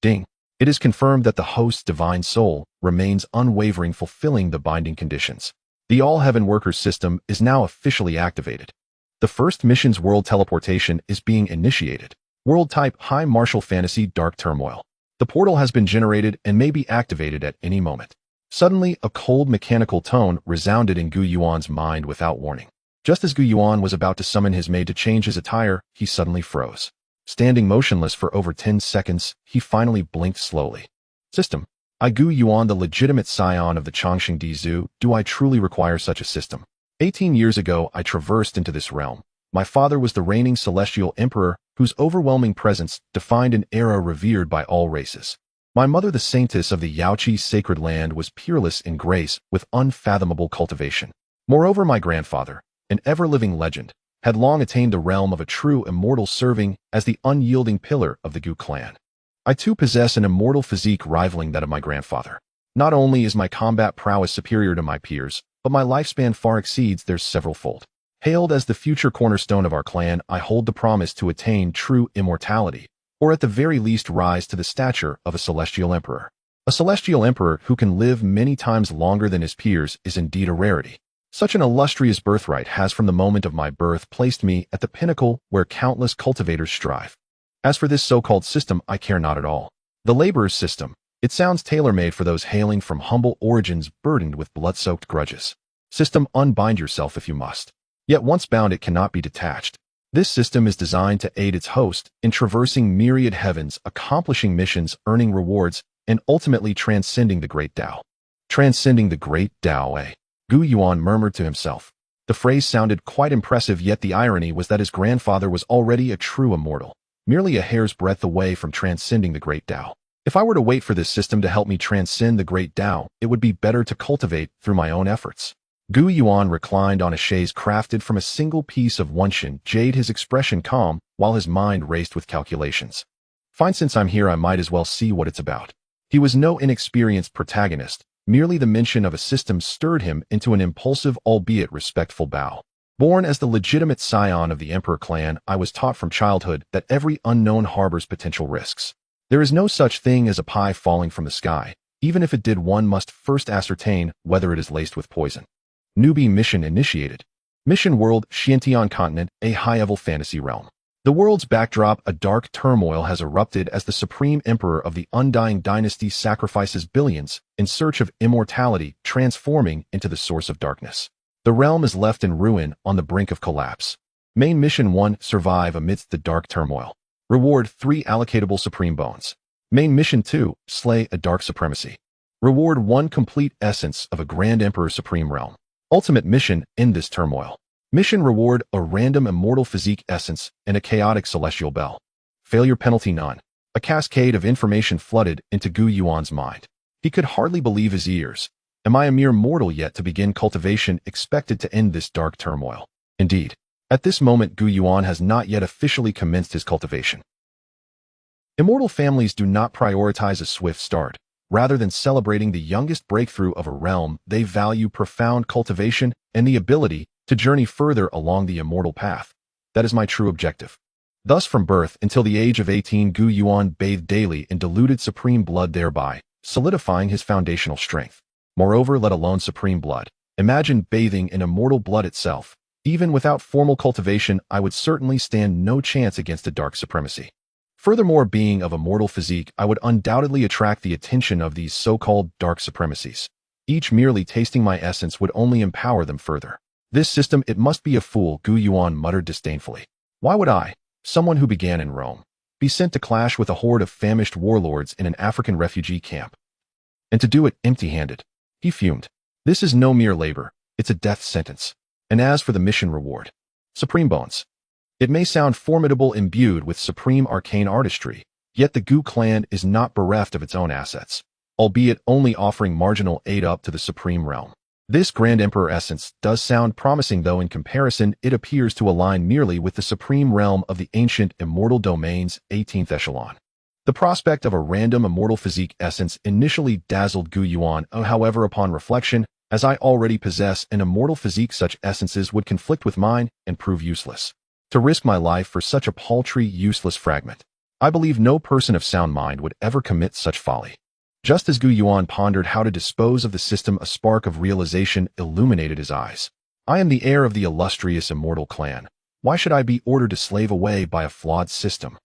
Ding. It is confirmed that the host's divine soul remains unwavering, fulfilling the binding conditions. The All-Heaven Workers system is now officially activated. The first mission's world teleportation is being initiated. World type High Martial Fantasy Dark Turmoil. The portal has been generated and may be activated at any moment. Suddenly, a cold mechanical tone resounded in Gu Yuan's mind without warning. Just as Gu Yuan was about to summon his maid to change his attire, he suddenly froze. Standing motionless for over 10 seconds, he finally blinked slowly. System. I, Gu Yuan, the legitimate scion of the Chongqing Dizu, do I truly require such a system? 18 years ago, I traversed into this realm. My father was the reigning celestial emperor, whose overwhelming presence defined an era revered by all races. My mother, the saintess of the Yaoqi sacred land, was peerless in grace with unfathomable cultivation. Moreover, my grandfather, an ever-living legend, had long attained the realm of a true immortal, serving as the unyielding pillar of the Gu clan. I too possess an immortal physique rivaling that of my grandfather. Not only is my combat prowess superior to my peers, but my lifespan far exceeds theirs several-fold. Hailed as the future cornerstone of our clan, I hold the promise to attain true immortality, or at the very least rise to the stature of a celestial emperor. A celestial emperor who can live many times longer than his peers is indeed a rarity. Such an illustrious birthright has from the moment of my birth placed me at the pinnacle where countless cultivators strive. As for this so-called system, I care not at all. The laborer's system. It sounds tailor-made for those hailing from humble origins burdened with blood-soaked grudges. System, unbind yourself if you must. Yet once bound, it cannot be detached. This system is designed to aid its host in traversing myriad heavens, accomplishing missions, earning rewards, and ultimately transcending the great Tao. Transcending the great Tao, eh? Gu Yuan murmured to himself. The phrase sounded quite impressive, yet the irony was that his grandfather was already a true immortal, merely a hair's breadth away from transcending the great Tao. If I were to wait for this system to help me transcend the great Tao, it would be better to cultivate through my own efforts. Gu Yuan reclined on a chaise crafted from a single piece of Wunshan jade, his expression calm, while his mind raced with calculations. Fine, since I'm here, I might as well see what it's about. He was no inexperienced protagonist. Merely the mention of a system stirred him into an impulsive, albeit respectful bow. Born as the legitimate scion of the Emperor clan, I was taught from childhood that every unknown harbors potential risks. There is no such thing as a pie falling from the sky. Even if it did, one must first ascertain whether it is laced with poison. Newbie mission initiated. Mission World, Xianxia Continent, a high-level fantasy realm. The world's backdrop, a dark turmoil has erupted as the supreme emperor of the undying dynasty sacrifices billions in search of immortality, transforming into the source of darkness. The realm is left in ruin on the brink of collapse. Main Mission 1, survive amidst the dark turmoil. Reward 3 allocatable supreme bones. Main Mission 2, slay a dark supremacy. Reward 1 complete essence of a grand emperor supreme realm. Ultimate mission, end this turmoil. Mission reward, a random immortal physique essence and a chaotic celestial bell. Failure penalty none. A cascade of information flooded into Gu Yuan's mind. He could hardly believe his ears. Am I a mere mortal yet to begin cultivation expected to end this dark turmoil? Indeed. At this moment, Gu Yuan has not yet officially commenced his cultivation. Immortal families do not prioritize a swift start. Rather than celebrating the youngest breakthrough of a realm, they value profound cultivation and the ability to journey further along the immortal path. That is my true objective. Thus, from birth until the age of 18, Gu Yuan bathed daily in diluted supreme blood, thereby solidifying his foundational strength. Moreover, let alone supreme blood. Imagine bathing in immortal blood itself. Even without formal cultivation, I would certainly stand no chance against a dark supremacy. Furthermore, being of immortal physique, I would undoubtedly attract the attention of these so-called dark supremacies. Each merely tasting my essence would only empower them further. This system, it must be a fool, Gu Yuan muttered disdainfully. Why would I, someone who began in Rome, be sent to clash with a horde of famished warlords in an African refugee camp? And to do it empty-handed. He fumed. This is no mere labor, it's a death sentence. And as for the mission reward, supreme bones. It may sound formidable, imbued with supreme arcane artistry, yet the Gu clan is not bereft of its own assets, albeit only offering marginal aid up to the supreme realm. This Grand Emperor essence does sound promising, though in comparison it appears to align merely with the supreme realm of the ancient immortal domains, 18th echelon. The prospect of a random immortal physique essence initially dazzled Gu Yuan, however upon reflection, as I already possess an immortal physique, such essences would conflict with mine and prove useless. To risk my life for such a paltry, useless fragment. I believe no person of sound mind would ever commit such folly. Just as Gu Yuan pondered how to dispose of the system, a spark of realization illuminated his eyes. I am the heir of the illustrious Immortal clan. Why should I be ordered to slave away by a flawed system?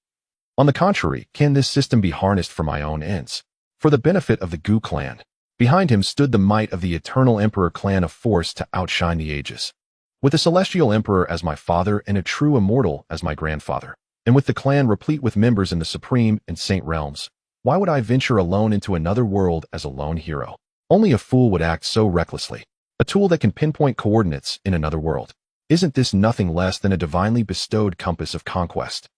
On the contrary, can this system be harnessed for my own ends? For the benefit of the Gu clan. Behind him stood the might of the Eternal Emperor clan, of force to outshine the ages. With the Celestial Emperor as my father and a true Immortal as my grandfather, and with the clan replete with members in the Supreme and Saint realms, why would I venture alone into another world as a lone hero? Only a fool would act so recklessly. A tool that can pinpoint coordinates in another world. Isn't this nothing less than a divinely bestowed compass of conquest?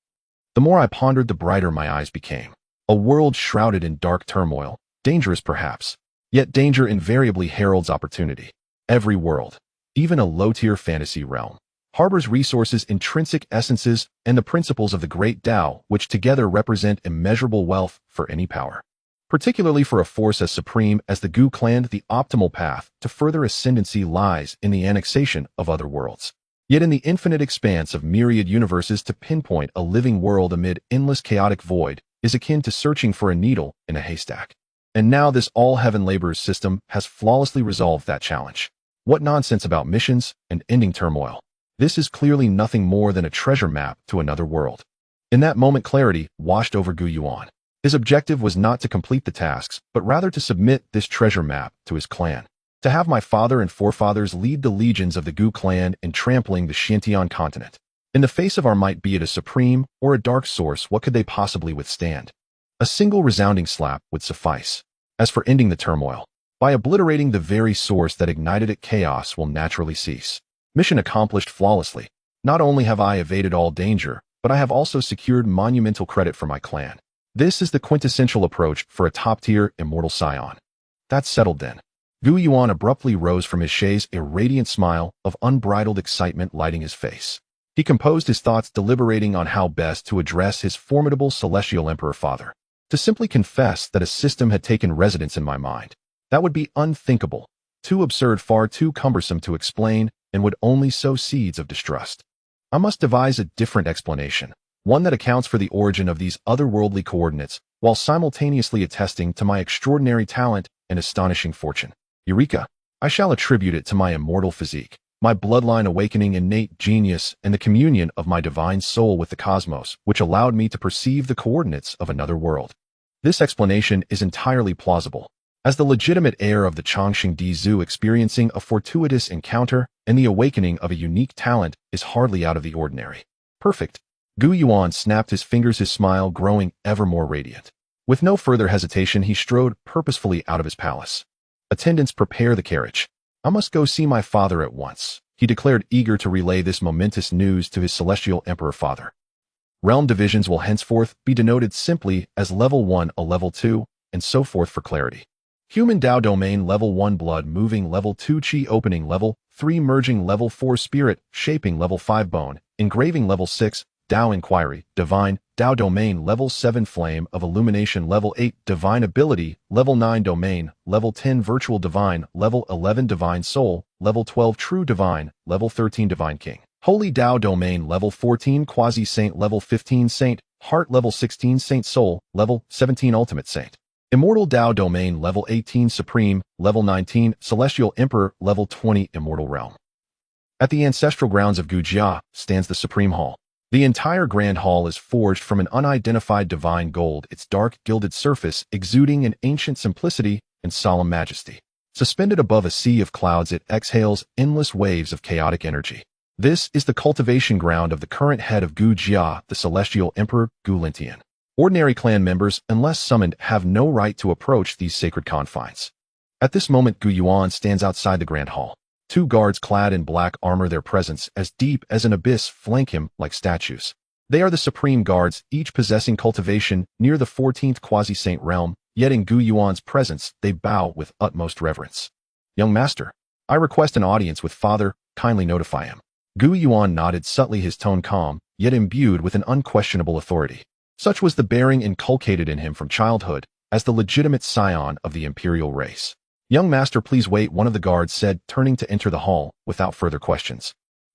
The more I pondered, the brighter my eyes became. A world shrouded in dark turmoil, dangerous perhaps, yet danger invariably heralds opportunity. Every world, even a low-tier fantasy realm, harbors resources, intrinsic essences, and the principles of the great Tao, which together represent immeasurable wealth for any power. Particularly for a force as supreme as the Gu clan, the optimal path to further ascendancy lies in the annexation of other worlds. Yet in the infinite expanse of myriad universes, to pinpoint a living world amid endless chaotic void is akin to searching for a needle in a haystack. And now this all-heaven laborers system has flawlessly resolved that challenge. What nonsense about missions and ending turmoil. This is clearly nothing more than a treasure map to another world. In that moment, clarity washed over Gu Yuan. His objective was not to complete the tasks, but rather to submit this treasure map to his clan. To have my father and forefathers lead the legions of the Gu clan in trampling the Xianxia continent. In the face of our might, be it a supreme or a dark source, what could they possibly withstand? A single resounding slap would suffice. As for ending the turmoil, by obliterating the very source that ignited it, chaos will naturally cease. Mission accomplished flawlessly. Not only have I evaded all danger, but I have also secured monumental credit for my clan. This is the quintessential approach for a top-tier immortal scion. That's settled then. Gu Yuan abruptly rose from his chaise, a radiant smile of unbridled excitement lighting his face. He composed his thoughts, deliberating on how best to address his formidable Celestial Emperor father. To simply confess that a system had taken residence in my mind. That would be unthinkable, too absurd, far too cumbersome to explain, and would only sow seeds of distrust. I must devise a different explanation, one that accounts for the origin of these otherworldly coordinates, while simultaneously attesting to my extraordinary talent and astonishing fortune. Eureka! I shall attribute it to my immortal physique, my bloodline awakening innate genius, and the communion of my divine soul with the cosmos, which allowed me to perceive the coordinates of another world. This explanation is entirely plausible. As the legitimate heir of the Chongqing Dizu, experiencing a fortuitous encounter and the awakening of a unique talent is hardly out of the ordinary. Perfect. Gu Yuan snapped his fingers, his smile growing ever more radiant. With no further hesitation, he strode purposefully out of his palace. Attendants, prepare the carriage. I must go see my father at once, he declared, eager to relay this momentous news to his Celestial Emperor father. Realm divisions will henceforth be denoted simply as Level 1, a Level 2, and so forth for clarity. Human Tao Domain Level 1, Blood Moving Level 2, Qi Opening Level 3, Merging Level 4, Spirit Shaping Level 5, Bone Engraving Level 6, Tao Inquiry Divine Tao Domain Level 7, Flame of Illumination Level 8, Divine Ability Level 9, Domain Level 10, Virtual Divine Level 11, Divine Soul Level 12, True Divine Level 13, Divine King Holy Tao Domain Level 14, Quasi Saint Level 15, Saint Heart Level 16, Saint Soul Level 17, Ultimate Saint Immortal Tao Domain Level 18, Supreme Level 19, Celestial Emperor Level 20, Immortal Realm. At the ancestral grounds of Gujia stands the Supreme Hall. The entire Grand Hall is forged from an unidentified divine gold, its dark gilded surface exuding an ancient simplicity and solemn majesty. Suspended above a sea of clouds, it exhales endless waves of chaotic energy. This is the cultivation ground of the current head of Gujia, the Celestial Emperor Gu Lintian. Ordinary clan members, unless summoned, have no right to approach these sacred confines. At this moment, Gu Yuan stands outside the Grand Hall. Two guards clad in black armor, their presence as deep as an abyss, flank him like statues. They are the Supreme Guards, each possessing cultivation near the 14th quasi-saint realm, yet in Gu Yuan's presence, they bow with utmost reverence. Young master, I request an audience with father, kindly notify him. Gu Yuan nodded subtly, his tone calm, yet imbued with an unquestionable authority. Such was the bearing inculcated in him from childhood, as the legitimate scion of the imperial race. Young master, please wait, one of the guards said, turning to enter the hall, without further questions.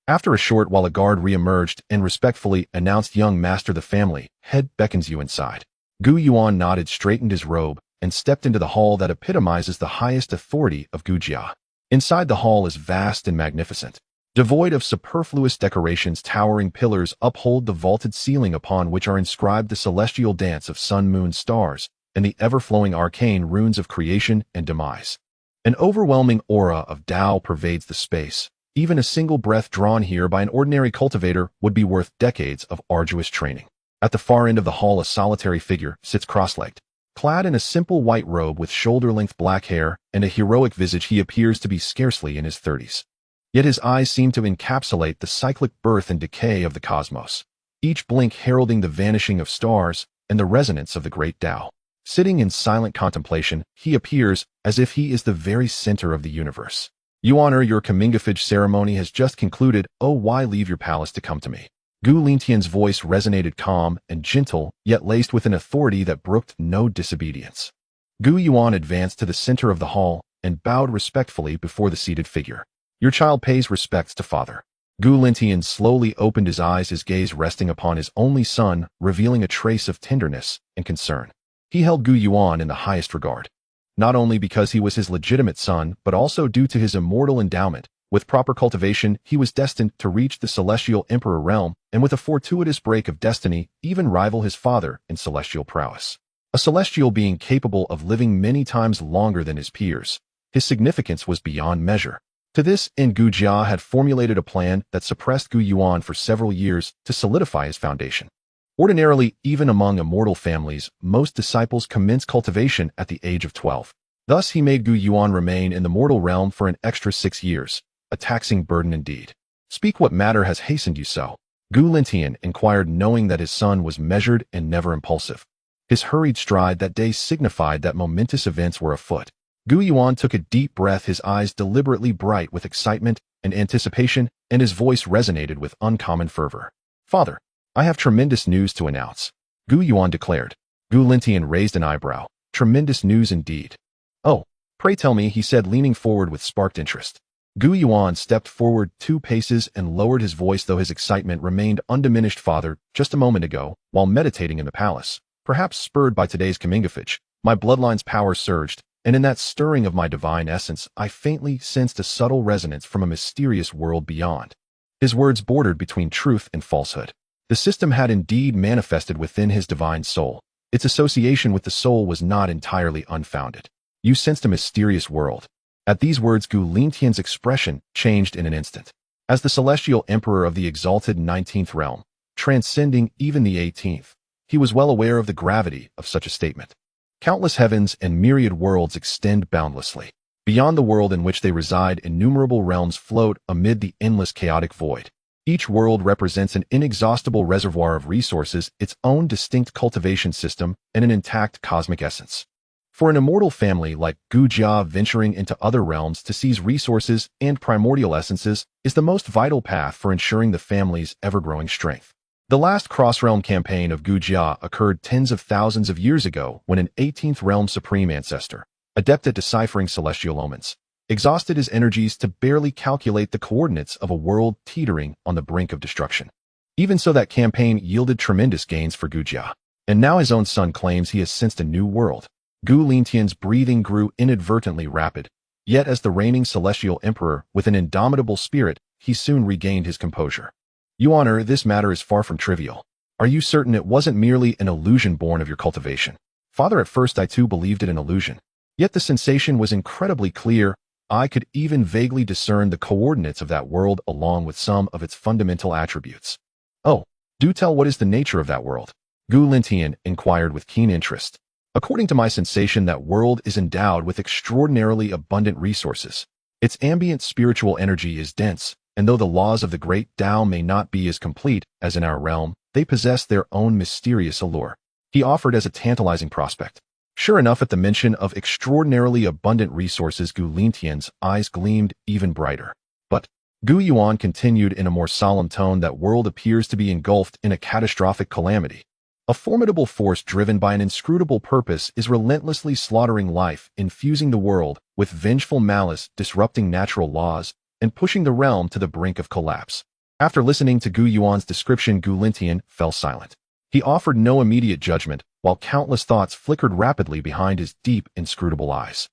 After a short while a guard re-emerged and respectfully announced young master the family, head beckons you inside. Gu Yuan nodded, straightened his robe, and stepped into the hall that epitomizes the highest authority of Gujia. Inside the hall is vast and magnificent. Devoid of superfluous decorations, towering pillars uphold the vaulted ceiling upon which are inscribed the celestial dance of sun, moon, stars, and the ever-flowing arcane runes of creation and demise. An overwhelming aura of Tao pervades the space. Even a single breath drawn here by an ordinary cultivator would be worth decades of arduous training. At the far end of the hall, a solitary figure sits cross-legged. Clad in a simple white robe with shoulder-length black hair and a heroic visage, he appears to be scarcely in his 30s. Yet his eyes seem to encapsulate the cyclic birth and decay of the cosmos, each blink heralding the vanishing of stars and the resonance of the great Tao. Sitting in silent contemplation, he appears as if he is the very center of the universe. Yuan, your comingafage ceremony has just concluded. Oh, why leave your palace to come to me? Gu Lintian's voice resonated, calm and gentle, yet laced with an authority that brooked no disobedience. Gu Yuan advanced to the center of the hall and bowed respectfully before the seated figure. Your child pays respects to father. Gu Lintian slowly opened his eyes, his gaze resting upon his only son, revealing a trace of tenderness and concern. He held Gu Yuan in the highest regard, not only because he was his legitimate son, but also due to his immortal endowment. With proper cultivation, he was destined to reach the celestial emperor realm, and with a fortuitous break of destiny, even rival his father in celestial prowess. A celestial being capable of living many times longer than his peers. His significance was beyond measure. To this end, Gu Jia had formulated a plan that suppressed Gu Yuan for several years to solidify his foundation. Ordinarily, even among immortal families, most disciples commence cultivation at the age of 12. Thus, he made Gu Yuan remain in the mortal realm for an extra 6 years. A taxing burden indeed. Speak, what matter has hastened you so? Gu Lintian inquired, knowing that his son was measured and never impulsive. His hurried stride that day signified that momentous events were afoot. Gu Yuan took a deep breath, his eyes deliberately bright with excitement and anticipation, and his voice resonated with uncommon fervor. Father, I have tremendous news to announce, Gu Yuan declared. Gu Lintian raised an eyebrow. Tremendous news indeed. Oh, pray tell me, he said, leaning forward with sparked interest. Gu Yuan stepped forward 2 paces and lowered his voice, though his excitement remained undiminished. Father, just a moment ago, while meditating in the palace, perhaps spurred by today's comingafage, my bloodline's power surged, and in that stirring of my divine essence, I faintly sensed a subtle resonance from a mysterious world beyond. His words bordered between truth and falsehood. The system had indeed manifested within his divine soul. Its association with the soul was not entirely unfounded. You sensed a mysterious world. At these words, Gu Lintian's expression changed in an instant. As the celestial emperor of the exalted 19th realm, transcending even the 18th, he was well aware of the gravity of such a statement. Countless heavens and myriad worlds extend boundlessly. Beyond the world in which they reside, innumerable realms float amid the endless chaotic void. Each world represents an inexhaustible reservoir of resources, its own distinct cultivation system, and an intact cosmic essence. For an immortal family like Gu Jia, venturing into other realms to seize resources and primordial essences is the most vital path for ensuring the family's ever-growing strength. The last cross-realm campaign of Gu Jia occurred tens of thousands of years ago when an 18th realm supreme ancestor, adept at deciphering celestial omens, exhausted his energies to barely calculate the coordinates of a world teetering on the brink of destruction. Even so, that campaign yielded tremendous gains for Gu Jia, and now his own son claims he has sensed a new world. Gu Lintian's breathing grew inadvertently rapid, yet as the reigning celestial emperor with an indomitable spirit, he soon regained his composure. Yuan, this matter is far from trivial. Are you certain it wasn't merely an illusion born of your cultivation? Father, at first I too believed it an illusion. Yet the sensation was incredibly clear. I could even vaguely discern the coordinates of that world along with some of its fundamental attributes. Oh, do tell, what is the nature of that world? Gu Lintian inquired with keen interest. According to my sensation, that world is endowed with extraordinarily abundant resources. Its ambient spiritual energy is dense, and though the laws of the great Tao may not be as complete as in our realm, they possess their own mysterious allure. He offered as a tantalizing prospect. Sure enough, at the mention of extraordinarily abundant resources, Gu Lintian's eyes gleamed even brighter. But Gu Yuan continued in a more solemn tone, that world appears to be engulfed in a catastrophic calamity. A formidable force driven by an inscrutable purpose is relentlessly slaughtering life, infusing the world with vengeful malice, disrupting natural laws, and pushing the realm to the brink of collapse. After listening to Gu Yuan's description, Gu Lintian fell silent. He offered no immediate judgment, while countless thoughts flickered rapidly behind his deep, inscrutable eyes.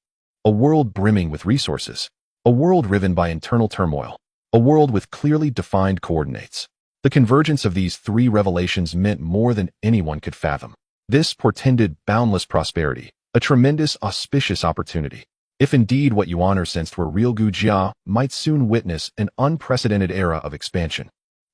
A world brimming with resources. A world riven by internal turmoil. A world with clearly defined coordinates. The convergence of these three revelations meant more than anyone could fathom. This portended boundless prosperity, a tremendous, auspicious opportunity. If indeed what Yuan sensed were real, Gu Jia might soon witness an unprecedented era of expansion.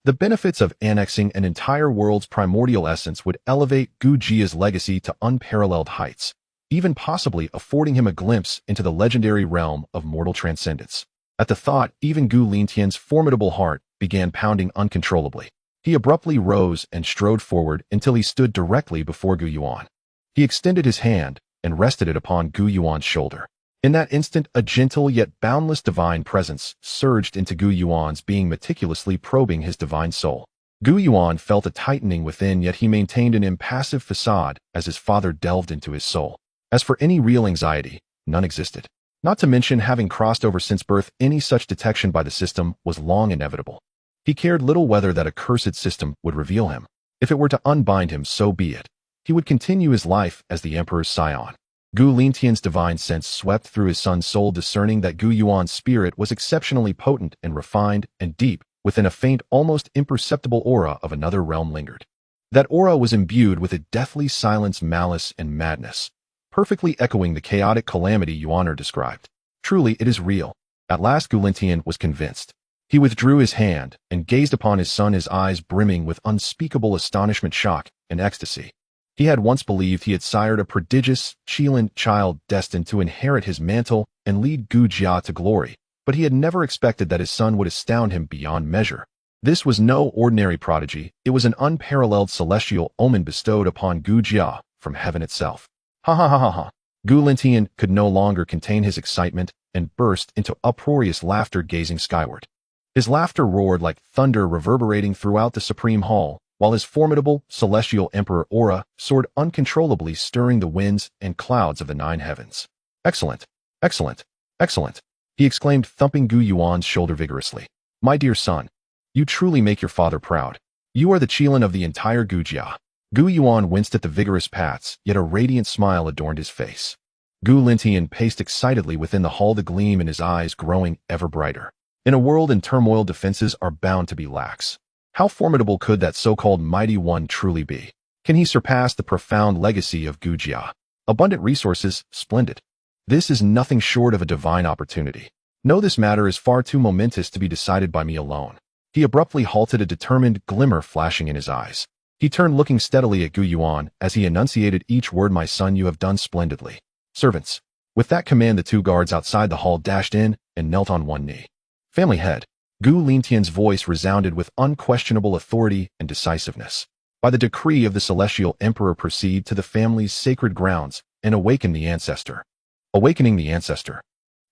The benefits of annexing an entire world's primordial essence would elevate Gu Jia's legacy to unparalleled heights, even possibly affording him a glimpse into the legendary realm of mortal transcendence. At the thought, even Gu Lintian's formidable heart began pounding uncontrollably. He abruptly rose and strode forward until he stood directly before Gu Yuan. He extended his hand and rested it upon Gu Yuan's shoulder. In that instant, a gentle yet boundless divine presence surged into Gu Yuan's being, meticulously probing his divine soul. Gu Yuan felt a tightening within, yet he maintained an impassive facade as his father delved into his soul. As for any real anxiety, none existed. Not to mention, having crossed over since birth, any such detection by the system was long inevitable. He cared little whether that accursed system would reveal him. If it were to unbind him, so be it. He would continue his life as the Emperor's scion. Gu Lintian's divine sense swept through his son's soul, discerning that Gu Yuan's spirit was exceptionally potent and refined and deep, within a faint, almost imperceptible aura of another realm lingered. That aura was imbued with a deathly silence, malice, and madness, perfectly echoing the chaotic calamity Yuan described. Truly, it is real. At last Gu Lintian was convinced. He withdrew his hand and gazed upon his son, his eyes brimming with unspeakable astonishment, shock, and ecstasy. He had once believed he had sired a prodigious, Qilan child destined to inherit his mantle and lead Gu Jia to glory, but he had never expected that his son would astound him beyond measure. This was no ordinary prodigy, it was an unparalleled celestial omen bestowed upon Gu Jia from heaven itself. Ha ha ha ha ha. Gu Lintian could no longer contain his excitement and burst into uproarious laughter, gazing skyward. His laughter roared like thunder, reverberating throughout the supreme hall, while his formidable, celestial emperor aura soared uncontrollably, stirring the winds and clouds of the nine heavens. Excellent, excellent, excellent, he exclaimed, thumping Gu Yuan's shoulder vigorously. My dear son, you truly make your father proud. You are the Qilan of the entire Gu Jia. Gu Yuan winced at the vigorous pats, yet a radiant smile adorned his face. Gu Lintian paced excitedly within the hall, the gleam in his eyes growing ever brighter. In a world in turmoil, defenses are bound to be lax. How formidable could that so-called mighty one truly be? Can he surpass the profound legacy of Gu Jia? Abundant resources, splendid. This is nothing short of a divine opportunity. No, this matter is far too momentous to be decided by me alone. He abruptly halted, a determined glimmer flashing in his eyes. He turned, looking steadily at Gu Yuan as he enunciated each word. My son, you have done splendidly. Servants. With that command, the two guards outside the hall dashed in and knelt on one knee. Family head. Gu Lintian's voice resounded with unquestionable authority and decisiveness. By the decree of the celestial emperor, proceed to the family's sacred grounds and awaken the ancestor. Awakening the ancestor.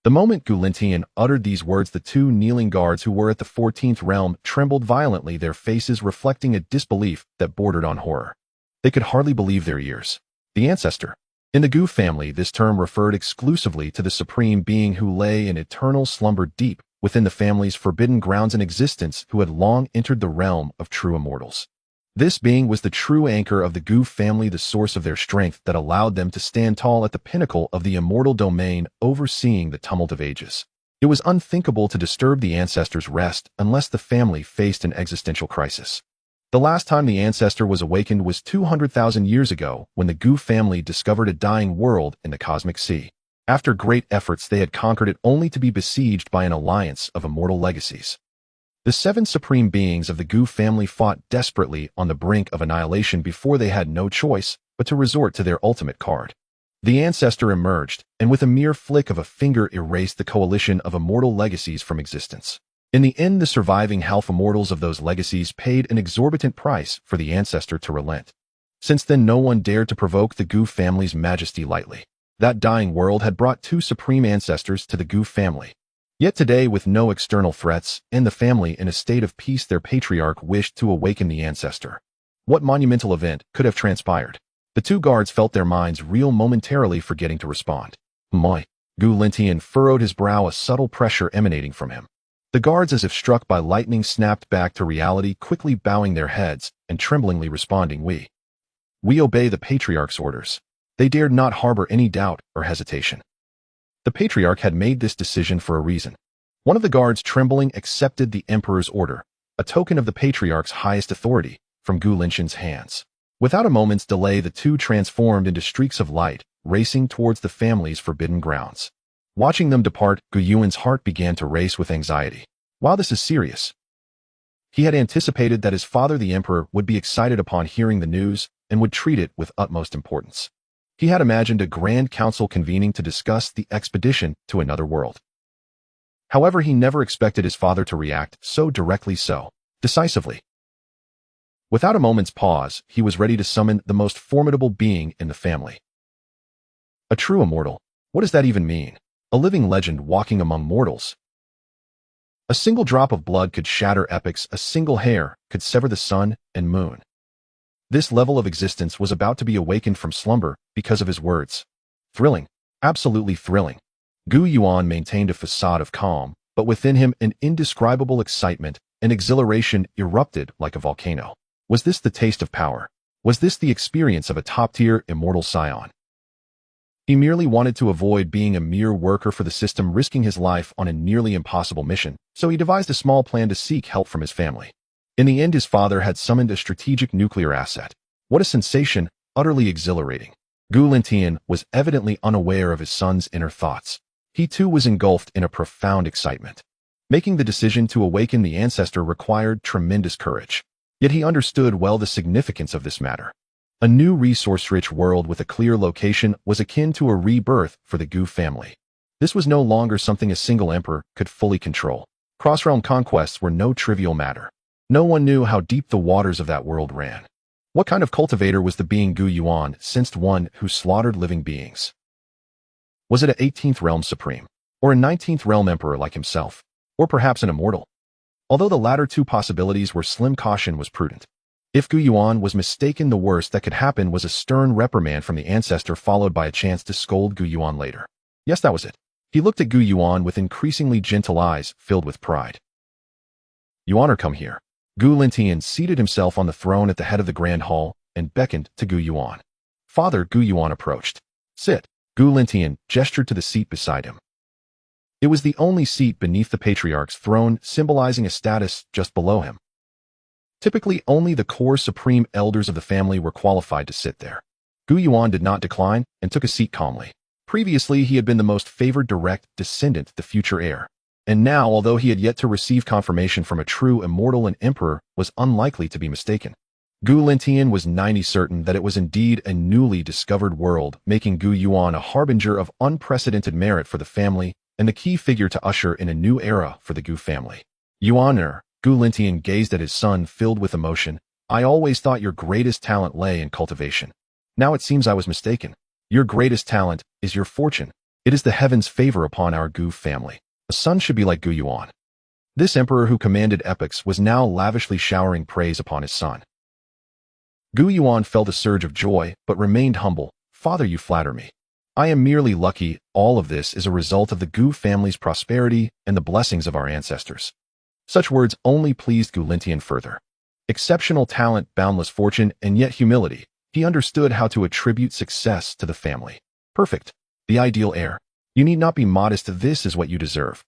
The moment Gu Lintian uttered these words, the two kneeling guards who were at the 14th realm trembled violently, their faces reflecting a disbelief that bordered on horror. They could hardly believe their ears. The ancestor. In the Gu family, this term referred exclusively to the supreme being who lay in eternal slumber deep within the family's forbidden grounds in existence, who had long entered the realm of true immortals. This being was the true anchor of the Gu family, the source of their strength that allowed them to stand tall at the pinnacle of the immortal domain, overseeing the tumult of ages. It was unthinkable to disturb the ancestor's rest unless the family faced an existential crisis. The last time the ancestor was awakened was 200,000 years ago, when the Gu family discovered a dying world in the cosmic sea. After great efforts, they had conquered it, only to be besieged by an alliance of immortal legacies. The seven supreme beings of the Gu family fought desperately on the brink of annihilation before they had no choice but to resort to their ultimate card. The ancestor emerged, and with a mere flick of a finger erased the coalition of immortal legacies from existence. In the end, the surviving half-immortals of those legacies paid an exorbitant price for the ancestor to relent. Since then, no one dared to provoke the Gu family's majesty lightly. That dying world had brought two supreme ancestors to the Gu family. Yet today, with no external threats and the family in a state of peace, their patriarch wished to awaken the ancestor. What monumental event could have transpired? The two guards felt their minds reel, momentarily forgetting to respond. Moi. Gu Lintian furrowed his brow, a subtle pressure emanating from him. The guards, as if struck by lightning, snapped back to reality, quickly bowing their heads and tremblingly responding, We obey the Patriarch's orders." They dared not harbor any doubt or hesitation. The Patriarch had made this decision for a reason. One of the guards, trembling, accepted the Emperor's order, a token of the Patriarch's highest authority, from Gu Lintian's hands. Without a moment's delay, the two transformed into streaks of light, racing towards the family's forbidden grounds. Watching them depart, Gu Yuan's heart began to race with anxiety. Wow, this is serious. He had anticipated that his father, the Emperor, would be excited upon hearing the news and would treat it with utmost importance. He had imagined a grand council convening to discuss the expedition to another world. However, he never expected his father to react so directly, so decisively. Without a moment's pause, he was ready to summon the most formidable being in the family. A true immortal. What does that even mean? A living legend walking among mortals. A single drop of blood could shatter epics, a single hair could sever the sun and moon. This level of existence was about to be awakened from slumber because of his words. Thrilling. Absolutely thrilling. Gu Yuan maintained a facade of calm, but within him an indescribable excitement and exhilaration erupted like a volcano. Was this the taste of power? Was this the experience of a top-tier immortal scion? He merely wanted to avoid being a mere worker for the system, risking his life on a nearly impossible mission, so he devised a small plan to seek help from his family. In the end, his father had summoned a strategic nuclear asset. What a sensation, utterly exhilarating. Gu Lintian was evidently unaware of his son's inner thoughts. He too was engulfed in a profound excitement. Making the decision to awaken the ancestor required tremendous courage. Yet he understood well the significance of this matter. A new resource-rich world with a clear location was akin to a rebirth for the Gu family. This was no longer something a single emperor could fully control. Cross-realm conquests were no trivial matter. No one knew how deep the waters of that world ran. What kind of cultivator was the being Gu Yuan, sensed one who slaughtered living beings? Was it an 18th realm supreme? Or a 19th realm emperor like himself? Or perhaps an immortal? Although the latter two possibilities were slim, caution was prudent. If Gu Yuan was mistaken, the worst that could happen was a stern reprimand from the ancestor, followed by a chance to scold Gu Yuan later. Yes, that was it. He looked at Gu Yuan with increasingly gentle eyes filled with pride. Yuaner, come here. Gu Lintian seated himself on the throne at the head of the grand hall and beckoned to Gu Yuan. Father, Gu Yuan approached. Sit. Gu Lintian gestured to the seat beside him. It was the only seat beneath the Patriarch's throne, symbolizing a status just below him. Typically, only the core supreme elders of the family were qualified to sit there. Gu Yuan did not decline and took a seat calmly. Previously, he had been the most favored direct descendant, the future heir. And now, although he had yet to receive confirmation from a true immortal, and emperor was unlikely to be mistaken. Gu Lintian was 90% certain that it was indeed a newly discovered world, making Gu Yuan a harbinger of unprecedented merit for the family and the key figure to usher in a new era for the Gu family. Yuaner, Gu Lintian gazed at his son, filled with emotion. I always thought your greatest talent lay in cultivation. Now it seems I was mistaken. Your greatest talent is your fortune. It is the heavens' favor upon our Gu family. A son should be like Gu Yuan. This emperor who commanded epics was now lavishly showering praise upon his son. Gu Yuan felt a surge of joy, but remained humble. Father, you flatter me. I am merely lucky. All of this is a result of the Gu family's prosperity and the blessings of our ancestors. Such words only pleased Gu Lintian further. Exceptional talent, boundless fortune, and yet humility. He understood how to attribute success to the family. Perfect. The ideal heir. You need not be modest. This is what you deserve.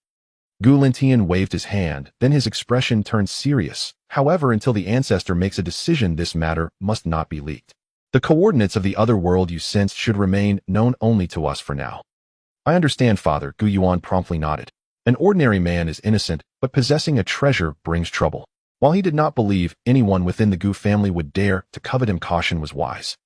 Gu Lintian waved his hand, then his expression turned serious. However, until the ancestor makes a decision, this matter must not be leaked. The coordinates of the other world you sensed should remain known only to us for now. I understand, Father. Gu Yuan promptly nodded. An ordinary man is innocent, but possessing a treasure brings trouble. While he did not believe anyone within the Gu family would dare to covet him, caution was wise.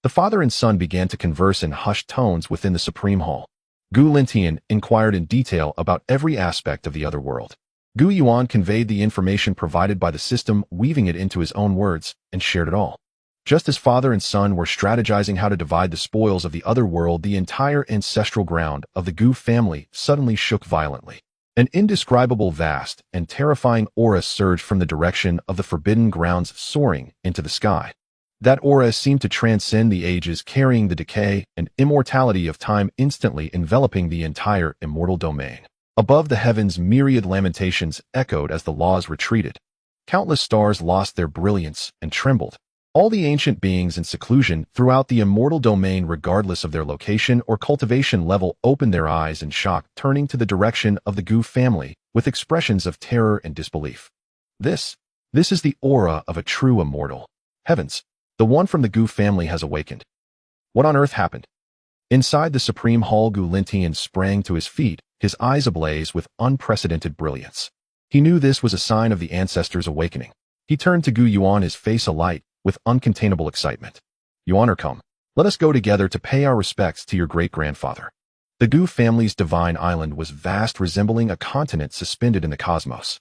The father and son began to converse in hushed tones within the Supreme Hall. Gu Lintian inquired in detail about every aspect of the other world. Gu Yuan conveyed the information provided by the system, weaving it into his own words, and shared it all. Just as father and son were strategizing how to divide the spoils of the other world, the entire ancestral ground of the Gu family suddenly shook violently. An indescribable, vast, and terrifying aura surged from the direction of the forbidden grounds, soaring into the sky. That aura seemed to transcend the ages, carrying the decay and immortality of time, instantly enveloping the entire immortal domain. Above the heavens, myriad lamentations echoed as the laws retreated. Countless stars lost their brilliance and trembled. All the ancient beings in seclusion throughout the immortal domain, regardless of their location or cultivation level, opened their eyes in shock, turning to the direction of the Gu family with expressions of terror and disbelief. This is the aura of a true immortal. Heavens, the one from the Gu family has awakened. What on earth happened? Inside the Supreme Hall, Gu Lintian sprang to his feet, his eyes ablaze with unprecedented brilliance. He knew this was a sign of the ancestors' awakening. He turned to Gu Yuan, his face alight with uncontainable excitement. Yuan, come. Let us go together to pay our respects to your great-grandfather. The Gu family's divine island was vast, resembling a continent suspended in the cosmos.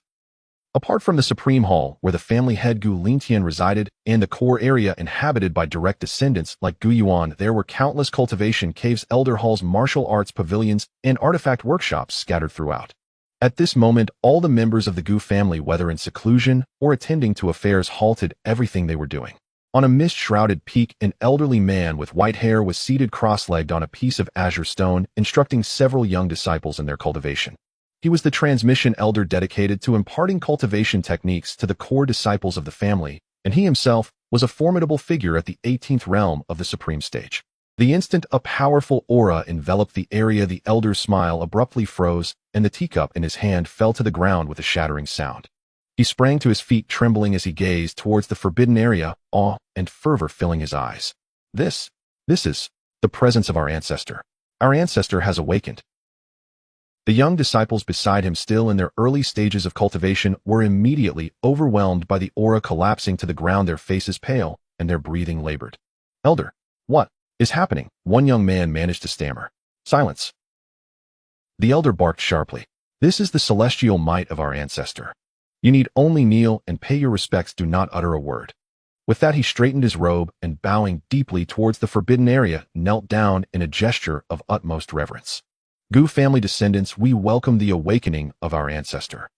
Apart from the Supreme Hall, where the family head Gu Lintian resided, and the core area inhabited by direct descendants like Gu Yuan, there were countless cultivation caves, elder halls, martial arts pavilions, and artifact workshops scattered throughout. At this moment, all the members of the Gu family, whether in seclusion or attending to affairs, halted everything they were doing. On a mist-shrouded peak, an elderly man with white hair was seated cross-legged on a piece of azure stone, instructing several young disciples in their cultivation. He was the transmission elder dedicated to imparting cultivation techniques to the core disciples of the family, and he himself was a formidable figure at the 18th realm of the supreme stage. The instant a powerful aura enveloped the area, the elder's smile abruptly froze, and the teacup in his hand fell to the ground with a shattering sound. He sprang to his feet, trembling as he gazed towards the forbidden area, awe and fervor filling his eyes. This is the presence of our ancestor. Our ancestor has awakened. The young disciples beside him, still in their early stages of cultivation, were immediately overwhelmed by the aura collapsing to the ground, their faces pale and their breathing labored. Elder, what is happening? One young man managed to stammer. Silence. The elder barked sharply. This is the celestial might of our ancestor. You need only kneel and pay your respects, do not utter a word. With that, he straightened his robe and, bowing deeply towards the forbidden area, knelt down in a gesture of utmost reverence. Gu family descendants, we welcome the awakening of our ancestor.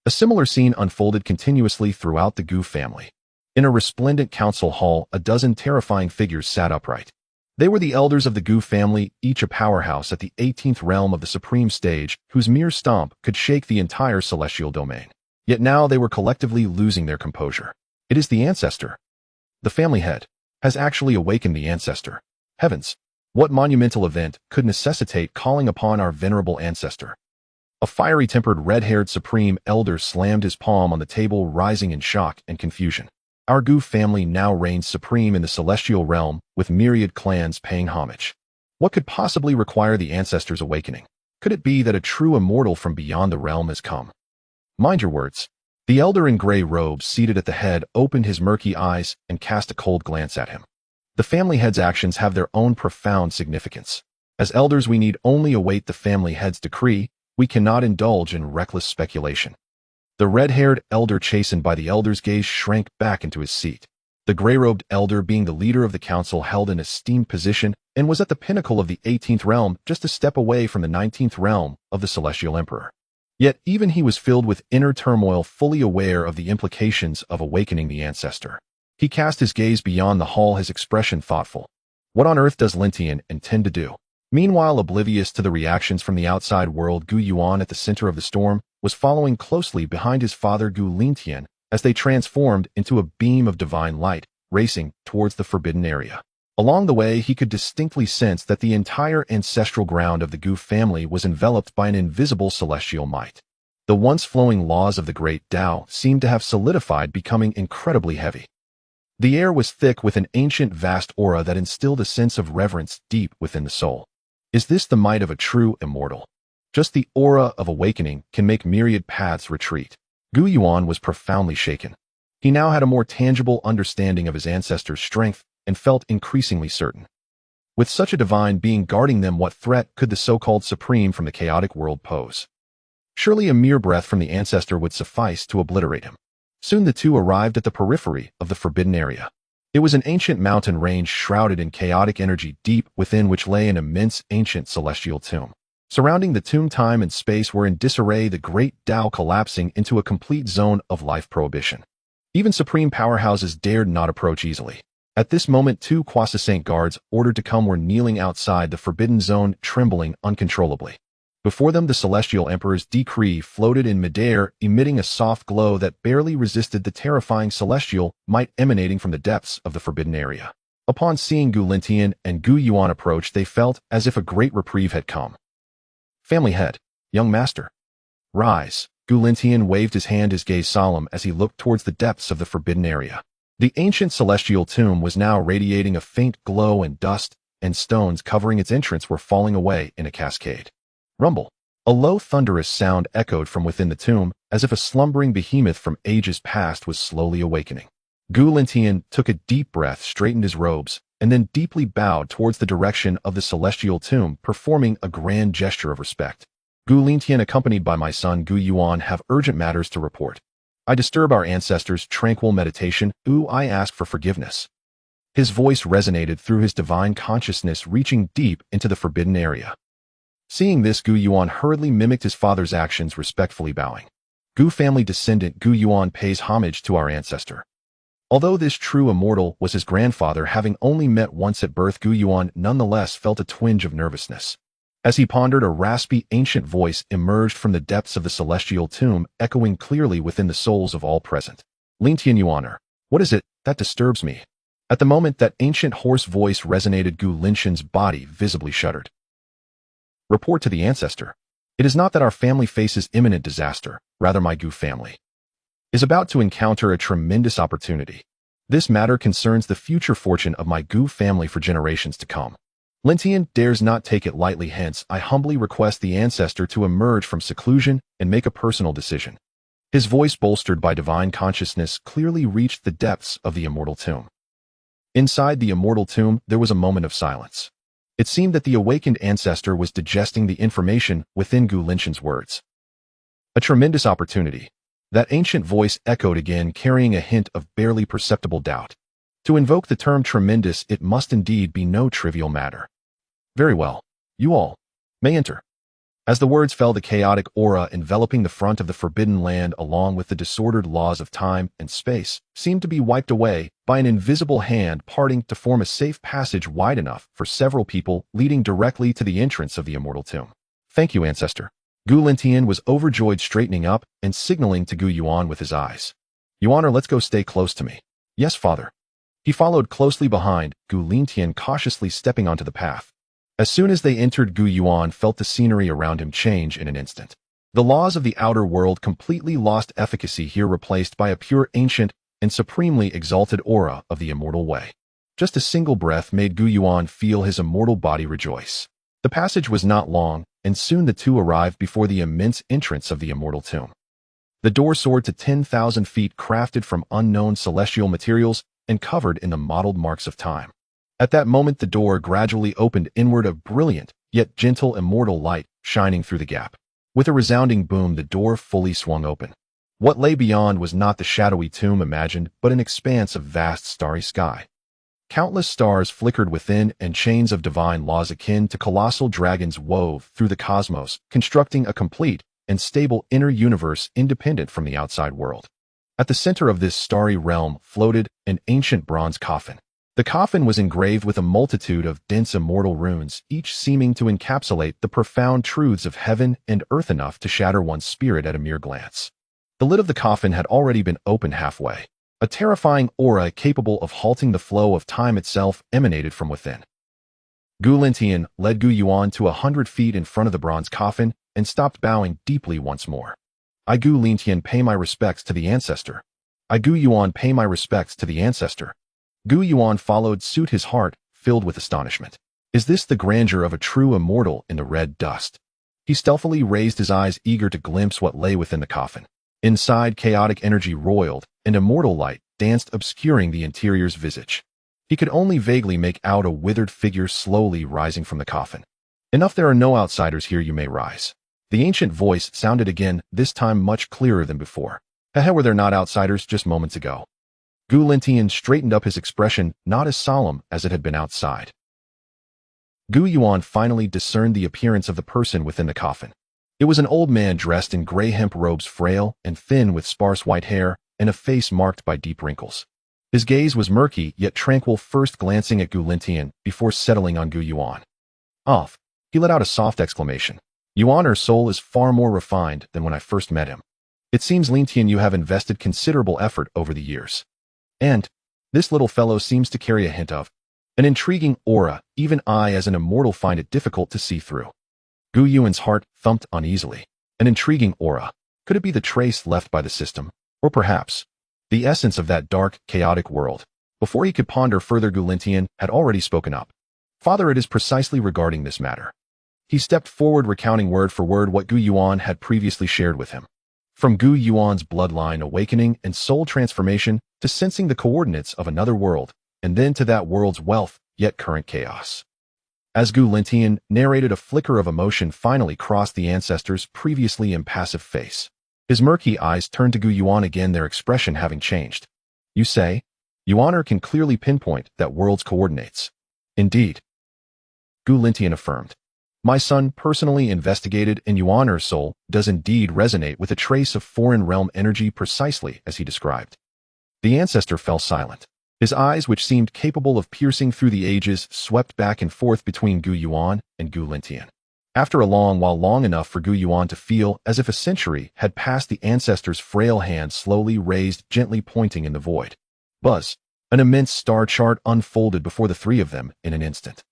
A similar scene unfolded continuously throughout the Gu family. In a resplendent council hall, a dozen terrifying figures sat upright. They were the elders of the Gu family, each a powerhouse at the 18th realm of the supreme stage, whose mere stomp could shake the entire celestial domain. Yet now they were collectively losing their composure. It is the ancestor. The family head has actually awakened the ancestor. Heavens! What monumental event could necessitate calling upon our venerable ancestor? A fiery-tempered, red-haired supreme elder slammed his palm on the table, rising in shock and confusion. Our Gu family now reigns supreme in the celestial realm, with myriad clans paying homage. What could possibly require the ancestor's awakening? Could it be that a true immortal from beyond the realm has come? Mind your words. The elder in gray robes, seated at the head, opened his murky eyes and cast a cold glance at him. The family head's actions have their own profound significance. As elders, we need only await the family head's decree. We cannot indulge in reckless speculation. The red-haired elder, chastened by the elder's gaze, shrank back into his seat. The gray-robed elder, being the leader of the council, held an esteemed position and was at the pinnacle of the 18th realm, just a step away from the 19th realm of the celestial emperor. Yet even he was filled with inner turmoil, fully aware of the implications of awakening the ancestor. He cast his gaze beyond the hall, his expression thoughtful. What on earth does Lintian intend to do? Meanwhile, oblivious to the reactions from the outside world, Gu Yuan, at the center of the storm, was following closely behind his father Gu Lintian as they transformed into a beam of divine light, racing towards the forbidden area. Along the way, he could distinctly sense that the entire ancestral ground of the Gu family was enveloped by an invisible celestial might. The once flowing laws of the great Tao seemed to have solidified, becoming incredibly heavy. The air was thick with an ancient, vast aura that instilled a sense of reverence deep within the soul. Is this the might of a true immortal? Just the aura of awakening can make myriad paths retreat. Gu Yuan was profoundly shaken. He now had a more tangible understanding of his ancestors' strength and felt increasingly certain. With such a divine being guarding them, what threat could the so-called supreme from the chaotic world pose? Surely a mere breath from the ancestor would suffice to obliterate him. Soon the two arrived at the periphery of the forbidden area. It was an ancient mountain range shrouded in chaotic energy, deep within which lay an immense ancient celestial tomb. Surrounding the tomb, time and space were in disarray, the great Tao collapsing into a complete zone of life prohibition. Even supreme powerhouses dared not approach easily. At this moment, two Croissant guards, ordered to come, were kneeling outside the forbidden zone, trembling uncontrollably. Before them, the Celestial Emperor's decree floated in midair, emitting a soft glow that barely resisted the terrifying celestial might emanating from the depths of the forbidden area. Upon seeing Gu Lentian and Gu Yuan approach, they felt as if a great reprieve had come. Family head, young master. Rise. Gu Lentian waved his hand, his gaze solemn as he looked towards the depths of the forbidden area. The ancient celestial tomb was now radiating a faint glow, and dust and stones covering its entrance were falling away in a cascade. Rumble. A low thunderous sound echoed from within the tomb, as if a slumbering behemoth from ages past was slowly awakening. Gu Lentian took a deep breath, straightened his robes, and then deeply bowed towards the direction of the celestial tomb, performing a grand gesture of respect. Gu Lentian, accompanied by my son Gu Yuan, have urgent matters to report. I disturb our ancestors' tranquil meditation. I ask for forgiveness. His voice resonated through his divine consciousness, reaching deep into the forbidden area. Seeing this, Gu Yuan hurriedly mimicked his father's actions, respectfully bowing. Gu family descendant Gu Yuan pays homage to our ancestor. Although this true immortal was his grandfather, having only met once at birth, Gu Yuan nonetheless felt a twinge of nervousness. As he pondered, a raspy, ancient voice emerged from the depths of the celestial tomb, echoing clearly within the souls of all present. Lentian Yuaner, what is it that disturbs me? At the moment that ancient hoarse voice resonated, Gu Lentian's body visibly shuddered. Report to the ancestor. It is not that our family faces imminent disaster, rather my Gu family is about to encounter a tremendous opportunity. This matter concerns the future fortune of my Gu family for generations to come. Lentian dares not take it lightly, hence I humbly request the ancestor to emerge from seclusion and make a personal decision. His voice, bolstered by divine consciousness, clearly reached the depths of the immortal tomb. Inside the immortal tomb, there was a moment of silence. It seemed that the awakened ancestor was digesting the information within Gu Lentian's words. A tremendous opportunity. That ancient voice echoed again, carrying a hint of barely perceptible doubt. To invoke the term tremendous, it must indeed be no trivial matter. Very well. You all may enter. As the words fell, the chaotic aura enveloping the front of the forbidden land, along with the disordered laws of time and space, seemed to be wiped away by an invisible hand, parting to form a safe passage wide enough for several people, leading directly to the entrance of the immortal tomb. Thank you, ancestor. Gu Lentian was overjoyed, straightening up and signaling to Gu Yuan with his eyes. Yuaner, let's go, stay close to me. Yes, father. He followed closely behind, Gu Lentian cautiously stepping onto the path. As soon as they entered, Gu Yuan felt the scenery around him change in an instant. The laws of the outer world completely lost efficacy here, replaced by a pure, ancient, and supremely exalted aura of the immortal way. Just a single breath made Gu Yuan feel his immortal body rejoice. The passage was not long, and soon the two arrived before the immense entrance of the immortal tomb. The door soared to 10,000 feet, crafted from unknown celestial materials and covered in the mottled marks of time. At that moment, the door gradually opened inward, a brilliant, yet gentle immortal light shining through the gap. With a resounding boom, the door fully swung open. What lay beyond was not the shadowy tomb imagined, but an expanse of vast starry sky. Countless stars flickered within, and chains of divine laws akin to colossal dragons wove through the cosmos, constructing a complete and stable inner universe independent from the outside world. At the center of this starry realm floated an ancient bronze coffin. The coffin was engraved with a multitude of dense immortal runes, each seeming to encapsulate the profound truths of heaven and earth, enough to shatter one's spirit at a mere glance. The lid of the coffin had already been opened halfway. A terrifying aura capable of halting the flow of time itself emanated from within. Gu Lentian led Gu Yuan to 100 feet in front of the bronze coffin and stopped, bowing deeply once more. I, Gu Lentian, pay my respects to the ancestor. I, Gu Yuan, pay my respects to the ancestor. Gu Yuan followed suit, his heart filled with astonishment. Is this the grandeur of a true immortal in the red dust? He stealthily raised his eyes, eager to glimpse what lay within the coffin. Inside, chaotic energy roiled, and immortal light danced, obscuring the interior's visage. He could only vaguely make out a withered figure slowly rising from the coffin. Enough, there are no outsiders here, you may rise. The ancient voice sounded again, this time much clearer than before. Were there not outsiders just moments ago? Gu Lentian straightened up, his expression not as solemn as it had been outside. Gu Yuan finally discerned the appearance of the person within the coffin. It was an old man dressed in gray hemp robes, frail and thin, with sparse white hair and a face marked by deep wrinkles. His gaze was murky yet tranquil, first glancing at Gu Lentian before settling on Gu Yuan. Off. He let out a soft exclamation. Yuan's soul is far more refined than when I first met him. It seems, Lintian, you have invested considerable effort over the years. And this little fellow seems to carry a hint of an intriguing aura. Even I, as an immortal, find it difficult to see through. Gu Yuan's heart thumped uneasily. An intriguing aura. Could it be the trace left by the system? Or perhaps the essence of that dark, chaotic world? Before he could ponder further, Gu Lintian had already spoken up. Father, it is precisely regarding this matter. He stepped forward, recounting word for word what Gu Yuan had previously shared with him. From Gu Yuan's bloodline awakening and soul transformation to sensing the coordinates of another world, and then to that world's wealth, yet current chaos. As Gu Lintian narrated, a flicker of emotion finally crossed the ancestor's previously impassive face. His murky eyes turned to Gu Yuan again, their expression having changed. You say? Yuan can clearly pinpoint that world's coordinates. Indeed. Gu Lintian affirmed. My son personally investigated, and Yuan's soul does indeed resonate with a trace of foreign realm energy precisely as he described. The ancestor fell silent. His eyes, which seemed capable of piercing through the ages, swept back and forth between Gu Yuan and Gu Lintian. After a long while, long enough for Gu Yuan to feel as if a century had passed, the ancestor's frail hand slowly raised, gently pointing in the void. Buzz. An immense star chart unfolded before the three of them in an instant.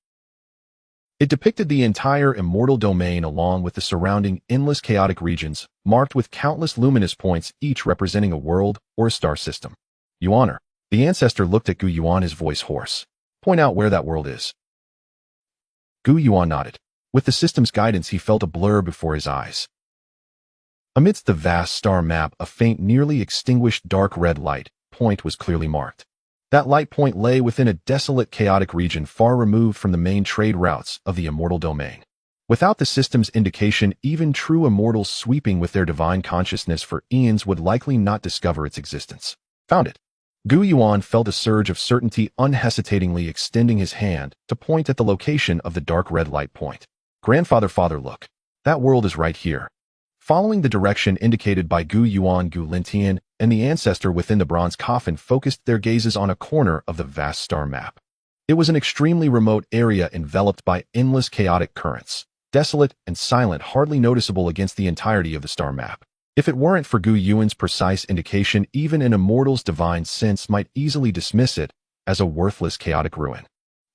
It depicted the entire immortal domain along with the surrounding endless chaotic regions, marked with countless luminous points, each representing a world or a star system. Yuan. The ancestor looked at Gu Yuan, his voice hoarse. Point out where that world is. Gu Yuan nodded. With the system's guidance, he felt a blur before his eyes. Amidst the vast star map, a faint, nearly extinguished dark red light point was clearly marked. That light point lay within a desolate, chaotic region far removed from the main trade routes of the immortal domain. Without the system's indication, even true immortals sweeping with their divine consciousness for eons would likely not discover its existence. Found it. Gu Yuan felt a surge of certainty, unhesitatingly extending his hand to point at the location of the dark red light point. Grandfather, father, look. That world is right here. Following the direction indicated by Gu Yuan, Gu Lintian and the ancestor within the bronze coffin focused their gazes on a corner of the vast star map. It was an extremely remote area enveloped by endless chaotic currents, desolate and silent, hardly noticeable against the entirety of the star map. If it weren't for Gu Yuan's precise indication, even an immortal's divine sense might easily dismiss it as a worthless, chaotic ruin.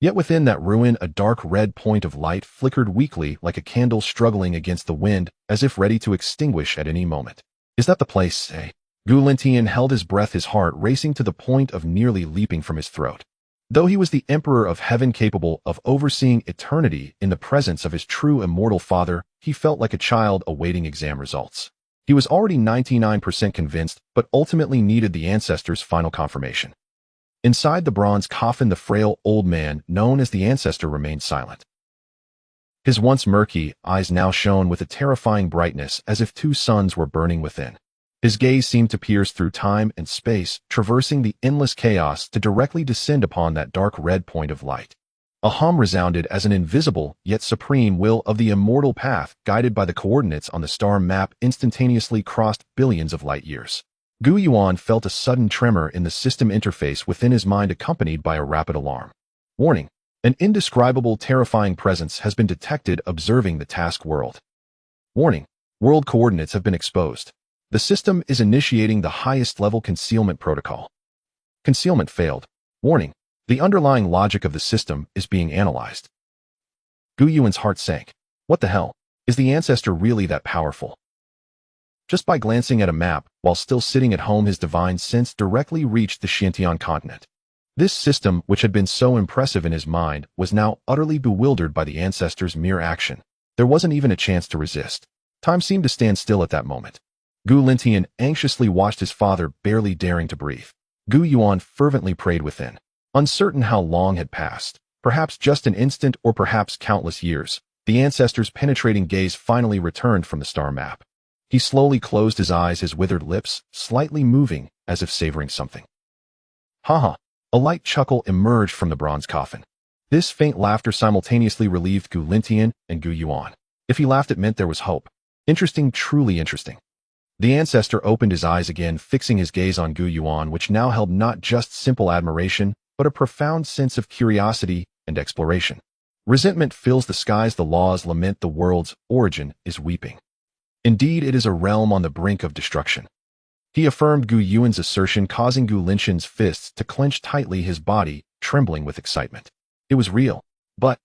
Yet within that ruin, a dark red point of light flickered weakly like a candle struggling against the wind, as if ready to extinguish at any moment. Is that the place, eh? Gu Lintian held his breath, his heart racing to the point of nearly leaping from his throat. Though he was the Emperor of Heaven, capable of overseeing eternity in the presence of his true immortal father, he felt like a child awaiting exam results. He was already 99% convinced, but ultimately needed the ancestor's final confirmation. Inside the bronze coffin, the frail old man, known as the ancestor, remained silent. His once murky eyes now shone with a terrifying brightness, as if two suns were burning within. His gaze seemed to pierce through time and space, traversing the endless chaos to directly descend upon that dark red point of light. A hum resounded as an invisible yet supreme will of the immortal path, guided by the coordinates on the star map, instantaneously crossed billions of light years. Gu Yuan felt a sudden tremor in the system interface within his mind, accompanied by a rapid alarm. Warning. An indescribable, terrifying presence has been detected observing the task world. Warning. World coordinates have been exposed. The system is initiating the highest level concealment protocol. Concealment failed. Warning. The underlying logic of the system is being analyzed. Gu Yuan's heart sank. What the hell? Is the ancestor really that powerful? Just by glancing at a map, while still sitting at home, his divine sense directly reached the Xianxia continent. This system, which had been so impressive in his mind, was now utterly bewildered by the ancestor's mere action. There wasn't even a chance to resist. Time seemed to stand still at that moment. Gu Lintian anxiously watched his father, barely daring to breathe. Gu Yuan fervently prayed within. Uncertain how long had passed, perhaps just an instant or perhaps countless years, the ancestor's penetrating gaze finally returned from the star map. He slowly closed his eyes, his withered lips slightly moving as if savoring something. Ha! A light chuckle emerged from the bronze coffin. This faint laughter simultaneously relieved Gu Lintian and Gu Yuan. If he laughed, it meant there was hope. Interesting, truly interesting. The ancestor opened his eyes again, fixing his gaze on Gu Yuan, which now held not just simple admiration, but a profound sense of curiosity and exploration. Resentment fills the skies, the laws lament, the world's origin is weeping. Indeed, it is a realm on the brink of destruction. He affirmed Gu Yuan's assertion, causing Gu Linxin's fists to clench tightly, his body trembling with excitement. It was real. But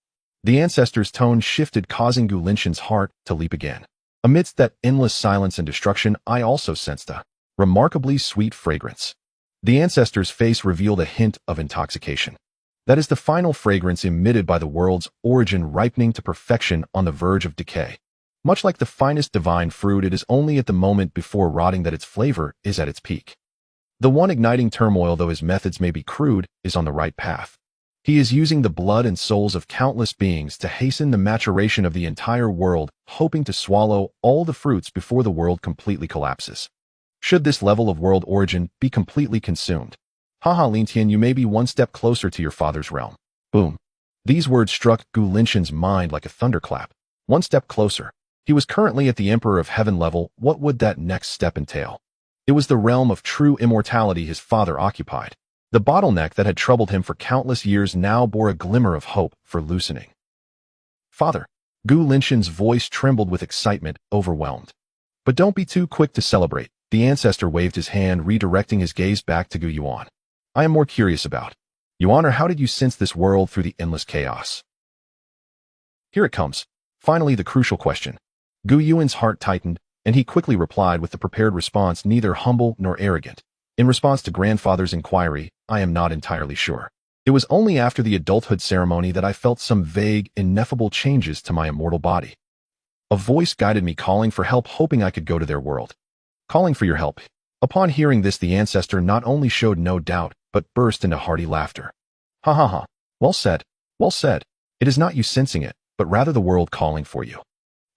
the ancestor's tone shifted, causing Gu Linxin's heart to leap again. Amidst that endless silence and destruction, I also sensed a remarkably sweet fragrance. The ancestor's face revealed a hint of intoxication. That is the final fragrance emitted by the world's origin, ripening to perfection on the verge of decay. Much like the finest divine fruit, it is only at the moment before rotting that its flavor is at its peak. The one igniting turmoil, though his methods may be crude, is on the right path. He is using the blood and souls of countless beings to hasten the maturation of the entire world, hoping to swallow all the fruits before the world completely collapses. Should this level of world origin be completely consumed, haha, Lintian, you may be one step closer to your father's realm. Boom. These words struck Gu Linxin's mind like a thunderclap. One step closer. He was currently at the Emperor of Heaven level. What would that next step entail? It was the realm of true immortality his father occupied. The bottleneck that had troubled him for countless years now bore a glimmer of hope for loosening. Father. Gu Linxin's voice trembled with excitement, overwhelmed. But don't be too quick to celebrate. The ancestor waved his hand, redirecting his gaze back to Gu Yuan. I am more curious about. Yuan, or how did you sense this world through the endless chaos? Here it comes. Finally, the crucial question. Gu Yuan's heart tightened, and he quickly replied with the prepared response, neither humble nor arrogant. In response to grandfather's inquiry, I am not entirely sure. It was only after the adulthood ceremony that I felt some vague, ineffable changes to my immortal body. A voice guided me, calling for help, hoping I could go to their world. Calling for your help. Upon hearing this, the ancestor not only showed no doubt, but burst into hearty laughter. Ha ha ha. Well said. Well said. It is not you sensing it, but rather the world calling for you.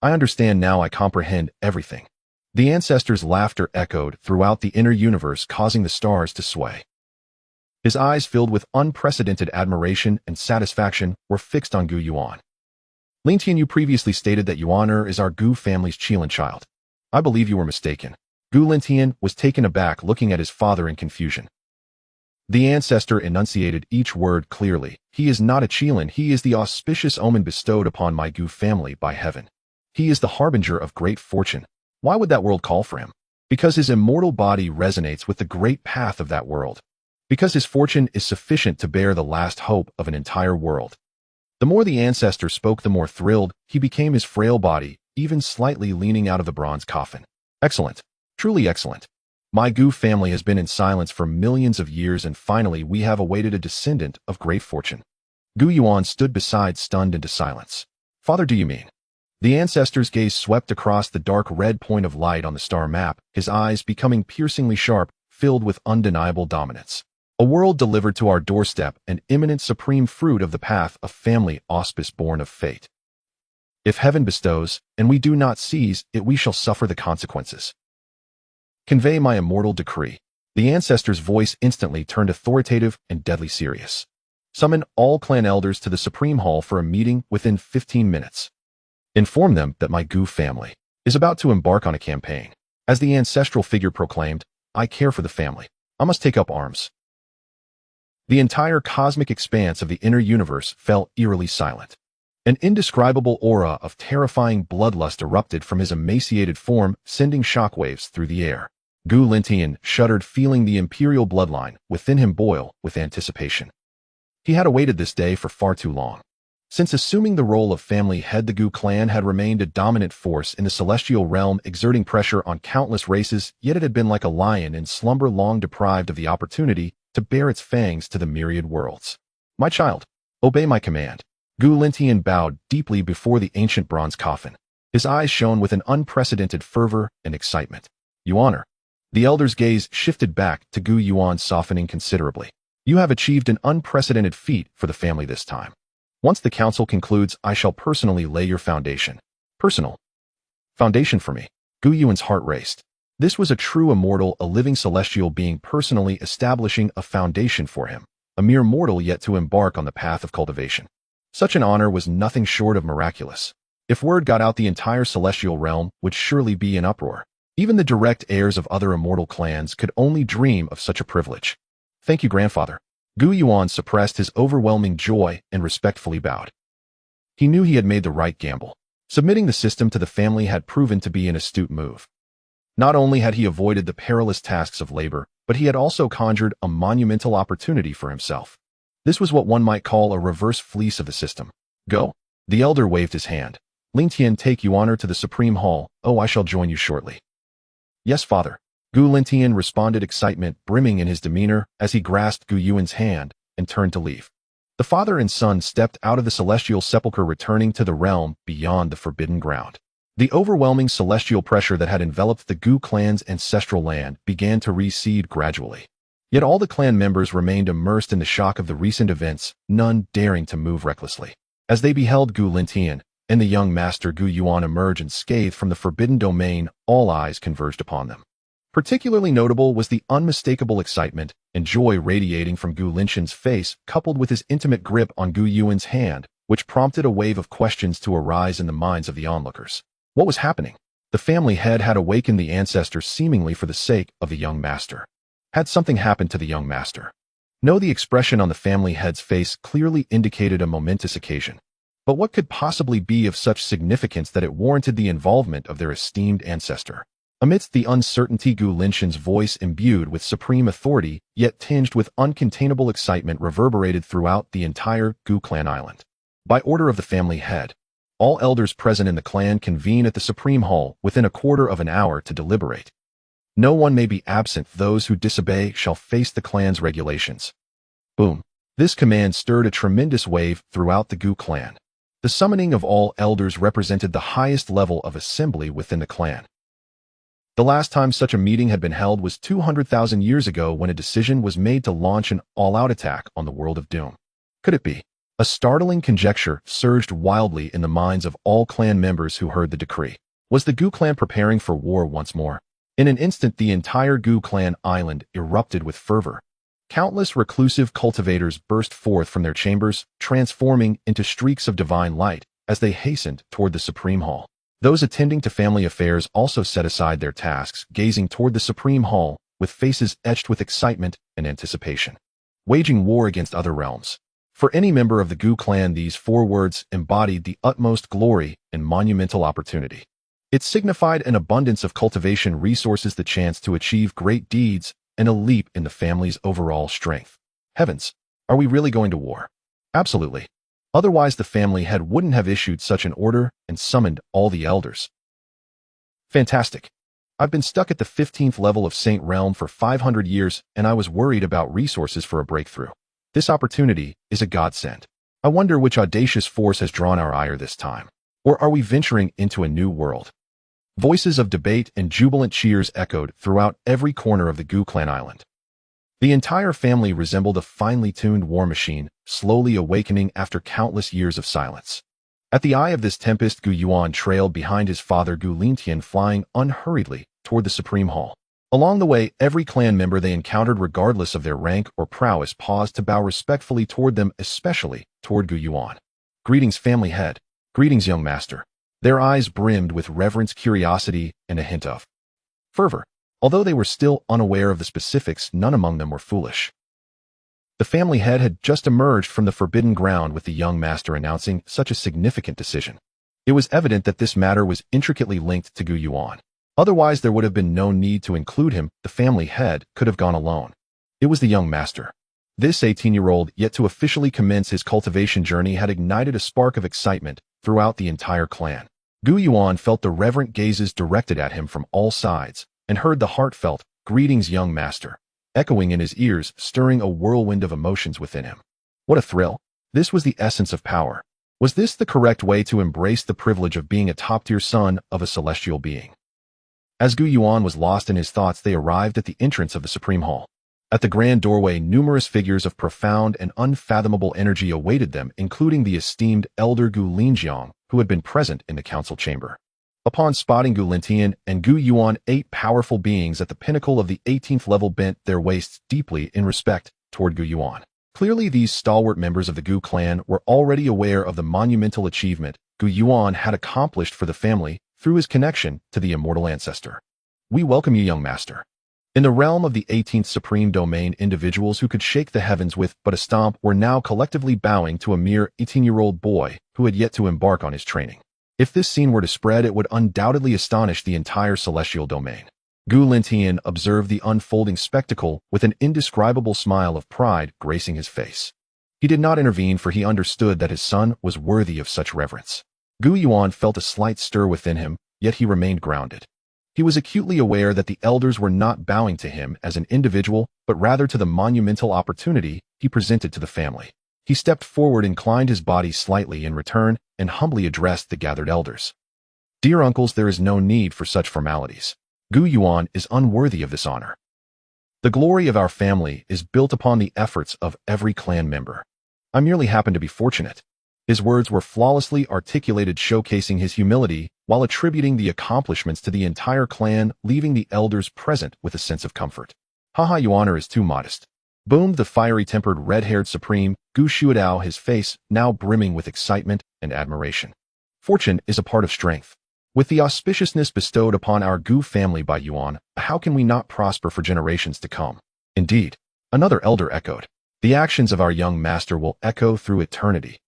I understand now, I comprehend everything. The ancestor's laughter echoed throughout the inner universe, causing the stars to sway. His eyes, filled with unprecedented admiration and satisfaction, were fixed on Gu Yuan. Lintian, you previously stated that Yuan is our Gu family's Qilin child. I believe you were mistaken. Gu Lintian was taken aback, looking at his father in confusion. The ancestor enunciated each word clearly. He is not a Qilin, he is the auspicious omen bestowed upon my Gu family by heaven. He is the harbinger of great fortune. Why would that world call for him? Because his immortal body resonates with the great path of that world. Because his fortune is sufficient to bear the last hope of an entire world. The more the ancestor spoke, the more thrilled he became, his frail body even slightly leaning out of the bronze coffin. Excellent. Truly excellent. My Gu family has been in silence for millions of years, and finally we have awaited a descendant of great fortune. Gu Yuan stood beside, stunned into silence. Father, do you mean? The ancestor's gaze swept across the dark red point of light on the star map, his eyes becoming piercingly sharp, filled with undeniable dominance. A world delivered to our doorstep, an imminent supreme fruit of the path of family auspice born of fate. If heaven bestows, and we do not seize it, we shall suffer the consequences. Convey my immortal decree. The ancestor's voice instantly turned authoritative and deadly serious. Summon all clan elders to the Supreme Hall for a meeting within 15 minutes. Inform them that my Gu family is about to embark on a campaign. As the ancestral figure proclaimed, I care for the family. I must take up arms. The entire cosmic expanse of the inner universe fell eerily silent. An indescribable aura of terrifying bloodlust erupted from his emaciated form, sending shockwaves through the air. Gu Lintian shuddered, feeling the imperial bloodline within him boil with anticipation. He had awaited this day for far too long. Since assuming the role of family head, the Gu clan had remained a dominant force in the celestial realm, exerting pressure on countless races, yet it had been like a lion in slumber, long deprived of the opportunity to bare its fangs to the myriad worlds. My child, obey my command. Gu Lintian bowed deeply before the ancient bronze coffin. His eyes shone with an unprecedented fervor and excitement. You honor. The elder's gaze shifted back to Gu Yuan, softening considerably. You have achieved an unprecedented feat for the family this time. Once the council concludes, I shall personally lay your foundation. Personal foundation for me. Gu Yuan's heart raced. This was a true immortal, a living celestial being personally establishing a foundation for him, a mere mortal yet to embark on the path of cultivation. Such an honor was nothing short of miraculous. If word got out, the entire celestial realm would surely be in uproar. Even the direct heirs of other immortal clans could only dream of such a privilege. Thank you, grandfather. Gu Yuan suppressed his overwhelming joy and respectfully bowed. He knew he had made the right gamble. Submitting the system to the family had proven to be an astute move. Not only had he avoided the perilous tasks of labor, but he had also conjured a monumental opportunity for himself. This was what one might call a reverse fleece of the system. Go. The elder waved his hand. Lintian, take you honor to the Supreme Hall. Oh, I shall join you shortly. Yes, father. Gu Lintian responded, excitement brimming in his demeanor as he grasped Gu Yuan's hand and turned to leave. The father and son stepped out of the celestial sepulchre, returning to the realm beyond the forbidden ground. The overwhelming celestial pressure that had enveloped the Gu clan's ancestral land began to recede gradually. Yet all the clan members remained immersed in the shock of the recent events, none daring to move recklessly. As they beheld Gu Lintian and the young master Gu Yuan emerge unscathed from the forbidden domain, all eyes converged upon them. Particularly notable was the unmistakable excitement and joy radiating from Gu Lintian's face, coupled with his intimate grip on Gu Yuan's hand, which prompted a wave of questions to arise in the minds of the onlookers. What was happening? The family head had awakened the ancestors seemingly for the sake of the young master. Had something happened to the young master? No, the expression on the family head's face clearly indicated a momentous occasion. But what could possibly be of such significance that it warranted the involvement of their esteemed ancestor? Amidst the uncertainty, Gu Lintian's voice, imbued with supreme authority, yet tinged with uncontainable excitement, reverberated throughout the entire Gu clan island. By order of the family head, all elders present in the clan convene at the Supreme Hall within a quarter of an hour to deliberate. No one may be absent. Those who disobey shall face the clan's regulations. Boom. This command stirred a tremendous wave throughout the Gu clan. The summoning of all elders represented the highest level of assembly within the clan. The last time such a meeting had been held was 200,000 years ago, when a decision was made to launch an all-out attack on the world of doom. Could it be? A startling conjecture surged wildly in the minds of all clan members who heard the decree. Was the Gu clan preparing for war once more? In an instant, the entire Gu clan island erupted with fervor. Countless reclusive cultivators burst forth from their chambers, transforming into streaks of divine light as they hastened toward the Supreme Hall. Those attending to family affairs also set aside their tasks, gazing toward the Supreme Hall with faces etched with excitement and anticipation. Waging war against other realms. For any member of the Gu clan, these four words embodied the utmost glory and monumental opportunity. It signified an abundance of cultivation resources, the chance to achieve great deeds, and a leap in the family's overall strength. Heavens, are we really going to war? Absolutely. Otherwise, the family head wouldn't have issued such an order and summoned all the elders. Fantastic. I've been stuck at the 15th level of Saint Realm for 500 years, and I was worried about resources for a breakthrough. This opportunity is a godsend. I wonder which audacious force has drawn our ire this time. Or are we venturing into a new world? Voices of debate and jubilant cheers echoed throughout every corner of the Gu clan island. The entire family resembled a finely tuned war machine, slowly awakening after countless years of silence. At the eye of this tempest, Gu Yuan trailed behind his father Gu Lintian, flying unhurriedly toward the Supreme Hall. Along the way, every clan member they encountered, regardless of their rank or prowess, paused to bow respectfully toward them, especially toward Gu Yuan. Greetings, family head. Greetings, young master. Their eyes brimmed with reverence, curiosity, and a hint of fervor. Although they were still unaware of the specifics, none among them were foolish. The family head had just emerged from the forbidden ground with the young master announcing such a significant decision. It was evident that this matter was intricately linked to Gu Yuan. Otherwise, there would have been no need to include him. The family head could have gone alone. It was the young master. This 18-year-old, yet to officially commence his cultivation journey, had ignited a spark of excitement throughout the entire clan. Gu Yuan felt the reverent gazes directed at him from all sides, and heard the heartfelt, "Greetings, young master," echoing in his ears, stirring a whirlwind of emotions within him. What a thrill! This was the essence of power. Was this the correct way to embrace the privilege of being a top-tier son of a celestial being? As Gu Yuan was lost in his thoughts, they arrived at the entrance of the Supreme Hall. At the grand doorway, numerous figures of profound and unfathomable energy awaited them, including the esteemed elder Gu Linjiang, who had been present in the council chamber. Upon spotting Gu Lintian and Gu Yuan, 8 powerful beings at the pinnacle of the 18th level bent their waists deeply in respect toward Gu Yuan. Clearly, these stalwart members of the Gu clan were already aware of the monumental achievement Gu Yuan had accomplished for the family through his connection to the immortal ancestor. "We welcome you, young master." In the realm of the 18th Supreme Domain, individuals who could shake the heavens with but a stomp were now collectively bowing to a mere 18-year-old boy who had yet to embark on his training. If this scene were to spread, it would undoubtedly astonish the entire celestial domain. Gu Lintian observed the unfolding spectacle with an indescribable smile of pride gracing his face. He did not intervene, for he understood that his son was worthy of such reverence. Gu Yuan felt a slight stir within him, yet he remained grounded. He was acutely aware that the elders were not bowing to him as an individual, but rather to the monumental opportunity he presented to the family. He stepped forward, inclined his body slightly in return, and humbly addressed the gathered elders. Dear uncles, there is no need for such formalities. Gu Yuan is unworthy of this honor. The glory of our family is built upon the efforts of every clan member. I merely happen to be fortunate. His words were flawlessly articulated, showcasing his humility while attributing the accomplishments to the entire clan, leaving the elders present with a sense of comfort. Haha, Yuaner is too modest. Boomed the fiery-tempered red-haired Supreme, Gu Shuadao, his face now brimming with excitement and admiration. Fortune is a part of strength. With the auspiciousness bestowed upon our Gu family by Yuan, how can we not prosper for generations to come? Indeed, another elder echoed. The actions of our young master will echo through eternity.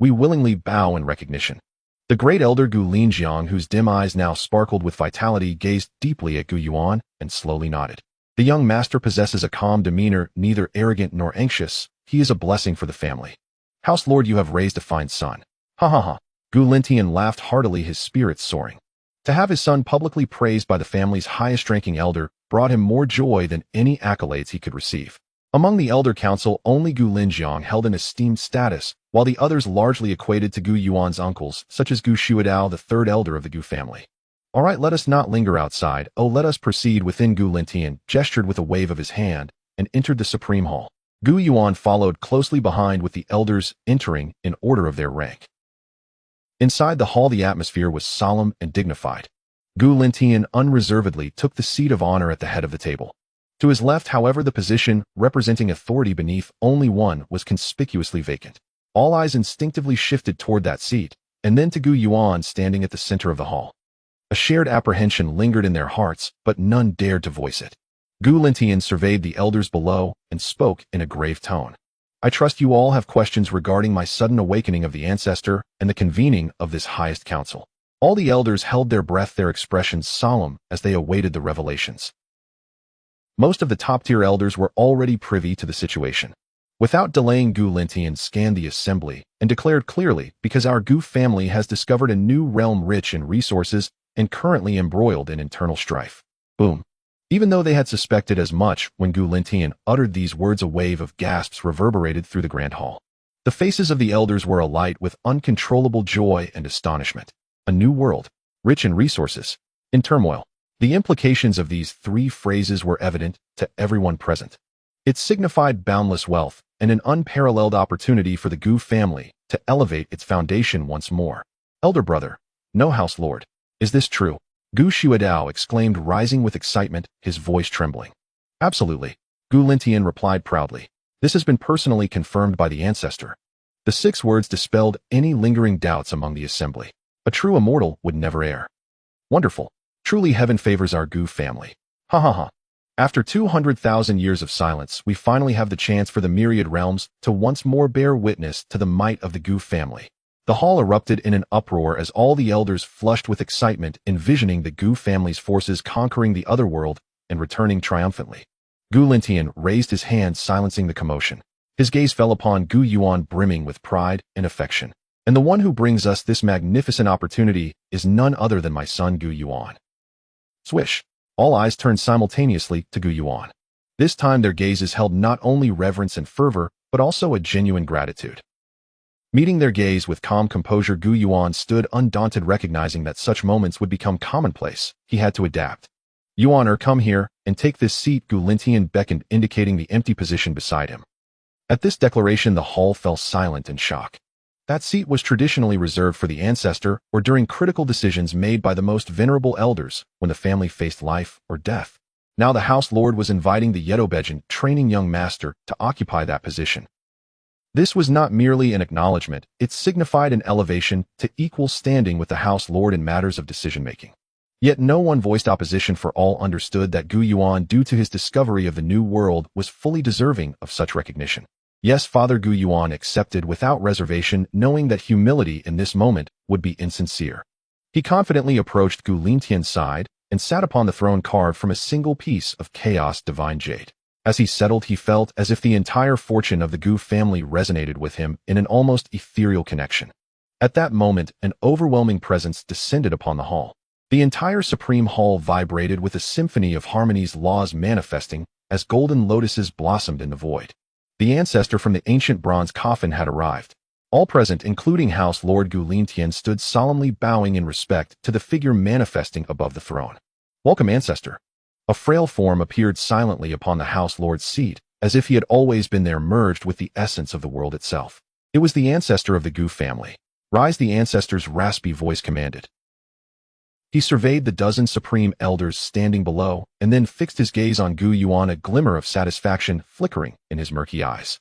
We willingly bow in recognition. The great elder Gu Linjiang, whose dim eyes now sparkled with vitality, gazed deeply at Gu Yuan and slowly nodded. The young master possesses a calm demeanor, neither arrogant nor anxious. He is a blessing for the family. House Lord, you have raised a fine son. Ha ha ha. Gu Lintian laughed heartily, his spirits soaring. To have his son publicly praised by the family's highest-ranking elder brought him more joy than any accolades he could receive. Among the elder council, only Gu Linjiang held an esteemed status, while the others largely equated to Gu Yuan's uncles, such as Gu Shuadao, the third elder of the Gu family. All right, let us not linger outside. Oh, let us proceed within. Gu Lintian gestured with a wave of his hand and entered the Supreme Hall. Gu Yuan followed closely behind, with the elders entering in order of their rank. Inside the hall, the atmosphere was solemn and dignified. Gu Lintian unreservedly took the seat of honor at the head of the table. To his left, however, the position representing authority beneath only one was conspicuously vacant. All eyes instinctively shifted toward that seat, and then to Gu Yuan standing at the center of the hall. A shared apprehension lingered in their hearts, but none dared to voice it. Gu Lintian surveyed the elders below and spoke in a grave tone. I trust you all have questions regarding my sudden awakening of the ancestor and the convening of this highest council. All the elders held their breath, their expressions solemn as they awaited the revelations. Most of the top-tier elders were already privy to the situation. Without delaying, Gu Lintian scanned the assembly and declared clearly, because our Gu family has discovered a new realm rich in resources and currently embroiled in internal strife. Boom. Even though they had suspected as much, when Gu Lintian uttered these words, a wave of gasps reverberated through the grand hall. The faces of the elders were alight with uncontrollable joy and astonishment. A new world, rich in resources, in turmoil. The implications of these three phrases were evident to everyone present. It signified boundless wealth and an unparalleled opportunity for the Gu family to elevate its foundation once more. Elder brother, no House Lord, is this true? Gu Shuadao exclaimed, rising with excitement, his voice trembling. Absolutely, Gu Lintian replied proudly. This has been personally confirmed by the ancestor. The 6 words dispelled any lingering doubts among the assembly. A true immortal would never err. Wonderful. Truly heaven favors our Gu family. Ha ha ha. After 200,000 years of silence, we finally have the chance for the myriad realms to once more bear witness to the might of the Gu family. The hall erupted in an uproar as all the elders flushed with excitement, envisioning the Gu family's forces conquering the other world and returning triumphantly. Gu Lintian raised his hand, silencing the commotion. His gaze fell upon Gu Yuan, brimming with pride and affection. And the one who brings us this magnificent opportunity is none other than my son Gu Yuan. Swish. All eyes turned simultaneously to Gu Yuan. This time their gazes held not only reverence and fervor, but also a genuine gratitude. Meeting their gaze with calm composure, Gu Yuan stood undaunted, recognizing that such moments would become commonplace. He had to adapt. Yuaner, come here and take this seat. Gu Lintian beckoned, indicating the empty position beside him. At this declaration, the hall fell silent in shock. That seat was traditionally reserved for the ancestor or during critical decisions made by the most venerable elders when the family faced life or death. Now the House Lord was inviting the Yedobejin, training young master, to occupy that position. This was not merely an acknowledgement, it signified an elevation to equal standing with the House Lord in matters of decision-making. Yet no one voiced opposition, for all understood that Gu Yuan, due to his discovery of the new world, was fully deserving of such recognition. Yes, Father Gu Yuan accepted without reservation, knowing that humility in this moment would be insincere. He confidently approached Gu Lintian's side and sat upon the throne carved from a single piece of chaos divine jade. As he settled, he felt as if the entire fortune of the Gu family resonated with him in an almost ethereal connection. At that moment, an overwhelming presence descended upon the hall. The entire supreme hall vibrated with a symphony of harmony's laws manifesting as golden lotuses blossomed in the void. The ancestor from the ancient bronze coffin had arrived. All present, including House Lord Gu Lintian, stood solemnly bowing in respect to the figure manifesting above the throne. "Welcome, ancestor." A frail form appeared silently upon the House Lord's seat, as if he had always been there, merged with the essence of the world itself. It was the ancestor of the Gu family. "Rise," the ancestor's raspy voice commanded. He surveyed the dozen supreme elders standing below, and then fixed his gaze on Gu Yuan, a glimmer of satisfaction flickering in his murky eyes.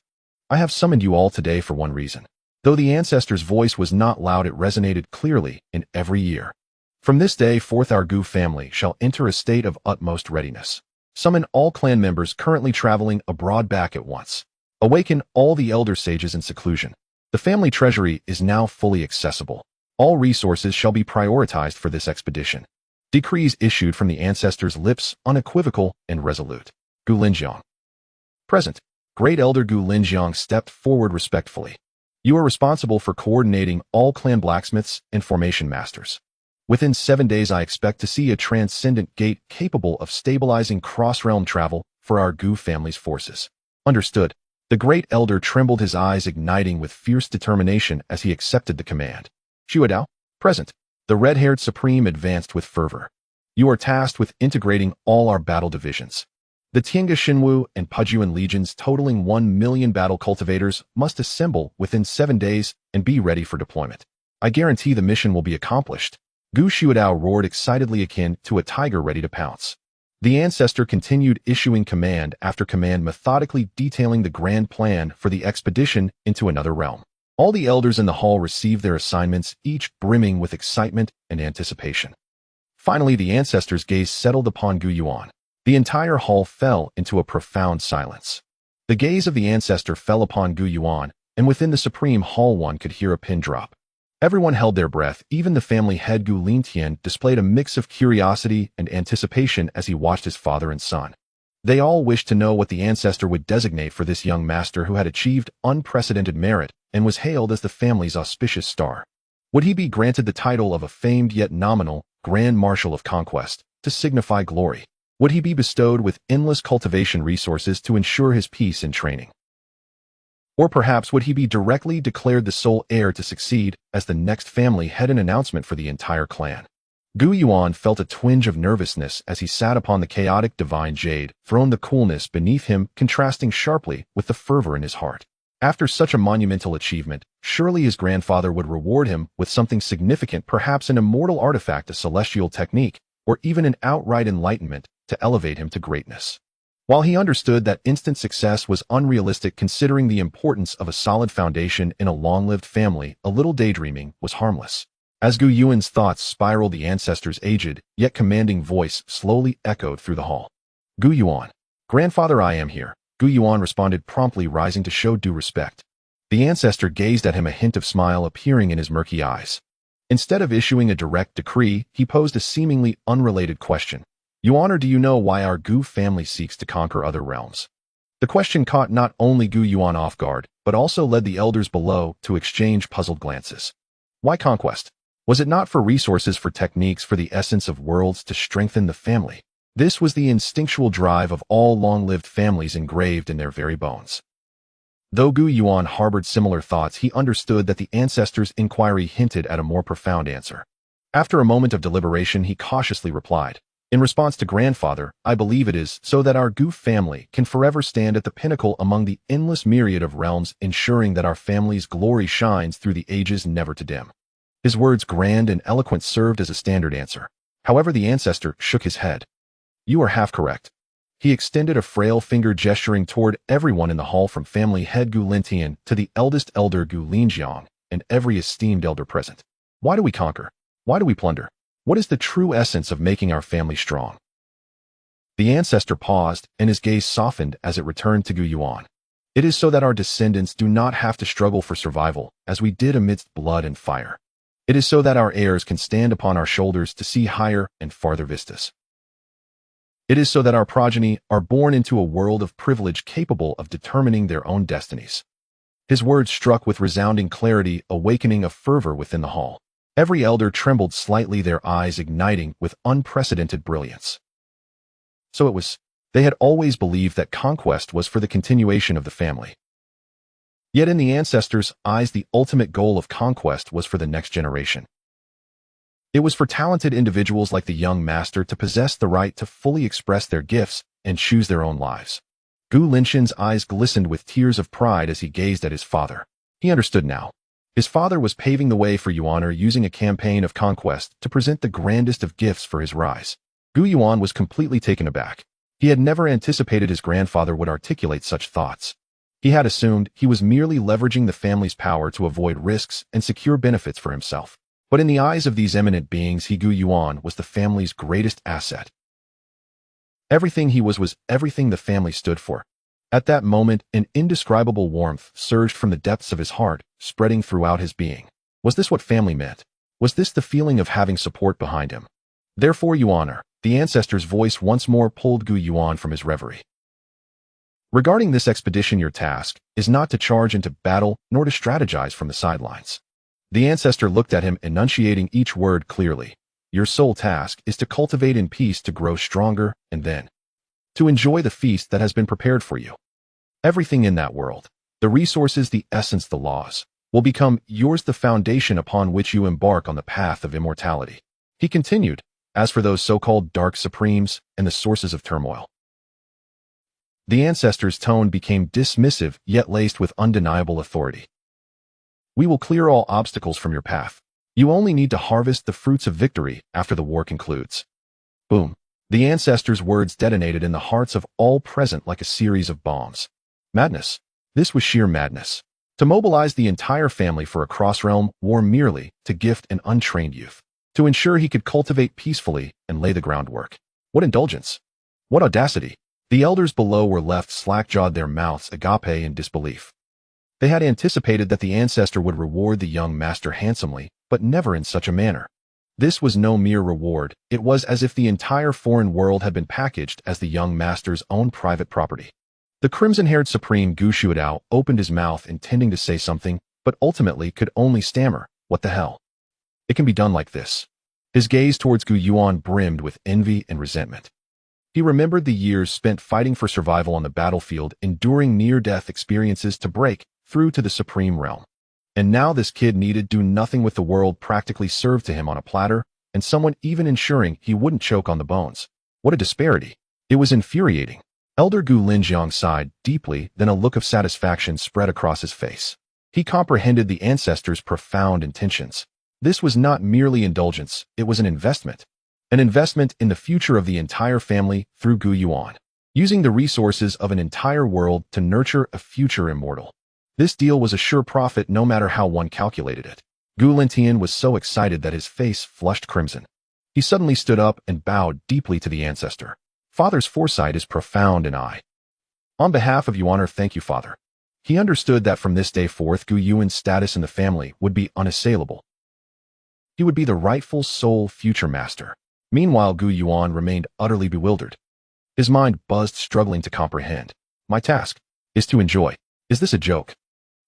"I have summoned you all today for one reason." Though the ancestor's voice was not loud, it resonated clearly in every ear. "From this day forth our Gu family shall enter a state of utmost readiness. Summon all clan members currently traveling abroad back at once. Awaken all the elder sages in seclusion. The family treasury is now fully accessible. All resources shall be prioritized for this expedition." Decrees issued from the ancestor's lips, unequivocal and resolute. Gu Linjiang. Present. Great Elder Gu Linjiang stepped forward respectfully. "You are responsible for coordinating all clan blacksmiths and formation masters. Within 7 days I expect to see a transcendent gate capable of stabilizing cross-realm travel for our Gu family's forces." Understood. The great elder trembled, his eyes igniting with fierce determination as he accepted the command. "Xuedao." Present. The red-haired supreme advanced with fervor. "You are tasked with integrating all our battle divisions. The Tiange Xinwu and Pujuan legions, totaling 1 million battle cultivators, must assemble within 7 days and be ready for deployment. I guarantee the mission will be accomplished." Gu Xuedao roared excitedly, akin to a tiger ready to pounce. The ancestor continued issuing command after command, methodically detailing the grand plan for the expedition into another realm. All the elders in the hall received their assignments, each brimming with excitement and anticipation. Finally, the ancestor's gaze settled upon Gu Yuan. The entire hall fell into a profound silence. The gaze of the ancestor fell upon Gu Yuan, and within the supreme hall one could hear a pin drop. Everyone held their breath. Even the family head Gu Lintian displayed a mix of curiosity and anticipation as he watched his father and son. They all wished to know what the ancestor would designate for this young master who had achieved unprecedented merit and was hailed as the family's auspicious star. Would he be granted the title of a famed yet nominal Grand Marshal of Conquest to signify glory? Would he be bestowed with endless cultivation resources to ensure his peace and training? Or perhaps would he be directly declared the sole heir to succeed as the next family head, an announcement for the entire clan? Gu Yuan felt a twinge of nervousness as he sat upon the chaotic divine jade throne, the coolness beneath him contrasting sharply with the fervor in his heart. After such a monumental achievement, surely his grandfather would reward him with something significant, perhaps an immortal artifact, a celestial technique, or even an outright enlightenment to elevate him to greatness. While he understood that instant success was unrealistic considering the importance of a solid foundation in a long-lived family, a little daydreaming was harmless. As Gu Yuan's thoughts spiraled, the ancestor's aged, yet commanding voice slowly echoed through the hall. "Gu Yuan." "Grandfather, I am here." Gu Yuan responded promptly, rising to show due respect. The ancestor gazed at him, a hint of smile appearing in his murky eyes. Instead of issuing a direct decree, he posed a seemingly unrelated question. "Your Honor, do you know why our Gu family seeks to conquer other realms?" The question caught not only Gu Yuan off guard, but also led the elders below to exchange puzzled glances. Why conquest? Was it not for resources, for techniques, for the essence of worlds to strengthen the family? This was the instinctual drive of all long-lived families, engraved in their very bones. Though Gu Yuan harbored similar thoughts, he understood that the ancestor's inquiry hinted at a more profound answer. After a moment of deliberation, he cautiously replied, "In response to grandfather, I believe it is so that our Gu family can forever stand at the pinnacle among the endless myriad of realms, ensuring that our family's glory shines through the ages, never to dim." His words, grand and eloquent, served as a standard answer. However, the ancestor shook his head. "You are half correct." He extended a frail finger, gesturing toward everyone in the hall, from family head Gu Lintian to the eldest elder Gu Linjiang and every esteemed elder present. "Why do we conquer? Why do we plunder? What is the true essence of making our family strong? The ancestor paused, and his gaze softened as it returned to Gu Yuan. It is so that our descendants do not have to struggle for survival, as we did amidst blood and fire. It is so that our heirs can stand upon our shoulders to see higher and farther vistas. It is so that our progeny are born into a world of privilege capable of determining their own destinies. His words struck with resounding clarity, awakening a fervor within the hall. Every elder trembled slightly, their eyes igniting with unprecedented brilliance. So it was. They had always believed that conquest was for the continuation of the family. Yet in the ancestors' eyes, the ultimate goal of conquest was for the next generation. It was for talented individuals like the young master to possess the right to fully express their gifts and choose their own lives. Gu Linxin's eyes glistened with tears of pride as he gazed at his father. He understood now. His father was paving the way for Yuan, using a campaign of conquest to present the grandest of gifts for his rise. Gu Yuan was completely taken aback. He had never anticipated his grandfather would articulate such thoughts. He had assumed he was merely leveraging the family's power to avoid risks and secure benefits for himself. But in the eyes of these eminent beings, Gu Yuan was the family's greatest asset. Everything he was everything the family stood for. At that moment, an indescribable warmth surged from the depths of his heart, spreading throughout his being. Was this what family meant? Was this the feeling of having support behind him? Therefore, Yuan, the ancestor's voice once more pulled Gu Yuan from his reverie. Regarding this expedition, your task is not to charge into battle nor to strategize from the sidelines. The ancestor looked at him, enunciating each word clearly. Your sole task is to cultivate in peace, to grow stronger, and then to enjoy the feast that has been prepared for you. Everything in that world, the resources, the essence, the laws, will become yours, the foundation upon which you embark on the path of immortality. He continued, as for those so-called dark supremes and the sources of turmoil. The ancestor's tone became dismissive, yet laced with undeniable authority. We will clear all obstacles from your path. You only need to harvest the fruits of victory after the war concludes. Boom. The ancestor's words detonated in the hearts of all present like a series of bombs. Madness. This was sheer madness. To mobilize the entire family for a cross-realm war merely to gift an untrained youth. To ensure he could cultivate peacefully and lay the groundwork. What indulgence! What audacity! The elders below were left slack-jawed, their mouths agape in disbelief. They had anticipated that the ancestor would reward the young master handsomely, but never in such a manner. This was no mere reward, it was as if the entire foreign world had been packaged as the young master's own private property. The crimson-haired supreme Gu Shuidao opened his mouth intending to say something, but ultimately could only stammer, "What the hell? It can be done like this." His gaze towards Gu Yuan brimmed with envy and resentment. He remembered the years spent fighting for survival on the battlefield, enduring near-death experiences to break through to the supreme realm. And now this kid needed do nothing with the world practically served to him on a platter, and someone even ensuring he wouldn't choke on the bones. What a disparity. It was infuriating. Elder Gu Linjiang sighed deeply, then a look of satisfaction spread across his face. He comprehended the ancestors' profound intentions. This was not merely indulgence, it was an investment. An investment in the future of the entire family through Gu Yuan. Using the resources of an entire world to nurture a future immortal. This deal was a sure profit no matter how one calculated it. Gu Lintian was so excited that his face flushed crimson. He suddenly stood up and bowed deeply to the ancestor. Father's foresight is profound, and I. On behalf of Yuan, thank you, Father. He understood that from this day forth Gu Yuan's status in the family would be unassailable. He would be the rightful sole future master. Meanwhile, Gu Yuan remained utterly bewildered. His mind buzzed, struggling to comprehend. My task is to enjoy. Is this a joke?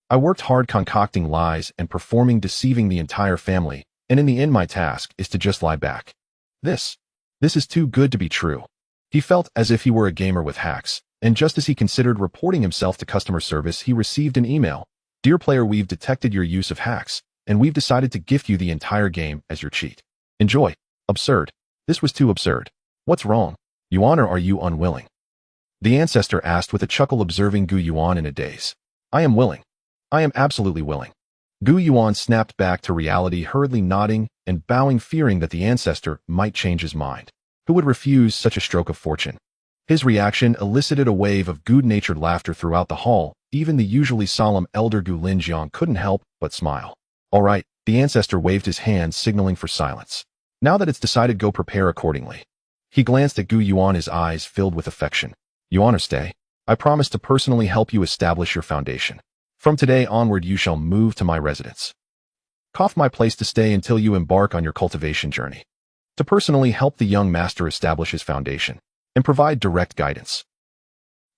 I worked hard concocting lies and performing deceiving the entire family, and in the end my task is to just lie back. This is too good to be true. He felt as if he were a gamer with hacks, and just as he considered reporting himself to customer service, he received an email. Dear player, we've detected your use of hacks, and we've decided to gift you the entire game as your cheat. Enjoy. Absurd. This was too absurd. What's wrong? Yuan, or are you unwilling? The ancestor asked with a chuckle, observing Gu Yuan in a daze. I am willing. I am absolutely willing. Gu Yuan snapped back to reality, hurriedly nodding and bowing, fearing that the ancestor might change his mind. Who would refuse such a stroke of fortune? His reaction elicited a wave of good-natured laughter throughout the hall. Even the usually solemn elder Gu Linjiang couldn't help but smile. All right, the ancestor waved his hand, signaling for silence. Now that it's decided, go prepare accordingly. He glanced at Gu Yuan, his eyes filled with affection. Yuan, or stay. I promise to personally help you establish your foundation. From today onward, you shall move to my residence. Cough, my place to stay until you embark on your cultivation journey. To personally help the young master establish his foundation and provide direct guidance.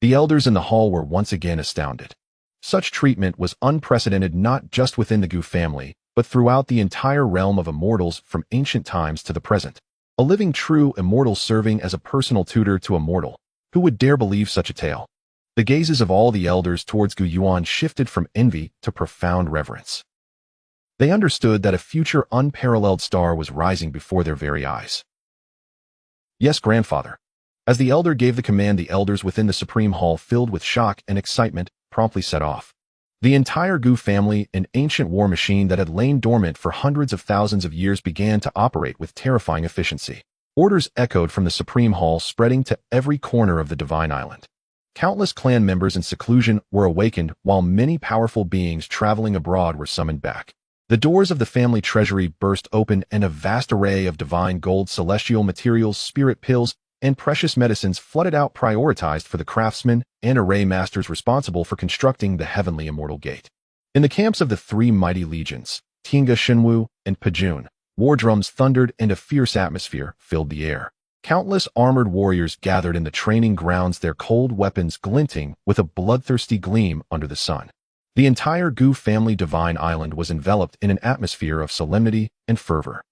The elders in the hall were once again astounded. Such treatment was unprecedented not just within the Gu family, but throughout the entire realm of immortals from ancient times to the present. A living true immortal serving as a personal tutor to a mortal. Who would dare believe such a tale? The gazes of all the elders towards Gu Yuan shifted from envy to profound reverence. They understood that a future unparalleled star was rising before their very eyes. Yes, grandfather. As the elder gave the command, the elders within the Supreme Hall, filled with shock and excitement, promptly set off. The entire Gu family, an ancient war machine that had lain dormant for hundreds of thousands of years, began to operate with terrifying efficiency. Orders echoed from the Supreme Hall, spreading to every corner of the Divine Island. Countless clan members in seclusion were awakened, while many powerful beings traveling abroad were summoned back. The doors of the family treasury burst open, and a vast array of divine gold, celestial materials, spirit pills, and precious medicines flooded out, prioritized for the craftsmen and array masters responsible for constructing the heavenly immortal gate. In the camps of the three mighty legions, Tinga, Shenwu, and Pajun, war drums thundered and a fierce atmosphere filled the air. Countless armored warriors gathered in the training grounds, their cold weapons glinting with a bloodthirsty gleam under the sun. The entire Gu family Divine Island was enveloped in an atmosphere of solemnity and fervor.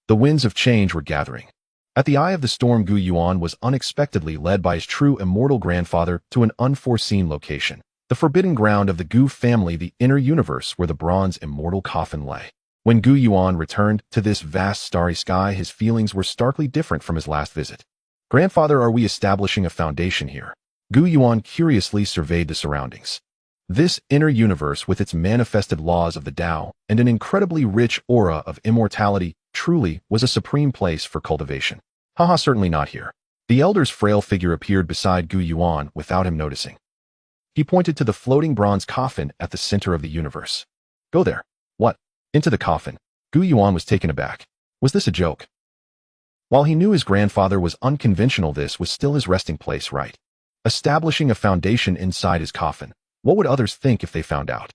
The winds of change were gathering. At the eye of the storm, Gu Yuan was unexpectedly led by his true immortal grandfather to an unforeseen location. The forbidden ground of the Gu family, the inner universe where the bronze immortal coffin lay. When Gu Yuan returned to this vast starry sky, his feelings were starkly different from his last visit. Grandfather, are we establishing a foundation here? Gu Yuan curiously surveyed the surroundings. This inner universe, with its manifested laws of the Tao and an incredibly rich aura of immortality, truly was a supreme place for cultivation. Haha, certainly not here. The elder's frail figure appeared beside Gu Yuan without him noticing. He pointed to the floating bronze coffin at the center of the universe. Go there. What? Into the coffin. Gu Yuan was taken aback. Was this a joke? While he knew his grandfather was unconventional, this was still his resting place, right? Establishing a foundation inside his coffin. What would others think if they found out?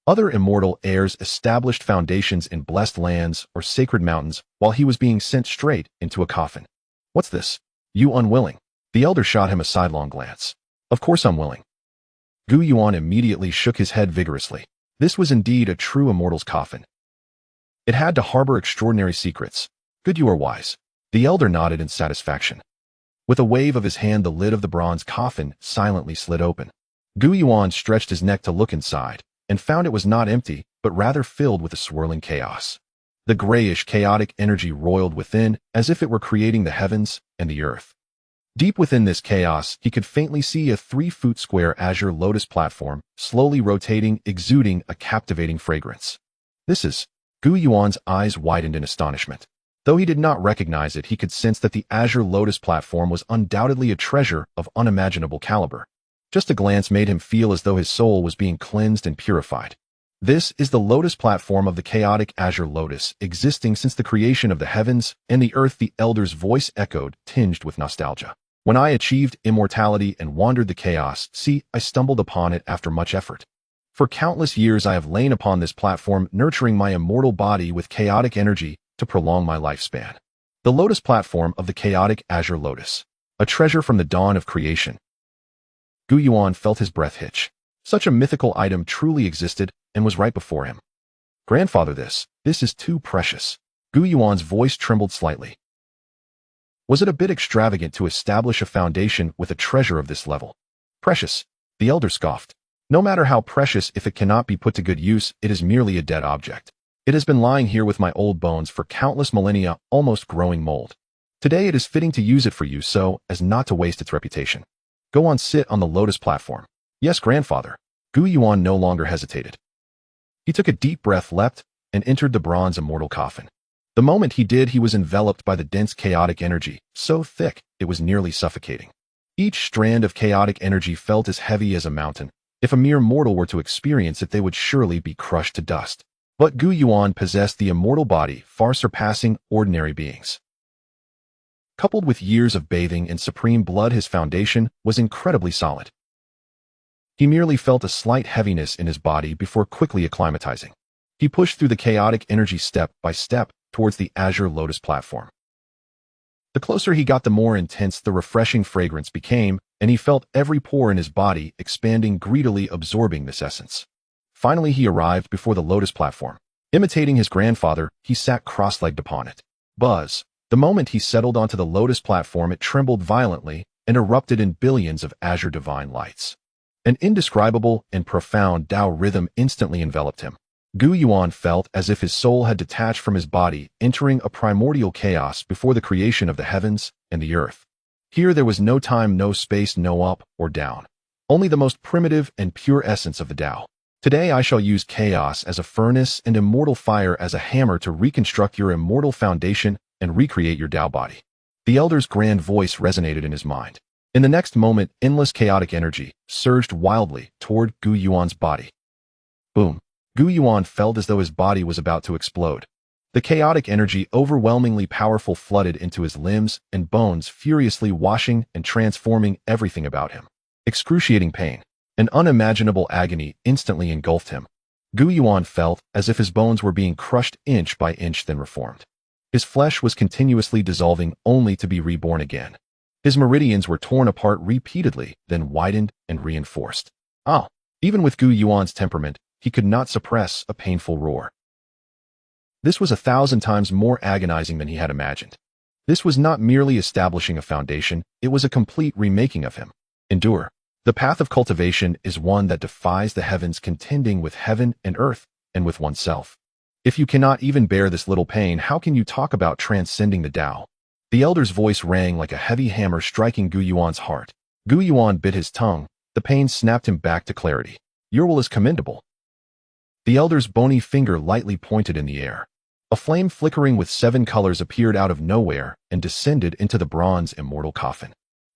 Other immortal heirs established foundations in blessed lands or sacred mountains, while he was being sent straight into a coffin. What's this? You unwilling? The elder shot him a sidelong glance. Of course I'm willing. Gu Yuan immediately shook his head vigorously. This was indeed a true immortal's coffin. It had to harbor extraordinary secrets. Good, you are wise. The elder nodded in satisfaction. With a wave of his hand, the lid of the bronze coffin silently slid open. Gu Yuan stretched his neck to look inside, and found it was not empty, but rather filled with a swirling chaos. The grayish, chaotic energy roiled within, as if it were creating the heavens and the earth. Deep within this chaos, he could faintly see a 3-foot square azure lotus platform, slowly rotating, exuding a captivating fragrance. This is... Gu Yuan's eyes widened in astonishment. Though he did not recognize it, he could sense that the azure lotus platform was undoubtedly a treasure of unimaginable caliber. Just a glance made him feel as though his soul was being cleansed and purified. This is the lotus platform of the chaotic azure lotus, existing since the creation of the heavens and the earth, the elder's voice echoed, tinged with nostalgia. When I achieved immortality and wandered the chaos, see, I stumbled upon it after much effort. For countless years I have lain upon this platform, nurturing my immortal body with chaotic energy to prolong my lifespan. The lotus platform of the chaotic azure lotus, a treasure from the dawn of creation. Gu Yuan felt his breath hitch. Such a mythical item truly existed and was right before him. Grandfather, this is too precious. Gu Yuan's voice trembled slightly. Was it a bit extravagant to establish a foundation with a treasure of this level? Precious, the elder scoffed. No matter how precious, if it cannot be put to good use, it is merely a dead object. It has been lying here with my old bones for countless millennia, almost growing mold. Today it is fitting to use it for you so as not to waste its reputation. Go on, sit on the lotus platform. Yes, grandfather. Gu Yuan no longer hesitated. He took a deep breath, leapt, and entered the bronze immortal coffin. The moment he did, he was enveloped by the dense chaotic energy, so thick it was nearly suffocating. Each strand of chaotic energy felt as heavy as a mountain. If a mere mortal were to experience it, they would surely be crushed to dust. But Gu Yuan possessed the immortal body far surpassing ordinary beings. Coupled with years of bathing in supreme blood, his foundation was incredibly solid. He merely felt a slight heaviness in his body before quickly acclimatizing. He pushed through the chaotic energy step by step towards the azure lotus platform. The closer he got, the more intense the refreshing fragrance became, and he felt every pore in his body expanding, greedily absorbing this essence. Finally, he arrived before the lotus platform. Imitating his grandfather, he sat cross-legged upon it. Buzz! The moment he settled onto the lotus platform, it trembled violently and erupted in billions of azure divine lights. An indescribable and profound Tao rhythm instantly enveloped him. Gu Yuan felt as if his soul had detached from his body, entering a primordial chaos before the creation of the heavens and the earth. Here there was no time, no space, no up or down. Only the most primitive and pure essence of the Tao. Today I shall use chaos as a furnace and immortal fire as a hammer to reconstruct your immortal foundation and recreate your Tao body. The elder's grand voice resonated in his mind. In the next moment, endless chaotic energy surged wildly toward Gu Yuan's body. Boom! Gu Yuan felt as though his body was about to explode. The chaotic energy, overwhelmingly powerful, flooded into his limbs and bones, furiously washing and transforming everything about him. Excruciating pain, an unimaginable agony instantly engulfed him. Gu Yuan felt as if his bones were being crushed inch by inch, then reformed. His flesh was continuously dissolving, only to be reborn again. His meridians were torn apart repeatedly, then widened and reinforced. Even with Gu Yuan's temperament, he could not suppress a painful roar. This was 1,000 times more agonizing than he had imagined. This was not merely establishing a foundation, it was a complete remaking of him. Endure. The path of cultivation is one that defies the heavens, contending with heaven and earth, and with oneself. If you cannot even bear this little pain, how can you talk about transcending the Tao? The elder's voice rang like a heavy hammer, striking Gu Yuan's heart. Gu Yuan bit his tongue. The pain snapped him back to clarity. Your will is commendable. The elder's bony finger lightly pointed in the air. A flame flickering with 7 colors appeared out of nowhere and descended into the bronze immortal coffin.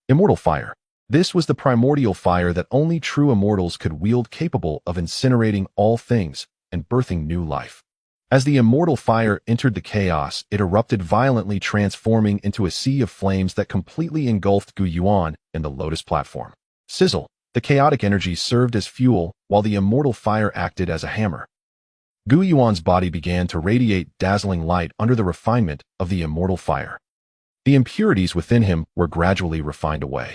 Immortal fire. This was the primordial fire that only true immortals could wield, capable of incinerating all things and birthing new life. As the immortal fire entered the chaos, it erupted violently, transforming into a sea of flames that completely engulfed Gu Yuan and the lotus platform. Sizzle! The chaotic energy served as fuel, while the immortal fire acted as a hammer. Gu Yuan's body began to radiate dazzling light under the refinement of the immortal fire. The impurities within him were gradually refined away.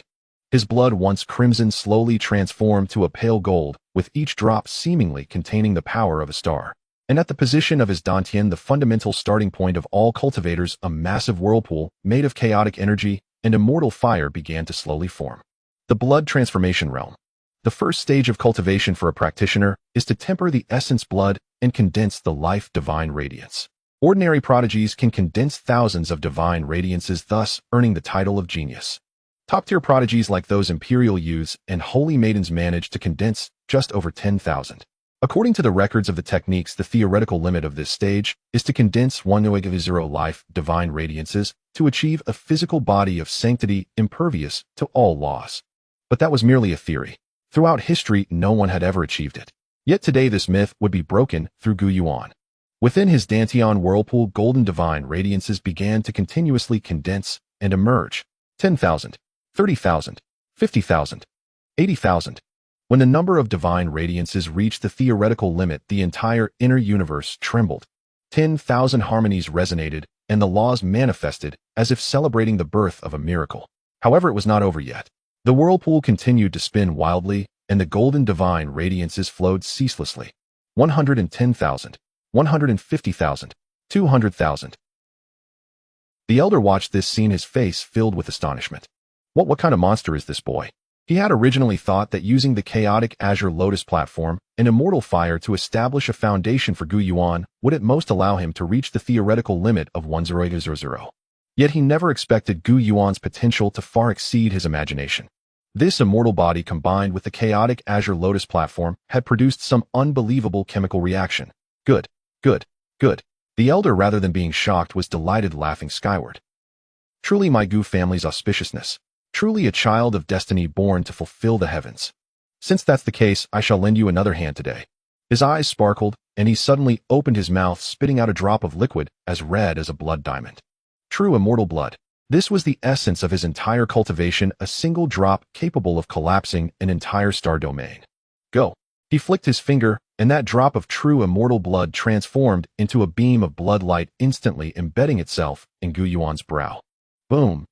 His blood, once crimson, slowly transformed to a pale gold, with each drop seemingly containing the power of a star. And at the position of his dantian, the fundamental starting point of all cultivators, a massive whirlpool made of chaotic energy and immortal fire began to slowly form. The blood transformation realm. The first stage of cultivation for a practitioner is to temper the essence blood and condense the life divine radiance. Ordinary prodigies can condense thousands of divine radiances, thus earning the title of genius. Top-tier prodigies like those imperial youths and holy maidens manage to condense just over 10,000. According to the records of the techniques, the theoretical limit of this stage is to condense 1.0 life divine radiances to achieve a physical body of sanctity impervious to all laws. But that was merely a theory. Throughout history, no one had ever achieved it. Yet today this myth would be broken through Gu Yuan. Within his dantian whirlpool, golden divine radiances began to continuously condense and emerge. 10,000, 30,000, 50,000, 80,000. When the number of divine radiances reached the theoretical limit, the entire inner universe trembled. 10,000 harmonies resonated, and the laws manifested as if celebrating the birth of a miracle. However, it was not over yet. The whirlpool continued to spin wildly, and the golden divine radiances flowed ceaselessly. 110,000, 150,000, 200,000. The elder watched this scene, his face filled with astonishment. What kind of monster is this boy? He had originally thought that using the chaotic azure lotus platform and immortal fire to establish a foundation for Gu Yuan would at most allow him to reach the theoretical limit of 1000. Yet he never expected Gu Yuan's potential to far exceed his imagination. This immortal body, combined with the chaotic azure lotus platform, had produced some unbelievable chemical reaction. Good, good, good. The elder, rather than being shocked, was delighted, laughing skyward. Truly my Gu family's auspiciousness. Truly a child of destiny born to fulfill the heavens. Since that's the case, I shall lend you another hand today. His eyes sparkled, and he suddenly opened his mouth, spitting out a drop of liquid as red as a blood diamond. True immortal blood. This was the essence of his entire cultivation, a single drop capable of collapsing an entire star domain. Go. He flicked his finger, and that drop of true immortal blood transformed into a beam of blood light, instantly embedding itself in Gu Yuan's brow. Boom.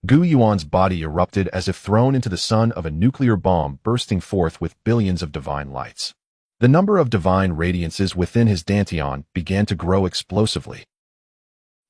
Gu Yuan's body erupted as if thrown into the sun of a nuclear bomb, bursting forth with billions of divine lights. The number of divine radiances within his dantian began to grow explosively.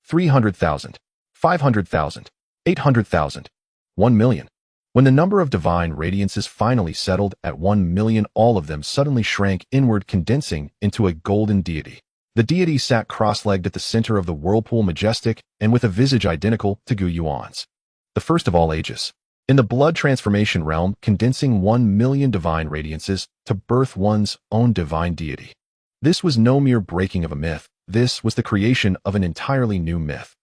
300,000, 500,000, 800,000, 1 million. When the number of divine radiances finally settled at 1 million, all of them suddenly shrank inward, condensing into a golden deity. The deity sat cross-legged at the center of the whirlpool, majestic and with a visage identical to Gu Yuan's. The first of all ages. In the blood transformation realm, condensing 1 million divine radiances to birth one's own divine deity. This was no mere breaking of a myth. This was the creation of an entirely new myth.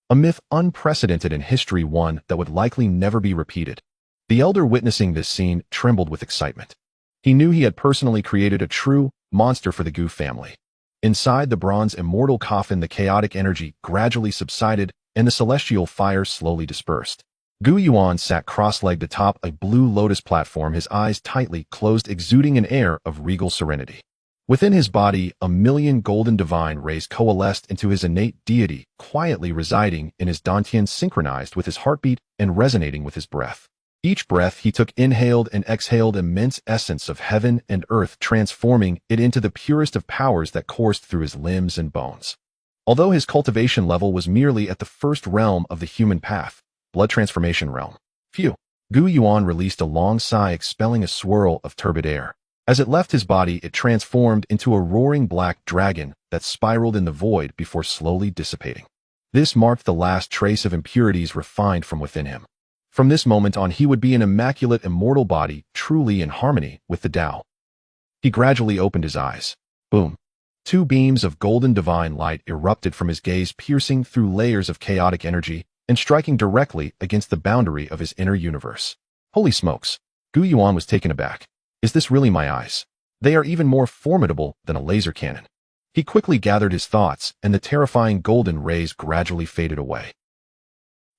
A myth unprecedented in history, one that would likely never be repeated. The elder witnessing this scene trembled with excitement. He knew he had personally created a true monster for the Gu family. Inside the bronze immortal coffin, the chaotic energy gradually subsided and the celestial fire slowly dispersed. Gu Yuan sat cross-legged atop a blue lotus platform, his eyes tightly closed, exuding an air of regal serenity. Within his body, 1 million golden divine rays coalesced into his innate deity, quietly residing in his dantian, synchronized with his heartbeat and resonating with his breath. Each breath he took inhaled and exhaled immense essence of heaven and earth, transforming it into the purest of powers that coursed through his limbs and bones. Although his cultivation level was merely at the first realm of the human path, blood transformation realm. Phew. Gu Yuan released a long sigh, expelling a swirl of turbid air. As it left his body, it transformed into a roaring black dragon that spiraled in the void before slowly dissipating. This marked the last trace of impurities refined from within him. From this moment on, he would be an immaculate immortal body, truly in harmony with the Tao. He gradually opened his eyes. Boom. 2 beams of golden divine light erupted from his gaze, piercing through layers of chaotic energy and striking directly against the boundary of his inner universe. Holy smokes! Gu Yuan was taken aback. Is this really my eyes? They are even more formidable than a laser cannon. He quickly gathered his thoughts, and the terrifying golden rays gradually faded away.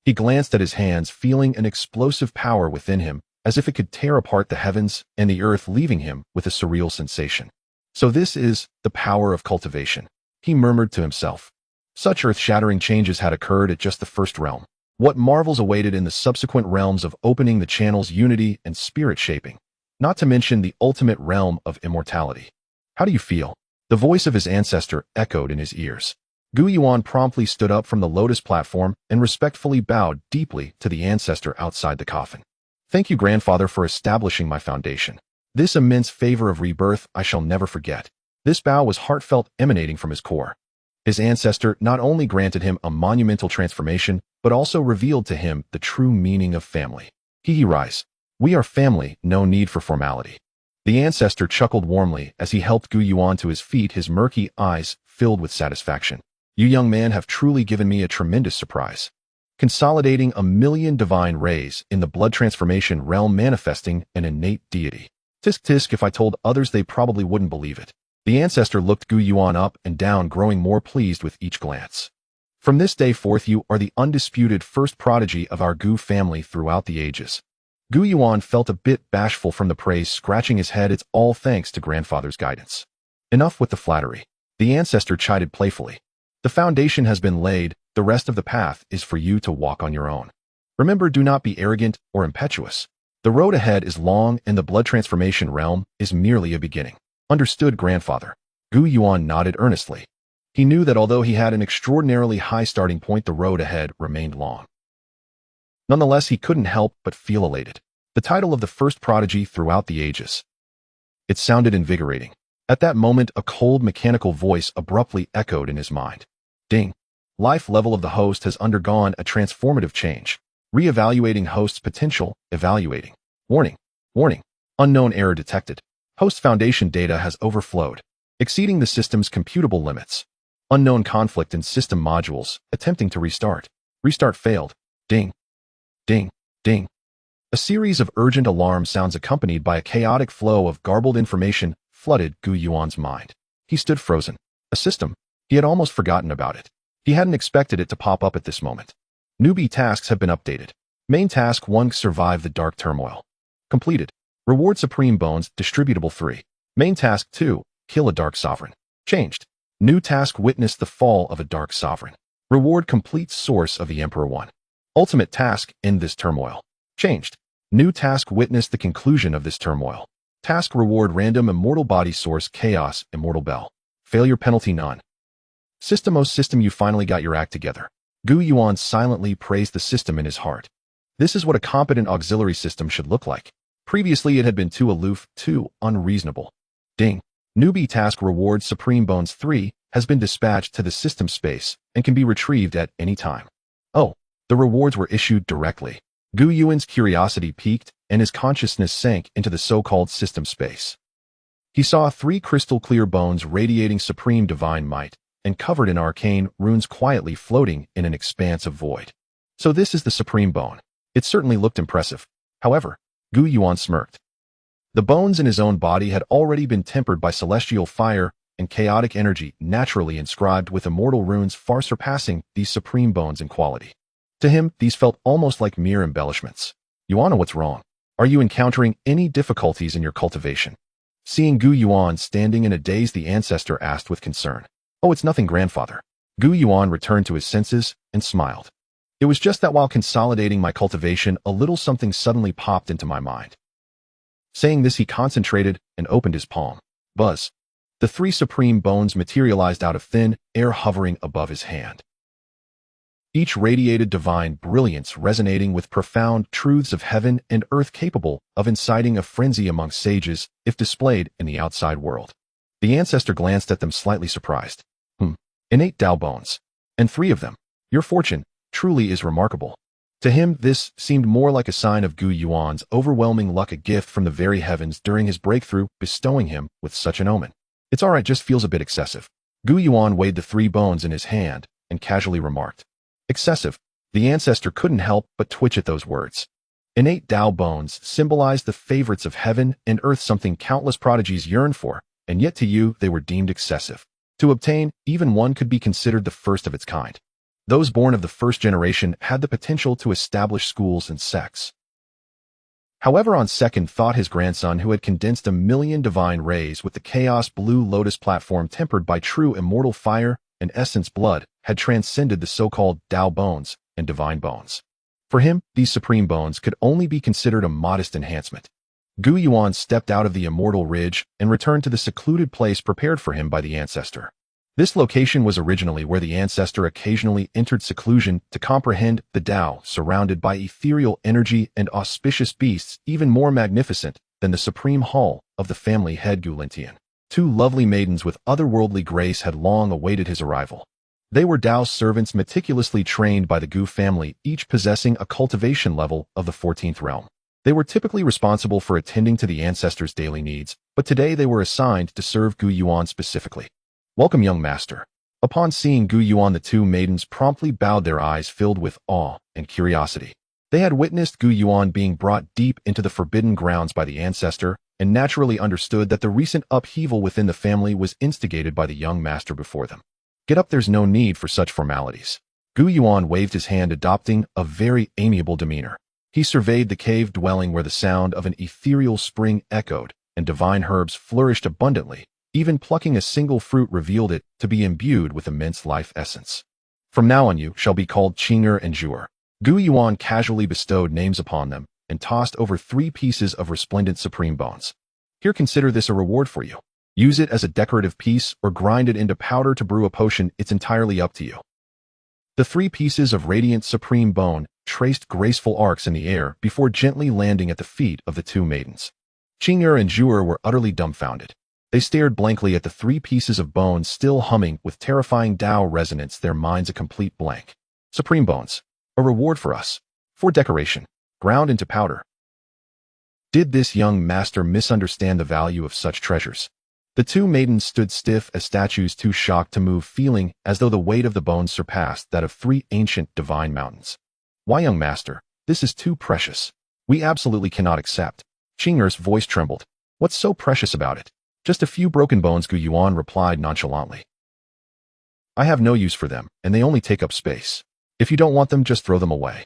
He glanced at his hands, feeling an explosive power within him, as if it could tear apart the heavens and the earth, leaving him with a surreal sensation. So this is the power of cultivation, he murmured to himself. Such earth-shattering changes had occurred at just the first realm. What marvels awaited in the subsequent realms of opening the channels, unity and spirit shaping, not to mention the ultimate realm of immortality. How do you feel? The voice of his ancestor echoed in his ears. Gu Yuan promptly stood up from the lotus platform and respectfully bowed deeply to the ancestor outside the coffin. Thank you, grandfather, for establishing my foundation. This immense favor of rebirth I shall never forget. This bow was heartfelt, emanating from his core. His ancestor not only granted him a monumental transformation, but also revealed to him the true meaning of family. He rise. We are family, no need for formality. The ancestor chuckled warmly as he helped Gu Yuan to his feet, his murky eyes filled with satisfaction. You young man have truly given me a tremendous surprise. Consolidating 1 million divine rays in the blood transformation realm, manifesting an innate deity. Tisk tisk, if I told others they probably wouldn't believe it. The ancestor looked Gu Yuan up and down, growing more pleased with each glance. From this day forth you are the undisputed first prodigy of our Gu family throughout the ages. Gu Yuan felt a bit bashful from the praise, scratching his head. It's all thanks to grandfather's guidance. Enough with the flattery. The ancestor chided playfully. The foundation has been laid, the rest of the path is for you to walk on your own. Remember, do not be arrogant or impetuous. The road ahead is long and the blood transformation realm is merely a beginning. Understood, grandfather. Gu Yuan nodded earnestly. He knew that although he had an extraordinarily high starting point, the road ahead remained long. Nonetheless, he couldn't help but feel elated. The title of the first prodigy throughout the ages. It sounded invigorating. At that moment, a cold mechanical voice abruptly echoed in his mind. Ding. Life level of the host has undergone a transformative change. Re-evaluating host's potential, evaluating. Warning. Warning. Unknown error detected. Host foundation data has overflowed, exceeding the system's computable limits. Unknown conflict in system modules, attempting to restart. Restart failed. Ding. Ding. Ding. A series of urgent alarm sounds accompanied by a chaotic flow of garbled information flooded Gu Yuan's mind. He stood frozen. A system? He had almost forgotten about it. He hadn't expected it to pop up at this moment. Newbie tasks have been updated. Main task 1: survive the dark turmoil. Completed. Reward supreme bones, distributable 3. Main task 2: kill a dark sovereign. Changed. New task: witness the fall of a dark sovereign. Reward complete source of the Emperor 1. Ultimate task: end this turmoil. Changed. New task: witness the conclusion of this turmoil. Task reward: random immortal body source chaos, immortal bell. Failure penalty none. System. Oh system, you finally got your act together. Gu Yuan silently praised the system in his heart. This is what a competent auxiliary system should look like. Previously it had been too aloof, too unreasonable. Ding. Newbie task reward supreme bones 3 has been dispatched to the system space and can be retrieved at any time. Oh, the rewards were issued directly. Gu Yuan's curiosity piqued and his consciousness sank into the so-called system space. He saw 3 crystal clear bones radiating supreme divine might and covered in arcane runes quietly floating in an expanse of void. So this is the supreme bone. It certainly looked impressive. However, Gu Yuan smirked. The bones in his own body had already been tempered by celestial fire and chaotic energy naturally inscribed with immortal runes far surpassing these supreme bones in quality. To him, these felt almost like mere embellishments. Yuan, what's wrong? Are you encountering any difficulties in your cultivation? Seeing Gu Yuan standing in a daze, the ancestor asked with concern. Oh, it's nothing, grandfather. Gu Yuan returned to his senses and smiled. It was just that while consolidating my cultivation, a little something suddenly popped into my mind. Saying this, he concentrated and opened his palm. Buzz. The 3 supreme bones materialized out of thin air hovering above his hand. Each radiated divine brilliance resonating with profound truths of heaven and earth capable of inciting a frenzy among sages if displayed in the outside world. The ancestor glanced at them slightly surprised. Innate Tao bones. And 3 of them. Your fortune truly is remarkable. To him, this seemed more like a sign of Gu Yuan's overwhelming luck, a gift from the very heavens during his breakthrough, bestowing him with such an omen. It's alright, just feels a bit excessive. Gu Yuan weighed the 3 bones in his hand and casually remarked. Excessive. The ancestor couldn't help but twitch at those words. Innate Tao bones symbolized the favorites of heaven and earth, something countless prodigies yearned for, and yet to you they were deemed excessive. To obtain, even one could be considered the first of its kind. Those born of the first generation had the potential to establish schools and sects. However, on second thought, his grandson, who had condensed 1,000,000 divine rays with the Chaos Blue Lotus platform tempered by true immortal fire and essence blood, had transcended the so-called Tao bones and divine bones. For him, these supreme bones could only be considered a modest enhancement. Gu Yuan stepped out of the immortal ridge and returned to the secluded place prepared for him by the ancestor. This location was originally where the ancestor occasionally entered seclusion to comprehend the Tao, surrounded by ethereal energy and auspicious beasts even more magnificent than the supreme hall of the family head Gu Lintian. 2 lovely maidens with otherworldly grace had long awaited his arrival. They were Tao's servants meticulously trained by the Gu family, each possessing a cultivation level of the 14th realm. They were typically responsible for attending to the ancestor's daily needs, but today they were assigned to serve Gu Yuan specifically. Welcome, young master. Upon seeing Gu Yuan, the 2 maidens promptly bowed, their eyes filled with awe and curiosity. They had witnessed Gu Yuan being brought deep into the forbidden grounds by the ancestor and naturally understood that the recent upheaval within the family was instigated by the young master before them. Get up, there's no need for such formalities. Gu Yuan waved his hand, adopting a very amiable demeanor. He surveyed the cave dwelling where the sound of an ethereal spring echoed and divine herbs flourished abundantly. Even plucking a single fruit revealed it to be imbued with immense life essence. From now on you shall be called Xianxia and Zhuer. Gu Yuan casually bestowed names upon them and tossed over 3 pieces of resplendent supreme bones. Here, consider this a reward for you. Use it as a decorative piece or grind it into powder to brew a potion, it's entirely up to you. The 3 pieces of radiant supreme bone traced graceful arcs in the air before gently landing at the feet of the 2 maidens. Xianxia and Zhuer were utterly dumbfounded. They stared blankly at the 3 pieces of bone still humming with terrifying Tao resonance, their minds a complete blank. Supreme bones. A reward for us. For decoration. Ground into powder. Did this young master misunderstand the value of such treasures? The 2 maidens stood stiff as statues, too shocked to move, feeling as though the weight of the bones surpassed that of 3 ancient divine mountains. Why, young master, this is too precious. We absolutely cannot accept. Xianxia's voice trembled. What's so precious about it? Just a few broken bones, Gu Yuan replied nonchalantly. I have no use for them, and they only take up space. If you don't want them, just throw them away.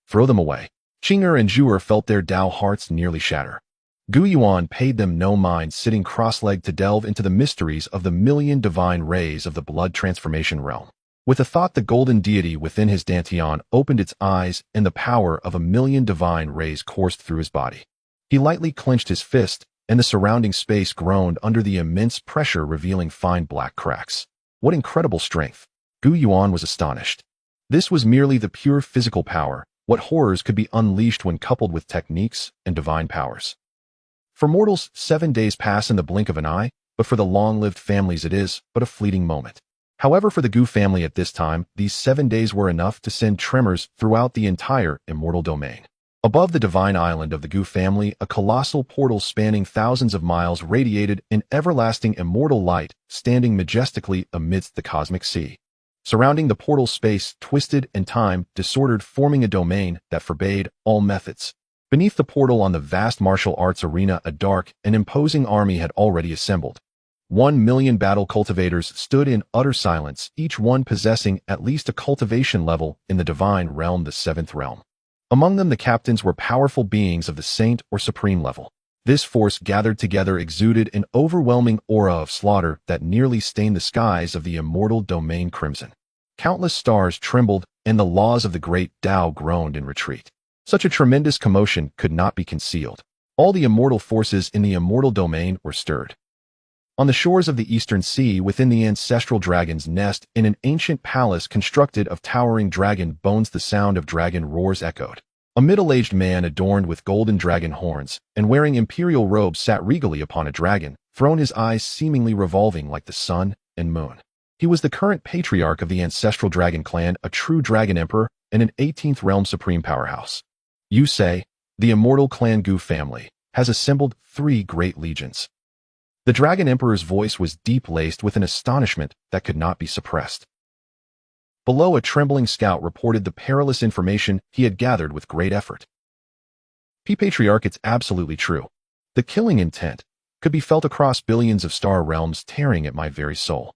Throw them away. Qing'er and Zhu'er felt their Dao hearts nearly shatter. Gu Yuan paid them no mind, sitting cross-legged to delve into the mysteries of the million divine rays of the blood transformation realm. With a thought, the golden deity within his dantian opened its eyes, and the power of a million divine rays coursed through his body. He lightly clenched his fist, and the surrounding space groaned under the immense pressure, revealing fine black cracks. What incredible strength! Gu Yuan was astonished. This was merely the pure physical power. What horrors could be unleashed when coupled with techniques and divine powers? For mortals, 7 days pass in the blink of an eye, but for the long-lived families it is but a fleeting moment. However, for the Gu family at this time, these 7 days were enough to send tremors throughout the entire immortal domain. Above the divine island of the Gu family, a colossal portal spanning thousands of miles radiated an everlasting immortal light, standing majestically amidst the cosmic sea. Surrounding the portal, space twisted and time disordered, forming a domain that forbade all methods. Beneath the portal, on the vast martial arts arena, a dark and imposing army had already assembled. 1 million battle cultivators stood in utter silence, each one possessing at least a cultivation level in the divine realm, the 7th realm. Among them, the captains were powerful beings of the saint or supreme level. This force gathered together exuded an overwhelming aura of slaughter that nearly stained the skies of the immortal domain crimson. Countless stars trembled, and the laws of the great Tao groaned in retreat. Such a tremendous commotion could not be concealed. All the immortal forces in the immortal domain were stirred. On the shores of the eastern sea, within the ancestral dragon's nest, in an ancient palace constructed of towering dragon bones, the sound of dragon roars echoed. A middle-aged man adorned with golden dragon horns and wearing imperial robes sat regally upon a dragon throne, his eyes seemingly revolving like the sun and moon. He was the current patriarch of the ancestral dragon clan, a true dragon emperor and an 18th realm supreme powerhouse. You say, the immortal clan Gu family has assembled 3 great legions. The dragon emperor's voice was deep-laced with an astonishment that could not be suppressed. Below, a trembling scout reported the perilous information he had gathered with great effort. Patriarch, it's absolutely true. The killing intent could be felt across billions of star realms, tearing at my very soul.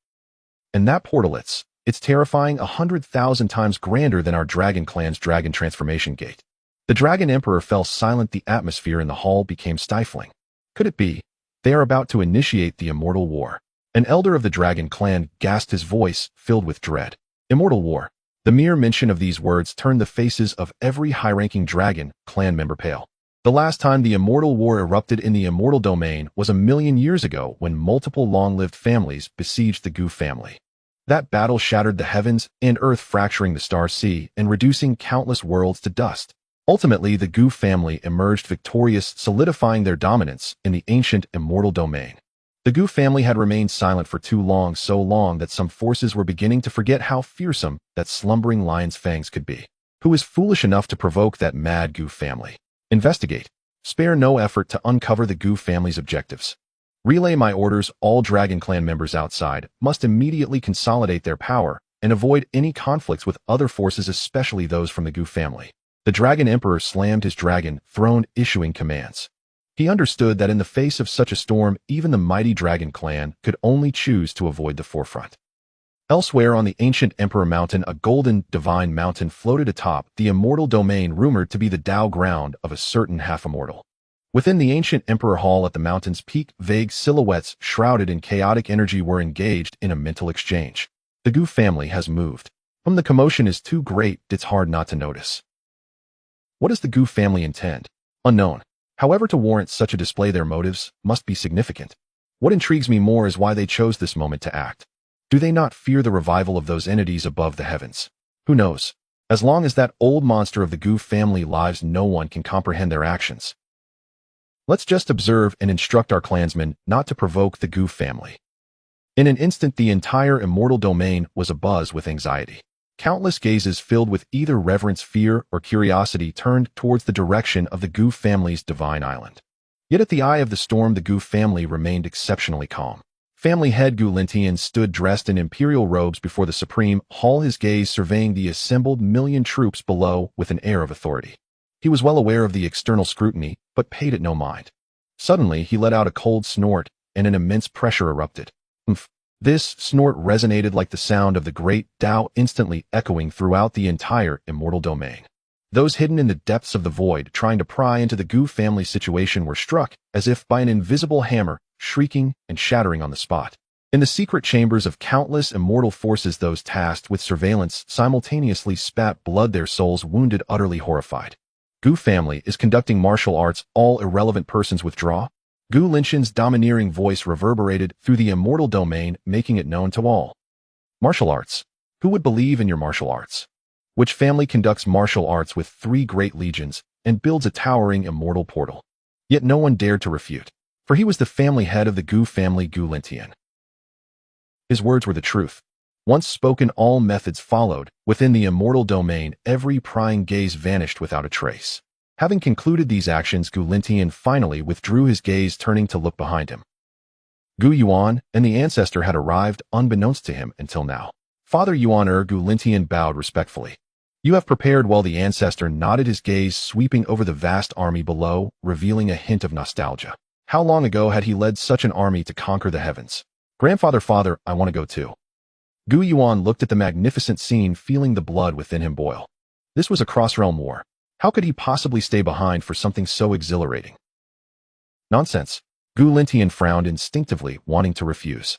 And that portal, it's terrifying, 100,000 times grander than our dragon clan's dragon transformation gate. The dragon emperor fell silent. The atmosphere in the hall became stifling. Could it be? They are about to initiate the immortal war. An elder of the dragon clan gasped, his voice filled with dread. Immortal war. The mere mention of these words turned the faces of every high-ranking dragon clan member pale. The last time the immortal war erupted in the immortal domain was 1,000,000 years ago, when multiple long-lived families besieged the Gu family. That battle shattered the heavens and earth, fracturing the star sea and reducing countless worlds to dust. Ultimately, the Gu family emerged victorious, solidifying their dominance in the ancient immortal domain. The Gu family had remained silent for too long, so long that some forces were beginning to forget how fearsome that slumbering lion's fangs could be. Who is foolish enough to provoke that mad Gu family? Investigate. Spare no effort to uncover the Gu family's objectives. Relay my orders. All Dragon Clan members outside must immediately consolidate their power and avoid any conflicts with other forces, especially those from the Gu family. The Dragon Emperor slammed his dragon throne, issuing commands. He understood that in the face of such a storm, even the mighty Dragon Clan could only choose to avoid the forefront. Elsewhere on the ancient Emperor Mountain, a golden, divine mountain floated atop the immortal domain, rumored to be the Tao ground of a certain half-immortal. Within the ancient Emperor Hall at the mountain's peak, vague silhouettes shrouded in chaotic energy were engaged in a mental exchange. The Gu family has moved. The commotion is too great, it's hard not to notice. What does the Gu family intend? Unknown. However, to warrant such a display, their motives must be significant. What intrigues me more is why they chose this moment to act. Do they not fear the revival of those entities above the heavens? Who knows? As long as that old monster of the Gu family lives, no one can comprehend their actions. Let's just observe and instruct our clansmen not to provoke the Gu family. In an instant, the entire immortal domain was abuzz with anxiety. Countless gazes filled with either reverence, fear, or curiosity turned towards the direction of the Gu family's divine island. Yet at the eye of the storm, the Gu family remained exceptionally calm. Family head Gu Lintian stood dressed in imperial robes before the supreme hall, his gaze surveying the assembled million troops below with an air of authority. He was well aware of the external scrutiny, but paid it no mind. Suddenly, he let out a cold snort, and an immense pressure erupted. Oomph. This snort resonated like the sound of the great Tao, instantly echoing throughout the entire immortal domain. Those hidden in the depths of the void, trying to pry into the Gu family's situation, were struck, as if by an invisible hammer, shrieking and shattering on the spot. In the secret chambers of countless immortal forces, those tasked with surveillance simultaneously spat blood, their souls wounded, utterly horrified. Gu family is conducting martial arts. All irrelevant persons withdraw. Gu Linqian's domineering voice reverberated through the immortal domain, making it known to all. Martial arts. Who would believe in your martial arts? Which family conducts martial arts with 3 great legions and builds a towering immortal portal? Yet no one dared to refute, for he was the family head of the Gu family, Gu Lintian. His words were the truth. Once spoken, all methods followed. Within the immortal domain, every prying gaze vanished without a trace. Having concluded these actions, Gu Lintian finally withdrew his gaze, turning to look behind him. Gu Yuan and the ancestor had arrived, unbeknownst to him until now. Father Yuan Gu Lintian bowed respectfully. You have prepared well. The ancestor nodded, his gaze sweeping over the vast army below, revealing a hint of nostalgia. How long ago had he led such an army to conquer the heavens? Grandfather, father, I want to go too. Gu Yuan looked at the magnificent scene, feeling the blood within him boil. This was a cross-realm war. How could he possibly stay behind for something so exhilarating? Nonsense. Gu Lintian frowned instinctively, wanting to refuse.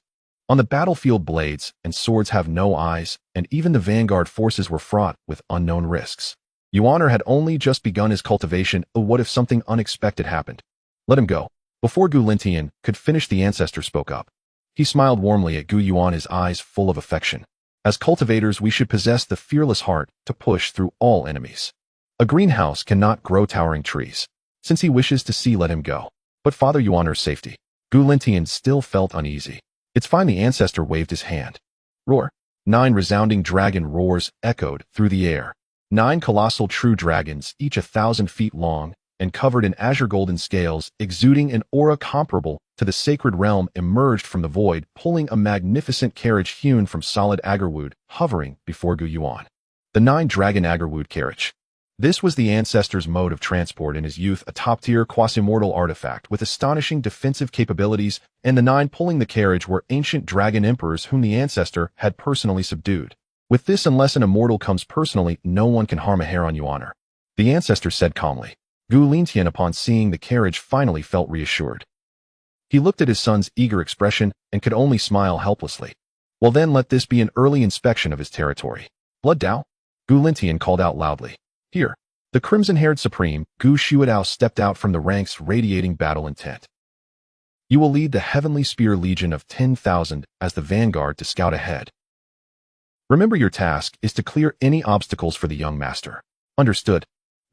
On the battlefield, blades and swords have no eyes, and even the vanguard forces were fraught with unknown risks. Yuan had only just begun his cultivation. What if something unexpected happened? Let him go. Before Gu Lintian could finish, the ancestor spoke up. He smiled warmly at Gu Yuan, his eyes full of affection. As cultivators, we should possess the fearless heart to push through all enemies. A greenhouse cannot grow towering trees. Since he wishes to see, let him go. But Father Yuaner's safety. Gu Lintian still felt uneasy. It's fine, the ancestor waved his hand. Roar. 9 resounding dragon roars echoed through the air. 9 colossal true dragons, each 1,000 feet long, and covered in azure golden scales, exuding an aura comparable to the sacred realm, emerged from the void, pulling a magnificent carriage hewn from solid agarwood, hovering before Gu Yuan. The 9-dragon agarwood carriage. This was the ancestor's mode of transport in his youth, a top-tier quasi-mortal artifact with astonishing defensive capabilities, and the 9 pulling the carriage were ancient dragon emperors whom the ancestor had personally subdued. With this, unless an immortal comes personally, no one can harm a hair on Yuaner, the ancestor said calmly. Gu Lintian, upon seeing the carriage, finally felt reassured. He looked at his son's eager expression and could only smile helplessly. Well then, let this be an early inspection of his territory. Blood Dao? Gu Lintian called out loudly. Here. The crimson-haired supreme, Gu Shuadao, stepped out from the ranks, radiating battle intent. You will lead the Heavenly Spear Legion of 10,000 as the vanguard to scout ahead. Remember, your task is to clear any obstacles for the young master. Understood?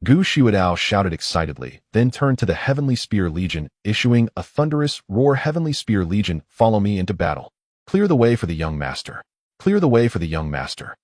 Gu Shuadao shouted excitedly, then turned to the Heavenly Spear Legion, issuing a thunderous roar. Heavenly Spear Legion, follow me into battle. Clear the way for the young master. Clear the way for the young master.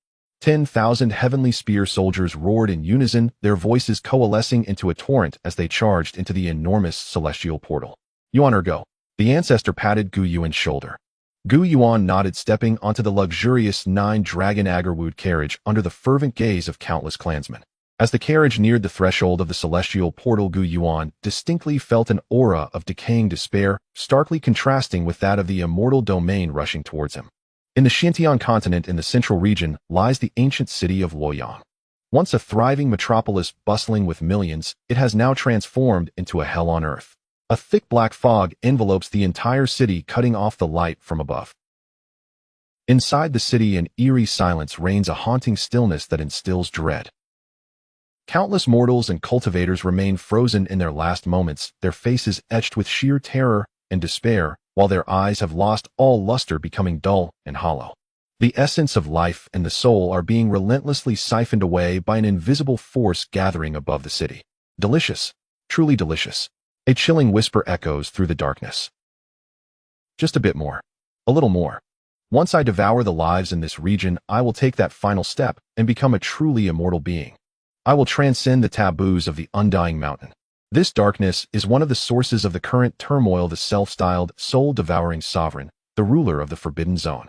10,000 Heavenly Spear soldiers roared in unison, their voices coalescing into a torrent as they charged into the enormous celestial portal. Yuan go. The ancestor patted Gu Yuan's shoulder. Gu Yuan nodded, stepping onto the luxurious 9-dragon agarwood carriage under the fervent gaze of countless clansmen. As the carriage neared the threshold of the celestial portal, Gu Yuan distinctly felt an aura of decaying despair, starkly contrasting with that of the immortal domain rushing towards him. In the Xianxia continent, in the central region, lies the ancient city of Luoyang. Once a thriving metropolis bustling with millions, it has now transformed into a hell on earth. A thick black fog envelopes the entire city, cutting off the light from above. Inside the city, an eerie silence reigns, a haunting stillness that instills dread. Countless mortals and cultivators remain frozen in their last moments, their faces etched with sheer terror and despair, while their eyes have lost all luster, becoming dull and hollow. The essence of life and the soul are being relentlessly siphoned away by an invisible force gathering above the city. Delicious. Truly delicious. A chilling whisper echoes through the darkness. Just a bit more. A little more. Once I devour the lives in this region, I will take that final step and become a truly immortal being. I will transcend the taboos of the undying mountain. This darkness is one of the sources of the current turmoil, the self-styled, soul-devouring sovereign, the ruler of the Forbidden Zone.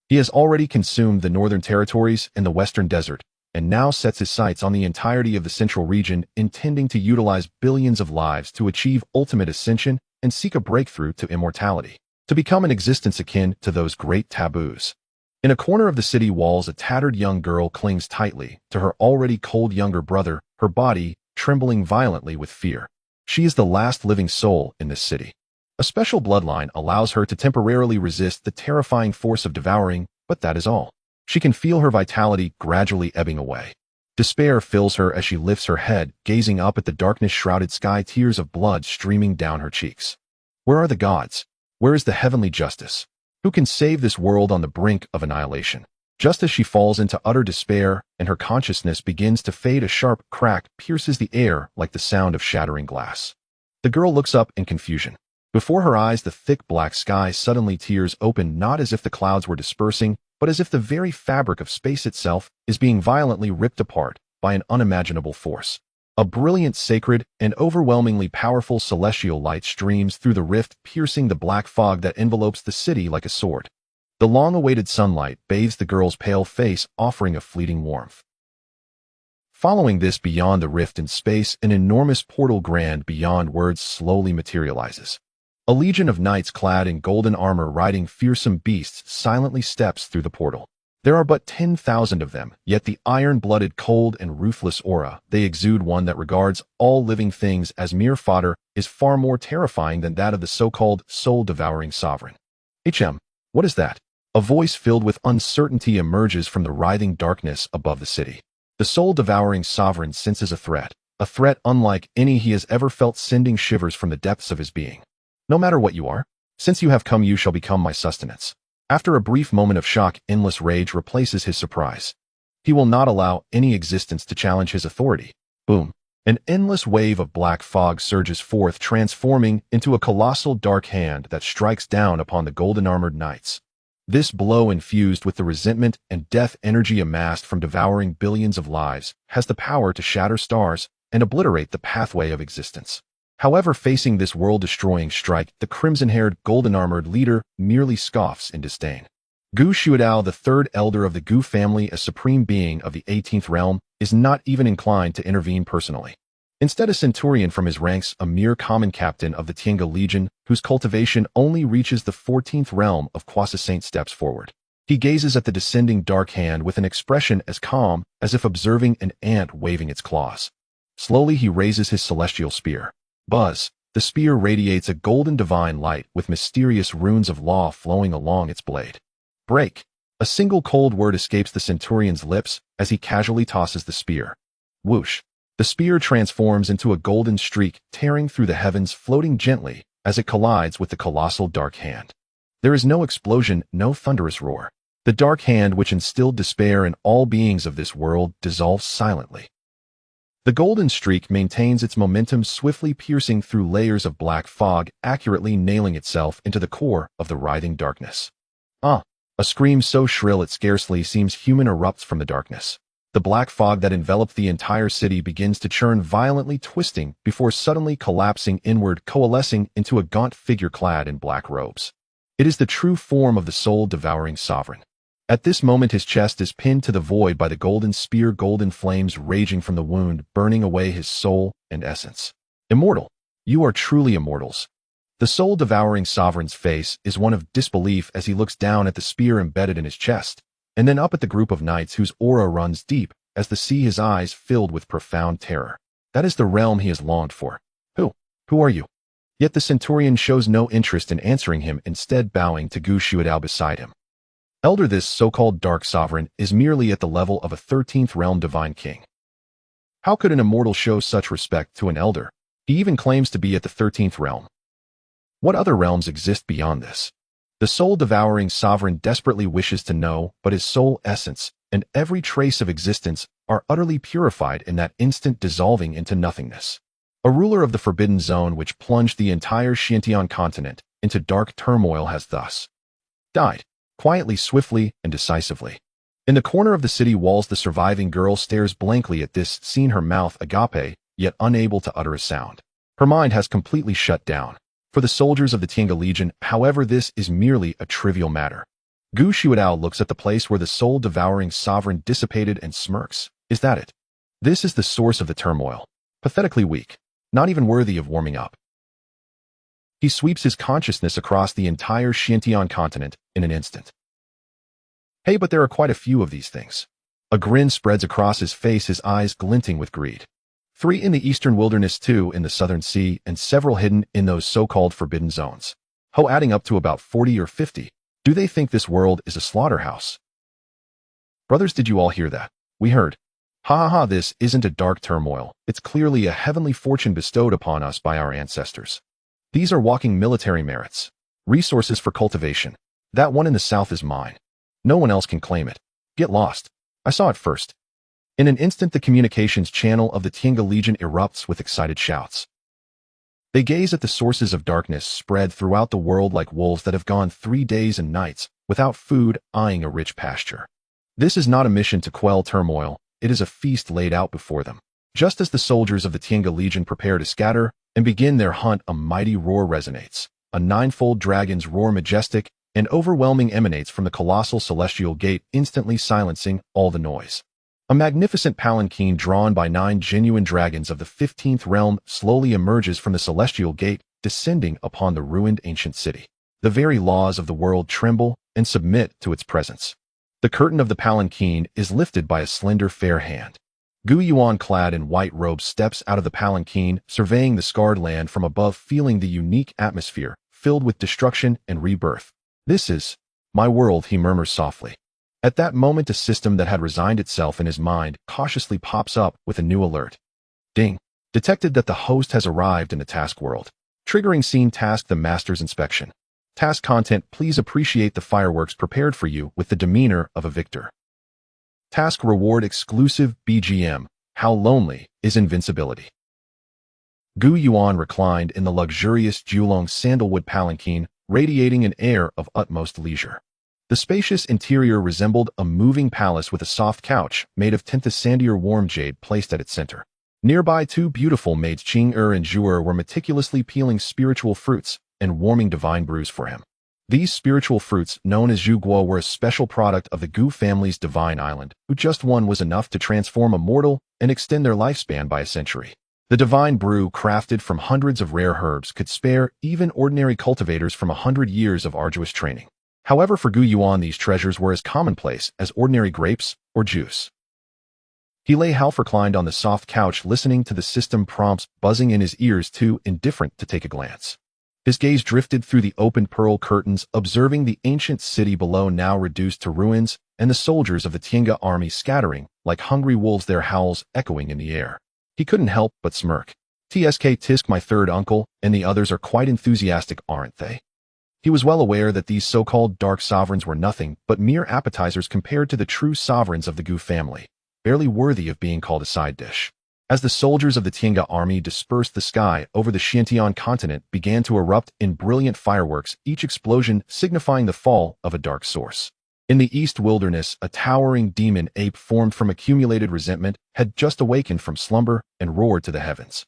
He has already consumed the northern territories and the western desert, and now sets his sights on the entirety of the central region, intending to utilize billions of lives to achieve ultimate ascension and seek a breakthrough to immortality, to become an existence akin to those great taboos. In a corner of the city walls, a tattered young girl clings tightly to her already cold younger brother, her body trembling violently with fear. She is the last living soul in this city. A special bloodline allows her to temporarily resist the terrifying force of devouring, but that is all. She can feel her vitality gradually ebbing away. Despair fills her as she lifts her head, gazing up at the darkness-shrouded sky, tears of blood streaming down her cheeks. Where are the gods? Where is the heavenly justice? Who can save this world on the brink of annihilation? Just as she falls into utter despair and her consciousness begins to fade, a sharp crack pierces the air like the sound of shattering glass. The girl looks up in confusion. Before her eyes, the thick black sky suddenly tears open, not as if the clouds were dispersing, but as if the very fabric of space itself is being violently ripped apart by an unimaginable force. A brilliant, sacred, and overwhelmingly powerful celestial light streams through the rift, piercing the black fog that envelopes the city like a sword. The long-awaited sunlight bathes the girl's pale face, offering a fleeting warmth. Following this, beyond the rift in space, an enormous portal grand beyond words slowly materializes. A legion of knights clad in golden armor riding fearsome beasts silently steps through the portal. There are but 10,000 of them, yet the iron-blooded, cold, and ruthless aura they exude, one that regards all living things as mere fodder, is far more terrifying than that of the so-called soul-devouring sovereign. What is that? A voice filled with uncertainty emerges from the writhing darkness above the city. The soul-devouring sovereign senses a threat unlike any he has ever felt, sending shivers from the depths of his being. No matter what you are, since you have come, you shall become my sustenance. After a brief moment of shock, endless rage replaces his surprise. He will not allow any existence to challenge his authority. Boom. An endless wave of black fog surges forth, transforming into a colossal dark hand that strikes down upon the golden-armored knights. This blow, infused with the resentment and death energy amassed from devouring billions of lives, has the power to shatter stars and obliterate the pathway of existence. However, facing this world-destroying strike, the crimson-haired, golden-armored leader merely scoffs in disdain. Gu Xuedao, the third elder of the Gu family, a supreme being of the 18th realm, is not even inclined to intervene personally. Instead, a centurion from his ranks, a mere common captain of the Tiange Legion, whose cultivation only reaches the 14th realm of Quasi-Saint, steps forward. He gazes at the descending dark hand with an expression as calm as if observing an ant waving its claws. Slowly, he raises his celestial spear. Buzz! The spear radiates a golden divine light with mysterious runes of law flowing along its blade. Break! A single cold word escapes the centurion's lips as he casually tosses the spear. Whoosh! The spear transforms into a golden streak, tearing through the heavens, floating gently as it collides with the colossal dark hand. There is no explosion, no thunderous roar. The dark hand, which instilled despair in all beings of this world, dissolves silently. The golden streak maintains its momentum, swiftly piercing through layers of black fog, accurately nailing itself into the core of the writhing darkness. A scream so shrill it scarcely seems human erupts from the darkness. The black fog that enveloped the entire city begins to churn, violently twisting before suddenly collapsing inward, coalescing into a gaunt figure clad in black robes. It is the true form of the soul-devouring sovereign. At this moment, his chest is pinned to the void by the golden spear, golden flames raging from the wound, burning away his soul and essence. Immortal! You are truly immortals. The soul-devouring sovereign's face is one of disbelief as he looks down at the spear embedded in his chest, and then up at the group of knights whose aura runs deep as to see his eyes filled with profound terror. That is the realm he has longed for. Who are you? Yet the centurion shows no interest in answering him, instead bowing to Gu Xuedao beside him. Elder, this so-called dark sovereign is merely at the level of a 13th realm divine king. How could an immortal show such respect to an elder? He even claims to be at the 13th realm. What other realms exist beyond this? The soul-devouring sovereign desperately wishes to know, but his soul essence and every trace of existence are utterly purified in that instant, dissolving into nothingness. A ruler of the forbidden zone which plunged the entire Xianxia continent into dark turmoil has thus died. Quietly, swiftly, and decisively. In the corner of the city walls, the surviving girl stares blankly at this scene, her mouth agape, yet unable to utter a sound. Her mind has completely shut down. For the soldiers of the Tiange Legion, however, this is merely a trivial matter. Gu Xuedao looks at the place where the soul-devouring sovereign dissipated and smirks. Is that it? This is the source of the turmoil. Pathetically weak. Not even worthy of warming up. He sweeps his consciousness across the entire Xianxia continent in an instant. Hey, but there are quite a few of these things. A grin spreads across his face, his eyes glinting with greed. 3 in the eastern wilderness, 2 in the southern sea, and several hidden in those so-called forbidden zones. Adding up to about 40 or 50. Do they think this world is a slaughterhouse? Brothers, did you all hear that? We heard. Ha ha ha, this isn't a dark turmoil. It's clearly a heavenly fortune bestowed upon us by our ancestors. These are walking military merits. Resources for cultivation. That one in the south is mine. No one else can claim it. Get lost. I saw it first. In an instant, the communications channel of the Tiange Legion erupts with excited shouts. They gaze at the sources of darkness spread throughout the world like wolves that have gone 3 days and nights without food, eyeing a rich pasture. This is not a mission to quell turmoil, it is a feast laid out before them. Just as the soldiers of the Tiange Legion prepare to scatter and begin their hunt, a mighty roar resonates. A ninefold dragon's roar, majestic and overwhelming, emanates from the colossal celestial gate, instantly silencing all the noise. A magnificent palanquin drawn by 9 genuine dragons of the 15th realm slowly emerges from the celestial gate, descending upon the ruined ancient city. The very laws of the world tremble and submit to its presence. The curtain of the palanquin is lifted by a slender, fair hand. Gu Yuan, clad in white robes, steps out of the palanquin, surveying the scarred land from above, feeling the unique atmosphere, filled with destruction and rebirth. This is my world, he murmurs softly. At that moment, a system that had resigned itself in his mind cautiously pops up with a new alert. Ding. Detected that the host has arrived in the task world. Triggering scene task, the master's inspection. Task content: please appreciate the fireworks prepared for you with the demeanor of a victor. Task reward: exclusive BGM. How lonely is invincibility? Gu Yuan reclined in the luxurious Julong sandalwood palanquin, radiating an air of utmost leisure. The spacious interior resembled a moving palace with a soft couch made of tinta sandier warm jade placed at its center. Nearby, 2 beautiful maids, Qing and Zhu, were meticulously peeling spiritual fruits and warming divine brews for him. These spiritual fruits, known as Zhu Guo, were a special product of the Gu family's divine island, who just one was enough to transform a mortal and extend their lifespan by a century. The divine brew, crafted from hundreds of rare herbs, could spare even ordinary cultivators from 100 years of arduous training. However, for Gu Yuan, these treasures were as commonplace as ordinary grapes or juice. He lay half reclined on the soft couch, listening to the system prompts buzzing in his ears, too indifferent to take a glance. His gaze drifted through the open pearl curtains, observing the ancient city below, now reduced to ruins, and the soldiers of the Tiange army scattering like hungry wolves, their howls echoing in the air. He couldn't help but smirk. Tisk, my third uncle, and the others are quite enthusiastic, aren't they? He was well aware that these so-called dark sovereigns were nothing but mere appetizers compared to the true sovereigns of the Gu family, barely worthy of being called a side dish. As the soldiers of the Tiange army dispersed, the sky over the Xianxia continent began to erupt in brilliant fireworks, each explosion signifying the fall of a dark source. In the east wilderness, a towering demon ape formed from accumulated resentment had just awakened from slumber and roared to the heavens.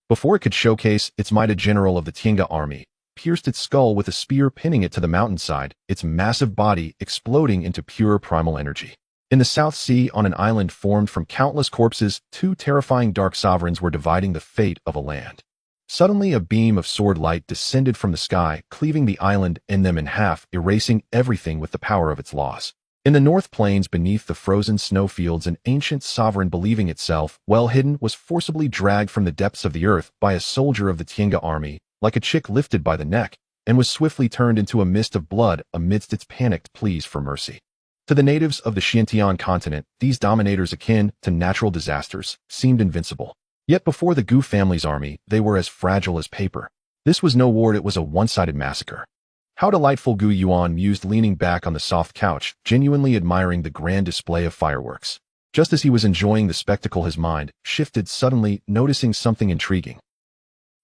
Before it could showcase its might, a general of the Tiange army pierced its skull with a spear, pinning it to the mountainside, its massive body exploding into pure primal energy. In the South Sea, on an island formed from countless corpses, 2 terrifying dark sovereigns were dividing the fate of a land. Suddenly, a beam of sword light descended from the sky, cleaving the island and them in half, erasing everything with the power of its laws. In the North Plains, beneath the frozen snowfields, an ancient sovereign, believing itself well hidden, was forcibly dragged from the depths of the earth by a soldier of the Tiange army, like a chick lifted by the neck, and was swiftly turned into a mist of blood amidst its panicked pleas for mercy. To the natives of the Xianxia continent, these dominators, akin to natural disasters, seemed invincible. Yet before the Gu family's army, they were as fragile as paper. This was no war, it was a one-sided massacre. How delightful, Gu Yuan mused, leaning back on the soft couch, genuinely admiring the grand display of fireworks. Just as he was enjoying the spectacle, his mind shifted, suddenly noticing something intriguing.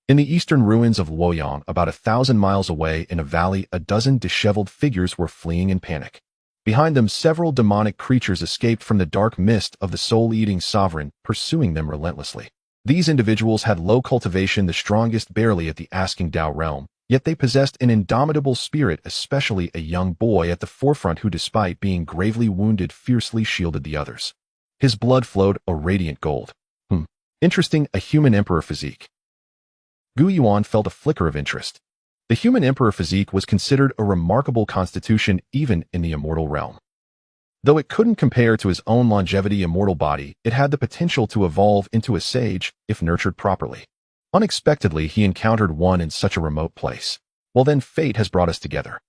In the eastern ruins of Luoyang, about 1,000 miles away in a valley, a dozen disheveled figures were fleeing in panic. Behind them, several demonic creatures escaped from the dark mist of the soul-eating sovereign, pursuing them relentlessly. These individuals had low cultivation, the strongest barely at the asking Dao realm, yet they possessed an indomitable spirit, especially a young boy at the forefront who, despite being gravely wounded, fiercely shielded the others. His blood flowed a radiant gold. Interesting, a human emperor physique. Gu Yuan felt a flicker of interest. The human emperor physique was considered a remarkable constitution even in the immortal realm. Though it couldn't compare to his own longevity immortal body, it had the potential to evolve into a sage if nurtured properly. Unexpectedly, he encountered one in such a remote place. Well then, fate has brought us together.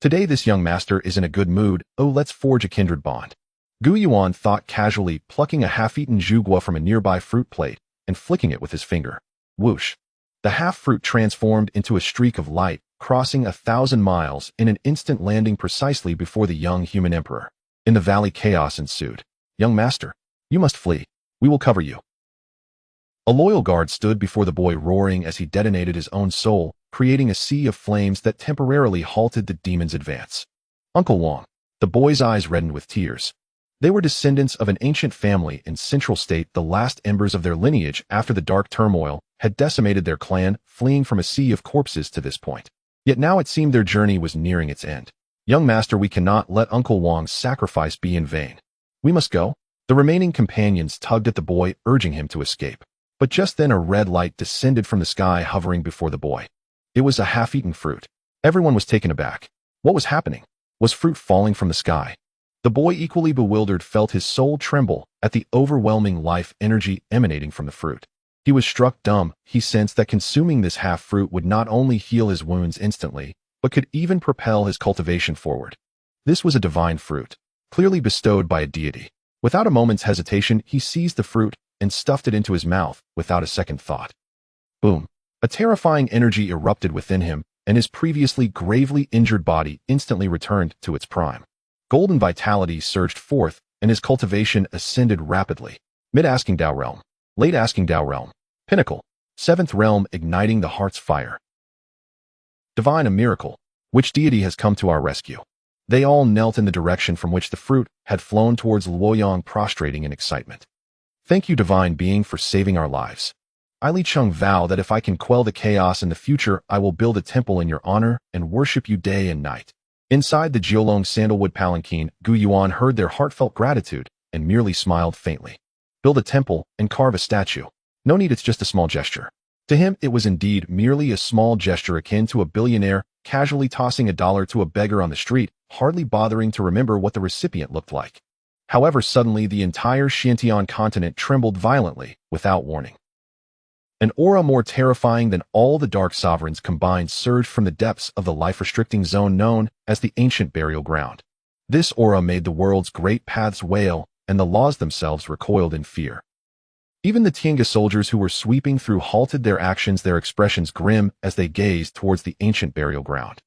Today this young master is in a good mood. Oh, let's forge a kindred bond. Gu Yuan thought casually, plucking a half-eaten zhugua from a nearby fruit plate and flicking it with his finger. Whoosh! The half-fruit transformed into a streak of light, crossing 1,000 miles in an instant, landing precisely before the young human emperor. In the valley, chaos ensued. Young master, you must flee. We will cover you. A loyal guard stood before the boy, roaring as he detonated his own soul, creating a sea of flames that temporarily halted the demon's advance. Uncle Wang. The boy's eyes reddened with tears. They were descendants of an ancient family in Central State. The last embers of their lineage after the dark turmoil had decimated their clan, fleeing from a sea of corpses to this point. Yet now it seemed their journey was nearing its end. Young master, we cannot let Uncle Wang's sacrifice be in vain. We must go. The remaining companions tugged at the boy, urging him to escape. But just then a red light descended from the sky, hovering before the boy. It was a half-eaten fruit. Everyone was taken aback. What was happening? Was fruit falling from the sky? The boy, equally bewildered, felt his soul tremble at the overwhelming life energy emanating from the fruit. He was struck dumb. He sensed that consuming this half-fruit would not only heal his wounds instantly, but could even propel his cultivation forward. This was a divine fruit, clearly bestowed by a deity. Without a moment's hesitation, he seized the fruit and stuffed it into his mouth without a second thought. Boom! A terrifying energy erupted within him, and his previously gravely injured body instantly returned to its prime. Golden vitality surged forth, and his cultivation ascended rapidly. Mid-asking Dao realm, late-asking Dao realm, pinnacle, 7th realm, igniting the heart's fire. Divine, a miracle. Which deity has come to our rescue? They all knelt in the direction from which the fruit had flown towards Luoyang, prostrating in excitement. Thank you, divine being, for saving our lives. I, Li Cheng, vow that if I can quell the chaos in the future, I will build a temple in your honor and worship you day and night. Inside the Jiolong sandalwood palanquin, Gu Yuan heard their heartfelt gratitude and merely smiled faintly. Build a temple and carve a statue. No need, it's just a small gesture. To him, it was indeed merely a small gesture, akin to a billionaire casually tossing $1 to a beggar on the street, hardly bothering to remember what the recipient looked like. However, suddenly the entire Xianxia continent trembled violently, without warning. An aura more terrifying than all the dark sovereigns combined surged from the depths of the life-restricting zone known as the ancient burial ground. This aura made the world's great paths wail, and the laws themselves recoiled in fear. Even the Tiange soldiers who were sweeping through halted their actions, their expressions grim as they gazed towards the ancient burial ground.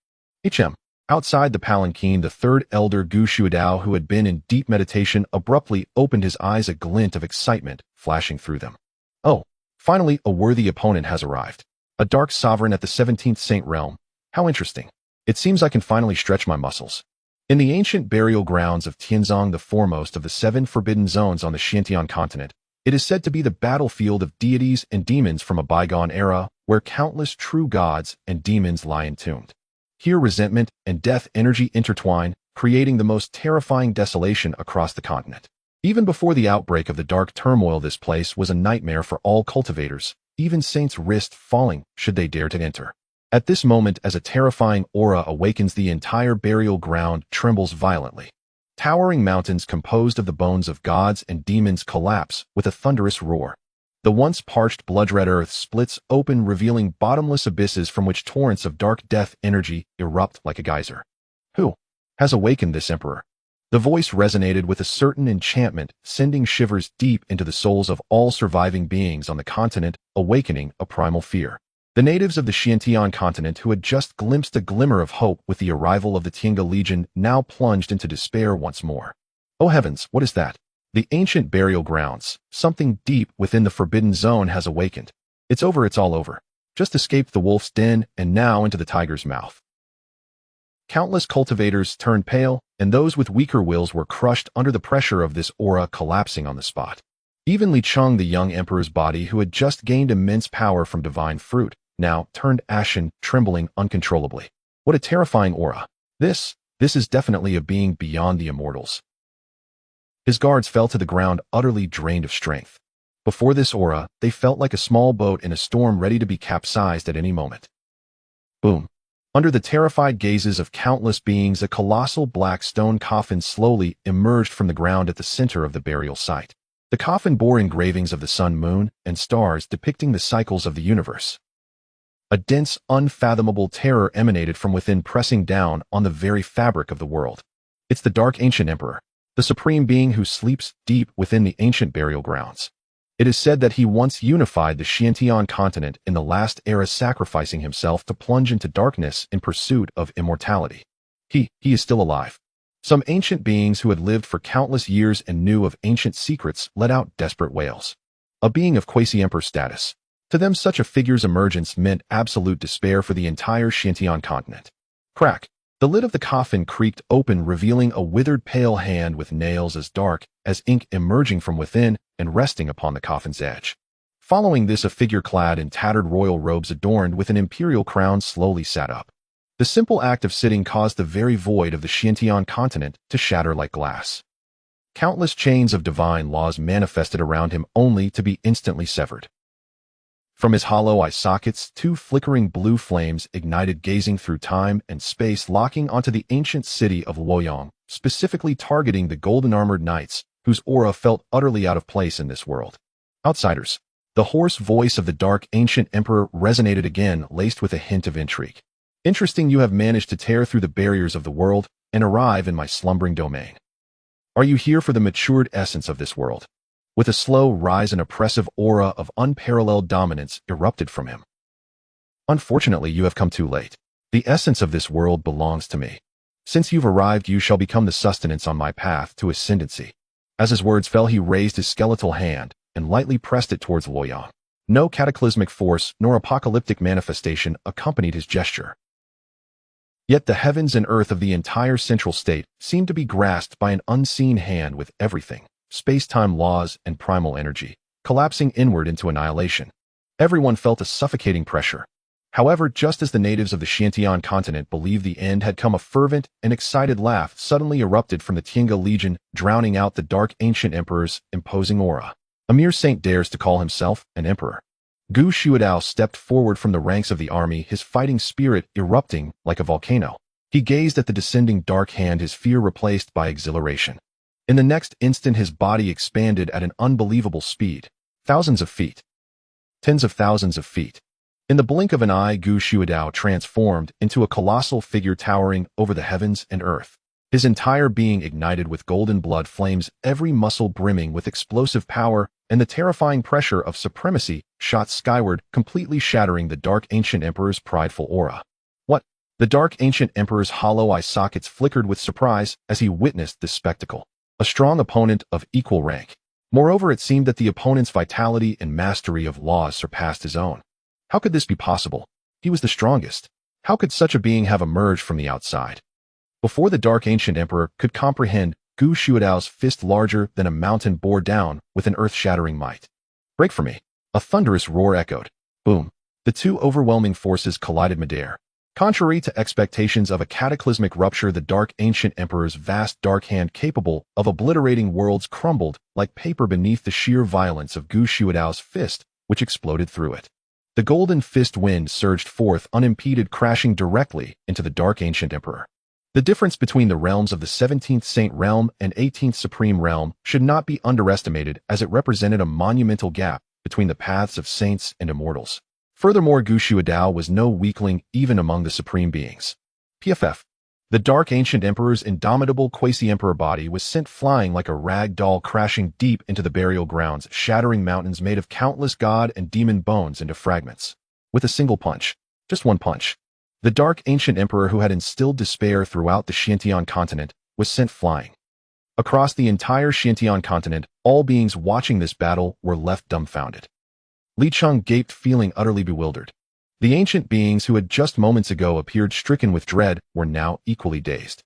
Outside the palanquin, the third elder Gu Shuidao, who had been in deep meditation, abruptly opened his eyes, a glint of excitement flashing through them. Oh! Finally, a worthy opponent has arrived. A dark sovereign at the 17th Saint Realm. How interesting. It seems I can finally stretch my muscles. In the ancient burial grounds of Tianzong, the foremost of the 7 forbidden zones on the Xiantian continent, it is said to be the battlefield of deities and demons from a bygone era, where countless true gods and demons lie entombed. Here resentment and death energy intertwine, creating the most terrifying desolation across the continent. Even before the outbreak of the dark turmoil, this place was a nightmare for all cultivators, even saints risked falling should they dare to enter. At this moment, as a terrifying aura awakens, the entire burial ground trembles violently. Towering mountains composed of the bones of gods and demons collapse with a thunderous roar. The once parched blood-red earth splits open, revealing bottomless abysses from which torrents of dark death energy erupt like a geyser. Who has awakened this emperor? The voice resonated with a certain enchantment, sending shivers deep into the souls of all surviving beings on the continent, awakening a primal fear. The natives of the Xiantian continent, who had just glimpsed a glimmer of hope with the arrival of the Tiange Legion, now plunged into despair once more. Oh heavens, what is that? The ancient burial grounds. Something deep within the forbidden zone has awakened. It's over, it's all over. Just escaped the wolf's den and now into the tiger's mouth. Countless cultivators turned pale, and those with weaker wills were crushed under the pressure of this aura, collapsing on the spot. Even Li Cheng, the young emperor's body, who had just gained immense power from divine fruit, now turned ashen, trembling uncontrollably. What a terrifying aura. This is definitely a being beyond the immortals. His guards fell to the ground, utterly drained of strength. Before this aura, they felt like a small boat in a storm, ready to be capsized at any moment. Boom. Under the terrified gazes of countless beings, a colossal black stone coffin slowly emerged from the ground at the center of the burial site. The coffin bore engravings of the sun, moon, and stars depicting the cycles of the universe. A dense, unfathomable terror emanated from within, pressing down on the very fabric of the world. It's the Dark Ancient Emperor, the supreme being who sleeps deep within the ancient burial grounds. It is said that he once unified the Xianxia continent in the last era, sacrificing himself to plunge into darkness in pursuit of immortality. He is still alive. Some ancient beings who had lived for countless years and knew of ancient secrets let out desperate wails. A being of quasi-emperor status. To them, such a figure's emergence meant absolute despair for the entire Xianxia continent. Crack. The lid of the coffin creaked open, revealing a withered pale hand with nails as dark as ink emerging from within and resting upon the coffin's edge. Following this, a figure clad in tattered royal robes adorned with an imperial crown slowly sat up. The simple act of sitting caused the very void of the Xianxia continent to shatter like glass. Countless chains of divine laws manifested around him, only to be instantly severed. From his hollow eye sockets, two flickering blue flames ignited, gazing through time and space, locking onto the ancient city of Luoyang, specifically targeting the golden-armored knights, whose aura felt utterly out of place in this world. Outsiders. The hoarse voice of the Dark Ancient Emperor resonated again, laced with a hint of intrigue. Interesting, you have managed to tear through the barriers of the world and arrive in my slumbering domain. Are you here for the matured essence of this world? With a slow rise, an oppressive aura of unparalleled dominance erupted from him. Unfortunately, you have come too late. The essence of this world belongs to me. Since you've arrived, you shall become the sustenance on my path to ascendancy. As his words fell, he raised his skeletal hand and lightly pressed it towards Luoyang. No cataclysmic force nor apocalyptic manifestation accompanied his gesture. Yet the heavens and earth of the entire central state seemed to be grasped by an unseen hand, with everything, space-time laws and primal energy, collapsing inward into annihilation. Everyone felt a suffocating pressure. However, just as the natives of the Xianxia continent believed the end had come, a fervent and excited laugh suddenly erupted from the Tiange Legion, drowning out the Dark Ancient Emperor's imposing aura. A mere saint dares to call himself an emperor. Gu Shuadao stepped forward from the ranks of the army, his fighting spirit erupting like a volcano. He gazed at the descending dark hand, his fear replaced by exhilaration. In the next instant, his body expanded at an unbelievable speed. Thousands of feet. Tens of thousands of feet. In the blink of an eye, Gu Shuadao transformed into a colossal figure towering over the heavens and earth. His entire being ignited with golden blood flames, every muscle brimming with explosive power, and the terrifying pressure of supremacy shot skyward, completely shattering the Dark Ancient Emperor's prideful aura. What? The Dark Ancient Emperor's hollow eye sockets flickered with surprise as he witnessed this spectacle. A strong opponent of equal rank. Moreover, it seemed that the opponent's vitality and mastery of laws surpassed his own. How could this be possible? He was the strongest. How could such a being have emerged from the outside? Before the Dark Ancient Emperor could comprehend, Gu Shuadao's fist, larger than a mountain, bore down with an earth-shattering might. Break for me. A thunderous roar echoed. Boom. The two overwhelming forces collided midair. Contrary to expectations of a cataclysmic rupture, the Dark Ancient Emperor's vast dark hand, capable of obliterating worlds, crumbled like paper beneath the sheer violence of Gu Shuadao's fist, which exploded through it. The golden fist wind surged forth unimpeded, crashing directly into the Dark Ancient Emperor. The difference between the realms of the 17th Saint Realm and 18th Supreme Realm should not be underestimated, as it represented a monumental gap between the paths of saints and immortals. Furthermore, Gu Shuadao was no weakling even among the supreme beings. PFF. The Dark Ancient Emperor's indomitable quasi-emperor body was sent flying like a rag doll, crashing deep into the burial grounds, shattering mountains made of countless god and demon bones into fragments. With a single punch, just one punch, the Dark Ancient Emperor, who had instilled despair throughout the Xianxia continent, was sent flying. Across the entire Xianxia continent, all beings watching this battle were left dumbfounded. Li Cheng gaped, feeling utterly bewildered. The ancient beings who had just moments ago appeared stricken with dread were now equally dazed.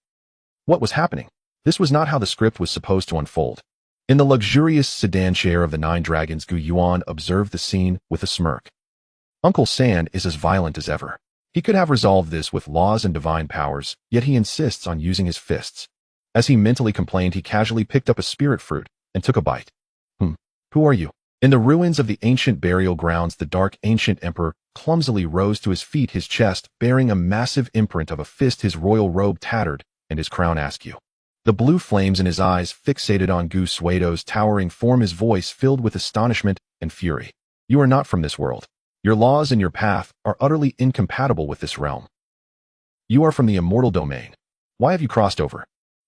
What was happening? This was not how the script was supposed to unfold. In the luxurious sedan chair of the Nine Dragons, Gu Yuan observed the scene with a smirk. Uncle San is as violent as ever. He could have resolved this with laws and divine powers, yet he insists on using his fists. As he mentally complained, he casually picked up a spirit fruit and took a bite. Who are you? In the ruins of the ancient burial grounds, the Dark Ancient Emperor clumsily rose to his feet, his chest bearing a massive imprint of a fist, his royal robe tattered, and his crown askew. The blue flames in his eyes fixated on Gu Suedo's towering form, his voice filled with astonishment and fury. You are not from this world. Your laws and your path are utterly incompatible with this realm. You are from the immortal domain. Why have you crossed over?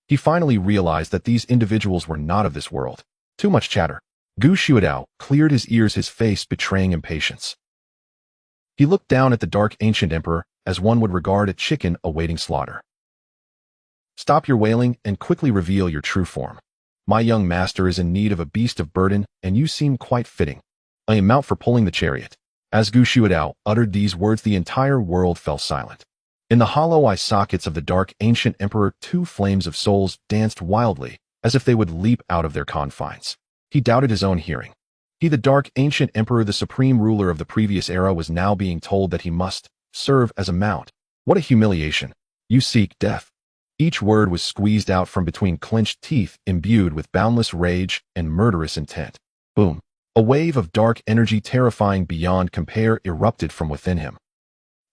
He finally realized that these individuals were not of this world. Too much chatter. Gu Shuidao cleared his ears, his face betraying impatience. He looked down at the dark ancient emperor as one would regard a chicken awaiting slaughter. Stop your wailing and quickly reveal your true form. My young master is in need of a beast of burden, and you seem quite fitting. I am mount for pulling the chariot. As Gu Shuidao uttered these words, the entire world fell silent. In the hollow eye sockets of the dark ancient emperor, two flames of souls danced wildly, as if they would leap out of their confines. He doubted his own hearing. He, the dark ancient emperor, the supreme ruler of the previous era, was now being told that he must serve as a mount. What a humiliation. You seek death. Each word was squeezed out from between clenched teeth, imbued with boundless rage and murderous intent. Boom. A wave of dark energy terrifying beyond compare erupted from within him.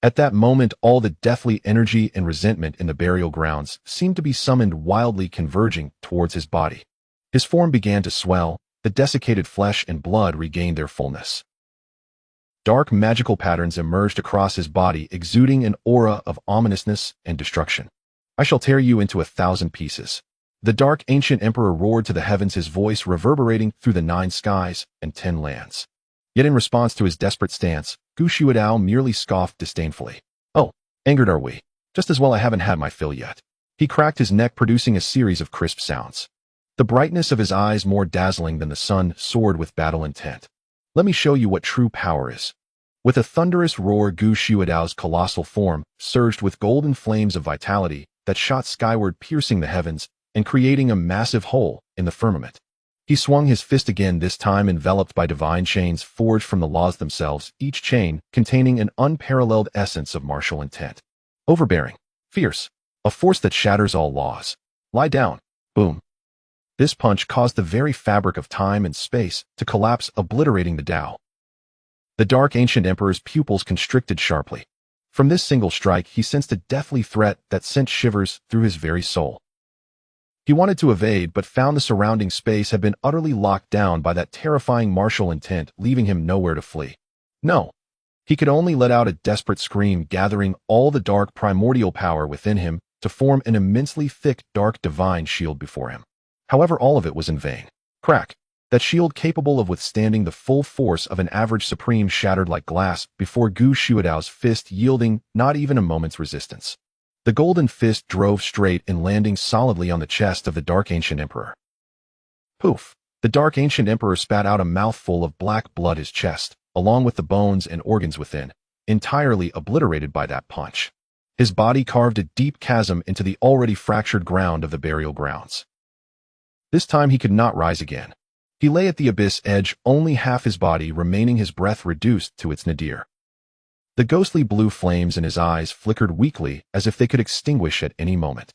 At that moment, all the deathly energy and resentment in the burial grounds seemed to be summoned, wildly converging towards his body. His form began to swell, the desiccated flesh and blood regained their fullness. Dark magical patterns emerged across his body, exuding an aura of ominousness and destruction. I shall tear you into 1,000 pieces. The dark ancient emperor roared to the heavens, his voice reverberating through the 9 skies and 10 lands. Yet in response to his desperate stance, Gu Shuidao merely scoffed disdainfully. Oh, angered are we? Just as well I haven't had my fill yet. He cracked his neck, producing a series of crisp sounds. The brightness of his eyes, more dazzling than the sun, soared with battle intent. Let me show you what true power is. With a thunderous roar, Gu Shuidao's colossal form surged with golden flames of vitality that shot skyward, piercing the heavens and creating a massive hole in the firmament. He swung his fist again, this time enveloped by divine chains forged from the laws themselves, each chain containing an unparalleled essence of martial intent. Overbearing, fierce, a force that shatters all laws. Lie down. Boom. This punch caused the very fabric of time and space to collapse, obliterating the Tao. The dark ancient emperor's pupils constricted sharply. From this single strike, he sensed a deathly threat that sent shivers through his very soul. He wanted to evade, but found the surrounding space had been utterly locked down by that terrifying martial intent, leaving him nowhere to flee. No. He could only let out a desperate scream, gathering all the dark primordial power within him to form an immensely thick, dark divine shield before him. However, all of it was in vain. Crack. That shield, capable of withstanding the full force of an average supreme, shattered like glass before Gu Shuidao's fist, yielding not even a moment's resistance. The golden fist drove straight and landing solidly on the chest of the dark ancient emperor. Poof! The dark ancient emperor spat out a mouthful of black blood, his chest, along with the bones and organs within, entirely obliterated by that punch. His body carved a deep chasm into the already fractured ground of the burial grounds. This time he could not rise again. He lay at the abyss edge, only half his body remaining, his breath reduced to its nadir. The ghostly blue flames in his eyes flickered weakly, as if they could extinguish at any moment.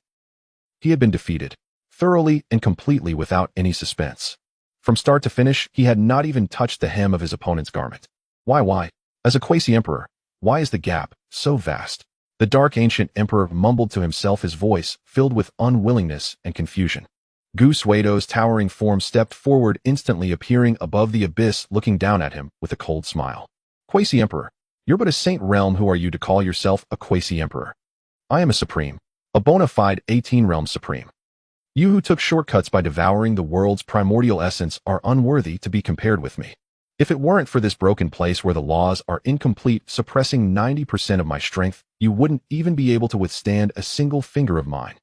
He had been defeated, thoroughly and completely, without any suspense. From start to finish, he had not even touched the hem of his opponent's garment. Why? As a quasi-emperor, why is the gap so vast? The dark ancient emperor mumbled to himself, his voice filled with unwillingness and confusion. Gu Suedo's towering form stepped forward, instantly appearing above the abyss, looking down at him with a cold smile. Quasi-emperor, you're but a saint realm. Who are you to call yourself a quasi-emperor? I am a supreme, a bona fide 18-realm supreme. You who took shortcuts by devouring the world's primordial essence are unworthy to be compared with me. If it weren't for this broken place where the laws are incomplete, suppressing 90% of my strength, you wouldn't even be able to withstand a single finger of mine.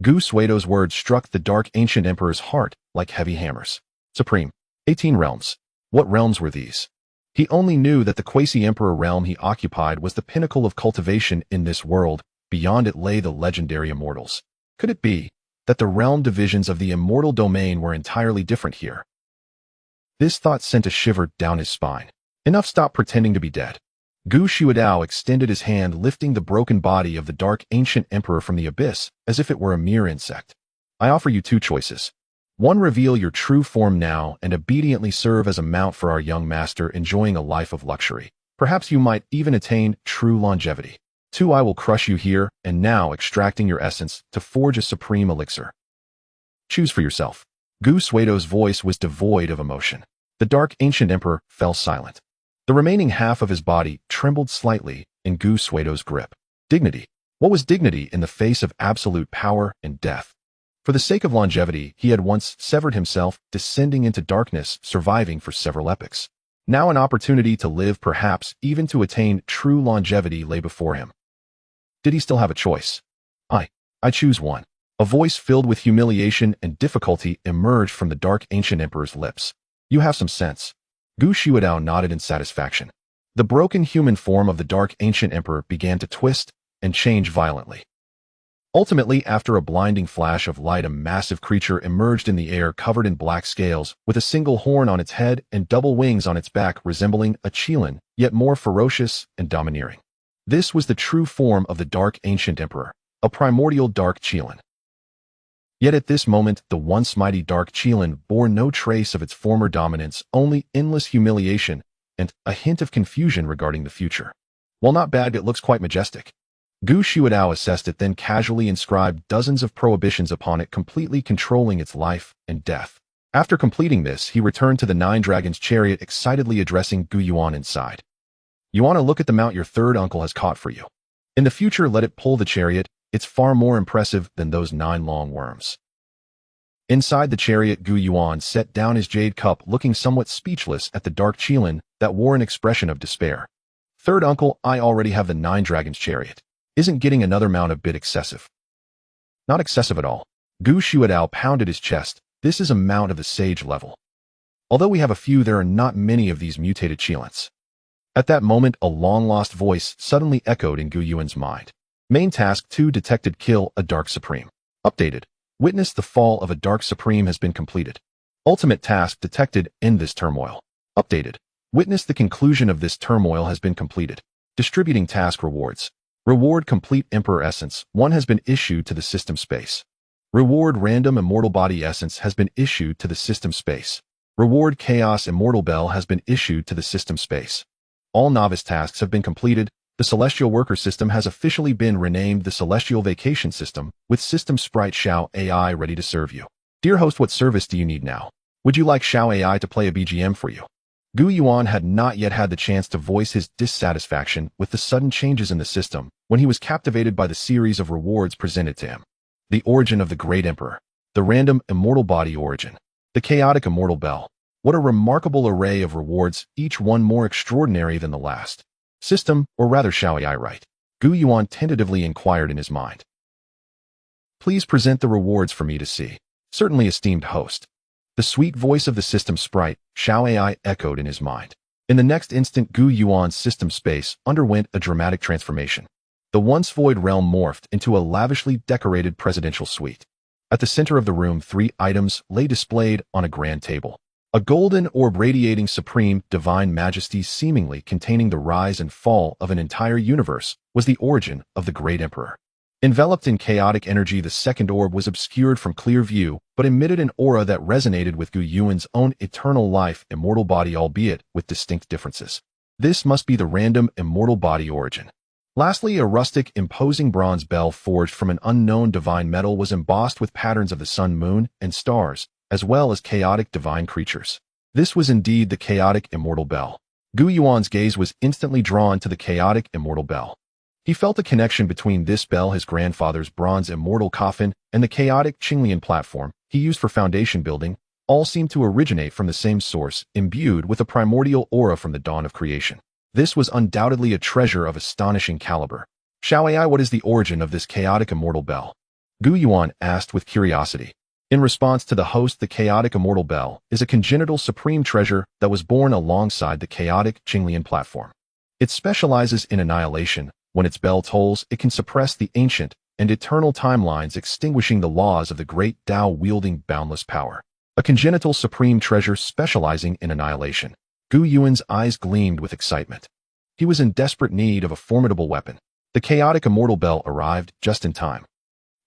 Gu Suedo's words struck the dark ancient emperor's heart like heavy hammers. Supreme, 18 realms. What realms were these? He only knew that the quasi-emperor realm he occupied was the pinnacle of cultivation in this world. Beyond it lay the legendary immortals. Could it be that the realm divisions of the immortal domain were entirely different here? This thought sent a shiver down his spine. Enough, stop pretending to be dead. Gu Shuidao extended his hand, lifting the broken body of the dark ancient emperor from the abyss as if it were a mere insect. I offer you 2 choices. 1, reveal your true form now and obediently serve as a mount for our young master, enjoying a life of luxury. Perhaps you might even attain true longevity. 2. I will crush you here and now, extracting your essence to forge a supreme elixir. Choose for yourself. Gu Suedo's voice was devoid of emotion. The dark ancient emperor fell silent. The remaining half of his body trembled slightly in Gu Suedo's grip. Dignity. What was dignity in the face of absolute power and death? For the sake of longevity, he had once severed himself, descending into darkness, surviving for several epochs. Now an opportunity to live, perhaps even to attain true longevity, lay before him. Did he still have a choice? I choose one. A voice filled with humiliation and difficulty emerged from the dark ancient emperor's lips. You have some sense. Gu Shuidao nodded in satisfaction. The broken human form of the dark ancient emperor began to twist and change violently. Ultimately, after a blinding flash of light, a massive creature emerged in the air, covered in black scales, with a single horn on its head and double wings on its back, resembling a qilin, yet more ferocious and domineering. This was the true form of the dark ancient emperor, a primordial dark qilin. Yet at this moment, the once mighty dark qilin bore no trace of its former dominance, only endless humiliation and a hint of confusion regarding the future. While not bad, it looks quite majestic. Gu Shuidao assessed it, then casually inscribed dozens of prohibitions upon it, completely controlling its life and death. After completing this, he returned to the Nine Dragons' chariot, excitedly addressing Gu Yuan inside. You want to look at the mount your third uncle has caught for you. In the future, let it pull the chariot. It's far more impressive than those 9 long worms. Inside the chariot, Gu Yuan set down his jade cup, looking somewhat speechless at the dark qilin that wore an expression of despair. Third uncle, I already have the 9 Dragons' chariot. Isn't getting another mount a bit excessive? Not excessive at all. Gu Shuidao pounded his chest. This is a mount of the sage level. Although we have a few, there are not many of these mutated qilins. At that moment, a long-lost voice suddenly echoed in Gu Yuan's mind. Main task 2 detected, kill a Dark Supreme. Updated. Witness the fall of a Dark Supreme has been completed. Ultimate task detected, end this turmoil. Updated. Witness the conclusion of this turmoil has been completed. Distributing task rewards. Reward complete Emperor Essence 1 has been issued to the system space. Reward random Immortal Body Essence has been issued to the system space. Reward Chaos Immortal Bell has been issued to the system space. All novice tasks have been completed. The Celestial Worker System has officially been renamed the Celestial Vacation System, with System Sprite Xiao AI ready to serve you. Dear host, what service do you need now? Would you like Xiao AI to play a BGM for you? Gu Yuan had not yet had the chance to voice his dissatisfaction with the sudden changes in the system when he was captivated by the series of rewards presented to him. The origin of the Great Emperor, the random Immortal Body origin, the chaotic Immortal Bell. What a remarkable array of rewards, each one more extraordinary than the last. System, or rather Xiao AI right? Gu Yuan tentatively inquired in his mind. Please present the rewards for me to see. Certainly, esteemed host. The sweet voice of the system sprite, Xiao AI, echoed in his mind. In the next instant, Gu Yuan's system space underwent a dramatic transformation. The once void realm morphed into a lavishly decorated presidential suite. At the center of the room, 3 items lay displayed on a grand table. A golden orb radiating supreme, divine majesty, seemingly containing the rise and fall of an entire universe, was the origin of the Great Emperor. Enveloped in chaotic energy, the second orb was obscured from clear view, but emitted an aura that resonated with Gu Yuan's own eternal life, immortal body, albeit with distinct differences. This must be the random immortal body origin. Lastly, a rustic, imposing bronze bell forged from an unknown divine metal was embossed with patterns of the sun, moon, and stars, as well as chaotic divine creatures. This was indeed the chaotic immortal bell. Gu Yuan's gaze was instantly drawn to the chaotic immortal bell. He felt a connection between this bell, his grandfather's bronze immortal coffin, and the chaotic Qinglian platform he used for foundation building. All seemed to originate from the same source, imbued with a primordial aura from the dawn of creation. This was undoubtedly a treasure of astonishing caliber. Xiao AI, what is the origin of this chaotic immortal bell? Gu Yuan asked with curiosity. In response to the host, the chaotic immortal bell is a congenital supreme treasure that was born alongside the chaotic Qinglian platform. It specializes in annihilation. When its bell tolls, it can suppress the ancient and eternal timelines, extinguishing the laws of the great Tao, wielding boundless power. A congenital supreme treasure specializing in annihilation. Gu Yuan's eyes gleamed with excitement. He was in desperate need of a formidable weapon. The chaotic immortal bell arrived just in time.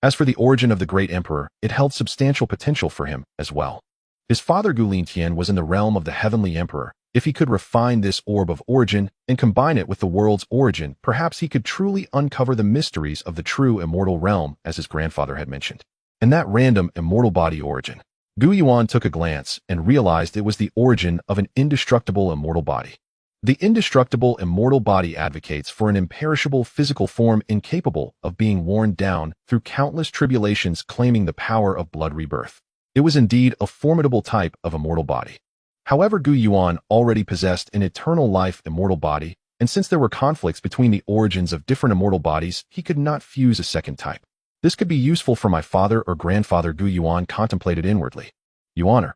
As for the origin of the Great Emperor, it held substantial potential for him as well. His father Gu Lingtian was in the realm of the Heavenly Emperor, If he could refine this orb of origin and combine it with the world's origin, perhaps he could truly uncover the mysteries of the true immortal realm, as his grandfather had mentioned. And that random immortal body origin. Gu Yuan took a glance and realized it was the origin of an indestructible immortal body. The indestructible immortal body advocates for an imperishable physical form incapable of being worn down through countless tribulations, claiming the power of blood rebirth. It was indeed a formidable type of immortal body. However, Gu Yuan already possessed an eternal life immortal body, and since there were conflicts between the origins of different immortal bodies, he could not fuse a second type. This could be useful for my father or grandfather, Gu Yuan contemplated inwardly. Yuaner,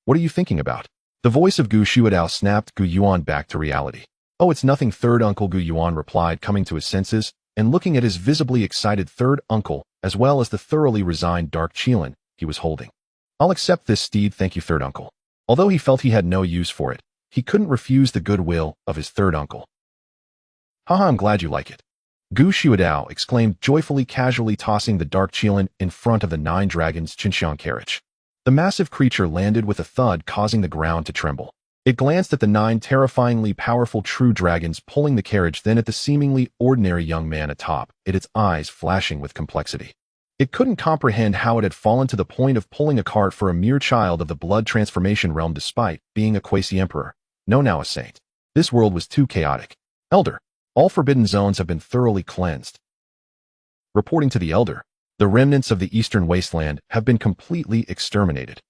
what are you thinking about? The voice of Gu Shuadao snapped Gu Yuan back to reality. Oh, it's nothing, third uncle, Gu Yuan replied, coming to his senses and looking at his visibly excited third uncle, as well as the thoroughly resigned dark Qilin he was holding. I'll accept this steed, thank you, third uncle. Although he felt he had no use for it, he couldn't refuse the goodwill of his third uncle. Haha, I'm glad you like it. Gu Shuadao exclaimed joyfully, casually tossing the dark Qilin in front of the 9 dragons' Xianxia carriage. The massive creature landed with a thud, causing the ground to tremble. It glanced at the 9 terrifyingly powerful true dragons pulling the carriage, then at the seemingly ordinary young man atop it, its eyes flashing with complexity. It couldn't comprehend how it had fallen to the point of pulling a cart for a mere child of the blood transformation realm despite being a quasi-emperor, no, now a saint. This world was too chaotic. Elder, all forbidden zones have been thoroughly cleansed. Reporting to the Elder, the remnants of the eastern wasteland have been completely exterminated.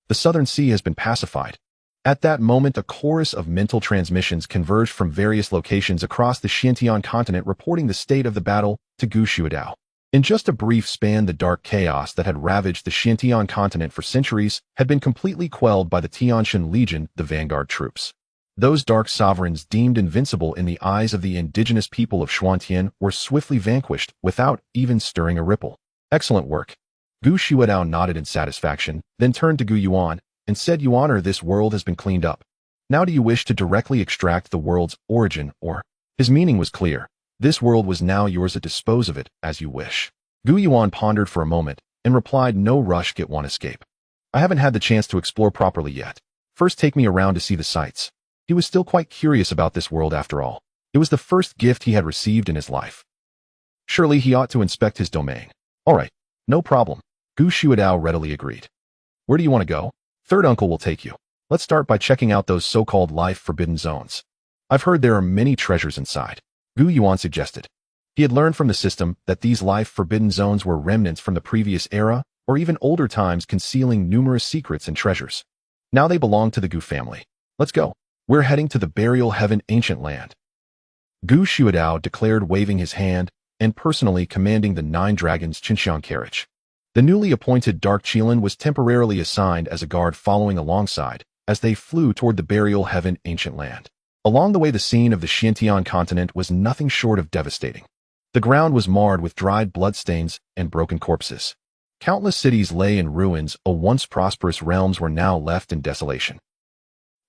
The southern sea has been pacified. At that moment, a chorus of mental transmissions converged from various locations across the Xiantian continent, reporting the state of the battle to Gu Shuadao. In just a brief span, the dark chaos that had ravaged the Xiantian continent for centuries had been completely quelled by the Tianshan Legion, the vanguard troops. Those dark sovereigns deemed invincible in the eyes of the indigenous people of Xuantian were swiftly vanquished without even stirring a ripple. Excellent work. Gu Shuadao nodded in satisfaction, then turned to Gu Yuan and said, Yuaner, this world has been cleaned up. Now do you wish to directly extract the world's origin, or? His meaning was clear. This world was now yours to dispose of it as you wish. Gu Yuan pondered for a moment and replied, no rush, get one escape. I haven't had the chance to explore properly yet. First take me around to see the sights. He was still quite curious about this world after all. It was the first gift he had received in his life. Surely he ought to inspect his domain. All right, no problem. Gu Shuadao readily agreed. Where do you want to go? Third uncle will take you. Let's start by checking out those so-called life forbidden zones. I've heard there are many treasures inside, Gu Yuan suggested. He had learned from the system that these life forbidden zones were remnants from the previous era or even older times, concealing numerous secrets and treasures. Now they belong to the Gu family. Let's go. We're heading to the burial heaven, ancient land. Gu Shuadao declared, waving his hand and personally commanding the 9 dragons' Xianxia carriage. The newly appointed Dark Qilin was temporarily assigned as a guard following alongside as they flew toward the burial heaven, ancient land. Along the way, the scene of the Xiantian continent was nothing short of devastating. The ground was marred with dried bloodstains and broken corpses. Countless cities lay in ruins, a once prosperous realms were now left in desolation.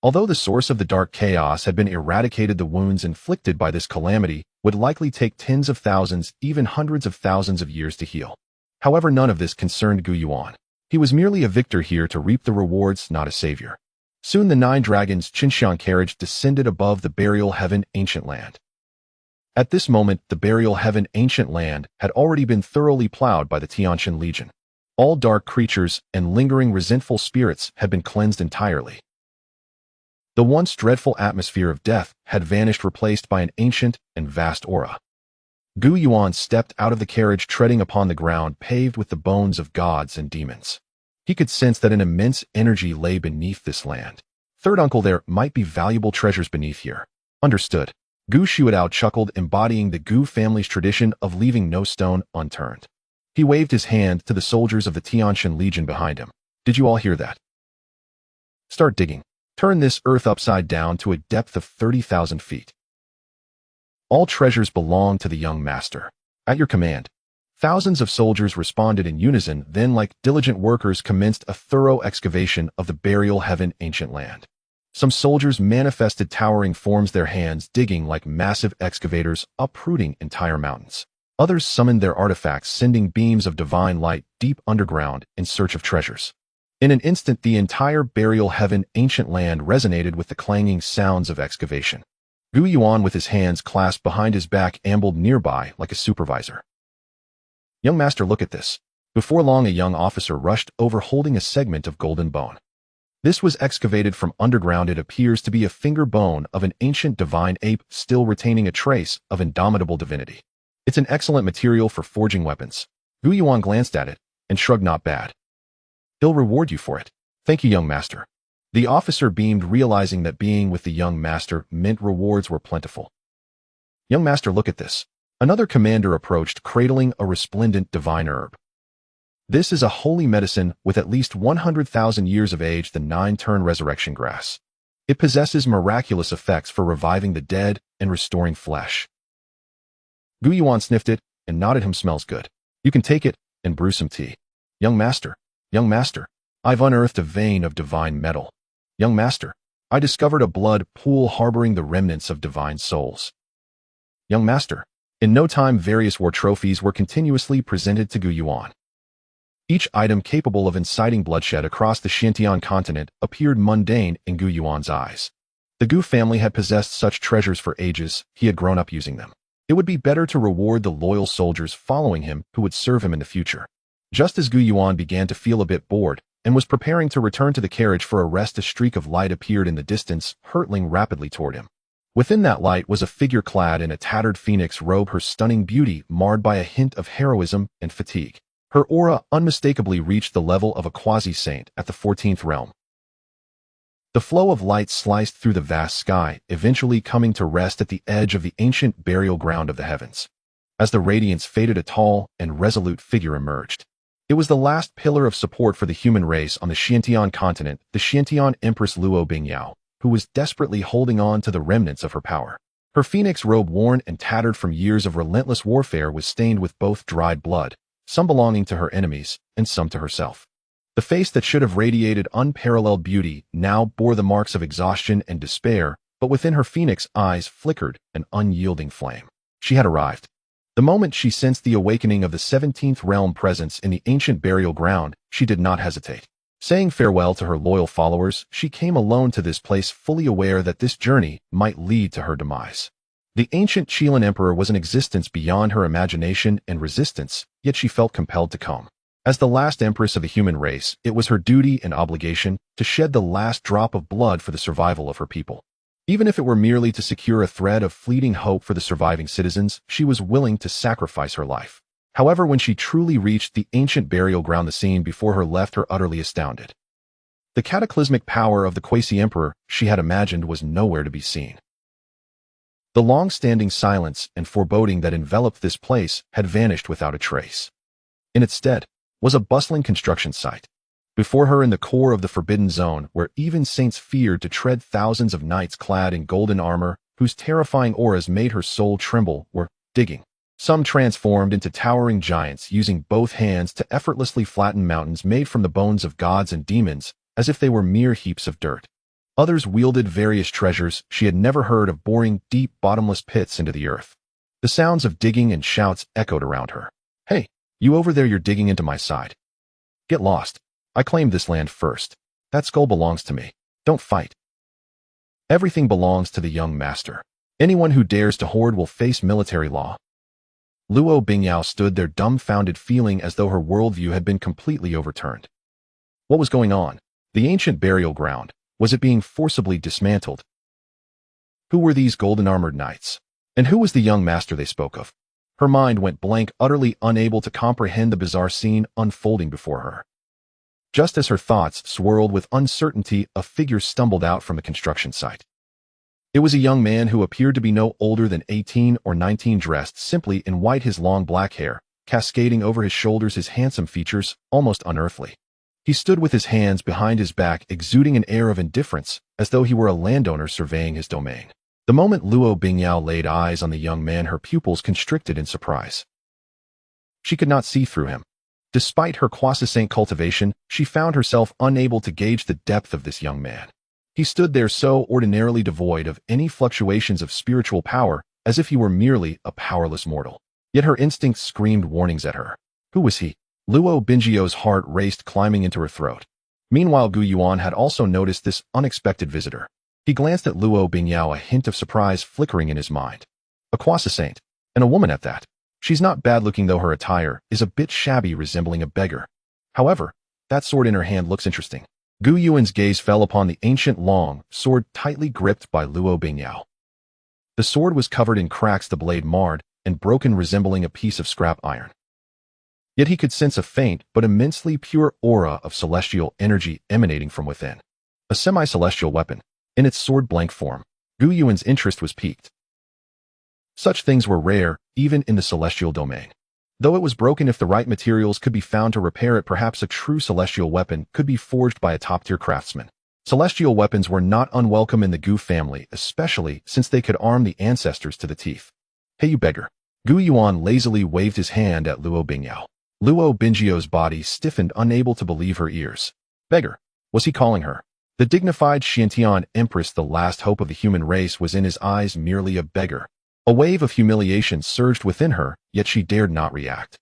Although the source of the dark chaos had been eradicated, the wounds inflicted by this calamity would likely take tens of thousands, even hundreds of thousands of years to heal. However, none of this concerned Gu Yuan. He was merely a victor here to reap the rewards, not a savior. Soon the 9 dragons' Xianxia carriage descended above the burial heaven, ancient land. At this moment, the burial heaven, ancient land had already been thoroughly plowed by the Tianshan Legion. All dark creatures and lingering resentful spirits had been cleansed entirely. The once dreadful atmosphere of death had vanished, replaced by an ancient and vast aura. Gu Yuan stepped out of the carriage, treading upon the ground paved with the bones of gods and demons. He could sense that an immense energy lay beneath this land. Third uncle, there might be valuable treasures beneath here. Understood. Gu Shuadao chuckled, embodying the Gu family's tradition of leaving no stone unturned. He waved his hand to the soldiers of the Tianshan Legion behind him. Did you all hear that? Start digging. Turn this earth upside down to a depth of 30,000 feet. All treasures belong to the young master. At your command. Thousands of soldiers responded in unison, then like diligent workers commenced a thorough excavation of the burial heaven, ancient land. Some soldiers manifested towering forms, their hands digging like massive excavators, uprooting entire mountains. Others summoned their artifacts, sending beams of divine light deep underground in search of treasures. In an instant, the entire burial heaven ancient land resonated with the clanging sounds of excavation. Gu Yuan, with his hands clasped behind his back, ambled nearby like a supervisor. Young master, look at this. Before long, a young officer rushed over holding a segment of golden bone. This was excavated from underground. It appears to be a finger bone of an ancient divine ape, still retaining a trace of indomitable divinity. It's an excellent material for forging weapons. Gu Yuan glanced at it and shrugged. Not bad. He'll reward you for it. Thank you, young master. The officer beamed, realizing that being with the young master meant rewards were plentiful. Young master, look at this. Another commander approached, cradling a resplendent divine herb. This is a holy medicine with at least 100,000 years of age, the 9-turn resurrection grass. It possesses miraculous effects for reviving the dead and restoring flesh. Gu Yuan sniffed it and nodded. Smells good. You can take it and brew some tea. Young master, I've unearthed a vein of divine metal. Young master, I discovered a blood pool harboring the remnants of divine souls. Young master, in no time, various war trophies were continuously presented to Gu Yuan. Each item capable of inciting bloodshed across the Xianxia continent appeared mundane in Gu Yuan's eyes. The Gu family had possessed such treasures for ages. He had grown up using them. It would be better to reward the loyal soldiers following him who would serve him in the future. Just as Gu Yuan began to feel a bit bored and was preparing to return to the carriage for a rest, a streak of light appeared in the distance, hurtling rapidly toward him. Within that light was a figure clad in a tattered phoenix robe, her stunning beauty marred by a hint of heroism and fatigue. Her aura unmistakably reached the level of a quasi-saint at the 14th realm. The flow of light sliced through the vast sky, eventually coming to rest at the edge of the ancient burial ground of the heavens. As the radiance faded, a tall and resolute figure emerged. It was the last pillar of support for the human race on the Xiantian continent, the Xiantian Empress Luo Bingyao, who was desperately holding on to the remnants of her power. Her phoenix robe, worn and tattered from years of relentless warfare, was stained with both dried blood, some belonging to her enemies and some to herself. The face that should have radiated unparalleled beauty now bore the marks of exhaustion and despair, but within her phoenix eyes flickered an unyielding flame. She had arrived. The moment she sensed the awakening of the 17th realm presence in the ancient burial ground, she did not hesitate. Saying farewell to her loyal followers, she came alone to this place, fully aware that this journey might lead to her demise. The ancient Chilan emperor was an existence beyond her imagination and resistance, yet she felt compelled to come. As the last empress of the human race, it was her duty and obligation to shed the last drop of blood for the survival of her people. Even if it were merely to secure a thread of fleeting hope for the surviving citizens, she was willing to sacrifice her life. However, when she truly reached the ancient burial ground, the scene before her left her utterly astounded. The cataclysmic power of the quasi-emperor she had imagined was nowhere to be seen. The long-standing silence and foreboding that enveloped this place had vanished without a trace. In its stead was a bustling construction site. Before her, in the core of the forbidden zone, where even saints feared to tread, thousands of knights clad in golden armor, whose terrifying auras made her soul tremble, were digging. Some transformed into towering giants, using both hands to effortlessly flatten mountains made from the bones of gods and demons, as if they were mere heaps of dirt. Others wielded various treasures she had never heard of, boring deep, bottomless pits into the earth. The sounds of digging and shouts echoed around her. "Hey, you over there, you're digging into my side. Get lost. I claimed this land first. That skull belongs to me. Don't fight. Everything belongs to the young master. Anyone who dares to hoard will face military law." Luo Bingyao stood there, dumbfounded, feeling as though her worldview had been completely overturned. What was going on? The ancient burial ground. Was it being forcibly dismantled? Who were these golden-armored knights? And who was the young master they spoke of? Her mind went blank, utterly unable to comprehend the bizarre scene unfolding before her. Just as her thoughts swirled with uncertainty, a figure stumbled out from the construction site. It was a young man who appeared to be no older than 18 or 19, dressed simply in white, his long black hair cascading over his shoulders, his handsome features almost unearthly. He stood with his hands behind his back, exuding an air of indifference, as though he were a landowner surveying his domain. The moment Luo Bingyao laid eyes on the young man, her pupils constricted in surprise. She could not see through him. Despite her quasi-saint cultivation, she found herself unable to gauge the depth of this young man. He stood there so ordinarily devoid of any fluctuations of spiritual power, as if he were merely a powerless mortal. Yet her instincts screamed warnings at her. Who was he? Luo Bingio's heart raced, climbing into her throat. Meanwhile, Gu Yuan had also noticed this unexpected visitor. He glanced at Luo Bingyao, a hint of surprise flickering in his mind. A Kwasa saint, and a woman at that. She's not bad-looking, though her attire is a bit shabby, resembling a beggar. However, that sword in her hand looks interesting. Gu Yuan's gaze fell upon the ancient long sword tightly gripped by Luo Bingyao. The sword was covered in cracks, the blade marred and broken, resembling a piece of scrap iron. Yet he could sense a faint but immensely pure aura of celestial energy emanating from within. A semi-celestial weapon. In its sword-blank form, Gu Yuan's interest was piqued. Such things were rare, even in the celestial domain. Though it was broken, if the right materials could be found to repair it, perhaps a true celestial weapon could be forged by a top-tier craftsman. Celestial weapons were not unwelcome in the Gu family, especially since they could arm the ancestors to the teeth. Hey, you beggar. Gu Yuan lazily waved his hand at Luo Bingyao. Luo Bingyao's body stiffened, unable to believe her ears. Beggar. Was he calling her? The dignified Xianxia empress, the last hope of the human race, was in his eyes merely a beggar. A wave of humiliation surged within her, yet she dared not react.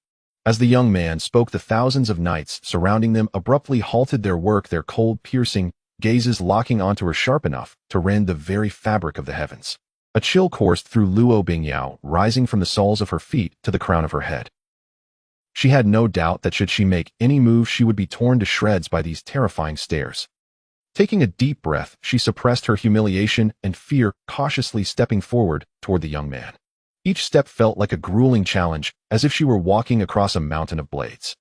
As the young man spoke, the thousands of knights surrounding them abruptly halted their work, their cold, piercing gazes locking onto her sharp enough to rend the very fabric of the heavens. A chill coursed through Luo Bingyao, rising from the soles of her feet to the crown of her head. She had no doubt that should she make any move, she would be torn to shreds by these terrifying stares. Taking a deep breath, she suppressed her humiliation and fear, cautiously stepping forward toward the young man. Each step felt like a grueling challenge, as if she were walking across a mountain of blades.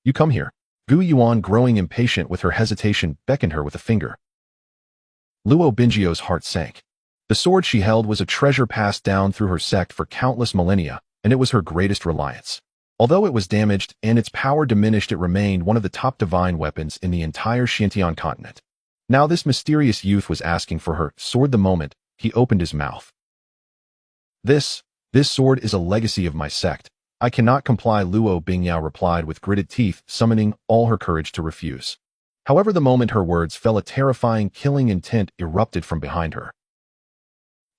You come here. Gu Yuan, growing impatient with her hesitation, beckoned her with a finger. Luo Bingyao's heart sank. The sword she held was a treasure passed down through her sect for countless millennia, and it was her greatest reliance. Although it was damaged and its power diminished, it remained one of the top divine weapons in the entire Xianxia continent. Now this mysterious youth was asking for her sword. The moment he opened his mouth. This sword is a legacy of my sect. I cannot comply, Luo Bingyao replied with gritted teeth, summoning all her courage to refuse. However, the moment her words fell, a terrifying, killing intent erupted from behind her.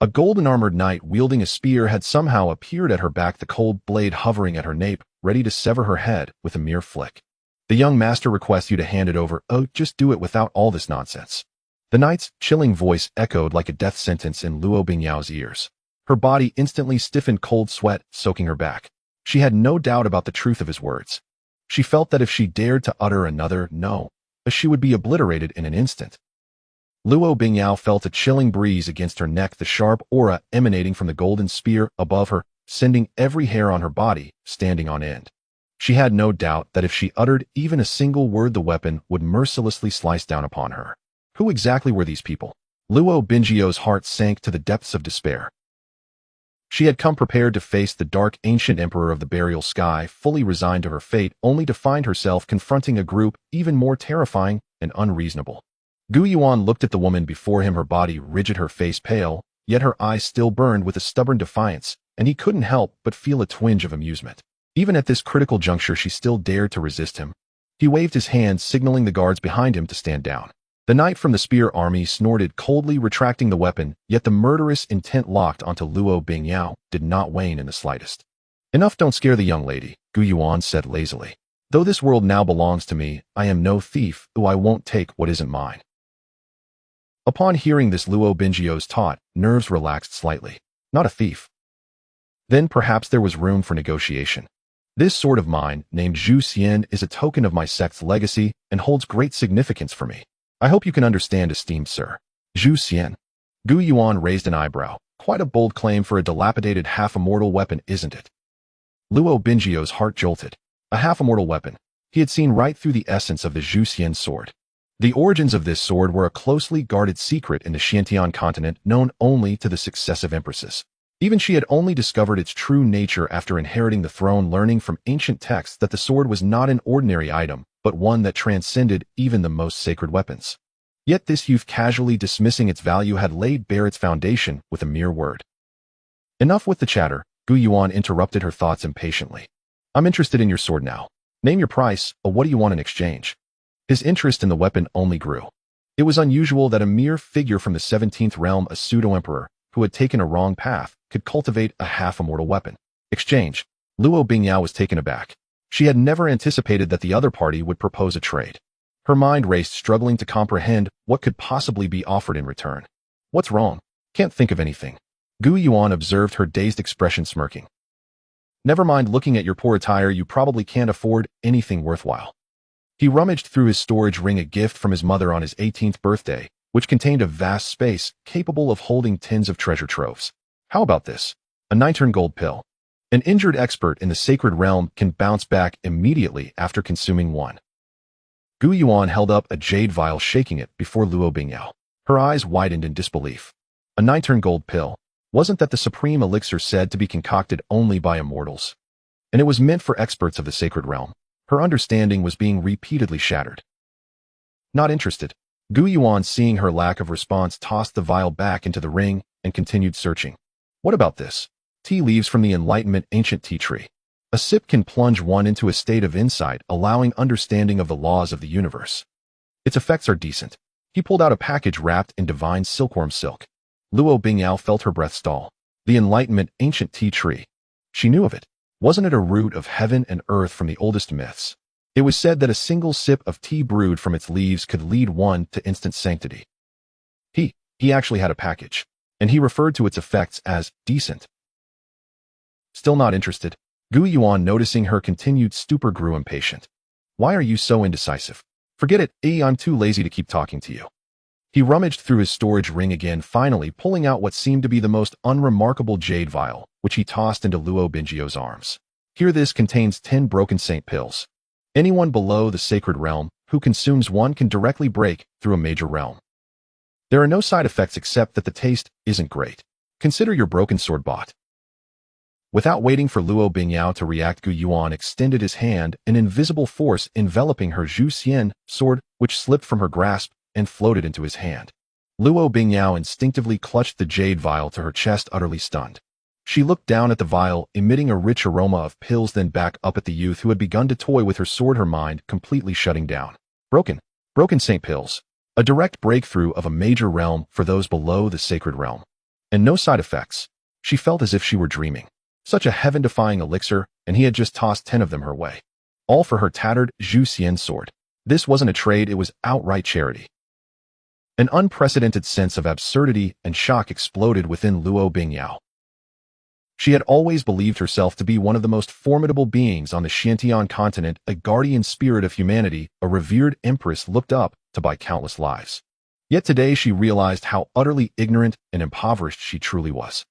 A golden-armored knight wielding a spear had somehow appeared at her back, the cold blade hovering at her nape, ready to sever her head with a mere flick. The young master requests you to hand it over. Oh, just do it without all this nonsense. The knight's chilling voice echoed like a death sentence in Luo Bingyao's ears. Her body instantly stiffened, cold sweat soaking her back. She had no doubt about the truth of his words. She felt that if she dared to utter another no, she would be obliterated in an instant. Luo Bingyao felt a chilling breeze against her neck, the sharp aura emanating from the golden spear above her, sending every hair on her body standing on end. She had no doubt that if she uttered even a single word, the weapon would mercilessly slice down upon her. Who exactly were these people? Luo Bingyao's heart sank to the depths of despair. She had come prepared to face the dark ancient emperor of the burial sky, fully resigned to her fate, only to find herself confronting a group even more terrifying and unreasonable. Gu Yuan looked at the woman before him, her body rigid, her face pale, yet her eyes still burned with a stubborn defiance, and he couldn't help but feel a twinge of amusement. Even at this critical juncture, she still dared to resist him. He waved his hand, signaling the guards behind him to stand down. The knight from the spear army snorted, coldly retracting the weapon, yet the murderous intent locked onto Luo Bingyao did not wane in the slightest. Enough, don't scare the young lady, Gu Yuan said lazily. Though this world now belongs to me, I am no thief, though I won't take what isn't mine. Upon hearing this, Luo Bingyao's taut nerves relaxed slightly. Not a thief. Then perhaps there was room for negotiation. This sword of mine, named Zhu Xian, is a token of my sect's legacy and holds great significance for me. I hope you can understand, esteemed sir. Zhu Xian. Gu Yuan raised an eyebrow. Quite a bold claim for a dilapidated half-immortal weapon, isn't it? Luo Bingyao's heart jolted. A half-immortal weapon. He had seen right through the essence of the Zhu Xian sword. The origins of this sword were a closely guarded secret in the Xianxia continent, known only to the successive empresses. Even she had only discovered its true nature after inheriting the throne, learning from ancient texts that the sword was not an ordinary item, but one that transcended even the most sacred weapons. Yet this youth, casually dismissing its value, had laid bare its foundation with a mere word. Enough with the chatter, Gu Yuan interrupted her thoughts impatiently. I'm interested in your sword now. Name your price, or what do you want in exchange? His interest in the weapon only grew. It was unusual that a mere figure from the 17th realm, a pseudo-emperor who had taken a wrong path, could cultivate a half-immortal weapon. Exchange. Luo Bingyao was taken aback. She had never anticipated that the other party would propose a trade. Her mind raced, struggling to comprehend what could possibly be offered in return. What's wrong? Can't think of anything. Gu Yuan observed her dazed expression, smirking. Never mind, looking at your poor attire, you probably can't afford anything worthwhile. He rummaged through his storage ring, a gift from his mother on his 18th birthday, which contained a vast space capable of holding tins of treasure troves. How about this? A 9-turn gold pill. An injured expert in the sacred realm can bounce back immediately after consuming one. Gu Yuan held up a jade vial, shaking it before Luo Bingyao. Her eyes widened in disbelief. A 9-turn gold pill. Wasn't that the supreme elixir said to be concocted only by immortals? And it was meant for experts of the sacred realm. Her understanding was being repeatedly shattered. Not interested. Gu Yuan, seeing her lack of response, tossed the vial back into the ring and continued searching. What about this? Tea leaves from the Enlightenment ancient tea tree. A sip can plunge one into a state of insight, allowing understanding of the laws of the universe. Its effects are decent. He pulled out a package wrapped in divine silkworm silk. Luo Bingyao felt her breath stall. The Enlightenment ancient tea tree. She knew of it. Wasn't it a root of heaven and earth from the oldest myths? It was said that a single sip of tea brewed from its leaves could lead one to instant sanctity. He actually had a package, and he referred to its effects as decent. Still not interested. Gu Yuan, noticing her continued stupor, grew impatient. Why are you so indecisive? Forget it, I'm too lazy to keep talking to you. He rummaged through his storage ring again, finally pulling out what seemed to be the most unremarkable jade vial, which he tossed into Luo Bingyou's arms. Here, this contains 10 broken saint pills. Anyone below the sacred realm who consumes one can directly break through a major realm. There are no side effects except that the taste isn't great. Consider your broken sword bought. Without waiting for Luo Bingyao to react, Gu Yuan extended his hand, an invisible force enveloping her Xianxia sword, which slipped from her grasp and floated into his hand. Luo Bingyao instinctively clutched the jade vial to her chest, utterly stunned. She looked down at the vial, emitting a rich aroma of pills, then back up at the youth who had begun to toy with her sword, her mind completely shutting down. Broken saint pills. A direct breakthrough of a major realm for those below the sacred realm. And no side effects. She felt as if she were dreaming. Such a heaven-defying elixir, and he had just tossed 10 of them her way. All for her tattered Xianxia sword. This wasn't a trade, it was outright charity. An unprecedented sense of absurdity and shock exploded within Luo Bingyao. She had always believed herself to be one of the most formidable beings on the Xiantian continent, a guardian spirit of humanity, a revered empress looked up to by countless lives. Yet today she realized how utterly ignorant and impoverished she truly was.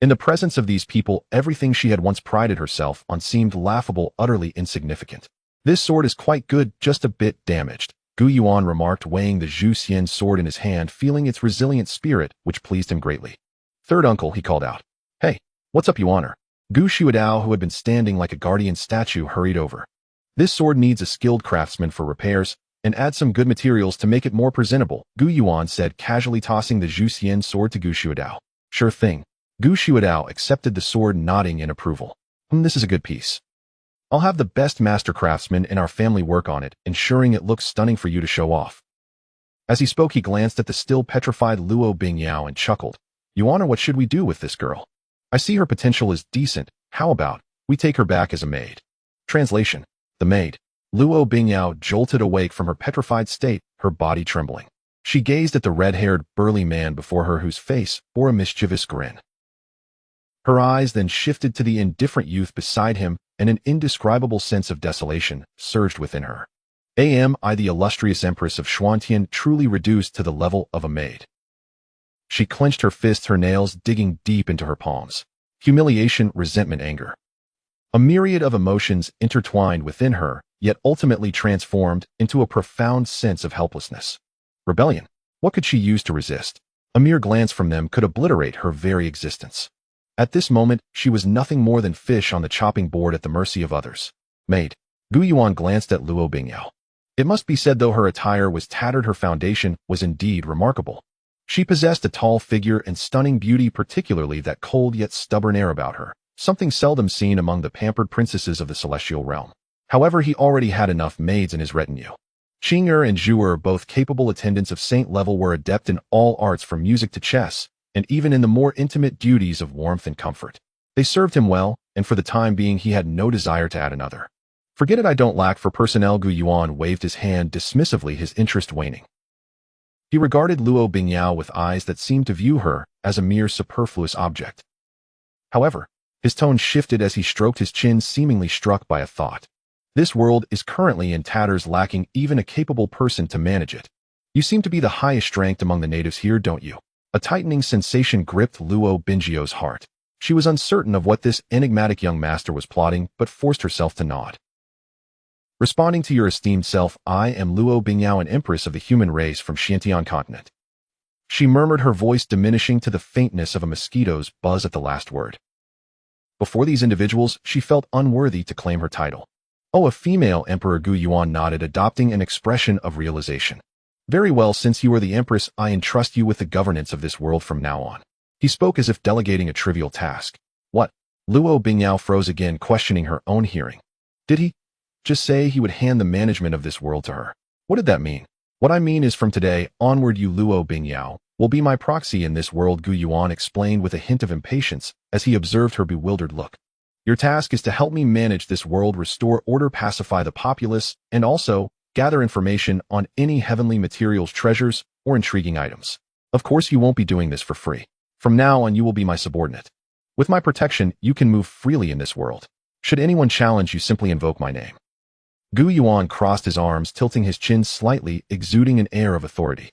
In the presence of these people, everything she had once prided herself on seemed laughable, utterly insignificant. This sword is quite good, just a bit damaged, Gu Yuan remarked, weighing the Xianxia sword in his hand, feeling its resilient spirit, which pleased him greatly. Third uncle, he called out. Hey, what's up, Yuaner? Gu Shuadao, who had been standing like a guardian statue, hurried over. This sword needs a skilled craftsman for repairs, and add some good materials to make it more presentable, Gu Yuan said, casually tossing the Xianxia sword to Gu Shuadao. Sure thing. Gu Shuadao accepted the sword, nodding in approval. This is a good piece. I'll have the best master craftsman in our family work on it, ensuring it looks stunning for you to show off. As he spoke, he glanced at the still petrified Luo Bingyao and chuckled. Yuaner, what should we do with this girl? I see her potential is decent. How about we take her back as a maid? Translation. The maid. Luo Bingyao jolted awake from her petrified state, her body trembling. She gazed at the red-haired, burly man before her, whose face bore a mischievous grin. Her eyes then shifted to the indifferent youth beside him, and an indescribable sense of desolation surged within her. Am I the illustrious empress of Xuantian truly reduced to the level of a maid? She clenched her fists, her nails digging deep into her palms. Humiliation, resentment, anger. A myriad of emotions intertwined within her, yet ultimately transformed into a profound sense of helplessness. Rebellion. What could she use to resist? A mere glance from them could obliterate her very existence. At this moment, she was nothing more than fish on the chopping board at the mercy of others. Maid. Gu Yuan glanced at Luo Bingyao. It must be said, though her attire was tattered, her foundation was indeed remarkable. She possessed a tall figure and stunning beauty, particularly that cold yet stubborn air about her, something seldom seen among the pampered princesses of the celestial realm. However, he already had enough maids in his retinue. Qing'er and Zhu'er, both capable attendants of saint level, were adept in all arts from music to chess, and even in the more intimate duties of warmth and comfort. They served him well, and for the time being he had no desire to add another. Forget it, I don't lack for personnel. Gu Yuan waved his hand dismissively, his interest waning. He regarded Luo Bingyao with eyes that seemed to view her as a mere superfluous object. However, his tone shifted as he stroked his chin, seemingly struck by a thought. This world is currently in tatters, lacking even a capable person to manage it. You seem to be the highest ranked among the natives here, don't you? A tightening sensation gripped Luo Bingio's heart. She was uncertain of what this enigmatic young master was plotting, but forced herself to nod. Responding to your esteemed self, I am Luo Bingyao, an empress of the human race from Xianxia continent. She murmured, her voice diminishing to the faintness of a mosquito's buzz at the last word. Before these individuals, she felt unworthy to claim her title. Oh, a female emperor. Gu Yuan nodded, adopting an expression of realization. Very well, since you are the empress, I entrust you with the governance of this world from now on. He spoke as if delegating a trivial task. What? Luo Bingyao froze again, questioning her own hearing. Did he just say he would hand the management of this world to her? What did that mean? What I mean is, from today onward, you, Luo Bingyao, will be my proxy in this world, Gu Yuan explained with a hint of impatience as he observed her bewildered look. Your task is to help me manage this world, restore order, pacify the populace, and also gather information on any heavenly materials, treasures, or intriguing items. Of course, you won't be doing this for free. From now on, you will be my subordinate. With my protection, you can move freely in this world. Should anyone challenge you, simply invoke my name. Gu Yuan crossed his arms, tilting his chin slightly, exuding an air of authority.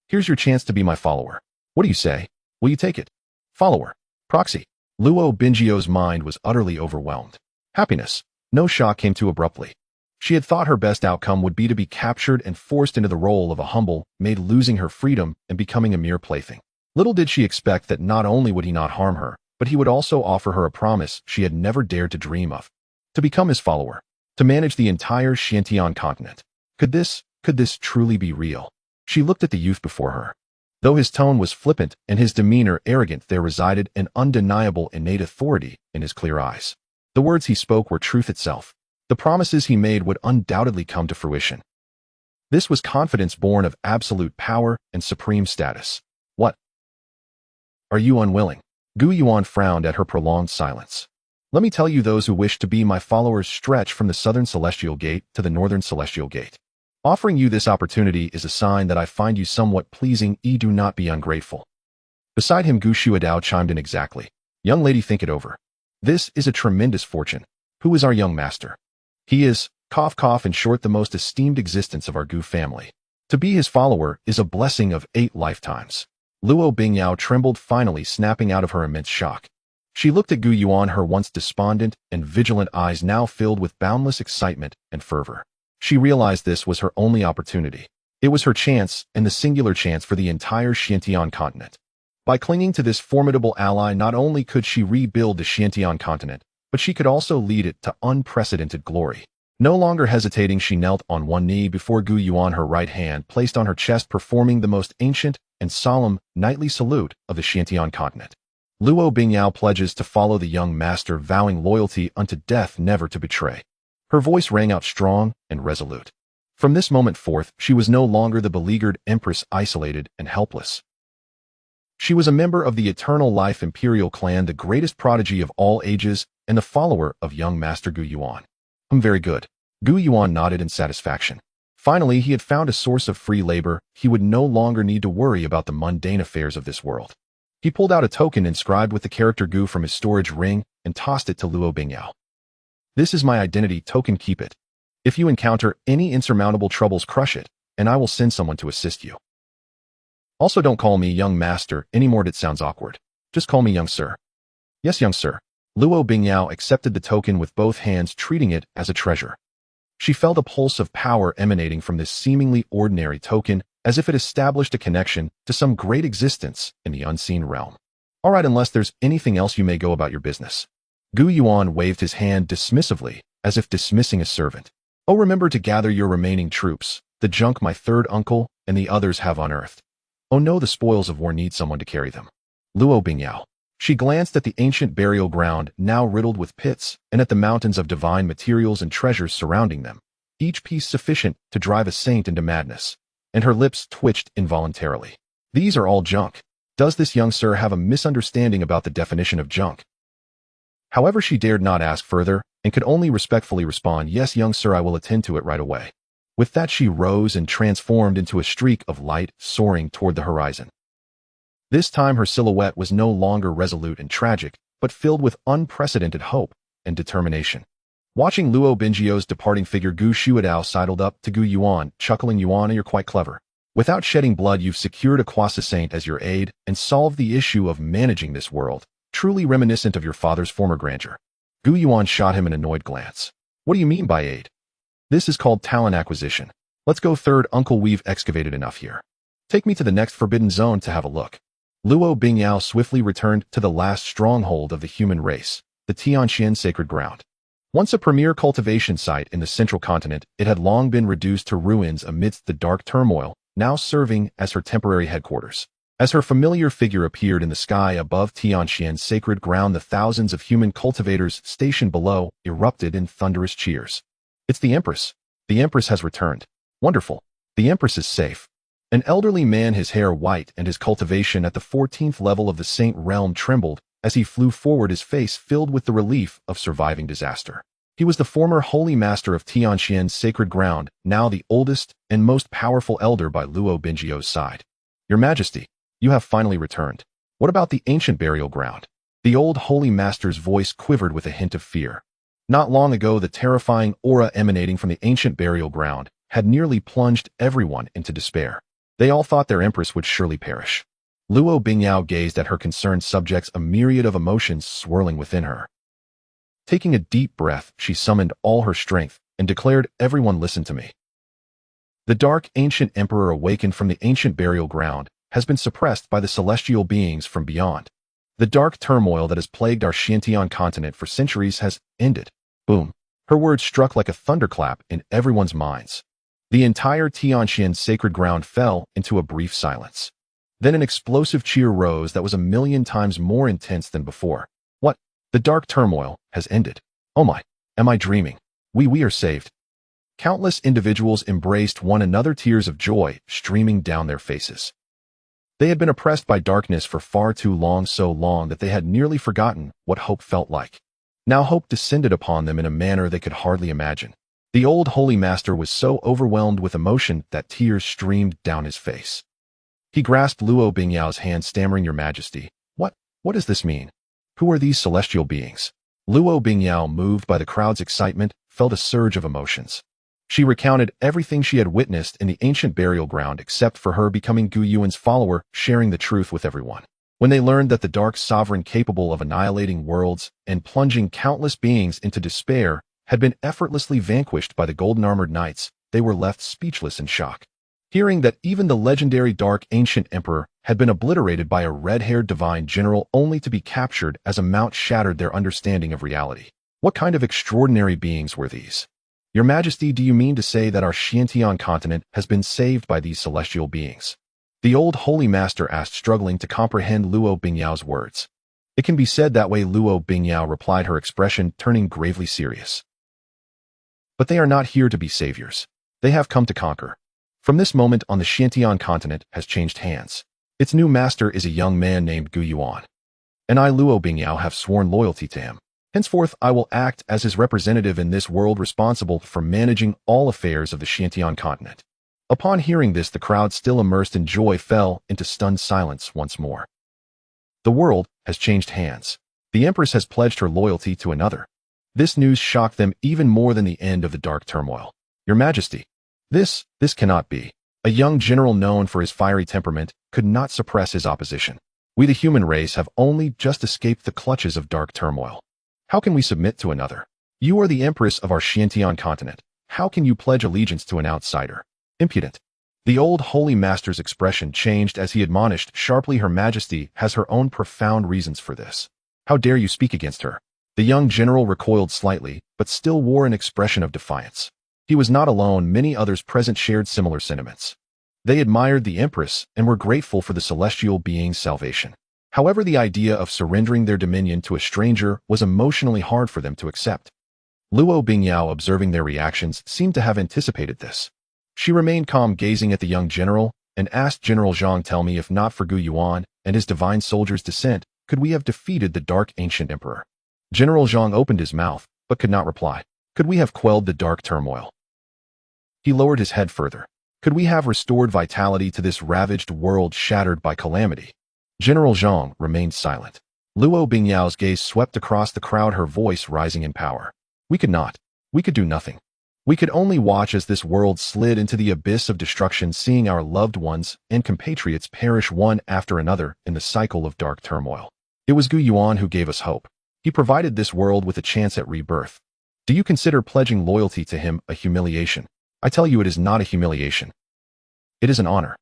Here's your chance to be my follower. What do you say? Will you take it? Follower. Proxy. Luo Bingio's mind was utterly overwhelmed. Happiness. No shock came too abruptly. She had thought her best outcome would be to be captured and forced into the role of a humble maid, losing her freedom and becoming a mere plaything. Little did she expect that not only would he not harm her, but he would also offer her a promise she had never dared to dream of. To become his follower. To manage the entire Xianxia continent. Could this truly be real? She looked at the youth before her. Though his tone was flippant and his demeanor arrogant, there resided an undeniable innate authority in his clear eyes. The words he spoke were truth itself. The promises he made would undoubtedly come to fruition. This was confidence born of absolute power and supreme status. What? Are you unwilling? Gu Yuan frowned at her prolonged silence. Let me tell you, those who wish to be my followers stretch from the southern celestial gate to the northern celestial gate. Offering you this opportunity is a sign that I find you somewhat pleasing. Do not be ungrateful. Beside him, Gu Shuadao chimed in exactly. Young lady, think it over. This is a tremendous fortune. Who is our young master? He is, in short, the most esteemed existence of our Gu family. To be his follower is a blessing of 8 lifetimes. Luo Bingyao trembled, finally snapping out of her immense shock. She looked at Gu Yuan, her once despondent and vigilant eyes now filled with boundless excitement and fervor. She realized this was her only opportunity. It was her chance, and the singular chance for the entire Xianxia continent. By clinging to this formidable ally, not only could she rebuild the Xianxia continent, but she could also lead it to unprecedented glory. No longer hesitating, she knelt on one knee before Gu Yuan, her right hand placed on her chest, performing the most ancient and solemn knightly salute of the Xianxia continent. Luo Bingyao pledges to follow the young master, vowing loyalty unto death, never to betray. Her voice rang out strong and resolute. From this moment forth, she was no longer the beleaguered empress, isolated and helpless. She was a member of the Eternal Life Imperial clan, the greatest prodigy of all ages, and the follower of young master Gu Yuan. Very good. Gu Yuan nodded in satisfaction. Finally, he had found a source of free labor. He would no longer need to worry about the mundane affairs of this world. He pulled out a token inscribed with the character Gu from his storage ring and tossed it to Luo Bingyao. This is my identity token, keep it. If you encounter any insurmountable troubles, crush it, and I will send someone to assist you. Also, don't call me young master anymore, that sounds awkward. Just call me young sir. Yes, young sir. Luo Bingyao accepted the token with both hands, treating it as a treasure. She felt a pulse of power emanating from this seemingly ordinary token, as if it established a connection to some great existence in the unseen realm. All right, unless there's anything else, you may go about your business. Gu Yuan waved his hand dismissively, as if dismissing a servant. Oh, remember to gather your remaining troops, the junk my third uncle and the others have unearthed. Oh no, the spoils of war need someone to carry them. Luo Bingyao. She glanced at the ancient burial ground, now riddled with pits, and at the mountains of divine materials and treasures surrounding them, each piece sufficient to drive a saint into madness, and her lips twitched involuntarily. These are all junk. Does this young sir have a misunderstanding about the definition of junk? However, she dared not ask further and could only respectfully respond, "Yes, young sir, I will attend to it right away." With that, she rose and transformed into a streak of light soaring toward the horizon. This time her silhouette was no longer resolute and tragic, but filled with unprecedented hope and determination. Watching Luo Bingio's departing figure, Gu Shuadao sidled up to Gu Yuan, chuckling, "Yuan, you're quite clever. Without shedding blood, you've secured a Quasi Saint as your aide and solved the issue of managing this world, truly reminiscent of your father's former grandeur." Gu Yuan shot him an annoyed glance. "What do you mean by aid? This is called talent acquisition. Let's go, third uncle, we've excavated enough here. Take me to the next forbidden zone to have a look." Luo Bingyao swiftly returned to the last stronghold of the human race, the Xianxia sacred ground. Once a premier cultivation site in the central continent, it had long been reduced to ruins amidst the dark turmoil, now serving as her temporary headquarters. As her familiar figure appeared in the sky above Xianxia's sacred ground, the thousands of human cultivators stationed below erupted in thunderous cheers. "It's the Empress. The Empress has returned. Wonderful. The Empress is safe." An elderly man, his hair white and his cultivation at the 14th level of the Saint realm, trembled as he flew forward, his face filled with the relief of surviving disaster. He was the former Holy Master of Xianxia's sacred ground, now the oldest and most powerful elder by Luo Bingio's side. "Your Majesty, you have finally returned. What about the ancient burial ground?" The old Holy Master's voice quivered with a hint of fear. Not long ago, the terrifying aura emanating from the ancient burial ground had nearly plunged everyone into despair. They all thought their empress would surely perish. Luo Bingyao gazed at her concerned subjects, a myriad of emotions swirling within her. Taking a deep breath, she summoned all her strength and declared, "Everyone listen to me. The dark ancient emperor awakened from the ancient burial ground has been suppressed by the celestial beings from beyond. The dark turmoil that has plagued our Xiantian continent for centuries has ended." Boom. Her words struck like a thunderclap in everyone's minds. The entire Tianxian sacred ground fell into a brief silence. Then an explosive cheer rose that was 1,000,000 times more intense than before. "What? The dark turmoil has ended. Oh my, am I dreaming? We are saved." Countless individuals embraced one another, tears of joy streaming down their faces. They had been oppressed by darkness for far too long, so long that they had nearly forgotten what hope felt like. Now hope descended upon them in a manner they could hardly imagine. The old Holy Master was so overwhelmed with emotion that tears streamed down his face. He grasped Luo Bingyao's hand, stammering, "Your Majesty, what does this mean? Who are these celestial beings?" Luo Bingyao, moved by the crowd's excitement, felt a surge of emotions. She recounted everything she had witnessed in the ancient burial ground, except for her becoming Gu Yuan's follower, sharing the truth with everyone. When they learned that the dark sovereign, capable of annihilating worlds and plunging countless beings into despair, had been effortlessly vanquished by the golden-armored knights, they were left speechless in shock. Hearing that even the legendary dark ancient emperor had been obliterated by a red-haired divine general only to be captured as a mount shattered their understanding of reality. What kind of extraordinary beings were these? "Your Majesty, do you mean to say that our Xiantian continent has been saved by these celestial beings?" The old Holy Master asked, struggling to comprehend Luo Bingyao's words. "It can be said that way," Luo Bingyao replied, her expression turning gravely serious. "But they are not here to be saviors. They have come to conquer. From this moment on, the Xiantian continent has changed hands. Its new master is a young man named Gu Yuan. And I, Luo Bingyao, have sworn loyalty to him. Henceforth, I will act as his representative in this world, responsible for managing all affairs of the Xiantian continent." Upon hearing this, the crowd, still immersed in joy, fell into stunned silence once more. The world has changed hands. The Empress has pledged her loyalty to another. This news shocked them even more than the end of the dark turmoil. "Your Majesty, this cannot be." A young general known for his fiery temperament could not suppress his opposition. "We, the human race, have only just escaped the clutches of dark turmoil. How can we submit to another? You are the Empress of our Xiantian continent. How can you pledge allegiance to an outsider? Impudent." The old Holy Master's expression changed as he admonished sharply, "Her Majesty has her own profound reasons for this. How dare you speak against her?" The young general recoiled slightly, but still wore an expression of defiance. He was not alone. Many others present shared similar sentiments. They admired the Empress and were grateful for the celestial being's salvation. However, the idea of surrendering their dominion to a stranger was emotionally hard for them to accept. Luo Bingyao, observing their reactions, seemed to have anticipated this. She remained calm, gazing at the young general, and asked, "General Zhang, tell me, if not for Gu Yuan and his divine soldiers' descent, could we have defeated the dark ancient emperor?" General Zhang opened his mouth, but could not reply. Could we have quelled the dark turmoil? He lowered his head further. Could we have restored vitality to this ravaged world shattered by calamity? General Zhang remained silent. Luo Bingyao's gaze swept across the crowd, her voice rising in power. We could not. We could do nothing. We could only watch as this world slid into the abyss of destruction, seeing our loved ones and compatriots perish one after another in the cycle of dark turmoil. It was Gu Yuan who gave us hope. He provided this world with a chance at rebirth. Do you consider pledging loyalty to him a humiliation? I tell you, it is not a humiliation. It is an honor.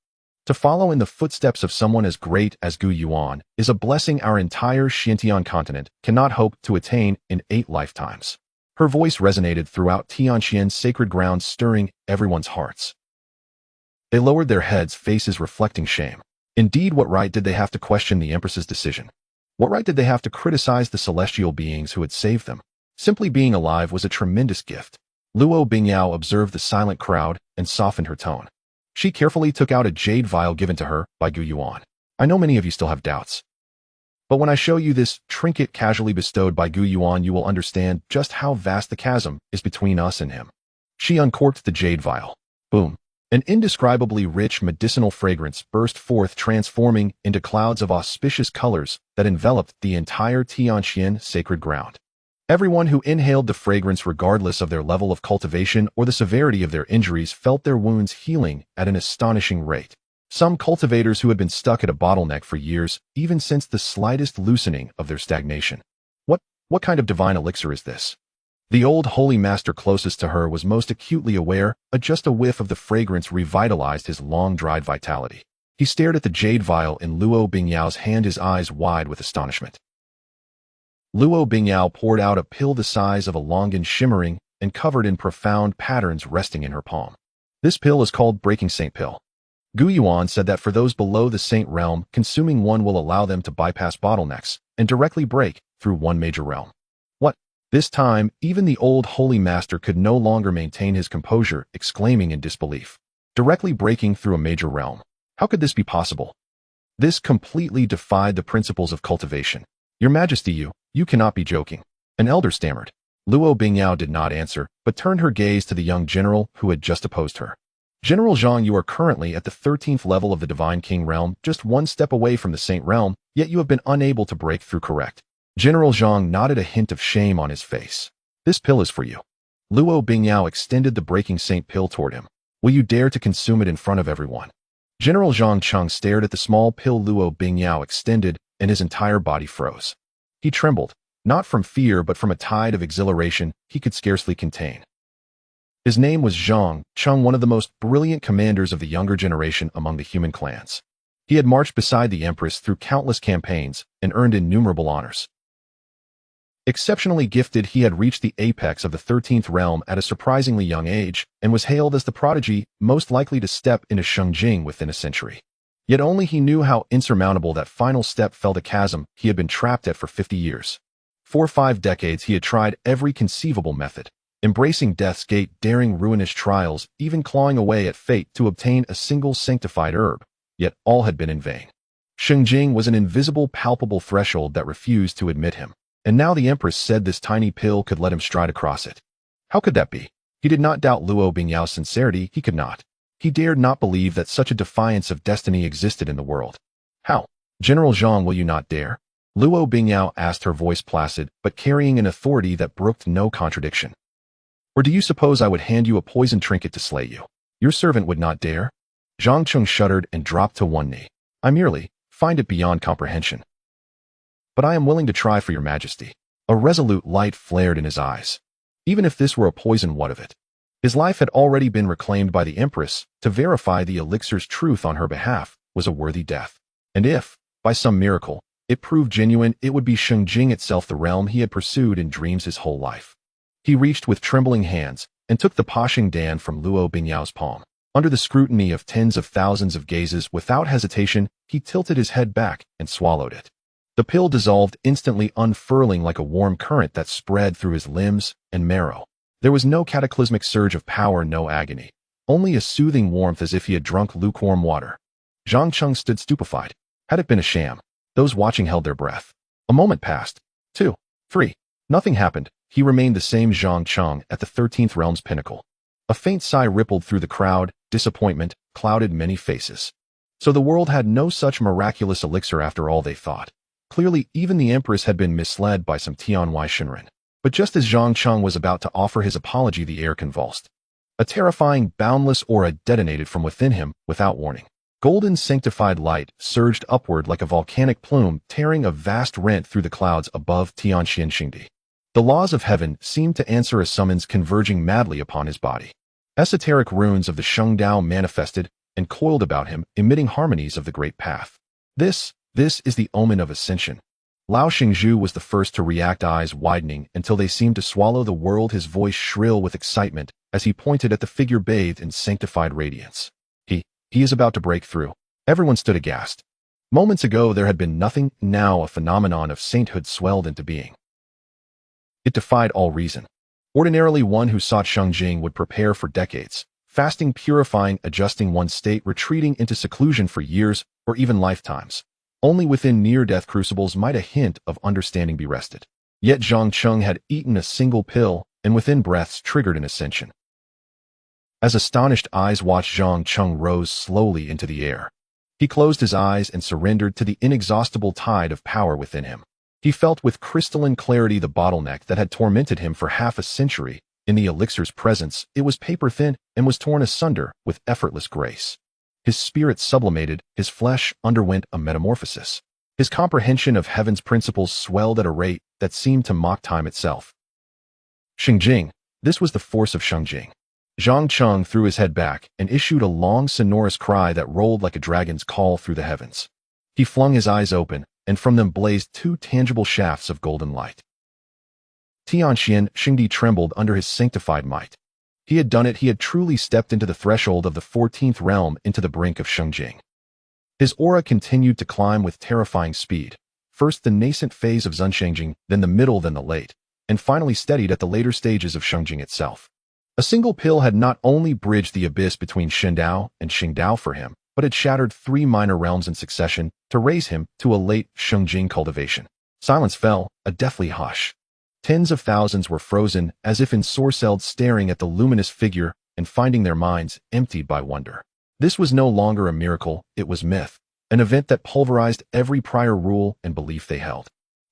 To follow in the footsteps of someone as great as Gu Yuan is a blessing our entire Xianxia continent cannot hope to attain in 8 lifetimes. Her voice resonated throughout Tianqian's sacred grounds, stirring everyone's hearts. They lowered their heads, faces reflecting shame. Indeed, what right did they have to question the Empress's decision? What right did they have to criticize the celestial beings who had saved them? Simply being alive was a tremendous gift. Luo Bingyao observed the silent crowd and softened her tone. She carefully took out a jade vial given to her by Gu Yuan. I know many of you still have doubts. But when I show you this trinket casually bestowed by Gu Yuan, you will understand just how vast the chasm is between us and him. She uncorked the jade vial. Boom. An indescribably rich medicinal fragrance burst forth, transforming into clouds of auspicious colors that enveloped the entire Tianqian sacred ground. Everyone who inhaled the fragrance, regardless of their level of cultivation or the severity of their injuries, felt their wounds healing at an astonishing rate. Some cultivators who had been stuck at a bottleneck for years even sensed the slightest loosening of their stagnation. What kind of divine elixir is this? The old holy master closest to her was most acutely aware. Just a whiff of the fragrance revitalized his long-dried vitality. He stared at the jade vial in Luo Bingyao's hand, his eyes wide with astonishment. Luo Bingyao poured out a pill the size of a longan, shimmering and covered in profound patterns, resting in her palm. This pill is called Breaking Saint Pill. Gu Yuan said that for those below the Saint realm, consuming one will allow them to bypass bottlenecks and directly break through one major realm. What? This time, even the old holy master could no longer maintain his composure, exclaiming in disbelief. Directly breaking through a major realm. How could this be possible? This completely defied the principles of cultivation. Your Majesty, you cannot be joking. An elder stammered. Luo Bingyao did not answer, but turned her gaze to the young general who had just opposed her. General Zhang, you are currently at the 13th level of the Divine King realm, just one step away from the Saint realm, yet you have been unable to break through, correct? General Zhang nodded, a hint of shame on his face. This pill is for you. Luo Bingyao extended the Breaking Saint pill toward him. Will you dare to consume it in front of everyone? General Zhang Cheng stared at the small pill Luo Bingyao extended, and his entire body froze. He trembled, not from fear but from a tide of exhilaration he could scarcely contain. His name was Zhang Cheng, one of the most brilliant commanders of the younger generation among the human clans. He had marched beside the Empress through countless campaigns and earned innumerable honors. Exceptionally gifted, he had reached the apex of the 13th realm at a surprisingly young age and was hailed as the prodigy most likely to step into Shengjing within a century. Yet only he knew how insurmountable that final step felt, a chasm he had been trapped at for 50 years. For 5 decades he had tried every conceivable method, embracing death's gate, daring ruinous trials, even clawing away at fate to obtain a single sanctified herb, yet all had been in vain. Shengjing was an invisible, palpable threshold that refused to admit him, and now the Empress said this tiny pill could let him stride across it. How could that be? He did not doubt Luo Bingyao's sincerity, he could not. He dared not believe that such a defiance of destiny existed in the world. How? General Zhang, will you not dare? Luo Bingyao asked, her voice placid, but carrying an authority that brooked no contradiction. Or do you suppose I would hand you a poison trinket to slay you? Your servant would not dare? Zhang Cheng shuddered and dropped to one knee. I merely find it beyond comprehension. But I am willing to try, for your Majesty. A resolute light flared in his eyes. Even if this were a poison, what of it? His life had already been reclaimed by the Empress. To verify the elixir's truth on her behalf was a worthy death. And if, by some miracle, it proved genuine, it would be Shengjing itself, the realm he had pursued in dreams his whole life. He reached with trembling hands and took the Pashing Dan from Luo Bingyao's palm. Under the scrutiny of tens of thousands of gazes, without hesitation, he tilted his head back and swallowed it. The pill dissolved instantly, unfurling like a warm current that spread through his limbs and marrow. There was no cataclysmic surge of power, no agony, only a soothing warmth, as if he had drunk lukewarm water. Zhang Cheng stood stupefied. Had it been a sham? Those watching held their breath. A moment passed. 2, 3. Nothing happened. He remained the same Xianxia at the 13th realm's pinnacle. A faint sigh rippled through the crowd, disappointment clouded many faces. So the world had no such miraculous elixir after all, they thought. Clearly, even the Empress had been misled by some Tianwei Shinren. But just as Xianxia was about to offer his apology, the air convulsed. A terrifying, boundless aura detonated from within him without warning. Golden sanctified light surged upward like a volcanic plume, tearing a vast rent through the clouds above Tianxian Xingdi. The laws of heaven seemed to answer a summons converging madly upon his body. Esoteric runes of the Shengdao manifested and coiled about him, emitting harmonies of the great path. This is the omen of ascension. Lao Xingzhu was the first to react, eyes widening until they seemed to swallow the world, his voice shrill with excitement as he pointed at the figure bathed in sanctified radiance. He is about to break through. Everyone stood aghast. Moments ago there had been nothing, now a phenomenon of sainthood swelled into being. It defied all reason. Ordinarily, one who sought Shengjing would prepare for decades, fasting, purifying, adjusting one's state, retreating into seclusion for years or even lifetimes. Only within near-death crucibles might a hint of understanding be rested. Yet Zhang Cheng had eaten a single pill, and within breaths triggered an ascension. As astonished eyes watched, Zhang Cheng rose slowly into the air. He closed his eyes and surrendered to the inexhaustible tide of power within him. He felt with crystalline clarity the bottleneck that had tormented him for half a century. In the elixir's presence, it was paper-thin and was torn asunder with effortless grace. His spirit sublimated, his flesh underwent a metamorphosis. His comprehension of heaven's principles swelled at a rate that seemed to mock time itself. Xingjing, this was the force of Shengjing. Zhang Cheng threw his head back and issued a long, sonorous cry that rolled like a dragon's call through the heavens. He flung his eyes open, and from them blazed two tangible shafts of golden light. Tianxian Xingdi trembled under his sanctified might. He had done it. He had truly stepped into the threshold of the 14th realm, into the brink of Shengjing. His aura continued to climb with terrifying speed. First the nascent phase of Zhenshengjing, then the middle, then the late, and finally steadied at the later stages of Shengjing itself. A single pill had not only bridged the abyss between Shindao and Xingdao for him, but had shattered 3 minor realms in succession to raise him to a late Shengjing cultivation. Silence fell, a deathly hush. Tens of thousands were frozen, as if ensorcelled, staring at the luminous figure and finding their minds emptied by wonder. This was no longer a miracle, it was myth, an event that pulverized every prior rule and belief they held.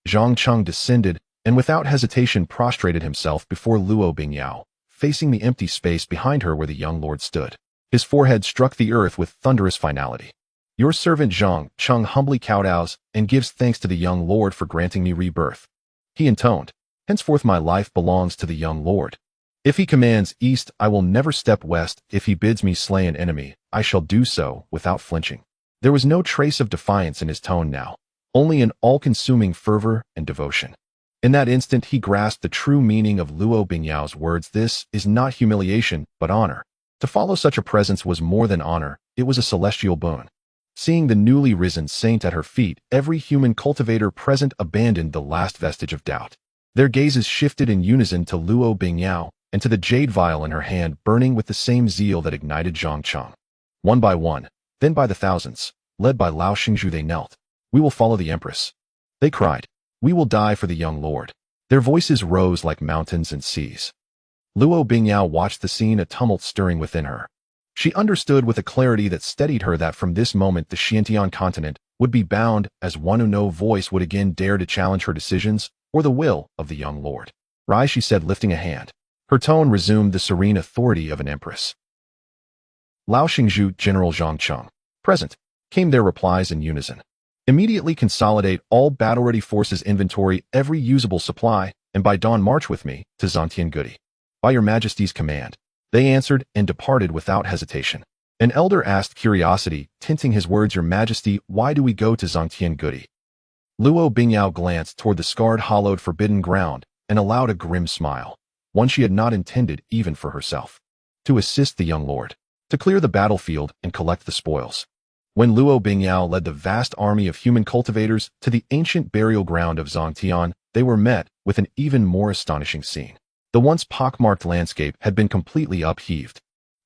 Zhang Cheng descended and without hesitation prostrated himself before Luo Bingyao, facing the empty space behind her where the young lord stood. His forehead struck the earth with thunderous finality. Your servant Zhang Cheng humbly kowtows and gives thanks to the young lord for granting me rebirth. He intoned, henceforth my life belongs to the young lord. If he commands east, I will never step west. If he bids me slay an enemy, I shall do so without flinching. There was no trace of defiance in his tone now, only an all-consuming fervor and devotion. In that instant he grasped the true meaning of Luo Bingyao's words. This is not humiliation, but honor. To follow such a presence was more than honor, it was a celestial boon. Seeing the newly risen saint at her feet, every human cultivator present abandoned the last vestige of doubt. Their gazes shifted in unison to Luo Bingyao and to the jade vial in her hand, burning with the same zeal that ignited Zhang Cheng. One by one, then by the thousands, led by Lao Xingzhu, they knelt. We will follow the Empress. They cried. We will die for the young lord. Their voices rose like mountains and seas. Luo Bingyao watched the scene, a tumult stirring within her. She understood with a clarity that steadied her that from this moment the Xiantian continent would be bound, as one who no voice would again dare to challenge her decisions or the will of the young lord. Rise, she said, lifting a hand. Her tone resumed the serene authority of an empress. Lao Xingzhu, General Zhang Cheng. Present, came their replies in unison. Immediately consolidate all battle-ready forces, inventory every usable supply, and by dawn march with me to Zhangtiangudi. By your majesty's command. They answered and departed without hesitation. An elder asked, curiosity tinting his words, Your Majesty, why do we go to Zhangtiangudi? Luo Bingyao glanced toward the scarred, hollowed, forbidden ground and allowed a grim smile, one she had not intended even for herself. To assist the young lord. To clear the battlefield and collect the spoils. When Luo Bingyao led the vast army of human cultivators to the ancient burial ground of Zhangtian, they were met with an even more astonishing scene. The once pockmarked landscape had been completely upheaved.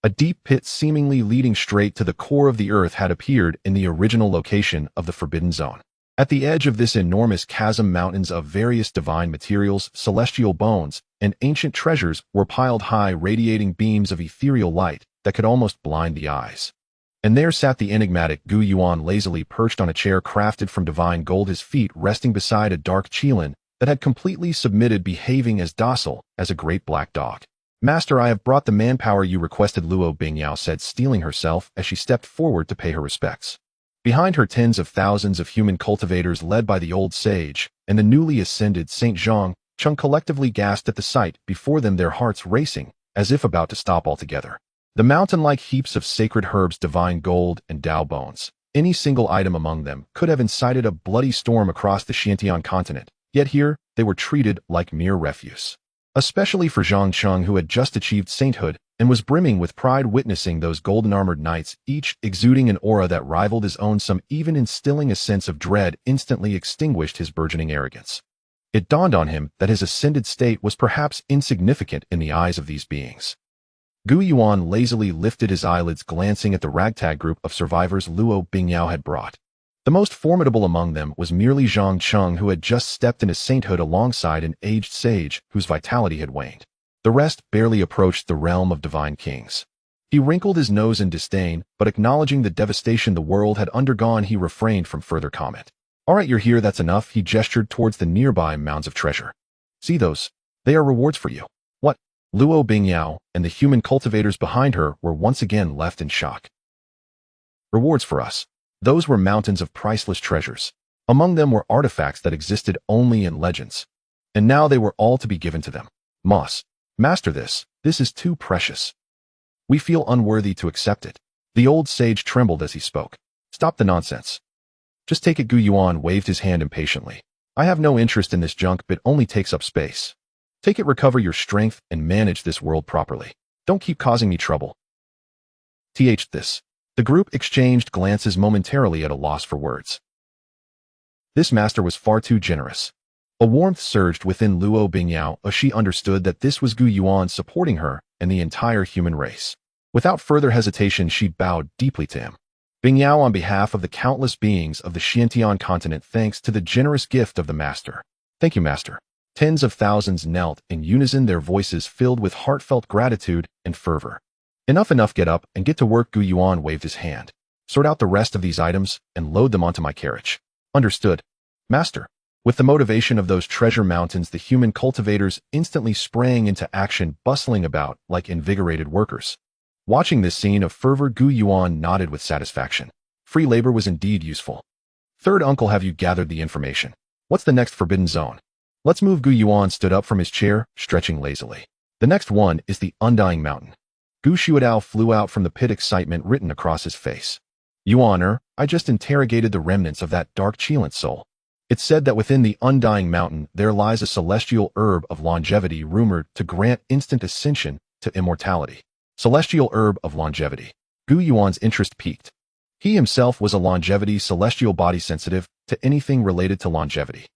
A deep pit seemingly leading straight to the core of the earth had appeared in the original location of the Forbidden Zone. At the edge of this enormous chasm, mountains of various divine materials, celestial bones, and ancient treasures were piled high, radiating beams of ethereal light that could almost blind the eyes. And there sat the enigmatic Gu Yuan, lazily perched on a chair crafted from divine gold, his feet resting beside a dark qilin that had completely submitted, behaving as docile as a great black dog. "Master, I have brought the manpower you requested," Luo Bingyao said, steeling herself as she stepped forward to pay her respects. Behind her, tens of thousands of human cultivators led by the old sage and the newly ascended Saint Zhang Chung collectively gasped at the sight before them, their hearts racing as if about to stop altogether. The mountain-like heaps of sacred herbs, divine gold, and Dao bones, any single item among them could have incited a bloody storm across the Xianxia continent, yet here they were treated like mere refuse. Especially for Zhang Chung, who had just achieved sainthood and was brimming with pride witnessing those golden-armored knights, each exuding an aura that rivaled his own, some even instilling a sense of dread, instantly extinguished his burgeoning arrogance. It dawned on him that his ascended state was perhaps insignificant in the eyes of these beings. Gu Yuan lazily lifted his eyelids, glancing at the ragtag group of survivors Luo Bingyao had brought. The most formidable among them was merely Zhang Chung, who had just stepped into sainthood alongside an aged sage whose vitality had waned. The rest barely approached the realm of divine kings. He wrinkled his nose in disdain, but acknowledging the devastation the world had undergone, he refrained from further comment. "All right, you're here, that's enough." He gestured towards the nearby mounds of treasure. "See those? They are rewards for you." "What?" Luo Bingyao and the human cultivators behind her were once again left in shock. "Rewards for us?" Those were mountains of priceless treasures. Among them were artifacts that existed only in legends. And now they were all to be given to them. Master, this is too precious. We feel unworthy to accept it." The old sage trembled as he spoke. "Stop the nonsense. Just take it." Gu Yuan waved his hand impatiently. "I have no interest in this junk, but only takes up space. Take it, recover your strength, and manage this world properly. Don't keep causing me trouble." This. The group exchanged glances, momentarily at a loss for words. This master was far too generous. A warmth surged within Luo Bingyao as she understood that this was Gu Yuan supporting her and the entire human race. Without further hesitation, she bowed deeply to him. "Bingyao, on behalf of the countless beings of the Xiantian continent, thanks to the generous gift of the master." "Thank you, master." Tens of thousands knelt in unison, their voices filled with heartfelt gratitude and fervor. Enough, get up and get to work." Gu Yuan waved his hand. "Sort out the rest of these items and load them onto my carriage." "Understood, master." With the motivation of those treasure mountains, the human cultivators instantly sprang into action, bustling about like invigorated workers. Watching this scene of fervor, Gu Yuan nodded with satisfaction. Free labor was indeed useful. "Third uncle, have you gathered the information? What's the next forbidden zone?" "Let's move." Gu Yuan stood up from his chair, stretching lazily. "The next one is the Undying Mountain." Gu Shuadao flew out from the pit, excitement written across his face. "Yuan, I just interrogated the remnants of that dark Qilin soul. It's said that within the Undying Mountain there lies a celestial herb of longevity rumored to grant instant ascension to immortality." Celestial herb of longevity. Gu Yuan's interest peaked. He himself was a longevity celestial, body sensitive to anything related to longevity.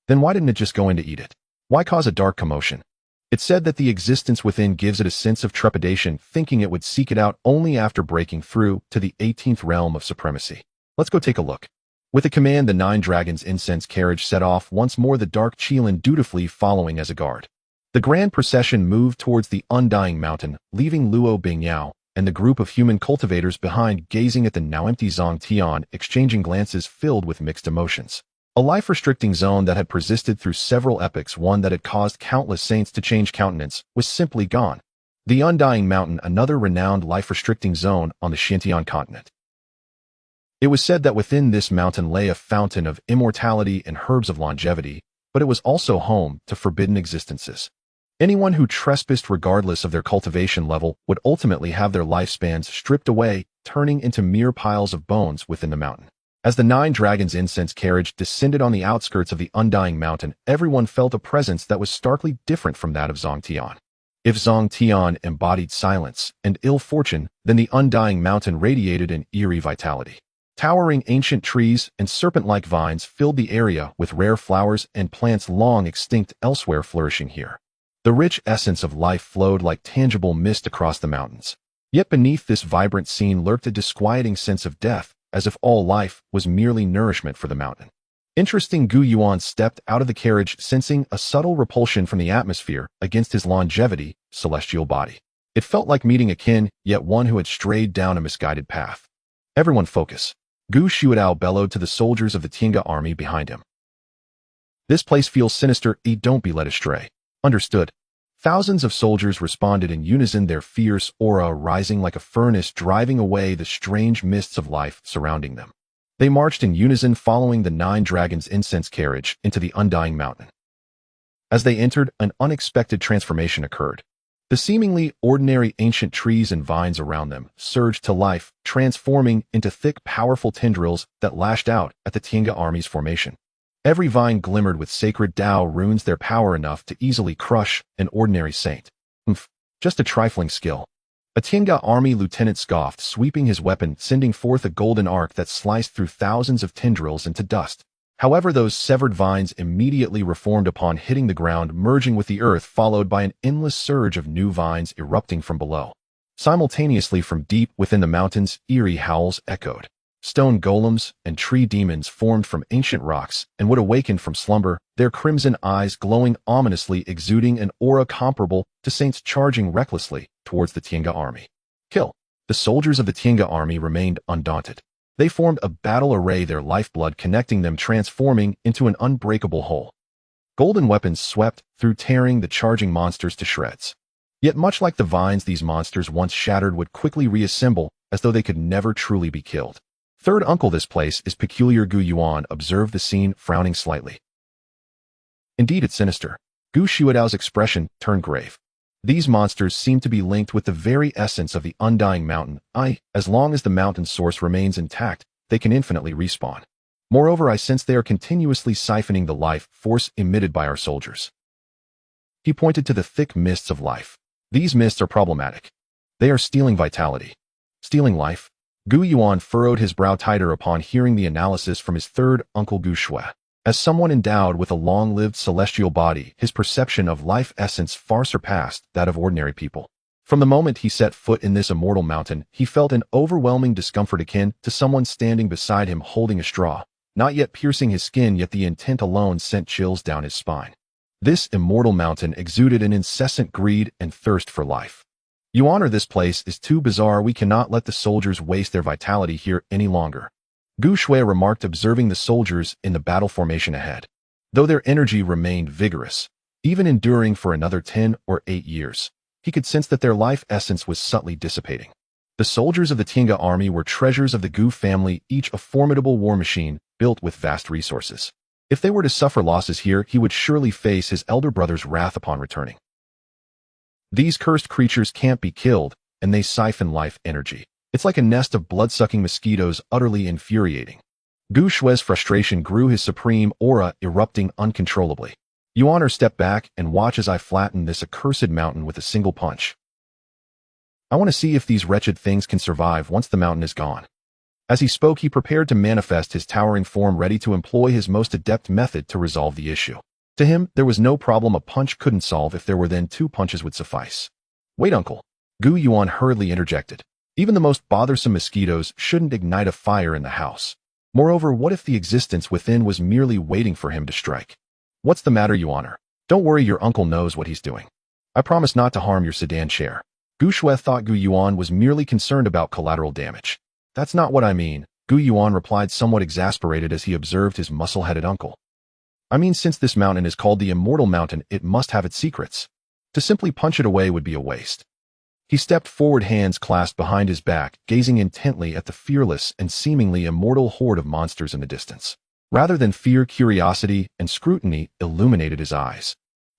Then why didn't it just go in to eat it? Why cause a dark commotion? It's said that the existence within gives it a sense of trepidation, thinking it would seek it out only after breaking through to the 18th realm of supremacy. Let's go take a look. With a command, the 9 dragons' incense carriage set off once more, the dark Qilin dutifully following as a guard. The grand procession moved towards the Undying Mountain, leaving Luo Bingyao and the group of human cultivators behind, gazing at the now empty Xianxia, exchanging glances filled with mixed emotions. A life-restricting zone that had persisted through several epochs, one that had caused countless saints to change countenance, was simply gone. The Undying Mountain, another renowned life-restricting zone on the Xiantian continent. It was said that within this mountain lay a fountain of immortality and herbs of longevity, but it was also home to forbidden existences. Anyone who trespassed, regardless of their cultivation level, would ultimately have their lifespans stripped away, turning into mere piles of bones within the mountain. As the 9 dragons' incense carriage descended on the outskirts of the Undying Mountain, everyone felt a presence that was starkly different from that of Xianxia. If Xianxia embodied silence and ill fortune, then the Undying Mountain radiated an eerie vitality. Towering ancient trees and serpent-like vines filled the area, with rare flowers and plants long extinct elsewhere flourishing here. The rich essence of life flowed like tangible mist across the mountains. Yet beneath this vibrant scene lurked a disquieting sense of death, as if all life was merely nourishment for the mountain. Interesting. Gu Yuan stepped out of the carriage, sensing a subtle repulsion from the atmosphere against his longevity, celestial body. It felt like meeting a kin, yet one who had strayed down a misguided path. Everyone focus. Gu Shuadao bellowed to the soldiers of the Tiange army behind him. This place feels sinister. Don't be led astray. Understood. Thousands of soldiers responded in unison, their fierce aura rising like a furnace, driving away the strange mists of life surrounding them. They marched in unison, following the 9 dragons' incense carriage into the undying mountain. As they entered, an unexpected transformation occurred. The seemingly ordinary ancient trees and vines around them surged to life, transforming into thick, powerful tendrils that lashed out at the Tiange army's formation. Every vine glimmered with sacred Tao runes, their power enough to easily crush an ordinary saint. Just a trifling skill. A Tiange army lieutenant scoffed, sweeping his weapon, sending forth a golden arc that sliced through thousands of tendrils into dust. However, those severed vines immediately reformed upon hitting the ground, merging with the earth, followed by an endless surge of new vines erupting from below. Simultaneously, from deep within the mountains, eerie howls echoed. Stone golems and tree demons formed from ancient rocks and would awaken from slumber, their crimson eyes glowing ominously, exuding an aura comparable to saints charging recklessly towards the Tiange army. Kill. The soldiers of the Tiange army remained undaunted. They formed a battle array, their lifeblood connecting them, transforming into an unbreakable whole. Golden weapons swept through, tearing the charging monsters to shreds. Yet much like the vines these monsters once shattered would quickly reassemble, as though they could never truly be killed. Third uncle, this place is peculiar. Gu Yuan observed the scene, frowning slightly. Indeed, it's sinister. Gu Shuadao's expression turned grave. These monsters seem to be linked with the very essence of the undying mountain. As long as the mountain's source remains intact, they can infinitely respawn. Moreover, I sense they are continuously siphoning the life force emitted by our soldiers. He pointed to the thick mists of life. These mists are problematic. They are stealing vitality. Stealing life? Gu Yuan furrowed his brow tighter upon hearing the analysis from his third uncle Gu Shui. As someone endowed with a long-lived celestial body, his perception of life essence far surpassed that of ordinary people. From the moment he set foot in this immortal mountain, he felt an overwhelming discomfort akin to someone standing beside him holding a straw, not yet piercing his skin, yet the intent alone sent chills down his spine. This immortal mountain exuded an incessant greed and thirst for life. Yuan, this place is too bizarre. We cannot let the soldiers waste their vitality here any longer. Gu Shui remarked, observing the soldiers in the battle formation ahead. Though their energy remained vigorous, even enduring for another 10 or 8 years, he could sense that their life essence was subtly dissipating. The soldiers of the Tiange army were treasures of the Gu family, each a formidable war machine built with vast resources. If they were to suffer losses here, he would surely face his elder brother's wrath upon returning. These cursed creatures can't be killed, and they siphon life energy. It's like a nest of blood-sucking mosquitoes, utterly infuriating. Gu Shui's frustration grew, his supreme aura erupting uncontrollably. Yuan, step back and watch as I flatten this accursed mountain with a single punch. I want to see if these wretched things can survive once the mountain is gone. As he spoke, he prepared to manifest his towering form, ready to employ his most adept method to resolve the issue. To him, there was no problem a punch couldn't solve. If there were, then 2 punches would suffice. Wait, uncle. Gu Yuan hurriedly interjected. Even the most bothersome mosquitoes shouldn't ignite a fire in the house. Moreover, what if the existence within was merely waiting for him to strike? What's the matter, Yuan? Don't worry, your uncle knows what he's doing. I promise not to harm your sedan chair. Gu Shui thought Gu Yuan was merely concerned about collateral damage. That's not what I mean, Gu Yuan replied, somewhat exasperated as he observed his muscle-headed uncle. I mean, since this mountain is called the Immortal Mountain, it must have its secrets. To simply punch it away would be a waste. He stepped forward, hands clasped behind his back, gazing intently at the fearless and seemingly immortal horde of monsters in the distance. Rather than fear, curiosity and scrutiny illuminated his eyes.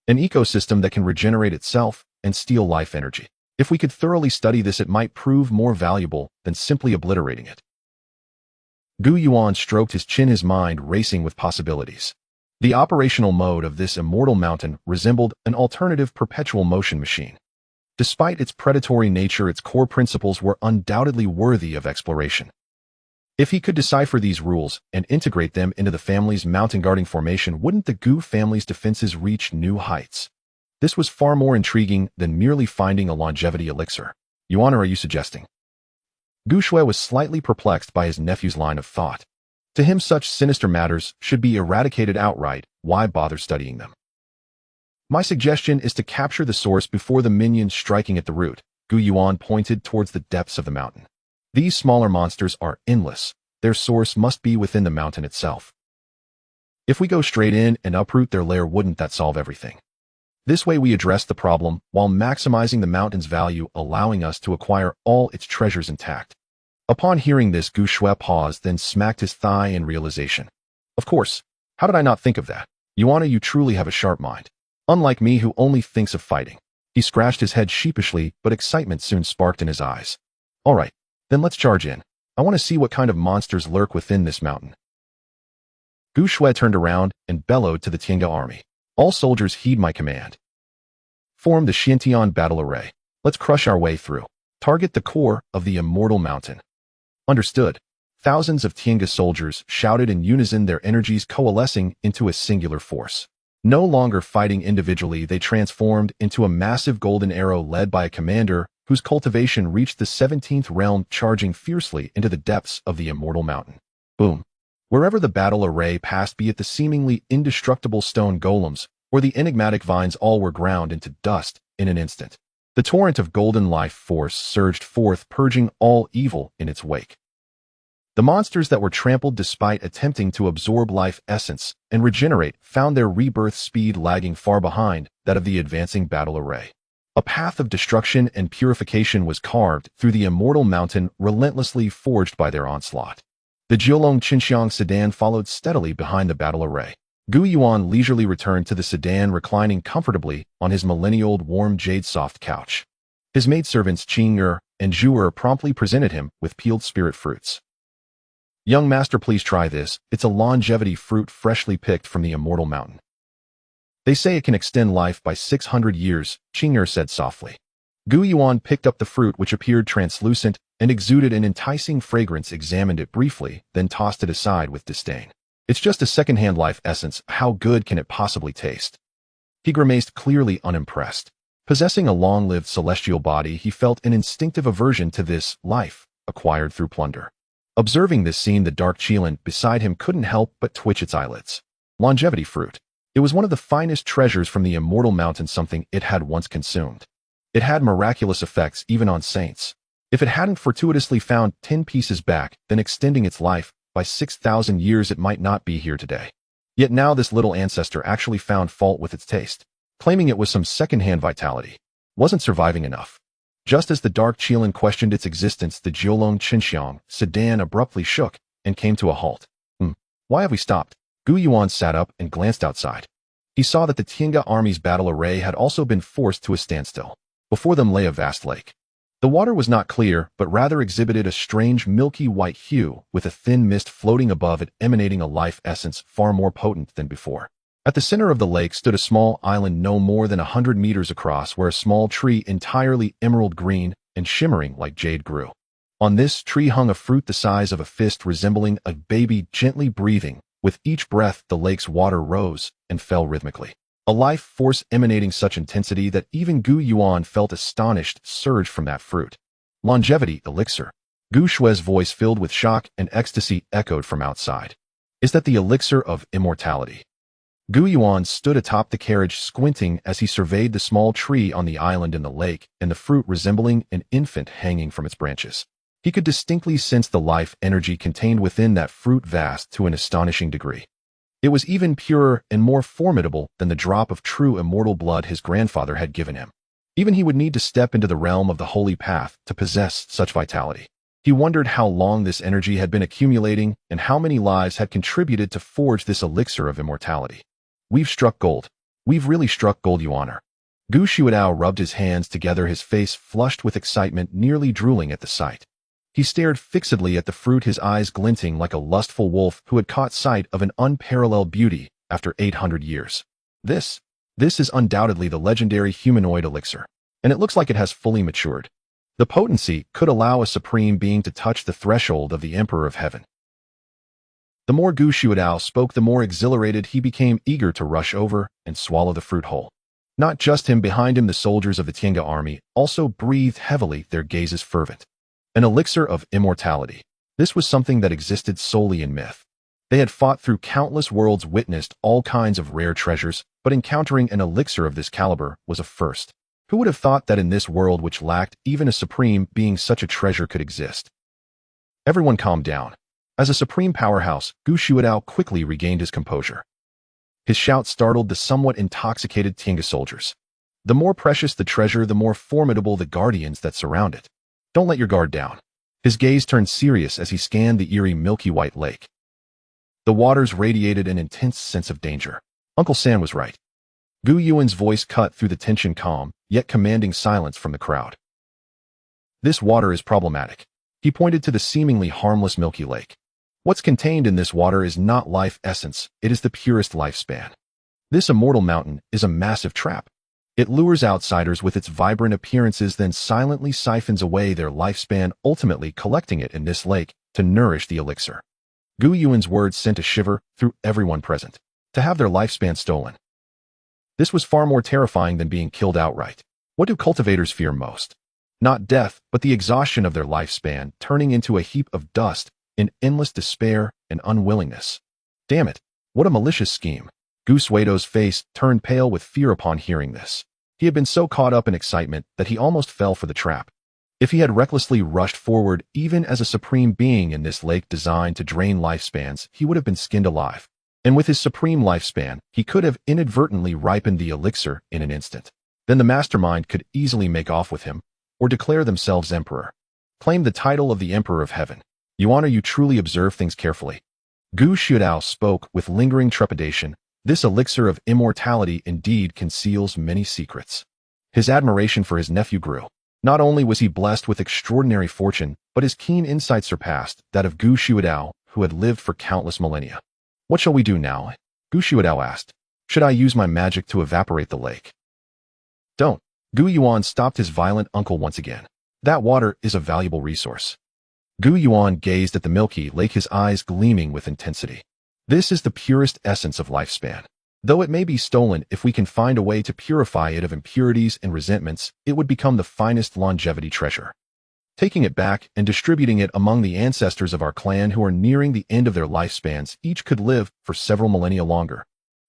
An ecosystem that can regenerate itself and steal life energy. If we could thoroughly study this, it might prove more valuable than simply obliterating it. Gu Yuan stroked his chin, his mind racing with possibilities. The operational mode of this immortal mountain resembled an alternative perpetual motion machine. Despite its predatory nature, its core principles were undoubtedly worthy of exploration. If he could decipher these rules and integrate them into the family's mountain guarding formation, wouldn't the Gu family's defenses reach new heights? This was far more intriguing than merely finding a longevity elixir. Yuan, are you suggesting? Gu Shui was slightly perplexed by his nephew's line of thought. To him, such sinister matters should be eradicated outright. Why bother studying them? My suggestion is to capture the source before the minions striking at the root. Gu Yuan pointed towards the depths of the mountain. These smaller monsters are endless. Their source must be within the mountain itself. If we go straight in and uproot their lair, wouldn't that solve everything? This way we address the problem while maximizing the mountain's value, allowing us to acquire all its treasures intact. Upon hearing this, Gu Shui paused, then smacked his thigh in realization. Of course, how did I not think of that? Yuana, you truly have a sharp mind. Unlike me, who only thinks of fighting. He scratched his head sheepishly, but excitement soon sparked in his eyes. All right, then let's charge in. I want to see what kind of monsters lurk within this mountain. Gu Shui turned around and bellowed to the Tiange army. All soldiers, heed my command. Form the Xianxia battle array. Let's crush our way through. Target the core of the Immortal Mountain. Understood. Thousands of Tiange soldiers shouted in unison, their energies coalescing into a singular force. No longer fighting individually, they transformed into a massive golden arrow led by a commander whose cultivation reached the 17th realm, charging fiercely into the depths of the Immortal Mountain. Boom. Wherever the battle array passed, be it the seemingly indestructible stone golems or the enigmatic vines, all were ground into dust in an instant. The torrent of golden life force surged forth, purging all evil in its wake. The monsters that were trampled despite attempting to absorb life essence and regenerate found their rebirth speed lagging far behind that of the advancing battle array. A path of destruction and purification was carved through the Immortal Mountain, relentlessly forged by their onslaught. The Jiulong Qinxiang sedan followed steadily behind the battle array. Gu Yuan leisurely returned to the sedan, reclining comfortably on his millennia-old warm jade-soft couch. His maidservants Qing and Zhu promptly presented him with peeled spirit fruits. Young master, please try this. It's a longevity fruit freshly picked from the Immortal Mountain. They say it can extend life by 600 years, Qing said softly. Gu Yuan picked up the fruit, which appeared translucent and exuded an enticing fragrance, examined it briefly, then tossed it aside with disdain. It's just a second-hand life essence. How good can it possibly taste? He grimaced, clearly unimpressed. Possessing a long-lived celestial body, he felt an instinctive aversion to this life, acquired through plunder. Observing this scene, the dark Qilin beside him couldn't help but twitch its eyelids. Longevity fruit. It was one of the finest treasures from the Immortal Mountain, something it had once consumed. It had miraculous effects even on saints. If it hadn't fortuitously found 10 pieces back, then extending its life by 6,000 years, it might not be here today. Yet now this little ancestor actually found fault with its taste, claiming it was some second-hand vitality. Wasn't surviving enough. Just as the dark Qilin questioned its existence, the Jiulong Qinxiang sedan abruptly shook and came to a halt. Why have we stopped? Gu Yuan sat up and glanced outside. He saw that the Tiange army's battle array had also been forced to a standstill. Before them lay a vast lake. The water was not clear, but rather exhibited a strange milky white hue, with a thin mist floating above it, emanating a life essence far more potent than before. At the center of the lake stood a small island no more than 100 meters across, where a small tree entirely emerald green and shimmering like jade grew. On this tree hung a fruit the size of a fist, resembling a baby gently breathing. With each breath, the lake's water rose and fell rhythmically. A life force emanating such intensity that even Gu Yuan felt astonished surge from that fruit. Longevity elixir. Gu Shui's voice, filled with shock and ecstasy, echoed from outside. Is that the elixir of immortality? Gu Yuan stood atop the carriage, squinting as he surveyed the small tree on the island in the lake and the fruit resembling an infant hanging from its branches. He could distinctly sense the life energy contained within that fruit, vast to an astonishing degree. It was even purer and more formidable than the drop of true immortal blood his grandfather had given him. Even he would need to step into the realm of the holy path to possess such vitality. He wondered how long this energy had been accumulating and how many lives had contributed to forge this elixir of immortality. We've struck gold. We've really struck gold, Yuaner. Gu Shuidao rubbed his hands together, his face flushed with excitement, nearly drooling at the sight. He stared fixedly at the fruit, his eyes glinting like a lustful wolf who had caught sight of an unparalleled beauty after 800 years. This is undoubtedly the legendary humanoid elixir, and it looks like it has fully matured. The potency could allow a supreme being to touch the threshold of the Emperor of Heaven. The more Gu Shuidao spoke, the more exhilarated he became, eager to rush over and swallow the fruit whole. Not just him, behind him the soldiers of the Tiange army also breathed heavily, their gazes fervent. An elixir of immortality. This was something that existed solely in myth. They had fought through countless worlds, witnessed all kinds of rare treasures, but encountering an elixir of this caliber was a first. Who would have thought that in this world which lacked even a supreme being such a treasure could exist? Everyone calmed down. As a supreme powerhouse, Gu Shuidao quickly regained his composure. His shout startled the somewhat intoxicated Tinga soldiers. The more precious the treasure, the more formidable the guardians that surround it. Don't let your guard down. His gaze turned serious as he scanned the eerie milky white lake. The waters radiated an intense sense of danger. Uncle San was right. Gu Yuan's voice cut through the tension, calm, yet commanding silence from the crowd. This water is problematic. He pointed to the seemingly harmless milky lake. What's contained in this water is not life essence, it is the purest lifespan. This immortal mountain is a massive trap. It lures outsiders with its vibrant appearances, then silently siphons away their lifespan, ultimately collecting it in this lake to nourish the elixir. Gu Yuan's words sent a shiver through everyone present. To have their lifespan stolen. This was far more terrifying than being killed outright. What do cultivators fear most? Not death, but the exhaustion of their lifespan, turning into a heap of dust in endless despair and unwillingness. Damn it, what a malicious scheme. Gu Suedo's face turned pale with fear upon hearing this. He had been so caught up in excitement that he almost fell for the trap. If he had recklessly rushed forward, even as a supreme being in this lake designed to drain lifespans, he would have been skinned alive. And with his supreme lifespan, he could have inadvertently ripened the elixir in an instant. Then the mastermind could easily make off with him, or declare themselves emperor. Claim the title of the Emperor of Heaven. You truly observe things carefully. Gu Shuidao spoke with lingering trepidation. This elixir of immortality indeed conceals many secrets. His admiration for his nephew grew. Not only was he blessed with extraordinary fortune, but his keen insight surpassed that of Gu Shuidao, who had lived for countless millennia. What shall we do now? Gu Shuidao asked. Should I use my magic to evaporate the lake? Don't. Gu Yuan stopped his violent uncle once again. That water is a valuable resource. Gu Yuan gazed at the milky lake, his eyes gleaming with intensity. This is the purest essence of lifespan. Though it may be stolen, if we can find a way to purify it of impurities and resentments, it would become the finest longevity treasure. Taking it back and distributing it among the ancestors of our clan who are nearing the end of their lifespans, each could live for several millennia longer.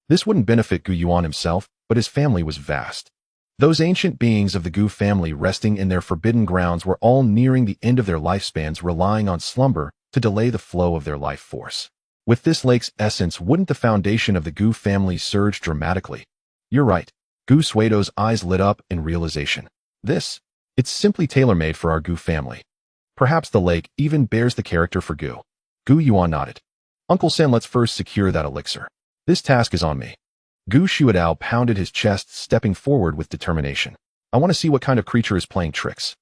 This wouldn't benefit Gu Yuan himself, but his family was vast. Those ancient beings of the Gu family resting in their forbidden grounds were all nearing the end of their lifespans, relying on slumber to delay the flow of their life force. With this lake's essence, wouldn't the foundation of the Gu family surge dramatically? You're right. Gu Suedo's eyes lit up in realization. It's simply tailor-made for our Gu family. Perhaps the lake even bears the character for Gu. Gu Yuan nodded. Uncle Sen, let's first secure that elixir. This task is on me. Gu Shuidao pounded his chest, stepping forward with determination. I want to see what kind of creature is playing tricks.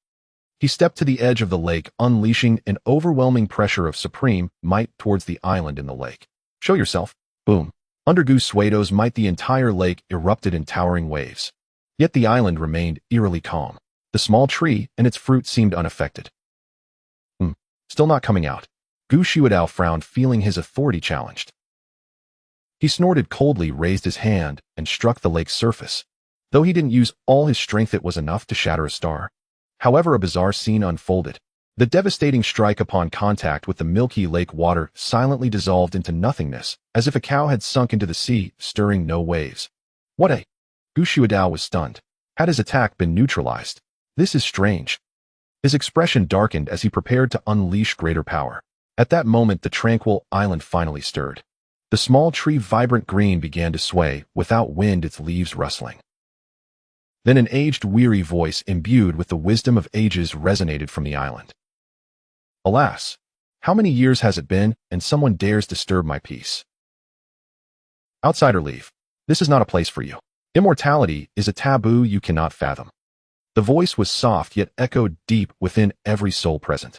He stepped to the edge of the lake, unleashing an overwhelming pressure of supreme might towards the island in the lake. Show yourself. Boom. Under Gu Suedo's might, the entire lake erupted in towering waves. Yet the island remained eerily calm. The small tree and its fruit seemed unaffected. Still not coming out. Gu Shuidao frowned, feeling his authority challenged. He snorted coldly, raised his hand, and struck the lake's surface. Though he didn't use all his strength, it was enough to shatter a star. However, a bizarre scene unfolded. The devastating strike upon contact with the milky lake water silently dissolved into nothingness, as if a cow had sunk into the sea, stirring no waves. Gu Shuidao was stunned. Had his attack been neutralized? This is strange. His expression darkened as he prepared to unleash greater power. At that moment, the tranquil island finally stirred. The small tree, vibrant green, began to sway, without wind, its leaves rustling. Then an aged, weary voice, imbued with the wisdom of ages, resonated from the island. Alas! How many years has it been, and someone dares disturb my peace? Outsider, leave. This is not a place for you. Immortality is a taboo you cannot fathom. The voice was soft, yet echoed deep within every soul present.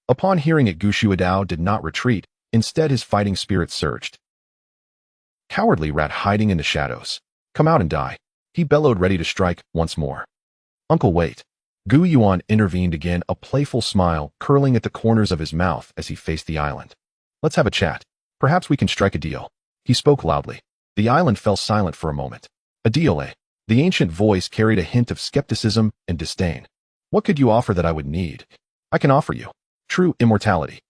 Upon hearing it, Gu Shuidao did not retreat. Instead, his fighting spirit surged. Cowardly rat hiding in the shadows. Come out and die. He bellowed, ready to strike once more. Uncle, wait. Gu Yuan intervened again, a playful smile curling at the corners of his mouth as he faced the island. Let's have a chat. Perhaps we can strike a deal. He spoke loudly. The island fell silent for a moment. A deal, eh? The ancient voice carried a hint of skepticism and disdain. What could you offer that I would need? I can offer you true immortality.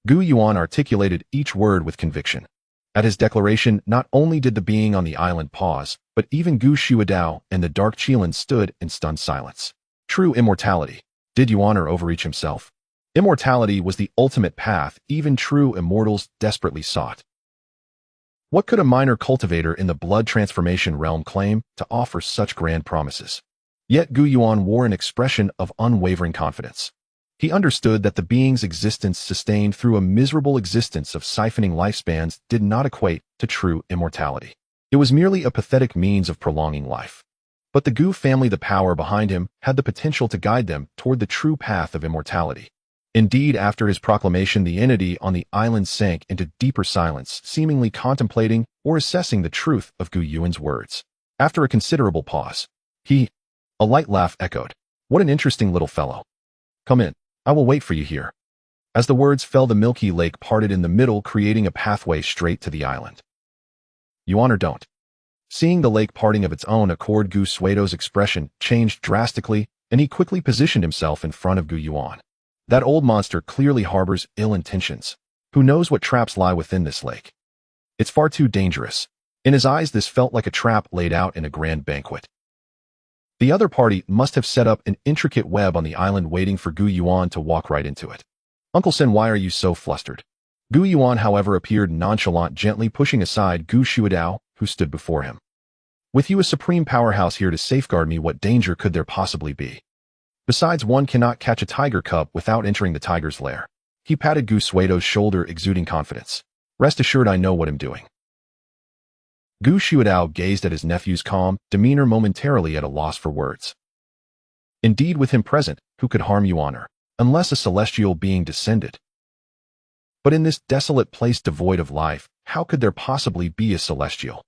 Gu Yuan articulated each word with conviction. At his declaration, not only did the being on the island pause, but even Gu Shuadao and the Dark Qilin stood in stunned silence. True immortality. Did Yuan overreach himself? Immortality was the ultimate path even true immortals desperately sought. What could a minor cultivator in the blood transformation realm claim to offer such grand promises? Yet Gu Yuan wore an expression of unwavering confidence. He understood that the being's existence sustained through a miserable existence of siphoning lifespans did not equate to true immortality. It was merely a pathetic means of prolonging life. But the Gu family, the power behind him, had the potential to guide them toward the true path of immortality. Indeed, after his proclamation, the entity on the island sank into deeper silence, seemingly contemplating or assessing the truth of Gu Yuan's words. After a considerable pause, a light laugh echoed. What an interesting little fellow. Come in. I will wait for you here. As the words fell, the milky lake parted in the middle, creating a pathway straight to the island. Yuan or don't. Seeing the lake parting of its own accord, Gu Suedo's expression changed drastically, and he quickly positioned himself in front of Gu Yuan. That old monster clearly harbors ill intentions. Who knows what traps lie within this lake? It's far too dangerous. In his eyes, this felt like a trap laid out in a grand banquet. The other party must have set up an intricate web on the island waiting for Gu Yuan to walk right into it. Uncle Sen, why are you so flustered? Gu Yuan, however, appeared nonchalant, gently pushing aside Gu Shuadao, who stood before him. With you, a supreme powerhouse here to safeguard me, what danger could there possibly be? Besides, one cannot catch a tiger cub without entering the tiger's lair. He patted Gu Suedo's shoulder, exuding confidence. Rest assured, I know what I'm doing. Gu Shuadao gazed at his nephew's calm demeanor, momentarily at a loss for words. Indeed, with him present, who could harm Yuan, unless a celestial being descended? But in this desolate place devoid of life, how could there possibly be a celestial?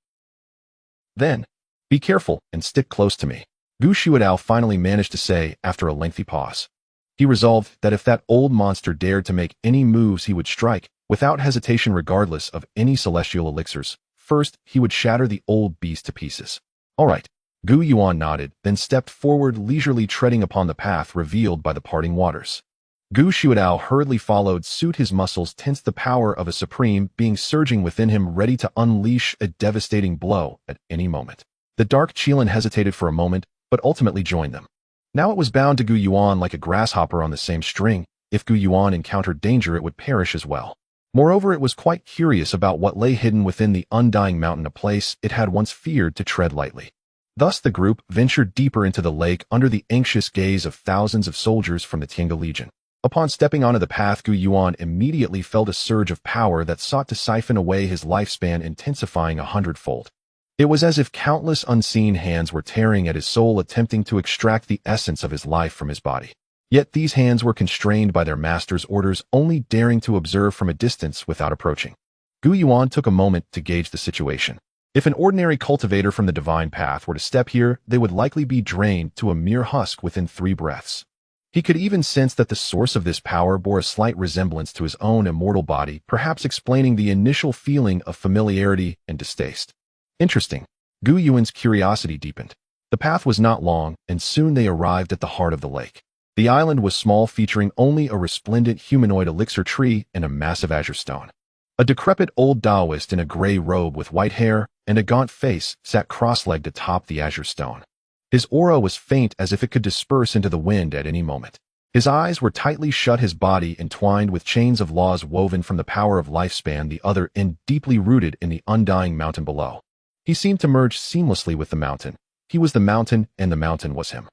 Then, be careful and stick close to me, Gu Shuadao finally managed to say after a lengthy pause. He resolved that if that old monster dared to make any moves, he would strike, without hesitation, regardless of any celestial elixirs. First, he would shatter the old beast to pieces. All right. Gu Yuan nodded, then stepped forward, leisurely treading upon the path revealed by the parting waters. Gu Shuadao hurriedly followed suit, his muscles tensed, the power of a supreme being surging within him, ready to unleash a devastating blow at any moment. The Dark Qilin hesitated for a moment, but ultimately joined them. Now it was bound to Gu Yuan like a grasshopper on the same string. If Gu Yuan encountered danger, it would perish as well. Moreover, it was quite curious about what lay hidden within the undying mountain, a place it had once feared to tread lightly. Thus the group ventured deeper into the lake under the anxious gaze of thousands of soldiers from the Tiange Legion. Upon stepping onto the path, Gu Yuan immediately felt a surge of power that sought to siphon away his lifespan, intensifying 100-fold. It was as if countless unseen hands were tearing at his soul, attempting to extract the essence of his life from his body. Yet these hands were constrained by their master's orders, only daring to observe from a distance without approaching. Gu Yuan took a moment to gauge the situation. If an ordinary cultivator from the divine path were to step here, they would likely be drained to a mere husk within 3 breaths. He could even sense that the source of this power bore a slight resemblance to his own immortal body, perhaps explaining the initial feeling of familiarity and distaste. Interesting. Gu Yuan's curiosity deepened. The path was not long, and soon they arrived at the heart of the lake. The island was small, featuring only a resplendent humanoid elixir tree and a massive azure stone. A decrepit old Taoist in a gray robe with white hair and a gaunt face sat cross-legged atop the azure stone. His aura was faint, as if it could disperse into the wind at any moment. His eyes were tightly shut, his body entwined with chains of laws woven from the power of lifespan, the other end deeply rooted in the undying mountain below. He seemed to merge seamlessly with the mountain. He was the mountain, and the mountain was him.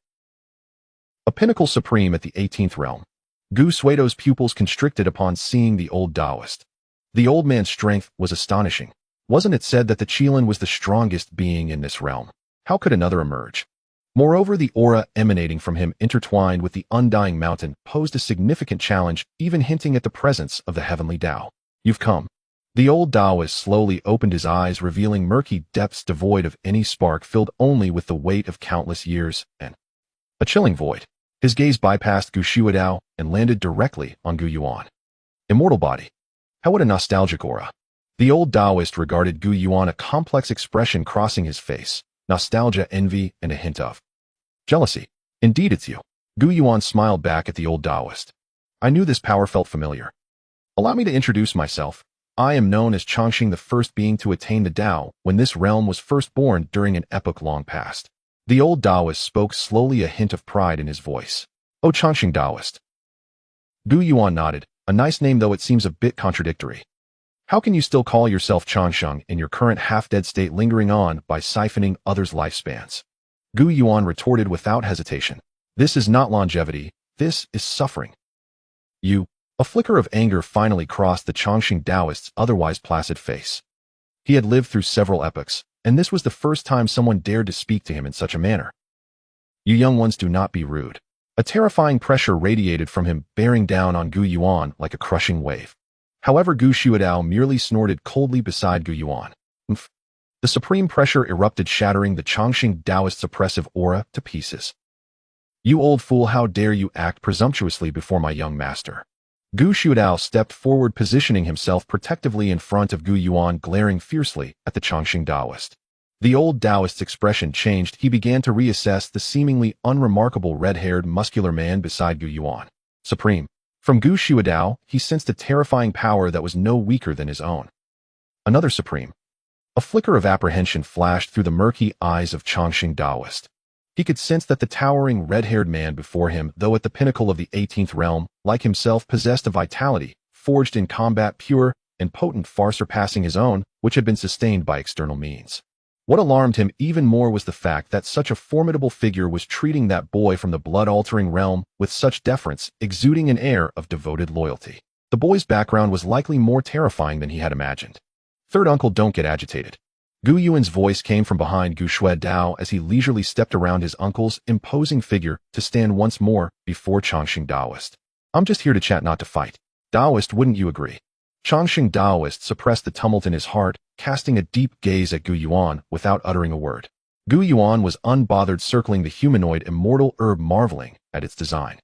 A pinnacle supreme at the 18th realm. Gu Suedo's pupils constricted upon seeing the old Taoist. The old man's strength was astonishing. Wasn't it said that the Qilin was the strongest being in this realm? How could another emerge? Moreover, the aura emanating from him, intertwined with the undying mountain, posed a significant challenge, even hinting at the presence of the heavenly Tao. You've come. The old Taoist slowly opened his eyes, revealing murky depths devoid of any spark, filled only with the weight of countless years and a chilling void. His gaze bypassed Gu Shuadao and landed directly on Gu Yuan. Immortal body. How would a nostalgic aura? The old Taoist regarded Gu Yuan, a complex expression crossing his face. Nostalgia, envy, and a hint of jealousy. Indeed, it's you. Gu Yuan smiled back at the old Taoist. I knew this power felt familiar. Allow me to introduce myself. I am known as Xianxia, the first being to attain the Tao when this realm was first born during an epoch long past. The old Taoist spoke slowly, a hint of pride in his voice. Oh, Xianxia Taoist. Gu Yuan nodded. A nice name, though it seems a bit contradictory. How can you still call yourself Xianxia in your current half-dead state, lingering on by siphoning others' lifespans? Gu Yuan retorted without hesitation. This is not longevity, this is suffering. A flicker of anger finally crossed the Xianxia Taoist's otherwise placid face. He had lived through several epochs, and this was the first time someone dared to speak to him in such a manner. You young ones, do not be rude. A terrifying pressure radiated from him, bearing down on Gu Yuan like a crushing wave. However, Gu Xuedao merely snorted coldly beside Gu Yuan. Umph. The supreme pressure erupted, shattering the Xianxia Taoist's oppressive aura to pieces. You old fool, how dare you act presumptuously before my young master? Gu Xuedao stepped forward, positioning himself protectively in front of Gu Yuan, glaring fiercely at the Xianxia Taoist. The old Taoist's expression changed. He began to reassess the seemingly unremarkable red-haired, muscular man beside Gu Yuan. Supreme. From Gu Xuedao, he sensed a terrifying power that was no weaker than his own. Another Supreme. A flicker of apprehension flashed through the murky eyes of Xianxia Taoist. He could sense that the towering red-haired man before him, though at the pinnacle of the 18th realm, like himself, possessed a vitality, forged in combat, pure and potent, far surpassing his own, which had been sustained by external means. What alarmed him even more was the fact that such a formidable figure was treating that boy from the blood-altering realm with such deference, exuding an air of devoted loyalty. The boy's background was likely more terrifying than he had imagined. Third uncle, don't get agitated. Gu Yuan's voice came from behind Gu Xuedao as he leisurely stepped around his uncle's imposing figure to stand once more before Xianxia Taoist. I'm just here to chat, not to fight. Taoist, wouldn't you agree? Xianxia Taoist suppressed the tumult in his heart, casting a deep gaze at Gu Yuan without uttering a word. Gu Yuan was unbothered, circling the humanoid immortal herb, marveling at its design.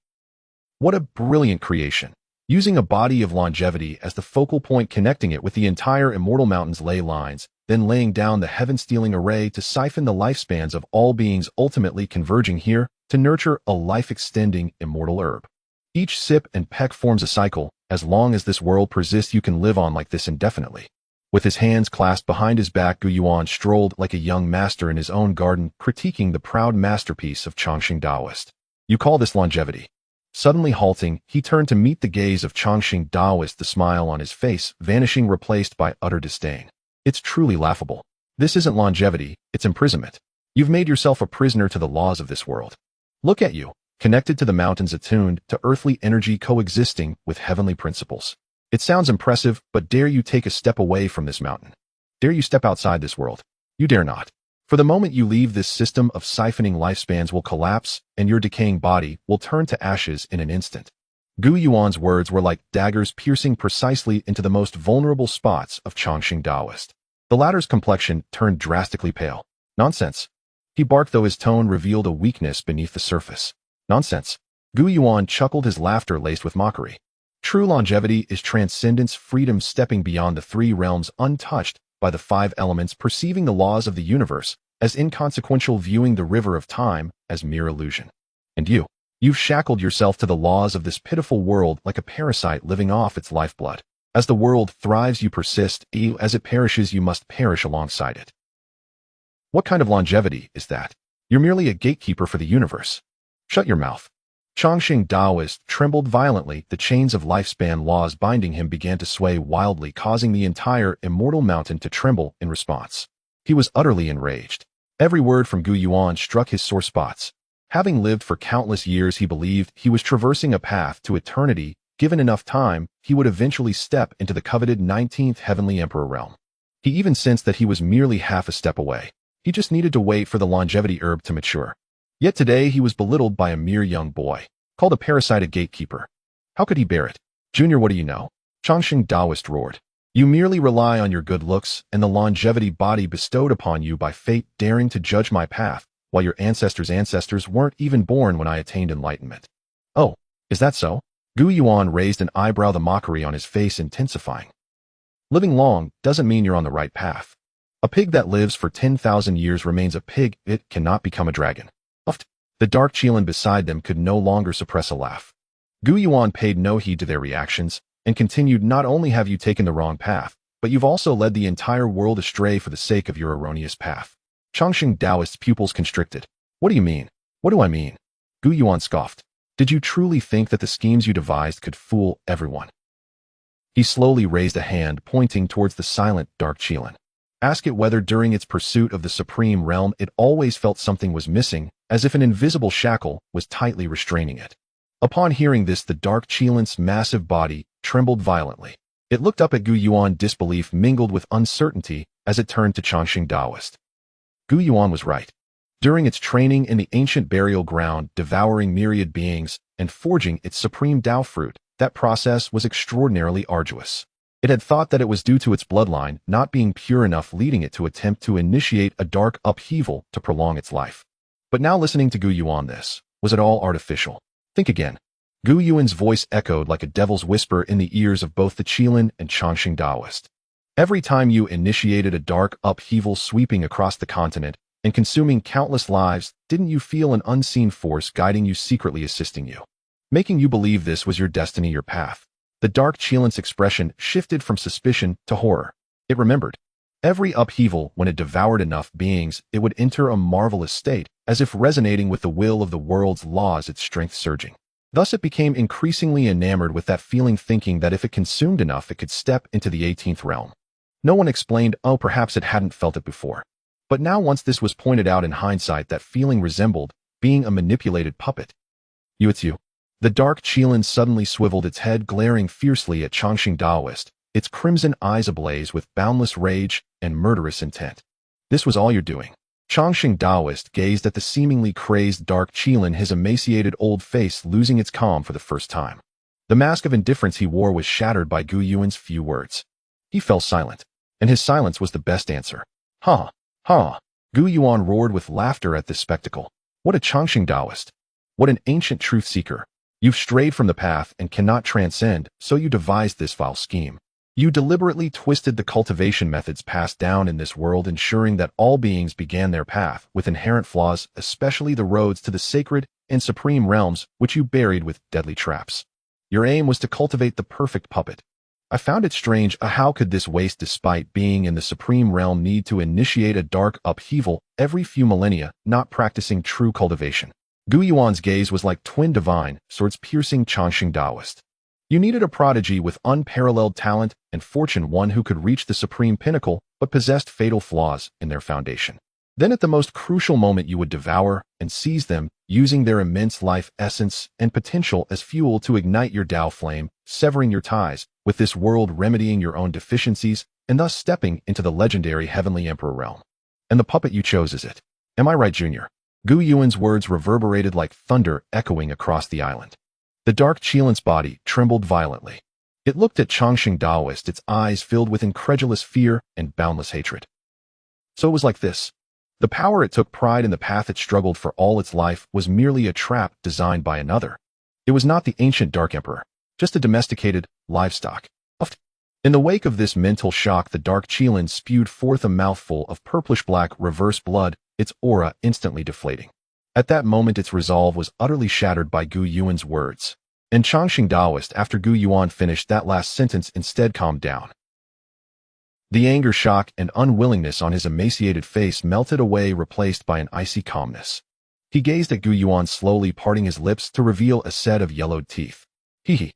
What a brilliant creation! Using a body of longevity as the focal point, connecting it with the entire Immortal Mountain's ley lines, then laying down the heaven-stealing array to siphon the lifespans of all beings, ultimately converging here to nurture a life-extending immortal herb. Each sip and peck forms a cycle. As long as this world persists, you can live on like this indefinitely. With his hands clasped behind his back, Gu Yuan strolled like a young master in his own garden, critiquing the proud masterpiece of Xianxia Taoist. You call this longevity? Suddenly halting, he turned to meet the gaze of Xianxia Taoist, the smile on his face vanishing, replaced by utter disdain. It's truly laughable. This isn't longevity, it's imprisonment. You've made yourself a prisoner to the laws of this world. Look at you, connected to the mountains, attuned to earthly energy, coexisting with heavenly principles. It sounds impressive, but dare you take a step away from this mountain? Dare you step outside this world? You dare not. For the moment you leave, this system of siphoning lifespans will collapse, and your decaying body will turn to ashes in an instant. Gu Yuan's words were like daggers, piercing precisely into the most vulnerable spots of Xianxia Taoist. The latter's complexion turned drastically pale. Nonsense. He barked, though his tone revealed a weakness beneath the surface. Nonsense. Gu Yuan chuckled, his laughter laced with mockery. True longevity is transcendence, freedom, stepping beyond the three realms, untouched by the five elements, perceiving the laws of the universe as inconsequential, viewing the river of time as mere illusion. And you've shackled yourself to the laws of this pitiful world like a parasite living off its lifeblood. As the world thrives, you persist. As it perishes, you must perish alongside it. What kind of longevity is that? You're merely a gatekeeper for the universe. Shut your mouth. Xianxia Taoist trembled violently. The chains of lifespan laws binding him began to sway wildly, causing the entire Immortal Mountain to tremble in response. He was utterly enraged. Every word from Gu Yuan struck his sore spots. Having lived for countless years, he believed he was traversing a path to eternity. Given enough time, he would eventually step into the coveted 19th Heavenly Emperor realm. He even sensed that he was merely half a step away. He just needed to wait for the longevity herb to mature. Yet today he was belittled by a mere young boy, called a parasite, a gatekeeper. How could he bear it? Junior, what do you know? Xianxia Taoist roared. You merely rely on your good looks and the longevity body bestowed upon you by fate, daring to judge my path, while your ancestors weren't even born when I attained enlightenment. Oh, is that so? Gu Yuan raised an eyebrow, the mockery on his face intensifying. Living long doesn't mean you're on the right path. A pig that lives for 10,000 years remains a pig, it cannot become a dragon. The dark Qilin beside them could no longer suppress a laugh. Gu Yuan paid no heed to their reactions, and continued, not only have you taken the wrong path, but you've also led the entire world astray for the sake of your erroneous path. Changxing Taoist's pupils constricted. What do you mean? What do I mean? Gu Yuan scoffed. Did you truly think that the schemes you devised could fool everyone? He slowly raised a hand, pointing towards the silent, dark Qilin. Ask it whether during its pursuit of the supreme realm it always felt something was missing, as if an invisible shackle was tightly restraining it. Upon hearing this, the dark Qilin's massive body trembled violently. It looked up at Gu Yuan, disbelief mingled with uncertainty as it turned to Changxing Taoist. Gu Yuan was right. During its training in the ancient burial ground, devouring myriad beings and forging its supreme Tao fruit, that process was extraordinarily arduous. It had thought that it was due to its bloodline not being pure enough, leading it to attempt to initiate a dark upheaval to prolong its life. But now, listening to Gu Yuan, was it all artificial? Think again. Gu Yuan's voice echoed like a devil's whisper in the ears of both the Qilin and Changxing Taoist. Every time you initiated a dark upheaval sweeping across the continent and consuming countless lives, didn't you feel an unseen force guiding you, secretly assisting you, making you believe this was your destiny, your path? The dark Qilin's expression shifted from suspicion to horror. It remembered. Every upheaval, when it devoured enough beings, it would enter a marvelous state, as if resonating with the will of the world's laws, its strength surging. Thus it became increasingly enamored with that feeling, thinking that if it consumed enough it could step into the 18th realm. No one explained, oh, perhaps it hadn't felt it before. But now, once this was pointed out in hindsight, that feeling resembled being a manipulated puppet. It's you. The dark Qilin suddenly swiveled its head, glaring fiercely at Changxing Taoist, its crimson eyes ablaze with boundless rage and murderous intent. This was all you're doing? Changxing Taoist gazed at the seemingly crazed dark Qilin, his emaciated old face losing its calm for the first time. The mask of indifference he wore was shattered by Gu Yuan's few words. He fell silent, and his silence was the best answer. Ha! Ha! Gu Yuan roared with laughter at this spectacle. What a Changxing Taoist! What an ancient truth-seeker! You've strayed from the path and cannot transcend, so you devised this vile scheme. You deliberately twisted the cultivation methods passed down in this world, ensuring that all beings began their path with inherent flaws, especially the roads to the sacred and supreme realms, which you buried with deadly traps. Your aim was to cultivate the perfect puppet. I found it strange, how could this waste, despite being in the supreme realm, need to initiate a dark upheaval every few millennia, not practicing true cultivation? Gu Yuan's gaze was like twin divine swords piercing Changxing Taoist. You needed a prodigy with unparalleled talent and fortune, one who could reach the supreme pinnacle but possessed fatal flaws in their foundation. Then at the most crucial moment you would devour and seize them, using their immense life essence and potential as fuel to ignite your Tao flame, severing your ties with this world, remedying your own deficiencies, and thus stepping into the legendary Heavenly Emperor realm. And the puppet you chose is it. Am I right, Junior? Gu Yuan's words reverberated like thunder, echoing across the island. The dark Qilin's body trembled violently. It looked at Changxing Taoist, its eyes filled with incredulous fear and boundless hatred. So it was like this. The power it took pride in, the path it struggled for all its life, was merely a trap designed by another. It was not the ancient Dark Emperor, just a domesticated livestock. In the wake of this mental shock, the dark Qilin spewed forth a mouthful of purplish-black reverse blood, its aura instantly deflating. At that moment its resolve was utterly shattered by Gu Yuan's words. And Changxing Taoist, after Gu Yuan finished that last sentence, instead calmed down. The anger, shock, and unwillingness on his emaciated face melted away, replaced by an icy calmness. He gazed at Gu Yuan, slowly parting his lips to reveal a set of yellowed teeth. Hee.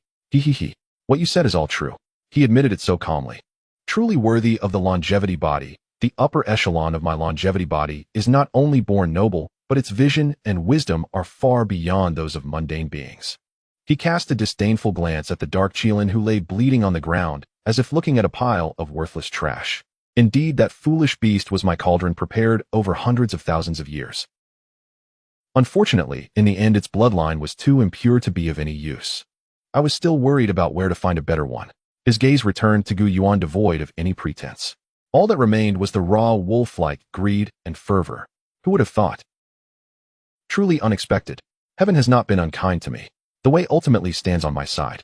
What you said is all true. He admitted it so calmly. Truly worthy of the longevity body, the upper echelon of my longevity body is not only born noble, but its vision and wisdom are far beyond those of mundane beings. He cast a disdainful glance at the dark Qilin, who lay bleeding on the ground, as if looking at a pile of worthless trash. Indeed, that foolish beast was my cauldron, prepared over hundreds of thousands of years. Unfortunately, in the end its bloodline was too impure to be of any use. I was still worried about where to find a better one. His gaze returned to Gu Yuan, devoid of any pretense. All that remained was the raw wolf-like greed and fervor. Who would have thought? Truly unexpected. Heaven has not been unkind to me. The way ultimately stands on my side.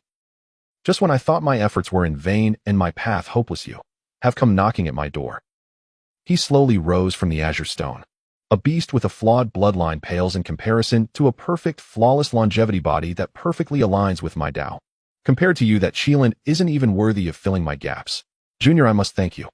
Just when I thought my efforts were in vain and my path hopeless, you have come knocking at my door. He slowly rose from the azure stone. A beast with a flawed bloodline pales in comparison to a perfect, flawless longevity body that perfectly aligns with my Tao. Compared to you, that Qilin isn't even worthy of filling my gaps. Junior, I must thank you.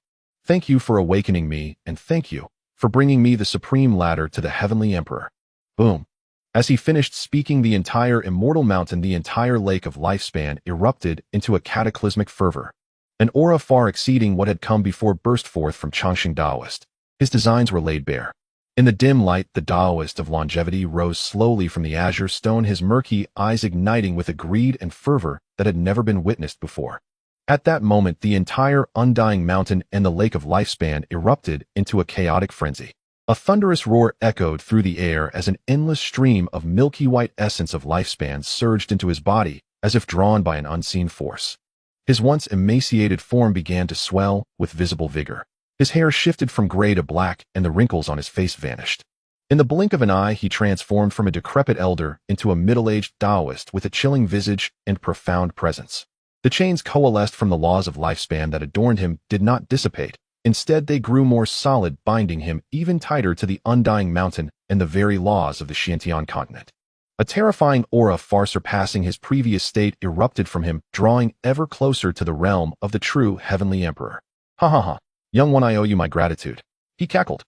Thank you for awakening me, and thank you for bringing me the supreme ladder to the Heavenly Emperor. Boom. As he finished speaking, the entire Immortal Mountain, the entire lake of lifespan, erupted into a cataclysmic fervor. An aura far exceeding what had come before burst forth from Xianxia Taoist. His designs were laid bare. In the dim light, the Taoist of longevity rose slowly from the azure stone, his murky eyes igniting with a greed and fervor that had never been witnessed before. At that moment, the entire undying mountain and the lake of lifespan erupted into a chaotic frenzy. A thunderous roar echoed through the air as an endless stream of milky white essence of lifespan surged into his body, as if drawn by an unseen force. His once emaciated form began to swell with visible vigor. His hair shifted from gray to black, and the wrinkles on his face vanished. In the blink of an eye, he transformed from a decrepit elder into a middle-aged Taoist with a chilling visage and profound presence. The chains coalesced from the laws of lifespan that adorned him did not dissipate. Instead, they grew more solid, binding him even tighter to the undying mountain and the very laws of the Xianxia continent. A terrifying aura far surpassing his previous state erupted from him, drawing ever closer to the realm of the true Heavenly Emperor. Ha ha ha. Young one, I owe you my gratitude. He cackled.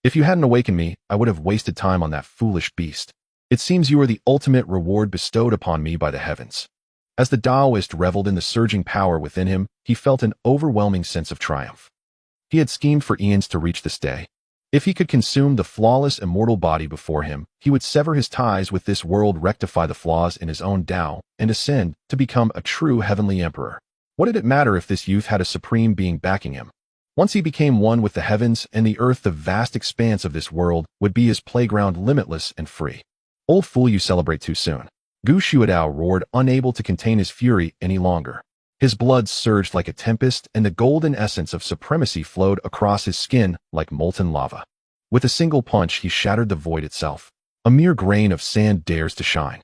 If you hadn't awakened me, I would have wasted time on that foolish beast. It seems you are the ultimate reward bestowed upon me by the heavens. As the Taoist reveled in the surging power within him, he felt an overwhelming sense of triumph. He had schemed for eons to reach this day. If he could consume the flawless immortal body before him, he would sever his ties with this world, rectify the flaws in his own Tao, and ascend to become a true Heavenly Emperor. What did it matter if this youth had a supreme being backing him? Once he became one with the heavens and the earth, the vast expanse of this world would be his playground, limitless and free. Old fool, you celebrate too soon. Gu Shuadao roared, unable to contain his fury any longer. His blood surged like a tempest, and the golden essence of supremacy flowed across his skin like molten lava. With a single punch, he shattered the void itself. A mere grain of sand dares to shine.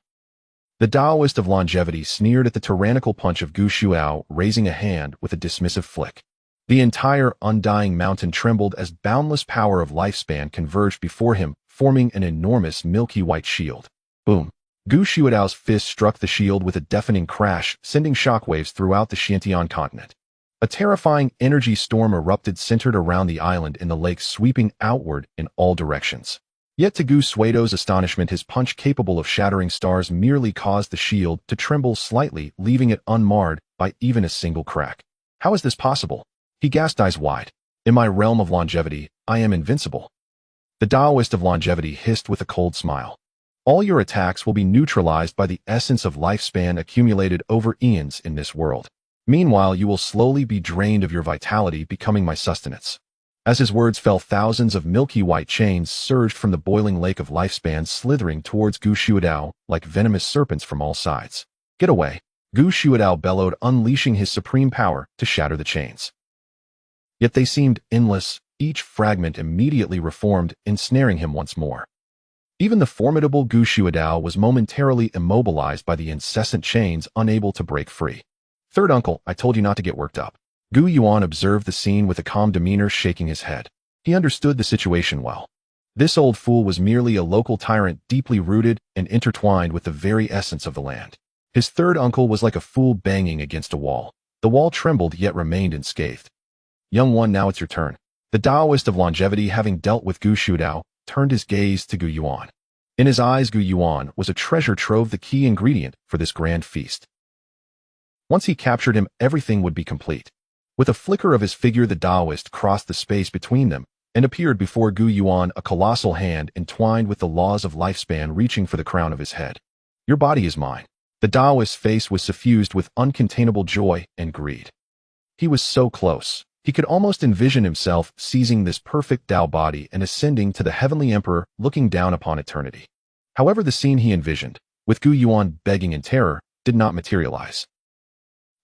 The Taoist of longevity sneered at the tyrannical punch of Gu Shuao, raising a hand with a dismissive flick. The entire undying mountain trembled as boundless power of lifespan converged before him, forming an enormous milky white shield. Boom. Gu Shuadao's fist struck the shield with a deafening crash, sending shockwaves throughout the Xiantian continent. A terrifying energy storm erupted, centered around the island in the lake, sweeping outward in all directions. Yet to Gu Shuado's astonishment, his punch, capable of shattering stars, merely caused the shield to tremble slightly, leaving it unmarred by even a single crack. How is this possible? He gasped, eyes wide. In my realm of longevity, I am invincible. The Taoist of longevity hissed with a cold smile. All your attacks will be neutralized by the essence of lifespan accumulated over eons in this world. Meanwhile, you will slowly be drained of your vitality, becoming my sustenance. As his words fell, thousands of milky white chains surged from the boiling lake of lifespan, slithering towards Gu Shuadao like venomous serpents from all sides. Get away! Gu Shuadao bellowed, unleashing his supreme power to shatter the chains. Yet they seemed endless, each fragment immediately reformed, ensnaring him once more. Even the formidable Gu Shuadao was momentarily immobilized by the incessant chains, unable to break free. Third uncle, I told you not to get worked up. Gu Yuan observed the scene with a calm demeanor, shaking his head. He understood the situation well. This old fool was merely a local tyrant, deeply rooted and intertwined with the very essence of the land. His third uncle was like a fool banging against a wall. The wall trembled yet remained unscathed. Young one, now it's your turn. The Taoist of longevity, having dealt with Gu Shuadao, turned his gaze to Gu Yuan. In his eyes, Gu Yuan was a treasure trove, the key ingredient for this grand feast. Once he captured him, everything would be complete. With a flicker of his figure, the Taoist crossed the space between them and appeared before Gu Yuan, a colossal hand entwined with the laws of lifespan reaching for the crown of his head. Your body is mine. The Taoist's face was suffused with uncontainable joy and greed. He was so close. He could almost envision himself seizing this perfect Tao body and ascending to the Heavenly Emperor, looking down upon eternity. However, the scene he envisioned, with Gu Yuan begging in terror, did not materialize.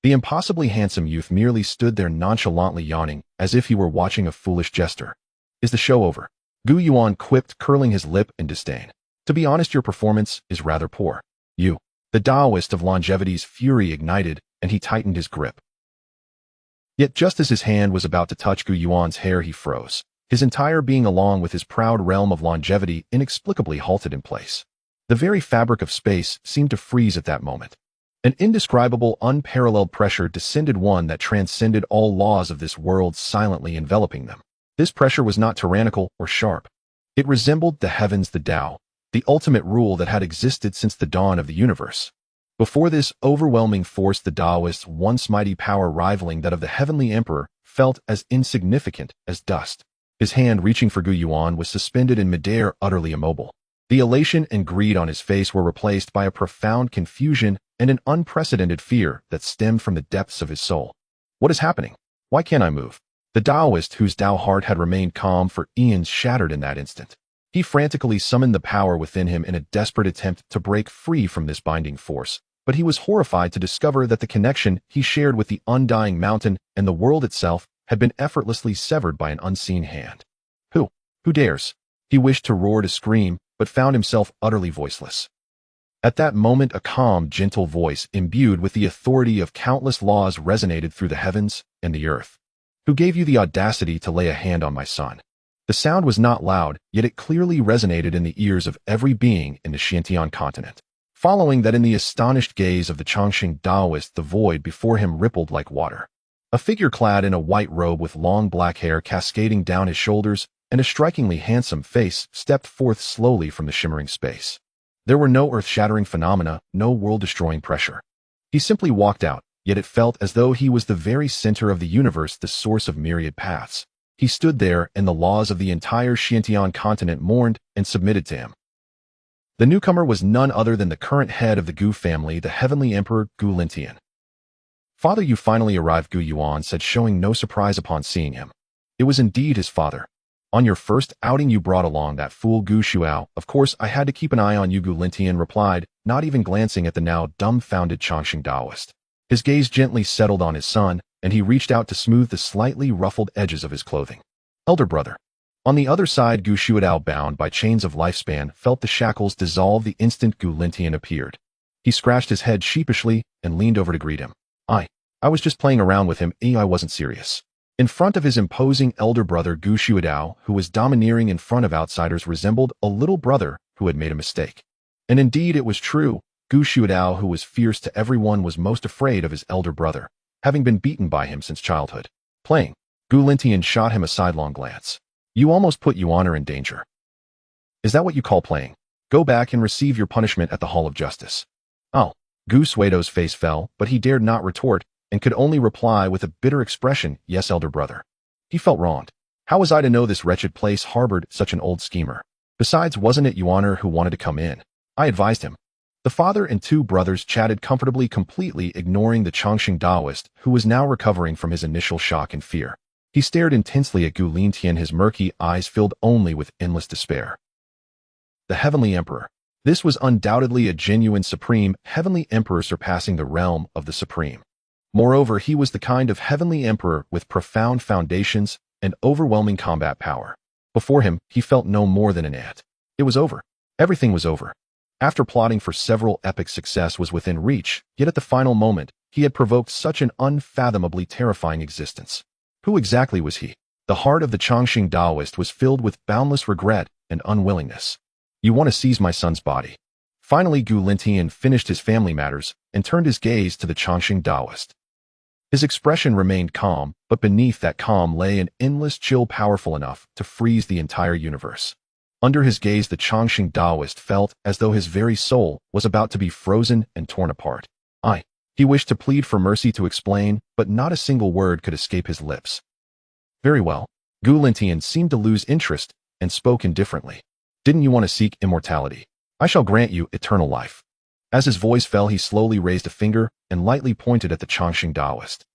The impossibly handsome youth merely stood there, nonchalantly yawning, as if he were watching a foolish jester. Is the show over? Gu Yuan quipped, curling his lip in disdain. To be honest, your performance is rather poor. You. The Taoist of longevity's fury ignited, and he tightened his grip. Yet just as his hand was about to touch Gu Yuan's hair, he froze. His entire being, along with his proud realm of longevity, inexplicably halted in place. The very fabric of space seemed to freeze at that moment. An indescribable, unparalleled pressure descended, one that transcended all laws of this world, silently enveloping them. This pressure was not tyrannical or sharp. It resembled the heavens, the Tao, the ultimate rule that had existed since the dawn of the universe. Before this overwhelming force, the Taoist's once mighty power, rivaling that of the heavenly emperor, felt as insignificant as dust. His hand reaching for Gu Yuan was suspended in midair, utterly immobile. The elation and greed on his face were replaced by a profound confusion and an unprecedented fear that stemmed from the depths of his soul. What is happening? Why can't I move? The Taoist, whose Tao heart had remained calm for eons, shattered in that instant. He frantically summoned the power within him in a desperate attempt to break free from this binding force, but he was horrified to discover that the connection he shared with the undying mountain and the world itself had been effortlessly severed by an unseen hand. Who dares? He wished to roar, to scream, but found himself utterly voiceless. At that moment, a calm, gentle voice, imbued with the authority of countless laws, resonated through the heavens and the earth. Who gave you the audacity to lay a hand on my son? The sound was not loud, yet it clearly resonated in the ears of every being in the Xianxia continent. Following that, in the astonished gaze of the Chongqing Taoist, the void before him rippled like water. A figure clad in a white robe with long black hair cascading down his shoulders and a strikingly handsome face stepped forth slowly from the shimmering space. There were no earth-shattering phenomena, no world-destroying pressure. He simply walked out, yet it felt as though he was the very center of the universe, the source of myriad paths. He stood there, and the laws of the entire Xiantian continent mourned and submitted to him. The newcomer was none other than the current head of the Gu family, the heavenly emperor Gu Lintian. "Father, you finally arrived," Gu Yuan said, showing no surprise upon seeing him. It was indeed his father. "On your first outing you brought along that fool Gu Shuao. Of course I had to keep an eye on you," Gu Lintian replied, not even glancing at the now dumbfounded Chongqing Taoist. His gaze gently settled on his son, and he reached out to smooth the slightly ruffled edges of his clothing. "Elder brother." On the other side, Gu Shuao, bound by chains of lifespan, felt the shackles dissolve the instant Gu Lintian appeared. He scratched his head sheepishly and leaned over to greet him. I was just playing around with him. I wasn't serious." In front of his imposing elder brother, Gu Shuao, who was domineering in front of outsiders, resembled a little brother who had made a mistake. And indeed it was true. Gu Shuao, who was fierce to everyone, was most afraid of his elder brother, having been beaten by him since childhood. "Playing?" Gu Lintian shot him a sidelong glance. "You almost put your honor in danger. Is that what you call playing? Go back and receive your punishment at the Hall of Justice." "Oh." Gu Suedo's face fell, but he dared not retort, and could only reply with a bitter expression, "Yes, elder brother." He felt wronged. How was I to know this wretched place harbored such an old schemer? Besides, wasn't it Yuaner who wanted to come in? I advised him. The father and two brothers chatted comfortably, completely ignoring the Chongqing Taoist, who was now recovering from his initial shock and fear. He stared intensely at Gu Lintian, his murky eyes filled only with endless despair. The Heavenly Emperor. This was undoubtedly a genuine supreme heavenly emperor, surpassing the realm of the supreme. Moreover, he was the kind of heavenly emperor with profound foundations and overwhelming combat power. Before him, he felt no more than an ant. It was over. Everything was over. After plotting for several epic, success was within reach, yet at the final moment, he had provoked such an unfathomably terrifying existence. Who exactly was he? The heart of the Chongqing Taoist was filled with boundless regret and unwillingness. "You want to seize my son's body." Finally, Gu Lintian finished his family matters and turned his gaze to the Chongqing Taoist. His expression remained calm, but beneath that calm lay an endless chill powerful enough to freeze the entire universe. Under his gaze, the Chongqing Taoist felt as though his very soul was about to be frozen and torn apart. He wished to plead for mercy, to explain, but not a single word could escape his lips. "Very well." Gu Lintian seemed to lose interest and spoke indifferently. "Didn't you want to seek immortality? I shall grant you eternal life." As his voice fell, he slowly raised a finger and lightly pointed at the Chongqing Taoist.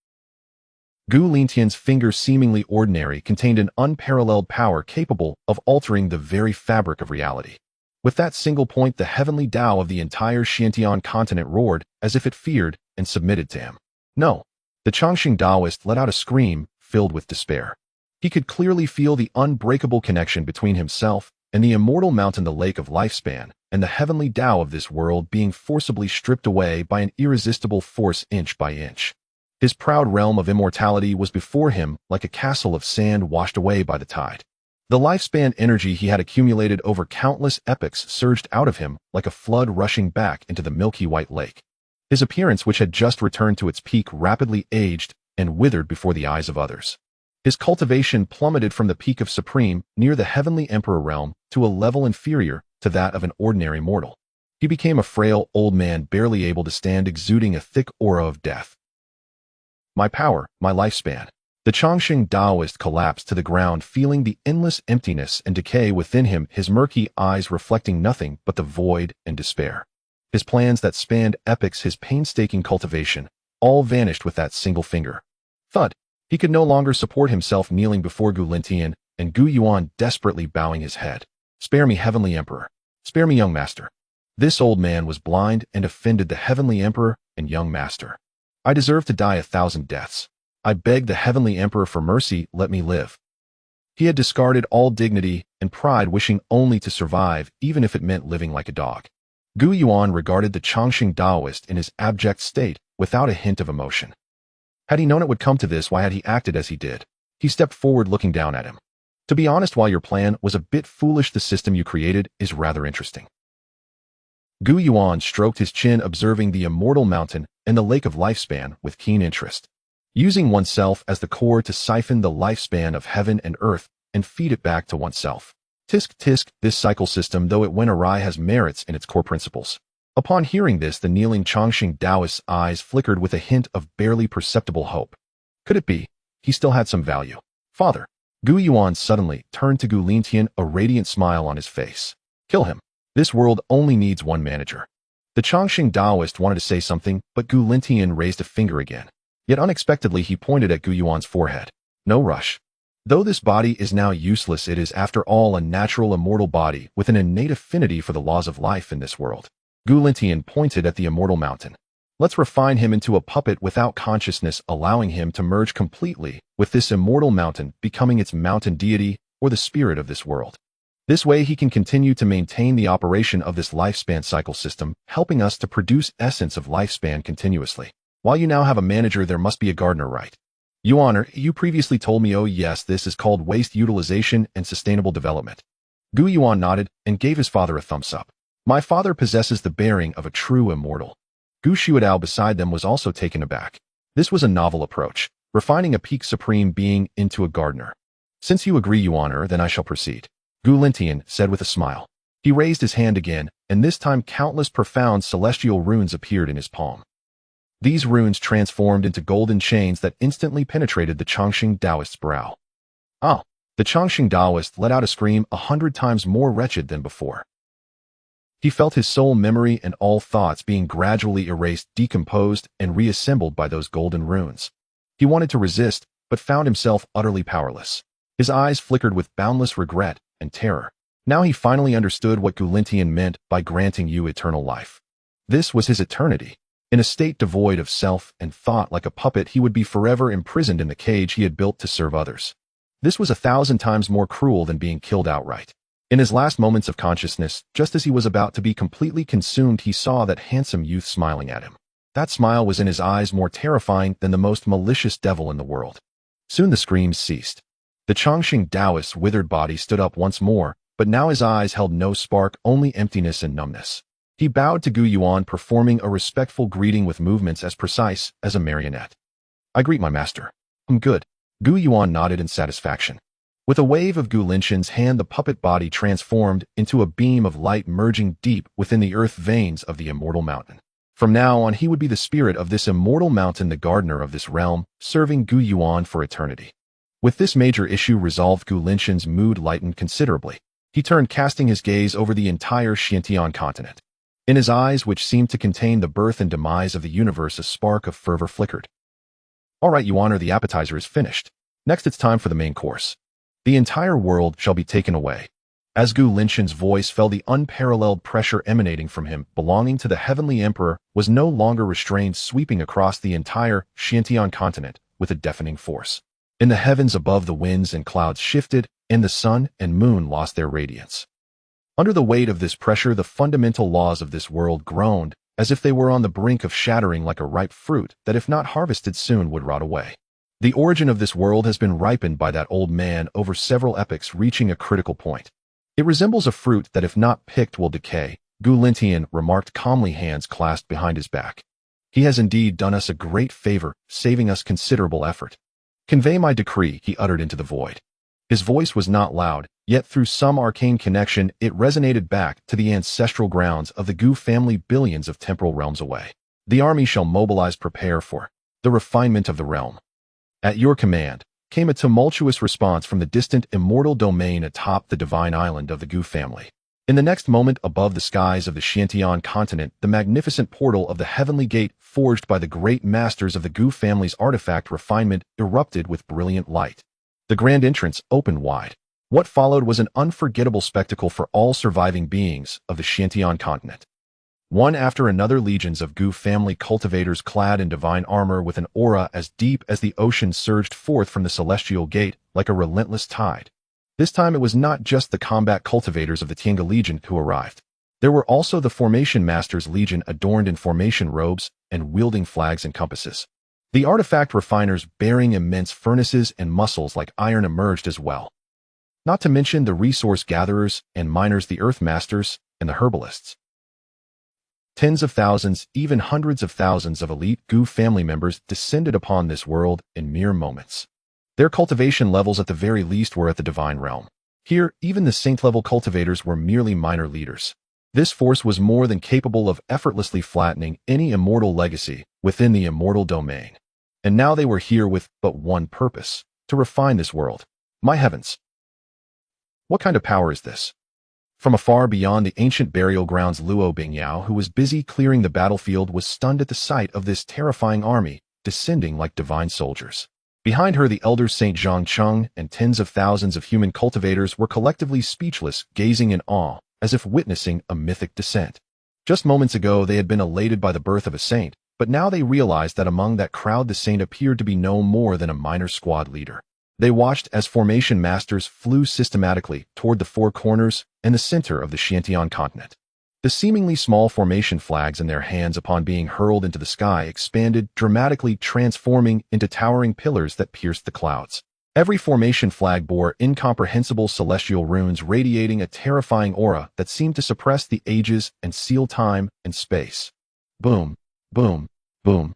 Gu Lintian's finger, seemingly ordinary, contained an unparalleled power capable of altering the very fabric of reality. With that single point, the heavenly Tao of the entire Xiantian continent roared as if it feared and submitted to him. "No." The Chongqing Taoist let out a scream filled with despair. He could clearly feel the unbreakable connection between himself and the immortal mountain, the lake of lifespan, and the heavenly Tao of this world being forcibly stripped away by an irresistible force, inch by inch. His proud realm of immortality was before him like a castle of sand washed away by the tide. The lifespan energy he had accumulated over countless epochs surged out of him like a flood rushing back into the milky white lake. His appearance, which had just returned to its peak, rapidly aged and withered before the eyes of others. His cultivation plummeted from the peak of Supreme near the Heavenly Emperor realm to a level inferior to that of an ordinary mortal. He became a frail old man barely able to stand, exuding a thick aura of death. My power, my lifespan. The Xianxia Taoist collapsed to the ground, feeling the endless emptiness and decay within him, his murky eyes reflecting nothing but the void and despair. His plans that spanned epochs, his painstaking cultivation, all vanished with that single finger. Thud. He could no longer support himself, kneeling before Gu Lentian, and Gu Yuan desperately bowing his head. Spare me, Heavenly Emperor. Spare me, young master. This old man was blind and offended the Heavenly Emperor and young master. I deserve to die 1,000 deaths. I beg the Heavenly Emperor for mercy, let me live. He had discarded all dignity and pride, wishing only to survive, even if it meant living like a dog. Gu Yuan regarded the Xianxia Taoist in his abject state without a hint of emotion. Had he known it would come to this, why had he acted as he did? He stepped forward, looking down at him. To be honest, while your plan was a bit foolish, the system you created is rather interesting. Gu Yuan stroked his chin, observing the immortal mountain and the lake of lifespan with keen interest. Using oneself as the core to siphon the lifespan of heaven and earth and feed it back to oneself. Tisk tisk, this cycle system, though it went awry, has merits in its core principles. Upon hearing this, the kneeling Xianxia Taoist's eyes flickered with a hint of barely perceptible hope. Could it be? He still had some value. Father. Gu Yuan suddenly turned to Gu Lentian, a radiant smile on his face. Kill him. This world only needs one manager. The Xianxia Taoist wanted to say something, but Gu Lentian raised a finger again. Yet unexpectedly he pointed at Gu Yuan's forehead. No rush. Though this body is now useless, it is after all a natural immortal body with an innate affinity for the laws of life in this world. Gu Lentian pointed at the immortal mountain. Let's refine him into a puppet without consciousness, allowing him to merge completely with this immortal mountain, becoming its mountain deity or the spirit of this world. This way he can continue to maintain the operation of this lifespan cycle system, helping us to produce essence of lifespan continuously. While you now have a manager, there must be a gardener, right? Yuan, you previously told me. Oh yes, this is called waste utilization and sustainable development. Gu Yuan nodded and gave his father a thumbs up. My father possesses the bearing of a true immortal. Gu Xuedao beside them was also taken aback. This was a novel approach, refining a peak supreme being into a gardener. Since you agree, Yuan, then I shall proceed. Gu Lentian said with a smile. He raised his hand again, and this time countless profound celestial runes appeared in his palm. These runes transformed into golden chains that instantly penetrated the Xianxia Taoist's brow. Ah! The Xianxia Taoist let out a scream 100 times more wretched than before. He felt his soul memory and all thoughts being gradually erased, decomposed, and reassembled by those golden runes. He wanted to resist, but found himself utterly powerless. His eyes flickered with boundless regret and terror. Now he finally understood what Gu Lentian meant by granting you eternal life. This was his eternity. In a state devoid of self and thought, like a puppet, he would be forever imprisoned in the cage he had built to serve others. This was 1,000 times more cruel than being killed outright. In his last moments of consciousness, just as he was about to be completely consumed, he saw that handsome youth smiling at him. That smile was in his eyes more terrifying than the most malicious devil in the world. Soon the screams ceased. The Xianxia Taoist's withered body stood up once more, but now his eyes held no spark, only emptiness and numbness. He bowed to Gu Yuan, performing a respectful greeting with movements as precise as a marionette. I greet my master. I'm good. Gu Yuan nodded in satisfaction. With a wave of Gu Lentian's hand, the puppet body transformed into a beam of light, merging deep within the earth veins of the immortal mountain. From now on, he would be the spirit of this immortal mountain, the gardener of this realm, serving Gu Yuan for eternity. With this major issue resolved, Gu Lentian's mood lightened considerably. He turned, casting his gaze over the entire Xiantian continent. In his eyes, which seemed to contain the birth and demise of the universe, a spark of fervor flickered. All right, Yuan, the appetizer is finished. Next, it's time for the main course. The entire world shall be taken away. As Gu Lentian's voice fell, the unparalleled pressure emanating from him, belonging to the Heavenly Emperor, was no longer restrained, sweeping across the entire Xiantian continent with a deafening force. In the heavens above, the winds and clouds shifted, and the sun and moon lost their radiance. Under the weight of this pressure, the fundamental laws of this world groaned, as if they were on the brink of shattering, like a ripe fruit that, if not harvested soon, would rot away. The origin of this world has been ripened by that old man over several epochs, reaching a critical point. It resembles a fruit that, if not picked, will decay, Gu Lentian remarked calmly, hands clasped behind his back. He has indeed done us a great favor, saving us considerable effort. Convey my decree, he uttered into the void. His voice was not loud, yet through some arcane connection it resonated back to the ancestral grounds of the Gu family billions of temporal realms away. The army shall mobilize, prepare for the refinement of the realm. At your command, came a tumultuous response from the distant immortal domain atop the divine island of the Gu family. In the next moment, above the skies of the Xianxia continent, the magnificent portal of the heavenly gate, forged by the great masters of the Gu family's artifact refinement, erupted with brilliant light. The grand entrance opened wide. What followed was an unforgettable spectacle for all surviving beings of the Xianxia continent. One after another, legions of Gu family cultivators clad in divine armor with an aura as deep as the ocean surged forth from the celestial gate like a relentless tide. This time it was not just the combat cultivators of the Tiange Legion who arrived. There were also the Formation Masters Legion adorned in formation robes and wielding flags and compasses. The artifact refiners bearing immense furnaces and muscles like iron emerged as well. Not to mention the resource gatherers and miners, the Earth Masters, and the herbalists. Tens of thousands, even hundreds of thousands of elite Gu family members descended upon this world in mere moments. Their cultivation levels at the very least were at the divine realm. Here, even the saint-level cultivators were merely minor leaders. This force was more than capable of effortlessly flattening any immortal legacy within the immortal domain. And now they were here with but one purpose: to refine this world. My heavens! What kind of power is this? From afar beyond the ancient burial grounds, Luo Bingyao, who was busy clearing the battlefield, was stunned at the sight of this terrifying army, descending like divine soldiers. Behind her, the elders Saint Xianxia and tens of thousands of human cultivators were collectively speechless, gazing in awe, as if witnessing a mythic descent. Just moments ago they had been elated by the birth of a saint, but now they realized that among that crowd the saint appeared to be no more than a minor squad leader. They watched as formation masters flew systematically toward the four corners and the center of the Xianxia continent. The seemingly small formation flags in their hands, upon being hurled into the sky, expanded, dramatically transforming into towering pillars that pierced the clouds. Every formation flag bore incomprehensible celestial runes radiating a terrifying aura that seemed to suppress the ages and seal time and space. Boom, boom, boom.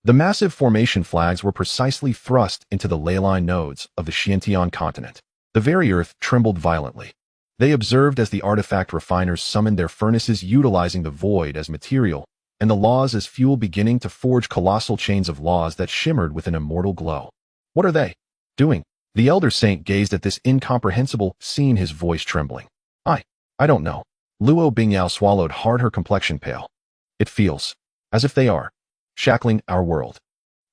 The massive formation flags were precisely thrust into the ley line nodes of the Xianxia continent. The very earth trembled violently. They observed as the artifact refiners summoned their furnaces, utilizing the void as material, and the laws as fuel, beginning to forge colossal chains of laws that shimmered with an immortal glow. What are they doing? The elder saint gazed at this incomprehensible scene, his voice trembling. I don't know. Luo Bingyao swallowed hard, her complexion pale. It feels as if they are shackling our world.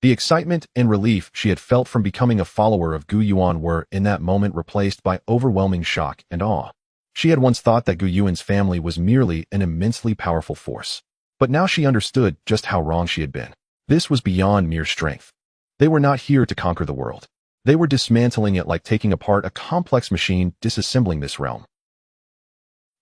The excitement and relief she had felt from becoming a follower of Gu Yuan were, in that moment, replaced by overwhelming shock and awe. She had once thought that Gu Yuan's family was merely an immensely powerful force. But now she understood just how wrong she had been. This was beyond mere strength. They were not here to conquer the world. They were dismantling it, like taking apart a complex machine, disassembling this realm.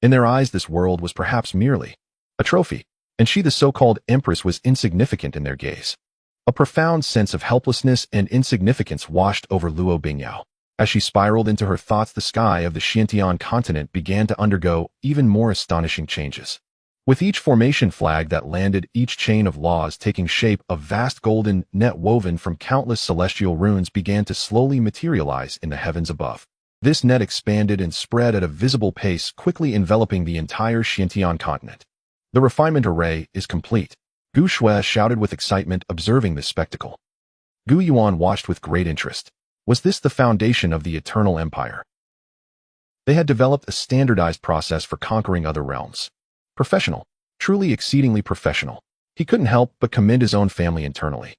In their eyes, this world was perhaps merely a trophy, and she, the so-called empress, was insignificant in their gaze. A profound sense of helplessness and insignificance washed over Luo Bingyao. As she spiraled into her thoughts, the sky of the Xianxia continent began to undergo even more astonishing changes. With each formation flag that landed, each chain of laws taking shape, a vast golden net woven from countless celestial runes began to slowly materialize in the heavens above. This net expanded and spread at a visible pace, quickly enveloping the entire Xianxia continent. The refinement array is complete. Gu Shui shouted with excitement, observing this spectacle. Gu Yuan watched with great interest. Was this the foundation of the Eternal Empire? They had developed a standardized process for conquering other realms. Professional. Truly exceedingly professional. He couldn't help but commend his own family internally.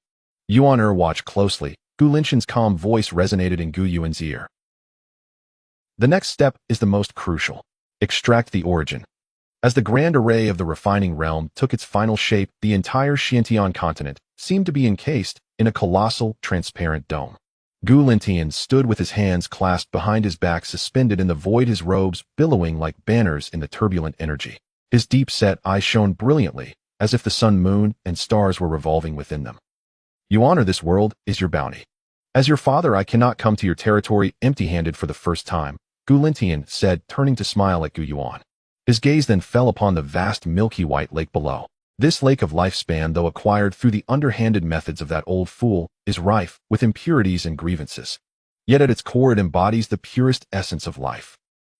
Yuan watched closely. Gu Linxin's calm voice resonated in Gu Yuan's ear. The next step is the most crucial. Extract the origin. As the grand array of the refining realm took its final shape, the entire Xianxia continent seemed to be encased in a colossal, transparent dome. Gu Lintian stood with his hands clasped behind his back, suspended in the void, his robes billowing like banners in the turbulent energy. His deep-set eyes shone brilliantly, as if the sun, moon, and stars were revolving within them. You honor this world is your bounty. As your father, I cannot come to your territory empty-handed for the first time, Gu Lintian said, turning to smile at Gu Yuan. His gaze then fell upon the vast milky white lake below. This lake of lifespan, though acquired through the underhanded methods of that old fool, is rife with impurities and grievances. Yet at its core it embodies the purest essence of life.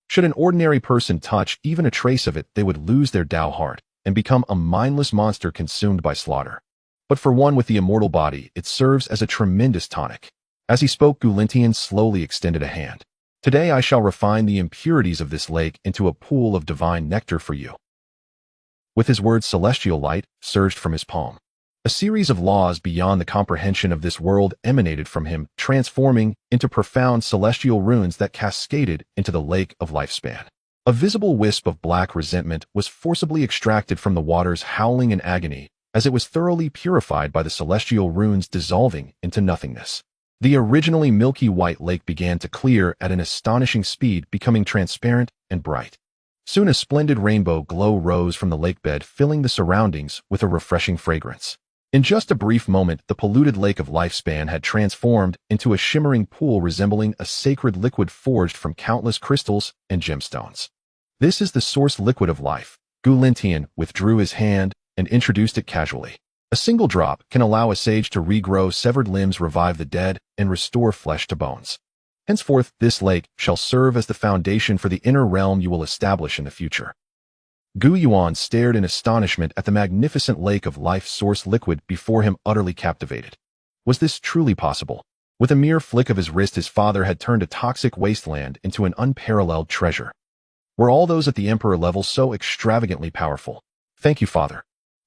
Should an ordinary person touch even a trace of it, they would lose their Tao heart and become a mindless monster consumed by slaughter. But for one with the immortal body, it serves as a tremendous tonic. As he spoke, Gulintian slowly extended a hand. Today I shall refine the impurities of this lake into a pool of divine nectar for you. With his words, celestial light surged from his palm. A series of laws beyond the comprehension of this world emanated from him, transforming into profound celestial runes that cascaded into the lake of lifespan. A visible wisp of black resentment was forcibly extracted from the water's howling in agony, as it was thoroughly purified by the celestial runes dissolving into nothingness. The originally milky white lake began to clear at an astonishing speed, becoming transparent and bright. Soon a splendid rainbow glow rose from the lakebed, filling the surroundings with a refreshing fragrance. In just a brief moment, the polluted lake of lifespan had transformed into a shimmering pool resembling a sacred liquid forged from countless crystals and gemstones. This is the source liquid of life. Gulintian withdrew his hand and introduced it casually. A single drop can allow a sage to regrow severed limbs, revive the dead, and restore flesh to bones. Henceforth, this lake shall serve as the foundation for the inner realm you will establish in the future. Gu Yuan stared in astonishment at the magnificent lake of life source liquid before him, utterly captivated. Was this truly possible? With a mere flick of his wrist, his father had turned a toxic wasteland into an unparalleled treasure. Were all those at the emperor level so extravagantly powerful? Thank you, father.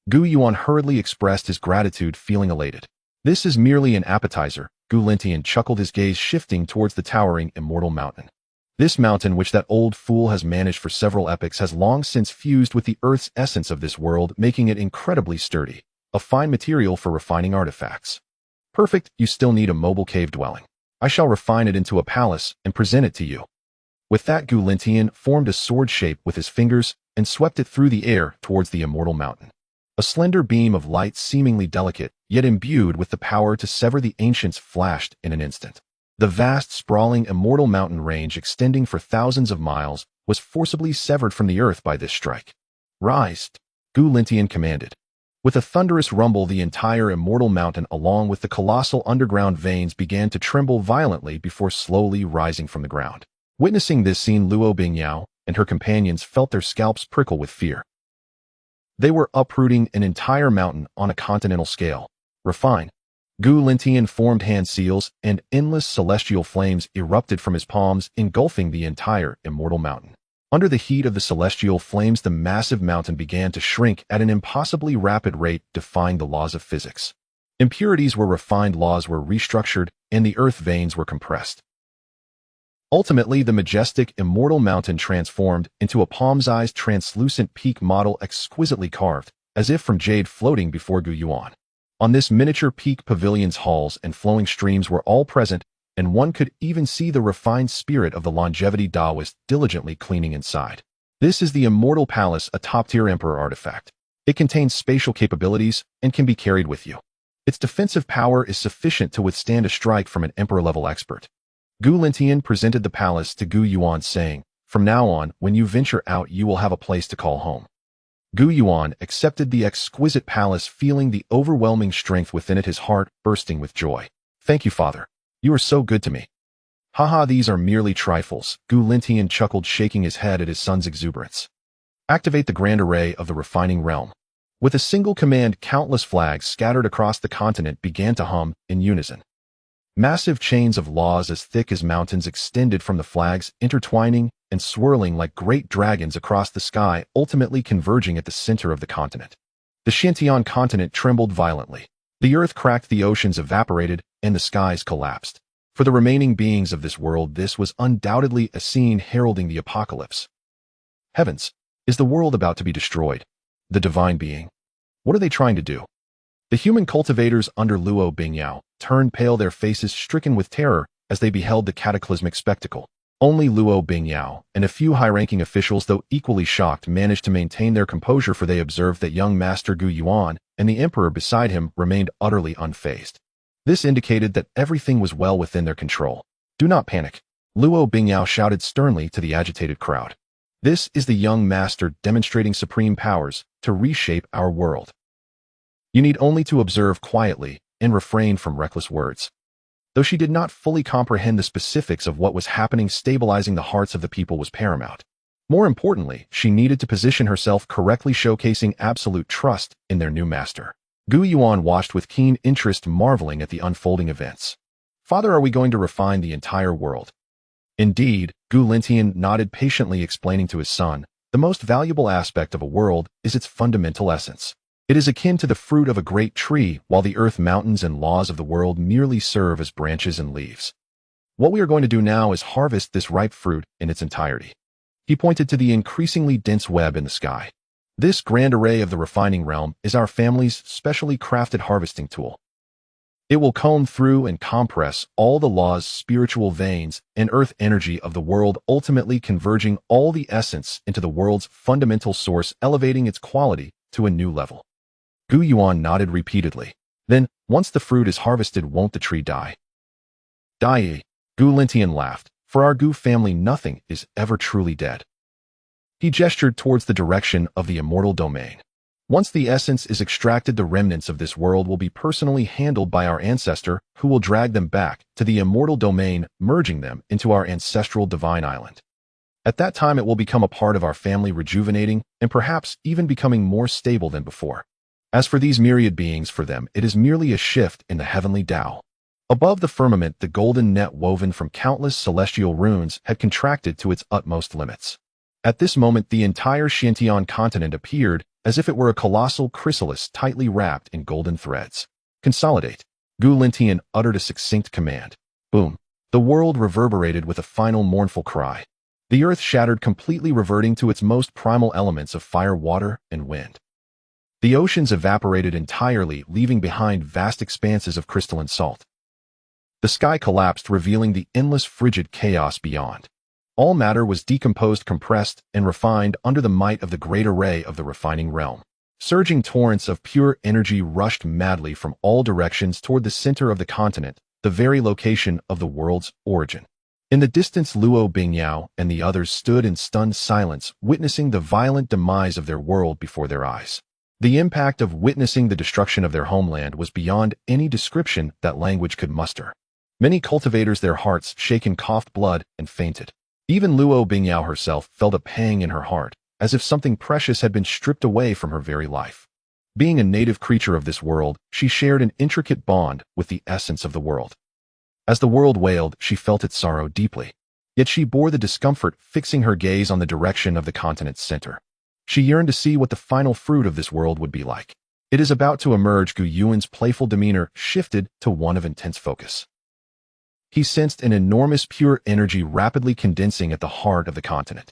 Gu Yuan hurriedly expressed his gratitude, feeling elated. This is merely an appetizer, Gulintian chuckled, his gaze shifting towards the towering Immortal Mountain. This mountain, which that old fool has managed for several epochs, has long since fused with the earth's essence of this world, making it incredibly sturdy, a fine material for refining artifacts. Perfect, you still need a mobile cave dwelling. I shall refine it into a palace and present it to you. With that, Gulintian formed a sword shape with his fingers and swept it through the air towards the Immortal Mountain. A slender beam of light, seemingly delicate, yet imbued with the power to sever the ancients, flashed in an instant. The vast, sprawling Immortal Mountain range, extending for thousands of miles, was forcibly severed from the earth by this strike. Rise, Gulintian commanded. With a thunderous rumble, the entire Immortal Mountain, along with the colossal underground veins, began to tremble violently before slowly rising from the ground. Witnessing this scene, Luo Bingyao and her companions felt their scalps prickle with fear. They were uprooting an entire mountain on a continental scale. Refine. Gulintian formed hand seals, and endless celestial flames erupted from his palms, engulfing the entire Immortal Mountain. Under the heat of the celestial flames, the massive mountain began to shrink at an impossibly rapid rate, defying the laws of physics. Impurities were refined, laws were restructured, and the earth veins were compressed. Ultimately, the majestic Immortal Mountain transformed into a palm-sized translucent peak model, exquisitely carved, as if from jade, floating before Gu Yuan. On this miniature peak, pavilions, halls, and flowing streams were all present, and one could even see the refined spirit of the longevity Taoist diligently cleaning inside. This is the Immortal Palace, a top-tier emperor artifact. It contains spatial capabilities and can be carried with you. Its defensive power is sufficient to withstand a strike from an emperor-level expert. Gulintian presented the palace to Gu Yuan, saying, "From now on, when you venture out, you will have a place to call home." Gu Yuan accepted the exquisite palace, feeling the overwhelming strength within it, his heart bursting with joy. "Thank you, father. You are so good to me." "Haha, these are merely trifles," Gulintian chuckled, shaking his head at his son's exuberance. "Activate the grand array of the refining realm." With a single command, countless flags scattered across the continent began to hum in unison. Massive chains of laws as thick as mountains extended from the flags, intertwining and swirling like great dragons across the sky, ultimately converging at the center of the continent. The Xianxia continent trembled violently. The earth cracked, the oceans evaporated, and the skies collapsed. For the remaining beings of this world, this was undoubtedly a scene heralding the apocalypse. Heavens! Is the world about to be destroyed? The divine being. What are they trying to do? The human cultivators under Luo Bingyao turned pale, their faces stricken with terror as they beheld the cataclysmic spectacle. Only Luo Bingyao and a few high-ranking officials, though equally shocked, managed to maintain their composure, for they observed that young Master Gu Yuan and the emperor beside him remained utterly unfazed. This indicated that everything was well within their control. "Do not panic," Luo Bingyao shouted sternly to the agitated crowd. "This is the young master demonstrating supreme powers to reshape our world. You need only to observe quietly and refrain from reckless words. Though she did not fully comprehend the specifics of what was happening, stabilizing the hearts of the people was paramount. More importantly, she needed to position herself correctly, showcasing absolute trust in their new master. Gu Yuan watched with keen interest, marveling at the unfolding events. Father, are we going to refine the entire world? Indeed, Gu Lintian nodded patiently, explaining to his son, the most valuable aspect of a world is its fundamental essence. It is akin to the fruit of a great tree, while the earth, mountains, and laws of the world merely serve as branches and leaves. What we are going to do now is harvest this ripe fruit in its entirety. He pointed to the increasingly dense web in the sky. This grand array of the refining realm is our family's specially crafted harvesting tool. It will comb through and compress all the law's spiritual veins and earth energy of the world, ultimately converging all the essence into the world's fundamental source, elevating its quality to a new level. Gu Yuan nodded repeatedly. Then, once the fruit is harvested, won't the tree die? Die. Gu Lintian laughed. For our Gu family, nothing is ever truly dead. He gestured towards the direction of the immortal domain. Once the essence is extracted, the remnants of this world will be personally handled by our ancestor, who will drag them back to the immortal domain, merging them into our ancestral divine island. At that time, it will become a part of our family, rejuvenating and perhaps even becoming more stable than before. As for these myriad beings, for them, it is merely a shift in the heavenly Tao. Above the firmament, the golden net woven from countless celestial runes had contracted to its utmost limits. At this moment, the entire Xianxia continent appeared as if it were a colossal chrysalis tightly wrapped in golden threads. Consolidate. Gu Lintian uttered a succinct command. Boom. The world reverberated with a final mournful cry. The earth shattered completely, reverting to its most primal elements of fire, water, and wind. The oceans evaporated entirely, leaving behind vast expanses of crystalline salt. The sky collapsed, revealing the endless frigid chaos beyond. All matter was decomposed, compressed, and refined under the might of the great array of the refining realm. Surging torrents of pure energy rushed madly from all directions toward the center of the continent, the very location of the world's origin. In the distance, Luo Bingyao and the others stood in stunned silence, witnessing the violent demise of their world before their eyes. The impact of witnessing the destruction of their homeland was beyond any description that language could muster. Many cultivators, their hearts shaken, coughed blood and fainted. Even Luo Bingyao herself felt a pang in her heart, as if something precious had been stripped away from her very life. Being a native creature of this world, she shared an intricate bond with the essence of the world. As the world wailed, she felt its sorrow deeply. Yet she bore the discomfort, fixing her gaze on the direction of the continent's center. She yearned to see what the final fruit of this world would be like. It is about to emerge. Gu Yuan's playful demeanor shifted to one of intense focus. He sensed an enormous pure energy rapidly condensing at the heart of the continent.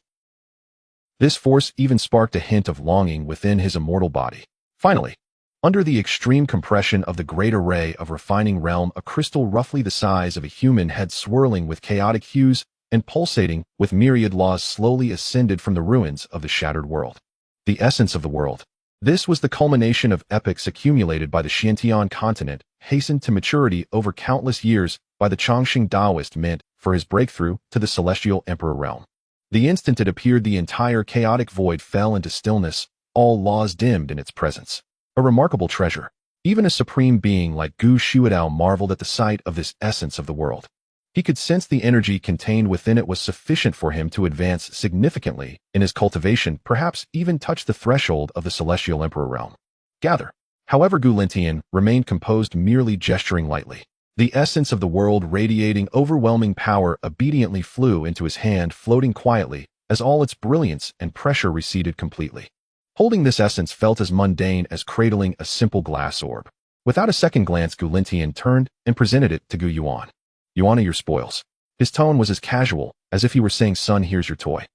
This force even sparked a hint of longing within his immortal body. Finally, under the extreme compression of the great array of refining realm, a crystal roughly the size of a human head, swirling with chaotic hues and pulsating with myriad laws, slowly ascended from the ruins of the shattered world. The essence of the world. This was the culmination of epics accumulated by the Xianxia continent, hastened to maturity over countless years by the Chongqing Taoist meant for his breakthrough to the celestial emperor realm. The instant it appeared, the entire chaotic void fell into stillness, all laws dimmed in its presence. A remarkable treasure. Even a supreme being like Gu Shuidao marveled at the sight of this essence of the world. He could sense the energy contained within it was sufficient for him to advance significantly in his cultivation, perhaps even touch the threshold of the celestial emperor realm. Gather. However, Gu Lintian remained composed, merely gesturing lightly. The essence of the world, radiating overwhelming power, obediently flew into his hand, floating quietly as all its brilliance and pressure receded completely. Holding this essence felt as mundane as cradling a simple glass orb. Without a second glance, Gu Lintian turned and presented it to Gu Yuan. Yuan, your spoils. His tone was as casual as if he were saying, son, here's your toy.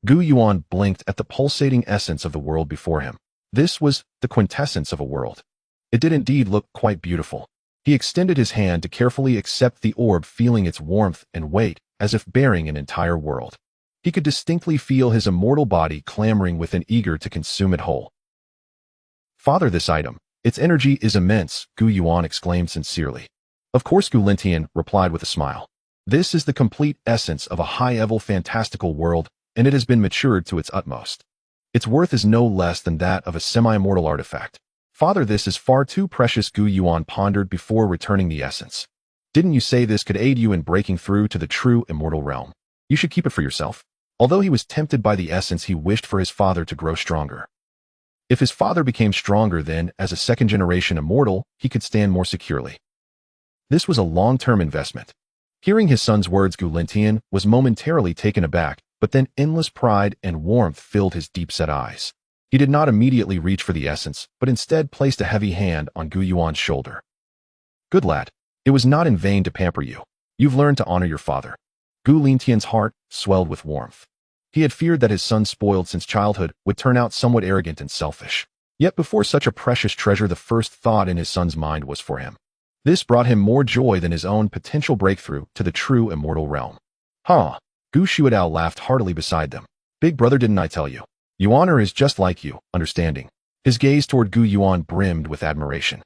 Gu Yuan blinked at the pulsating essence of the world before him. This was the quintessence of a world. It did indeed look quite beautiful. He extended his hand to carefully accept the orb, feeling its warmth and weight as if bearing an entire world. He could distinctly feel his immortal body clamoring within, eager to consume it whole. Father, this item, its energy is immense, Gu Yuan exclaimed sincerely. Of course, Gu Lintian replied with a smile. This is the complete essence of a high-level fantastical world, and it has been matured to its utmost. Its worth is no less than that of a semi-immortal artifact. Father, this is far too precious, Gu Yuan pondered before returning the essence. Didn't you say this could aid you in breaking through to the true immortal realm? You should keep it for yourself. Although he was tempted by the essence, he wished for his father to grow stronger. If his father became stronger, then, as a second-generation immortal, he could stand more securely. This was a long-term investment. Hearing his son's words, Gu Lentian was momentarily taken aback, but then endless pride and warmth filled his deep-set eyes. He did not immediately reach for the essence, but instead placed a heavy hand on Gu Yuan's shoulder. Good lad. It was not in vain to pamper you. You've learned to honor your father. Gu Lentian's heart swelled with warmth. He had feared that his son, spoiled since childhood, would turn out somewhat arrogant and selfish. Yet before such a precious treasure, the first thought in his son's mind was for him. This brought him more joy than his own potential breakthrough to the true immortal realm. Huh? Gu Shuadao laughed heartily beside them. Big brother, didn't I tell you? Yuaner is just like you, understanding. His gaze toward Gu Yuan brimmed with admiration.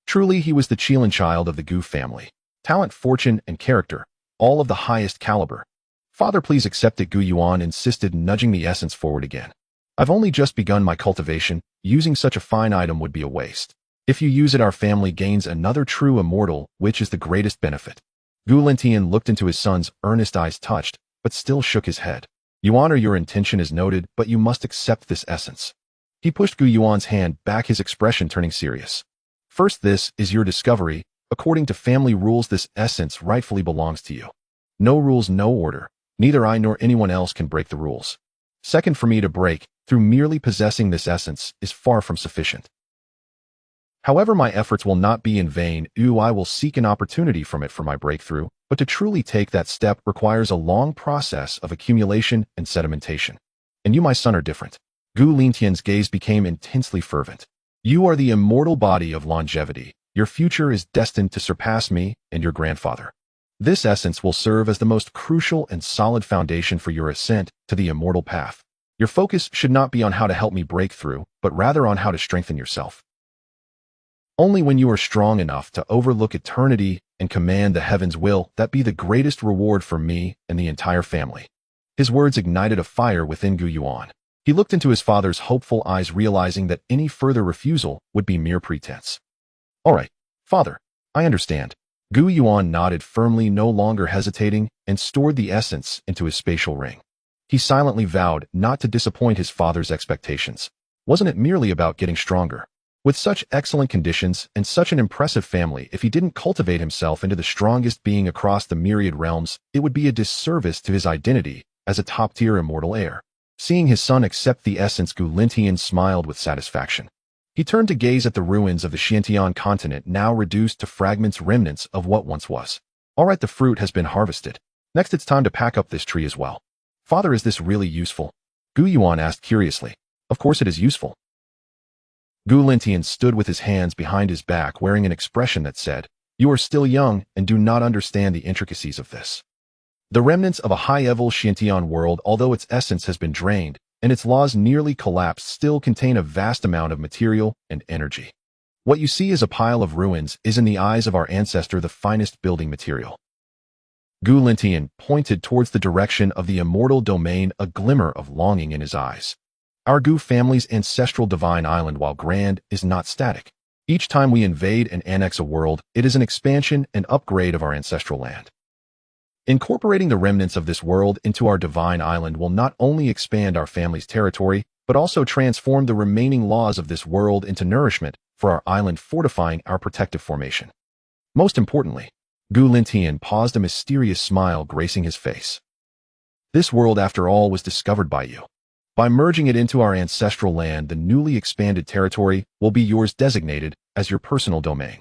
Truly, he was the Qilin child of the Gu family. Talent, fortune, and character, all of the highest caliber. Father, please accept it, Gu Yuan insisted, nudging the essence forward again. I've only just begun my cultivation. Using such a fine item would be a waste. If you use it, our family gains another true immortal, which is the greatest benefit. Gu Lentian looked into his son's earnest eyes, touched, but still shook his head. Yuaner, your intention is noted, but you must accept this essence. He pushed Gu Yuan's hand back, his expression turning serious. First, this is your discovery. According to family rules, this essence rightfully belongs to you. No rules, no order. Neither I nor anyone else can break the rules. Second, for me to break, through merely possessing this essence, is far from sufficient. However, my efforts will not be in vain. I will seek an opportunity from it for my breakthrough, but to truly take that step requires a long process of accumulation and sedimentation. And you, my son, are different. Gu Lentian's gaze became intensely fervent. You are the immortal body of longevity. Your future is destined to surpass me and your grandfather. This essence will serve as the most crucial and solid foundation for your ascent to the immortal path. Your focus should not be on how to help me break through, but rather on how to strengthen yourself. Only when you are strong enough to overlook eternity and command the heavens will that be the greatest reward for me and the entire family. His words ignited a fire within Gu Yuan. He looked into his father's hopeful eyes, realizing that any further refusal would be mere pretense. All right, father, I understand. Gu Yuan nodded firmly, no longer hesitating, and stored the essence into his spatial ring. He silently vowed not to disappoint his father's expectations. Wasn't it merely about getting stronger? With such excellent conditions and such an impressive family, if he didn't cultivate himself into the strongest being across the myriad realms, it would be a disservice to his identity as a top-tier immortal heir. Seeing his son accept the essence, Gu Lentian smiled with satisfaction. He turned to gaze at the ruins of the Xianxia continent, now reduced to fragments, remnants of what once was. All right, the fruit has been harvested. Next, it's time to pack up this tree as well. Father, is this really useful? Gu Yuan asked curiously. Of course it is useful. Gu Lentian stood with his hands behind his back, wearing an expression that said, You are still young and do not understand the intricacies of this. The remnants of a high-level Xiantian world, although its essence has been drained and its laws nearly collapsed, still contain a vast amount of material and energy. What you see as a pile of ruins is, in the eyes of our ancestor, the finest building material. Gu Lentian pointed towards the direction of the immortal domain, a glimmer of longing in his eyes. Our Gu family's ancestral divine island, while grand, is not static. Each time we invade and annex a world, it is an expansion and upgrade of our ancestral land. Incorporating the remnants of this world into our divine island will not only expand our family's territory, but also transform the remaining laws of this world into nourishment for our island, fortifying our protective formation. Most importantly, Gu Lentian paused, a mysterious smile gracing his face. This world, after all, was discovered by you. By merging it into our ancestral land, the newly expanded territory will be yours, designated as your personal domain.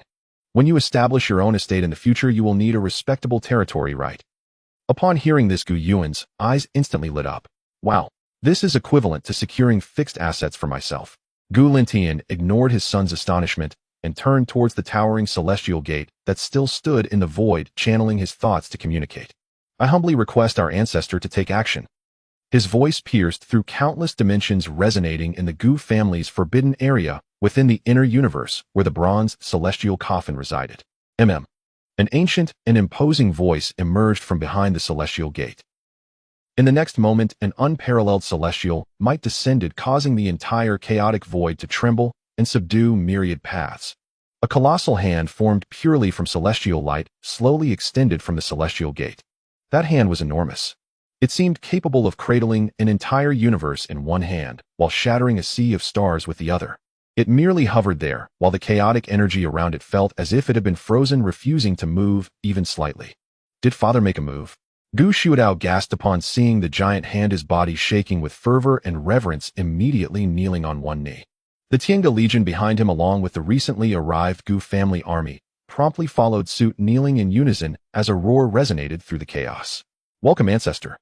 When you establish your own estate in the future, you will need a respectable territory right. Upon hearing this, Gu Yuan's eyes instantly lit up. Wow, this is equivalent to securing fixed assets for myself. Gu Lentian ignored his son's astonishment and turned towards the towering celestial gate that still stood in the void, channeling his thoughts to communicate. I humbly request our ancestor to take action. His voice pierced through countless dimensions, resonating in the Gu family's forbidden area within the inner universe where the bronze celestial coffin resided. An ancient and imposing voice emerged from behind the celestial gate. In the next moment, an unparalleled celestial might descended, causing the entire chaotic void to tremble and subdue myriad paths. A colossal hand formed purely from celestial light slowly extended from the celestial gate. That hand was enormous. It seemed capable of cradling an entire universe in one hand while shattering a sea of stars with the other. It merely hovered there, while the chaotic energy around it felt as if it had been frozen, refusing to move even slightly. Did Father make a move? Gu Xiaodao gasped upon seeing the giant hand, his body shaking with fervor and reverence, immediately kneeling on one knee. The Tiange Legion behind him, along with the recently arrived Gu family army, promptly followed suit, kneeling in unison as a roar resonated through the chaos. "Welcome, Ancestor."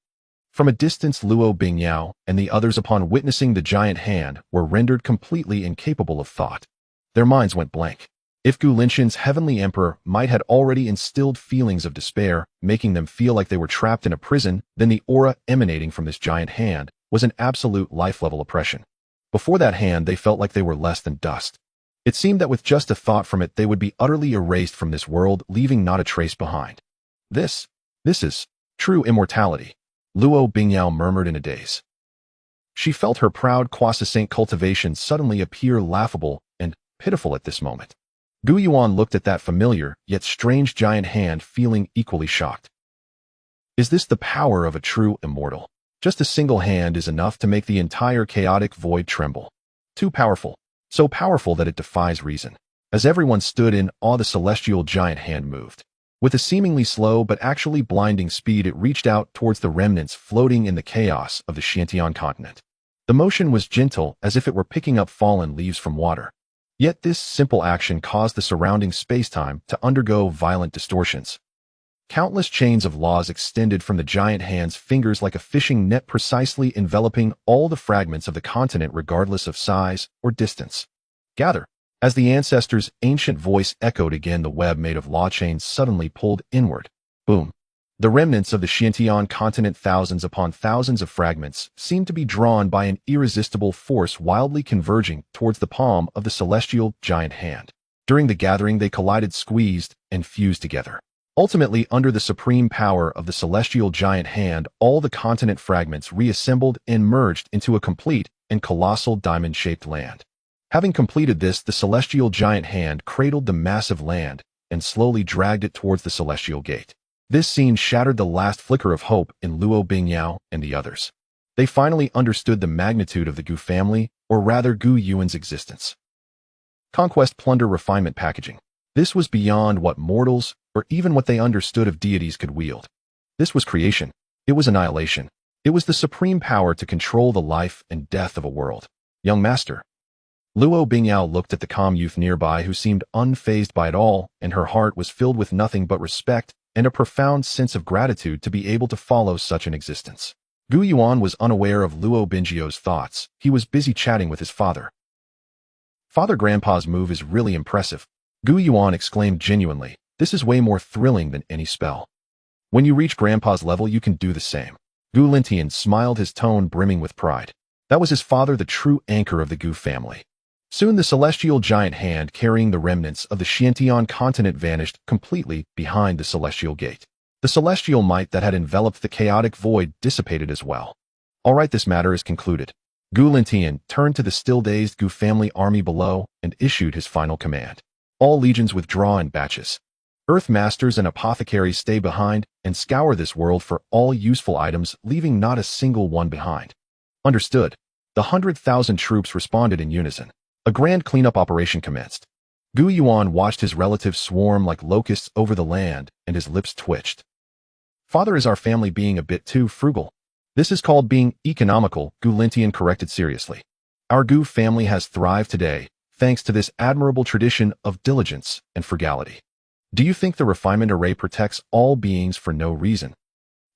From a distance, Luo Bingyao and the others, upon witnessing the giant hand, were rendered completely incapable of thought. Their minds went blank. If Gu Linqian's heavenly emperor might had already instilled feelings of despair, making them feel like they were trapped in a prison, then the aura emanating from this giant hand was an absolute life-level oppression. Before that hand, they felt like they were less than dust. It seemed that with just a thought from it, they would be utterly erased from this world, leaving not a trace behind. This is true immortality," Luo Bingyao murmured in a daze. She felt her proud croissant cultivation suddenly appear laughable and pitiful at this moment. Gu Yuan looked at that familiar yet strange giant hand, feeling equally shocked. Is this the power of a true immortal? Just a single hand is enough to make the entire chaotic void tremble. Too powerful. So powerful that it defies reason. As everyone stood in awe, the celestial giant hand moved. With a seemingly slow but actually blinding speed, it reached out towards the remnants floating in the chaos of the Xianxia continent. The motion was gentle, as if it were picking up fallen leaves from water. Yet this simple action caused the surrounding spacetime to undergo violent distortions. Countless chains of laws extended from the giant hand's fingers like a fishing net, precisely enveloping all the fragments of the continent regardless of size or distance. "Gather." As the ancestor's ancient voice echoed again, the web made of law chains suddenly pulled inward. Boom. The remnants of the Xianxia continent, thousands upon thousands of fragments, seemed to be drawn by an irresistible force, wildly converging towards the palm of the celestial giant hand. During the gathering, they collided, squeezed, and fused together. Ultimately, under the supreme power of the celestial giant hand, all the continent fragments reassembled and merged into a complete and colossal diamond-shaped land. Having completed this, the celestial giant hand cradled the massive land and slowly dragged it towards the celestial gate. This scene shattered the last flicker of hope in Luo Bingyao and the others. They finally understood the magnitude of the Gu family, or rather Gu Yuan's existence. Conquest, plunder, refinement, packaging. This was beyond what mortals, or even what they understood of deities, could wield. This was creation. It was annihilation. It was the supreme power to control the life and death of a world. "Young master." Luo Bingyao looked at the calm youth nearby, who seemed unfazed by it all, and her heart was filled with nothing but respect and a profound sense of gratitude to be able to follow such an existence. Gu Yuan was unaware of Luo Bingyao's thoughts. He was busy chatting with his father. "Father, Grandpa's move is really impressive," Gu Yuan exclaimed genuinely. "This is way more thrilling than any spell. When you reach Grandpa's level, you can do the same." Gu Linqian smiled, his tone brimming with pride. That was his father, the true anchor of the Gu family. Soon the celestial giant hand carrying the remnants of the Xianxia continent vanished completely behind the celestial gate. The celestial might that had enveloped the chaotic void dissipated as well. "All right, this matter is concluded." Gu Linqian turned to the still-dazed Gu family army below and issued his final command. "All legions withdraw in batches. Earth masters and apothecaries stay behind and scour this world for all useful items, leaving not a single one behind." "Understood." The 100,000 troops responded in unison. A grand cleanup operation commenced. Gu Yuan watched his relatives swarm like locusts over the land, and his lips twitched. "Father, is our family being a bit too frugal?" "This is called being economical," Gu Linqian corrected seriously. "Our Gu family has thrived today, thanks to this admirable tradition of diligence and frugality. Do you think the refinement array protects all beings for no reason?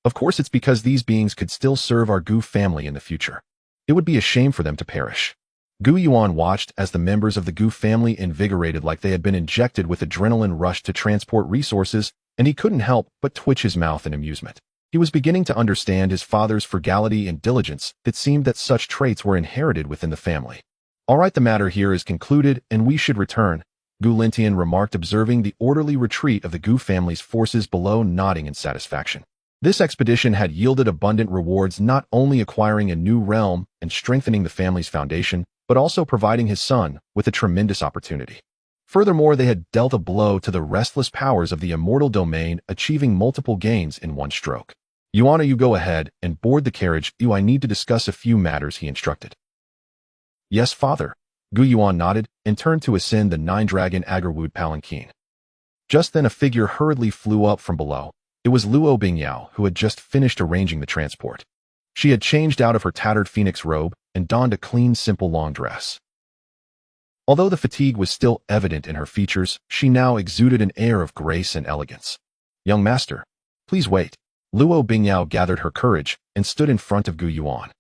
Of course, it's because these beings could still serve our Gu family in the future. It would be a shame for them to perish." Gu Yuan watched as the members of the Gu family invigorated like they had been injected with adrenaline rush to transport resources, and he couldn't help but twitch his mouth in amusement. He was beginning to understand his father's frugality and diligence. It seemed that such traits were inherited within the family. "All right, the matter here is concluded, and we should return," Gu Linqian remarked, observing the orderly retreat of the Gu family's forces below, nodding in satisfaction. This expedition had yielded abundant rewards, not only acquiring a new realm and strengthening the family's foundation, but also providing his son with a tremendous opportunity. Furthermore, they had dealt a blow to the restless powers of the immortal domain, achieving multiple gains in one stroke. Yuan, you go ahead and board the carriage. I need to discuss a few matters, he instructed. Yes, father. Gu Yuan nodded and turned to ascend the nine-dragon Agarwood palanquin. Just then a figure hurriedly flew up from below. It was Luo Bingyao, who had just finished arranging the transport. She had changed out of her tattered phoenix robe and donned a clean, simple long dress. Although the fatigue was still evident in her features, she now exuded an air of grace and elegance. Young master, please wait. Luo Bingyao gathered her courage and stood in front of Gu Yuan.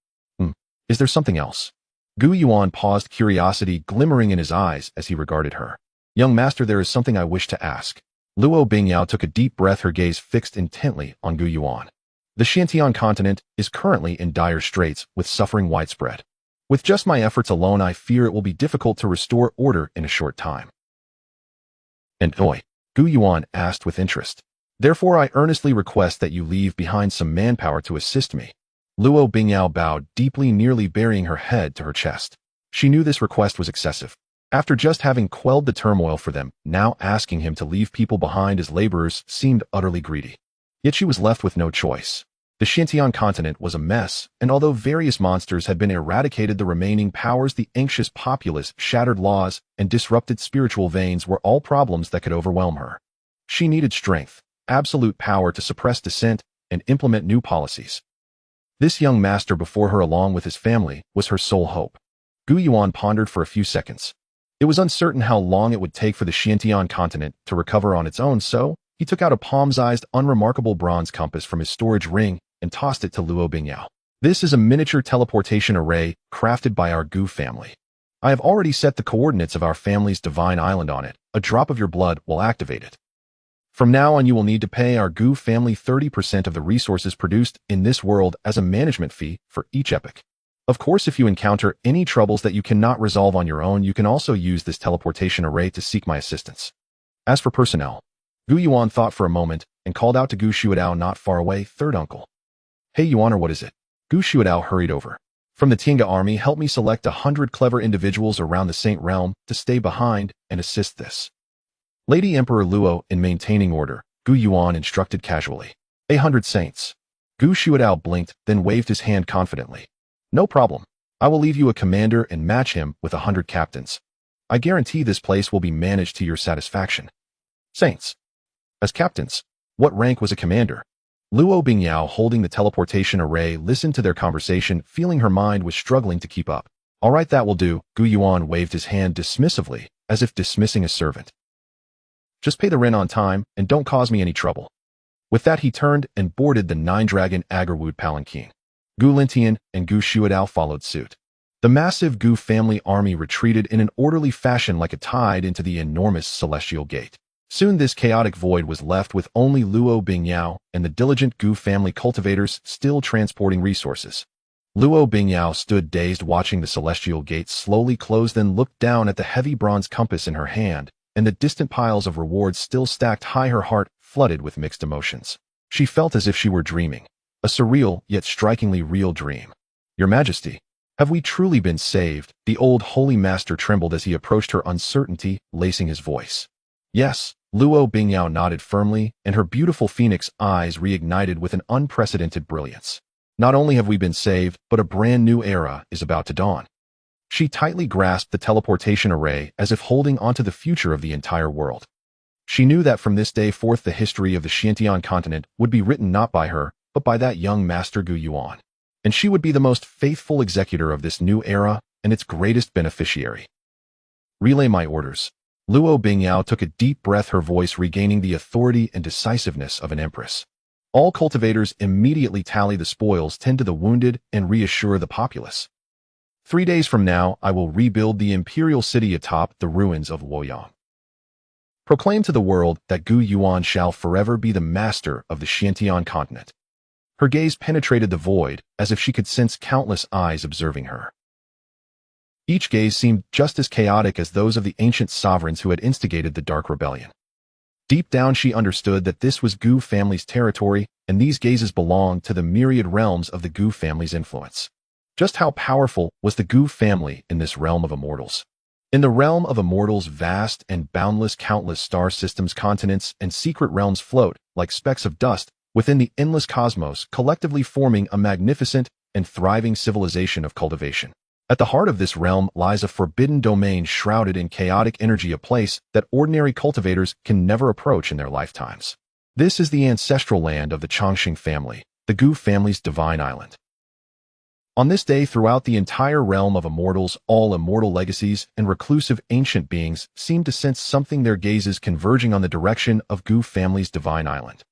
Is there something else? Gu Yuan paused, curiosity glimmering in his eyes as he regarded her. Young master, there is something I wish to ask. Luo Bingyao took a deep breath, her gaze fixed intently on Gu Yuan. The Xianxia continent is currently in dire straits, with suffering widespread. With just my efforts alone, I fear it will be difficult to restore order in a short time. And Gu Yuan asked with interest. Therefore, I earnestly request that you leave behind some manpower to assist me. Luo Bingyao bowed deeply, nearly burying her head to her chest. She knew this request was excessive. After just having quelled the turmoil for them, now asking him to leave people behind as laborers seemed utterly greedy. Yet she was left with no choice. The Xianxia continent was a mess, and although various monsters had been eradicated, the remaining powers, the anxious populace, shattered laws, and disrupted spiritual veins were all problems that could overwhelm her. She needed strength, absolute power to suppress dissent and implement new policies. This young master before her, along with his family, was her sole hope. Gu Yuan pondered for a few seconds. It was uncertain how long it would take for the Xianxia continent to recover on its own, so he took out a palm-sized, unremarkable bronze compass from his storage ring and tossed it to Luo Bingyao. This is a miniature teleportation array crafted by our Gu family. I have already set the coordinates of our family's divine island on it. A drop of your blood will activate it. From now on, you will need to pay our Gu family 30% of the resources produced in this world as a management fee for each epoch. Of course, if you encounter any troubles that you cannot resolve on your own, you can also use this teleportation array to seek my assistance. As for personnel, Gu Yuan thought for a moment and called out to Gu Shuadao, not far away, third uncle. Hey Yuan, or what is it? Gu Shuadao hurried over. From the Tinga army, help me select 100 clever individuals around the Saint Realm to stay behind and assist this. Lady Emperor Luo, in maintaining order, Gu Yuan instructed casually. 100 saints. Gu Shuadao blinked, then waved his hand confidently. No problem. I will leave you a commander and match him with 100 captains. I guarantee this place will be managed to your satisfaction. Saints. As captains, what rank was a commander? Luo Bingyao, holding the teleportation array, listened to their conversation, feeling her mind was struggling to keep up. All right, that will do. Gu Yuan waved his hand dismissively, as if dismissing a servant. Just pay the rent on time and don't cause me any trouble. With that, he turned and boarded the nine-dragon Agarwood palanquin. Gu Lintian and Gu Shuadao followed suit. The massive Gu family army retreated in an orderly fashion like a tide into the enormous celestial gate. Soon this chaotic void was left with only Luo Bingyao and the diligent Gu family cultivators still transporting resources. Luo Bingyao stood dazed, watching the celestial gate slowly close, then looked down at the heavy bronze compass in her hand and the distant piles of rewards still stacked high. Her heart flooded with mixed emotions. She felt as if she were dreaming. A surreal, yet strikingly real dream. Your Majesty, have we truly been saved? The old holy master trembled as he approached her, uncertainty lacing his voice. Yes, Luo Bingyao nodded firmly, and her beautiful phoenix eyes reignited with an unprecedented brilliance. Not only have we been saved, but a brand new era is about to dawn. She tightly grasped the teleportation array as if holding onto the future of the entire world. She knew that from this day forth the history of the Xianxia continent would be written not by her, but by that young master Gu Yuan. And she would be the most faithful executor of this new era and its greatest beneficiary. Relay my orders. Luo Bingyao took a deep breath, her voice regaining the authority and decisiveness of an empress. All cultivators immediately tally the spoils, tend to the wounded, and reassure the populace. 3 days from now, I will rebuild the imperial city atop the ruins of Luoyang. Proclaim to the world that Gu Yuan shall forever be the master of the Xianxia continent. Her gaze penetrated the void, as if she could sense countless eyes observing her. Each gaze seemed just as chaotic as those of the ancient sovereigns who had instigated the Dark Rebellion. Deep down she understood that this was Gu family's territory, and these gazes belonged to the myriad realms of the Gu family's influence. Just how powerful was the Gu family in this realm of immortals? In the realm of immortals, vast and boundless countless star systems, continents, and secret realms float like specks of dust within the endless cosmos, collectively forming a magnificent and thriving civilization of cultivation. At the heart of this realm lies a forbidden domain shrouded in chaotic energy, a place that ordinary cultivators can never approach in their lifetimes. This is the ancestral land of the Xianxia family, the Gu family's divine island. On this day, throughout the entire realm of immortals, all immortal legacies and reclusive ancient beings seem to sense something, their gazes converging on the direction of Gu family's divine island.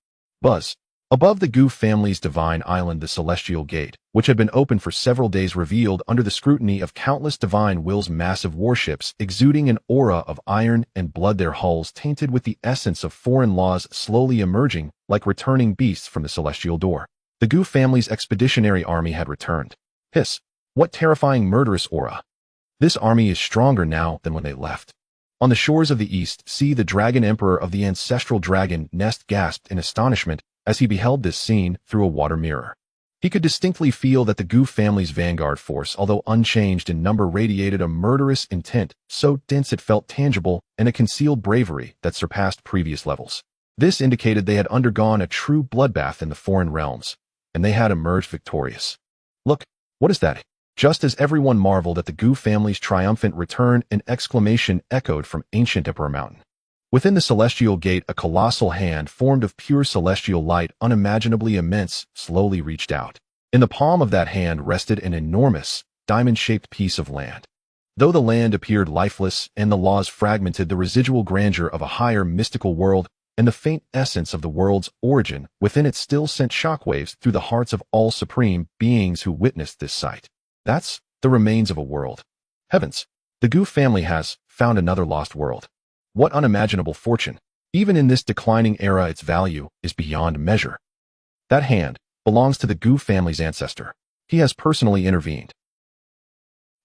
Buzz. Above the Gu family's divine island, the celestial gate, which had been open for several days, revealed under the scrutiny of countless divine wills massive warships exuding an aura of iron and blood, their hulls tainted with the essence of foreign laws, slowly emerging like returning beasts from the celestial door. The Gu family's expeditionary army had returned. Hiss! What terrifying murderous aura! This army is stronger now than when they left. On the shores of the east, see the dragon emperor of the ancestral dragon nest gasped in astonishment as he beheld this scene through a water mirror. He could distinctly feel that the Gu family's vanguard force, although unchanged in number, radiated a murderous intent so dense it felt tangible, and a concealed bravery that surpassed previous levels. This indicated they had undergone a true bloodbath in the foreign realms, and they had emerged victorious. Look! What is that? Just as everyone marveled at the Gu family's triumphant return, an exclamation echoed from ancient Emperor Mountain. Within the celestial gate, a colossal hand formed of pure celestial light, unimaginably immense, slowly reached out. In the palm of that hand rested an enormous, diamond-shaped piece of land. Though the land appeared lifeless and the laws fragmented, the residual grandeur of a higher mystical world and the faint essence of the world's origin within it still sent shockwaves through the hearts of all supreme beings who witnessed this sight. That's the remains of a world. Heavens! The Gu family has found another lost world. What unimaginable fortune! Even in this declining era, its value is beyond measure. That hand belongs to the Gu family's ancestor. He has personally intervened.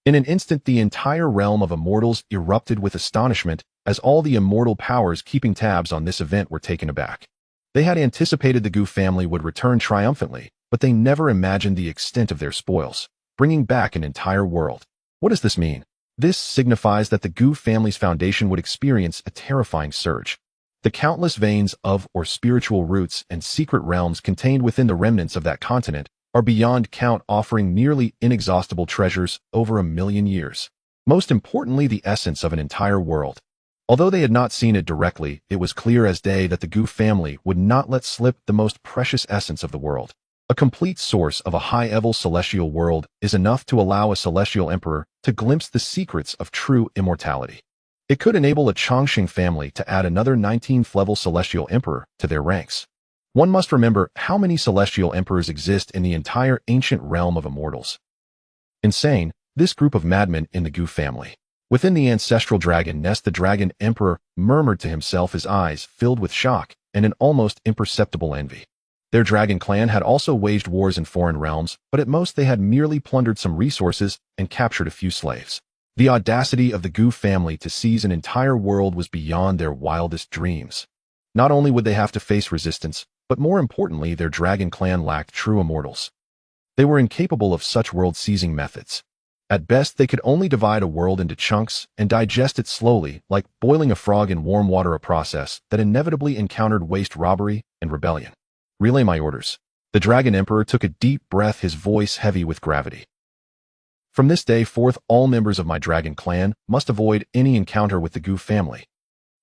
In an instant, the entire realm of immortals erupted with astonishment as all the immortal powers keeping tabs on this event were taken aback. They had anticipated the Gu family would return triumphantly, but they never imagined the extent of their spoils, bringing back an entire world. What does this mean? This signifies that the Gu family's foundation would experience a terrifying surge. The countless veins of or spiritual roots and secret realms contained within the remnants of that continent are beyond count, offering nearly inexhaustible treasures over 1,000,000 years. Most importantly, the essence of an entire world. Although they had not seen it directly, it was clear as day that the Gu family would not let slip the most precious essence of the world. A complete source of a high-level celestial world is enough to allow a celestial emperor to glimpse the secrets of true immortality. It could enable a Xianxia family to add another 19th-level celestial emperor to their ranks. One must remember how many celestial emperors exist in the entire ancient realm of immortals. Insane, this group of madmen in the Gu family. Within the ancestral dragon nest, the dragon emperor murmured to himself, his eyes filled with shock and an almost imperceptible envy. Their dragon clan had also waged wars in foreign realms, but at most they had merely plundered some resources and captured a few slaves. The audacity of the Gu family to seize an entire world was beyond their wildest dreams. Not only would they have to face resistance, but more importantly, their dragon clan lacked true immortals. They were incapable of such world-seizing methods. At best, they could only divide a world into chunks and digest it slowly, like boiling a frog in warm water, a process that inevitably encountered waste, robbery, and rebellion. Relay my orders. The Dragon Emperor took a deep breath, his voice heavy with gravity. From this day forth, all members of my dragon clan must avoid any encounter with the Gu family.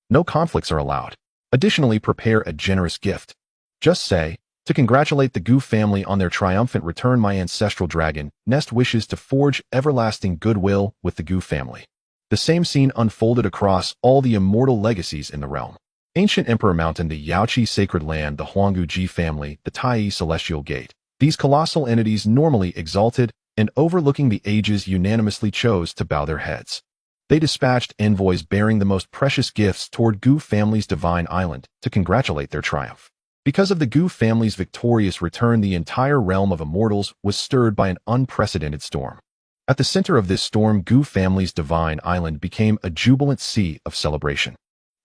No conflicts are allowed. Additionally, prepare a generous gift. Just say, to congratulate the Gu family on their triumphant return, my ancestral dragon nest wishes to forge everlasting goodwill with the Gu family. The same scene unfolded across all the immortal legacies in the realm. Ancient Emperor Mountain, the Yaoqi Sacred Land, the Huanggu Ji family, the Tai Celestial Gate. These colossal entities, normally exalted and overlooking the ages, unanimously chose to bow their heads. They dispatched envoys bearing the most precious gifts toward Gu family's divine island to congratulate their triumph. Because of the Gu family's victorious return, the entire realm of immortals was stirred by an unprecedented storm. At the center of this storm, Gu family's divine island became a jubilant sea of celebration.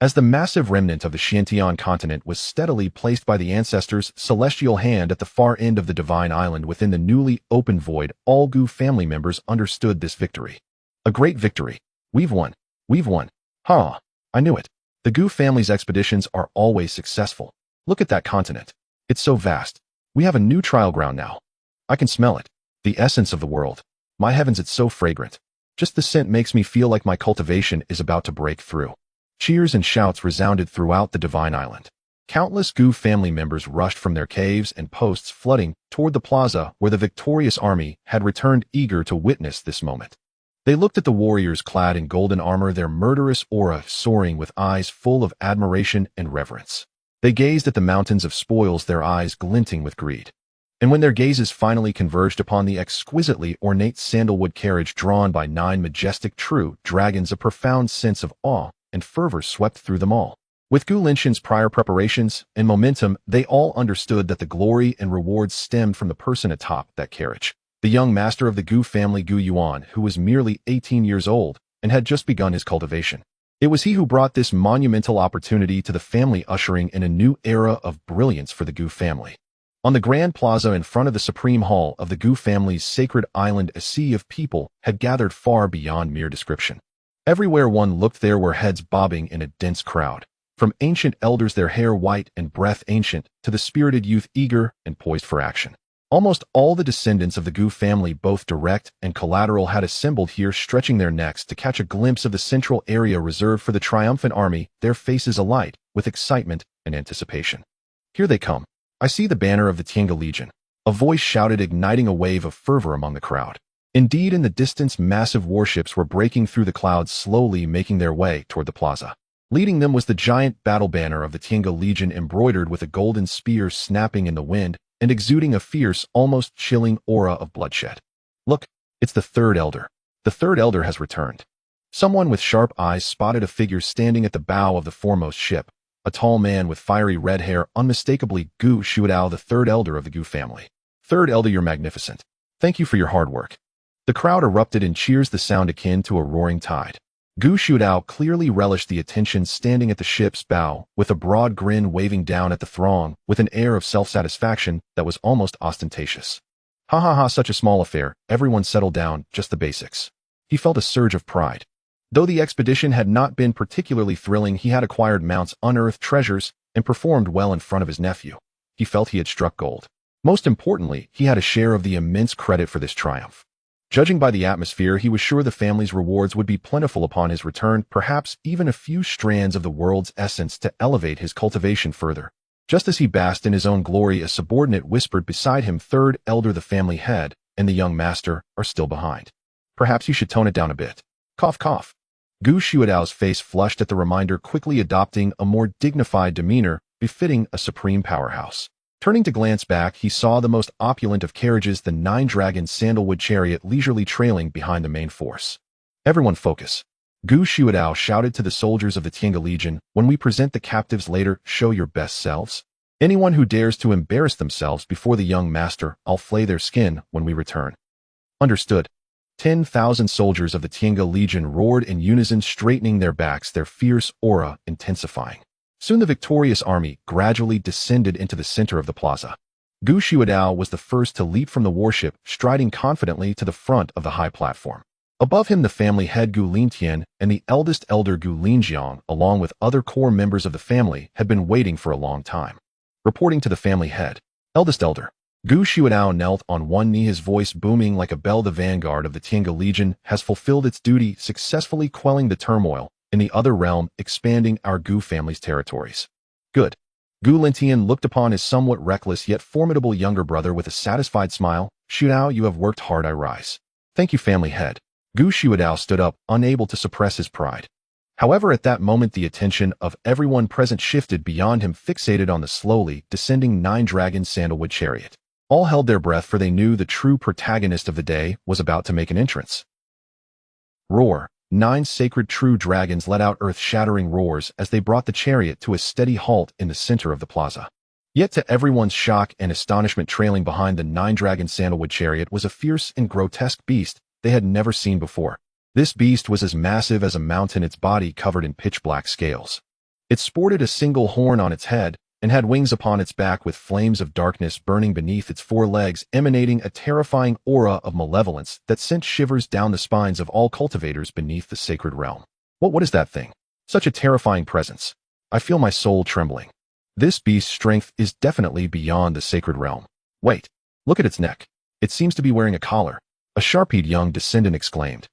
As the massive remnant of the Xiantian continent was steadily placed by the ancestors' celestial hand at the far end of the divine island within the newly opened void, all Gu family members understood this victory. A great victory. We've won. We've won. Ha! I knew it. The Gu family's expeditions are always successful. Look at that continent. It's so vast. We have a new trial ground now. I can smell it. The essence of the world. My heavens, it's so fragrant. Just the scent makes me feel like my cultivation is about to break through. Cheers and shouts resounded throughout the divine island. Countless Gu family members rushed from their caves and posts, flooding toward the plaza where the victorious army had returned, eager to witness this moment. They looked at the warriors clad in golden armor, their murderous aura soaring with eyes full of admiration and reverence. They gazed at the mountains of spoils, their eyes glinting with greed. And when their gazes finally converged upon the exquisitely ornate sandalwood carriage drawn by 9 majestic true dragons, a profound sense of awe and fervor swept through them all. With Gu Linshan's prior preparations and momentum, they all understood that the glory and rewards stemmed from the person atop that carriage. The young master of the Gu family, Gu Yuan, who was merely 18 years old and had just begun his cultivation. It was he who brought this monumental opportunity to the family, ushering in a new era of brilliance for the Gu family. On the grand plaza in front of the supreme hall of the Gu family's sacred island, a sea of people had gathered far beyond mere description. Everywhere one looked, there were heads bobbing in a dense crowd. From ancient elders, their hair white and breath ancient, to the spirited youth eager and poised for action. Almost all the descendants of the Gu family, both direct and collateral, had assembled here, stretching their necks to catch a glimpse of the central area reserved for the triumphant army, their faces alight with excitement and anticipation. Here they come. I see the banner of the Tiange Legion. A voice shouted, igniting a wave of fervor among the crowd. Indeed, in the distance, massive warships were breaking through the clouds, slowly making their way toward the plaza. Leading them was the giant battle banner of the Tiange Legion, embroidered with a golden spear snapping in the wind and exuding a fierce, almost chilling aura of bloodshed. Look, it's the third elder. The third elder has returned. Someone with sharp eyes spotted a figure standing at the bow of the foremost ship, a tall man with fiery red hair, unmistakably Gu Shuadao, the third elder of the Gu family. Third elder, you're magnificent. Thank you for your hard work. The crowd erupted in cheers, the sound akin to a roaring tide. Gu Shuadao clearly relished the attention, standing at the ship's bow, with a broad grin waving down at the throng, with an air of self-satisfaction that was almost ostentatious. Ha ha ha, such a small affair, everyone settled down, just the basics. He felt a surge of pride. Though the expedition had not been particularly thrilling, he had acquired mounts, unearthed treasures, and performed well in front of his nephew. He felt he had struck gold. Most importantly, he had a share of the immense credit for this triumph. Judging by the atmosphere, he was sure the family's rewards would be plentiful upon his return, perhaps even a few strands of the world's essence to elevate his cultivation further. Just as he basked in his own glory, a subordinate whispered beside him, "Third elder, the family head and the young master are still behind. Perhaps you should tone it down a bit." Cough, cough. Gu Shuadao's face flushed at the reminder, quickly adopting a more dignified demeanor befitting a supreme powerhouse. Turning to glance back, he saw the most opulent of carriages, the 9-dragon sandalwood chariot, leisurely trailing behind the main force. Everyone focus. Gu Shuadao shouted to the soldiers of the Tiange Legion, "When we present the captives later, show your best selves. Anyone who dares to embarrass themselves before the young master, I'll flay their skin when we return." Understood. 10,000 soldiers of the Tiange Legion roared in unison, straightening their backs, their fierce aura intensifying. Soon the victorious army gradually descended into the center of the plaza. Gu Shuadao was the first to leap from the warship, striding confidently to the front of the high platform. Above him, the family head Gu Lintian and the eldest elder Gu Linjiang, along with other core members of the family, had been waiting for a long time. Reporting to the family head, "Eldest elder." Gu Shuadao knelt on one knee, his voice booming like a bell. "The vanguard of the Tiange Legion has fulfilled its duty, successfully quelling the turmoil in the other realm, expanding our Gu family's territories." Good. Gu Lintian looked upon his somewhat reckless yet formidable younger brother with a satisfied smile. "Shuadao, you have worked hard, I rise." "Thank you, family head." Gu Shuadao stood up, unable to suppress his pride. However, at that moment, the attention of everyone present shifted beyond him, fixated on the slowly descending 9-dragon sandalwood chariot. All held their breath, for they knew the true protagonist of the day was about to make an entrance. Roar. 9 sacred true dragons let out earth-shattering roars as they brought the chariot to a steady halt in the center of the plaza. Yet to everyone's shock and astonishment, trailing behind the 9-dragon sandalwood chariot was a fierce and grotesque beast they had never seen before. This beast was as massive as a mountain, its body covered in pitch-black scales. It sported a single horn on its head and had wings upon its back with flames of darkness burning beneath its 4 legs, emanating a terrifying aura of malevolence that sent shivers down the spines of all cultivators beneath the sacred realm. What is that thing? Such a terrifying presence. I feel my soul trembling. This beast's strength is definitely beyond the sacred realm. Wait, look at its neck. It seems to be wearing a collar, a sharp-eyed young descendant exclaimed.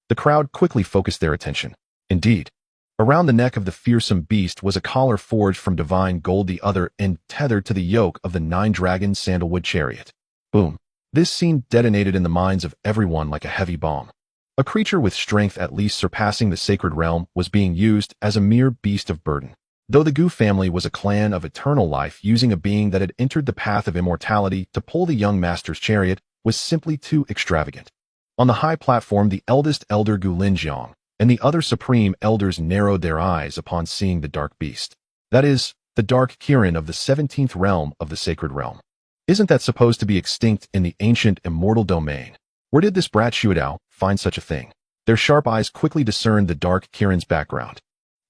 The crowd quickly focused their attention. Indeed, around the neck of the fearsome beast was a collar forged from divine gold, the other end tethered to the yoke of the 9-dragon sandalwood chariot. Boom. This scene detonated in the minds of everyone like a heavy bomb. A creature with strength at least surpassing the sacred realm was being used as a mere beast of burden. Though the Gu family was a clan of eternal life, using a being that had entered the path of immortality to pull the young master's chariot was simply too extravagant. On the high platform, the eldest elder Gu Linjiang and the other supreme elders narrowed their eyes upon seeing the dark beast. That is, the dark Kirin of the 17th realm of the sacred realm. Isn't that supposed to be extinct in the ancient immortal domain? Where did this brat Shuidao find such a thing? Their sharp eyes quickly discerned the dark Kirin's background.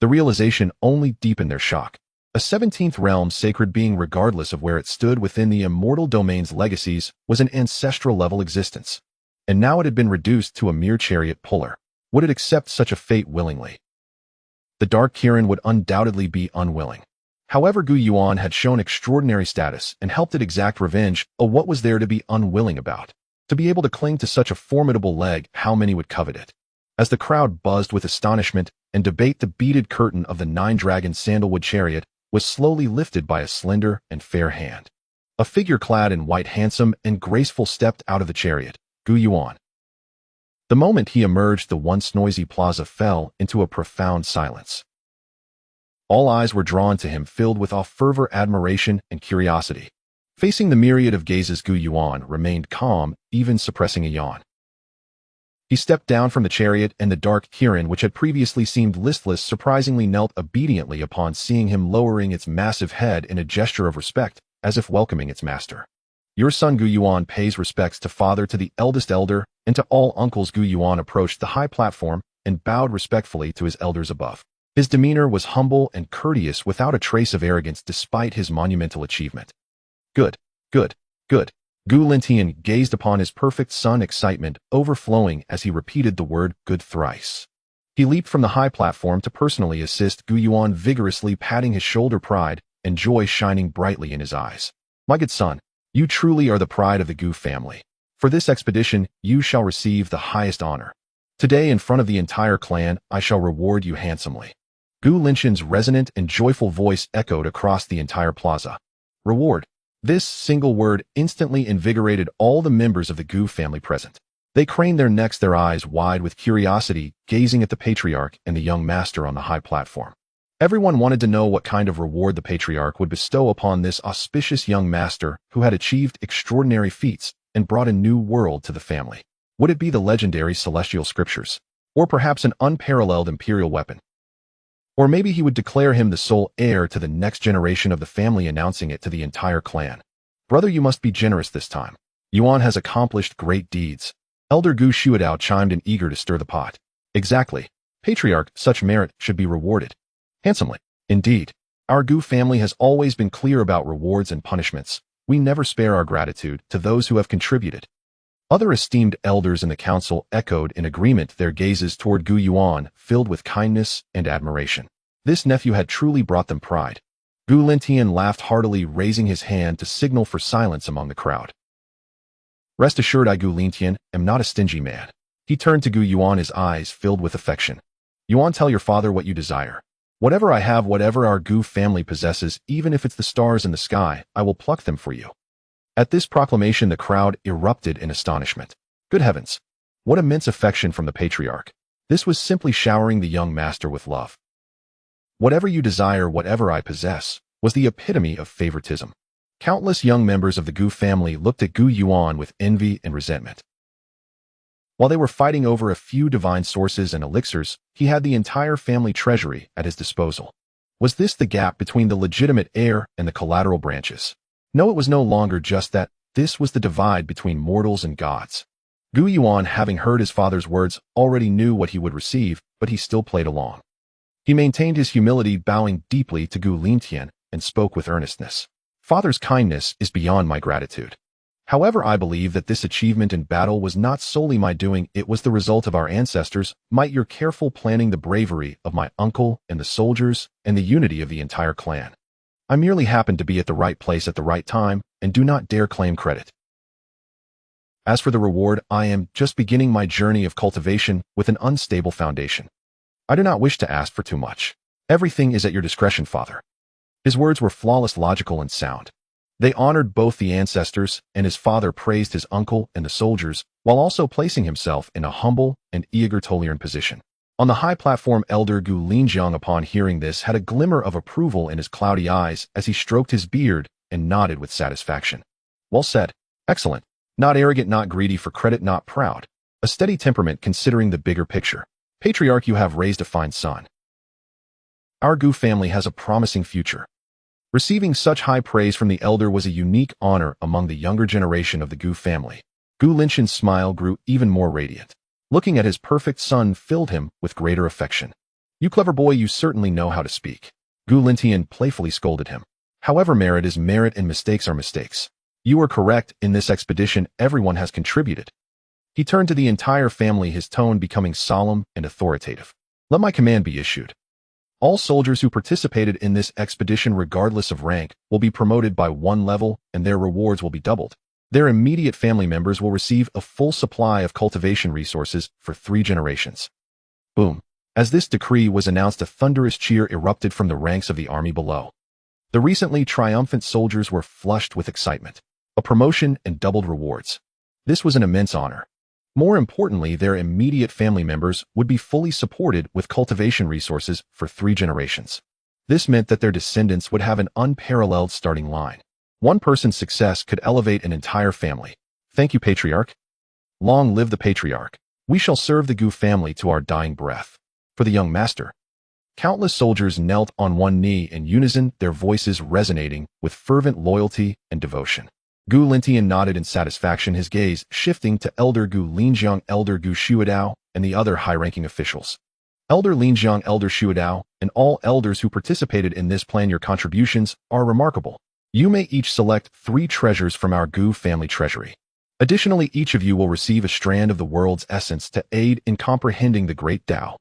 The realization only deepened their shock. A 17th realm sacred being, regardless of where it stood within the immortal domain's legacies, was an ancestral-level existence. And now it had been reduced to a mere chariot puller. Would it accept such a fate willingly? The dark Kirin would undoubtedly be unwilling. However, Gu Yuan had shown extraordinary status and helped it exact revenge. What was there to be unwilling about? To be able to cling to such a formidable leg, how many would covet it? As the crowd buzzed with astonishment and debate, the beaded curtain of the 9-dragon sandalwood chariot was slowly lifted by a slender and fair hand. A figure clad in white, handsome and graceful, stepped out of the chariot. Gu Yuan. The moment he emerged, the once noisy plaza fell into a profound silence. All eyes were drawn to him, filled with fervor, admiration, and curiosity. Facing the myriad of gazes, Gu Yuan remained calm, even suppressing a yawn. He stepped down from the chariot, and the dark Kirin, which had previously seemed listless, surprisingly knelt obediently upon seeing him, lowering its massive head in a gesture of respect, as if welcoming its master. Your son Gu Yuan pays respects to father, to the eldest elder, and to all uncles. Gu Yuan approached the high platform and bowed respectfully to his elders above. His demeanor was humble and courteous, without a trace of arrogance despite his monumental achievement. Good, good, good. Gu Lintian gazed upon his perfect son, excitement overflowing as he repeated the word good thrice. He leaped from the high platform to personally assist Gu Yuan, vigorously patting his shoulder, pride and joy shining brightly in his eyes. My good son, you truly are the pride of the Gu family. For this expedition, you shall receive the highest honor. Today, in front of the entire clan, I shall reward you handsomely. Gu Lintian's resonant and joyful voice echoed across the entire plaza. Reward. This single word instantly invigorated all the members of the Gu family present. They craned their necks, their eyes wide with curiosity, gazing at the patriarch and the young master on the high platform. Everyone wanted to know what kind of reward the patriarch would bestow upon this auspicious young master who had achieved extraordinary feats and brought a new world to the family. Would it be the legendary celestial scriptures? Or perhaps an unparalleled imperial weapon? Or maybe he would declare him the sole heir to the next generation of the family, announcing it to the entire clan. Brother, you must be generous this time. Yuan has accomplished great deeds. Elder Gu Shuidao chimed in, eager to stir the pot. Exactly. Patriarch, such merit should be rewarded. Handsomely. Indeed. Our Gu family has always been clear about rewards and punishments. We never spare our gratitude to those who have contributed. Other esteemed elders in the council echoed in agreement, their gazes toward Gu Yuan filled with kindness and admiration. This nephew had truly brought them pride. Gu Lintian laughed heartily, raising his hand to signal for silence among the crowd. Rest assured, I, Gu Lintian, am not a stingy man. He turned to Gu Yuan, his eyes filled with affection. Yuan, tell your father what you desire. Whatever I have, whatever our Gu family possesses, even if it's the stars in the sky, I will pluck them for you. At this proclamation, the crowd erupted in astonishment. Good heavens! What immense affection from the patriarch! This was simply showering the young master with love. Whatever you desire, whatever I possess, was the epitome of favoritism. Countless young members of the Gu family looked at Gu Yuan with envy and resentment. While they were fighting over a few divine sources and elixirs, he had the entire family treasury at his disposal. Was this the gap between the legitimate heir and the collateral branches? No, it was no longer just that. This was the divide between mortals and gods. Gu Yuan, having heard his father's words, already knew what he would receive, but he still played along. He maintained his humility, bowing deeply to Gu Lingtian, and spoke with earnestness. Father's kindness is beyond my gratitude. However, I believe that this achievement in battle was not solely my doing, it was the result of our ancestors, might your careful planning, the bravery of my uncle and the soldiers, and the unity of the entire clan. I merely happened to be at the right place at the right time, and do not dare claim credit. As for the reward, I am just beginning my journey of cultivation with an unstable foundation. I do not wish to ask for too much. Everything is at your discretion, Father. His words were flawless, logical, and sound. They honored both the ancestors, and his father praised his uncle and the soldiers, while also placing himself in a humble and egalitarian position. On the high platform, Elder Gu Lingjiang, upon hearing this, had a glimmer of approval in his cloudy eyes as he stroked his beard and nodded with satisfaction. Well said. Excellent. Not arrogant, not greedy for credit, not proud. A steady temperament considering the bigger picture. Patriarch, you have raised a fine son. Our Gu family has a promising future. Receiving such high praise from the elder was a unique honor among the younger generation of the Gu family. Gu Lingtian's smile grew even more radiant. Looking at his perfect son filled him with greater affection. You clever boy, you certainly know how to speak. Gu Lingtian playfully scolded him. However, merit is merit and mistakes are mistakes. You are correct, in this expedition everyone has contributed. He turned to the entire family, his tone becoming solemn and authoritative. Let my command be issued. All soldiers who participated in this expedition, regardless of rank, will be promoted by 1 level, and their rewards will be doubled. Their immediate family members will receive a full supply of cultivation resources for 3 generations. Boom. As this decree was announced, a thunderous cheer erupted from the ranks of the army below. The recently triumphant soldiers were flushed with excitement. A promotion and doubled rewards. This was an immense honor. More importantly, their immediate family members would be fully supported with cultivation resources for 3 generations. This meant that their descendants would have an unparalleled starting line. One person's success could elevate an entire family. Thank you, Patriarch. Long live the Patriarch. We shall serve the Gu family to our dying breath. For the young master. Countless soldiers knelt on one knee in unison, their voices resonating with fervent loyalty and devotion. Gu Lingtian nodded in satisfaction, his gaze shifting to Elder Gu Lingjiang, Elder Gu Shuadao, and the other high-ranking officials. Elder Lingjiang, Elder Shuadao, and all elders who participated in this plan, your contributions are remarkable. You may each select 3 treasures from our Gu family treasury. Additionally, each of you will receive a strand of the world's essence to aid in comprehending the great Tao.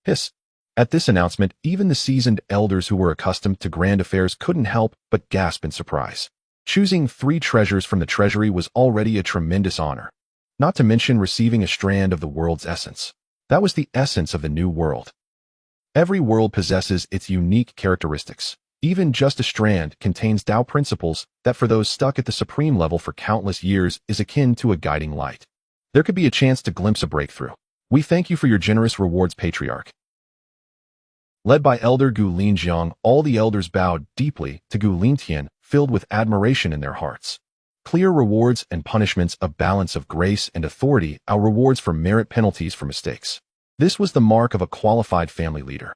Hiss. At this announcement, even the seasoned elders who were accustomed to grand affairs couldn't help but gasp in surprise. Choosing 3 treasures from the treasury was already a tremendous honor. Not to mention receiving a strand of the world's essence. That was the essence of the new world. Every world possesses its unique characteristics. Even just a strand contains Tao principles that for those stuck at the supreme level for countless years is akin to a guiding light. There could be a chance to glimpse a breakthrough. We thank you for your generous rewards, Patriarch. Led by Elder Gu Lingjiang, all the elders bowed deeply to Gu Lingtian, filled with admiration in their hearts. Clear rewards and punishments, a balance of grace and authority, our rewards for merit, penalties for mistakes. This was the mark of a qualified family leader.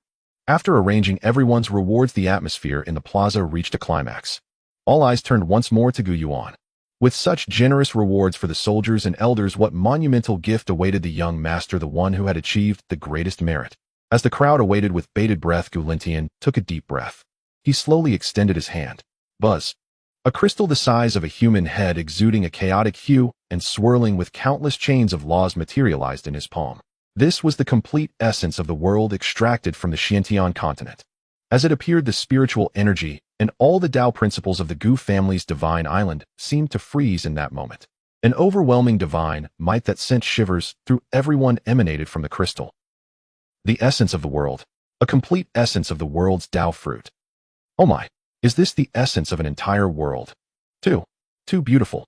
After arranging everyone's rewards, the atmosphere in the plaza reached a climax. All eyes turned once more to Gu Yuan. With such generous rewards for the soldiers and elders, what monumental gift awaited the young master, the one who had achieved the greatest merit? As the crowd awaited with bated breath, Gu Lingtian took a deep breath. He slowly extended his hand. Buzz. A crystal the size of a human head, exuding a chaotic hue and swirling with countless chains of laws, materialized in his palm. This was the complete essence of the world extracted from the Xianxia continent. As it appeared, the spiritual energy and all the Tao principles of the Gu family's divine island seemed to freeze in that moment. An overwhelming divine might that sent shivers through everyone emanated from the crystal. The essence of the world. A complete essence of the world's Tao fruit. Oh my, is this the essence of an entire world? Too beautiful.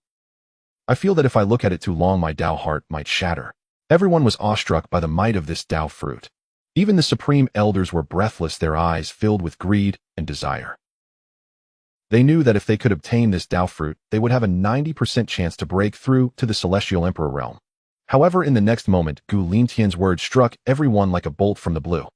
I feel that if I look at it too long, my Tao heart might shatter. Everyone was awestruck by the might of this Tao fruit. Even the supreme elders were breathless, their eyes filled with greed and desire. They knew that if they could obtain this Tao fruit, they would have a 90% chance to break through to the Celestial Emperor realm. However, in the next moment, Gu Lingtian's words struck everyone like a bolt from the blue.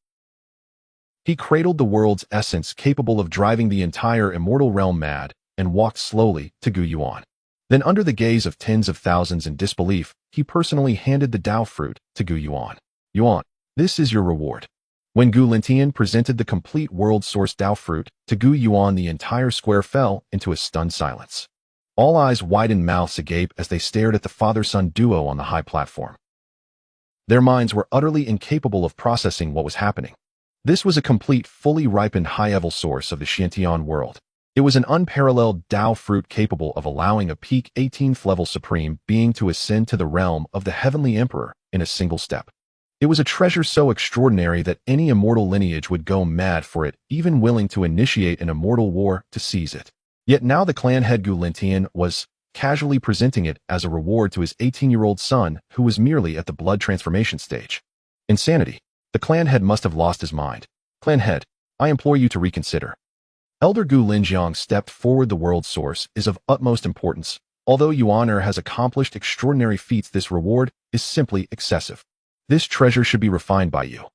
He cradled the world's essence, capable of driving the entire immortal realm mad, and walked slowly to Gu Yuan. Then, under the gaze of tens of thousands in disbelief, he personally handed the Tao fruit to Gu Yuan. Yuan, this is your reward. When Gu Lintian presented the complete world-source Dao fruit to Gu Yuan, the entire square fell into a stunned silence. All eyes widened, mouths agape as they stared at the father-son duo on the high platform. Their minds were utterly incapable of processing what was happening. This was a complete, fully ripened high-level source of the Xianxia world. It was an unparalleled Dao fruit capable of allowing a peak 18th level supreme being to ascend to the realm of the Heavenly Emperor in a single step. It was a treasure so extraordinary that any immortal lineage would go mad for it, even willing to initiate an immortal war to seize it. Yet now the clan head Gu Lintian was casually presenting it as a reward to his 18-year-old son, who was merely at the blood transformation stage. Insanity. The clan head must have lost his mind. Clan head, I implore you to reconsider. Elder Gu Linjiang stepped forward. The world source is of utmost importance. Although Yuaner has accomplished extraordinary feats, this reward is simply excessive. This treasure should be refined by you.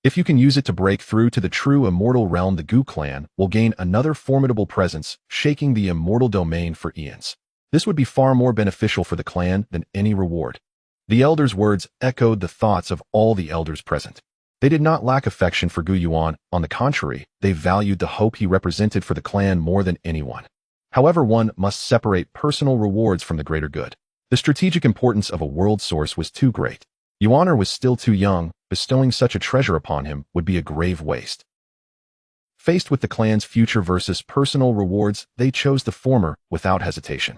If you can use it to break through to the true immortal realm, the Gu clan will gain another formidable presence, shaking the immortal domain for eons. This would be far more beneficial for the clan than any reward. The elder's words echoed the thoughts of all the elders present. They did not lack affection for Gu Yuan. On the contrary, they valued the hope he represented for the clan more than anyone. However, one must separate personal rewards from the greater good. The strategic importance of a world source was too great. Yuaner was still too young. Bestowing such a treasure upon him would be a grave waste. Faced with the clan's future versus personal rewards, they chose the former without hesitation.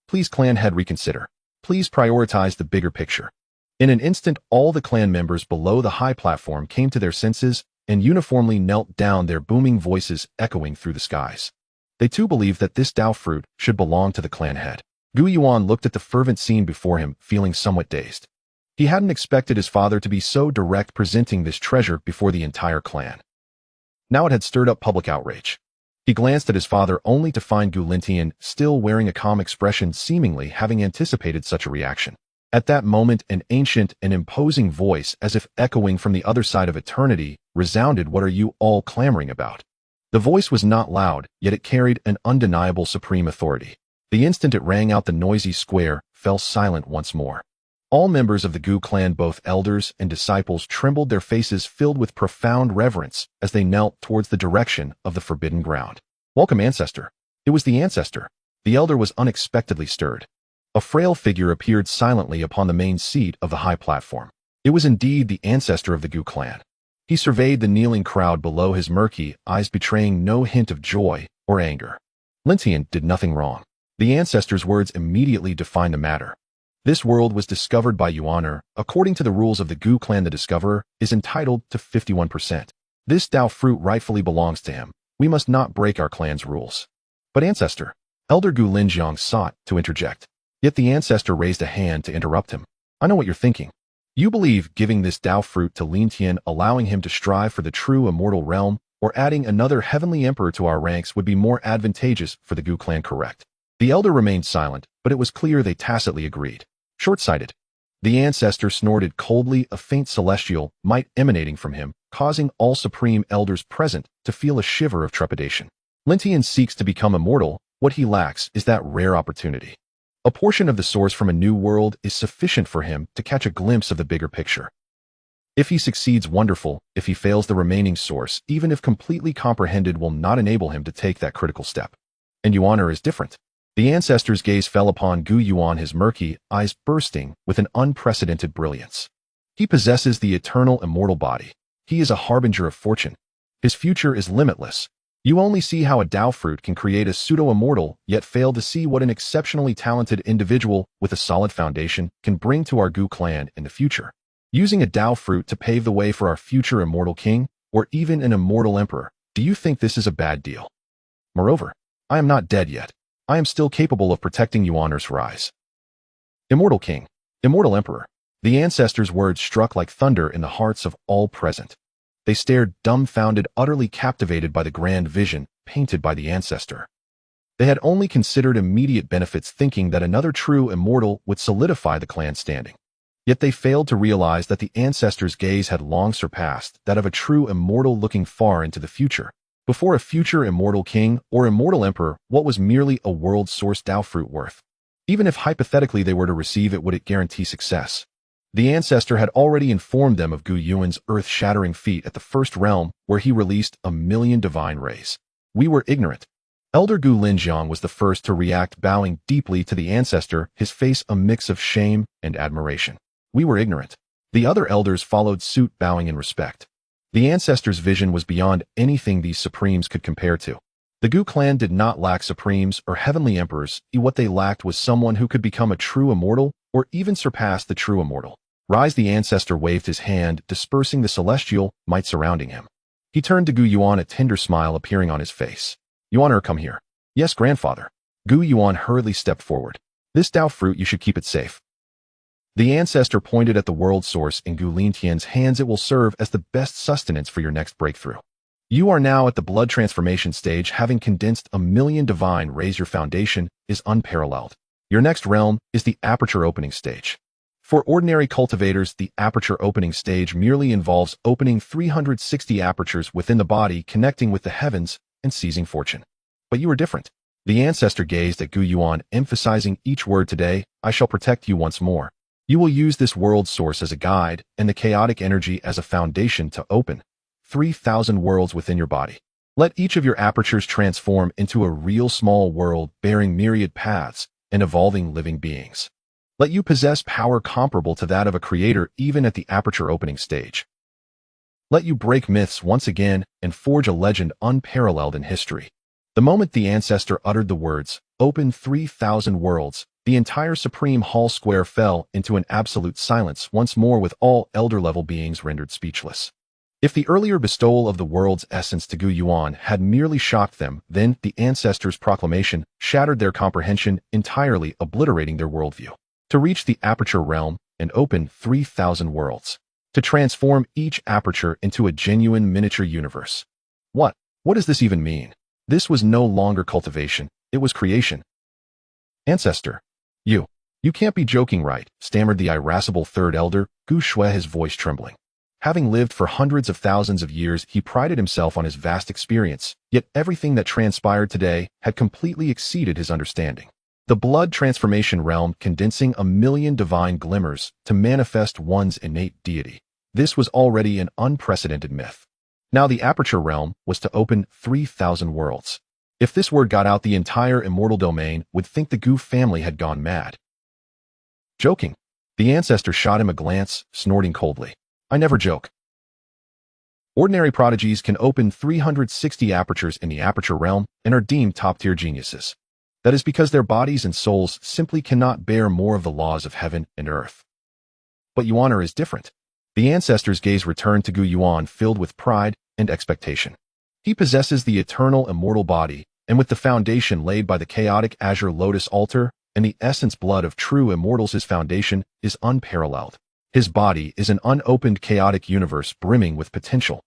Please, clan head, reconsider. Please prioritize the bigger picture. In an instant, all the clan members below the high platform came to their senses and uniformly knelt down, their booming voices echoing through the skies. They too believed that this Dao fruit should belong to the clan head. Gu Yuan looked at the fervent scene before him, feeling somewhat dazed. He hadn't expected his father to be so direct, presenting this treasure before the entire clan. Now it had stirred up public outrage. He glanced at his father only to find Gu Lintian still wearing a calm expression, seemingly having anticipated such a reaction. At that moment, an ancient and imposing voice, as if echoing from the other side of eternity, resounded. What are you all clamoring about? The voice was not loud, yet it carried an undeniable supreme authority. The instant it rang out, the noisy square fell silent once more. All members of the Gu clan, both elders and disciples, trembled, their faces filled with profound reverence as they knelt towards the direction of the forbidden ground. Welcome, ancestor. It was the ancestor. The elder was unexpectedly stirred. A frail figure appeared silently upon the main seat of the high platform. It was indeed the ancestor of the Gu clan. He surveyed the kneeling crowd below, his murky eyes betraying no hint of joy or anger. Lintian did nothing wrong. The ancestor's words immediately defined the matter. This world was discovered by Yuaner. According to the rules of the Gu clan, the discoverer is entitled to 51%. This Dao fruit rightfully belongs to him. We must not break our clan's rules. But ancestor, Elder Gu Linjiang sought to interject. Yet the ancestor raised a hand to interrupt him. I know what you're thinking. You believe giving this Dao fruit to Lin Tian, allowing him to strive for the true immortal realm, or adding another heavenly emperor to our ranks would be more advantageous for the Gu clan, correct? The elder remained silent, but it was clear they tacitly agreed. Short-sighted. The ancestor snorted coldly, a faint celestial might emanating from him, causing all supreme elders present to feel a shiver of trepidation. Lintian seeks to become immortal. What he lacks is that rare opportunity. A portion of the source from a new world is sufficient for him to catch a glimpse of the bigger picture. If he succeeds, wonderful. If he fails, the remaining source, even if completely comprehended, will not enable him to take that critical step. And Yuaner is different. The ancestor's gaze fell upon Gu Yuan, his murky eyes bursting with an unprecedented brilliance. He possesses the eternal immortal body. He is a harbinger of fortune. His future is limitless. You only see how a Dao fruit can create a pseudo-immortal, yet fail to see what an exceptionally talented individual with a solid foundation can bring to our Gu clan in the future. Using a Dao fruit to pave the way for our future immortal king, or even an immortal emperor, do you think this is a bad deal? Moreover, I am not dead yet. I am still capable of protecting Yuaner's rise. Immortal King, Immortal Emperor. The ancestors' words struck like thunder in the hearts of all present. They stared dumbfounded, utterly captivated by the grand vision painted by the ancestor. They had only considered immediate benefits, thinking that another true immortal would solidify the clan's standing. Yet they failed to realize that the ancestor's gaze had long surpassed that of a true immortal, looking far into the future. Before a future immortal king or immortal emperor, what was merely a world-source Dao fruit worth? Even if hypothetically they were to receive it, would it guarantee success? The ancestor had already informed them of Gu Yuan's earth-shattering feat at the first realm, where he released 1,000,000 divine rays. We were ignorant. Elder Gu Linjiang was the first to react, bowing deeply to the ancestor, his face a mix of shame and admiration. We were ignorant. The other elders followed suit, bowing in respect. The ancestor's vision was beyond anything these supremes could compare to. The Gu clan did not lack supremes or heavenly emperors. What they lacked was someone who could become a true immortal or even surpass the true immortal. Rise, the ancestor waved his hand, dispersing the celestial might surrounding him. He turned to Gu Yuan, a tender smile appearing on his face. Yuan, come here. Yes, grandfather. Gu Yuan hurriedly stepped forward. This Dao fruit, you should keep it safe. The ancestor pointed at the world source in Gu Lintian's hands. It will serve as the best sustenance for your next breakthrough. You are now at the blood transformation stage, having condensed 1,000,000 divine rays. Your foundation is unparalleled. Your next realm is the aperture opening stage. For ordinary cultivators, the aperture opening stage merely involves opening 360 apertures within the body, connecting with the heavens and seizing fortune. But you are different. The ancestor gazed at Gu Yuan, emphasizing each word. Today, I shall protect you once more. You will use this world source as a guide and the chaotic energy as a foundation to open 3,000 worlds within your body. Let each of your apertures transform into a real small world, bearing myriad paths and evolving living beings. Let you possess power comparable to that of a creator, even at the aperture opening stage. Let you break myths once again and forge a legend unparalleled in history. The moment the ancestor uttered the words, "Open 3,000 worlds," the entire Supreme Hall Square fell into an absolute silence once more, with all elder-level beings rendered speechless. If the earlier bestowal of the world's essence to Gu Yuan had merely shocked them, then the ancestor's proclamation shattered their comprehension, entirely obliterating their worldview. To reach the aperture realm and open 3,000 worlds. To transform each aperture into a genuine miniature universe. What does this even mean? This was no longer cultivation, it was creation. Ancestor. You can't be joking, right? Stammered the irascible third elder, Gu Shui, his voice trembling. Having lived for hundreds of thousands of years, he prided himself on his vast experience, yet everything that transpired today had completely exceeded his understanding. The blood transformation realm, condensing 1,000,000 divine glimmers to manifest one's innate deity. This was already an unprecedented myth. Now the aperture realm was to open 3,000 worlds. If this word got out, the entire immortal domain would think the Gu family had gone mad. Joking. The ancestor shot him a glance, snorting coldly. I never joke. Ordinary prodigies can open 360 apertures in the aperture realm and are deemed top-tier geniuses. That is because their bodies and souls simply cannot bear more of the laws of heaven and earth. But Yuan is different. The ancestor's gaze returned to Gu Yuan, filled with pride and expectation. He possesses the eternal immortal body, and with the foundation laid by the chaotic azure lotus altar and the essence blood of true immortals, his foundation is unparalleled. His body is an unopened chaotic universe brimming with potential.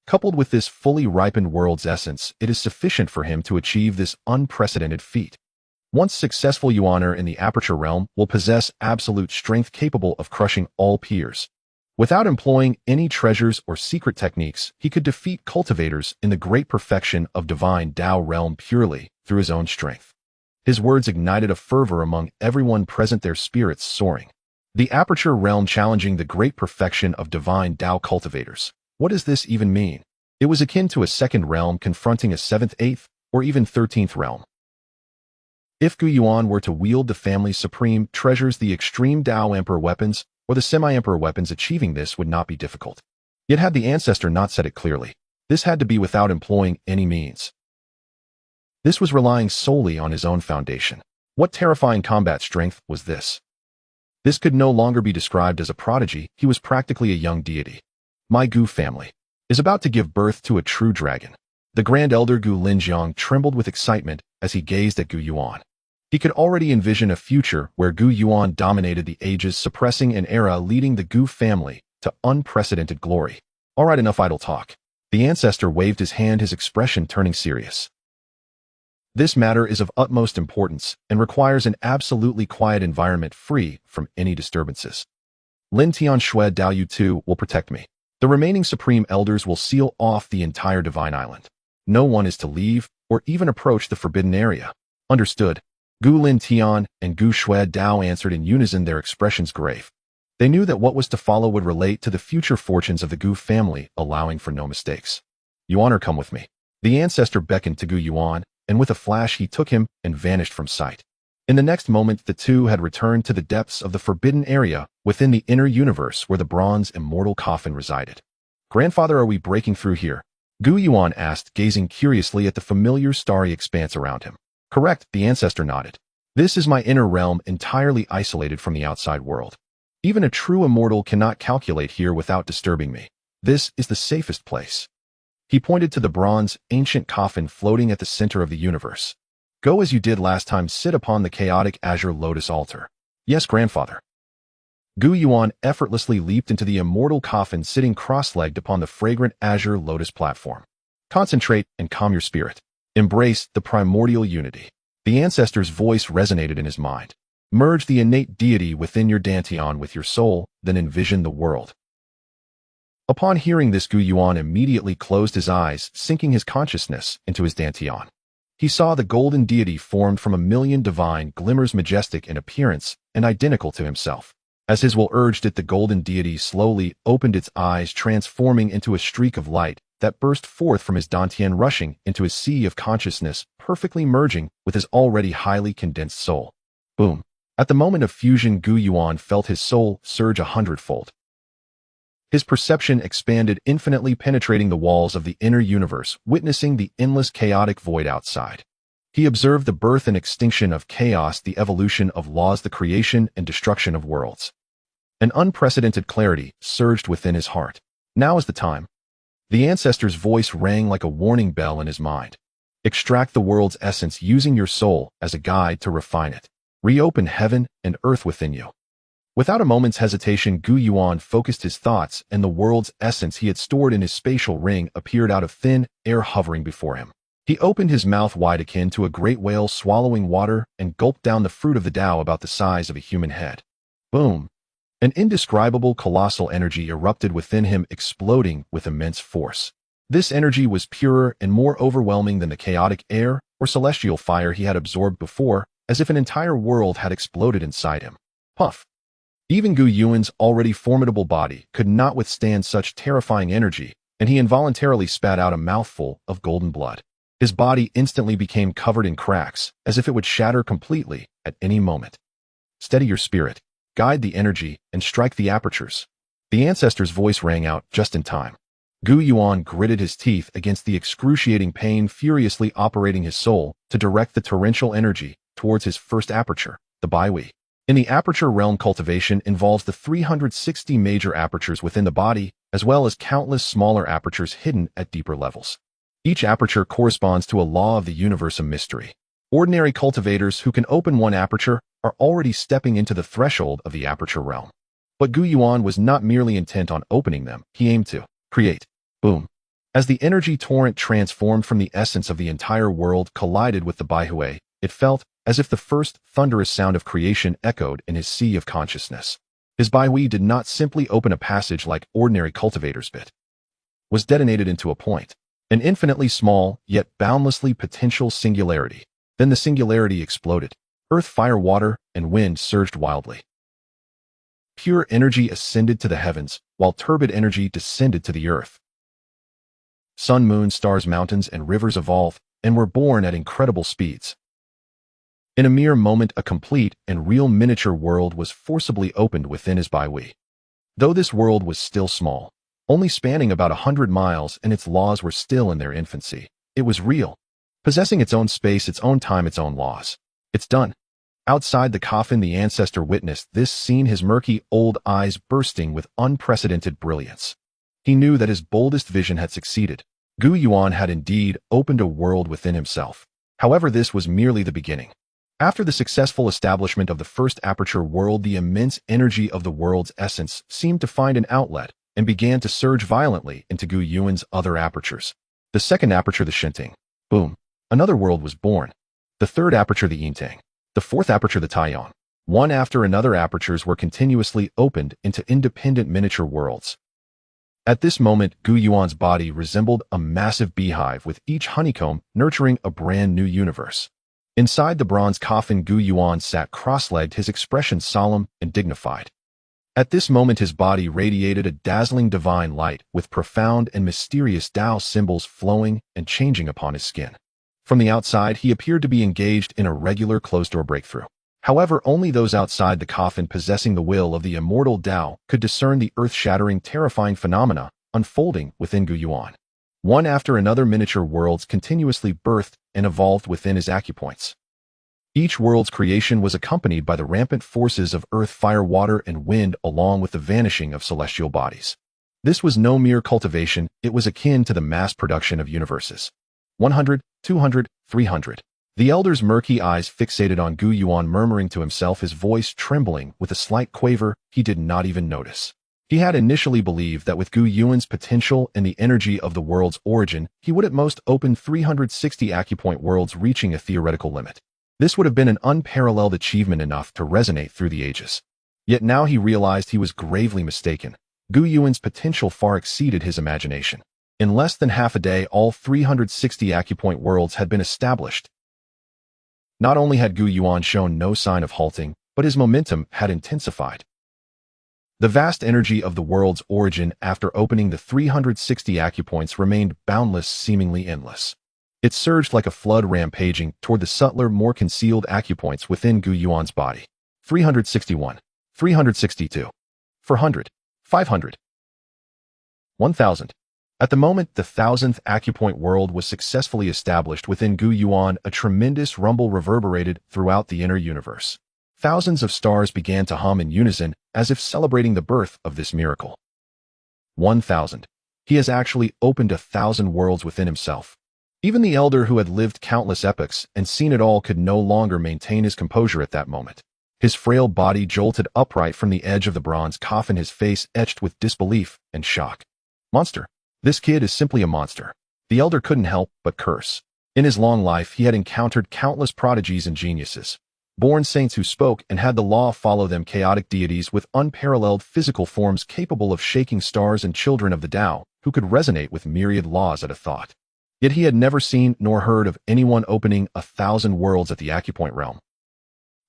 Coupled with this fully ripened world's essence, it is sufficient for him to achieve this unprecedented feat. Once successful, Yuan in the aperture realm will possess absolute strength capable of crushing all peers. Without employing any treasures or secret techniques, he could defeat cultivators in the great perfection of divine Dao realm purely through his own strength. His words ignited a fervor among everyone present, their spirits soaring. The aperture realm challenging the great perfection of divine Dao cultivators. What does this even mean? It was akin to a second realm confronting a 7th, 8th, or even 13th realm. If Gu Yuan were to wield the family's supreme treasures, the extreme Dao Emperor weapons, or the semi-Emperor weapons, achieving this would not be difficult. Yet had the ancestor not said it clearly, this had to be without employing any means. This was relying solely on his own foundation. What terrifying combat strength was this? This could no longer be described as a prodigy, he was practically a young deity. My Gu family is about to give birth to a true dragon. The Grand Elder Gu Linjiang trembled with excitement as he gazed at Gu Yuan. He could already envision a future where Gu Yuan dominated the ages, suppressing an era, leading the Gu family to unprecedented glory. All right, enough idle talk. The ancestor waved his hand, his expression turning serious. This matter is of utmost importance and requires an absolutely quiet environment free from any disturbances. Lin Tianshui Dao Yu too will protect me. The remaining supreme elders will seal off the entire divine island. No one is to leave or even approach the forbidden area. Understood. Gu Lin Tian and Gu Shui Dao answered in unison, their expressions grave. They knew that what was to follow would relate to the future fortunes of the Gu family, allowing for no mistakes. Yuan, come with me. The ancestor beckoned to Gu Yuan, and with a flash he took him and vanished from sight. In the next moment, the two had returned to the depths of the forbidden area within the inner universe where the bronze immortal coffin resided. Grandfather, are we breaking through here? Gu Yuan asked, gazing curiously at the familiar starry expanse around him. Correct, the ancestor nodded. This is my inner realm, entirely isolated from the outside world. Even a true immortal cannot calculate here without disturbing me. This is the safest place. He pointed to the bronze, ancient coffin floating at the center of the universe. Go as you did last time, sit upon the chaotic azure lotus altar. Yes, grandfather. Gu Yuan effortlessly leaped into the immortal coffin, sitting cross-legged upon the fragrant azure lotus platform. Concentrate and calm your spirit. Embrace the primordial unity. The ancestor's voice resonated in his mind. Merge the innate deity within your dantian with your soul, then envision the world. Upon hearing this, Gu Yuan immediately closed his eyes, sinking his consciousness into his dantian. He saw the golden deity formed from a million divine glimmers, majestic in appearance and identical to himself. As his will urged it, the golden deity slowly opened its eyes, transforming into a streak of light that burst forth from his dantian, rushing into his sea of consciousness, perfectly merging with his already highly condensed soul. Boom. At the moment of fusion, Gu Yuan felt his soul surge 100-fold. His perception expanded infinitely, penetrating the walls of the inner universe, witnessing the endless chaotic void outside. He observed the birth and extinction of chaos, the evolution of laws, the creation and destruction of worlds. An unprecedented clarity surged within his heart. Now is the time. The ancestor's voice rang like a warning bell in his mind. Extract the world's essence using your soul as a guide to refine it. Reopen heaven and earth within you. Without a moment's hesitation, Gu Yuan focused his thoughts, and the world's essence he had stored in his spatial ring appeared out of thin air, hovering before him. He opened his mouth wide, akin to a great whale swallowing water, and gulped down the fruit of the Tao about the size of a human head. Boom! An indescribable colossal energy erupted within him, exploding with immense force. This energy was purer and more overwhelming than the chaotic air or celestial fire he had absorbed before, as if an entire world had exploded inside him. Puff! Even Gu Yuan's already formidable body could not withstand such terrifying energy, and he involuntarily spat out a mouthful of golden blood. His body instantly became covered in cracks, as if it would shatter completely at any moment. Steady your spirit, guide the energy, and strike the apertures. The ancestor's voice rang out just in time. Gu Yuan gritted his teeth against the excruciating pain, furiously operating his soul to direct the torrential energy towards his first aperture, the Baihui. In the aperture realm, cultivation involves the 360 major apertures within the body, as well as countless smaller apertures hidden at deeper levels. Each aperture corresponds to a law of the universe, a mystery. Ordinary cultivators who can open one aperture are already stepping into the threshold of the aperture realm. But Gu Yuan was not merely intent on opening them, he aimed to create. Boom. As the energy torrent transformed from the essence of the entire world collided with the Baihui, it felt as if the first thunderous sound of creation echoed in his sea of consciousness. His Baihui did not simply open a passage like ordinary cultivators bit. Was detonated into a point. An infinitely small, yet boundlessly potential singularity. Then the singularity exploded. Earth, fire, water, and wind surged wildly. Pure energy ascended to the heavens, while turbid energy descended to the earth. Sun, moon, stars, mountains, and rivers evolved, and were born at incredible speeds. In a mere moment, a complete and real miniature world was forcibly opened within his Baihui. Though this world was still small, only spanning about 100 miles, and its laws were still in their infancy, it was real, possessing its own space, its own time, its own laws. It's done. Outside the coffin, the ancestor witnessed this scene, his murky old eyes bursting with unprecedented brilliance. He knew that his boldest vision had succeeded. Gu Yuan had indeed opened a world within himself. However, this was merely the beginning. After the successful establishment of the first aperture world, the immense energy of the world's essence seemed to find an outlet and began to surge violently into Gu Yuan's other apertures. The second aperture, the Shinting. Boom. Another world was born. The third aperture, the Yintang. The fourth aperture, the Taiyang. One after another, apertures were continuously opened into independent miniature worlds. At this moment, Gu Yuan's body resembled a massive beehive, with each honeycomb nurturing a brand new universe. Inside the bronze coffin, Gu Yuan sat cross-legged, his expression solemn and dignified. At this moment his body radiated a dazzling divine light with profound and mysterious Tao symbols flowing and changing upon his skin. From the outside he appeared to be engaged in a regular closed-door breakthrough. However, only those outside the coffin possessing the will of the immortal Tao could discern the earth-shattering, terrifying phenomena unfolding within Gu Yuan. One after another miniature worlds continuously birthed and evolved within his acupoints. Each world's creation was accompanied by the rampant forces of earth, fire, water, and wind along with the vanishing of celestial bodies. This was no mere cultivation, it was akin to the mass production of universes. 100, 200, 300. The elder's murky eyes fixated on Gu Yuan, murmuring to himself, his voice trembling with a slight quaver he did not even notice. He had initially believed that with Gu Yuan's potential and the energy of the world's origin, he would at most open 360 acupoint worlds, reaching a theoretical limit. This would have been an unparalleled achievement enough to resonate through the ages. Yet now he realized he was gravely mistaken. Gu Yuan's potential far exceeded his imagination. In less than half a day, all 360 acupoint worlds had been established. Not only had Gu Yuan shown no sign of halting, but his momentum had intensified. The vast energy of the world's origin after opening the 360 acupoints remained boundless, seemingly endless. It surged like a flood, rampaging toward the subtler, more concealed acupoints within Gu Yuan's body. 361, 362, 400, 500, 1000. At the moment the 1000th acupoint world was successfully established within Gu Yuan, a tremendous rumble reverberated throughout the inner universe. Thousands of stars began to hum in unison, as if celebrating the birth of this miracle. 1000. He has actually opened 1,000 worlds within himself. Even the elder, who had lived countless epochs and seen it all, could no longer maintain his composure at that moment. His frail body jolted upright from the edge of the bronze coffin, his face etched with disbelief and shock. Monster. This kid is simply a monster. The elder couldn't help but curse. In his long life he had encountered countless prodigies and geniuses. Born saints who spoke and had the law follow them, chaotic deities with unparalleled physical forms capable of shaking stars, and children of the Tao who could resonate with myriad laws at a thought. Yet he had never seen nor heard of anyone opening 1,000 worlds at the acupoint realm.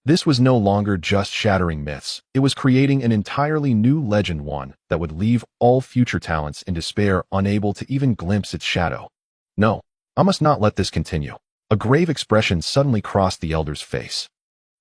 This was no longer just shattering myths, it was creating an entirely new legend, one that would leave all future talents in despair, unable to even glimpse its shadow. No, I must not let this continue. A grave expression suddenly crossed the elder's face.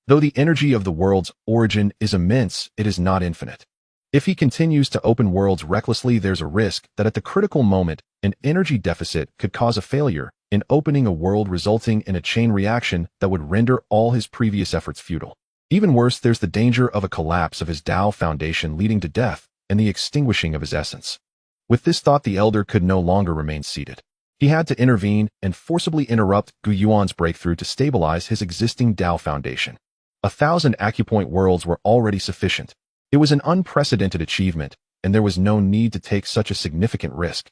Though the energy of the world's origin is immense, it is not infinite. If he continues to open worlds recklessly, there's a risk that at the critical moment, an energy deficit could cause a failure in opening a world, resulting in a chain reaction that would render all his previous efforts futile. Even worse, there's the danger of a collapse of his Tao foundation, leading to death and the extinguishing of his essence. With this thought, the elder could no longer remain seated. He had to intervene and forcibly interrupt Gu Yuan's breakthrough to stabilize his existing Tao foundation. 1,000 acupoint worlds were already sufficient. It was an unprecedented achievement, and there was no need to take such a significant risk.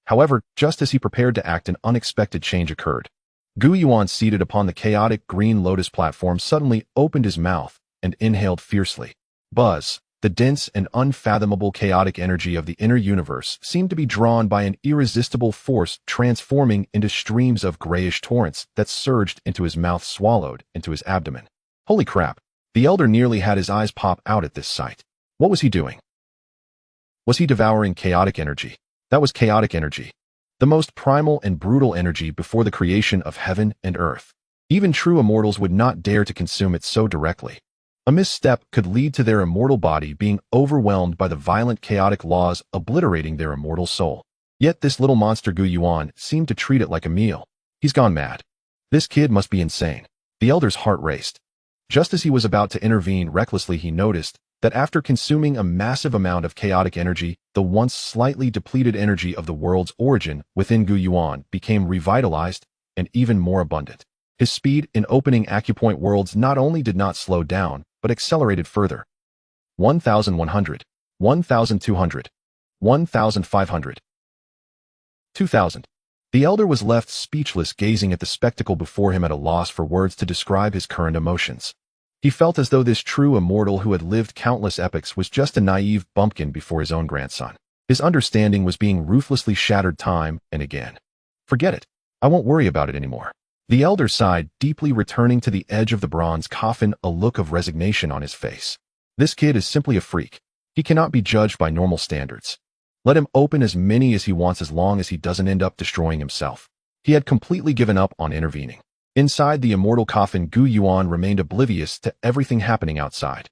However, just as he prepared to act, an unexpected change occurred. Gu Yuan, seated upon the chaotic green lotus platform, suddenly opened his mouth and inhaled fiercely. Buzz. The dense and unfathomable chaotic energy of the inner universe seemed to be drawn by an irresistible force, transforming into streams of grayish torrents that surged into his mouth, swallowed into his abdomen. Holy crap! The elder nearly had his eyes pop out at this sight. What was he doing? Was he devouring chaotic energy? That was chaotic energy. The most primal and brutal energy before the creation of heaven and earth. Even true immortals would not dare to consume it so directly. A misstep could lead to their immortal body being overwhelmed by the violent chaotic laws, obliterating their immortal soul. Yet this little monster Gu Yuan seemed to treat it like a meal. He's gone mad. This kid must be insane. The elder's heart raced. Just as he was about to intervene recklessly, he noticed that after consuming a massive amount of chaotic energy, the once slightly depleted energy of the world's origin within Gu Yuan became revitalized and even more abundant. His speed in opening acupoint worlds not only did not slow down, but accelerated further. 1,100, 1,200, 1,500, 2,000. The elder was left speechless, gazing at the spectacle before him, at a loss for words to describe his current emotions. He felt as though this true immortal who had lived countless epochs was just a naive bumpkin before his own grandson. His understanding was being ruthlessly shattered time and again. Forget it. I won't worry about it anymore. The elder sighed deeply, returning to the edge of the bronze coffin, a look of resignation on his face. This kid is simply a freak. He cannot be judged by normal standards. Let him open as many as he wants as long as he doesn't end up destroying himself. He had completely given up on intervening. Inside the immortal coffin, Gu Yuan remained oblivious to everything happening outside.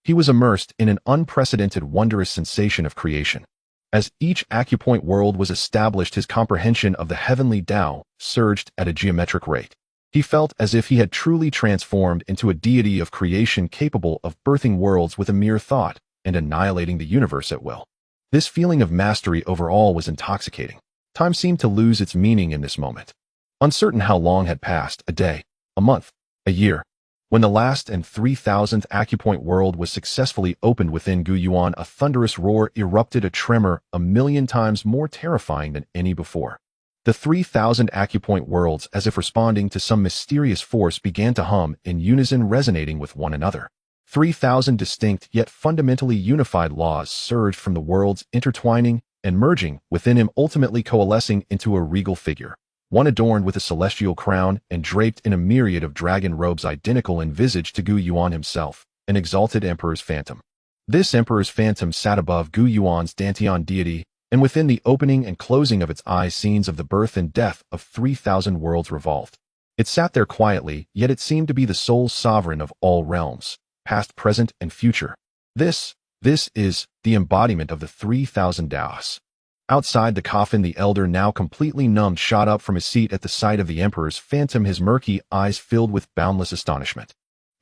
He was immersed in an unprecedented, wondrous sensation of creation. As each acupoint world was established, his comprehension of the heavenly Tao surged at a geometric rate. He felt as if he had truly transformed into a deity of creation capable of birthing worlds with a mere thought and annihilating the universe at will. This feeling of mastery over all was intoxicating. Time seemed to lose its meaning in this moment. Uncertain how long had passed, a day, a month, a year. When the last and 3,000th acupoint world was successfully opened within Gu Yuan, a thunderous roar erupted, a tremor 1,000,000 times more terrifying than any before. The 3,000 acupoint worlds, as if responding to some mysterious force, began to hum in unison, resonating with one another. 3,000 distinct yet fundamentally unified laws surged from the worlds, intertwining and merging within him, ultimately coalescing into a regal figure. One adorned with a celestial crown and draped in a myriad of dragon robes identical in visage to Gu Yuan himself, an exalted emperor's phantom. This emperor's phantom sat above Gu Yuan's Dantian deity, and within the opening and closing of its eyes, scenes of the birth and death of 3,000 worlds revolved. It sat there quietly, yet it seemed to be the sole sovereign of all realms, past, present, and future. This is the embodiment of the 3,000 Taoists. Outside the coffin, the elder, now completely numbed, shot up from his seat at the sight of the emperor's phantom, his murky eyes filled with boundless astonishment.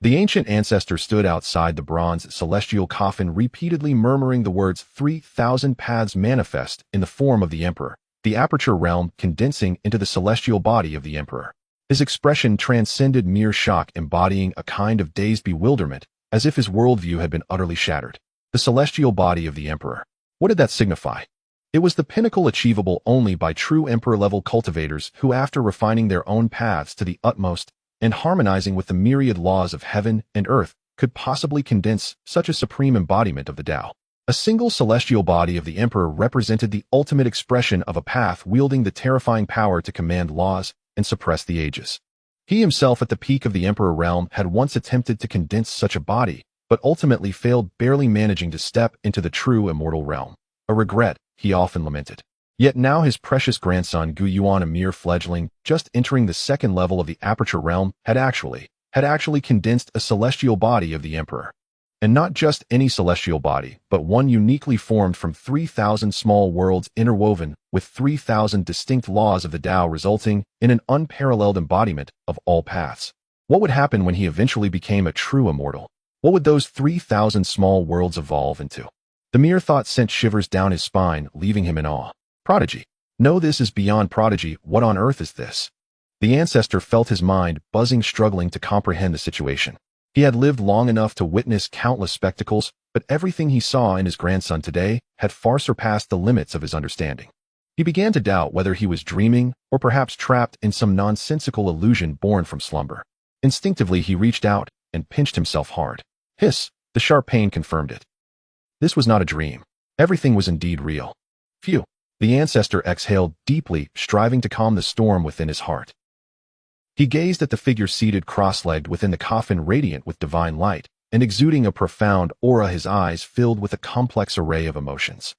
The ancient ancestor stood outside the bronze celestial coffin, repeatedly murmuring the words, 3,000 paths manifest in the form of the emperor, the aperture realm condensing into the celestial body of the emperor. His expression transcended mere shock, embodying a kind of dazed bewilderment, as if his worldview had been utterly shattered. The celestial body of the emperor. What did that signify? It was the pinnacle achievable only by true emperor-level cultivators who, after refining their own paths to the utmost and harmonizing with the myriad laws of heaven and earth, could possibly condense such a supreme embodiment of the Tao. A single celestial body of the emperor represented the ultimate expression of a path wielding the terrifying power to command laws and suppress the ages. He himself, at the peak of the emperor realm, had once attempted to condense such a body, but ultimately failed, barely managing to step into the true immortal realm. A regret he often lamented. Yet now his precious grandson Gu Yuan, a mere fledgling, just entering the second level of the aperture realm, had actually condensed a celestial body of the emperor. And not just any celestial body, but one uniquely formed from 3,000 small worlds interwoven with 3,000 distinct laws of the Tao, resulting in an unparalleled embodiment of all paths. What would happen when he eventually became a true immortal? What would those 3,000 small worlds evolve into? The mere thought sent shivers down his spine, leaving him in awe. Prodigy. No, this is beyond prodigy. What on earth is this? The ancestor felt his mind buzzing, struggling to comprehend the situation. He had lived long enough to witness countless spectacles, but everything he saw in his grandson today had far surpassed the limits of his understanding. He began to doubt whether he was dreaming or perhaps trapped in some nonsensical illusion born from slumber. Instinctively, he reached out and pinched himself hard. Hiss! The sharp pain confirmed it. This was not a dream. Everything was indeed real. Phew! The ancestor exhaled deeply, striving to calm the storm within his heart. He gazed at the figure seated cross-legged within the coffin, radiant with divine light and exuding a profound aura, his eyes filled with a complex array of emotions.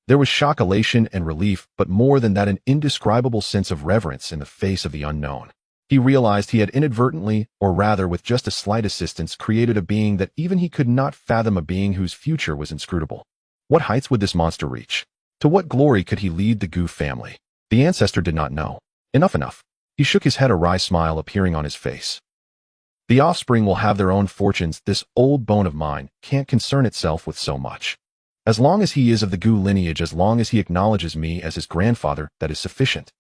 There was shock, elation, and relief, but more than that, an indescribable sense of reverence in the face of the unknown. He realized he had inadvertently, or rather with just a slight assistance, created a being that even he could not fathom, a being whose future was inscrutable. What heights would this monster reach? To what glory could he lead the Gu family? The ancestor did not know. Enough. He shook his head, a wry smile appearing on his face. The offspring will have their own fortunes. This old bone of mine can't concern itself with so much. As long as he is of the Gu lineage, as long as he acknowledges me as his grandfather, that is sufficient.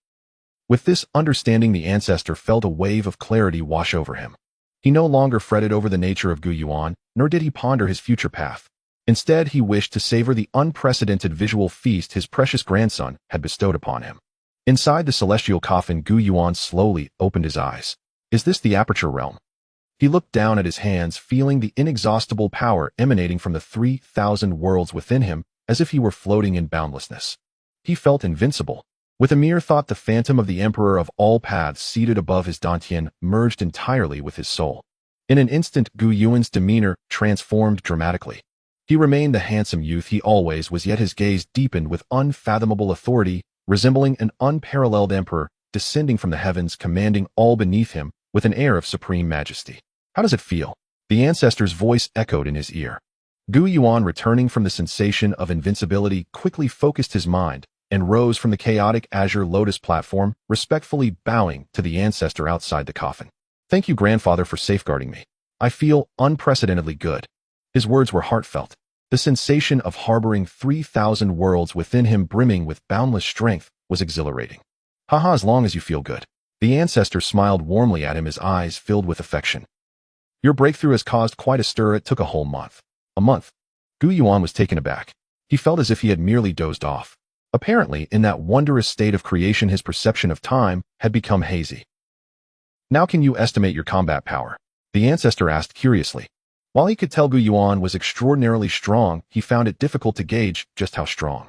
With this understanding, the ancestor felt a wave of clarity wash over him. He no longer fretted over the nature of Gu Yuan, nor did he ponder his future path. Instead, he wished to savor the unprecedented visual feast his precious grandson had bestowed upon him. Inside the celestial coffin, Gu Yuan slowly opened his eyes. Is this the aperture realm? He looked down at his hands, feeling the inexhaustible power emanating from the 3,000 worlds within him, as if he were floating in boundlessness. He felt invincible. With a mere thought, the phantom of the emperor of all paths seated above his dantian merged entirely with his soul. In an instant, Gu Yuan's demeanor transformed dramatically. He remained the handsome youth he always was, yet his gaze deepened with unfathomable authority, resembling an unparalleled emperor descending from the heavens, commanding all beneath him with an air of supreme majesty. How does it feel? The ancestor's voice echoed in his ear. Gu Yuan, returning from the sensation of invincibility, quickly focused his mind and rose from the chaotic azure lotus platform, respectfully bowing to the ancestor outside the coffin. Thank you, grandfather, for safeguarding me. I feel unprecedentedly good. His words were heartfelt. The sensation of harboring 3,000 worlds within him, brimming with boundless strength, was exhilarating. Haha, as long as you feel good. The ancestor smiled warmly at him, his eyes filled with affection. Your breakthrough has caused quite a stir. It took a whole month. A month? Gu Yuan was taken aback. He felt as if he had merely dozed off. Apparently, in that wondrous state of creation, his perception of time had become hazy. Now can you estimate your combat power? The ancestor asked curiously. While he could tell Gu Yuan was extraordinarily strong, he found it difficult to gauge just how strong.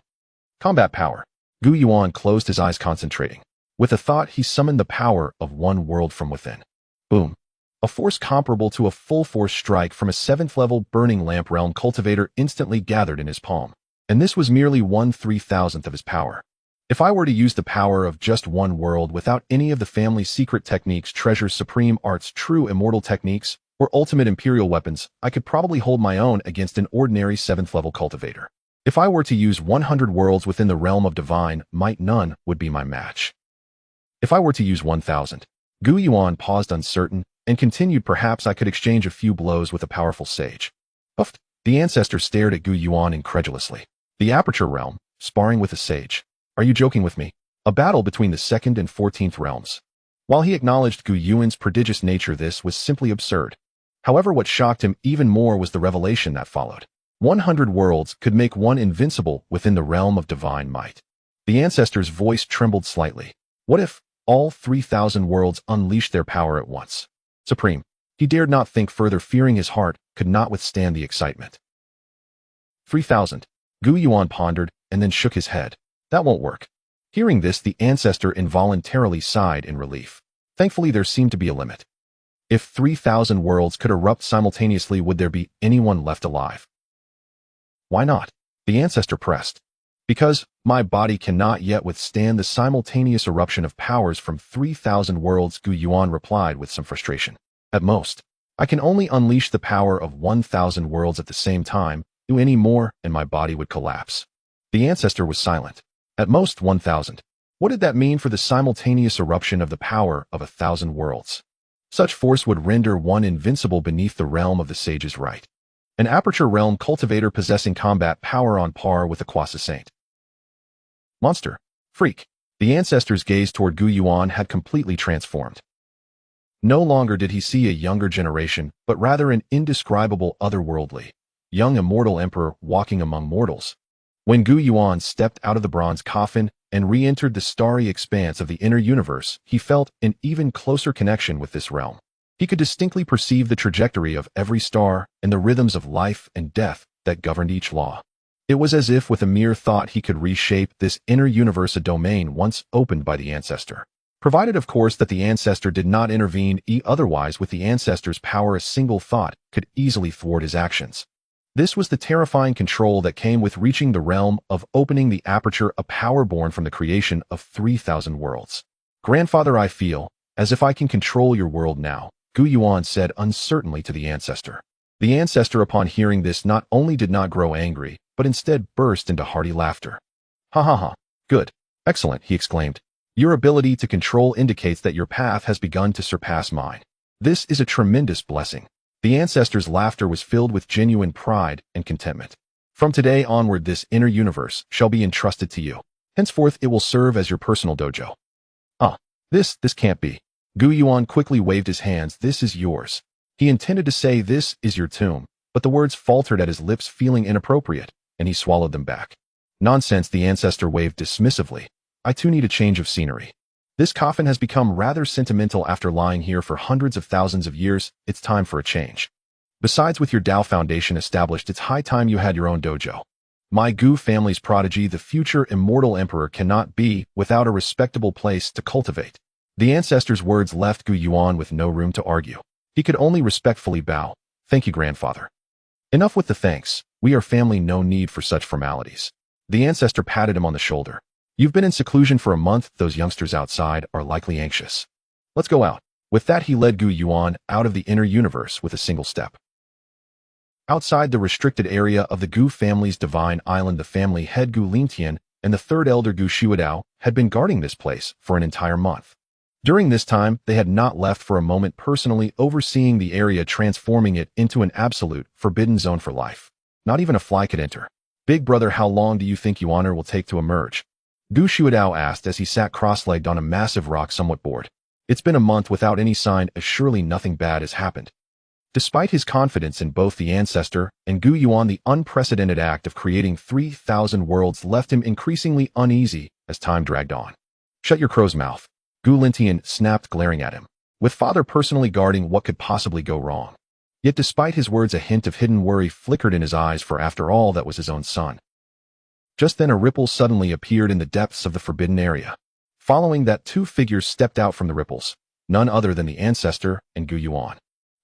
Combat power. Gu Yuan closed his eyes, concentrating. With a thought, he summoned the power of one world from within. Boom. A force comparable to a full-force strike from a 7th-level burning lamp realm cultivator instantly gathered in his palm. And this was merely 1/3000th of his power. If I were to use the power of just one world without any of the family's secret techniques, treasures, supreme arts, true immortal techniques, or ultimate imperial weapons, I could probably hold my own against an ordinary 7th-level cultivator. If I were to use 100 worlds within the realm of divine might, none would be my match. If I were to use 1,000, Gu Yuan paused, uncertain, and continued, perhaps I could exchange a few blows with a powerful sage. Uffed. The ancestor stared at Gu Yuan incredulously. The Aperture Realm, sparring with a sage. Are you joking with me? A battle between the 2nd and 14th realms. While he acknowledged Gu Yuan's prodigious nature, this was simply absurd. However, what shocked him even more was the revelation that followed. 100 worlds could make one invincible within the realm of divine might. The ancestor's voice trembled slightly. What if all 3,000 worlds unleashed their power at once? Supreme. He dared not think further, fearing his heart could not withstand the excitement. 3,000. Gu Yuan pondered and then shook his head. That won't work. Hearing this, the ancestor involuntarily sighed in relief. Thankfully, there seemed to be a limit. If 3,000 worlds could erupt simultaneously, would there be anyone left alive? Why not? The ancestor pressed. Because my body cannot yet withstand the simultaneous eruption of powers from 3,000 worlds, Gu Yuan replied with some frustration. At most, I can only unleash the power of 1,000 worlds at the same time. Do any more, and my body would collapse. The ancestor was silent. At most 1,000. What did that mean for the simultaneous eruption of the power of 1,000 worlds? Such force would render one invincible beneath the realm of the sage's right. An Aperture Realm cultivator possessing combat power on par with a Quasi Saint. Monster. Freak. The ancestor's gaze toward Gu Yuan had completely transformed. No longer did he see a younger generation, but rather an indescribable, otherworldly, young immortal emperor walking among mortals. When Gu Yuan stepped out of the bronze coffin and re-entered the starry expanse of the inner universe, he felt an even closer connection with this realm. He could distinctly perceive the trajectory of every star and the rhythms of life and death that governed each law. It was as if with a mere thought he could reshape this inner universe, a domain once opened by the ancestor. Provided, of course, that the ancestor did not intervene, otherwise with the ancestor's power a single thought could easily thwart his actions. This was the terrifying control that came with reaching the realm of opening the aperture, a power born from the creation of 3,000 worlds. Grandfather, I feel as if I can control your world now, Gu Yuan said uncertainly to the ancestor. The ancestor, upon hearing this, not only did not grow angry, but instead burst into hearty laughter. Ha ha ha. Good. Excellent, he exclaimed. Your ability to control indicates that your path has begun to surpass mine. This is a tremendous blessing. The ancestor's laughter was filled with genuine pride and contentment. From today onward, this inner universe shall be entrusted to you. Henceforth, it will serve as your personal dojo. This can't be. Gu Yuan quickly waved his hands. This is yours. He intended to say, this is your tomb, but the words faltered at his lips, feeling inappropriate, and he swallowed them back. Nonsense, the ancestor waved dismissively. I too need a change of scenery. This coffin has become rather sentimental after lying here for hundreds of thousands of years. It's time for a change. Besides, with your Dao foundation established, it's high time you had your own dojo. My Gu family's prodigy, the future immortal emperor, cannot be without a respectable place to cultivate. The ancestor's words left Gu Yuan with no room to argue. He could only respectfully bow. Thank you, grandfather. Enough with the thanks. We are family, no need for such formalities. The ancestor patted him on the shoulder. You've been in seclusion for a month. Those youngsters outside are likely anxious. Let's go out. With that, he led Gu Yuan out of the inner universe with a single step. Outside the restricted area of the Gu family's divine island, the family head Gu Lintian and the third elder Gu Shuadao had been guarding this place for an entire month. During this time, they had not left for a moment, personally overseeing the area, transforming it into an absolute forbidden zone for life. Not even a fly could enter. Big brother, how long do you think Yuaner will take to emerge? Gu Shuadao asked as he sat cross-legged on a massive rock, somewhat bored. It's been a month without any sign, as surely nothing bad has happened. Despite his confidence in both the ancestor and Gu Yuan, the unprecedented act of creating 3,000 worlds left him increasingly uneasy as time dragged on. Shut your crow's mouth. Gu Lintian snapped, glaring at him, with father personally guarding what could possibly go wrong. Yet despite his words, a hint of hidden worry flickered in his eyes, for after all, that was his own son. Just then a ripple suddenly appeared in the depths of the forbidden area. Following that, two figures stepped out from the ripples, none other than the ancestor and Gu Yuan.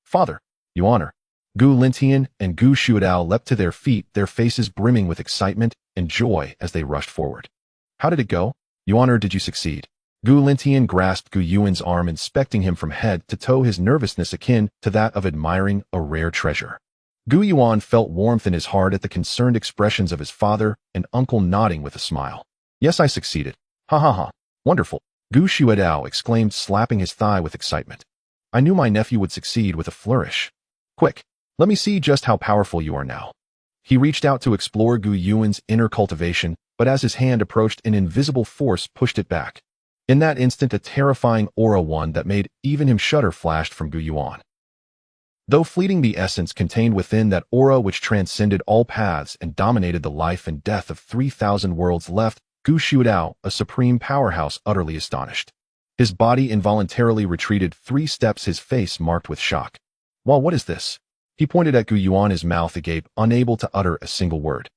Father, Yuaner. Gu Lintian and Gu Shuadao leapt to their feet, their faces brimming with excitement and joy as they rushed forward. How did it go? Yuaner, did you succeed? Gu Lintian grasped Gu Yuan's arm, inspecting him from head to toe, his nervousness akin to that of admiring a rare treasure. Gu Yuan felt warmth in his heart at the concerned expressions of his father and uncle, nodding with a smile. Yes, I succeeded. Ha ha ha. Wonderful. Gu Shuadao exclaimed, slapping his thigh with excitement. I knew my nephew would succeed, with a flourish. Quick, let me see just how powerful you are now. He reached out to explore Gu Yuan's inner cultivation, but as his hand approached, an invisible force pushed it back. In that instant, a terrifying aura, one that made even him shudder, flashed from Gu Yuan. Though fleeting, the essence contained within that aura, which transcended all paths and dominated the life and death of 3,000 worlds, left Gu Shuadao, a supreme powerhouse, utterly astonished. His body involuntarily retreated 3 steps, his face marked with shock. Well, what is this? He pointed at Gu Yuan, his mouth agape, unable to utter a single word.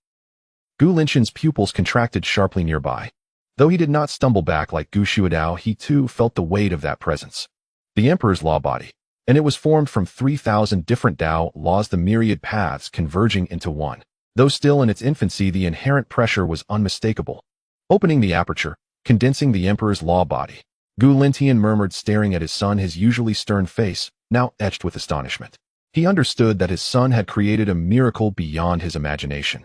Gu Lintian's pupils contracted sharply nearby. Though he did not stumble back like Gu Shuadao, he too felt the weight of that presence. The Emperor's law body. And it was formed from 3,000 different Tao laws, the myriad paths converging into one. Though still in its infancy, the inherent pressure was unmistakable. Opening the aperture, condensing the Emperor's law body, Gu Lintian murmured, staring at his son, his usually stern face now etched with astonishment. He understood that his son had created a miracle beyond his imagination.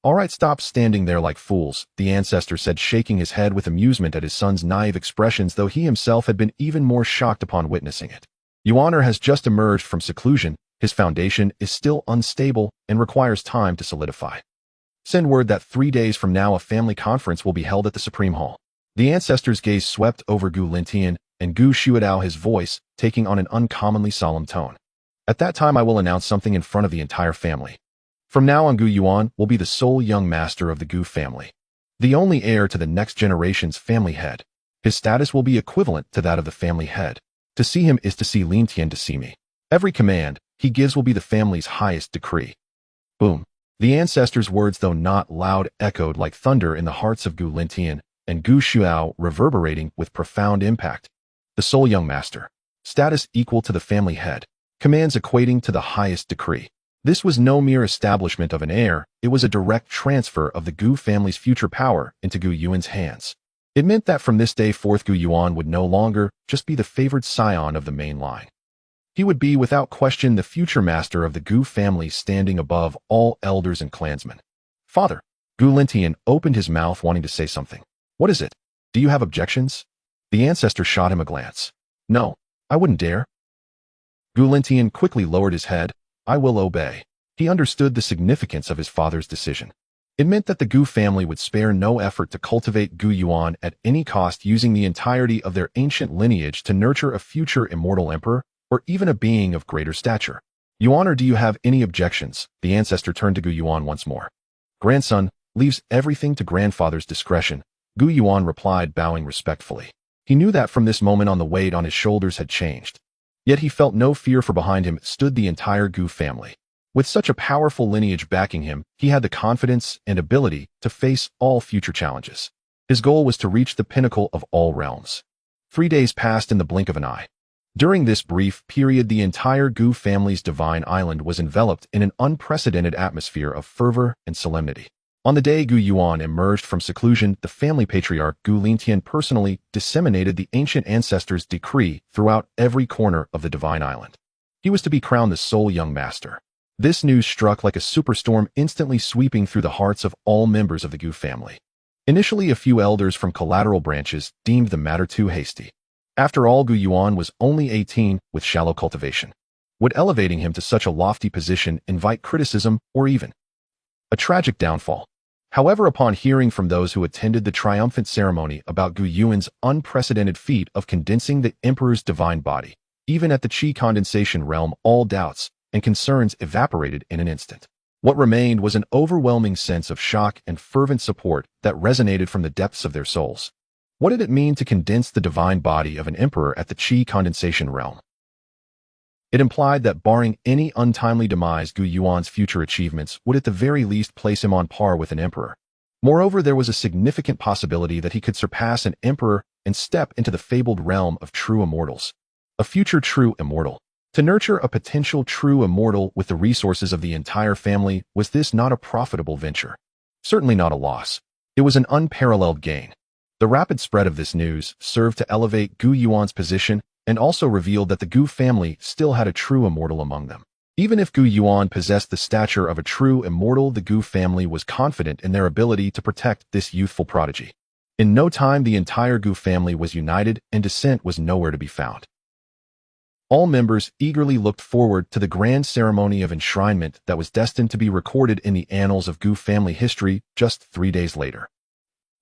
All right, stop standing there like fools, the ancestor said, shaking his head with amusement at his son's naive expressions, though he himself had been even more shocked upon witnessing it. Yuaner has just emerged from seclusion. His foundation is still unstable and requires time to solidify. Send word that 3 days from now a family conference will be held at the Supreme Hall. The ancestor's gaze swept over Gu Lintian and Gu Shuadao, his voice taking on an uncommonly solemn tone. At that time, I will announce something in front of the entire family. From now on, Gu Yuan will be the sole young master of the Gu family, the only heir to the next generation's family head. His status will be equivalent to that of the family head. To see him is to see Lintian to see me. Every command he gives will be the family's highest decree. Boom. The ancestor's words, though not loud, echoed like thunder in the hearts of Gu Lintian and Gu Shuadao, reverberating with profound impact. The sole young master. Status equal to the family head. Commands equating to the highest decree. This was no mere establishment of an heir, it was a direct transfer of the Gu family's future power into Gu Yuan's hands. It meant that from this day forth, Gu Yuan would no longer just be the favored scion of the main line. He would be, without question, the future master of the Gu family, standing above all elders and clansmen. Father. Gu Lintian opened his mouth, wanting to say something. What is it? Do you have objections? The ancestor shot him a glance. No, I wouldn't dare. Gu Lintian quickly lowered his head. I will obey. He understood the significance of his father's decision. It meant that the Gu family would spare no effort to cultivate Gu Yuan at any cost, using the entirety of their ancient lineage to nurture a future immortal emperor, or even a being of greater stature. Yuaner, do you have any objections? The ancestor turned to Gu Yuan once more. Grandson leaves everything to grandfather's discretion, Gu Yuan replied, bowing respectfully. He knew that from this moment on the weight on his shoulders had changed. Yet he felt no fear, for behind him stood the entire Gu family. With such a powerful lineage backing him, he had the confidence and ability to face all future challenges. His goal was to reach the pinnacle of all realms. 3 days passed in the blink of an eye. During this brief period, the entire Gu family's divine island was enveloped in an unprecedented atmosphere of fervor and solemnity. On the day Gu Yuan emerged from seclusion, the family patriarch Gu Lingtian personally disseminated the ancient ancestors' decree throughout every corner of the divine island. He was to be crowned the sole young master. This news struck like a superstorm, instantly sweeping through the hearts of all members of the Gu family. Initially, a few elders from collateral branches deemed the matter too hasty. After all, Gu Yuan was only 18 with shallow cultivation. Would elevating him to such a lofty position invite criticism or even a tragic downfall? However, upon hearing from those who attended the triumphant ceremony about Gu Yuan's unprecedented feat of condensing the emperor's divine body, even at the Qi condensation realm, all doubts and concerns evaporated in an instant. What remained was an overwhelming sense of shock and fervent support that resonated from the depths of their souls. What did it mean to condense the divine body of an emperor at the Qi condensation realm? It implied that barring any untimely demise, Gu Yuan's future achievements would at the very least place him on par with an emperor. Moreover, there was a significant possibility that he could surpass an emperor and step into the fabled realm of true immortals. A future true immortal. To nurture a potential true immortal with the resources of the entire family, was this not a profitable venture? Certainly not a loss. It was an unparalleled gain. The rapid spread of this news served to elevate Gu Yuan's position and also revealed that the Gu family still had a true immortal among them. Even if Gu Yuan possessed the stature of a true immortal, the Gu family was confident in their ability to protect this youthful prodigy. In no time, the entire Gu family was united and dissent was nowhere to be found. All members eagerly looked forward to the grand ceremony of enshrinement that was destined to be recorded in the annals of Gu family history just 3 days later.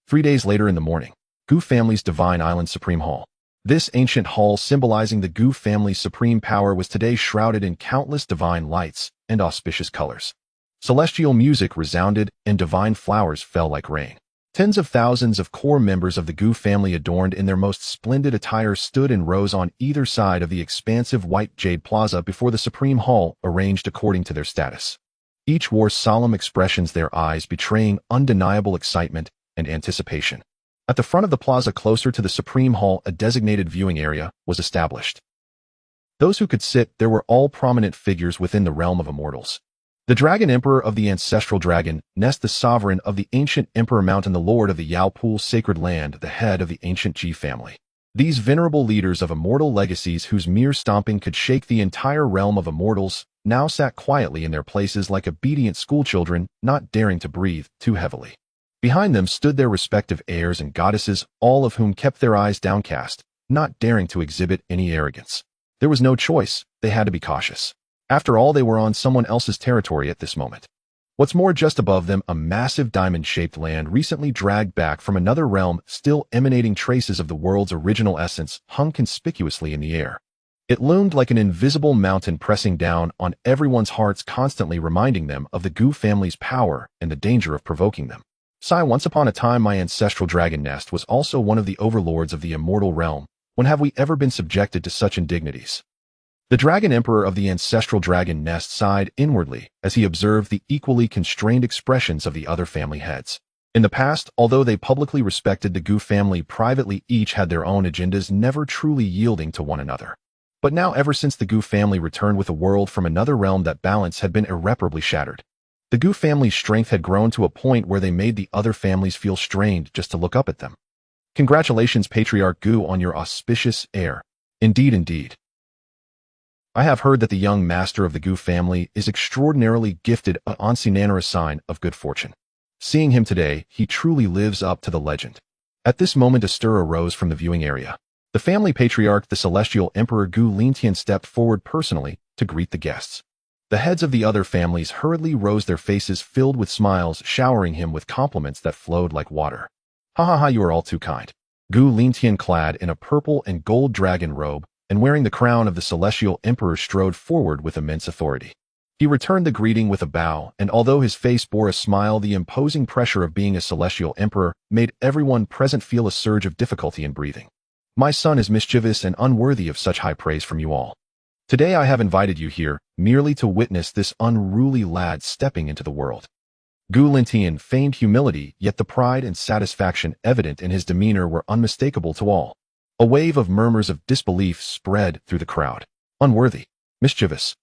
3 days later in the morning, Gu family's Divine Island Supreme Hall. This ancient hall, symbolizing the Gu family's supreme power, was today shrouded in countless divine lights and auspicious colors. Celestial music resounded and divine flowers fell like rain. Tens of thousands of core members of the Gu family, adorned in their most splendid attire, stood in rows on either side of the expansive white jade plaza before the Supreme Hall, arranged according to their status. Each wore solemn expressions, their eyes betraying undeniable excitement and anticipation. At the front of the plaza, closer to the Supreme Hall, a designated viewing area was established. Those who could sit there were all prominent figures within the realm of immortals. The Dragon Emperor of the Ancestral Dragon Nest, the Sovereign of the Ancient Emperor Mountain, the Lord of the Yaopu Sacred Land, the head of the ancient Ji family. These venerable leaders of immortal legacies, whose mere stomping could shake the entire realm of immortals, now sat quietly in their places like obedient schoolchildren, not daring to breathe too heavily. Behind them stood their respective heirs and goddesses, all of whom kept their eyes downcast, not daring to exhibit any arrogance. There was no choice, they had to be cautious. After all, they were on someone else's territory at this moment. What's more, just above them, a massive diamond-shaped land, recently dragged back from another realm, still emanating traces of the world's original essence, hung conspicuously in the air. It loomed like an invisible mountain, pressing down on everyone's hearts, constantly reminding them of the Gu family's power and the danger of provoking them. Once upon a time, my ancestral dragon nest was also one of the overlords of the immortal realm. When have we ever been subjected to such indignities? The Dragon Emperor of the Ancestral Dragon Nest sighed inwardly as he observed the equally constrained expressions of the other family heads. In the past, although they publicly respected the Gu family, privately each had their own agendas, never truly yielding to one another. But now, ever since the Gu family returned with a world from another realm, that balance had been irreparably shattered. The Gu family's strength had grown to a point where they made the other families feel strained just to look up at them. Congratulations, Patriarch Gu, on your auspicious heir. Indeed. I have heard that the young master of the Gu family is extraordinarily gifted, an unsinanera sign of good fortune. Seeing him today, he truly lives up to the legend. At this moment, a stir arose from the viewing area. The family patriarch, the celestial emperor Gu Lingtian, stepped forward personally to greet the guests. The heads of the other families hurriedly rose, their faces filled with smiles, showering him with compliments that flowed like water. Ha, you are all too kind. Gu Lingtian, clad in a purple and gold dragon robe, and wearing the crown of the celestial emperor, strode forward with immense authority. He returned the greeting with a bow, and although his face bore a smile, the imposing pressure of being a celestial emperor made everyone present feel a surge of difficulty in breathing. My son is mischievous and unworthy of such high praise from you all. Today I have invited you here merely to witness this unruly lad stepping into the world. Gu Lingtian feigned humility, yet the pride and satisfaction evident in his demeanor were unmistakable to all. A wave of murmurs of disbelief spread through the crowd. Unworthy. Mischievous.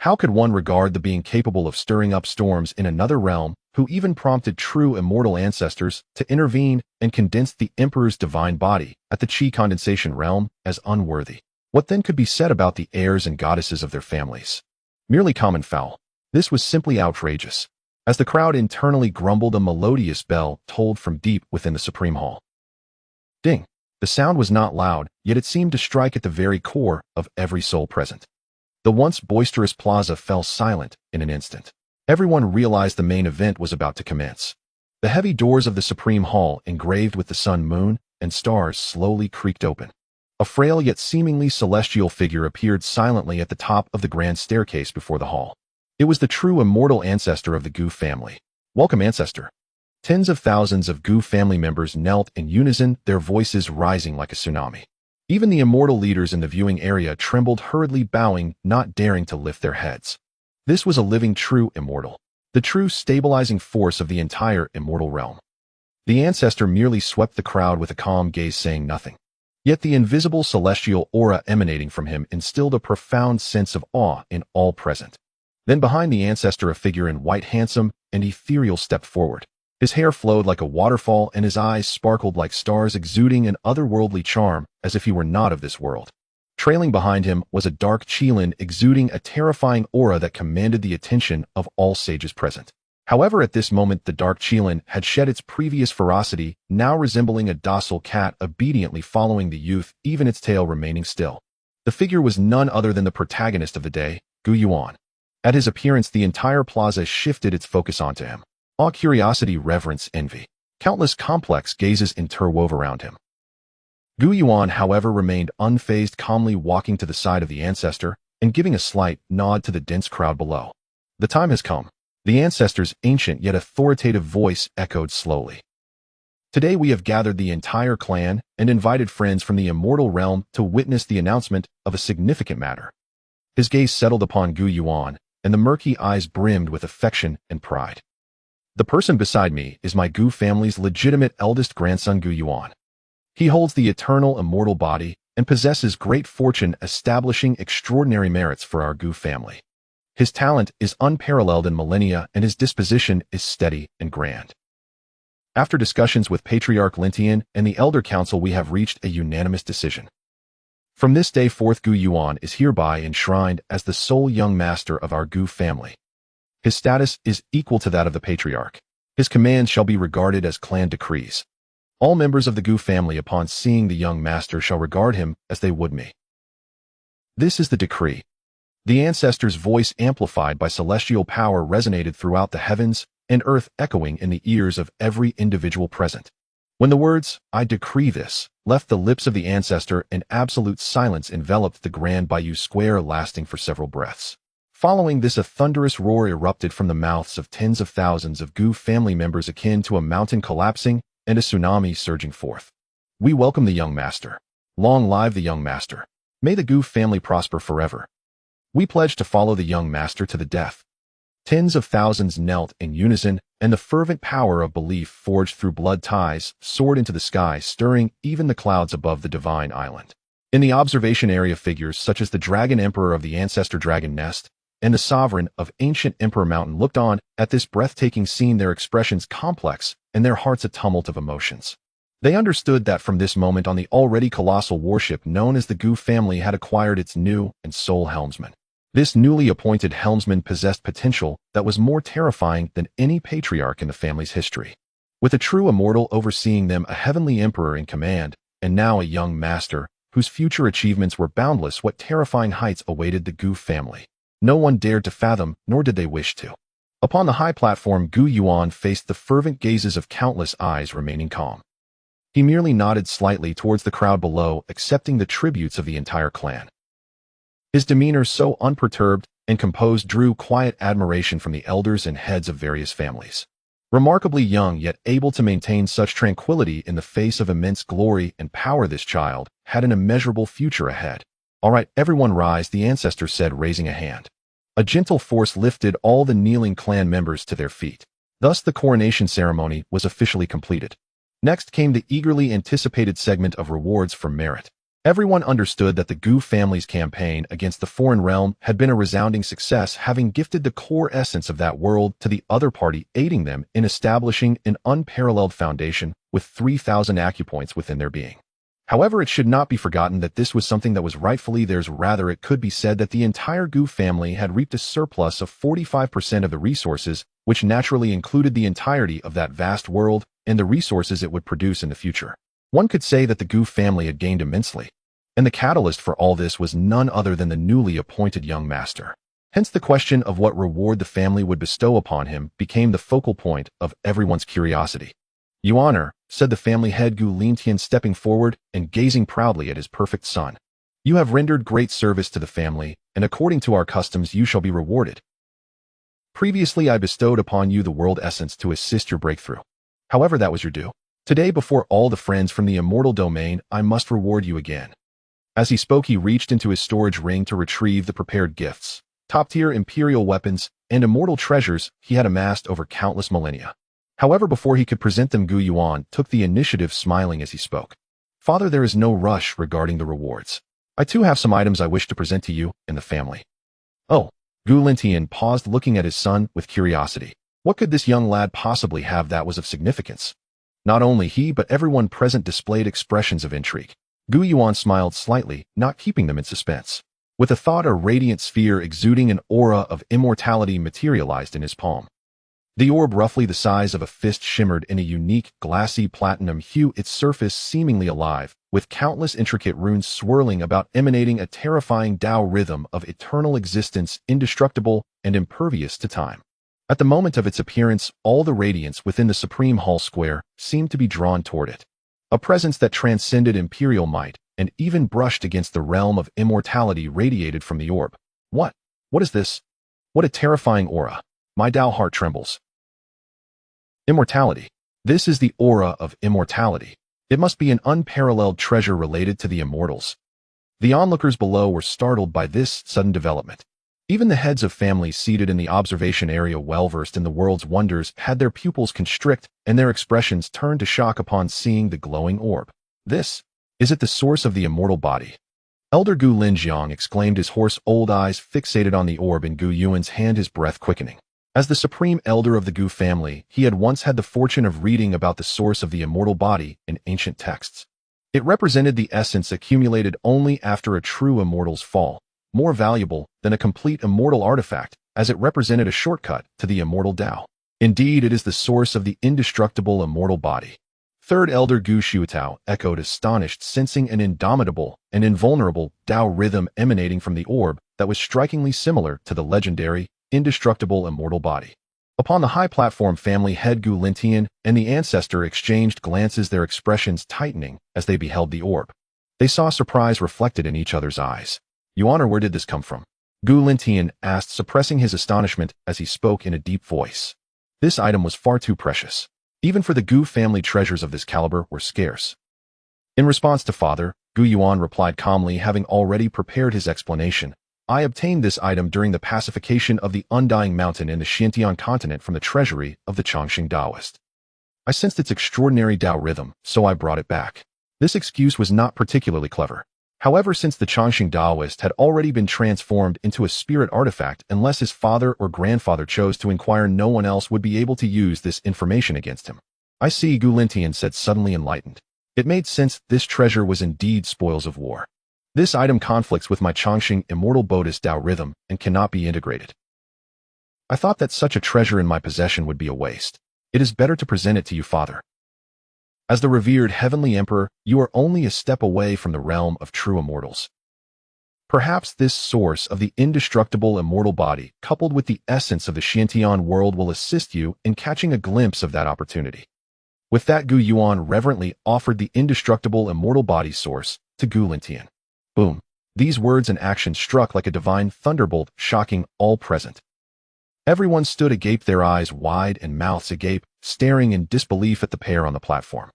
How could one regard the being capable of stirring up storms in another realm, who even prompted true immortal ancestors to intervene and condense the Emperor's divine body at the Qi condensation realm, as unworthy? What then could be said about the heirs and goddesses of their families? Merely common foul. This was simply outrageous. As the crowd internally grumbled, a melodious bell tolled from deep within the Supreme Hall. Ding! The sound was not loud, yet it seemed to strike at the very core of every soul present. The once boisterous plaza fell silent in an instant. Everyone realized the main event was about to commence. The heavy doors of the Supreme Hall, engraved with the sun, moon, and stars, slowly creaked open. A frail yet seemingly celestial figure appeared silently at the top of the grand staircase before the hall. It was the true immortal ancestor of the Gu family. Welcome, ancestor. Tens of thousands of Gu family members knelt in unison, their voices rising like a tsunami. Even the immortal leaders in the viewing area trembled, hurriedly bowing, not daring to lift their heads. This was a living true immortal, the true stabilizing force of the entire immortal realm. The ancestor merely swept the crowd with a calm gaze, saying nothing. Yet the invisible celestial aura emanating from him instilled a profound sense of awe in all present. Then behind the ancestor, a figure in white, handsome and ethereal, stepped forward. His hair flowed like a waterfall, and his eyes sparkled like stars, exuding an otherworldly charm, as if he were not of this world. Trailing behind him was a dark Qilin, exuding a terrifying aura that commanded the attention of all sages present. However, at this moment, the dark Qilin had shed its previous ferocity, now resembling a docile cat obediently following the youth, even its tail remaining still. The figure was none other than the protagonist of the day, Gu Yuan. At his appearance, the entire plaza shifted its focus onto him. Awe, curiosity, reverence, envy. Countless complex gazes interwove around him. Gu Yuan, however, remained unfazed, calmly walking to the side of the ancestor and giving a slight nod to the dense crowd below. The time has come. The ancestor's ancient yet authoritative voice echoed slowly. Today we have gathered the entire clan and invited friends from the immortal realm to witness the announcement of a significant matter. His gaze settled upon Gu Yuan, and the murky eyes brimmed with affection and pride. The person beside me is my Gu family's legitimate eldest grandson, Gu Yuan. He holds the eternal immortal body and possesses great fortune, establishing extraordinary merits for our Gu family. His talent is unparalleled in millennia, and his disposition is steady and grand. After discussions with Patriarch Lintian and the Elder Council, we have reached a unanimous decision. From this day forth, Gu Yuan is hereby enshrined as the sole young master of our Gu family. His status is equal to that of the Patriarch. His commands shall be regarded as clan decrees. All members of the Gu family, upon seeing the young master, shall regard him as they would me. This is the decree. The ancestor's voice, amplified by celestial power, resonated throughout the heavens and earth, echoing in the ears of every individual present. When the words, "I decree this," left the lips of the ancestor, an absolute silence enveloped the Grand Bayou Square, lasting for several breaths. Following this, a thunderous roar erupted from the mouths of tens of thousands of Gu family members, akin to a mountain collapsing and a tsunami surging forth. We welcome the young master. Long live the young master. May the Gu family prosper forever. We pledge to follow the young master to the death. Tens of thousands knelt in unison, and the fervent power of belief forged through blood ties soared into the sky, stirring even the clouds above the divine island. In the observation area, figures such as the Dragon Emperor of the Ancestor Dragon Nest and the Sovereign of Ancient Emperor Mountain looked on at this breathtaking scene, their expressions complex and their hearts a tumult of emotions. They understood that from this moment on, the already colossal warship known as the Gu family had acquired its new and sole helmsman. This newly appointed helmsman possessed potential that was more terrifying than any patriarch in the family's history. With a true immortal overseeing them, a heavenly emperor in command, and now a young master whose future achievements were boundless, what terrifying heights awaited the Gu family? No one dared to fathom, nor did they wish to. Upon the high platform, Gu Yuan faced the fervent gazes of countless eyes, remaining calm. He merely nodded slightly towards the crowd below, accepting the tributes of the entire clan. His demeanor, so unperturbed and composed, drew quiet admiration from the elders and heads of various families. Remarkably young, yet able to maintain such tranquility in the face of immense glory and power, this child had an immeasurable future ahead. "All right, everyone rise," the ancestor said, raising a hand. A gentle force lifted all the kneeling clan members to their feet. Thus the coronation ceremony was officially completed. Next came the eagerly anticipated segment of rewards for merit. Everyone understood that the Gu family's campaign against the foreign realm had been a resounding success, having gifted the core essence of that world to the other party, aiding them in establishing an unparalleled foundation with 3,000 acupoints within their being. However, it should not be forgotten that this was something that was rightfully theirs. Rather, it could be said that the entire Gu family had reaped a surplus of 45% of the resources, which naturally included the entirety of that vast world and the resources it would produce in the future. One could say that the Gu family had gained immensely, and the catalyst for all this was none other than the newly appointed young master. Hence, the question of what reward the family would bestow upon him became the focal point of everyone's curiosity. "You honor," said the family head Gu Lintian, stepping forward and gazing proudly at his perfect son. "You have rendered great service to the family, and according to our customs you shall be rewarded. Previously I bestowed upon you the world essence to assist your breakthrough. However, that was your due. Today, before all the friends from the immortal domain, I must reward you again." As he spoke, he reached into his storage ring to retrieve the prepared gifts, top-tier imperial weapons, and immortal treasures he had amassed over countless millennia. However, before he could present them, Gu Yuan took the initiative, smiling as he spoke. "Father, there is no rush regarding the rewards. I too have some items I wish to present to you and the family." "Oh." Gu Lintian paused, looking at his son with curiosity. What could this young lad possibly have that was of significance? Not only he but everyone present displayed expressions of intrigue. Gu Yuan smiled slightly, not keeping them in suspense. With a thought, a radiant sphere exuding an aura of immortality materialized in his palm. The orb, roughly the size of a fist, shimmered in a unique, glassy platinum hue, its surface seemingly alive, with countless intricate runes swirling about, emanating a terrifying Tao rhythm of eternal existence, indestructible and impervious to time. At the moment of its appearance, all the radiance within the Supreme Hall Square seemed to be drawn toward it. A presence that transcended imperial might and even brushed against the realm of immortality radiated from the orb. What is this? What a terrifying aura. My Tao heart trembles. Immortality. This is the aura of immortality. It must be an unparalleled treasure related to the immortals. The onlookers below were startled by this sudden development. Even the heads of families seated in the observation area, well-versed in the world's wonders, had their pupils constrict and their expressions turned to shock upon seeing the glowing orb. Is it the source of the immortal body? Elder Gu Linjiang exclaimed, his hoarse old eyes fixated on the orb in Gu Yuan's hand, his breath quickening. As the supreme elder of the Gu family, he had once had the fortune of reading about the source of the immortal body in ancient texts. It represented the essence accumulated only after a true immortal's fall, more valuable than a complete immortal artifact, as it represented a shortcut to the immortal Tao. Indeed, it is the source of the indestructible immortal body. Third Elder Gu Shuitao echoed, astonished, sensing an indomitable and invulnerable Tao rhythm emanating from the orb that was strikingly similar to the legendary, indestructible immortal body. Upon the high platform, family head Gu Lintian and the ancestor exchanged glances, their expressions tightening as they beheld the orb. They saw surprise reflected in each other's eyes. "You honor, where did this come from?" Gu Lintian asked, suppressing his astonishment as he spoke in a deep voice. This item was far too precious. Even for the Gu family, treasures of this caliber were scarce. In response to father, Gu Yuan replied calmly, having already prepared his explanation. "I obtained this item during the pacification of the Undying Mountain in the Xianxia continent from the treasury of the Chongqing Taoist. I sensed its extraordinary Tao rhythm, so I brought it back." This excuse was not particularly clever. However, since the Chongqing Taoist had already been transformed into a spirit artifact, unless his father or grandfather chose to inquire, no one else would be able to use this information against him. "I see," Gu Lintian said, suddenly enlightened. It made sense. This treasure was indeed spoils of war. This item conflicts with my Chongqing immortal Buddhist Tao rhythm and cannot be integrated. I thought that such a treasure in my possession would be a waste. It is better to present it to you, father. As the revered heavenly emperor, you are only a step away from the realm of true immortals. Perhaps this source of the indestructible immortal body, coupled with the essence of the Xiantian world, will assist you in catching a glimpse of that opportunity." With that, Gu Yuan reverently offered the indestructible immortal body source to Gu Lintian. Boom. These words and actions struck like a divine thunderbolt, shocking all present. Everyone stood agape, their eyes wide and mouths agape, staring in disbelief at the pair on the platform.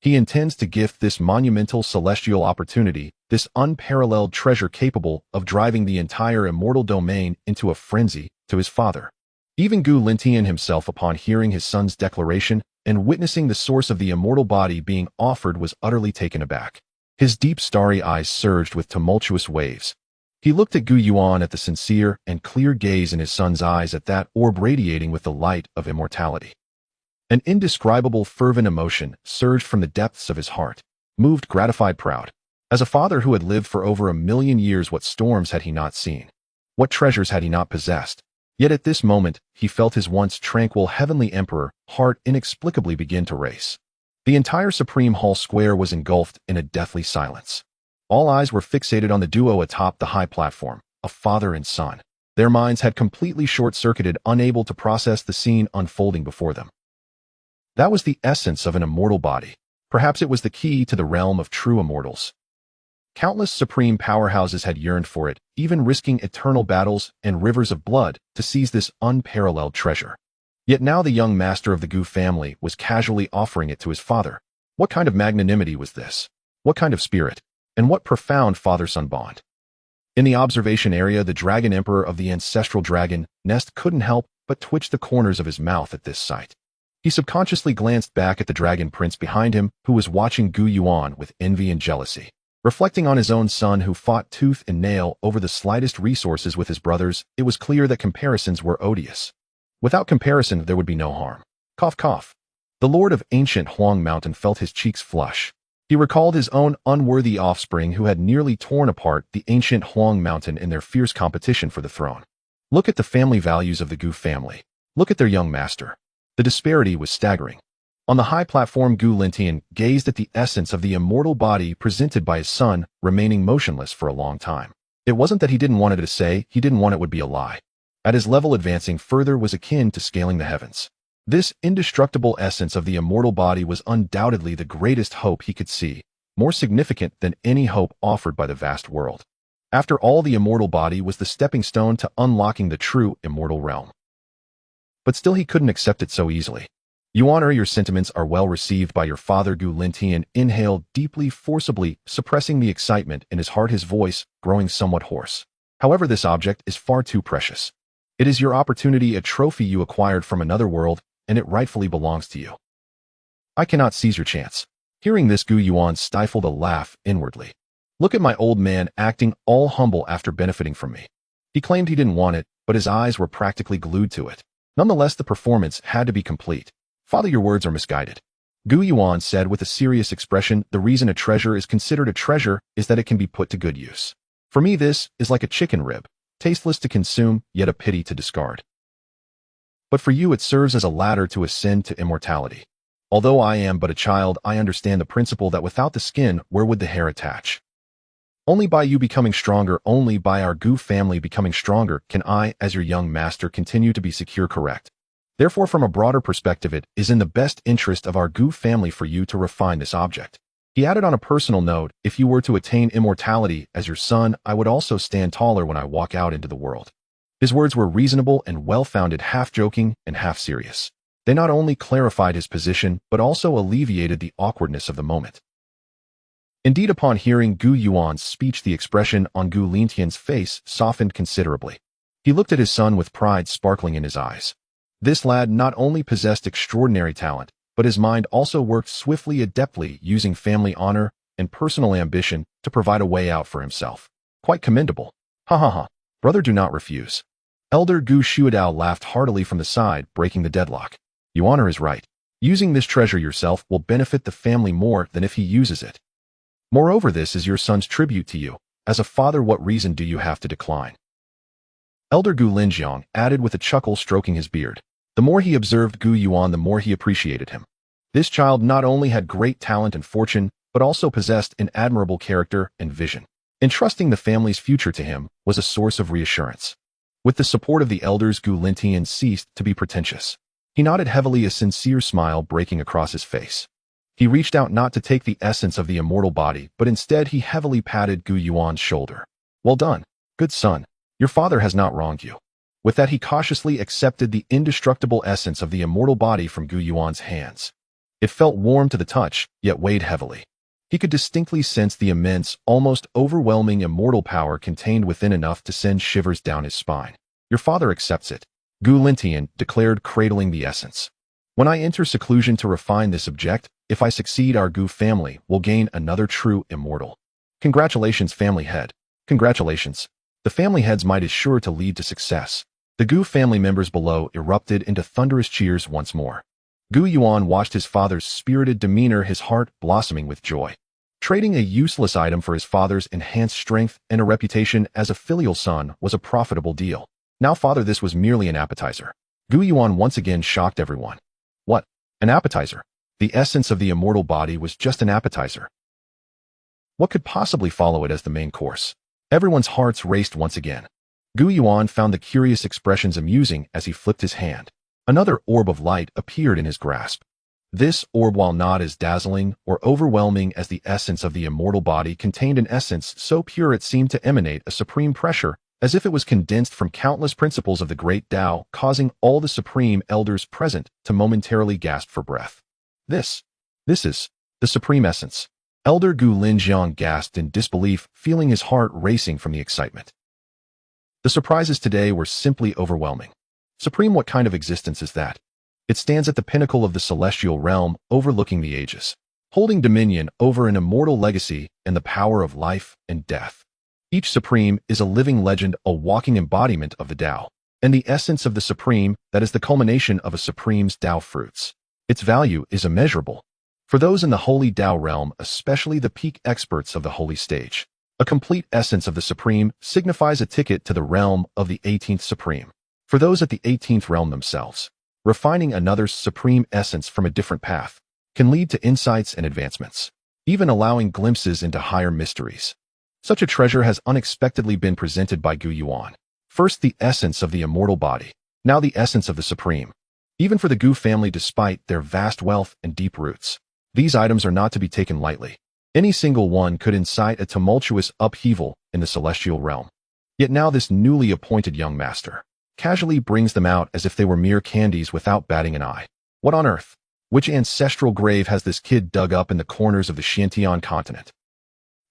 He intends to gift this monumental celestial opportunity, this unparalleled treasure capable of driving the entire immortal domain into a frenzy, to his father. Even Gu Lintian himself, upon hearing his son's declaration and witnessing the source of the immortal body being offered, was utterly taken aback. His deep starry eyes surged with tumultuous waves. He looked at Gu Yuan at the sincere and clear gaze in his son's eyes at that orb radiating with the light of immortality. An indescribable fervent emotion surged from the depths of his heart, moved, gratified, proud. As a father who had lived for over 1,000,000 years, what storms had he not seen? What treasures had he not possessed? Yet at this moment, he felt his once tranquil heavenly emperor heart inexplicably begin to race. The entire Supreme Hall Square was engulfed in a deathly silence. All eyes were fixated on the duo atop the high platform, a father and son. Their minds had completely short-circuited, unable to process the scene unfolding before them. That was the essence of an immortal body. Perhaps it was the key to the realm of true immortals. Countless supreme powerhouses had yearned for it, even risking eternal battles and rivers of blood to seize this unparalleled treasure. Yet now the young master of the Gu family was casually offering it to his father. What kind of magnanimity was this? What kind of spirit? And what profound father-son bond? In the observation area, the dragon emperor of the ancestral dragon nest couldn't help but twitch the corners of his mouth at this sight. He subconsciously glanced back at the dragon prince behind him, who was watching Gu Yuan with envy and jealousy. Reflecting on his own son who fought tooth and nail over the slightest resources with his brothers, it was clear that comparisons were odious. Without comparison, there would be no harm. Cough, cough. The lord of ancient Huang Mountain felt his cheeks flush. He recalled his own unworthy offspring who had nearly torn apart the ancient Huang Mountain in their fierce competition for the throne. Look at the family values of the Gu family. Look at their young master. The disparity was staggering. On the high platform, Gu Lintian gazed at the essence of the immortal body presented by his son, remaining motionless for a long time. It wasn't that he didn't want it to say, he didn't want it would be a lie. At his level, advancing further was akin to scaling the heavens. This indestructible essence of the immortal body was undoubtedly the greatest hope he could see, more significant than any hope offered by the vast world. After all, the immortal body was the stepping stone to unlocking the true immortal realm. But still he couldn't accept it so easily. Yuan, your sentiments are well received by your father. Gu Lintian inhaled deeply, forcibly, suppressing the excitement in his heart, his voice growing somewhat hoarse. However, this object is far too precious. It is your opportunity, a trophy you acquired from another world, and it rightfully belongs to you. I cannot seize your chance. Hearing this, Gu Yuan stifled a laugh inwardly. Look at my old man acting all humble after benefiting from me. He claimed he didn't want it, but his eyes were practically glued to it. Nonetheless, the performance had to be complete. Father, your words are misguided. Gu Yuan said with a serious expression, the reason a treasure is considered a treasure is that it can be put to good use. For me, this is like a chicken rib, tasteless to consume, yet a pity to discard. But for you, it serves as a ladder to ascend to immortality. Although I am but a child, I understand the principle that without the skin, where would the hair attach? Only by you becoming stronger, only by our Gu family becoming stronger, can I, as your young master, continue to be secure, correct? Therefore, from a broader perspective, it is in the best interest of our Gu family for you to refine this object. He added on a personal note, if you were to attain immortality as your son, I would also stand taller when I walk out into the world. His words were reasonable and well-founded, half joking and half serious. They not only clarified his position, but also alleviated the awkwardness of the moment. Indeed, upon hearing Gu Yuan's speech, the expression on Gu Lintian's face softened considerably. He looked at his son with pride sparkling in his eyes. This lad not only possessed extraordinary talent, but his mind also worked swiftly, adeptly, using family honor and personal ambition to provide a way out for himself. Quite commendable. Ha ha ha. Brother, do not refuse. Elder Gu Shuadao laughed heartily from the side, breaking the deadlock. Yuan is right. Using this treasure yourself will benefit the family more than if he uses it. Moreover, this is your son's tribute to you. As a father, what reason do you have to decline? Elder Gu Linjiang added with a chuckle, stroking his beard. The more he observed Gu Yuan, the more he appreciated him. This child not only had great talent and fortune, but also possessed an admirable character and vision. Entrusting the family's future to him was a source of reassurance. With the support of the elders, Gu Lintian ceased to be pretentious. He nodded heavily, a sincere smile breaking across his face. He reached out not to take the essence of the immortal body, but instead he heavily patted Gu Yuan's shoulder. Well done, good son. Your father has not wronged you. With that, he cautiously accepted the indestructible essence of the immortal body from Gu Yuan's hands. It felt warm to the touch, yet weighed heavily. He could distinctly sense the immense, almost overwhelming immortal power contained within, enough to send shivers down his spine. Your father accepts it, Gu Lintian declared, cradling the essence. When I enter seclusion to refine this object, If I succeed, our Gu family will gain another true immortal. Congratulations, family head. Congratulations. The family head's might is sure to lead to success. The Gu family members below erupted into thunderous cheers once more. Gu Yuan watched his father's spirited demeanor, his heart blossoming with joy. Trading a useless item for his father's enhanced strength and a reputation as a filial son was a profitable deal. Now, father, this was merely an appetizer. Gu Yuan once again shocked everyone. What? An appetizer? The essence of the immortal body was just an appetizer. What could possibly follow it as the main course? Everyone's hearts raced once again. Gu Yuan found the curious expressions amusing as he flipped his hand. Another orb of light appeared in his grasp. This orb, while not as dazzling or overwhelming as the essence of the immortal body, contained an essence so pure it seemed to emanate a supreme pressure, as if it was condensed from countless principles of the great Tao, causing all the supreme elders present to momentarily gasp for breath. This is the supreme essence. Elder Gu Linjiang gasped in disbelief, feeling his heart racing from the excitement. The surprises today were simply overwhelming. Supreme, what kind of existence is that? It stands at the pinnacle of the celestial realm, overlooking the ages, holding dominion over an immortal legacy and the power of life and death. Each Supreme is a living legend, a walking embodiment of the Tao, and the essence of the Supreme that is the culmination of a Supreme's Tao fruits. Its value is immeasurable. For those in the holy Tao realm, especially the peak experts of the holy stage, a complete essence of the Supreme signifies a ticket to the realm of the 18th Supreme. For those at the 18th realm themselves, refining another supreme essence from a different path can lead to insights and advancements, even allowing glimpses into higher mysteries. Such a treasure has unexpectedly been presented by Gu Yuan. First, the essence of the immortal body, now the essence of the Supreme. Even for the Gu family, despite their vast wealth and deep roots, these items are not to be taken lightly. Any single one could incite a tumultuous upheaval in the celestial realm. Yet now this newly appointed young master casually brings them out as if they were mere candies without batting an eye. What on earth? Which ancestral grave has this kid dug up in the corners of the Xianxia continent?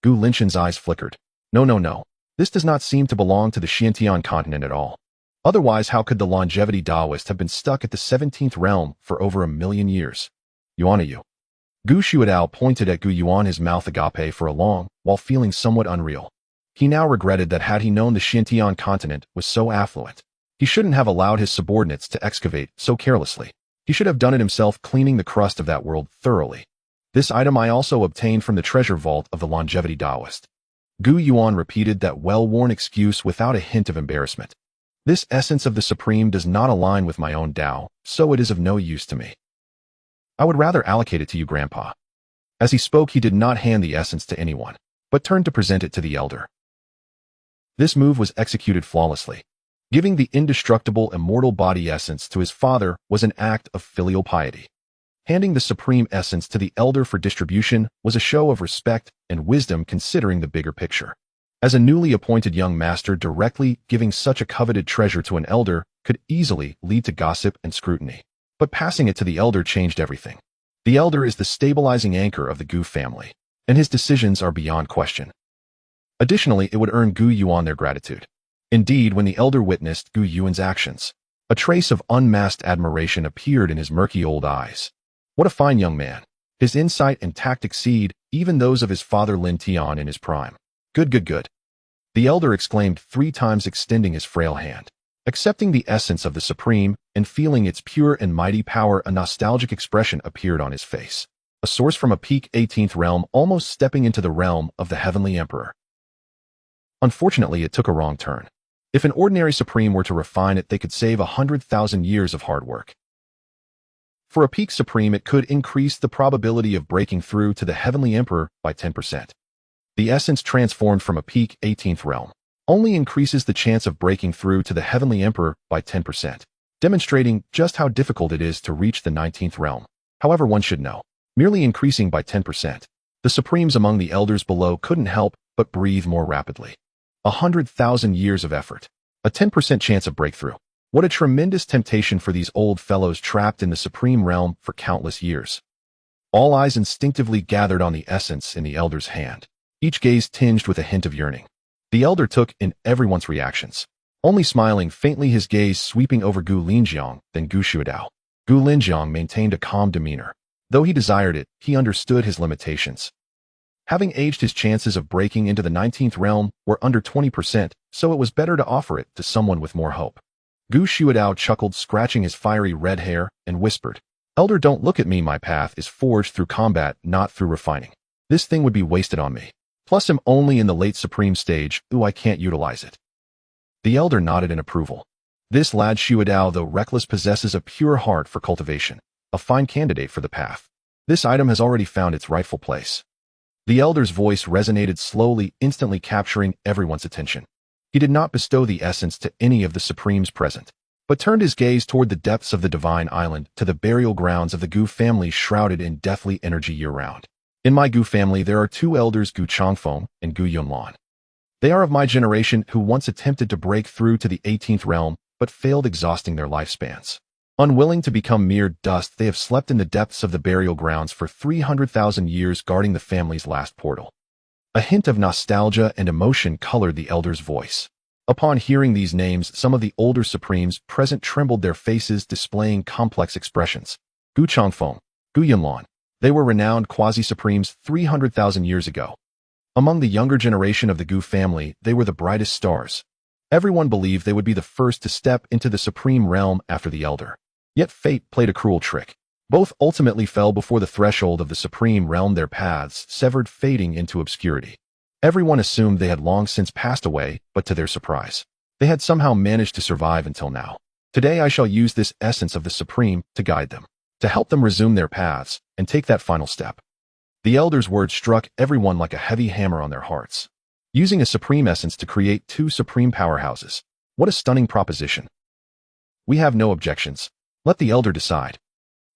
Gu Linshan's eyes flickered. No. This does not seem to belong to the Xianxia continent at all. Otherwise, how could the longevity Taoist have been stuck at the 17th realm for over 1,000,000 years? Yuan. Gu Shuadao pointed at Gu Yuan, his mouth agape for a long, while feeling somewhat unreal. He now regretted that had he known the Xianxia continent was so affluent, he shouldn't have allowed his subordinates to excavate so carelessly. He should have done it himself, cleaning the crust of that world thoroughly. This item I also obtained from the treasure vault of the longevity Taoist. Gu Yuan repeated that well-worn excuse without a hint of embarrassment. This essence of the Supreme does not align with my own Tao, so it is of no use to me. I would rather allocate it to you, Grandpa. As he spoke, he did not hand the essence to anyone, but turned to present it to the elder. This move was executed flawlessly. Giving the indestructible immortal body essence to his father was an act of filial piety. Handing the supreme essence to the elder for distribution was a show of respect and wisdom, considering the bigger picture. As a newly appointed young master, directly giving such a coveted treasure to an elder could easily lead to gossip and scrutiny. But passing it to the elder changed everything. The elder is the stabilizing anchor of the Gu family, and his decisions are beyond question. Additionally, it would earn Gu Yuan their gratitude. Indeed, when the elder witnessed Gu Yuan's actions, a trace of unmasked admiration appeared in his murky old eyes. What a fine young man. His insight and tact exceed even those of his father Lin Tian in his prime. Good. The elder exclaimed 3 times, extending his frail hand. Accepting the essence of the Supreme and feeling its pure and mighty power, a nostalgic expression appeared on his face. A source from a peak 18th realm, almost stepping into the realm of the Heavenly Emperor. Unfortunately, it took a wrong turn. If an ordinary Supreme were to refine it, they could save 100,000 years of hard work. For a peak Supreme, it could increase the probability of breaking through to the Heavenly Emperor by 10%. The essence transformed from a peak 18th realm only increases the chance of breaking through to the Heavenly Emperor by 10%, demonstrating just how difficult it is to reach the 19th realm. However, one should know, merely increasing by 10%, the Supremes among the elders below couldn't help but breathe more rapidly. 100,000 years of effort, a 10% chance of breakthrough. What a tremendous temptation for these old fellows trapped in the Supreme realm for countless years. All eyes instinctively gathered on the essence in the elder's hand, each gaze tinged with a hint of yearning. The elder took in everyone's reactions, only smiling faintly, his gaze sweeping over Gu Linjiang, then Gu Shuadao. Gu Linjiang maintained a calm demeanor. Though he desired it, he understood his limitations. Having aged, his chances of breaking into the 19th realm were under 20%, so it was better to offer it to someone with more hope. Gu Shuadao chuckled, scratching his fiery red hair, and whispered, "Elder, don't look at me. My path is forged through combat, not through refining. This thing would be wasted on me. Plus, I'm only in the late supreme stage. Ooh, I can't utilize it." The elder nodded in approval. This lad Shuadao, though reckless, possesses a pure heart for cultivation, a fine candidate for the path. This item has already found its rightful place. The elder's voice resonated slowly, instantly capturing everyone's attention. He did not bestow the essence to any of the supremes present, but turned his gaze toward the depths of the divine island, to the burial grounds of the Gu family shrouded in deathly energy year-round. In my Gu family there are two elders, Gu Changfeng and Gu Yunlan. They are of my generation who once attempted to break through to the 18th realm, but failed, exhausting their lifespans. Unwilling to become mere dust, they have slept in the depths of the burial grounds for 300,000 years, guarding the family's last portal. A hint of nostalgia and emotion colored the elder's voice. Upon hearing these names, some of the older supremes present trembled, their faces displaying complex expressions. Gu Changfeng, Gu Yunlan. They were renowned quasi-supremes 300,000 years ago. Among the younger generation of the Gu family, they were the brightest stars. Everyone believed they would be the first to step into the supreme realm after the elder. Yet fate played a cruel trick. Both ultimately fell before the threshold of the supreme realm, their paths severed, fading into obscurity. Everyone assumed they had long since passed away, but to their surprise, they had somehow managed to survive until now. Today I shall use this essence of the supreme to guide them, to help them resume their paths and take that final step. The elder's words struck everyone like a heavy hammer on their hearts. Using a supreme essence to create two supreme powerhouses. What a stunning proposition. We have no objections. Let the elder decide.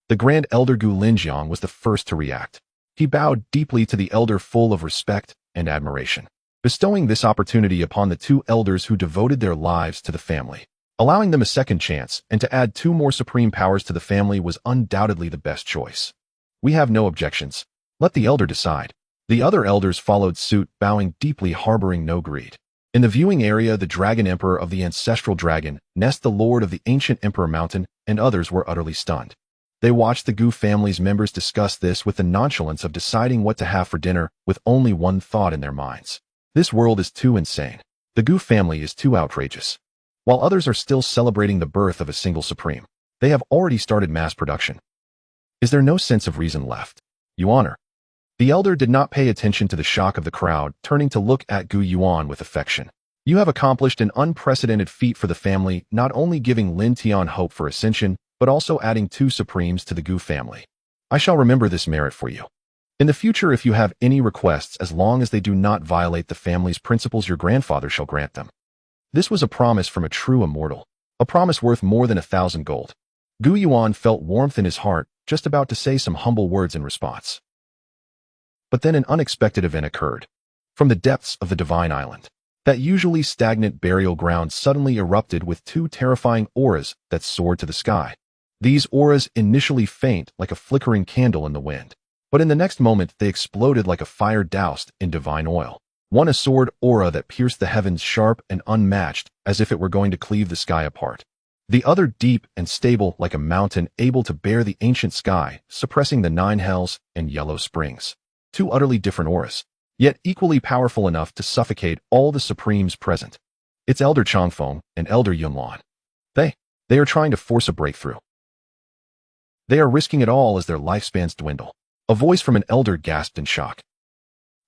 The Grand Elder Gu Linjiang was the first to react. He bowed deeply to the elder, full of respect and admiration, bestowing this opportunity upon the two elders who devoted their lives to the family. Allowing them a second chance and to add two more supreme powers to the family was undoubtedly the best choice. We have no objections. Let the elder decide. The other elders followed suit, bowing deeply, harboring no greed. In the viewing area, the Dragon Emperor of the Ancestral Dragon, Nest the Lord of the Ancient Emperor Mountain, and others were utterly stunned. They watched the Gu family's members discuss this with the nonchalance of deciding what to have for dinner, with only one thought in their minds. This world is too insane. The Gu family is too outrageous. While others are still celebrating the birth of a single supreme, they have already started mass production. Is there no sense of reason left? You honor. The elder did not pay attention to the shock of the crowd, turning to look at Gu Yuan with affection. You have accomplished an unprecedented feat for the family, not only giving Lin Tian hope for ascension, but also adding two supremes to the Gu family. I shall remember this merit for you. In the future, if you have any requests, as long as they do not violate the family's principles, your grandfather shall grant them. This was a promise from a true immortal, a promise worth more than 1,000 gold. Gu Yuan felt warmth in his heart, just about to say some humble words in response. But then an unexpected event occurred. From the depths of the divine island, that usually stagnant burial ground suddenly erupted with two terrifying auras that soared to the sky. These auras initially faint like a flickering candle in the wind, but in the next moment they exploded like a fire doused in divine oil. One a sword aura that pierced the heavens, sharp and unmatched, as if it were going to cleave the sky apart. The other deep and stable like a mountain, able to bear the ancient sky, suppressing the 9 hells and yellow springs. Two utterly different auras, yet equally powerful enough to suffocate all the supremes present. It's Elder Changfeng and Elder Yunlan. They are trying to force a breakthrough. They are risking it all as their lifespans dwindle. A voice from an elder gasped in shock.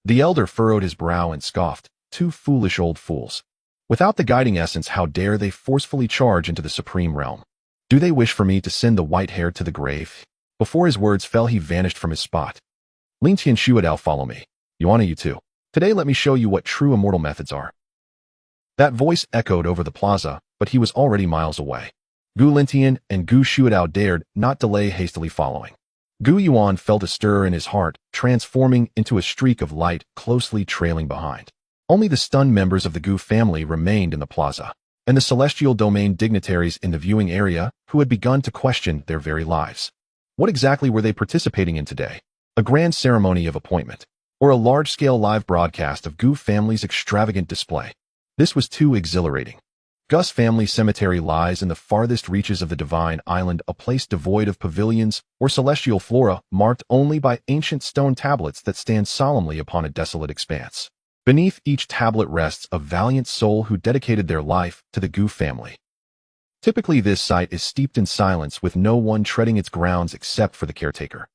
The elder furrowed his brow and scoffed. Two foolish old fools. Without the guiding essence, how dare they forcefully charge into the supreme realm? Do they wish for me to send the white hair to the grave? Before his words fell, he vanished from his spot. Lin Tian Shuadao, follow me. Yuana, you too. Today let me show you what true immortal methods are. That voice echoed over the plaza, but he was already miles away. Gu Lintian and Gu Shuadao dared not delay, hastily following. Gu Yuan felt a stir in his heart, transforming into a streak of light, closely trailing behind. Only the stunned members of the Gu family remained in the plaza, and the celestial domain dignitaries in the viewing area, who had begun to question their very lives. What exactly were they participating in today? A grand ceremony of appointment, or a large-scale live broadcast of Gu family's extravagant display? This was too exhilarating. Gus family cemetery lies in the farthest reaches of the Divine Island, a place devoid of pavilions or celestial flora, marked only by ancient stone tablets that stand solemnly upon a desolate expanse. Beneath each tablet rests a valiant soul who dedicated their life to the Gu family. Typically, this site is steeped in silence, with no one treading its grounds except for the caretaker.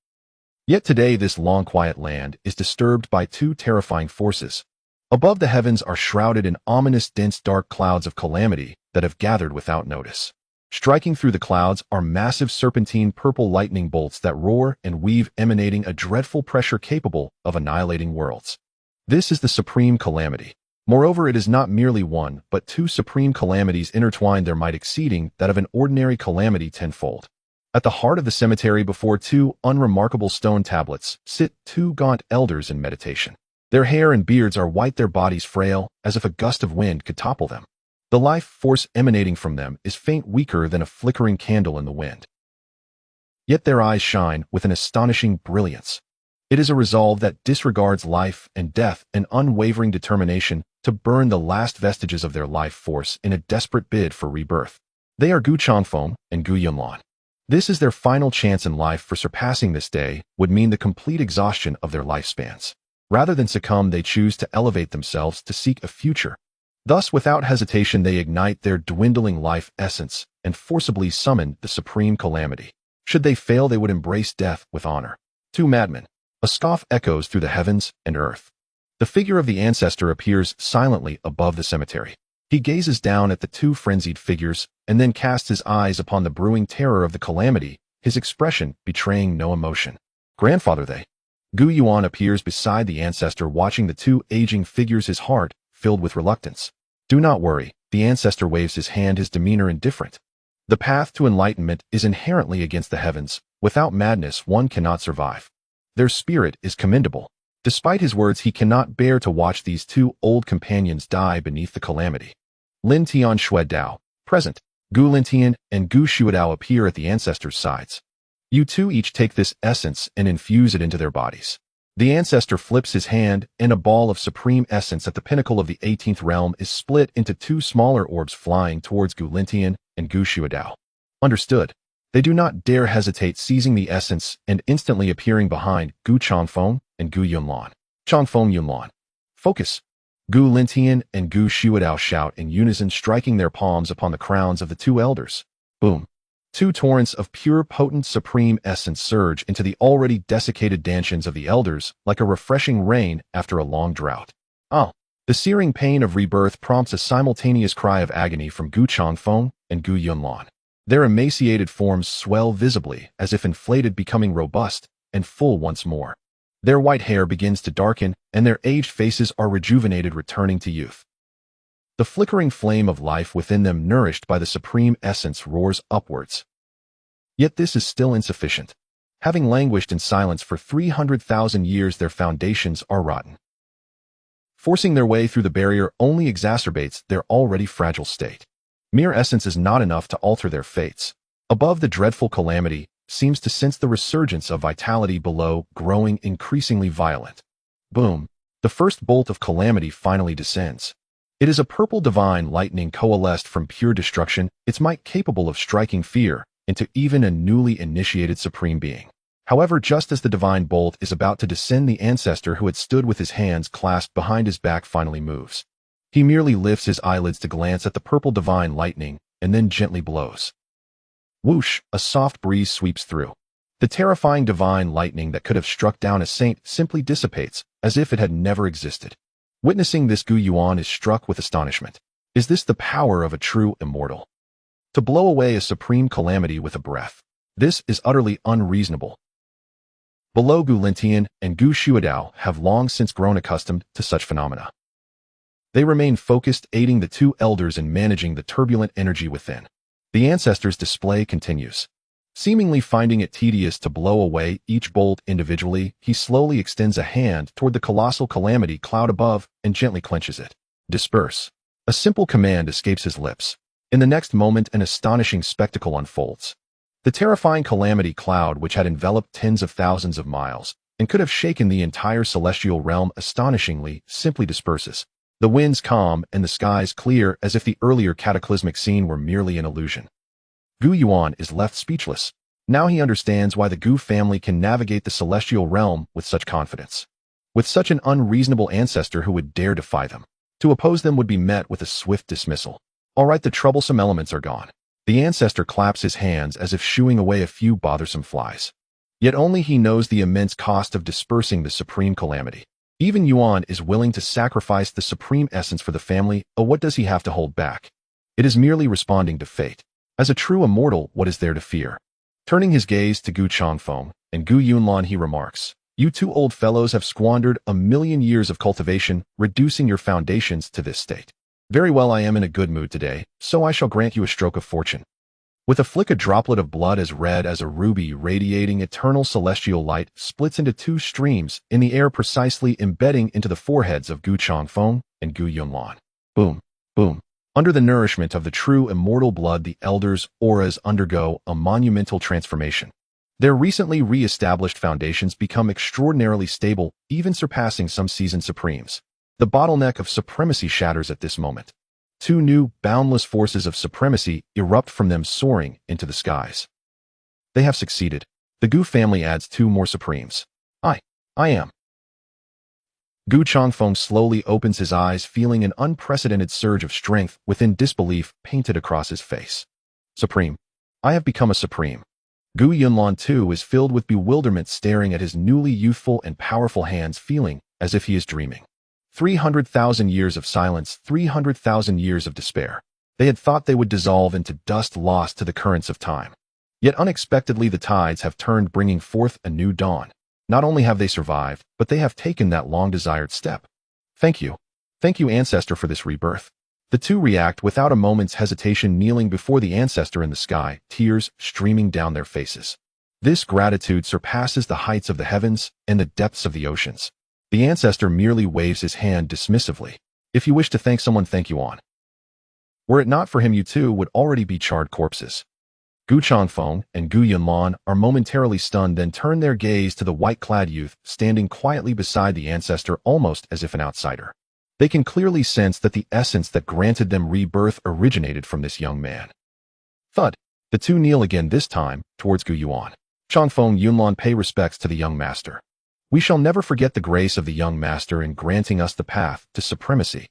Yet today, this long, quiet land is disturbed by two terrifying forces. Above, the heavens are shrouded in ominous, dense, dark clouds of calamity that have gathered without notice. Striking through the clouds are massive serpentine purple lightning bolts that roar and weave, emanating a dreadful pressure capable of annihilating worlds. This is the supreme calamity. Moreover, it is not merely one, but two supreme calamities intertwined, their might exceeding that of an ordinary calamity tenfold. At the heart of the cemetery, before two unremarkable stone tablets, sit two gaunt elders in meditation. Their hair and beards are white, their bodies frail, as if a gust of wind could topple them. The life force emanating from them is faint, weaker than a flickering candle in the wind. Yet their eyes shine with an astonishing brilliance. It is a resolve that disregards life and death, an unwavering determination to burn the last vestiges of their life force in a desperate bid for rebirth. They are Gu Changfeng and Gu Yunlan. This is their final chance in life, for surpassing this day would mean the complete exhaustion of their lifespans. Rather than succumb, they choose to elevate themselves to seek a future. Thus, without hesitation, they ignite their dwindling life essence and forcibly summon the supreme calamity. Should they fail, they would embrace death with honor. Two madmen. A scoff echoes through the heavens and earth. The figure of the ancestor appears silently above the cemetery. He gazes down at the two frenzied figures and then casts his eyes upon the brewing terror of the calamity, his expression betraying no emotion. Grandfather, they. Gu Yuan appears beside the ancestor, watching the two aging figures, his heart filled with reluctance. Do not worry, the ancestor waves his hand, his demeanor indifferent. The path to enlightenment is inherently against the heavens. Without madness, one cannot survive. Their spirit is commendable. Despite his words, he cannot bear to watch these two old companions die beneath the calamity. Lin Tian Xuedao, present. Gu Lintian and Gu Shuadao appear at the ancestor's sides. You two each take this essence and infuse it into their bodies. The ancestor flips his hand, and a ball of supreme essence at the pinnacle of the 18th realm is split into two smaller orbs, flying towards Gu Lintian and Gu Shuadao. Understood. They do not dare hesitate, seizing the essence and instantly appearing behind Gu Changfeng and Gu Yunlan. Changfeng Yunlan. Focus. Gu Lintian and Gu Shuadao shout in unison, striking their palms upon the crowns of the two elders. Boom. Two torrents of pure, potent, supreme essence surge into the already desiccated dantians of the elders like a refreshing rain after a long drought. Ah! The searing pain of rebirth prompts a simultaneous cry of agony from Gu Changfeng and Gu Yunlan. Their emaciated forms swell visibly, as if inflated, becoming robust and full once more. Their white hair begins to darken, and their aged faces are rejuvenated, returning to youth. The flickering flame of life within them, nourished by the supreme essence, roars upwards. Yet this is still insufficient. Having languished in silence for 300,000 years, their foundations are rotten. Forcing their way through the barrier only exacerbates their already fragile state. Mere essence is not enough to alter their fates. Above, the dreadful calamity seems to sense the resurgence of vitality below, growing increasingly violent. Boom! The first bolt of calamity finally descends. It is a purple divine lightning coalesced from pure destruction, its might capable of striking fear into even a newly initiated supreme being. However, just as the divine bolt is about to descend, the ancestor, who had stood with his hands clasped behind his back, finally moves. He merely lifts his eyelids to glance at the purple divine lightning and then gently blows. Whoosh! A soft breeze sweeps through. The terrifying divine lightning that could have struck down a saint simply dissipates, as if it had never existed. Witnessing this, Gu Yuan is struck with astonishment. Is this the power of a true immortal? To blow away a supreme calamity with a breath. This is utterly unreasonable. Below, Gu Lintian and Gu Shuadao have long since grown accustomed to such phenomena. They remain focused, aiding the two elders in managing the turbulent energy within. The ancestor's display continues. Seemingly finding it tedious to blow away each bolt individually, he slowly extends a hand toward the colossal calamity cloud above and gently clenches it. Disperse. A simple command escapes his lips. In the next moment, an astonishing spectacle unfolds. The terrifying calamity cloud, which had enveloped tens of thousands of miles and could have shaken the entire celestial realm astonishingly, simply disperses. The winds calm and the skies clear as if the earlier cataclysmic scene were merely an illusion. Gu Yuan is left speechless. Now he understands why the Gu family can navigate the celestial realm with such confidence. With such an unreasonable ancestor who would dare defy them. To oppose them would be met with a swift dismissal. All right, the troublesome elements are gone. The ancestor claps his hands as if shooing away a few bothersome flies. Yet only he knows the immense cost of dispersing the supreme calamity. Even Yuan is willing to sacrifice the supreme essence for the family. Oh, what does he have to hold back? It is merely responding to fate. As a true immortal, what is there to fear? Turning his gaze to Gu Changfeng and Gu Yunlan, he remarks, "You two old fellows have squandered 1,000,000 years of cultivation, reducing your foundations to this state. Very well, I am in a good mood today, so I shall grant you a stroke of fortune." With a flick, a droplet of blood as red as a ruby radiating eternal celestial light splits into two streams in the air, precisely embedding into the foreheads of Gu Changfeng and Gu Yunlan. Boom, boom. Under the nourishment of the true immortal blood, the elders' auras undergo a monumental transformation. Their recently re-established foundations become extraordinarily stable, even surpassing some seasoned supremes. The bottleneck of supremacy shatters at this moment. Two new, boundless forces of supremacy erupt from them, soaring into the skies. They have succeeded. The Gu family adds 2 more supremes. I am. Gu Changfeng slowly opens his eyes, feeling an unprecedented surge of strength within disbelief painted across his face. Supreme. I have become a supreme. Gu Yunlan too is filled with bewilderment, staring at his newly youthful and powerful hands, feeling as if he is dreaming. 300,000 years of silence, 300,000 years of despair. They had thought they would dissolve into dust lost to the currents of time. Yet unexpectedly the tides have turned, bringing forth a new dawn. Not only have they survived, but they have taken that long-desired step. Thank you. Thank you, Ancestor, for this rebirth. The two react without a moment's hesitation, kneeling before the Ancestor in the sky, tears streaming down their faces. This gratitude surpasses the heights of the heavens and the depths of the oceans. The Ancestor merely waves his hand dismissively. If you wish to thank someone, thank Yuan. Were it not for him, you two would already be charred corpses. Gu Changfeng and Gu Yunlan are momentarily stunned, then turn their gaze to the white-clad youth standing quietly beside the Ancestor, almost as if an outsider. They can clearly sense that the essence that granted them rebirth originated from this young man. Thud. The two kneel again, this time towards Gu Yuan. Changfeng, Yunlan, pay respects to the young master. We shall never forget the grace of the young master in granting us the path to supremacy.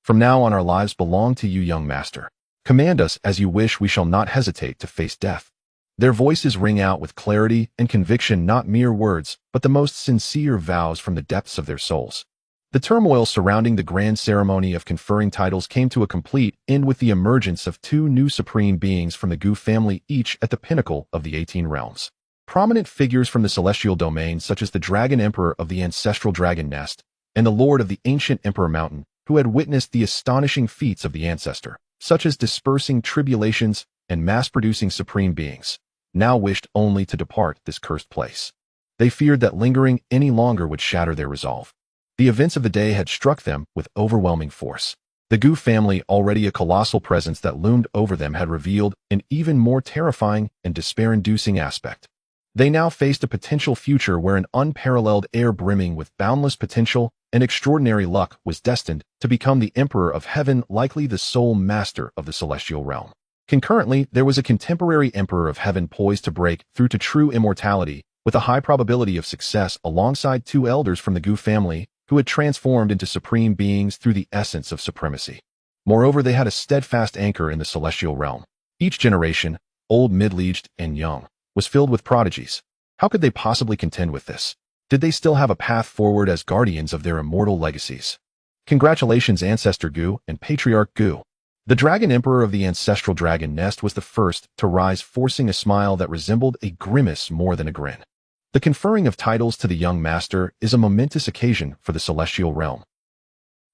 From now on, our lives belong to you, young master. Command us as you wish, we shall not hesitate to face death. Their voices ring out with clarity and conviction, not mere words, but the most sincere vows from the depths of their souls. The turmoil surrounding the grand ceremony of conferring titles came to a complete end with the emergence of 2 new supreme beings from the Gu family, each at the pinnacle of the 18 realms. Prominent figures from the celestial domain, such as the Dragon Emperor of the ancestral Dragon Nest and the Lord of the ancient Emperor Mountain, who had witnessed the astonishing feats of the Ancestor, such as dispersing tribulations and mass-producing supreme beings, now wished only to depart this cursed place. They feared that lingering any longer would shatter their resolve. The events of the day had struck them with overwhelming force. The Gu family, already a colossal presence that loomed over them, had revealed an even more terrifying and despair-inducing aspect. They now faced a potential future where an unparalleled heir brimming with boundless potential and extraordinary luck was destined to become the Emperor of Heaven, likely the sole master of the celestial realm. Concurrently, there was a contemporary Emperor of Heaven poised to break through to true immortality, with a high probability of success, alongside 2 elders from the Gu family who had transformed into supreme beings through the essence of supremacy. Moreover, they had a steadfast anchor in the celestial realm. Each generation, old, middle-aged, and young, was filled with prodigies. How could they possibly contend with this? Did they still have a path forward as guardians of their immortal legacies? Congratulations, Ancestor Gu and Patriarch Gu. The Dragon Emperor of the ancestral Dragon Nest was the first to rise, forcing a smile that resembled a grimace more than a grin. The conferring of titles to the young master is a momentous occasion for the celestial realm.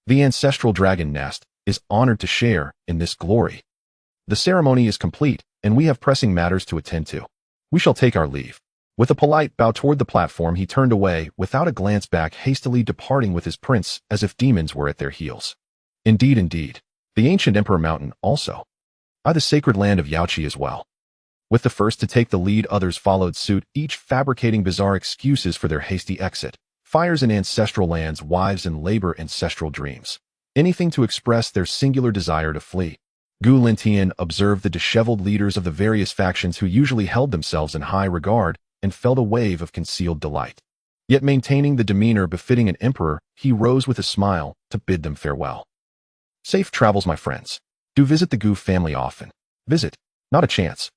The ancestral Dragon Nest is honored to share in this glory. The ceremony is complete, and we have pressing matters to attend to. We shall take our leave. With a polite bow toward the platform, he turned away, without a glance back, hastily departing with his prince as if demons were at their heels. Indeed. The ancient Emperor Mountain also. The sacred land of Xianxia as well. With the first to take the lead, others followed suit, each fabricating bizarre excuses for their hasty exit, Fires in ancestral lands, wives in labor, ancestral dreams. Anything to express their singular desire to flee. Gu Lintian observed the disheveled leaders of the various factions who usually held themselves in high regard and felt a wave of concealed delight. Yet maintaining the demeanor befitting an emperor, he rose with a smile to bid them farewell. Safe travels, my friends. Do visit the Gu family often. Visit. Not a chance.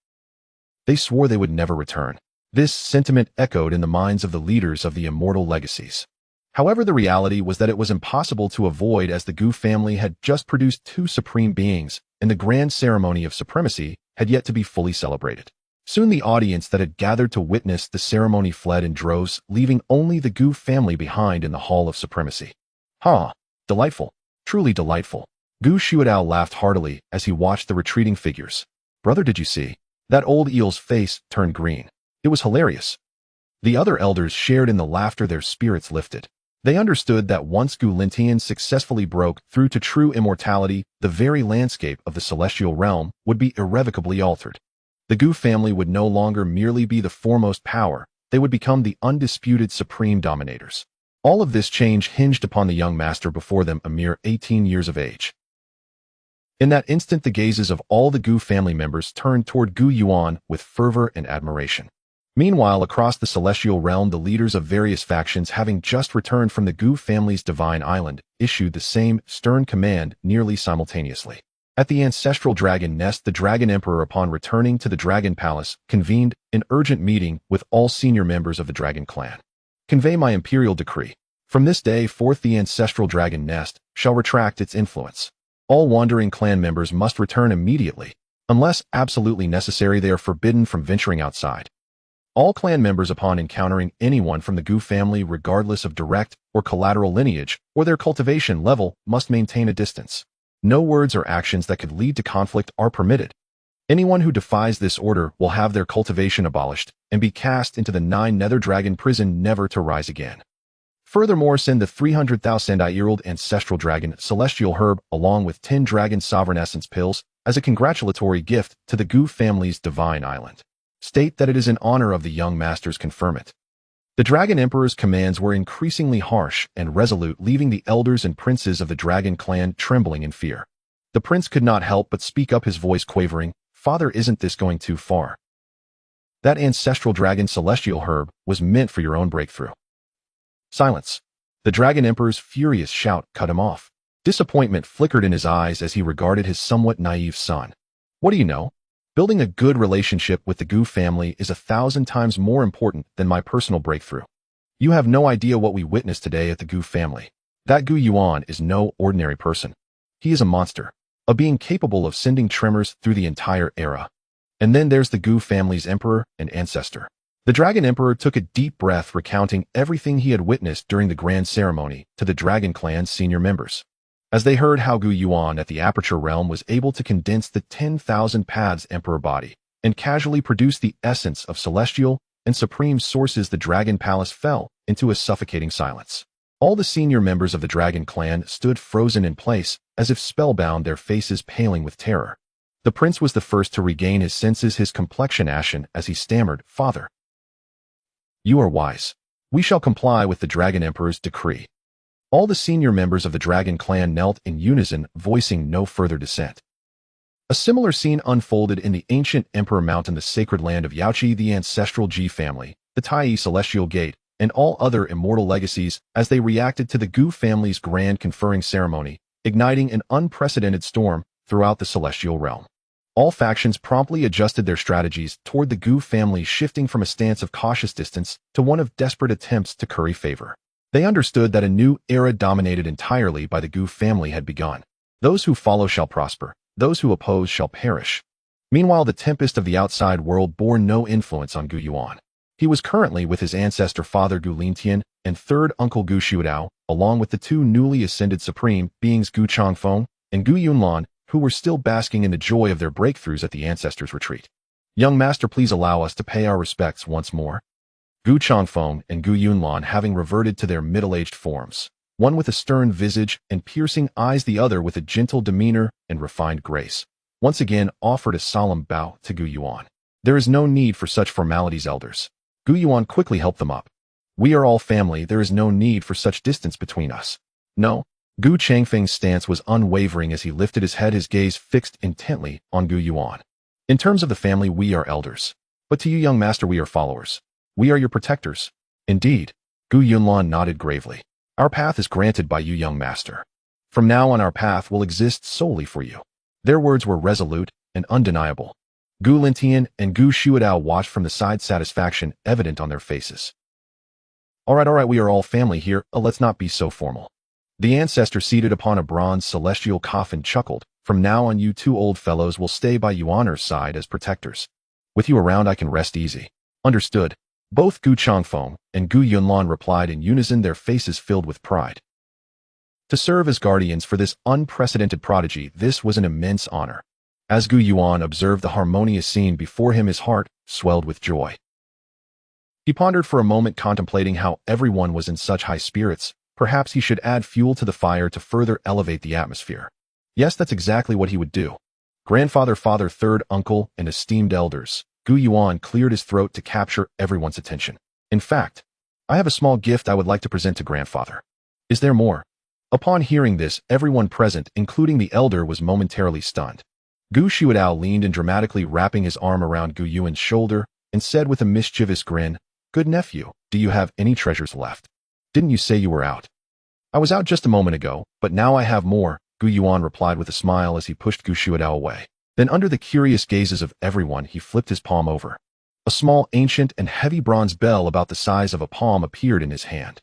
They swore they would never return. This sentiment echoed in the minds of the leaders of the immortal legacies. However, the reality was that it was impossible to avoid, as the Gu family had just produced two supreme beings, and the grand ceremony of supremacy had yet to be fully celebrated. Soon the audience that had gathered to witness the ceremony fled in droves, leaving only the Gu family behind in the Hall of Supremacy. Delightful. Truly delightful. Gu Xiaodao laughed heartily as he watched the retreating figures. Brother, did you see? That old eel's face turned green. It was hilarious. The other elders shared in the laughter, their spirits lifted. They understood that once Gu Lintian successfully broke through to true immortality, the very landscape of the celestial realm would be irrevocably altered. The Gu family would no longer merely be the foremost power, they would become the undisputed supreme dominators. All of this change hinged upon the young master before them, a mere 18 years of age. In that instant, the gazes of all the Gu family members turned toward Gu Yuan with fervor and admiration. Meanwhile, across the celestial realm, the leaders of various factions, having just returned from the Gu family's divine island, issued the same stern command nearly simultaneously. At the ancestral dragon nest, the Dragon Emperor, upon returning to the Dragon Palace, convened an urgent meeting with all senior members of the Dragon clan. Convey my imperial decree. From this day forth, the ancestral dragon nest shall retract its influence. All wandering clan members must return immediately. Unless absolutely necessary, they are forbidden from venturing outside. All clan members, upon encountering anyone from the Gu family, regardless of direct or collateral lineage or their cultivation level, must maintain a distance. No words or actions that could lead to conflict are permitted. Anyone who defies this order will have their cultivation abolished and be cast into the 9 nether dragon prison, never to rise again. Furthermore, send the 300,000-year-old ancestral dragon celestial herb along with 10 dragon sovereign essence pills as a congratulatory gift to the Gu family's divine island. State that it is in honor of the young masters. Confirm it. The Dragon Emperor's commands were increasingly harsh and resolute, leaving the elders and princes of the Dragon clan trembling in fear. The prince could not help but speak up, his voice quavering. Father, isn't this going too far? That ancestral dragon celestial herb was meant for your own breakthrough. Silence. The Dragon Emperor's furious shout cut him off. Disappointment flickered in his eyes as he regarded his somewhat naive son. What do you know? Building a good relationship with the Gu family is 1,000 times more important than my personal breakthrough. You have no idea what we witnessed today at the Gu family. That Gu Yuan is no ordinary person. He is a monster, a being capable of sending tremors through the entire era. And then there's the Gu family's emperor and ancestor. The Dragon Emperor took a deep breath, recounting everything he had witnessed during the grand ceremony to the Dragon clan's senior members. As they heard how Gu Yuan at the Aperture Realm was able to condense the 10,000 paths Emperor body and casually produce the essence of celestial and supreme sources, the Dragon Palace fell into a suffocating silence. All the senior members of the Dragon clan stood frozen in place, as if spellbound, their faces paling with terror. The prince was the first to regain his senses, his complexion ashen, as he stammered, "Father, you are wise. We shall comply with the Dragon Emperor's decree." All the senior members of the Dragon clan knelt in unison, voicing no further dissent. A similar scene unfolded in the ancient Emperor Mountain, the sacred land of Xianxia, the ancestral Ji family, the Tai Celestial Gate, and all other immortal legacies as they reacted to the Gu family's grand conferring ceremony, igniting an unprecedented storm throughout the celestial realm. All factions promptly adjusted their strategies toward the Gu family, shifting from a stance of cautious distance to one of desperate attempts to curry favor. They understood that a new era dominated entirely by the Gu family had begun. Those who follow shall prosper, those who oppose shall perish. Meanwhile, the tempest of the outside world bore no influence on Gu Yuan. He was currently with his ancestor father Gu Lintian and third uncle Gu Xiaodao, along with the two newly ascended supreme beings Gu Changfeng and Gu Yunlan, who were still basking in the joy of their breakthroughs at the ancestors' retreat. "Young master, please allow us to pay our respects once more." Gu Changfeng and Gu Yunlan, having reverted to their middle-aged forms, one with a stern visage and piercing eyes, the other with a gentle demeanor and refined grace, once again offered a solemn bow to Gu Yuan. "There is no need for such formalities, elders." Gu Yuan quickly helped them up. We are all family, there is no need for such distance between us. No. Gu Changfeng's stance was unwavering as he lifted his head, his gaze fixed intently on Gu Yuan. In terms of the family, we are elders. But to you, young master, we are followers. We are your protectors. Indeed. Gu Yunlan nodded gravely. Our path is granted by you, young master. From now on, our path will exist solely for you. Their words were resolute and undeniable. Gu Lintian and Gu Shuadao watched from the side, satisfaction evident on their faces. All right, we are all family here, let's not be so formal. The ancestor seated upon a bronze celestial coffin chuckled. From now on, you two old fellows will stay by Yuaner's side as protectors. With you around, I can rest easy. Understood. Both Gu Changfeng and Gu Yunlan replied in unison, their faces filled with pride. To serve as guardians for this unprecedented prodigy, this was an immense honor. As Gu Yuan observed the harmonious scene before him, his heart swelled with joy. He pondered for a moment, contemplating how everyone was in such high spirits. Perhaps he should add fuel to the fire to further elevate the atmosphere. Yes, that's exactly what he would do. Grandfather, father, third uncle, and esteemed elders. Gu Yuan cleared his throat to capture everyone's attention. In fact, I have a small gift I would like to present to grandfather. Is there more? Upon hearing this, everyone present, including the elder, was momentarily stunned. Gu Shuadao leaned in, dramatically wrapping his arm around Gu Yuan's shoulder, and said with a mischievous grin, "Good nephew, do you have any treasures left? Didn't you say you were out?" "I was out just a moment ago, but now I have more," Gu Yuan replied with a smile as he pushed Gu Shuadao away. Then, under the curious gazes of everyone, he flipped his palm over. A small, ancient, and heavy bronze bell about the size of a palm appeared in his hand.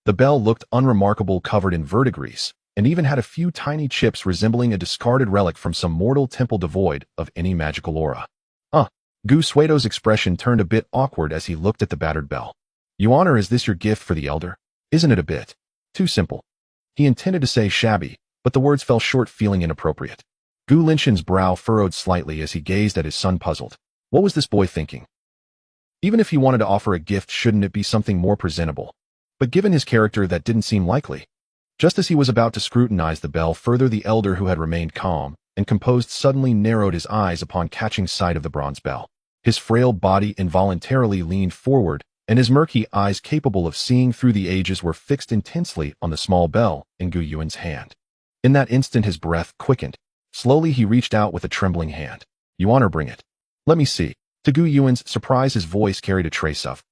The bell looked unremarkable, covered in verdigris, and even had a few tiny chips resembling a discarded relic from some mortal temple devoid of any magical aura. Gu Suedo's expression turned a bit awkward as he looked at the battered bell. "Yuaner, is this your gift for the elder? Isn't it a bit too simple?" He intended to say shabby, but the words fell short, feeling inappropriate. Gu Lintian's brow furrowed slightly as he gazed at his son, puzzled. What was this boy thinking? Even if he wanted to offer a gift, shouldn't it be something more presentable? But given his character, that didn't seem likely. Just as he was about to scrutinize the bell further, the elder, who had remained calm and composed, suddenly narrowed his eyes upon catching sight of the bronze bell. His frail body involuntarily leaned forward, and his murky eyes, capable of seeing through the ages, were fixed intensely on the small bell in Gu Yuan's hand. In that instant, his breath quickened. Slowly, he reached out with a trembling hand. "Yuaner, bring it. Let me see." To Gu Yuan's surprise, his voice carried a trace of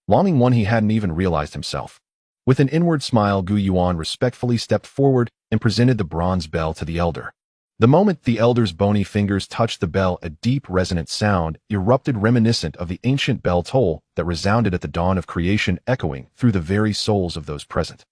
longing, one he hadn't even realized himself. With an inward smile, Gu Yuan respectfully stepped forward and presented the bronze bell to the elder. The moment the elder's bony fingers touched the bell, a deep, resonant sound erupted, reminiscent of the ancient bell toll that resounded at the dawn of creation, echoing through the very souls of those present.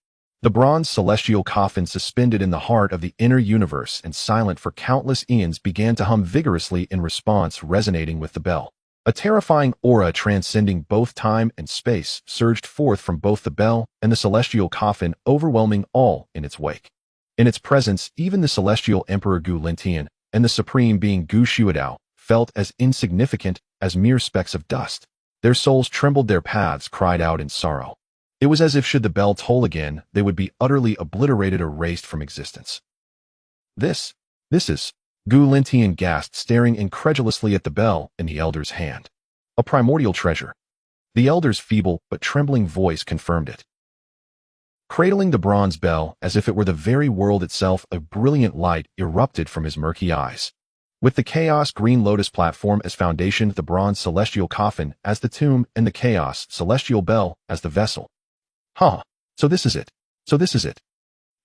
The bronze celestial coffin, suspended in the heart of the inner universe and silent for countless eons, began to hum vigorously in response, resonating with the bell. A terrifying aura transcending both time and space surged forth from both the bell and the celestial coffin, overwhelming all in its wake. In its presence, even the celestial emperor Gu Lintian and the supreme being Gu Shuadao felt as insignificant as mere specks of dust. Their souls trembled, their paths cried out in sorrow. It was as if, should the bell toll again, they would be utterly obliterated, erased from existence. This is, Gu Lintian gasped, staring incredulously at the bell in the elder's hand. A primordial treasure. The elder's feeble but trembling voice confirmed it. Cradling the bronze bell as if it were the very world itself, a brilliant light erupted from his murky eyes. With the chaos green lotus platform as foundation, the bronze celestial coffin as the tomb, and the chaos celestial bell as the vessel. So this is it.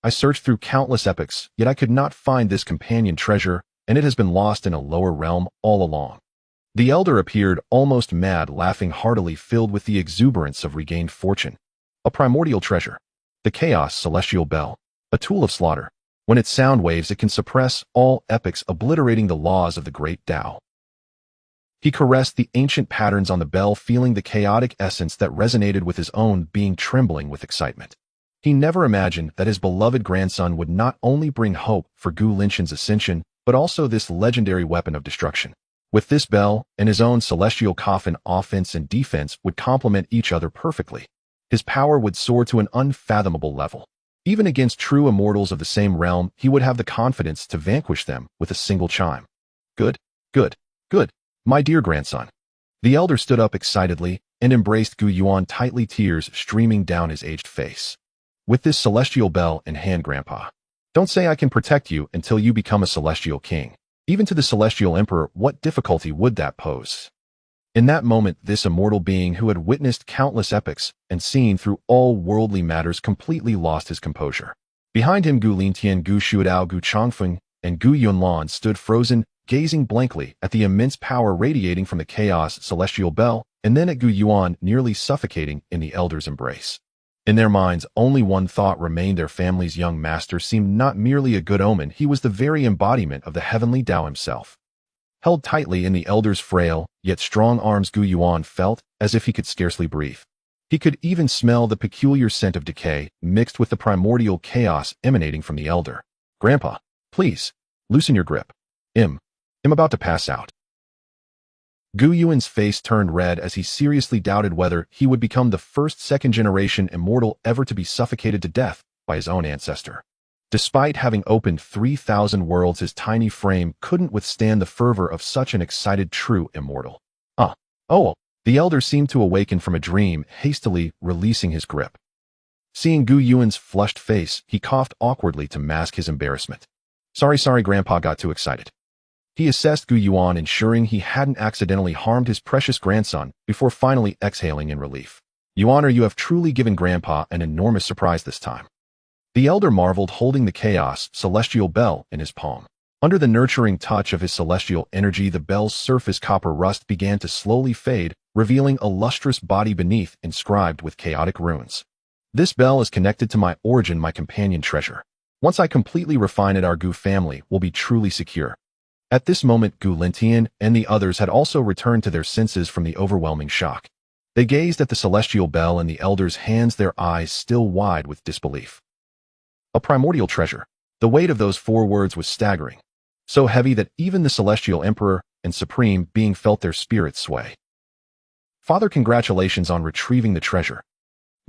I searched through countless epochs, yet I could not find this companion treasure, and it has been lost in a lower realm all along. The elder appeared almost mad, laughing heartily, filled with the exuberance of regained fortune. A primordial treasure. The chaos celestial bell, a tool of slaughter. When its sound waves, it can suppress all epochs, obliterating the laws of the great Tao. He caressed the ancient patterns on the bell, feeling the chaotic essence that resonated with his own being, trembling with excitement. He never imagined that his beloved grandson would not only bring hope for Gu Lintian's ascension, but also this legendary weapon of destruction. With this bell and his own celestial coffin, offense and defense would complement each other perfectly. His power would soar to an unfathomable level. Even against true immortals of the same realm, he would have the confidence to vanquish them with a single chime. Good, my dear grandson. The elder stood up excitedly, and embraced Gu Yuan tightly, tears streaming down his aged face. With this celestial bell in hand, Grandpa. Don't say I can protect you until you become a celestial king. Even to the celestial emperor, what difficulty would that pose? In that moment, this immortal being who had witnessed countless epics and seen through all worldly matters completely lost his composure. Behind him, Gu Lintian, Gu Shuadao, Gu Changfeng, and Gu Yunlan stood frozen, gazing blankly at the immense power radiating from the chaos celestial bell, and then at Gu Yuan nearly suffocating in the elder's embrace. In their minds, only one thought remained: their family's young master seemed not merely a good omen, he was the very embodiment of the heavenly Tao himself. Held tightly in the elder's frail, yet strong arms, Gu Yuan felt as if he could scarcely breathe. He could even smell the peculiar scent of decay mixed with the primordial chaos emanating from the elder. Grandpa, please, loosen your grip. I'm about to pass out. Gu Yuan's face turned red as he seriously doubted whether he would become the first second-generation immortal ever to be suffocated to death by his own ancestor. Despite having opened 3,000 worlds, his tiny frame couldn't withstand the fervor of such an excited true immortal. Oh, the elder seemed to awaken from a dream, hastily releasing his grip. Seeing Gu Yuan's flushed face, he coughed awkwardly to mask his embarrassment. Sorry, Grandpa got too excited. He assessed Gu Yuan, ensuring he hadn't accidentally harmed his precious grandson, before finally exhaling in relief. Yuan, you have truly given Grandpa an enormous surprise this time. The elder marveled, holding the chaos celestial bell in his palm. Under the nurturing touch of his celestial energy, the bell's surface copper rust began to slowly fade, revealing a lustrous body beneath inscribed with chaotic runes. This bell is connected to my origin, my companion treasure. Once I completely refine it, our Gu family will be truly secure. At this moment, Gu Lintian and the others had also returned to their senses from the overwhelming shock. They gazed at the celestial bell in the elder's hands, their eyes still wide with disbelief. A primordial treasure. The weight of those 4 words was staggering, so heavy that even the celestial emperor and supreme being felt their spirits sway. Father, congratulations on retrieving the treasure.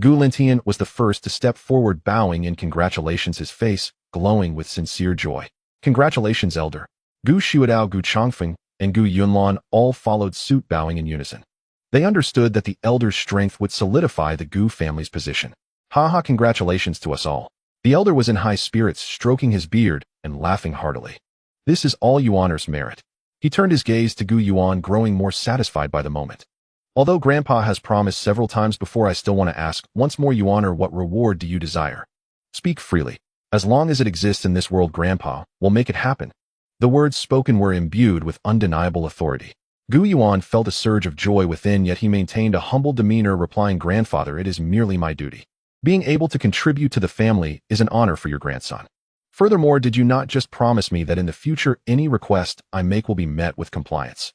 Gu Lintian was the first to step forward, bowing in congratulations, his face glowing with sincere joy. Congratulations, elder. Gu Shuadao, Gu Changfeng, and Gu Yunlan all followed suit, bowing in unison. They understood that the elder's strength would solidify the Gu family's position. Congratulations to us all. The elder was in high spirits, stroking his beard and laughing heartily. This is all Yuan's merit. He turned his gaze to Gu Yuan, growing more satisfied by the moment. Although Grandpa has promised several times before, I still want to ask once more, Yuan, what reward do you desire? Speak freely. As long as it exists in this world, Grandpa will make it happen. The words spoken were imbued with undeniable authority. Gu Yuan felt a surge of joy within, yet he maintained a humble demeanor, replying, Grandfather, it is merely my duty. Being able to contribute to the family is an honor for your grandson. Furthermore, did you not just promise me that in the future any request I make will be met with compliance?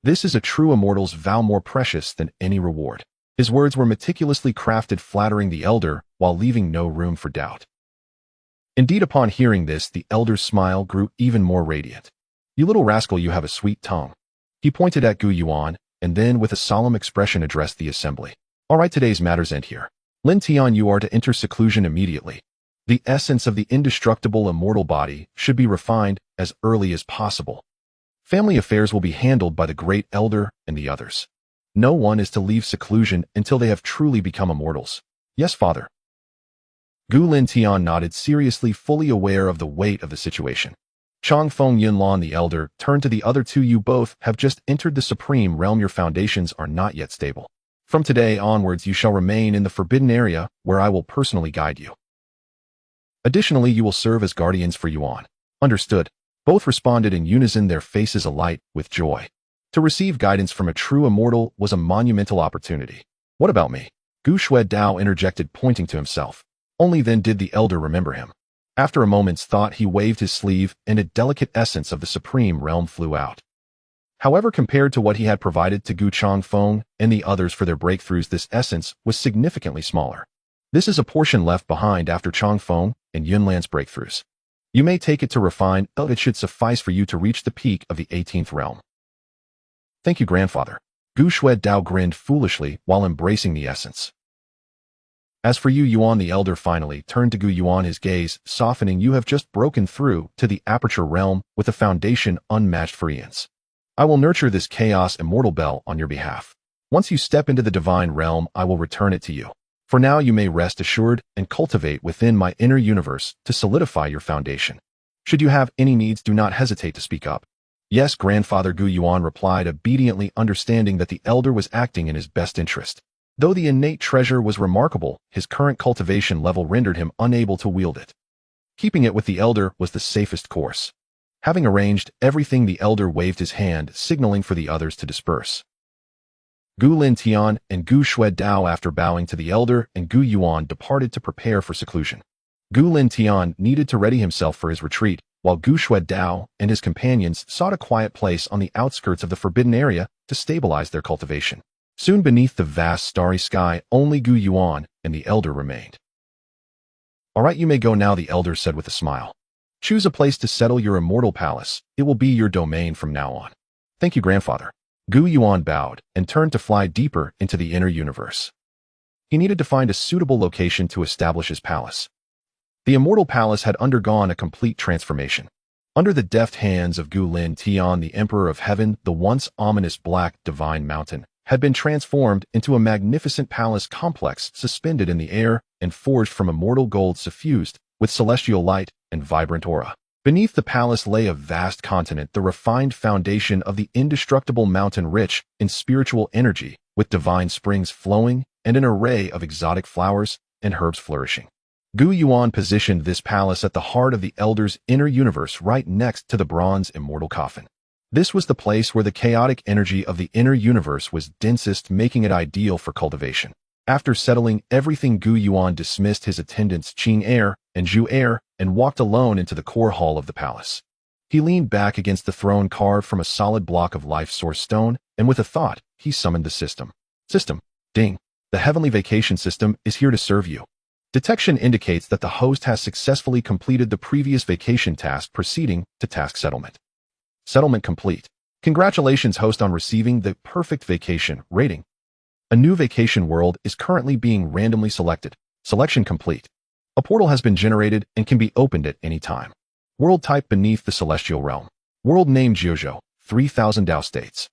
This is a true immortal's vow, more precious than any reward. His words were meticulously crafted, flattering the elder while leaving no room for doubt. Indeed, upon hearing this, the elder's smile grew even more radiant. You little rascal, you have a sweet tongue. He pointed at Gu Yuan, and then with a solemn expression addressed the assembly. All right, today's matters end here. Lin Tian, you are to enter seclusion immediately. The essence of the indestructible immortal body should be refined as early as possible. Family affairs will be handled by the great elder and the others. No one is to leave seclusion until they have truly become immortals. Yes, father. Gu Lintian nodded seriously, fully aware of the weight of the situation. Changfeng Yunlan, the elder, turned to the other 2. You both have just entered the supreme realm. Your foundations are not yet stable. From today onwards, you shall remain in the forbidden area, where I will personally guide you. Additionally, you will serve as guardians for Yuan. Understood. Both responded in unison, their faces alight with joy. To receive guidance from a true immortal was a monumental opportunity. What about me? Gu Shuadao interjected, pointing to himself. Only then did the elder remember him. After a moment's thought, he waved his sleeve, and a delicate essence of the supreme realm flew out. However, compared to what he had provided to Gu Changfeng and the others for their breakthroughs, this essence was significantly smaller. This is a portion left behind after Changfeng and Yunlan's breakthroughs. You may take it to refine, but it should suffice for you to reach the peak of the 18th realm. Thank you, grandfather. Gu Shuadao grinned foolishly while embracing the essence. As for you, Yuan, the elder finally turned to Gu Yuan, his gaze softening. You have just broken through to the aperture realm with a foundation unmatched for eons. I will nurture this chaos immortal bell on your behalf. Once you step into the divine realm, I will return it to you. For now, you may rest assured and cultivate within my inner universe to solidify your foundation. Should you have any needs, do not hesitate to speak up. Yes, Grandfather Gu Yuan replied, obediently, understanding that the elder was acting in his best interest. Though the innate treasure was remarkable, his current cultivation level rendered him unable to wield it. Keeping it with the elder was the safest course. Having arranged everything, the elder waved his hand, signaling for the others to disperse. Gu Lin Tian and Gu Shuedao, after bowing to the elder and Gu Yuan, departed to prepare for seclusion. Gu Lin Tian needed to ready himself for his retreat, while Gu Shuedao and his companions sought a quiet place on the outskirts of the forbidden area to stabilize their cultivation. Soon, beneath the vast starry sky, only Gu Yuan and the elder remained. "All right, you may go now," the elder said with a smile. "Choose a place to settle your immortal palace. It will be your domain from now on." "Thank you, Grandfather." Gu Yuan bowed and turned to fly deeper into the inner universe. He needed to find a suitable location to establish his palace. The Immortal Palace had undergone a complete transformation. Under the deft hands of Gu Lin Tian, the Emperor of Heaven, the once ominous Black Divine Mountain had been transformed into a magnificent palace complex suspended in the air and forged from immortal gold suffused with celestial light and vibrant aura. Beneath the palace lay a vast continent, the refined foundation of the indestructible mountain, rich in spiritual energy, with divine springs flowing and an array of exotic flowers and herbs flourishing. Gu Yuan positioned this palace at the heart of the elder's inner universe, right next to the bronze immortal coffin. This was the place where the chaotic energy of the inner universe was densest, making it ideal for cultivation. After settling everything, Gu Yuan dismissed his attendants Qing Er and Zhu Er and walked alone into the core hall of the palace. He leaned back against the throne carved from a solid block of life source stone, and with a thought, he summoned the system. "System, ding. The heavenly vacation system is here to serve you." Detection indicates that the host has successfully completed the previous vacation task, proceeding to task settlement. Settlement complete. Congratulations, host, on receiving the perfect vacation rating. A new vacation world is currently being randomly selected. Selection complete. A portal has been generated and can be opened at any time. World type beneath the celestial realm. World name Jiuzhou, 3000 Dao states.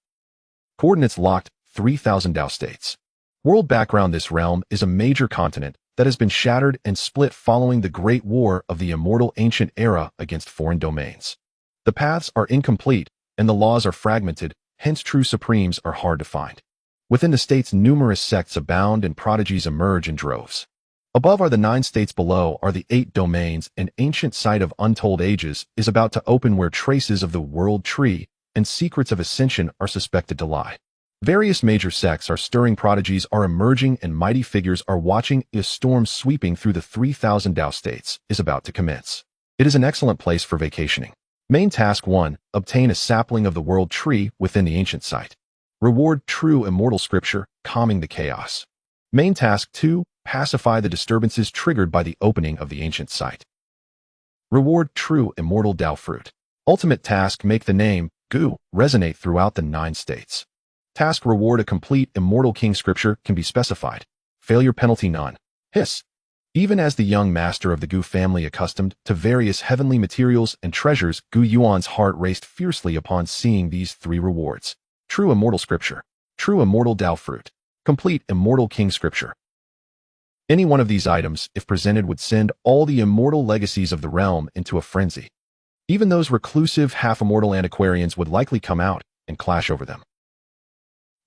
Coordinates locked, 3000 Dao states. World background. This realm is a major continent that has been shattered and split following the Great War of the Immortal Ancient Era against foreign domains. The paths are incomplete and the laws are fragmented, hence true supremes are hard to find. Within the states, numerous sects abound and prodigies emerge in droves. Above are the 9 states, below are the 8 domains. An ancient site of untold ages is about to open where traces of the world tree and secrets of ascension are suspected to lie. Various major sects are stirring, prodigies are emerging, and mighty figures are watching. A storm sweeping through the 3000 Dao states is about to commence. It is an excellent place for vacationing. Main task 1, obtain a sapling of the world tree within the ancient site. Reward true immortal scripture, calming the chaos. Main task 2, pacify the disturbances triggered by the opening of the ancient site. Reward true immortal Dao fruit. Ultimate task, make the name Gu resonate throughout the 9 states. Task reward, a complete immortal king scripture can be specified. Failure penalty none. Hiss. Even as the young master of the Gu family, accustomed to various heavenly materials and treasures, Gu Yuan's heart raced fiercely upon seeing these 3 rewards. True immortal scripture. True immortal Dao fruit. Complete immortal king scripture. Any one of these items, if presented, would send all the immortal legacies of the realm into a frenzy. Even those reclusive half-immortal antiquarians would likely come out and clash over them.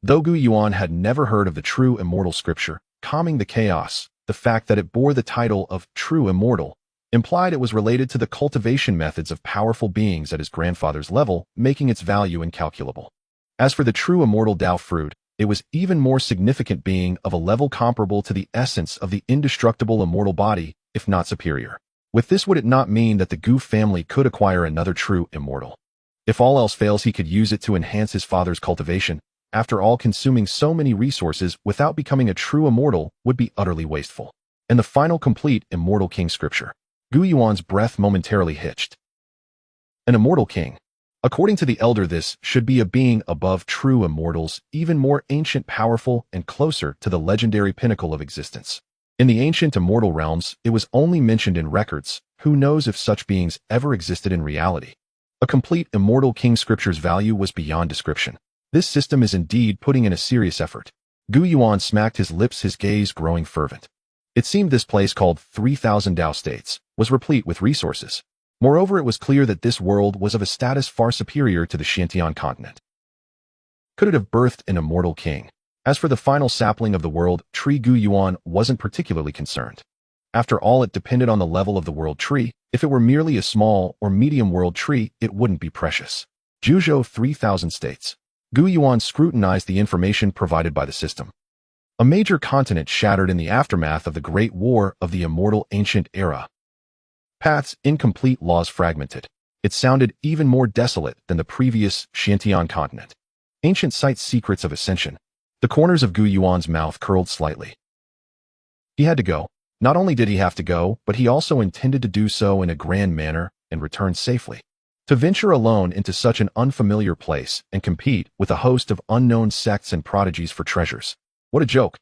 Though Gu Yuan had never heard of the true immortal scripture, calming the chaos, the fact that it bore the title of true immortal implied it was related to the cultivation methods of powerful beings at his grandfather's level, making its value incalculable. As for the true immortal Dao fruit, it was even more significant, being of a level comparable to the essence of the indestructible immortal body, if not superior. With this, would it not mean that the Gu family could acquire another true immortal? If all else fails, he could use it to enhance his father's cultivation. After all, consuming so many resources without becoming a true immortal would be utterly wasteful. And the final complete immortal king scripture. Gu Yuan's breath momentarily hitched. An immortal king. According to the elder, this should be a being above true immortals, even more ancient, powerful, and closer to the legendary pinnacle of existence. In the ancient immortal realms, it was only mentioned in records. Who knows if such beings ever existed in reality? A complete immortal king scripture's value was beyond description. This system is indeed putting in a serious effort. Gu Yuan smacked his lips, his gaze growing fervent. It seemed this place, called 3,000 Dao states, was replete with resources. Moreover, it was clear that this world was of a status far superior to the Xianxia continent. Could it have birthed an immortal king? As for the final sapling of the world tree, Gu Yuan wasn't particularly concerned. After all, it depended on the level of the world tree. If it were merely a small or medium world tree, it wouldn't be precious. Zhuzhou 3,000 states. Gu Yuan scrutinized the information provided by the system. A major continent shattered in the aftermath of the Great War of the Immortal Ancient Era. Paths, incomplete, laws fragmented. It sounded even more desolate than the previous Xiantian continent. Ancient sites, secrets of ascension. The corners of Gu Yuan's mouth curled slightly. He had to go. Not only did he have to go, but he also intended to do so in a grand manner and return safely. To venture alone into such an unfamiliar place and compete with a host of unknown sects and prodigies for treasures. What a joke.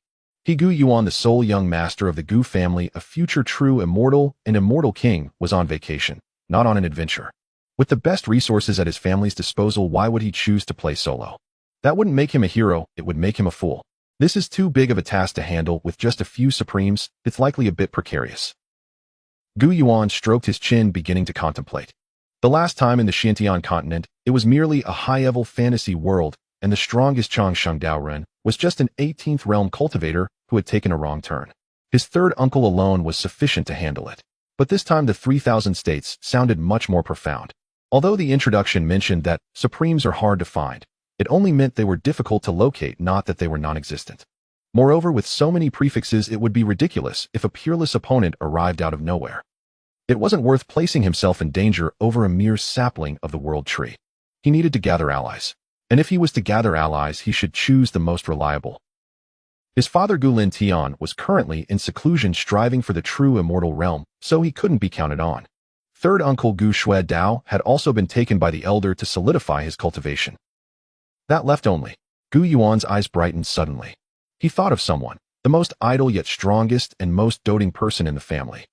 Gu Yuan, the sole young master of the Gu family, a future true immortal and immortal king, was on vacation, not on an adventure. With the best resources at his family's disposal, why would he choose to play solo? That wouldn't make him a hero, it would make him a fool. This is too big of a task to handle with just a few supremes. It's likely a bit precarious. Gu Yuan stroked his chin, beginning to contemplate. The last time in the Xiantian continent, it was merely a high-level fantasy world, and the strongest Xianxia Daoren was just an 18th realm cultivator who had taken a wrong turn. His third uncle alone was sufficient to handle it. But this time the 3,000 states sounded much more profound. Although the introduction mentioned that supremes are hard to find, it only meant they were difficult to locate, not that they were non-existent. Moreover, with so many prefixes, it would be ridiculous if a peerless opponent arrived out of nowhere. It wasn't worth placing himself in danger over a mere sapling of the world tree. He needed to gather allies. And if he was to gather allies, he should choose the most reliable. His father Gu Lin Tian was currently in seclusion striving for the true immortal realm, so he couldn't be counted on. Third uncle Gu Shui Dao had also been taken by the elder to solidify his cultivation. That left only. Gu Yuan's eyes brightened suddenly. He thought of someone, the most idle yet strongest and most doting person in the family.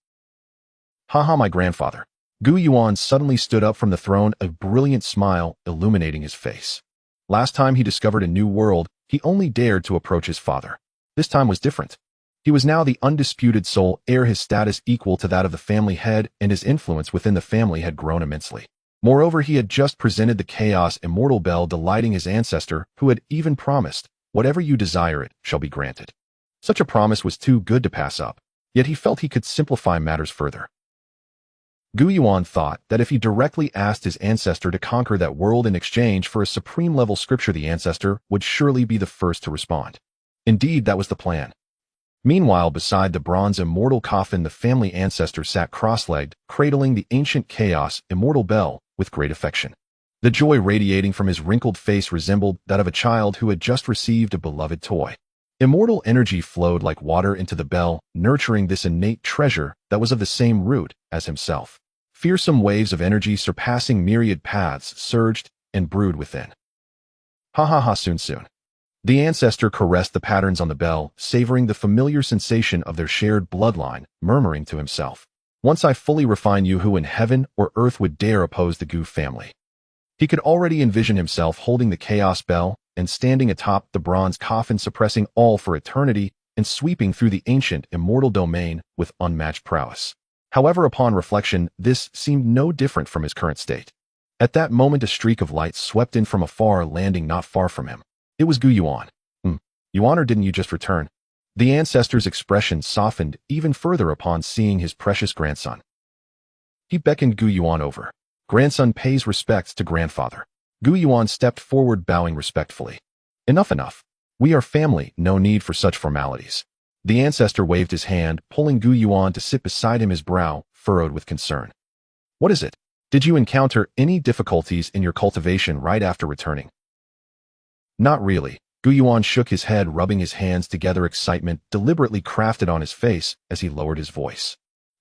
Haha, my grandfather. Gu Yuan suddenly stood up from the throne, a brilliant smile illuminating his face. Last time he discovered a new world, he only dared to approach his father. This time was different. He was now the undisputed sole heir, his status equal to that of the family head, and his influence within the family had grown immensely. Moreover, he had just presented the Chaos Immortal Bell, delighting his ancestor, who had even promised, "Whatever you desire, it shall be granted." Such a promise was too good to pass up, yet he felt he could simplify matters further. Gu Yuan thought that if he directly asked his ancestor to conquer that world in exchange for a supreme-level scripture, the ancestor would surely be the first to respond. Indeed, that was the plan. Meanwhile, beside the bronze immortal coffin, the family ancestor sat cross-legged, cradling the ancient Chaos Immortal Bell with great affection. The joy radiating from his wrinkled face resembled that of a child who had just received a beloved toy. Immortal energy flowed like water into the bell, nurturing this innate treasure that was of the same root as himself. Fearsome waves of energy surpassing myriad paths surged and brewed within. Ha ha ha, soon. The ancestor caressed the patterns on the bell, savoring the familiar sensation of their shared bloodline, murmuring to himself, "Once I fully refine you, who in heaven or earth would dare oppose the Gu family?" He could already envision himself holding the Chaos Bell and standing atop the bronze coffin, suppressing all for eternity and sweeping through the ancient immortal domain with unmatched prowess. However, upon reflection, this seemed no different from his current state. At that moment, a streak of light swept in from afar, landing not far from him. It was Gu Yuan. Yuan, or didn't you just return?" The ancestor's expression softened even further upon seeing his precious grandson. He beckoned Gu Yuan over. "Grandson pays respects to grandfather." Gu Yuan stepped forward, bowing respectfully. Enough. We are family, no need for such formalities." The ancestor waved his hand, pulling Gu Yuan to sit beside him, his brow furrowed with concern. "What is it? Did you encounter any difficulties in your cultivation right after returning?" "Not really." Gu Yuan shook his head, rubbing his hands together, excitement deliberately crafted on his face as he lowered his voice.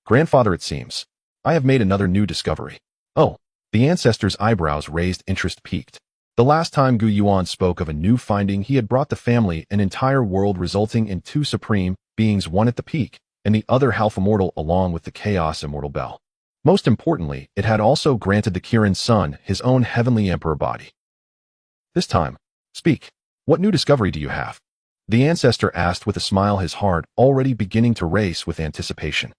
"Grandfather, it seems I have made another new discovery." "Oh." The ancestor's eyebrows raised, interest peaked. The last time Gu Yuan spoke of a new finding, he had brought the family an entire world, resulting in two supreme beings, one at the peak and the other half immortal, along with the Chaos Immortal Bell. Most importantly, it had also granted the Kirin's son his own heavenly emperor body. This time, speak. What new discovery do you have?" The ancestor asked with a smile, his heart already beginning to race with anticipation.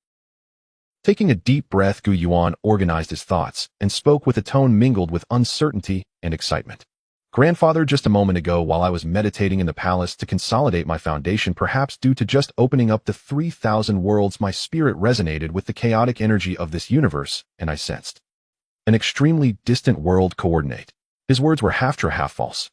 Taking a deep breath, Gu Yuan organized his thoughts and spoke with a tone mingled with uncertainty and excitement. Grandfather, just a moment ago while I was meditating in the palace to consolidate my foundation, perhaps due to just opening up the 3,000 worlds, my spirit resonated with the chaotic energy of this universe, and I sensed an extremely distant world coordinate. His words were half true, half false.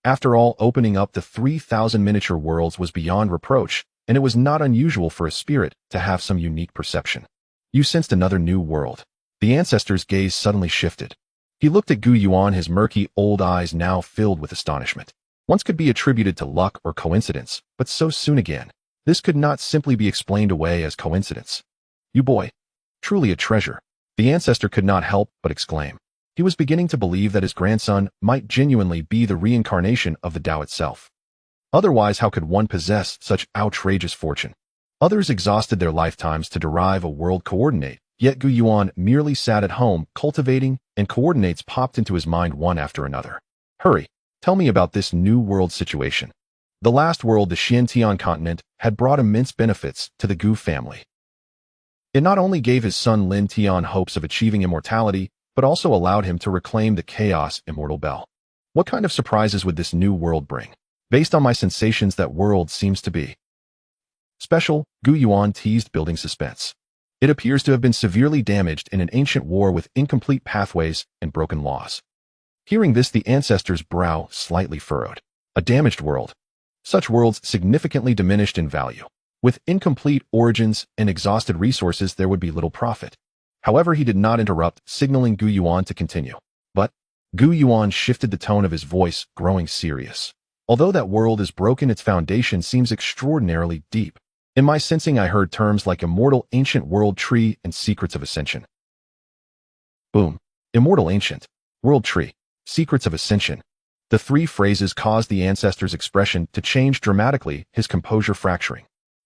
After all, opening up the 3,000 miniature worlds was beyond reproach, and it was not unusual for a spirit to have some unique perception. You sensed another new world. The ancestor's gaze suddenly shifted. He looked at Gu Yuan, his murky old eyes now filled with astonishment. Once could be attributed to luck or coincidence, but so soon again. This could not simply be explained away as coincidence. You boy, truly a treasure. The ancestor could not help but exclaim. He was beginning to believe that his grandson might genuinely be the reincarnation of the Tao itself. Otherwise, how could one possess such outrageous fortune? Others exhausted their lifetimes to derive a world coordinate, yet Gu Yuan merely sat at home, cultivating, and coordinates popped into his mind one after another. Hurry, tell me about this new world situation. The last world, the Xianxia continent, had brought immense benefits to the Gu family. It not only gave his son Lin Tian hopes of achieving immortality, but also allowed him to reclaim the Chaos Immortal Bell. What kind of surprises would this new world bring? Based on my sensations, that world seems to be special. Gu Yuan teased, building suspense. It appears to have been severely damaged in an ancient war with incomplete pathways and broken laws. Hearing this, the ancestor's brow slightly furrowed. A damaged world. Such worlds significantly diminished in value. With incomplete origins and exhausted resources, there would be little profit. However, he did not interrupt, signaling Gu Yuan to continue. But Gu Yuan shifted the tone of his voice, growing serious. Although that world is broken, its foundation seems extraordinarily deep. In my sensing, I heard terms like immortal, ancient world tree, and secrets of ascension. Boom. Immortal, ancient world tree, secrets of ascension. The three phrases caused the ancestor's expression to change dramatically, his composure fracturing.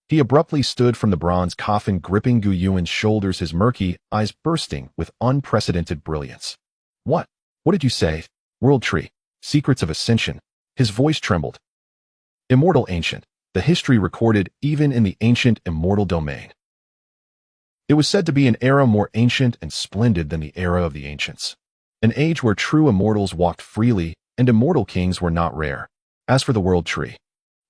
He abruptly stood from the bronze coffin, gripping Gu Yuan's shoulders, his murky eyes bursting with unprecedented brilliance. What? What did you say? World tree, secrets of ascension. His voice trembled. Immortal, ancient. The history recorded even in the ancient immortal domain. It was said to be an era more ancient and splendid than the era of the ancients. An age where true immortals walked freely and immortal kings were not rare. As for the world tree,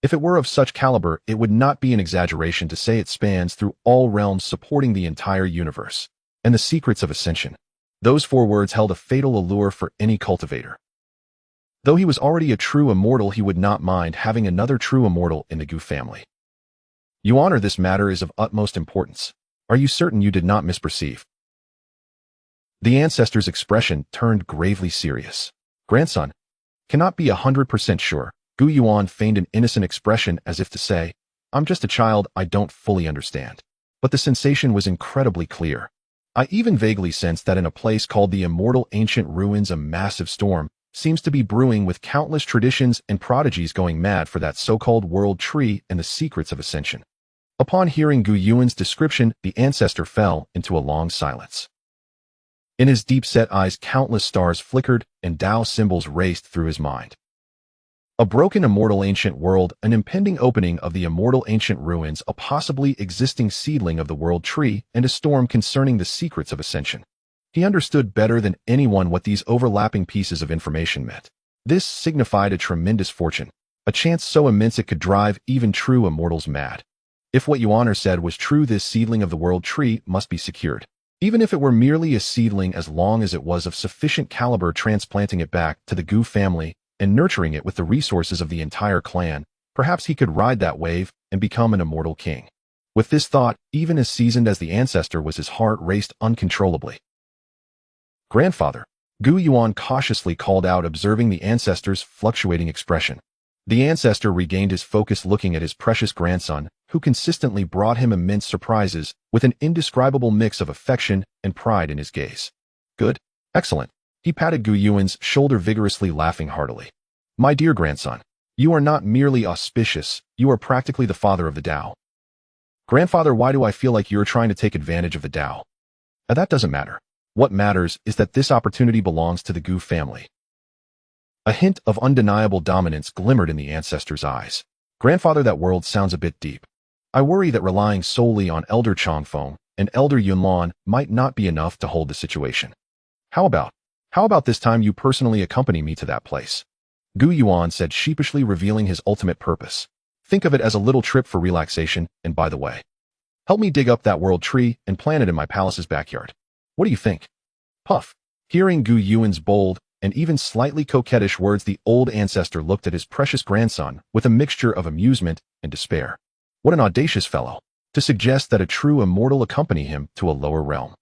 if it were of such caliber, it would not be an exaggeration to say it spans through all realms, supporting the entire universe. And the secrets of ascension. Those four words held a fatal allure for any cultivator. Though he was already a true immortal, he would not mind having another true immortal in the Gu family. Your Honor, this matter is of utmost importance. Are you certain you did not misperceive? The ancestor's expression turned gravely serious. Grandson, cannot be 100% sure. Gu Yuan feigned an innocent expression as if to say, I'm just a child, I don't fully understand. But the sensation was incredibly clear. I even vaguely sensed that in a place called the Immortal Ancient Ruins, a massive storm seems to be brewing, with countless traditions and prodigies going mad for that so-called world tree and the secrets of ascension. Upon hearing Gu Yuan's description, the ancestor fell into a long silence. In his deep-set eyes, countless stars flickered and Tao symbols raced through his mind. A broken immortal ancient world, an impending opening of the immortal ancient ruins, a possibly existing seedling of the world tree, and a storm concerning the secrets of ascension. He understood better than anyone what these overlapping pieces of information meant. This signified a tremendous fortune, a chance so immense it could drive even true immortals mad. If what Your Honor said was true, this seedling of the world tree must be secured. Even if it were merely a seedling, as long as it was of sufficient caliber, transplanting it back to the Gu family and nurturing it with the resources of the entire clan, perhaps he could ride that wave and become an immortal king. With this thought, even as seasoned as the ancestor was, his heart raced uncontrollably. Grandfather, Gu Yuan cautiously called out, observing the ancestor's fluctuating expression. The ancestor regained his focus, looking at his precious grandson, who consistently brought him immense surprises, with an indescribable mix of affection and pride in his gaze. Good. Excellent. He patted Gu Yuan's shoulder vigorously, laughing heartily. My dear grandson, you are not merely auspicious, you are practically the father of the Tao. Grandfather, why do I feel like you're trying to take advantage of the Tao? That doesn't matter. What matters is that this opportunity belongs to the Gu family. A hint of undeniable dominance glimmered in the ancestor's eyes. Grandfather, that world sounds a bit deep. I worry that relying solely on Elder Changfeng and Elder Yunlan might not be enough to hold the situation. How about this time you personally accompany me to that place? Gu Yuan said, sheepishly revealing his ultimate purpose. Think of it as a little trip for relaxation, and by the way, help me dig up that world tree and plant it in my palace's backyard. What do you think? Puff. Hearing Gu Yuan's bold and even slightly coquettish words, the old ancestor looked at his precious grandson with a mixture of amusement and despair. What an audacious fellow, to suggest that a true immortal accompany him to a lower realm.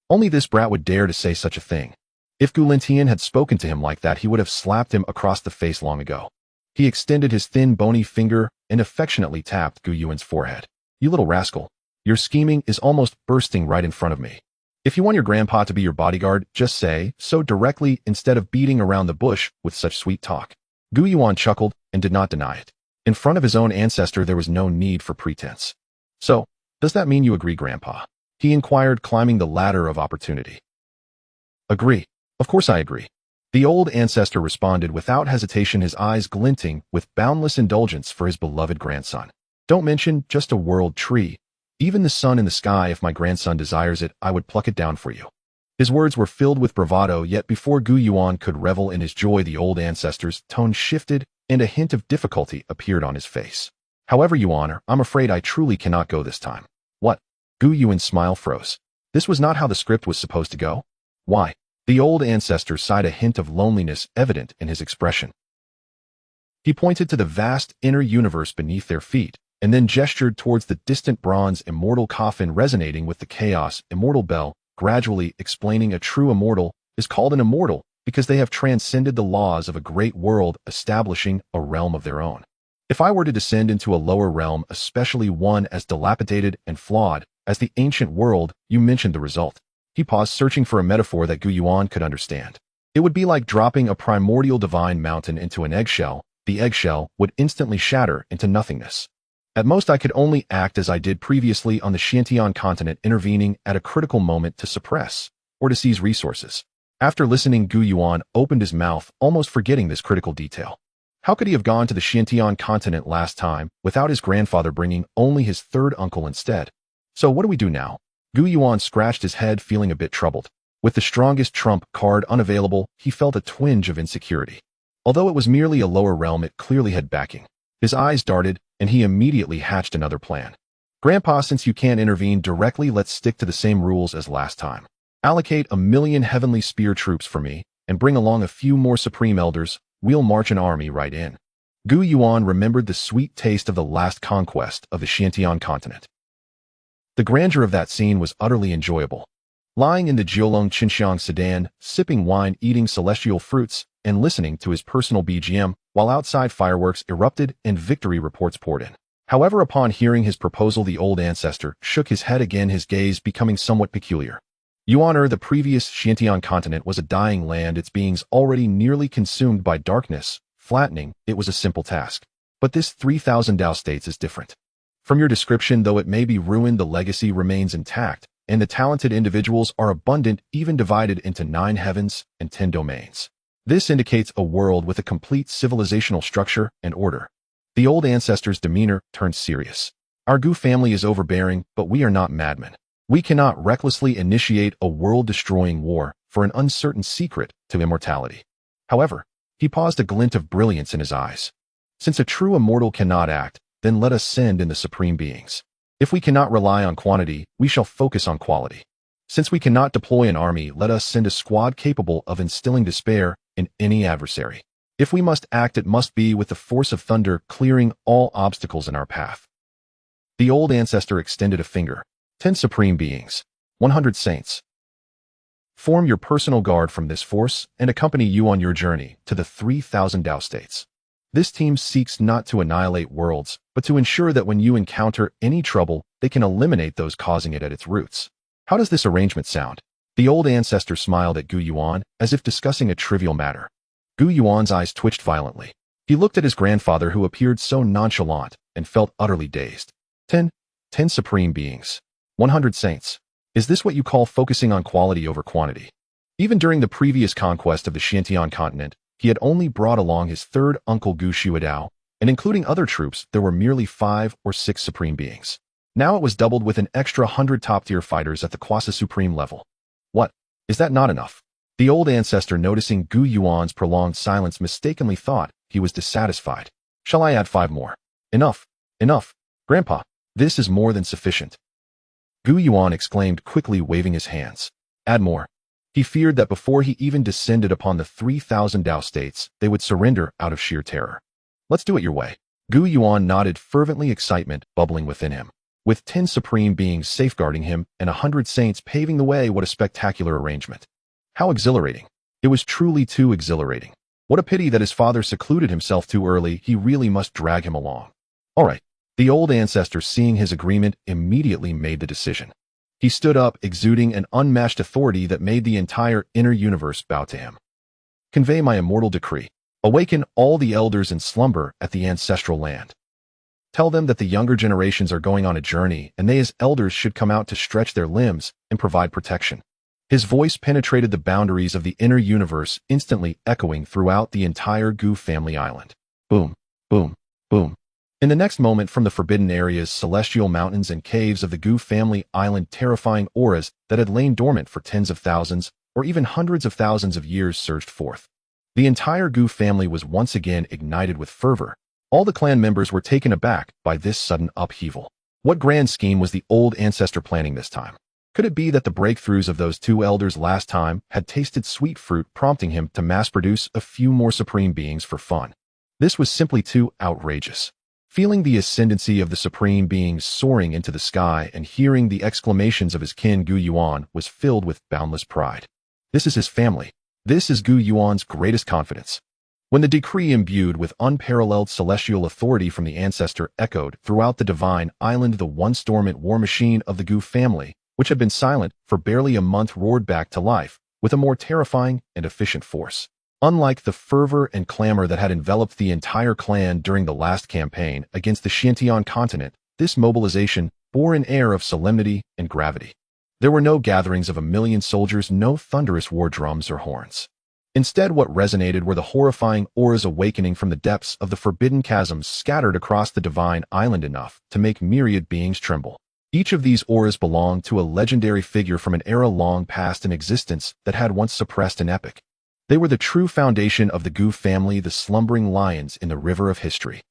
Only this brat would dare to say such a thing. If Gu Lentian had spoken to him like that, he would have slapped him across the face long ago. He extended his thin, bony finger and affectionately tapped Gu Yuan's forehead. You little rascal, your scheming is almost bursting right in front of me. If you want your grandpa to be your bodyguard, just say so directly instead of beating around the bush with such sweet talk. Gu Yuan chuckled and did not deny it. In front of his own ancestor, there was no need for pretense. So, does that mean you agree, Grandpa? He inquired, climbing the ladder of opportunity. Agree. Of course I agree. The old ancestor responded without hesitation, his eyes glinting with boundless indulgence for his beloved grandson. Don't mention just a world tree. Even the sun in the sky, if my grandson desires it, I would pluck it down for you. His words were filled with bravado, yet before Gu Yuan could revel in his joy, the old ancestor's tone shifted and a hint of difficulty appeared on his face. However, Your Honor, I'm afraid I truly cannot go this time. What? Gu Yuan's smile froze. This was not how the script was supposed to go? Why? The old ancestor sighed, a hint of loneliness evident in his expression. He pointed to the vast inner universe beneath their feet, and then gestured towards the distant bronze immortal coffin resonating with the chaos immortal bell, gradually explaining a true immortal is called an immortal because they have transcended the laws of a great world, establishing a realm of their own. If I were to descend into a lower realm, especially one as dilapidated and flawed as the ancient world, you mentioned the result. He paused, searching for a metaphor that Gu Yuan could understand. It would be like dropping a primordial divine mountain into an eggshell. The eggshell would instantly shatter into nothingness. At most, I could only act as I did previously on the Xianxia continent, intervening at a critical moment to suppress or to seize resources. After listening, Gu Yuan opened his mouth, almost forgetting this critical detail. How could he have gone to the Xianxia continent last time without his grandfather bringing only his third uncle instead? So what do we do now? Gu Yuan scratched his head, feeling a bit troubled. With the strongest trump card unavailable, he felt a twinge of insecurity. Although it was merely a lower realm, it clearly had backing. His eyes darted, and he immediately hatched another plan. Grandpa, since you can't intervene directly, let's stick to the same rules as last time. Allocate 1,000,000 heavenly spear troops for me, and bring along a few more supreme elders. We'll march an army right in. Gu Yuan remembered the sweet taste of the last conquest of the Xianxia continent. The grandeur of that scene was utterly enjoyable. Lying in the Jiolong Qinxiang sedan, sipping wine, eating celestial fruits, and listening to his personal BGM, while outside fireworks erupted and victory reports poured in. However, upon hearing his proposal, the old ancestor shook his head again, his gaze becoming somewhat peculiar. Yuan, the previous Xianxia continent was a dying land, its beings already nearly consumed by darkness. Flattening it was a simple task. But this 3,000 Dao states is different. From your description, though it may be ruined, the legacy remains intact, and the talented individuals are abundant, even divided into 9 heavens and 10 domains. This indicates a world with a complete civilizational structure and order. The old ancestor's demeanor turned serious. Our Gu family is overbearing, but we are not madmen. We cannot recklessly initiate a world-destroying war for an uncertain secret to immortality. However, he paused, a glint of brilliance in his eyes. Since a true immortal cannot act, then let us send in the supreme beings. If we cannot rely on quantity, we shall focus on quality. Since we cannot deploy an army, let us send a squad capable of instilling despair in any adversary. If we must act, it must be with the force of thunder, clearing all obstacles in our path. The old ancestor extended a finger. 10 supreme beings, 100 saints. Form your personal guard from this force and accompany you on your journey to the 3,000 Dao states. This team seeks not to annihilate worlds, but to ensure that when you encounter any trouble, they can eliminate those causing it at its roots. How does this arrangement sound? The old ancestor smiled at Gu Yuan, as if discussing a trivial matter. Gu Yuan's eyes twitched violently. He looked at his grandfather, who appeared so nonchalant, and felt utterly dazed. 10 supreme beings. 100 saints. Is this what you call focusing on quality over quantity? Even during the previous conquest of the Xianxia continent, He had only brought along his third uncle Gu Xuedao, and including other troops, there were merely 5 or 6 supreme beings. Now it was doubled with an extra 100 top-tier fighters at the quasi-supreme level. What? Is that not enough? The old ancestor, noticing Gu Yuan's prolonged silence, mistakenly thought he was dissatisfied. Shall I add 5 more? Enough. Enough. Grandpa, this is more than sufficient. Gu Yuan exclaimed quickly, waving his hands. Add more. He feared that before he even descended upon the 3,000 Dao states, they would surrender out of sheer terror. Let's do it your way. Gu Yuan nodded fervently, excitement bubbling within him. With 10 supreme beings safeguarding him and 100 saints paving the way, what a spectacular arrangement. How exhilarating. It was truly too exhilarating. What a pity that his father secluded himself too early. He really must drag him along. All right. The old ancestor, seeing his agreement, immediately made the decision. He stood up, exuding an unmatched authority that made the entire inner universe bow to him. Convey my immortal decree. Awaken all the elders in slumber at the ancestral land. Tell them that the younger generations are going on a journey, and they as elders should come out to stretch their limbs and provide protection. His voice penetrated the boundaries of the inner universe, instantly echoing throughout the entire Gu family island. Boom, boom, boom. In the next moment, from the forbidden areas, celestial mountains and caves of the Gu family island, terrifying auras that had lain dormant for tens of thousands or even hundreds of thousands of years surged forth. The entire Gu family was once again ignited with fervor. All the clan members were taken aback by this sudden upheaval. What grand scheme was the old ancestor planning this time? Could it be that the breakthroughs of those 2 elders last time had tasted sweet fruit, prompting him to mass-produce a few more supreme beings for fun? This was simply too outrageous. Feeling the ascendancy of the supreme beings soaring into the sky and hearing the exclamations of his kin, Gu Yuan was filled with boundless pride. This is his family. This is Gu Yuan's greatest confidence. When the decree imbued with unparalleled celestial authority from the ancestor echoed throughout the divine island, the once dormant war machine of the Gu family, which had been silent for barely a month, roared back to life with a more terrifying and efficient force. Unlike the fervor and clamor that had enveloped the entire clan during the last campaign against the Xianxia continent, this mobilization bore an air of solemnity and gravity. There were no gatherings of 1,000,000 soldiers, no thunderous war drums or horns. Instead, what resonated were the horrifying auras awakening from the depths of the forbidden chasms scattered across the divine island, enough to make myriad beings tremble. Each of these auras belonged to a legendary figure from an era long past in existence that had once suppressed an epic. They were the true foundation of the Gu family, the slumbering lions in the river of history.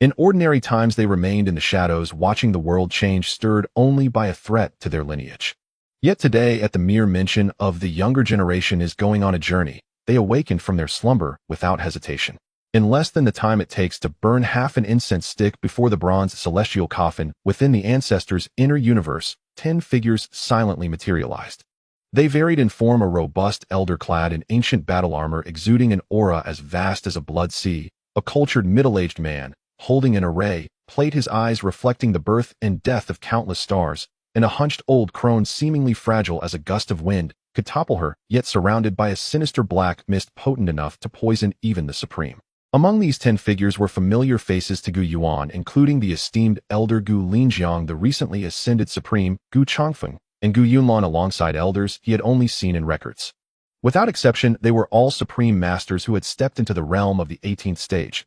In ordinary times they remained in the shadows, watching the world change, stirred only by a threat to their lineage. Yet today, at the mere mention of the younger generation is going on a journey, they awakened from their slumber without hesitation. In less than the time it takes to burn half an incense stick before the bronze celestial coffin within the ancestor's inner universe, 10 figures silently materialized. They varied in form, a robust elder clad in ancient battle armor exuding an aura as vast as a blood sea, a cultured middle-aged man, holding an array plate, his eyes reflecting the birth and death of countless stars, and a hunched old crone seemingly fragile as a gust of wind could topple her, yet surrounded by a sinister black mist potent enough to poison even the supreme. Among these 10 figures were familiar faces to Gu Yuan, including the esteemed elder Gu Linjiang, the recently ascended supreme Gu Changfeng, and Gu Yunlan, alongside elders he had only seen in records. Without exception, they were all supreme masters who had stepped into the realm of the 18th stage.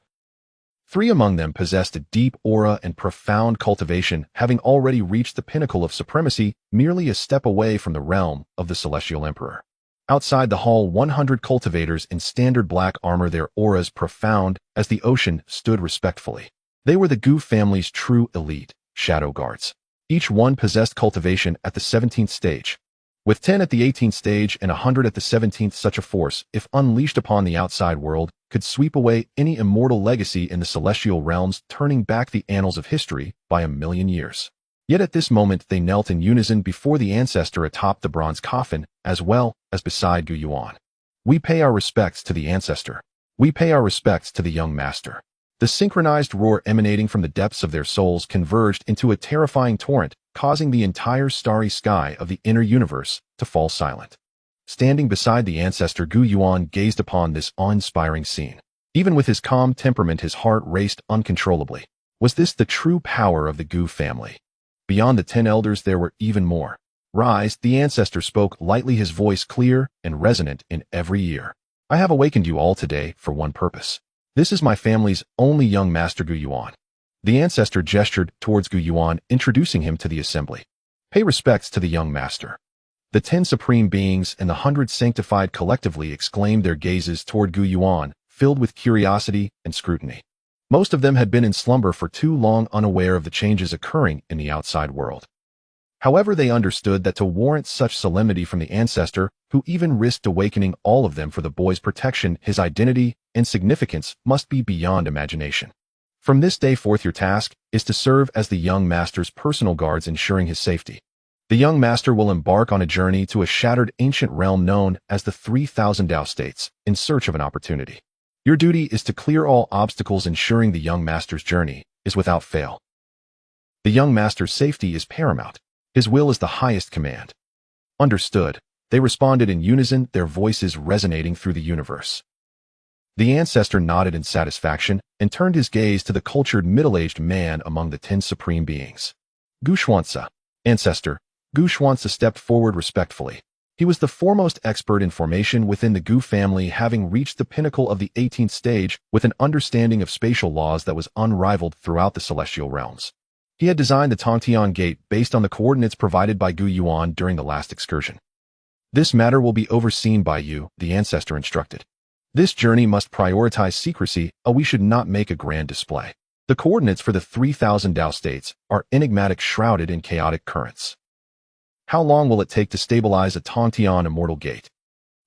3 among them possessed a deep aura and profound cultivation, having already reached the pinnacle of supremacy, merely a step away from the realm of the Celestial Emperor. Outside the hall, 100 cultivators in standard black armor, their auras profound as the ocean, stood respectfully. They were the Gu family's true elite, shadow guards. Each one possessed cultivation at the 17th stage. With 10 at the 18th stage and 100 at the 17th, such a force, if unleashed upon the outside world, could sweep away any immortal legacy in the celestial realms, turning back the annals of history by 1,000,000 years. Yet at this moment they knelt in unison before the ancestor atop the bronze coffin, as well as beside Gu Yuan. We pay our respects to the ancestor. We pay our respects to the young master. The synchronized roar emanating from the depths of their souls converged into a terrifying torrent, causing the entire starry sky of the inner universe to fall silent. Standing beside the ancestor, Gu Yuan gazed upon this awe-inspiring scene. Even with his calm temperament, his heart raced uncontrollably. Was this the true power of the Gu family? Beyond the 10 elders there were even more. Rise, the ancestor spoke lightly, his voice clear and resonant in every ear. I have awakened you all today for one purpose. This is my family's only young master Gu Yuan. The ancestor gestured towards Gu Yuan, introducing him to the assembly. Pay respects to the young master. The 10 supreme beings and the 100 sanctified collectively exclaimed, their gazes toward Gu Yuan, filled with curiosity and scrutiny. Most of them had been in slumber for too long, unaware of the changes occurring in the outside world. However, they understood that to warrant such solemnity from the ancestor, who even risked awakening all of them for the boy's protection, his identity and significance must be beyond imagination. From this day forth, your task is to serve as the young master's personal guards, ensuring his safety. The young master will embark on a journey to a shattered ancient realm known as the 3000 Dao states, in search of an opportunity. Your duty is to clear all obstacles, ensuring the young master's journey is without fail. The young master's safety is paramount. His will is the highest command. Understood. They responded in unison, their voices resonating through the universe. The ancestor nodded in satisfaction and turned his gaze to the cultured middle-aged man among the 10 supreme beings. Gu Xianxia. Ancestor. Gu Xianxia stepped forward respectfully. He was the foremost expert in formation within the Gu family, having reached the pinnacle of the 18th stage with an understanding of spatial laws that was unrivaled throughout the celestial realms. He had designed the Tongtian Gate based on the coordinates provided by Gu Yuan during the last excursion. This matter will be overseen by you, the ancestor instructed. This journey must prioritize secrecy, or we should not make a grand display. The coordinates for the 3000 Dao states are enigmatic, shrouded in chaotic currents. How long will it take to stabilize a Tongtian Immortal Gate?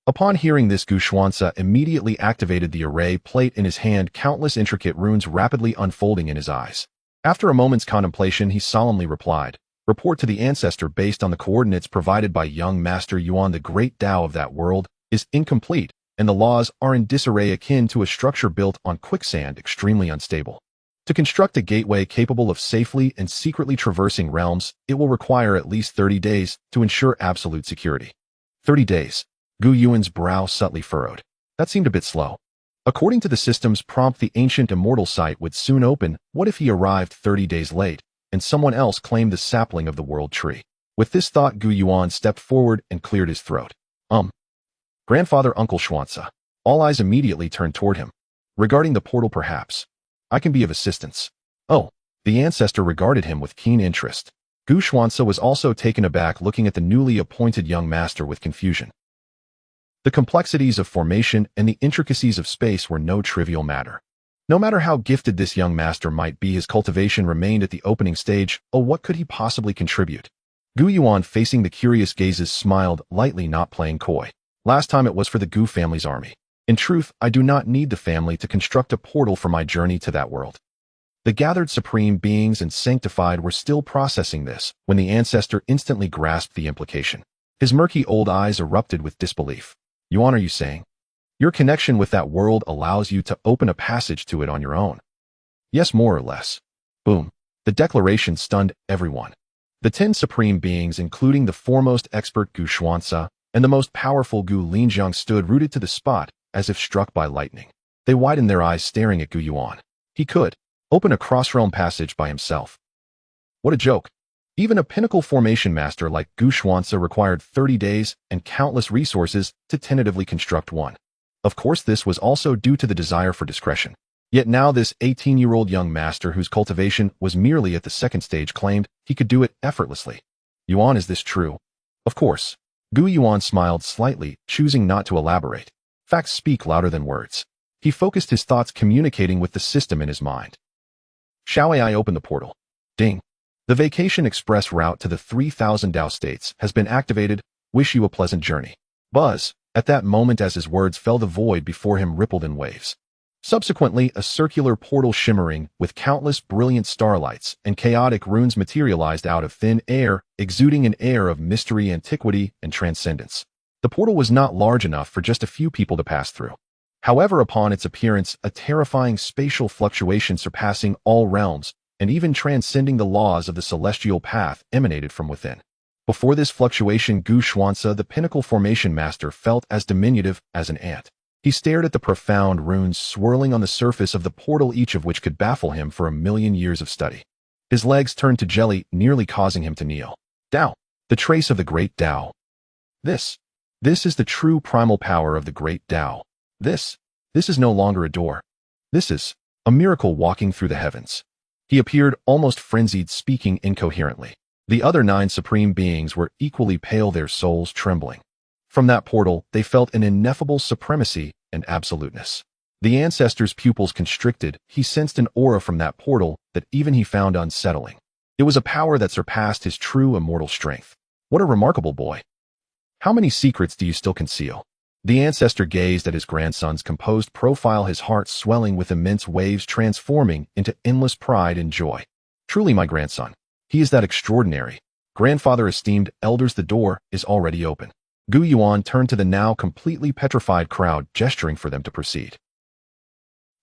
Upon hearing this, Gu Xianxia immediately activated the array plate in his hand, countless intricate runes rapidly unfolding in his eyes. After a moment's contemplation, he solemnly replied, report to the ancestor based on the coordinates provided by young Master Yuan. The great Tao of that world is incomplete, and the laws are in disarray, akin to a structure built on quicksand, extremely unstable. To construct a gateway capable of safely and secretly traversing realms, it will require at least 30 days to ensure absolute security. 30 days. Gu Yuan's brow subtly furrowed. That seemed a bit slow. According to the system's prompt, the ancient Immortal site would soon open. What if he arrived 30 days late, and someone else claimed the sapling of the world tree? With this thought, Gu Yuan stepped forward and cleared his throat. Grandfather Uncle Xianxia. All eyes immediately turned toward him. Regarding the portal, perhaps. I can be of assistance. Oh, the ancestor regarded him with keen interest. Gu Xianxia was also taken aback, looking at the newly appointed young master with confusion. The complexities of formation and the intricacies of space were no trivial matter. No matter how gifted this young master might be, his cultivation remained at the opening stage. Oh, what could he possibly contribute? Gu Yuan, facing the curious gazes, smiled lightly, not playing coy. Last time it was for the Gu family's army. In truth, I do not need the family to construct a portal for my journey to that world. The gathered supreme beings and sanctified were still processing this when the ancestor instantly grasped the implication. His murky old eyes erupted with disbelief. Yuan, are you saying your connection with that world allows you to open a passage to it on your own? Yes, more or less. Boom. The declaration stunned everyone. The 10 supreme beings, including the foremost expert Gu Xianxia and the most powerful Gu Linjiang, stood rooted to the spot as if struck by lightning. They widened their eyes, staring at Gu Yuan. He could open a cross-realm passage by himself. What a joke. Even a pinnacle formation master like Gu Xianxia required 30 days and countless resources to tentatively construct one. Of course, this was also due to the desire for discretion. Yet now this 18-year-old young master, whose cultivation was merely at the second stage, claimed he could do it effortlessly. Yuan, is this true? Of course. Gu Yuan smiled slightly, choosing not to elaborate. Facts speak louder than words. He focused his thoughts, communicating with the system in his mind. Shall I open the portal? Ding. The vacation express route to the 3000 Dao states has been activated. Wish you a pleasant journey. Buzz. At that moment, as his words fell, the void before him rippled in waves. Subsequently, a circular portal shimmering with countless brilliant starlights and chaotic runes materialized out of thin air, exuding an air of mystery, antiquity, and transcendence. The portal was not large enough for just a few people to pass through. However, upon its appearance, a terrifying spatial fluctuation surpassing all realms and even transcending the laws of the celestial path emanated from within. Before this fluctuation, Gu Xianxia, the pinnacle formation master, felt as diminutive as an ant. He stared at the profound runes swirling on the surface of the portal, each of which could baffle him for 1,000,000 years of study. His legs turned to jelly, nearly causing him to kneel. Tao, the trace of the great Tao. This is the true primal power of the great Tao. This is no longer a door. This is a miracle walking through the heavens. He appeared almost frenzied, speaking incoherently. The other 9 supreme beings were equally pale, their souls trembling. From that portal, they felt an ineffable supremacy and absoluteness. The ancestor's pupils constricted. He sensed an aura from that portal that even he found unsettling. It was a power that surpassed his true immortal strength. What a remarkable boy. How many secrets do you still conceal? The ancestor gazed at his grandson's composed profile, his heart swelling with immense waves, transforming into endless pride and joy. Truly, my grandson. He is that extraordinary. Grandfather, esteemed elders, the door is already open. Gu Yuan turned to the now completely petrified crowd, gesturing for them to proceed.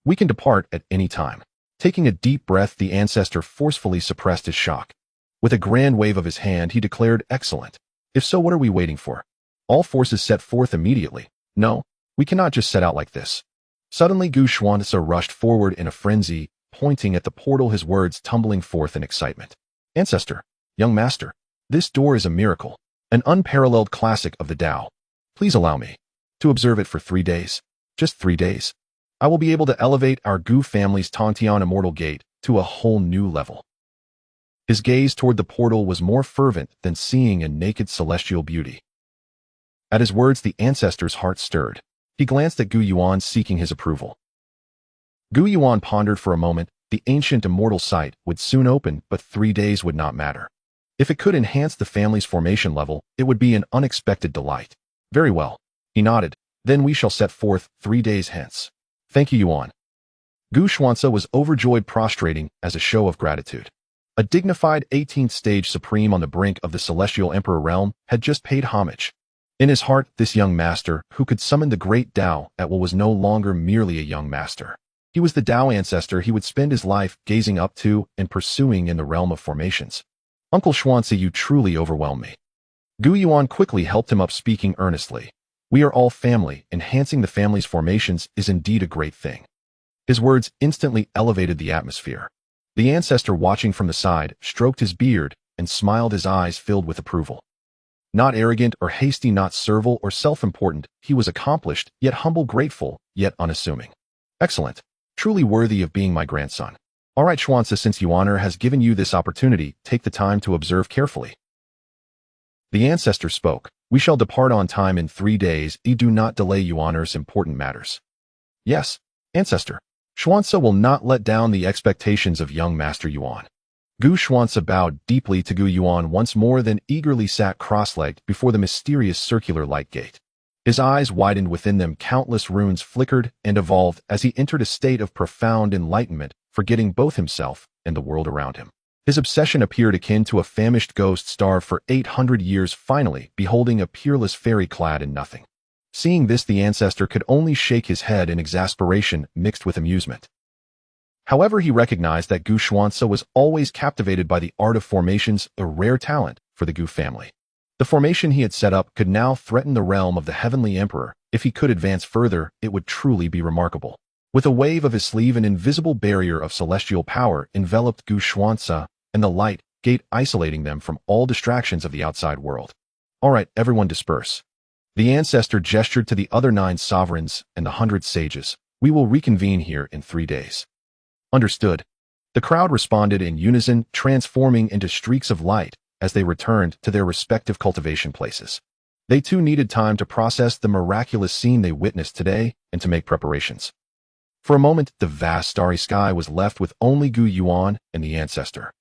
We can depart at any time. Taking a deep breath, the ancestor forcefully suppressed his shock. With a grand wave of his hand, he declared, "Excellent. If so, what are we waiting for? All forces set forth immediately. No, we cannot just set out like this." Suddenly, Gu Xianxia rushed forward in a frenzy, pointing at the portal, his words tumbling forth in excitement. "Ancestor, young master, this door is a miracle, an unparalleled classic of the Tao. Please allow me to observe it for 3 days. Just 3 days. I will be able to elevate our Gu family's Tongtian immortal gate to a whole new level." His gaze toward the portal was more fervent than seeing a naked celestial beauty. At his words, the ancestor's heart stirred. He glanced at Gu Yuan, seeking his approval. Gu Yuan pondered for a moment. The ancient immortal site would soon open, but 3 days would not matter. If it could enhance the family's formation level, it would be an unexpected delight. Very well. He nodded. Then we shall set forth 3 days hence. Thank you, Yuan. Gu Xianxia was overjoyed, prostrating as a show of gratitude. A dignified 18th stage supreme on the brink of the celestial emperor realm had just paid homage. In his heart, this young master, who could summon the great Tao at what was no longer merely a young master. He was the Tao ancestor he would spend his life gazing up to and pursuing in the realm of formations. Uncle Xianxia, you truly overwhelm me. Gu Yuan quickly helped him up, speaking earnestly. We are all family. Enhancing the family's formations is indeed a great thing. His words instantly elevated the atmosphere. The ancestor, watching from the side, stroked his beard and smiled, his eyes filled with approval. Not arrogant or hasty, not servile or self-important, he was accomplished, yet humble, grateful, yet unassuming. Excellent. Truly worthy of being my grandson. All right, Xianxia, since Yuaner has given you this opportunity, take the time to observe carefully. The ancestor spoke. We shall depart on time in 3 days. Do not delay Yuaner's important matters. Yes, ancestor. Xianxia will not let down the expectations of young Master Yuan. Gu Xianxia bowed deeply to Gu Yuan once more, then eagerly sat cross-legged before the mysterious circular light gate. His eyes widened within them, countless runes flickered and evolved as he entered a state of profound enlightenment, forgetting both himself and the world around him. His obsession appeared akin to a famished ghost starved for 800 years, finally beholding a peerless fairy clad in nothing. Seeing this, the ancestor could only shake his head in exasperation mixed with amusement. However, he recognized that Gu Xianxia was always captivated by the art of formations, a rare talent for the Gu family. The formation he had set up could now threaten the realm of the Heavenly Emperor. If he could advance further, it would truly be remarkable. With a wave of his sleeve, an invisible barrier of celestial power enveloped Gu Xianxia and the light gate, isolating them from all distractions of the outside world. All right, everyone disperse. The ancestor gestured to the other 9 sovereigns and the 100 sages. We will reconvene here in 3 days. Understood. The crowd responded in unison, transforming into streaks of light as they returned to their respective cultivation places. They too needed time to process the miraculous scene they witnessed today and to make preparations. For a moment, the vast starry sky was left with only Gu Yuan and the ancestor.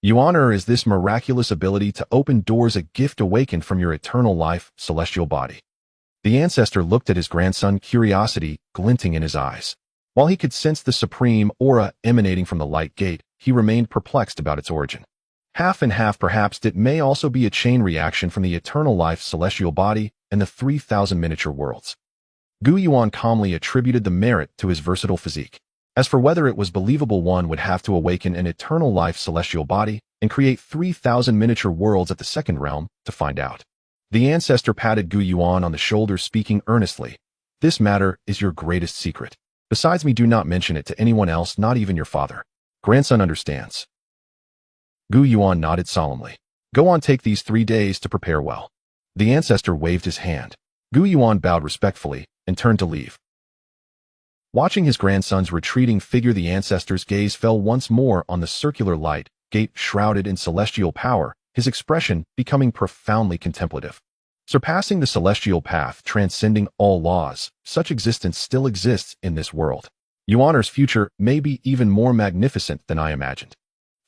Yuaner, is this miraculous ability to open doors a gift awakened from your eternal life, celestial body? The ancestor looked at his grandson, curiosity glinting in his eyes. While he could sense the supreme aura emanating from the light gate, he remained perplexed about its origin. Half and half, perhaps it may also be a chain reaction from the eternal life celestial body and the 3,000 miniature worlds. Gu Yuan calmly attributed the merit to his versatile physique. As for whether it was believable, one would have to awaken an eternal life celestial body and create 3,000 miniature worlds at the second realm to find out. The ancestor patted Gu Yuan on the shoulder, speaking earnestly. This matter is your greatest secret. Besides me, do not mention it to anyone else, not even your father. Grandson understands. Gu Yuan nodded solemnly. Go on, take these 3 days to prepare well. The ancestor waved his hand. Gu Yuan bowed respectfully, and turned to leave. Watching his grandson's retreating figure, the ancestor's gaze fell once more on the circular light gate shrouded in celestial power, his expression becoming profoundly contemplative. Surpassing the celestial path, transcending all laws, such existence still exists in this world. Yuaner's future may be even more magnificent than I imagined.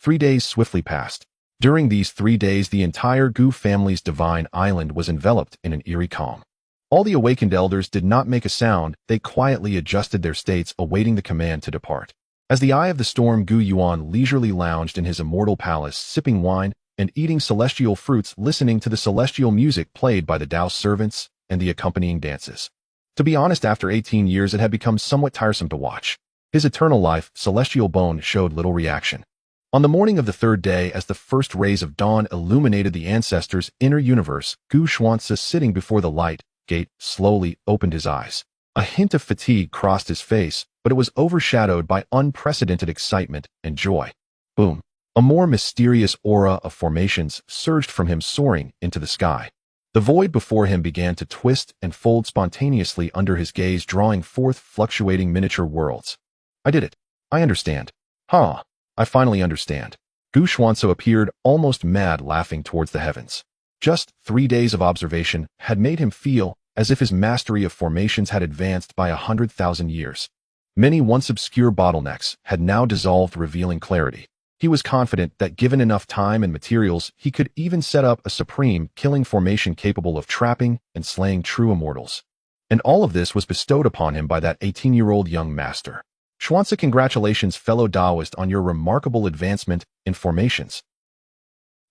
3 days swiftly passed. During these 3 days, the entire Gu family's divine island was enveloped in an eerie calm. All the awakened elders did not make a sound, they quietly adjusted their states, awaiting the command to depart. As the eye of the storm, Gu Yuan leisurely lounged in his immortal palace, sipping wine and eating celestial fruits, listening to the celestial music played by the Tao's servants and the accompanying dances. To be honest, after 18 years it had become somewhat tiresome to watch. His eternal life, celestial bone, showed little reaction. On the morning of the 3rd day, as the first rays of dawn illuminated the ancestor's inner universe, Gu Xianxia, sitting before the light gate, slowly opened his eyes. A hint of fatigue crossed his face, but it was overshadowed by unprecedented excitement and joy. Boom! A more mysterious aura of formations surged from him, soaring into the sky. The void before him began to twist and fold spontaneously under his gaze, drawing forth fluctuating miniature worlds. I did it. I understand. I finally understand. Gu Xianxia appeared almost mad, laughing towards the heavens. Just 3 days of observation had made him feel as if his mastery of formations had advanced by 100,000 years. Many once obscure bottlenecks had now dissolved, revealing clarity. He was confident that given enough time and materials, he could even set up a supreme killing formation capable of trapping and slaying true immortals. And all of this was bestowed upon him by that 18-year-old young master. Xianxia, congratulations, fellow Taoist, on your remarkable advancement in formations.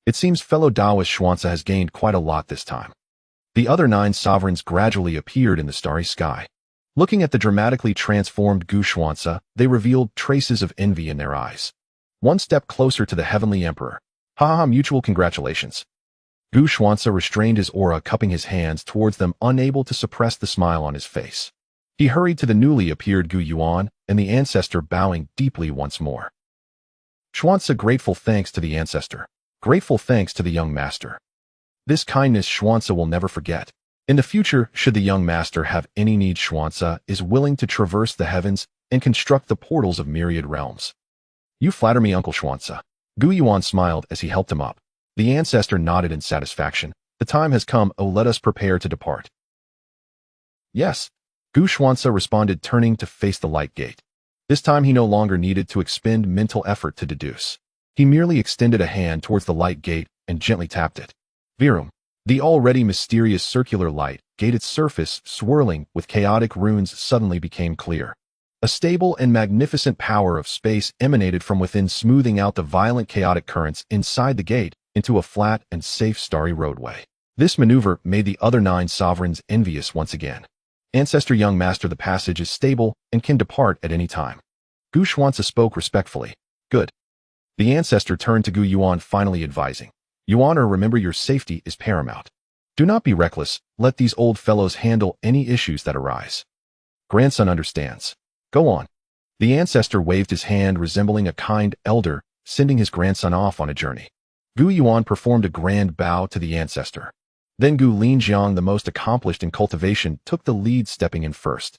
It seems fellow Taoist Xianxia has gained quite a lot this time. The other 9 sovereigns gradually appeared in the starry sky. Looking at the dramatically transformed Gu Xianxia, they revealed traces of envy in their eyes. One step closer to the heavenly emperor. Mutual congratulations. Gu Xianxia restrained his aura, cupping his hands towards them, unable to suppress the smile on his face. He hurried to the newly appeared Gu Yuan and the ancestor, bowing deeply once more. Xianxia, grateful thanks to the ancestor. Grateful thanks to the young master. This kindness Xianxia will never forget. In the future, should the young master have any need, Xianxia is willing to traverse the heavens and construct the portals of myriad realms. You flatter me, Uncle Xianxia. Gu Yuan smiled as he helped him up. The ancestor nodded in satisfaction. The time has come, oh, let us prepare to depart. Yes. Gu Xianxia responded, turning to face the light gate. This time he no longer needed to expend mental effort to deduce. He merely extended a hand towards the light gate and gently tapped it. Virum. The already mysterious circular light gate, its surface swirling with chaotic runes, suddenly became clear. A stable and magnificent power of space emanated from within, smoothing out the violent chaotic currents inside the gate into a flat and safe starry roadway. This maneuver made the other 9 sovereigns envious once again. Ancestor, young master, the passage is stable and can depart at any time. Gu Xianxia spoke respectfully. Good. The ancestor turned to Gu Yuan, finally advising. Yuaner, remember your safety is paramount. Do not be reckless, let these old fellows handle any issues that arise. Grandson understands. Go on. The ancestor waved his hand, resembling a kind elder, sending his grandson off on a journey. Gu Yuan performed a grand bow to the ancestor. Then Gu Linjiang, the most accomplished in cultivation, took the lead, stepping in first.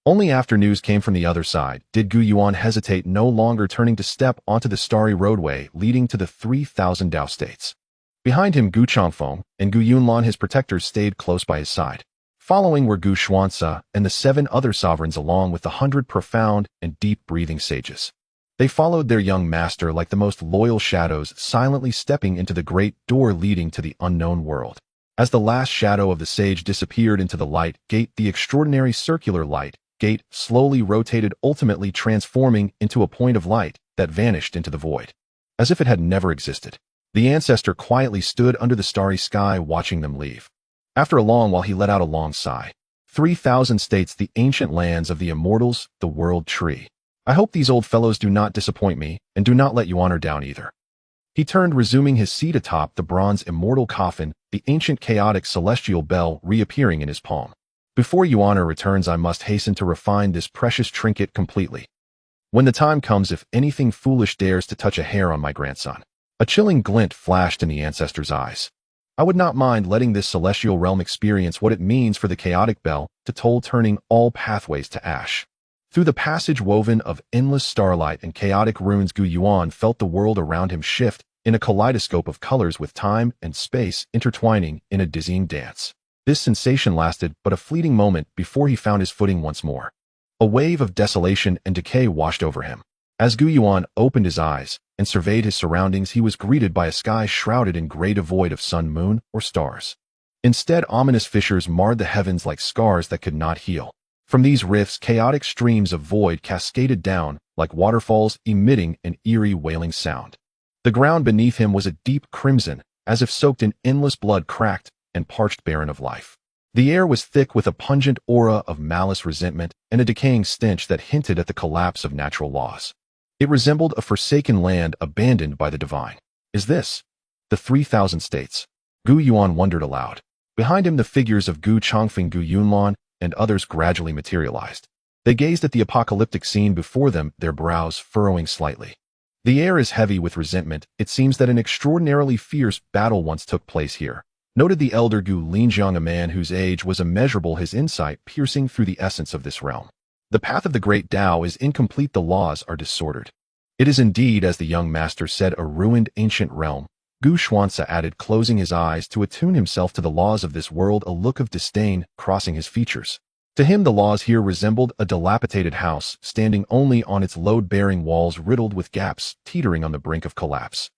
Only after news came from the other side did Gu Yuan hesitate, no longer turning to step onto the starry roadway leading to the 3,000 Tao states. Behind him, Gu Changfeng and Gu Yunlan, his protectors, stayed close by his side. Following were Gu Xianxia and the 7 other sovereigns, along with the 100 profound and deep-breathing sages. They followed their young master like the most loyal shadows, silently stepping into the great door leading to the unknown world. As the last shadow of the sage disappeared into the light gate, the extraordinary circular light gate slowly rotated, ultimately transforming into a point of light that vanished into the void. As if it had never existed, the ancestor quietly stood under the starry sky, watching them leave. After a long while, he let out a long sigh. 3,000 states, the ancient lands of the immortals, the world tree. I hope these old fellows do not disappoint me, and do not let Yuaner down either. He turned, resuming his seat atop the bronze immortal coffin, the ancient chaotic celestial bell reappearing in his palm. Before Yuaner returns, I must hasten to refine this precious trinket completely. When the time comes, if anything foolish dares to touch a hair on my grandson. A chilling glint flashed in the ancestor's eyes. I would not mind letting this celestial realm experience what it means for the chaotic bell to toll, turning all pathways to ash. Through the passage woven of endless starlight and chaotic runes, Gu Yuan felt the world around him shift in a kaleidoscope of colors, with time and space intertwining in a dizzying dance. This sensation lasted but a fleeting moment before he found his footing once more. A wave of desolation and decay washed over him. As Gu Yuan opened his eyes and surveyed his surroundings, he was greeted by a sky shrouded in gray, devoid of sun, moon, or stars. Instead, ominous fissures marred the heavens like scars that could not heal. From these rifts, chaotic streams of void cascaded down like waterfalls, emitting an eerie wailing sound. The ground beneath him was a deep crimson, as if soaked in endless blood, cracked and parched, barren of life. The air was thick with a pungent aura of malice, resentment, and a decaying stench that hinted at the collapse of natural laws. It resembled a forsaken land abandoned by the divine. Is this the 3,000 states? Gu Yuan wondered aloud. Behind him, the figures of Gu Changfeng, Gu Yunlan, and others gradually materialized. They gazed at the apocalyptic scene before them, their brows furrowing slightly. The air is heavy with resentment. It seems that an extraordinarily fierce battle once took place here, noted the elder Gu Linjiang, a man whose age was immeasurable, his insight piercing through the essence of this realm. The path of the great Tao is incomplete, the laws are disordered. It is indeed, as the young master said, a ruined ancient realm. Gu Xianxia added, closing his eyes to attune himself to the laws of this world, a look of disdain crossing his features. To him, the laws here resembled a dilapidated house, standing only on its load-bearing walls, riddled with gaps, teetering on the brink of collapse.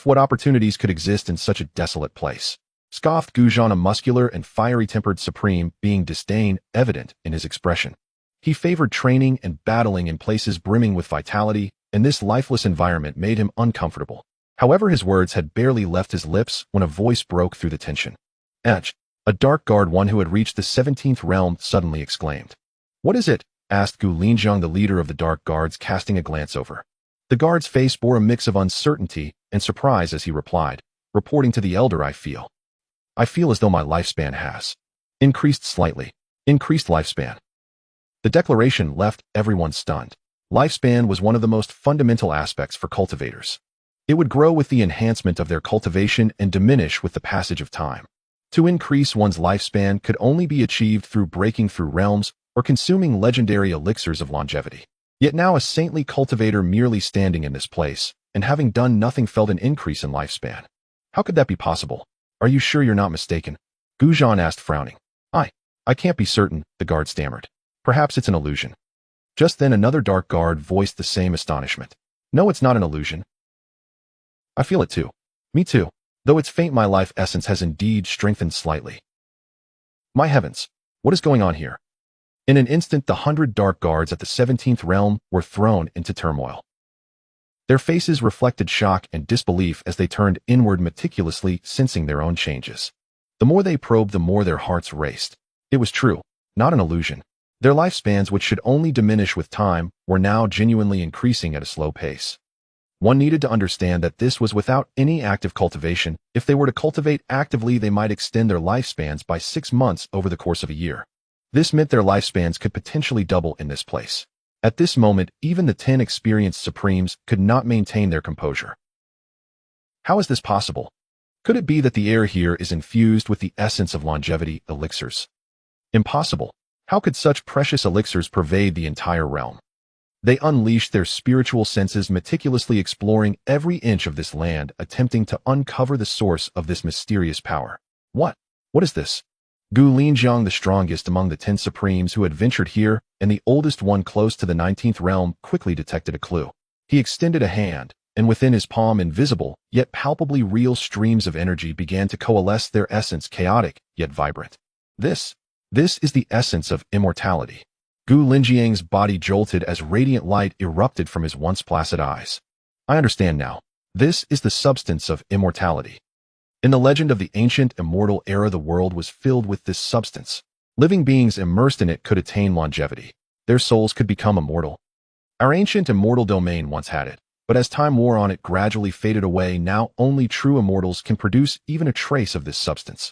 What opportunities could exist in such a desolate place? Scoffed Gu Zhan, a muscular and fiery-tempered supreme, being disdain evident in his expression. He favored training and battling in places brimming with vitality, and this lifeless environment made him uncomfortable. However, his words had barely left his lips when a voice broke through the tension. "Etch." A dark guard, one who had reached the 17th realm, suddenly exclaimed. "What is it?" asked Gu Linjiang, the leader of the dark guards, casting a glance over. The guard's face bore a mix of uncertainty and surprise as he replied, reporting to the elder, I feel as though my lifespan has increased slightly. Increased lifespan." The declaration left everyone stunned. Lifespan was one of the most fundamental aspects for cultivators. It would grow with the enhancement of their cultivation and diminish with the passage of time. To increase one's lifespan could only be achieved through breaking through realms or consuming legendary elixirs of longevity. Yet now a saintly cultivator merely standing in this place and having done nothing felt an increase in lifespan. How could that be possible? Are you sure you're not mistaken? Gu Zhan asked, frowning. I can't be certain, the guard stammered. Perhaps it's an illusion. Just then another dark guard voiced the same astonishment. No, it's not an illusion. I feel it too. Me too. Though it's faint, my life essence has indeed strengthened slightly. My heavens, what is going on here? In an instant, the 100 dark guards at the 17th realm were thrown into turmoil. Their faces reflected shock and disbelief as they turned inward, meticulously sensing their own changes. The more they probed, the more their hearts raced. It was true, not an illusion. Their lifespans, which should only diminish with time, were now genuinely increasing at a slow pace. One needed to understand that this was without any active cultivation. If they were to cultivate actively, they might extend their lifespans by 6 months over the course of a year. This meant their lifespans could potentially double in this place. At this moment, even the 10 experienced supremes could not maintain their composure. How is this possible? Could it be that the air here is infused with the essence of longevity elixirs? Impossible. How could such precious elixirs pervade the entire realm? They unleashed their spiritual senses, meticulously exploring every inch of this land, attempting to uncover the source of this mysterious power. What is this? Gu Linjiang, the strongest among the 10 supremes who had ventured here, and the oldest one close to the 19th realm, quickly detected a clue. He extended a hand, and within his palm, invisible, yet palpably real streams of energy began to coalesce, their essence chaotic, yet vibrant. This is the essence of immortality. Gu Linjiang's body jolted as radiant light erupted from his once placid eyes. I understand now. This is the substance of immortality. In the legend of the ancient immortal era, the world was filled with this substance. Living beings immersed in it could attain longevity. Their souls could become immortal. Our ancient immortal domain once had it, but as time wore on, it gradually faded away. Now only true immortals can produce even a trace of this substance.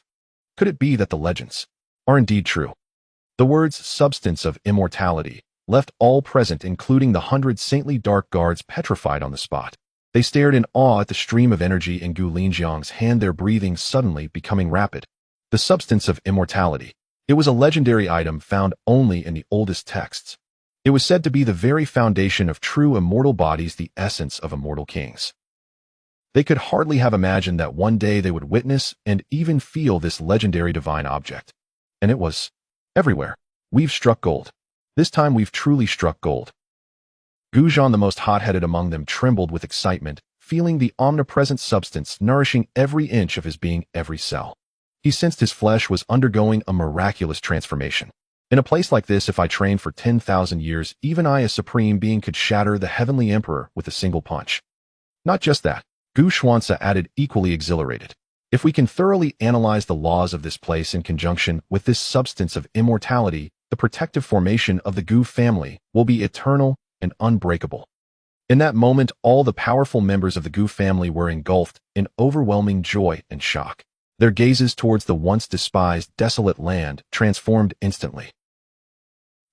Could it be that the legends are indeed true? The words substance of immortality left all present, including the 100 saintly dark guards, petrified on the spot. They stared in awe at the stream of energy in Gu Linjiang's hand, their breathing suddenly becoming rapid. The substance of immortality. It was a legendary item found only in the oldest texts. It was said to be the very foundation of true immortal bodies, the essence of immortal kings. They could hardly have imagined that one day they would witness and even feel this legendary divine object. And it was everywhere. We've struck gold. This time we've truly struck gold. Gu Zhan, the most hot-headed among them, trembled with excitement, feeling the omnipresent substance nourishing every inch of his being, every cell. He sensed his flesh was undergoing a miraculous transformation. In a place like this, if I trained for 10,000 years, even I, a supreme being, could shatter the heavenly emperor with a single punch. Not just that, Gu Xianxia added, equally exhilarated. If we can thoroughly analyze the laws of this place in conjunction with this substance of immortality, the protective formation of the Gu family will be eternal and unbreakable. In that moment, all the powerful members of the Gu family were engulfed in overwhelming joy and shock. Their gazes towards the once despised, desolate land transformed instantly.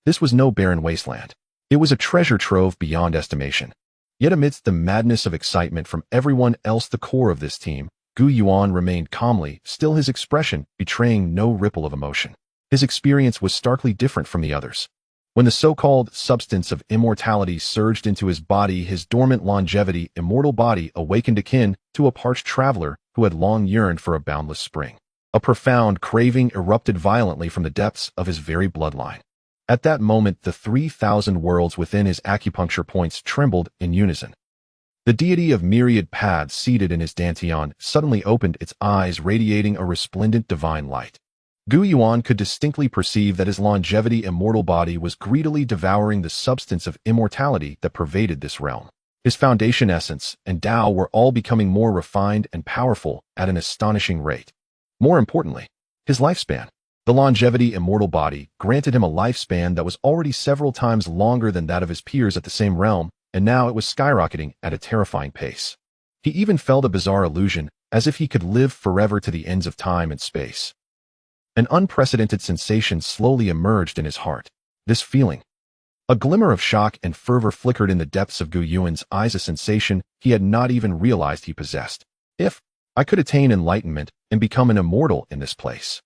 This was no barren wasteland. It was a treasure trove beyond estimation. Yet amidst the madness of excitement from everyone else, the core of this team, Gu Yuan remained calmly still, his expression betraying no ripple of emotion. His experience was starkly different from the others. When the so-called substance of immortality surged into his body, his dormant longevity, immortal body awakened akin to a parched traveler who had long yearned for a boundless spring. A profound craving erupted violently from the depths of his very bloodline. At that moment, the 3,000 worlds within his acupuncture points trembled in unison. The deity of myriad paths seated in his dantian suddenly opened its eyes, radiating a resplendent divine light. Gu Yuan could distinctly perceive that his longevity immortal body was greedily devouring the substance of immortality that pervaded this realm. His foundation essence and Tao were all becoming more refined and powerful at an astonishing rate. More importantly, his lifespan. The longevity immortal body granted him a lifespan that was already several times longer than that of his peers at the same realm, and now it was skyrocketing at a terrifying pace. He even felt a bizarre illusion, as if he could live forever to the ends of time and space. An unprecedented sensation slowly emerged in his heart. This feeling. A glimmer of shock and fervor flickered in the depths of Gu Yuan's eyes, a sensation he had not even realized he possessed. If I could attain enlightenment and become an immortal in this place,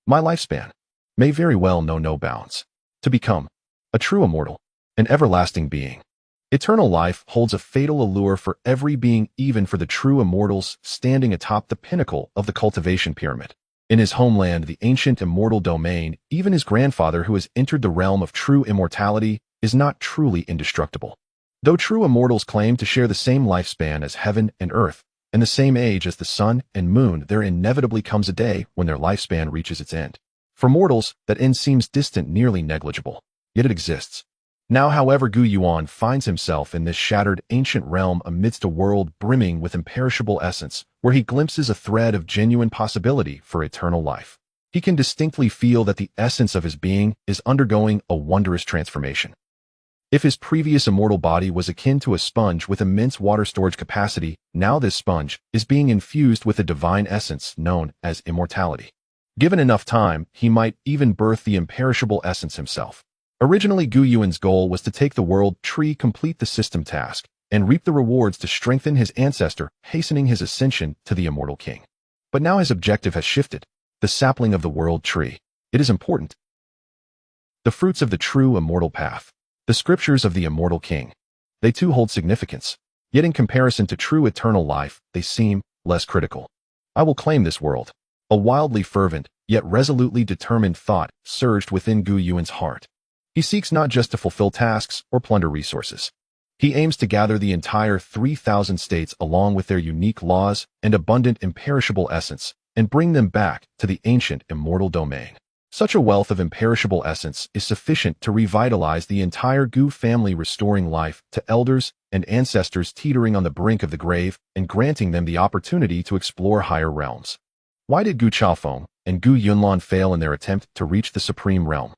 my lifespan may very well know no bounds. To become a true immortal, an everlasting being. Eternal life holds a fatal allure for every being, even for the true immortals standing atop the pinnacle of the cultivation pyramid. In his homeland, the ancient immortal domain, even his grandfather, who has entered the realm of true immortality, is not truly indestructible. Though true immortals claim to share the same lifespan as heaven and earth, and the same age as the sun and moon, there inevitably comes a day when their lifespan reaches its end. For mortals, that end seems distant, nearly negligible. Yet it exists. Now, however, Gu Yuan finds himself in this shattered ancient realm amidst a world brimming with imperishable essence, where he glimpses a thread of genuine possibility for eternal life. He can distinctly feel that the essence of his being is undergoing a wondrous transformation. If his previous immortal body was akin to a sponge with immense water storage capacity, now this sponge is being infused with a divine essence known as immortality. Given enough time, he might even birth the imperishable essence himself. Originally, Gu Yuan's goal was to take the world tree, complete the system task, and reap the rewards to strengthen his ancestor, hastening his ascension to the immortal king. But now his objective has shifted. The sapling of the world tree. It is important. The fruits of the true immortal path. The scriptures of the immortal king. They too hold significance. Yet in comparison to true eternal life, they seem less critical. I will claim this world. A wildly fervent, yet resolutely determined thought surged within Gu Yuan's heart. He seeks not just to fulfill tasks or plunder resources. He aims to gather the entire 3,000 states along with their unique laws and abundant imperishable essence and bring them back to the ancient immortal domain. Such a wealth of imperishable essence is sufficient to revitalize the entire Gu family, restoring life to elders and ancestors teetering on the brink of the grave and granting them the opportunity to explore higher realms. Why did Gu Chaofeng and Gu Yunlan fail in their attempt to reach the supreme realm?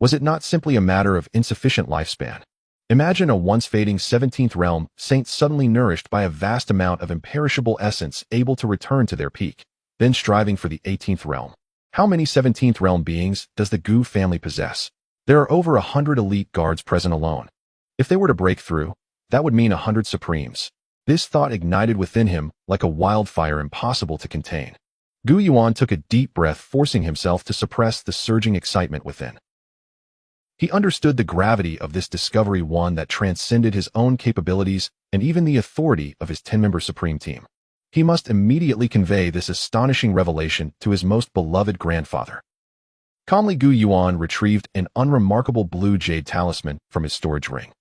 Was it not simply a matter of insufficient lifespan? Imagine a once fading 17th realm saint suddenly nourished by a vast amount of imperishable essence, able to return to their peak, then striving for the 18th realm. How many 17th realm beings does the Gu family possess? There are over 100 elite guards present alone. If they were to break through, That would mean 100 Supremes. This thought ignited within him like a wildfire impossible to contain. Gu Yuan took a deep breath, forcing himself to suppress the surging excitement within. He understood the gravity of this discovery, one that transcended his own capabilities and even the authority of his 10-member Supreme team. He must immediately convey this astonishing revelation to his most beloved grandfather. Calmly, Gu Yuan retrieved an unremarkable blue jade talisman from his storage ring.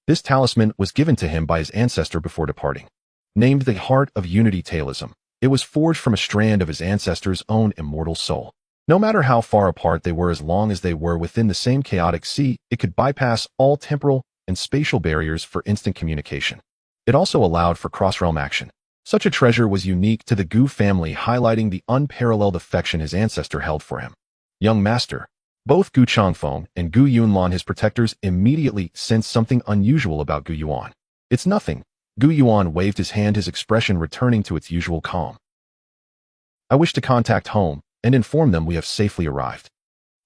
This talisman was given to him by his ancestor before departing. Named the Heart of Unity Talism, it was forged from a strand of his ancestor's own immortal soul. No matter how far apart they were, as long as they were within the same chaotic sea, it could bypass all temporal and spatial barriers for instant communication. It also allowed for cross-realm action. Such a treasure was unique to the Gu family, highlighting the unparalleled affection his ancestor held for him. Young master. Both Gu Changfeng and Gu Yunlan, his protectors, immediately sensed something unusual about Gu Yuan. It's nothing. Gu Yuan waved his hand, his expression returning to its usual calm. I wish to contact home and inform them we have safely arrived.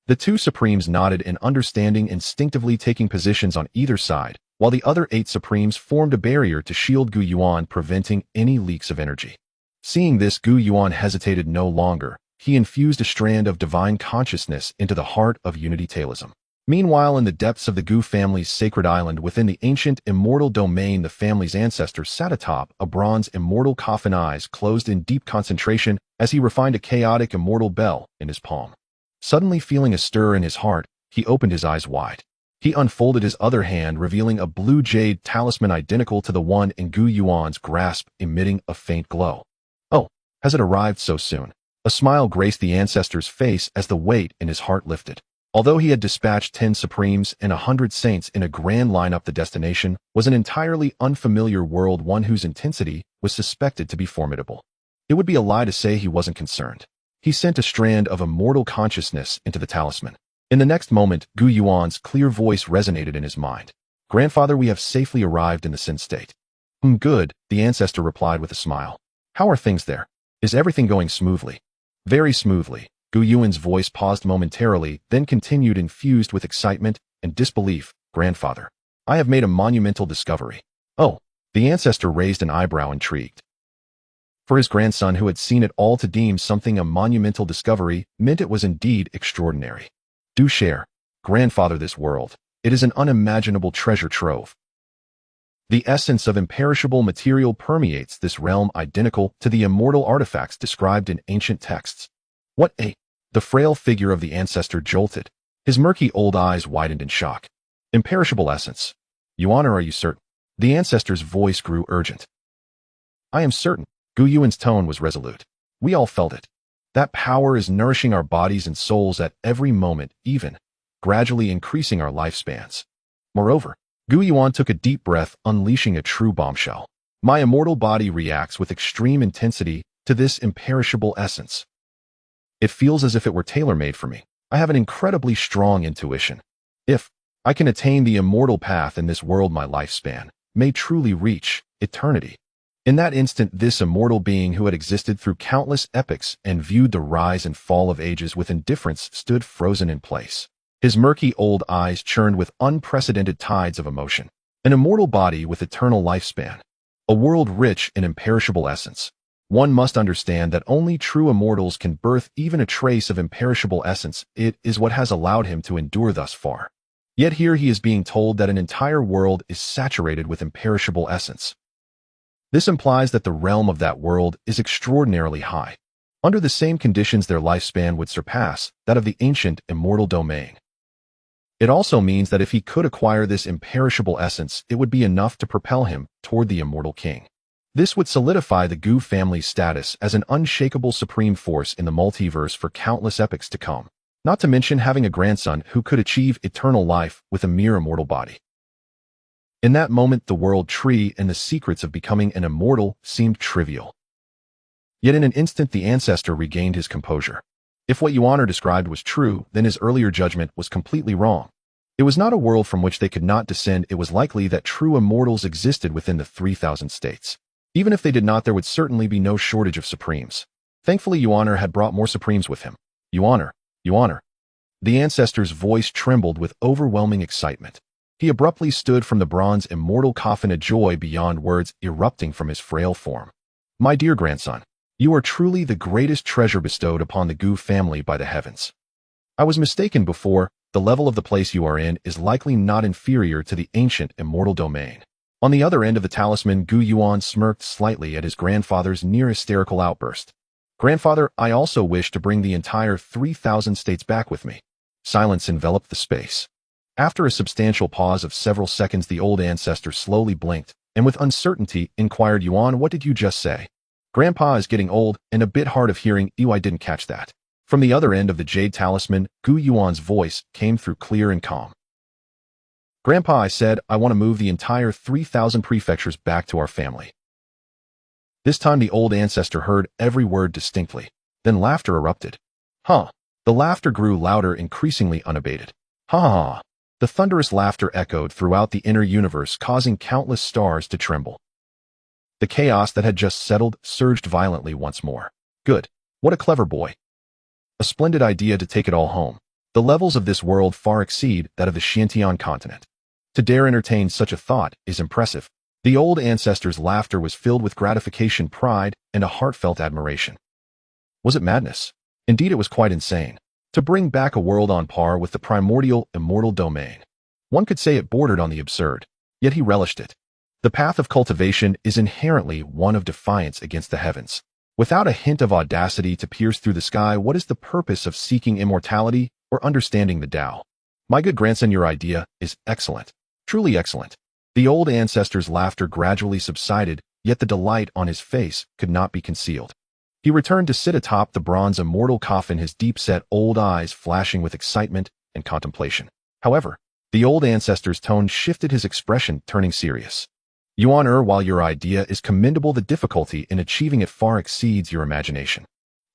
The two Supremes nodded in understanding, instinctively taking positions on either side, while the other 8 Supremes formed a barrier to shield Gu Yuan, preventing any leaks of energy. Seeing this, Gu Yuan hesitated no longer. He infused a strand of divine consciousness into the Heart of Unity Talism. Meanwhile, in the depths of the Gu family's sacred island within the ancient immortal domain, the family's ancestor sat atop a bronze immortal coffin, eyes closed in deep concentration as he refined a chaotic immortal bell in his palm. Suddenly feeling a stir in his heart, he opened his eyes wide. He unfolded his other hand, revealing a blue jade talisman identical to the one in Gu Yuan's grasp, emitting a faint glow. Oh, has it arrived so soon? A smile graced the ancestor's face as the weight in his heart lifted. Although he had dispatched 10 Supremes and 100 Saints in a grand lineup, the destination was an entirely unfamiliar world, one whose intensity was suspected to be formidable. It would be a lie to say he wasn't concerned. He sent a strand of immortal consciousness into the talisman. In the next moment, Gu Yuan's clear voice resonated in his mind. Grandfather, we have safely arrived in the Sin State. Good, the ancestor replied with a smile. How are things there? Is everything going smoothly? Very smoothly. Gu Yuan's voice paused momentarily, then continued, infused with excitement and disbelief. Grandfather, I have made a monumental discovery. Oh, the ancestor raised an eyebrow, intrigued. For his grandson, who had seen it all, to deem something a monumental discovery meant it was indeed extraordinary. Do share, grandfather, this world. It is an unimaginable treasure trove. The essence of imperishable material permeates this realm, identical to the immortal artifacts described in ancient texts. What a... The frail figure of the ancestor jolted. His murky old eyes widened in shock. Imperishable essence. Yuan, are you certain? The ancestor's voice grew urgent. I am certain. Gu Yuan's tone was resolute. We all felt it. That power is nourishing our bodies and souls at every moment, even gradually increasing our lifespans. Moreover, Gu Yuan took a deep breath, unleashing a true bombshell. My immortal body reacts with extreme intensity to this imperishable essence. It feels as if it were tailor-made for me. I have an incredibly strong intuition. If I can attain the immortal path in this world, my lifespan may truly reach eternity. In that instant, this immortal being, who had existed through countless epochs and viewed the rise and fall of ages with indifference, stood frozen in place. His murky old eyes churned with unprecedented tides of emotion. An immortal body with eternal lifespan. A world rich in imperishable essence. One must understand that only true immortals can birth even a trace of imperishable essence. It is what has allowed him to endure thus far. Yet here he is being told that an entire world is saturated with imperishable essence. This implies that the realm of that world is extraordinarily high. Under the same conditions, their lifespan would surpass that of the ancient immortal domain. It also means that if he could acquire this imperishable essence, it would be enough to propel him toward the immortal king. This would solidify the Gu family's status as an unshakable supreme force in the multiverse for countless epochs to come, not to mention having a grandson who could achieve eternal life with a mere immortal body. In that moment, the world tree and the secrets of becoming an immortal seemed trivial. Yet in an instant, the ancestor regained his composure. If what Yuan described was true, then his earlier judgment was completely wrong. It was not a world from which they could not descend. It was likely that true immortals existed within the 3,000 states. Even if they did not, there would certainly be no shortage of Supremes. Thankfully, Yuan had brought more Supremes with him. Yuan. The ancestor's voice trembled with overwhelming excitement. He abruptly stood from the bronze immortal coffin, a joy beyond words erupting from his frail form. My dear grandson, you are truly the greatest treasure bestowed upon the Gu family by the heavens. I was mistaken before. The level of the place you are in is likely not inferior to the ancient immortal domain. On the other end of the talisman, Gu Yuan smirked slightly at his grandfather's near hysterical outburst. Grandfather, I also wish to bring the entire 3,000 states back with me. Silence enveloped the space. After a substantial pause of several seconds, the old ancestor slowly blinked, and with uncertainty inquired, Yuan, what did you just say? Grandpa is getting old and a bit hard of hearing. I didn't catch that. From the other end of the jade talisman, Gu Yuan's voice came through clear and calm. Grandpa, I said, I want to move the entire 3,000 prefectures back to our family. This time the old ancestor heard every word distinctly. Then laughter erupted. Huh. The laughter grew louder, increasingly unabated. Ha ha ha. The thunderous laughter echoed throughout the inner universe, causing countless stars to tremble. The chaos that had just settled surged violently once more. Good. What a clever boy. A splendid idea to take it all home. The levels of this world far exceed that of the Xianxia continent. To dare entertain such a thought is impressive. The old ancestor's laughter was filled with gratification, pride, and a heartfelt admiration. Was it madness? Indeed, it was quite insane. To bring back a world on par with the primordial immortal domain. One could say it bordered on the absurd, yet he relished it. The path of cultivation is inherently one of defiance against the heavens. Without a hint of audacity to pierce through the sky, what is the purpose of seeking immortality or understanding the Tao? My good grandson, your idea is excellent. Truly excellent. The old ancestor's laughter gradually subsided, yet the delight on his face could not be concealed. He returned to sit atop the bronze immortal coffin, his deep-set old eyes flashing with excitement and contemplation. However, the old ancestor's tone shifted, his expression turning serious. Yuan, while your idea is commendable, the difficulty in achieving it far exceeds your imagination.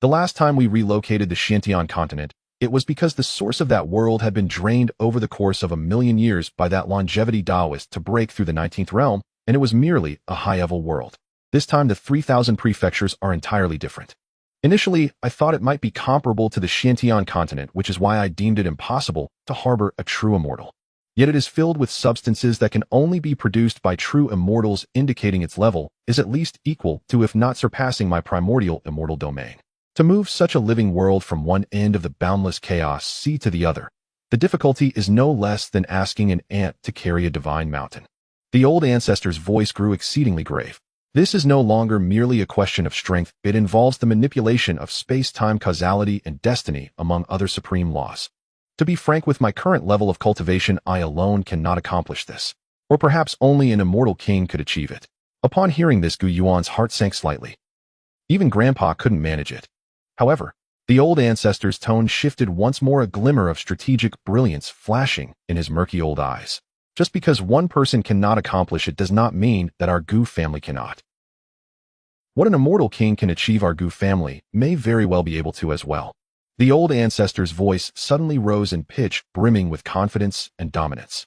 The last time we relocated the Xianxia continent, it was because the source of that world had been drained over the course of 1,000,000 years by that longevity Taoist to break through the 19th realm, and it was merely a high-level world. This time the 3,000 prefectures are entirely different. Initially, I thought it might be comparable to the Xianxia continent, which is why I deemed it impossible to harbor a true immortal. Yet it is filled with substances that can only be produced by true immortals, indicating its level is at least equal to, if not surpassing, my primordial immortal domain. To move such a living world from one end of the boundless chaos sea to the other, the difficulty is no less than asking an ant to carry a divine mountain. The old ancestor's voice grew exceedingly grave. This is no longer merely a question of strength, it involves the manipulation of space-time, causality, and destiny, among other supreme laws. To be frank, with my current level of cultivation, I alone cannot accomplish this. Or perhaps only an immortal king could achieve it. Upon hearing this, Gu Yuan's heart sank slightly. Even Grandpa couldn't manage it. However, the old ancestor's tone shifted once more, a glimmer of strategic brilliance flashing in his murky old eyes. Just because one person cannot accomplish it does not mean that our Gu family cannot. What an immortal king can achieve, our Gu family may very well be able to as well. The old ancestor's voice suddenly rose in pitch, brimming with confidence and dominance.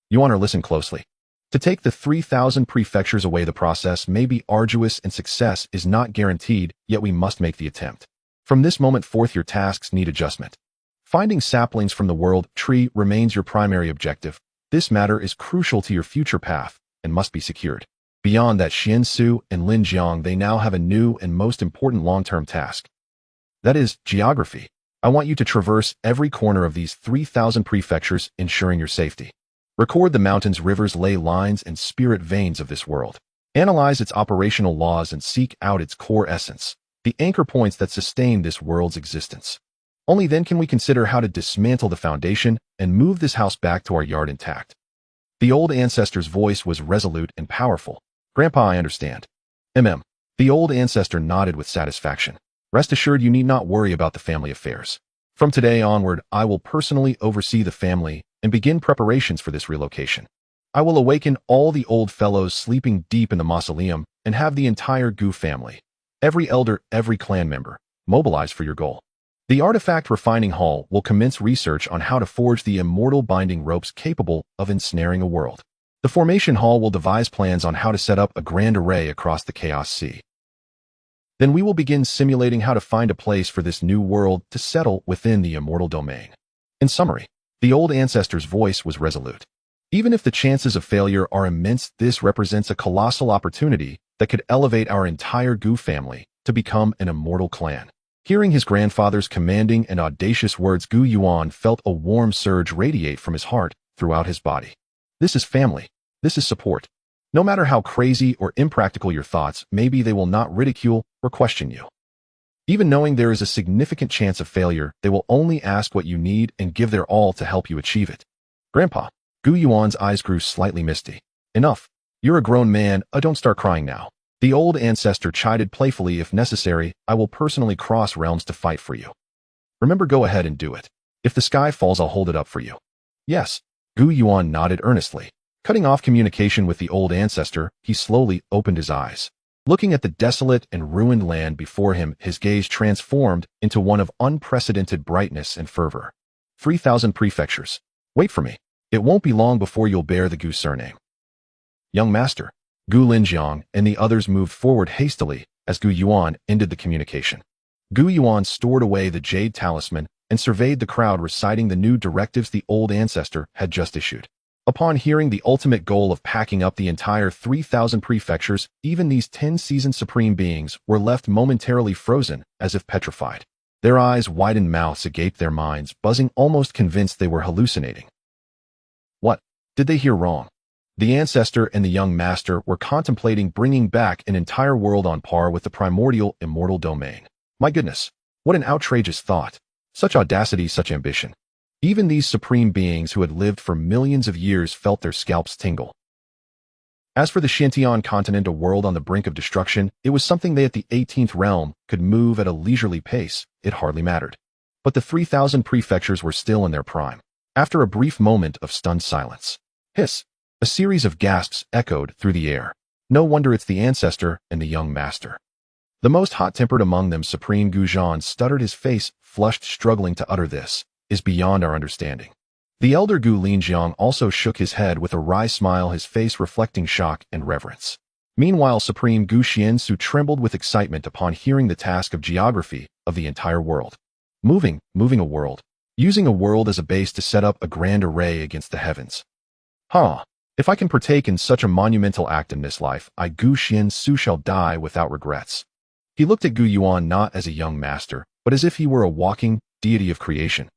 Yuan, listen closely. To take the 3,000 prefectures away, the process may be arduous and success is not guaranteed, yet we must make the attempt. From this moment forth, your tasks need adjustment. Finding saplings from the world tree remains your primary objective. This matter is crucial to your future path and must be secured. Beyond that, Xianxia and Lin Jiang, they now have a new and most important long-term task. That is, geography. I want you to traverse every corner of these 3,000 prefectures, ensuring your safety. Record the mountains, rivers, ley lines, and spirit veins of this world. Analyze its operational laws and seek out its core essence, the anchor points that sustain this world's existence. Only then can we consider how to dismantle the foundation and move this house back to our yard intact. The old ancestor's voice was resolute and powerful. Grandpa, I understand. The old ancestor nodded with satisfaction. Rest assured, you need not worry about the family affairs. From today onward, I will personally oversee the family and begin preparations for this relocation. I will awaken all the old fellows sleeping deep in the mausoleum and have the entire Gu family, every elder, every clan member, mobilize for your goal. The Artifact Refining Hall will commence research on how to forge the immortal binding ropes capable of ensnaring a world. The Formation Hall will devise plans on how to set up a grand array across the Chaos Sea. Then we will begin simulating how to find a place for this new world to settle within the immortal domain. In summary, the old ancestor's voice was resolute. Even if the chances of failure are immense, this represents a colossal opportunity that could elevate our entire Gu family to become an immortal clan. Hearing his grandfather's commanding and audacious words, Gu Yuan felt a warm surge radiate from his heart throughout his body. This is family. This is support. No matter how crazy or impractical your thoughts, maybe they will not ridicule or question you. Even knowing there is a significant chance of failure, they will only ask what you need and give their all to help you achieve it. Grandpa. Gu Yuan's eyes grew slightly misty. Enough. You're a grown man, don't start crying now. The old ancestor chided playfully. If necessary, I will personally cross realms to fight for you. Remember, go ahead and do it. If the sky falls, I'll hold it up for you. Yes. Gu Yuan nodded earnestly. Cutting off communication with the old ancestor, he slowly opened his eyes. Looking at the desolate and ruined land before him, his gaze transformed into one of unprecedented brightness and fervor. 3,000 prefectures. Wait for me. It won't be long before you'll bear the Gu surname. Young master. Gu Linjiang and the others moved forward hastily as Gu Yuan ended the communication. Gu Yuan stored away the jade talisman and surveyed the crowd, reciting the new directives the old ancestor had just issued. Upon hearing the ultimate goal of packing up the entire 3,000 prefectures, even these 10 seasoned supreme beings were left momentarily frozen, as if petrified. Their eyes widened, mouths agape, their minds buzzing, almost convinced they were hallucinating. What? Did they hear wrong? The ancestor and the young master were contemplating bringing back an entire world on par with the primordial immortal domain. My goodness, what an outrageous thought. Such audacity, such ambition. Even these supreme beings who had lived for millions of years felt their scalps tingle. As for the Xianxia continent, a world on the brink of destruction, it was something they at the 18th realm could move at a leisurely pace. It hardly mattered. But the 3,000 prefectures were still in their prime. After a brief moment of stunned silence, hiss, a series of gasps echoed through the air. No wonder it's the ancestor and the young master. The most hot-tempered among them, Supreme Gu Zhan, stuttered, his face flushed, struggling to utter, "This is beyond our understanding." The elder Gu Linjiang also shook his head with a wry smile, his face reflecting shock and reverence. Meanwhile, Supreme Gu Xianxia trembled with excitement upon hearing the task of geography of the entire world. Moving a world. Using a world as a base to set up a grand array against the heavens. If I can partake in such a monumental act in this life, I, Gu Xianxia, shall die without regrets. He looked at Gu Yuan not as a young master, but as if he were a walking deity of creation.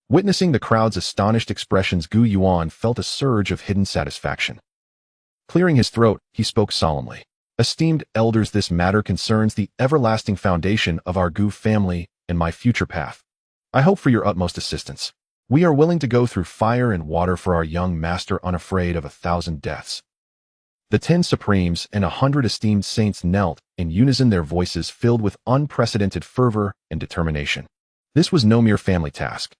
Witnessing the crowd's astonished expressions, Gu Yuan felt a surge of hidden satisfaction. Clearing his throat, he spoke solemnly. Esteemed elders, this matter concerns the everlasting foundation of our Gu family and my future path. I hope for your utmost assistance. We are willing to go through fire and water for our young master, unafraid of 1,000 deaths. The 10 supremes and 100 esteemed saints knelt in unison, their voices filled with unprecedented fervor and determination. This was no mere family task.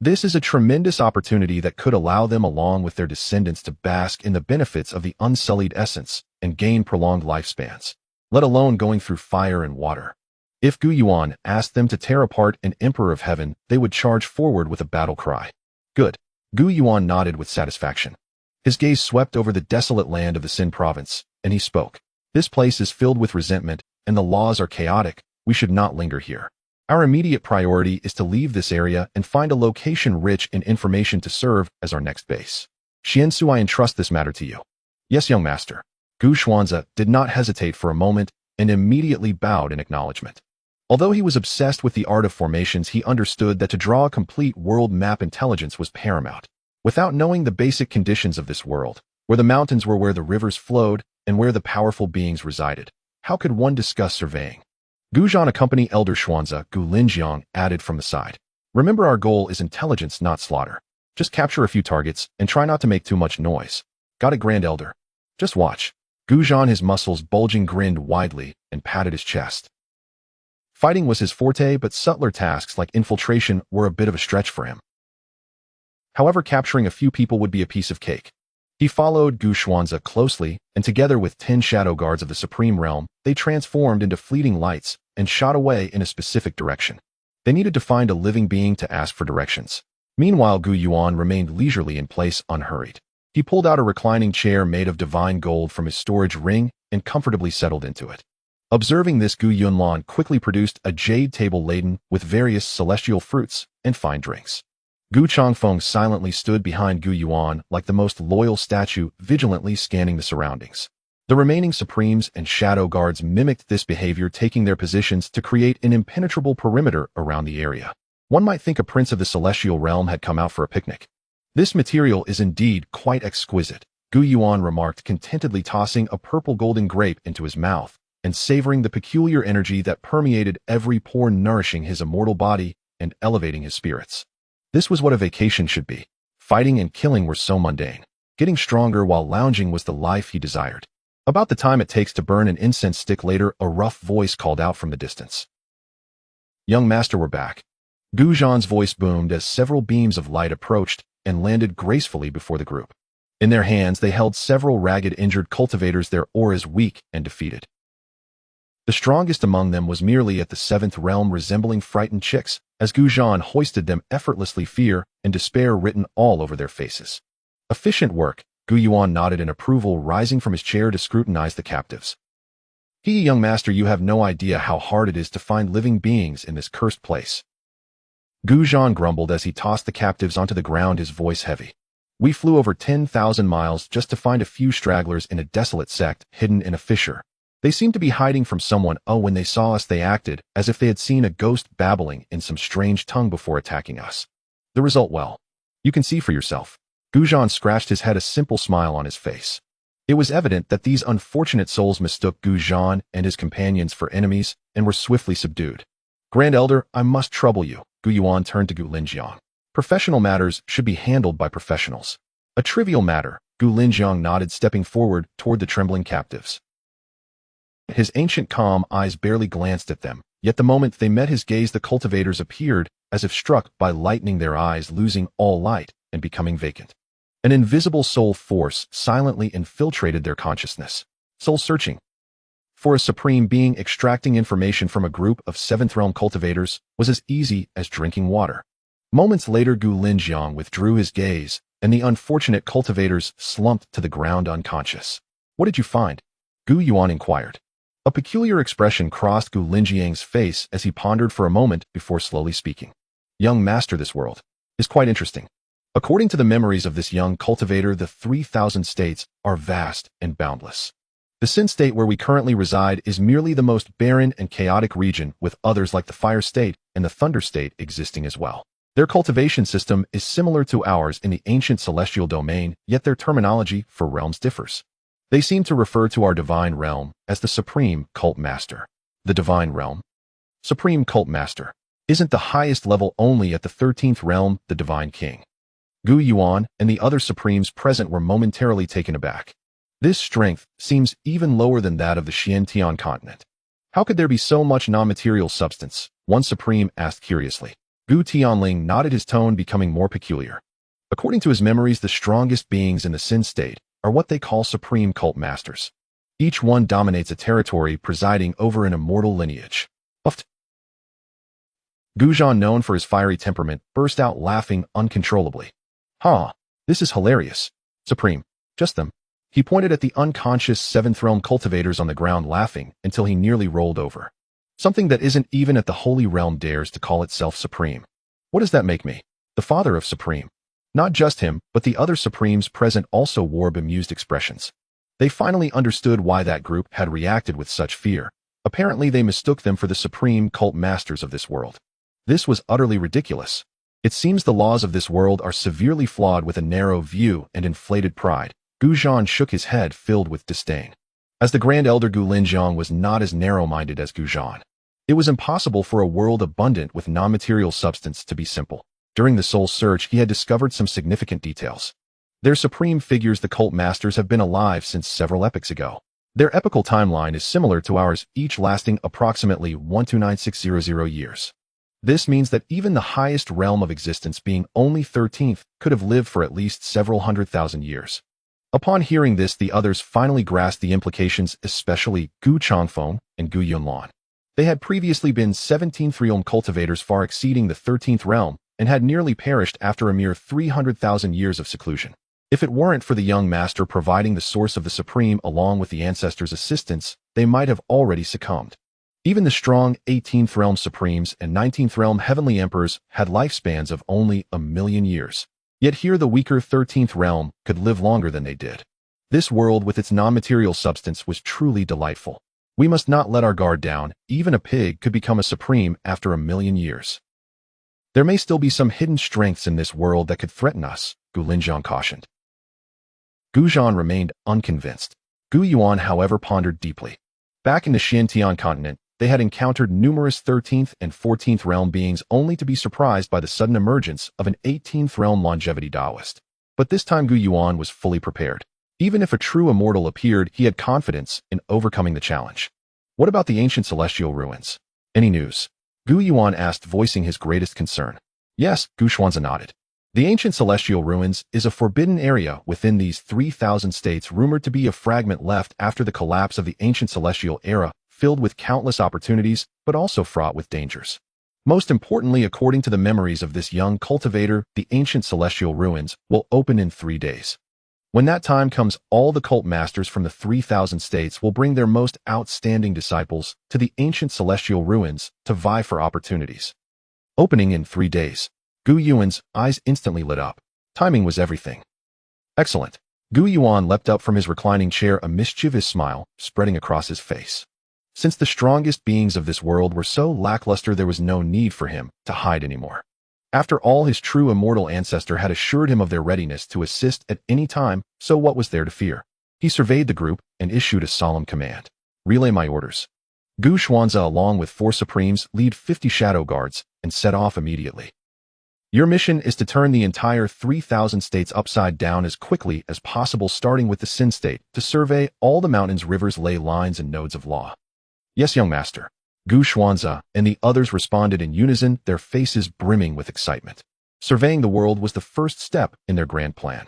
This is a tremendous opportunity that could allow them, along with their descendants, to bask in the benefits of the unsullied essence and gain prolonged lifespans, let alone going through fire and water. If Gu Yuan asked them to tear apart an emperor of heaven, they would charge forward with a battle cry. Good. Gu Yuan nodded with satisfaction. His gaze swept over the desolate land of the Xin province, and he spoke. This place is filled with resentment, and the laws are chaotic. We should not linger here. Our immediate priority is to leave this area and find a location rich in information to serve as our next base. Xianxia, I entrust this matter to you. Yes, young master. Gu Xuanzi did not hesitate for a moment and immediately bowed in acknowledgement. Although he was obsessed with the art of formations, he understood that to draw a complete world map, intelligence was paramount. Without knowing the basic conditions of this world, where the mountains were, where the rivers flowed, and where the powerful beings resided, how could one discuss surveying? Gu Zhan, accompany Elder Xuanzi, Gu Linjiang added from the side. Remember, our goal is intelligence, not slaughter. Just capture a few targets and try not to make too much noise. Got it, Grand Elder? Just watch. Gu Zhan, his muscles bulging, grinned widely and patted his chest. Fighting was his forte, but subtler tasks like infiltration were a bit of a stretch for him. However, capturing a few people would be a piece of cake. He followed Gu Xuanzi closely, and together with 10 shadow guards of the Supreme Realm, they transformed into fleeting lights and shot away in a specific direction. They needed to find a living being to ask for directions. Meanwhile, Gu Yuan remained leisurely in place, unhurried. He pulled out a reclining chair made of divine gold from his storage ring and comfortably settled into it. Observing this, Gu Yunlan quickly produced a jade table laden with various celestial fruits and fine drinks. Gu Changfeng silently stood behind Gu Yuan like the most loyal statue, vigilantly scanning the surroundings. The remaining Supremes and Shadow Guards mimicked this behavior, taking their positions to create an impenetrable perimeter around the area. One might think a prince of the celestial realm had come out for a picnic. This material is indeed quite exquisite, Gu Yuan remarked, contentedly tossing a purple golden grape into his mouth and savoring the peculiar energy that permeated every pore, nourishing his immortal body and elevating his spirits. This was what a vacation should be. Fighting and killing were so mundane. Getting stronger while lounging was the life he desired. About the time it takes to burn an incense stick later, a rough voice called out from the distance. Young master, we're back. Gu Zhan's voice boomed as several beams of light approached and landed gracefully before the group. In their hands, they held several ragged, injured cultivators, their auras weak and defeated. The strongest among them was merely at the 7th realm, resembling frightened chicks, as Gu Zhan hoisted them effortlessly, fear and despair written all over their faces. Efficient work, Gu Yuan nodded in approval, rising from his chair to scrutinize the captives. Young master, you have no idea how hard it is to find living beings in this cursed place. Gu Zhan grumbled as he tossed the captives onto the ground, his voice heavy. We flew over 10,000 miles just to find a few stragglers in a desolate sect hidden in a fissure. They seemed to be hiding from someone. When they saw us, they acted as if they had seen a ghost babbling in some strange tongue before attacking us. The result, well, you can see for yourself. Gu Zhan scratched his head, a simple smile on his face. It was evident that these unfortunate souls mistook Gu Zhan and his companions for enemies and were swiftly subdued. Grand Elder, I must trouble you. Gu Yuan turned to Gu Linjiang. Professional matters should be handled by professionals. A trivial matter, Gu Linjiang nodded, stepping forward toward the trembling captives. His ancient calm eyes barely glanced at them, yet the moment they met his gaze, the cultivators appeared as if struck by lightning, their eyes losing all light and becoming vacant. An invisible soul force silently infiltrated their consciousness. Soul searching. For a supreme being, extracting information from a group of 7th realm cultivators was as easy as drinking water. Moments later, Gu Linjiang withdrew his gaze, and the unfortunate cultivators slumped to the ground unconscious. What did you find? Gu Yuan inquired. A peculiar expression crossed Gu Linjiang's face as he pondered for a moment before slowly speaking. Young master, this world is quite interesting. According to the memories of this young cultivator, the 3,000 states are vast and boundless. The Sin state where we currently reside is merely the most barren and chaotic region, with others like the Fire state and the Thunder state existing as well. Their cultivation system is similar to ours in the ancient celestial domain, yet their terminology for realms differs. They seem to refer to our divine realm as the Supreme Cult Master. The divine realm? Supreme Cult Master. Isn't the highest level only at the 13th realm, the Divine King? Gu Yuan and the other Supremes present were momentarily taken aback. This strength seems even lower than that of the Xianxia continent. How could there be so much non-material substance? One Supreme asked curiously. Gu Tianling nodded, his tone becoming more peculiar. According to his memories, the strongest beings in the Sin state are what they call Supreme Cult Masters. Each one dominates a territory, presiding over an immortal lineage. Uffed. Gu Zhan, known for his fiery temperament, burst out laughing uncontrollably. This is hilarious. Supreme, just them. He pointed at the unconscious 7th realm cultivators on the ground, laughing until he nearly rolled over. Something that isn't even at the Holy Realm dares to call itself Supreme. What does that make me? The father of Supreme. Not just him, but the other Supremes present also wore bemused expressions. They finally understood why that group had reacted with such fear. Apparently they mistook them for the Supreme Cult Masters of this world. This was utterly ridiculous. It seems the laws of this world are severely flawed. With a narrow view and inflated pride, Gu Zhan shook his head, filled with disdain. As the Grand Elder, Gu Linjiang was not as narrow-minded as Gu Zhan. It was impossible for a world abundant with non-material substance to be simple. During the soul search, he had discovered some significant details. Their supreme figures, the cult masters, have been alive since several epochs ago. Their epochal timeline is similar to ours, each lasting approximately 129600 years. This means that even the highest realm of existence, being only 13th, could have lived for at least several 100,000 years. Upon hearing this, the others finally grasped the implications, especially Gu Changfeng and Gu Yunlan. They had previously been 17th realm cultivators, far exceeding the 13th realm, and had nearly perished after a mere 300,000 years of seclusion. If it weren't for the young master providing the source of the Supreme along with the ancestors' assistance, they might have already succumbed. Even the strong 18th Realm Supremes and 19th Realm Heavenly Emperors had lifespans of only 1,000,000 years. Yet here the weaker 13th Realm could live longer than they did. This world with its non-material substance was truly delightful. We must not let our guard down. Even a pig could become a Supreme after 1,000,000 years. There may still be some hidden strengths in this world that could threaten us, Gu Linjiang cautioned. Gu Zhan remained unconvinced. Gu Yuan, however, pondered deeply. Back in the Xianxia continent, they had encountered numerous 13th and 14th realm beings only to be surprised by the sudden emergence of an 18th realm longevity Taoist. But this time Gu Yuan was fully prepared. Even if a true immortal appeared, he had confidence in overcoming the challenge. What about the ancient celestial ruins? Any news? Gu Yuan asked, voicing his greatest concern. Yes, Gu Xuanzi nodded. The ancient celestial ruins is a forbidden area within these 3,000 states, rumored to be a fragment left after the collapse of the ancient celestial era, filled with countless opportunities, but also fraught with dangers. Most importantly, according to the memories of this young cultivator, the ancient celestial ruins will open in 3 days. When that time comes, all the cult masters from the 3,000 states will bring their most outstanding disciples to the ancient celestial ruins to vie for opportunities. Opening in 3 days. Gu Yuan's eyes instantly lit up. Timing was everything. Excellent. Gu Yuan leapt up from his reclining chair, a mischievous smile spreading across his face. Since the strongest beings of this world were so lackluster, there was no need for him to hide anymore. After all, his true immortal ancestor had assured him of their readiness to assist at any time, so what was there to fear? He surveyed the group and issued a solemn command. Relay my orders. Gu Xuanzi, along with 4 Supremes, lead 50 Shadow Guards and set off immediately. Your mission is to turn the entire 3,000 states upside down as quickly as possible, starting with the Sin State, to survey all the mountains, rivers, ley lines, and nodes of law. Yes, young master. Gu Xuanzi and the others responded in unison, their faces brimming with excitement. Surveying the world was the first step in their grand plan.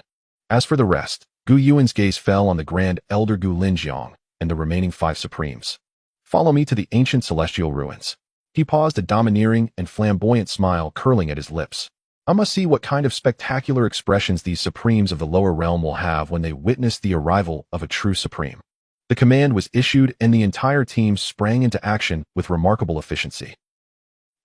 As for the rest, Gu Yuan's gaze fell on the Grand Elder Gu Linjiang and the remaining 5 Supremes. Follow me to the ancient celestial ruins. He paused, a domineering and flamboyant smile curling at his lips. I must see what kind of spectacular expressions these Supremes of the lower realm will have when they witness the arrival of a true Supreme. The command was issued and the entire team sprang into action with remarkable efficiency.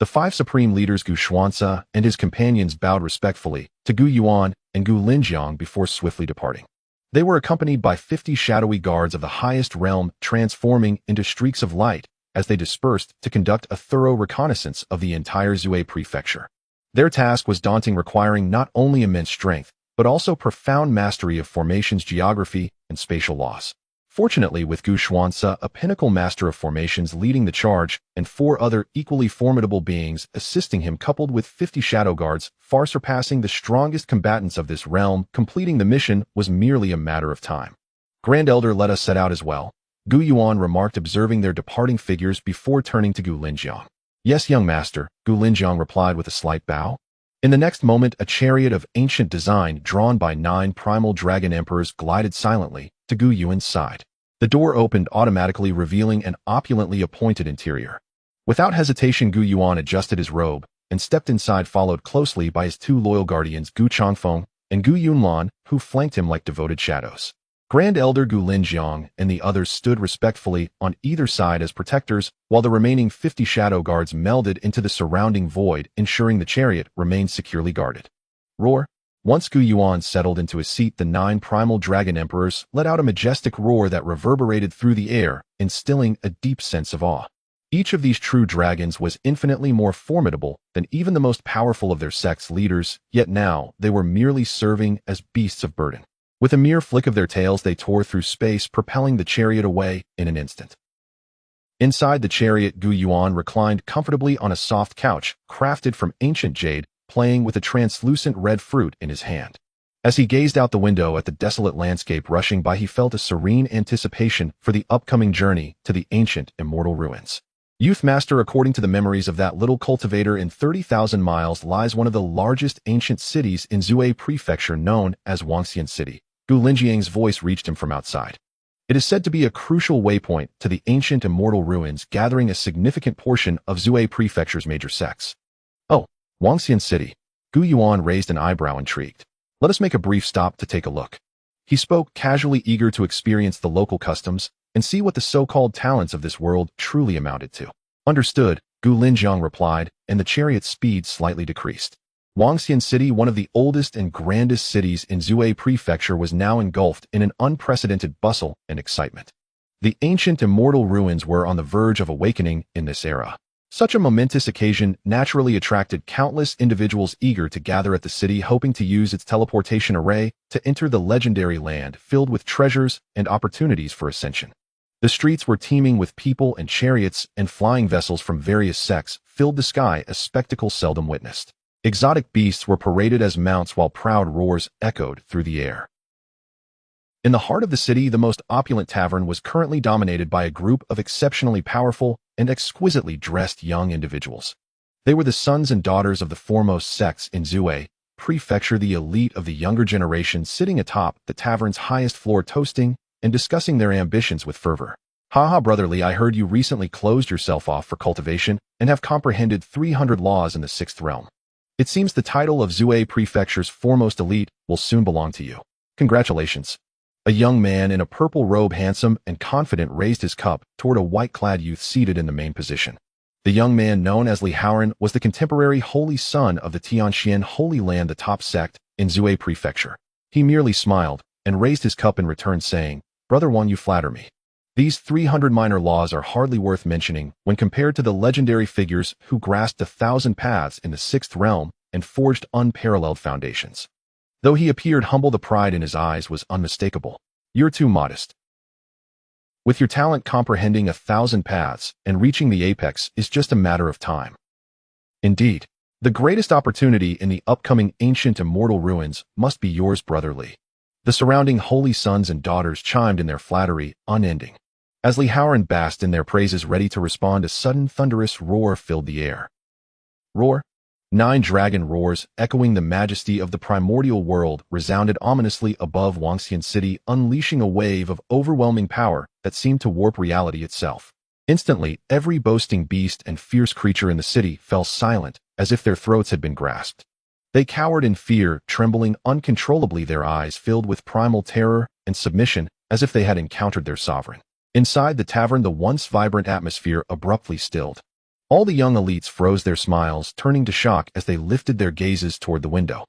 The 5 Supreme leaders, Gu Xuanzi and his companions, bowed respectfully to Gu Yuan and Gu Linjiang before swiftly departing. They were accompanied by 50 shadowy guards of the highest realm, transforming into streaks of light as they dispersed to conduct a thorough reconnaissance of the entire Zhuai prefecture. Their task was daunting, requiring not only immense strength, but also profound mastery of formations, geography, and spatial laws. Fortunately, with Gu Xuanzi, a pinnacle master of formations, leading the charge, and 4 other equally formidable beings assisting him, coupled with 50 shadow guards, far surpassing the strongest combatants of this realm, completing the mission was merely a matter of time. Grand Elder, let us set out as well, Gu Yuan remarked, observing their departing figures before turning to Gu Linjiang. Yes, young master, Gu Linjiang replied with a slight bow. In the next moment, a chariot of ancient design, drawn by 9 primal dragon emperors, glided silently to Gu Yuan's side. The door opened automatically, revealing an opulently appointed interior. Without hesitation, Gu Yuan adjusted his robe and stepped inside, followed closely by his 2 loyal guardians, Gu Changfeng and Gu Yunlan, who flanked him like devoted shadows. Grand Elder Gu Linjiang and the others stood respectfully on either side as protectors, while the remaining 50 shadow guards melded into the surrounding void, ensuring the chariot remained securely guarded. Roar! Once Gu Yuan settled into his seat, the 9 primal dragon emperors let out a majestic roar that reverberated through the air, instilling a deep sense of awe. Each of these true dragons was infinitely more formidable than even the most powerful of their sect's leaders, yet now they were merely serving as beasts of burden. With a mere flick of their tails, they tore through space, propelling the chariot away in an instant. Inside the chariot, Gu Yuan reclined comfortably on a soft couch, crafted from ancient jade, playing with a translucent red fruit in his hand. As he gazed out the window at the desolate landscape rushing by, he felt a serene anticipation for the upcoming journey to the ancient immortal ruins. Youth Master, according to the memories of that little cultivator, in 30,000 miles lies one of the largest ancient cities in Zhuai Prefecture, known as Xianxia City. Gu Linjiang's voice reached him from outside. It is said to be a crucial waypoint to the ancient immortal ruins, gathering a significant portion of Zhuai Prefecture's major sects. Oh, Xianxia City. Gu Yuan raised an eyebrow, intrigued. Let us make a brief stop to take a look. He spoke casually, eager to experience the local customs and see what the so-called talents of this world truly amounted to. Understood, Gu Linjiang replied, and the chariot's speed slightly decreased. Xianxia City, one of the oldest and grandest cities in Zhuhai Prefecture, was now engulfed in an unprecedented bustle and excitement. The ancient immortal ruins were on the verge of awakening in this era. Such a momentous occasion naturally attracted countless individuals eager to gather at the city, hoping to use its teleportation array to enter the legendary land filled with treasures and opportunities for ascension. The streets were teeming with people and chariots, and flying vessels from various sects filled the sky, a spectacle seldom witnessed. Exotic beasts were paraded as mounts while proud roars echoed through the air. In the heart of the city, the most opulent tavern was currently dominated by a group of exceptionally powerful and exquisitely dressed young individuals. They were the sons and daughters of the foremost sects in Zhuhai Prefecture, the elite of the younger generation, sitting atop the tavern's highest floor, toasting and discussing their ambitions with fervor. Haha, brotherly, I heard you recently closed yourself off for cultivation and have comprehended 300 laws in the 6th realm. It seems the title of Zhuhai Prefecture's foremost elite will soon belong to you. Congratulations. A young man in a purple robe, handsome and confident, raised his cup toward a white-clad youth seated in the main position. The young man, known as Li Haoran, was the contemporary holy son of the Xianxia Holy Land, the top sect in Zhuhai Prefecture. He merely smiled and raised his cup in return, saying, "Brother One, you flatter me. These 300 minor laws are hardly worth mentioning when compared to the legendary figures who grasped 1,000 paths in the 6th realm and forged unparalleled foundations." Though he appeared humble, the pride in his eyes was unmistakable. "You're too modest. With your talent, comprehending 1,000 paths and reaching the apex is just a matter of time." Indeed, the greatest opportunity in the upcoming ancient immortal ruins must be yours, brother Li. The surrounding holy sons and daughters chimed in their flattery, unending. As Li Haoran basked in their praises, ready to respond, a sudden thunderous roar filled the air. Roar? 9 dragon roars, echoing the majesty of the primordial world, resounded ominously above Xianxia City, unleashing a wave of overwhelming power that seemed to warp reality itself. Instantly, every boasting beast and fierce creature in the city fell silent, as if their throats had been grasped. They cowered in fear, trembling uncontrollably, their eyes filled with primal terror and submission, as if they had encountered their sovereign. Inside the tavern, the once vibrant atmosphere abruptly stilled. All the young elites froze their smiles, turning to shock as they lifted their gazes toward the window.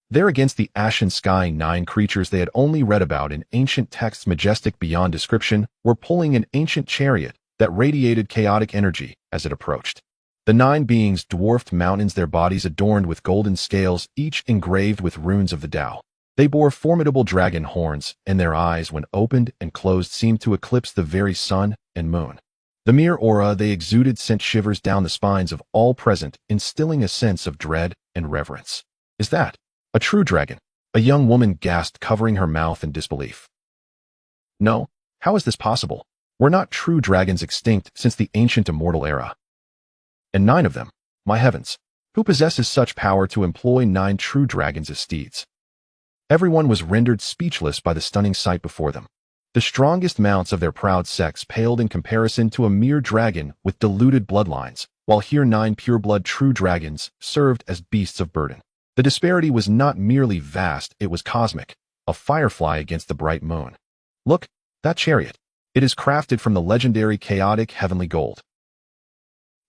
There, against the ashen sky, 9 creatures they had only read about in ancient texts, majestic beyond description, were pulling an ancient chariot that radiated chaotic energy as it approached. The 9 beings dwarfed mountains, their bodies adorned with golden scales, each engraved with runes of the Tao. They bore formidable dragon horns, and their eyes, when opened and closed, seemed to eclipse the very sun and moon. The mere aura they exuded sent shivers down the spines of all present, instilling a sense of dread and reverence. "Is that a true dragon?" a young woman gasped, covering her mouth in disbelief. "No, how is this possible? Were not true dragons extinct since the ancient immortal era? And 9 of them? My heavens! Who possesses such power to employ 9 true dragons as steeds?" Everyone was rendered speechless by the stunning sight before them. The strongest mounts of their proud sects paled in comparison to a mere dragon with diluted bloodlines, while here 9 pure-blood true dragons served as beasts of burden. The disparity was not merely vast, it was cosmic, a firefly against the bright moon. "Look, that chariot. It is crafted from the legendary chaotic heavenly gold.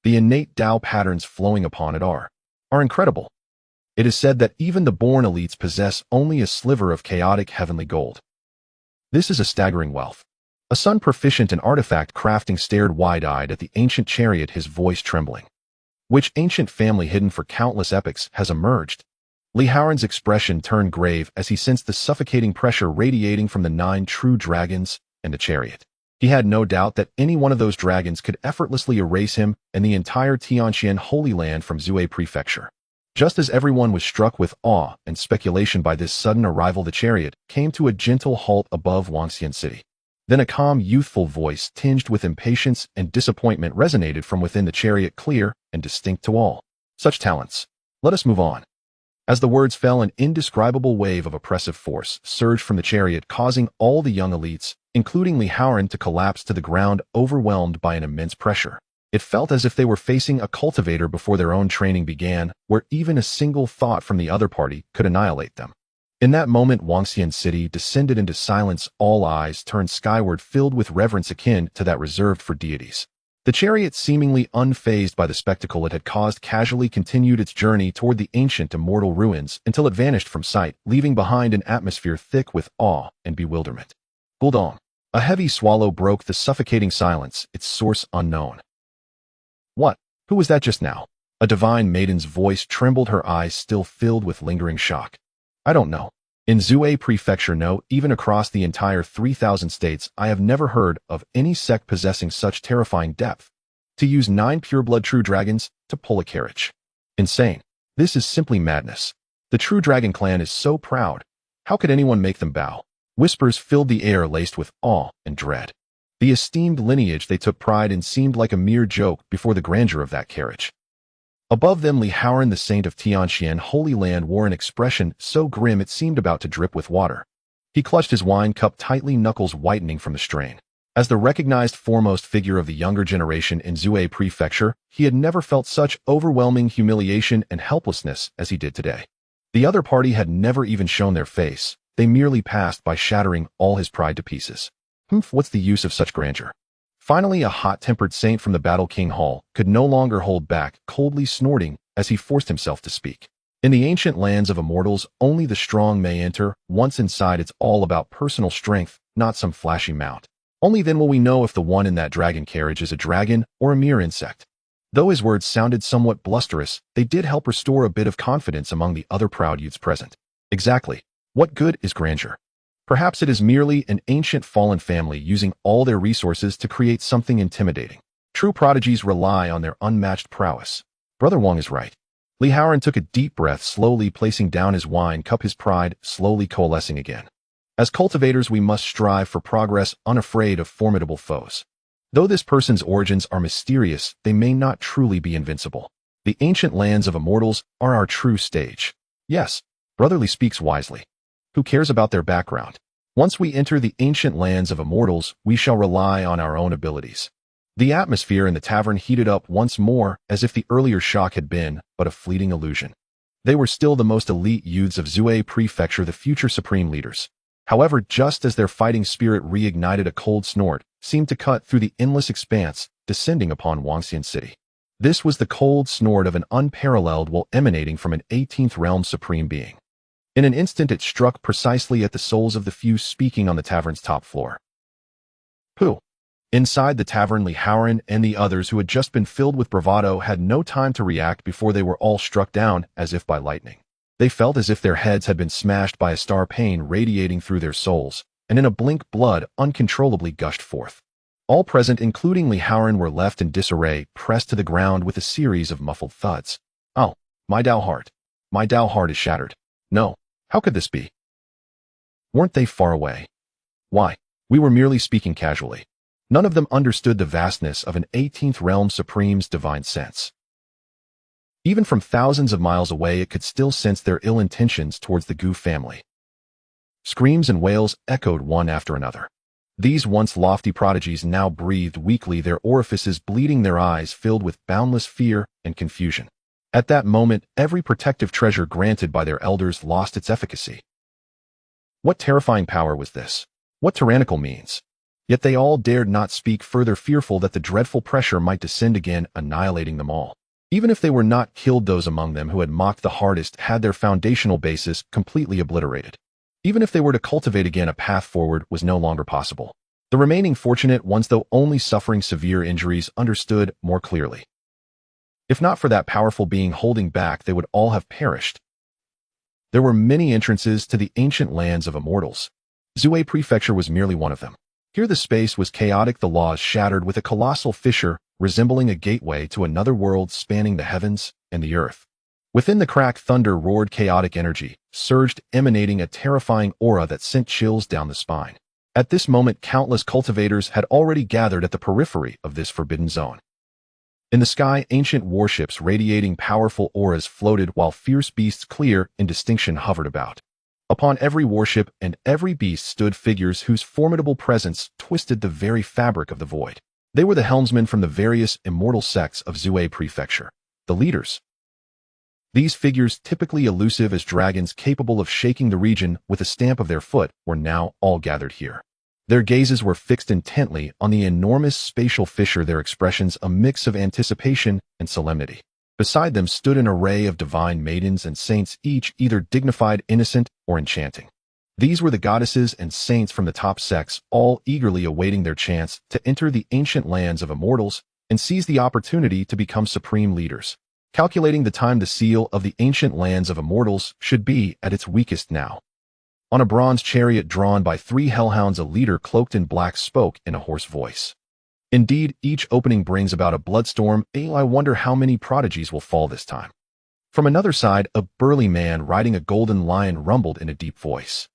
The innate Tao patterns flowing upon it are incredible. It is said that even the born elites possess only a sliver of chaotic heavenly gold. This is a staggering wealth." A son proficient in artifact crafting stared wide-eyed at the ancient chariot, his voice trembling. "Which ancient family hidden for countless epochs has emerged?" Li Haoran's expression turned grave as he sensed the suffocating pressure radiating from the 9 true dragons and the chariot. He had no doubt that any one of those dragons could effortlessly erase him and the entire Xianxia Holy Land from Zhuhai Prefecture. Just as everyone was struck with awe and speculation by this sudden arrival, the chariot came to a gentle halt above Xianxia City. Then a calm, youthful voice, tinged with impatience and disappointment, resonated from within the chariot, clear and distinct to all. "Such talents. Let us move on." As the words fell, an indescribable wave of oppressive force surged from the chariot, causing all the young elites, including Li Haoran, to collapse to the ground, overwhelmed by an immense pressure. It felt as if they were facing a cultivator before their own training began, where even a single thought from the other party could annihilate them. In that moment, Xianxia City descended into silence, all eyes turned skyward filled with reverence akin to that reserved for deities. The chariot, seemingly unfazed by the spectacle it had caused, casually continued its journey toward the ancient immortal ruins until it vanished from sight, leaving behind an atmosphere thick with awe and bewilderment. Guldong. A heavy swallow broke the suffocating silence, its source unknown. What? Who was that just now? A divine maiden's voice trembled, her eyes still filled with lingering shock. I don't know. In Zhuai Prefecture, no, even across the entire 3,000 states, I have never heard of any sect possessing such terrifying depth. To use 9 pureblood true dragons to pull a carriage. Insane. This is simply madness. The True Dragon clan is so proud. How could anyone make them bow? Whispers filled the air laced with awe and dread. The esteemed lineage they took pride in seemed like a mere joke before the grandeur of that carriage. Above them, Li Haoran, the saint of Xianxia Holy Land, wore an expression so grim it seemed about to drip with water. He clutched his wine cup tightly, knuckles whitening from the strain. As the recognized foremost figure of the younger generation in Zhuai Prefecture, he had never felt such overwhelming humiliation and helplessness as he did today. The other party had never even shown their face. They merely passed by, shattering all his pride to pieces. What's the use of such grandeur? Finally, a hot-tempered saint from the Battle King Hall could no longer hold back, coldly snorting as he forced himself to speak. In the ancient lands of immortals, only the strong may enter. Once inside, it's all about personal strength, not some flashy mount. Only then will we know if the one in that dragon carriage is a dragon or a mere insect. Though his words sounded somewhat blusterous, they did help restore a bit of confidence among the other proud youths present. Exactly. What good is grandeur? Perhaps it is merely an ancient fallen family using all their resources to create something intimidating. True prodigies rely on their unmatched prowess. Brother Wang is right. Li Haoran took a deep breath, slowly placing down his wine cup, his pride slowly coalescing again. As cultivators, we must strive for progress, unafraid of formidable foes. Though this person's origins are mysterious, they may not truly be invincible. The ancient lands of immortals are our true stage. Yes, Brotherly speaks wisely. Who cares about their background? Once we enter the ancient lands of immortals, we shall rely on our own abilities. The atmosphere in the tavern heated up once more, as if the earlier shock had been but a fleeting illusion. They were still the most elite youths of Zhuai Prefecture, the future supreme leaders. However, just as their fighting spirit reignited, a cold snort seemed to cut through the endless expanse, descending upon Xianxia City. This was the cold snort of an unparalleled will emanating from an 18th realm supreme being. In an instant, it struck precisely at the souls of the few speaking on the tavern's top floor. Pooh! Inside the tavern, Li Haoran and the others, who had just been filled with bravado, had no time to react before they were all struck down as if by lightning. They felt as if their heads had been smashed by a star, pain radiating through their souls, and in a blink blood uncontrollably gushed forth. All present, including Li Haoran, were left in disarray, pressed to the ground with a series of muffled thuds. Oh, my Dao heart. My Dao heart is shattered. No. How could this be? Weren't they far away? Why? We were merely speaking casually. None of them understood the vastness of an 18th realm supreme's divine sense. Even from thousands of miles away, it could still sense their ill intentions towards the Gu family. Screams and wails echoed one after another. These once lofty prodigies now breathed weakly, their orifices bleeding, their eyes filled with boundless fear and confusion. At that moment, every protective treasure granted by their elders lost its efficacy. What terrifying power was this? What tyrannical means? Yet they all dared not speak further, fearful that the dreadful pressure might descend again, annihilating them all. Even if they were not killed, those among them who had mocked the hardest had their foundational basis completely obliterated. Even if they were to cultivate again, a path forward was no longer possible. The remaining fortunate ones, though only suffering severe injuries, understood more clearly. If not for that powerful being holding back, they would all have perished. There were many entrances to the ancient lands of immortals. Zhuai Prefecture was merely one of them. Here the space was chaotic, the laws shattered, with a colossal fissure resembling a gateway to another world spanning the heavens and the earth. Within the crack, thunder roared, chaotic energy surged, emanating a terrifying aura that sent chills down the spine. At this moment, countless cultivators had already gathered at the periphery of this forbidden zone. In the sky, ancient warships radiating powerful auras floated, while fierce beasts clear in distinction hovered about. Upon every warship and every beast stood figures whose formidable presence twisted the very fabric of the void. They were the helmsmen from the various immortal sects of Zhuai Prefecture, the leaders. These figures, typically elusive as dragons capable of shaking the region with a stamp of their foot, were now all gathered here. Their gazes were fixed intently on the enormous spatial fissure, their expressions a mix of anticipation and solemnity. Beside them stood an array of divine maidens and saints, each either dignified, innocent, or enchanting. These were the goddesses and saints from the top sects, all eagerly awaiting their chance to enter the ancient lands of immortals and seize the opportunity to become supreme leaders. Calculating the time, the seal of the ancient lands of immortals should be at its weakest now. On a bronze chariot drawn by 3 hellhounds, a leader cloaked in black spoke in a hoarse voice. Indeed, each opening brings about a bloodstorm. I wonder how many prodigies will fall this time. From another side, a burly man riding a golden lion rumbled in a deep voice.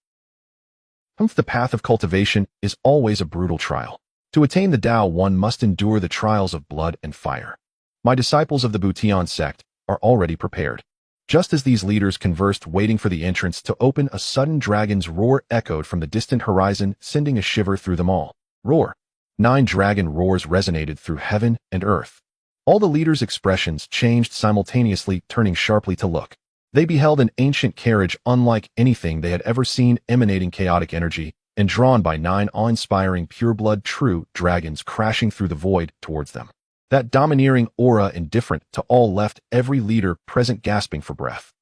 The path of cultivation is always a brutal trial. To attain the Tao, one must endure the trials of blood and fire. My disciples of the Butian sect are already prepared. Just as these leaders conversed, waiting for the entrance to open, a sudden dragon's roar echoed from the distant horizon, sending a shiver through them all. Roar. 9 dragon roars resonated through heaven and earth. All the leaders' expressions changed simultaneously, turning sharply to look. They beheld an ancient carriage unlike anything they had ever seen, emanating chaotic energy, and drawn by 9 awe-inspiring pureblood true dragons crashing through the void towards them. That domineering aura, indifferent to all, left every leader present gasping for breath.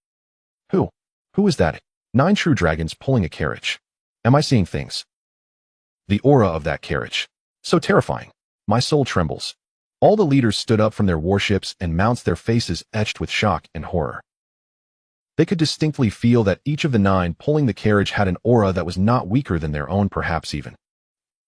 Who is that? 9 true dragons pulling a carriage. Am I seeing things? The aura of that carriage. So terrifying. My soul trembles. All the leaders stood up from their warships and mounts, their faces etched with shock and horror. They could distinctly feel that each of the 9 pulling the carriage had an aura that was not weaker than their own, perhaps even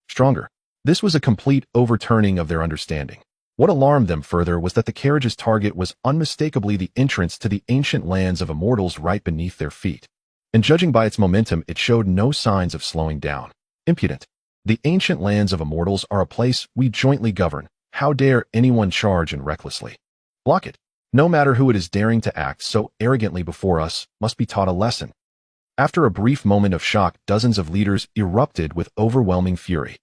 stronger. This was a complete overturning of their understanding. What alarmed them further was that the carriage's target was unmistakably the entrance to the ancient lands of immortals right beneath their feet. And judging by its momentum, it showed no signs of slowing down. Impudent. The ancient lands of immortals are a place we jointly govern. How dare anyone charge and recklessly block it? No matter who it is daring to act so arrogantly before us must be taught a lesson. After a brief moment of shock, dozens of leaders erupted with overwhelming fury.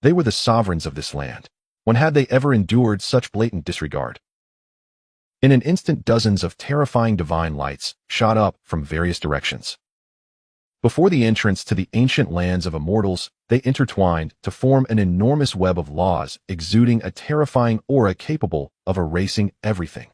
They were the sovereigns of this land. When had they ever endured such blatant disregard? In an instant, dozens of terrifying divine lights shot up from various directions. Before the entrance to the ancient lands of immortals, they intertwined to form an enormous web of laws, exuding a terrifying aura capable of erasing everything.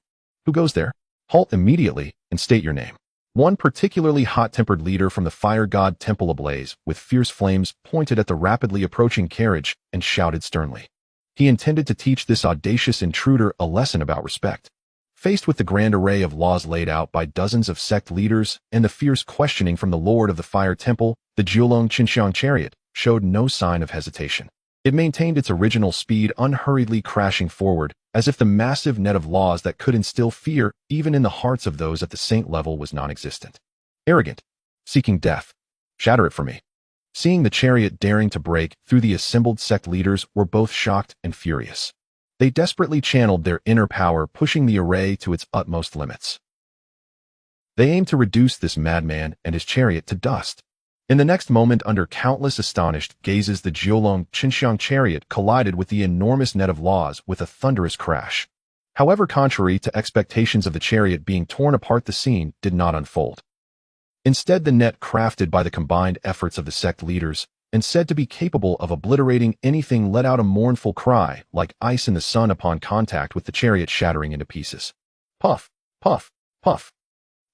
Who goes there? Halt immediately and state your name. One particularly hot-tempered leader from the fire god temple, ablaze with fierce flames, pointed at the rapidly approaching carriage and shouted sternly. He intended to teach this audacious intruder a lesson about respect. Faced with the grand array of laws laid out by dozens of sect leaders and the fierce questioning from the lord of the fire temple, the Jiulong Xianxia chariot showed no sign of hesitation. It maintained its original speed, unhurriedly crashing forward, as if the massive net of laws that could instill fear even in the hearts of those at the saint level was non-existent. Arrogant. Seeking death. Shatter it for me. Seeing the chariot daring to break through, the assembled sect leaders were both shocked and furious. They desperately channeled their inner power, pushing the array to its utmost limits. They aimed to reduce this madman and his chariot to dust. In the next moment, under countless astonished gazes, the Jiulong Xianxia chariot collided with the enormous net of laws with a thunderous crash. However, contrary to expectations of the chariot being torn apart, the scene did not unfold. Instead, the net, crafted by the combined efforts of the sect leaders and said to be capable of obliterating anything, let out a mournful cry like ice in the sun upon contact with the chariot, shattering into pieces. Puff, puff, puff.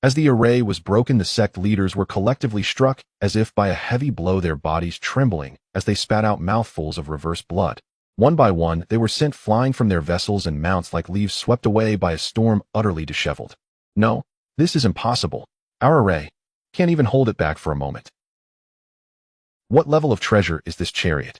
As the array was broken, the sect leaders were collectively struck as if by a heavy blow, their bodies trembling as they spat out mouthfuls of reverse blood. One by one, they were sent flying from their vessels and mounts like leaves swept away by a storm, utterly disheveled. No, this is impossible. Our array can't even hold it back for a moment. What level of treasure is this chariot?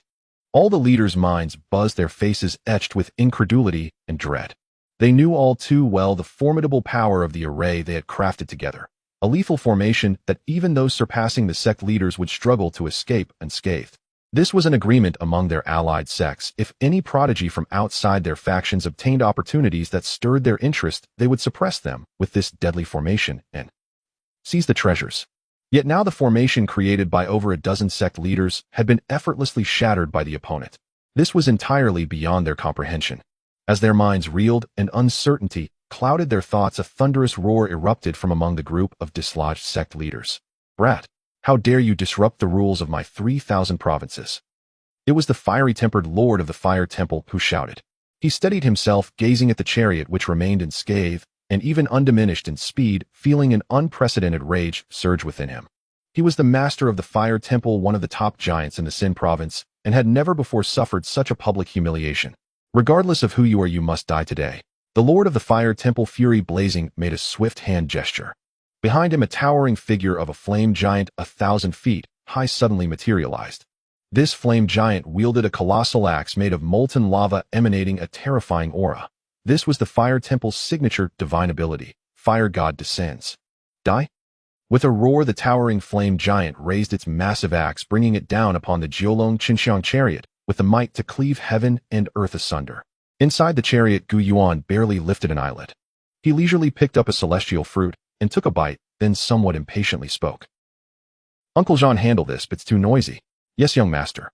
All the leaders' minds buzzed, their faces etched with incredulity and dread. They knew all too well the formidable power of the array they had crafted together, a lethal formation that even those surpassing the sect leaders would struggle to escape unscathed. This was an agreement among their allied sects. If any prodigy from outside their factions obtained opportunities that stirred their interest, they would suppress them with this deadly formation and seize the treasures. Yet now the formation created by over a dozen sect leaders had been effortlessly shattered by the opponent. This was entirely beyond their comprehension. As their minds reeled in uncertainty, clouded their thoughts, a thunderous roar erupted from among the group of dislodged sect leaders. "Brat, how dare you disrupt the rules of my 3,000 provinces?" It was the fiery-tempered lord of the Fire Temple who shouted. He steadied himself, gazing at the chariot which remained unscathed, and even undiminished in speed, feeling an unprecedented rage surge within him. He was the master of the Fire Temple, one of the top giants in the Xin province, and had never before suffered such a public humiliation. "Regardless of who you are, you must die today." The Lord of the Fire Temple, fury blazing, made a swift hand gesture. Behind him, a towering figure of a flame giant 1,000 feet high suddenly materialized. This flame giant wielded a colossal axe made of molten lava, emanating a terrifying aura. This was the Fire Temple's signature divine ability, Fire God Descends. Die? With a roar, the towering flame giant raised its massive axe, bringing it down upon the Jiolong Xianxia chariot with the might to cleave heaven and earth asunder. Inside the chariot, Gu Yuan barely lifted an eyelid. He leisurely picked up a celestial fruit and took a bite, then somewhat impatiently spoke. "Uncle Jean, handle this, but it's too noisy." "Yes, young master."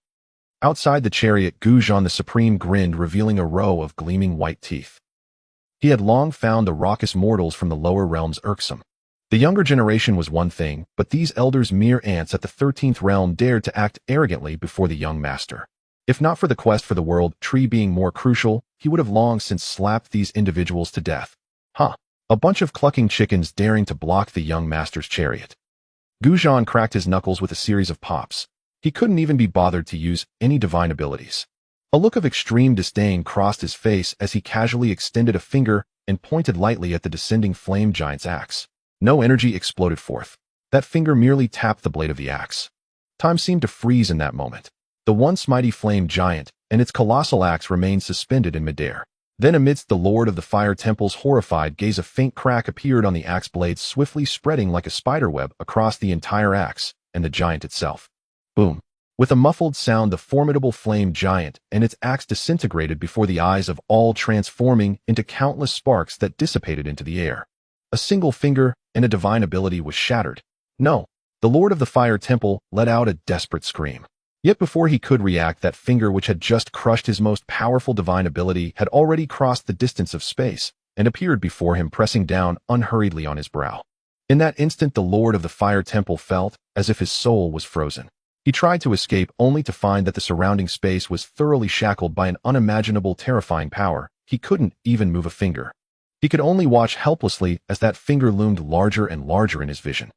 Outside the chariot, Gu Jean the Supreme grinned, revealing a row of gleaming white teeth. He had long found the raucous mortals from the lower realms irksome. The younger generation was one thing, but these elders, mere ants at the 13th realm, dared to act arrogantly before the young master. If not for the quest for the world tree being more crucial, he would have long since slapped these individuals to death. Huh. A bunch of clucking chickens daring to block the young master's chariot. Gu Jean cracked his knuckles with a series of pops. He couldn't even be bothered to use any divine abilities. A look of extreme disdain crossed his face as he casually extended a finger and pointed lightly at the descending flame giant's axe. No energy exploded forth. That finger merely tapped the blade of the axe. Time seemed to freeze in that moment. The once mighty flame giant and its colossal axe remained suspended in midair. Then, amidst the Lord of the Fire Temple's horrified gaze, a faint crack appeared on the axe blade, swiftly spreading like a spiderweb across the entire axe and the giant itself. Boom. With a muffled sound, the formidable flame giant and its axe disintegrated before the eyes of all, transforming into countless sparks that dissipated into the air. A single finger and a divine ability was shattered. No. The Lord of the Fire Temple let out a desperate scream. Yet before he could react, that finger which had just crushed his most powerful divine ability had already crossed the distance of space and appeared before him, pressing down unhurriedly on his brow. In that instant, the Lord of the Fire Temple felt as if his soul was frozen. He tried to escape, only to find that the surrounding space was thoroughly shackled by an unimaginable, terrifying power. He couldn't even move a finger. He could only watch helplessly as that finger loomed larger and larger in his vision.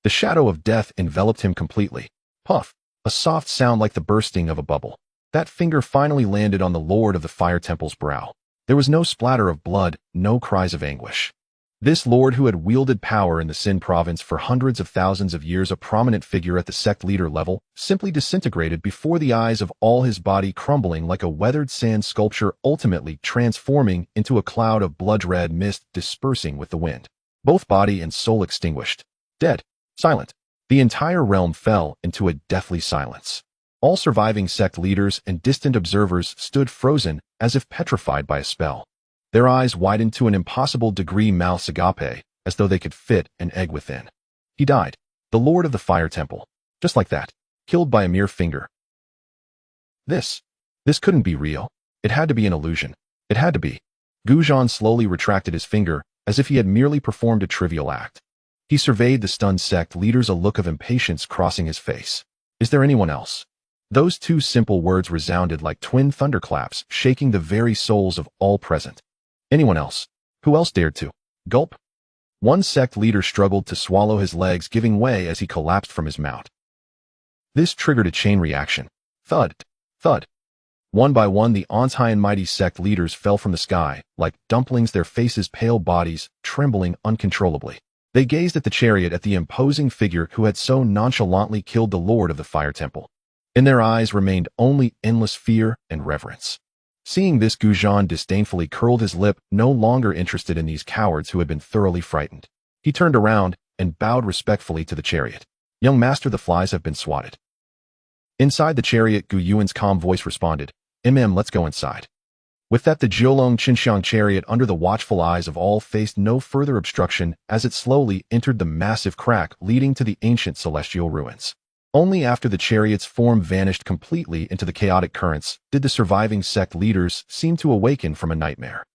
The shadow of death enveloped him completely. Puff. A soft sound like the bursting of a bubble. That finger finally landed on the Lord of the Fire Temple's brow. There was no splatter of blood, no cries of anguish. This lord, who had wielded power in the Xin province for hundreds of thousands of years, a prominent figure at the sect leader level, simply disintegrated before the eyes of all, his body crumbling like a weathered sand sculpture, ultimately transforming into a cloud of blood-red mist dispersing with the wind. Both body and soul extinguished. Dead. Silent. The entire realm fell into a deathly silence. All surviving sect leaders and distant observers stood frozen, as if petrified by a spell. Their eyes widened to an impossible degree, mouths agape, as though they could fit an egg within. He died. The Lord of the Fire Temple. Just like that. Killed by a mere finger. This couldn't be real. It had to be an illusion. It had to be. Gu Jean slowly retracted his finger, as if he had merely performed a trivial act. He surveyed the stunned sect leaders, a look of impatience crossing his face. Is there anyone else? Those two simple words resounded like twin thunderclaps, shaking the very souls of all present. Anyone else? Who else dared to? Gulp. One sect leader struggled to swallow, his legs giving way as he collapsed from his mount. This triggered a chain reaction. Thud. Thud. One by one, the high and mighty sect leaders fell from the sky, like dumplings, their faces pale, bodies trembling uncontrollably. They gazed at the chariot, at the imposing figure who had so nonchalantly killed the Lord of the Fire Temple. In their eyes remained only endless fear and reverence. Seeing this, Gu Jean disdainfully curled his lip, no longer interested in these cowards who had been thoroughly frightened. He turned around and bowed respectfully to the chariot. "Young master, the flies have been swatted." Inside the chariot, Gu Yuan's calm voice responded, Let's go inside." With that, the Jiolong Xianxia chariot, under the watchful eyes of all, faced no further obstruction as it slowly entered the massive crack leading to the ancient celestial ruins. Only after the chariot's form vanished completely into the chaotic currents did the surviving sect leaders seem to awaken from a nightmare.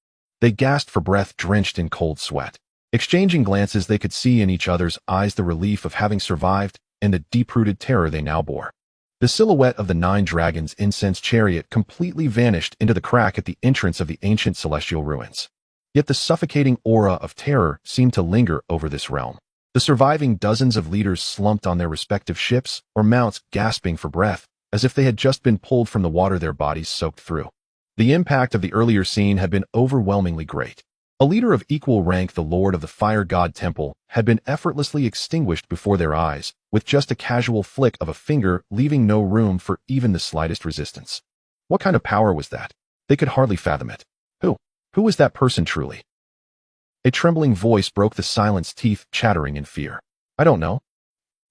They gasped for breath, drenched in cold sweat. Exchanging glances, they could see in each other's eyes the relief of having survived and the deep-rooted terror they now bore. The silhouette of the 9 dragons' incense chariot completely vanished into the crack at the entrance of the ancient celestial ruins. Yet the suffocating aura of terror seemed to linger over this realm. The surviving dozens of leaders slumped on their respective ships or mounts, gasping for breath, as if they had just been pulled from the water their bodies soaked through. The impact of the earlier scene had been overwhelmingly great. A leader of equal rank, the Lord of the Fire God Temple, had been effortlessly extinguished before their eyes, with just a casual flick of a finger, leaving no room for even the slightest resistance. What kind of power was that? They could hardly fathom it. Who was that person truly? A trembling voice broke the silence, teeth chattering in fear. I don't know.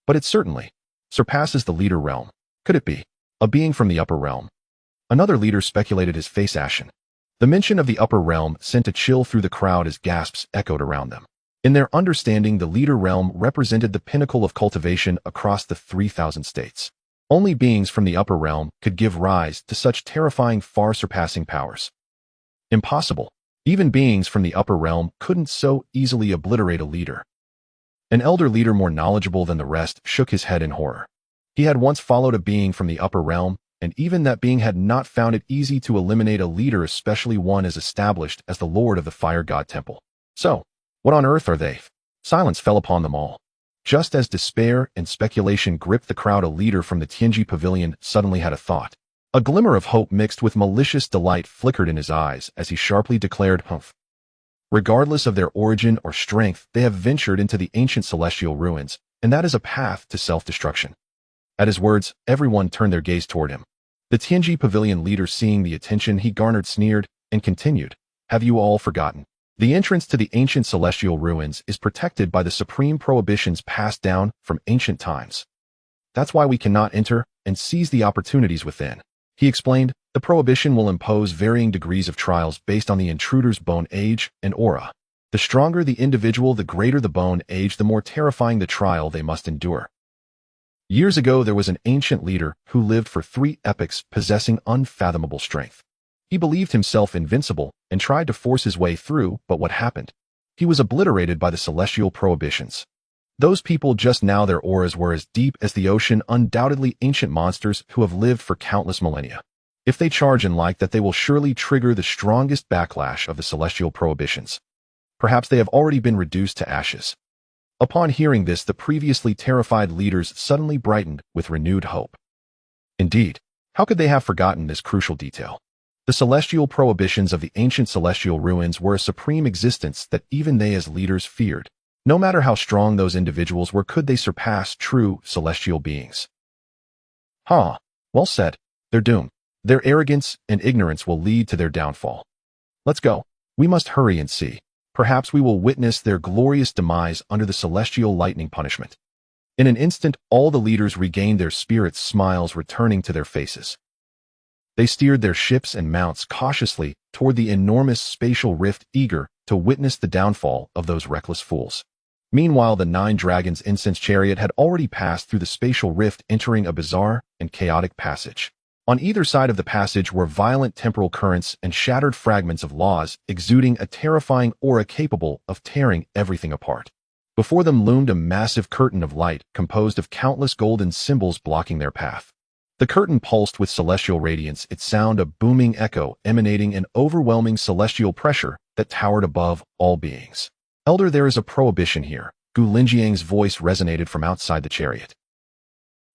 But it certainly surpasses the leader realm. Could it be a being from the upper realm? Another leader speculated, his face ashen. The mention of the upper realm sent a chill through the crowd as gasps echoed around them. In their understanding, the leader realm represented the pinnacle of cultivation across the 3,000 states. Only beings from the upper realm could give rise to such terrifying, far-surpassing powers. Impossible. Even beings from the upper realm couldn't so easily obliterate a leader. An elder leader, more knowledgeable than the rest, shook his head in horror. He had once followed a being from the upper realm, and even that being had not found it easy to eliminate a leader, especially one as established as the Lord of the Fire God Temple. So, what on earth are they? Silence fell upon them all. Just as despair and speculation gripped the crowd, a leader from the Tianji Pavilion suddenly had a thought. A glimmer of hope mixed with malicious delight flickered in his eyes as he sharply declared, "Humph. Regardless of their origin or strength, they have ventured into the ancient celestial ruins, and that is a path to self-destruction." At his words, everyone turned their gaze toward him. The Tianji Pavilion leader, seeing the attention he garnered, sneered and continued, "Have you all forgotten? The entrance to the ancient celestial ruins is protected by the supreme prohibitions passed down from ancient times. That's why we cannot enter and seize the opportunities within." He explained, "The prohibition will impose varying degrees of trials based on the intruder's bone age and aura. The stronger the individual, the greater the bone age, the more terrifying the trial they must endure. Years ago, there was an ancient leader who lived for 3 epochs, possessing unfathomable strength. He believed himself invincible and tried to force his way through, but what happened? He was obliterated by the celestial prohibitions. Those people just now, their auras were as deep as the ocean, undoubtedly ancient monsters who have lived for countless millennia. If they charge in like that, they will surely trigger the strongest backlash of the celestial prohibitions. Perhaps they have already been reduced to ashes." Upon hearing this, the previously terrified leaders suddenly brightened with renewed hope. Indeed, how could they have forgotten this crucial detail? The celestial prohibitions of the ancient celestial ruins were a supreme existence that even they as leaders feared. No matter how strong those individuals were, could they surpass true celestial beings? Well said. They're doomed. Their arrogance and ignorance will lead to their downfall. Let's go. We must hurry and see. Perhaps we will witness their glorious demise under the celestial lightning punishment. In an instant, all the leaders regained their spirits, smiles returning to their faces. They steered their ships and mounts cautiously toward the enormous spatial rift, eager to witness the downfall of those reckless fools. Meanwhile, the 9 dragons' incense chariot had already passed through the spatial rift, entering a bizarre and chaotic passage. On either side of the passage were violent temporal currents and shattered fragments of laws, exuding a terrifying aura capable of tearing everything apart. Before them loomed a massive curtain of light composed of countless golden symbols blocking their path. The curtain pulsed with celestial radiance, its sound a booming echo emanating an overwhelming celestial pressure that towered above all beings. "Elder, there is a prohibition here." Gu Linjiang's voice resonated from outside the chariot.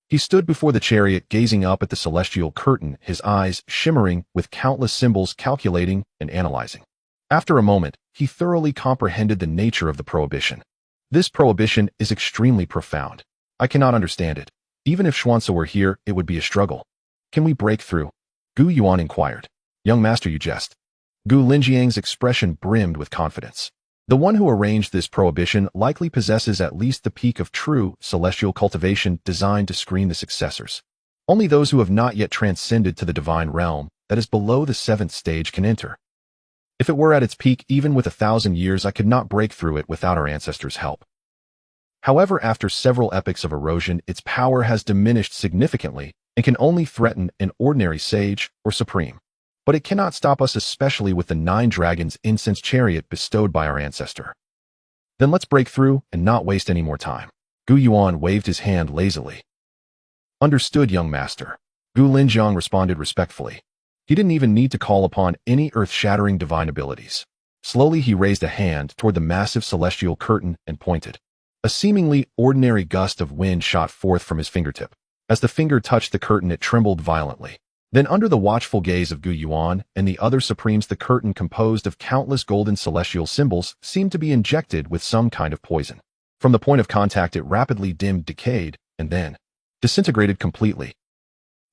He stood before the chariot, gazing up at the celestial curtain, his eyes shimmering with countless symbols, calculating and analyzing. After a moment, he thoroughly comprehended the nature of the prohibition. "This prohibition is extremely profound. I cannot understand it. Even if Xianxia were here, it would be a struggle. Can we break through?" Gu Yuan inquired. "Young master, you jest." Gu Linjiang's expression brimmed with confidence. The one who arranged this prohibition likely possesses at least the peak of true celestial cultivation designed to screen the successors. Only those who have not yet transcended to the divine realm that is below the 7th stage can enter. If it were at its peak, even with 1,000 years, I could not break through it without our ancestors' help. However, after several epochs of erosion, its power has diminished significantly and can only threaten an ordinary sage or supreme. but it cannot stop us, especially with the 9 dragons incense chariot bestowed by our ancestor. Then let's break through and not waste any more time. Gu Yuan waved his hand lazily. Understood, young master. Gu Linjiang responded respectfully. He didn't even need to call upon any earth-shattering divine abilities. Slowly he raised a hand toward the massive celestial curtain and pointed. A seemingly ordinary gust of wind shot forth from his fingertip. As the finger touched the curtain, it trembled violently. Then under the watchful gaze of Gu Yuan and the other supremes, the curtain, composed of countless golden celestial symbols, seemed to be injected with some kind of poison. From the point of contact, it rapidly dimmed, decayed, and then disintegrated completely.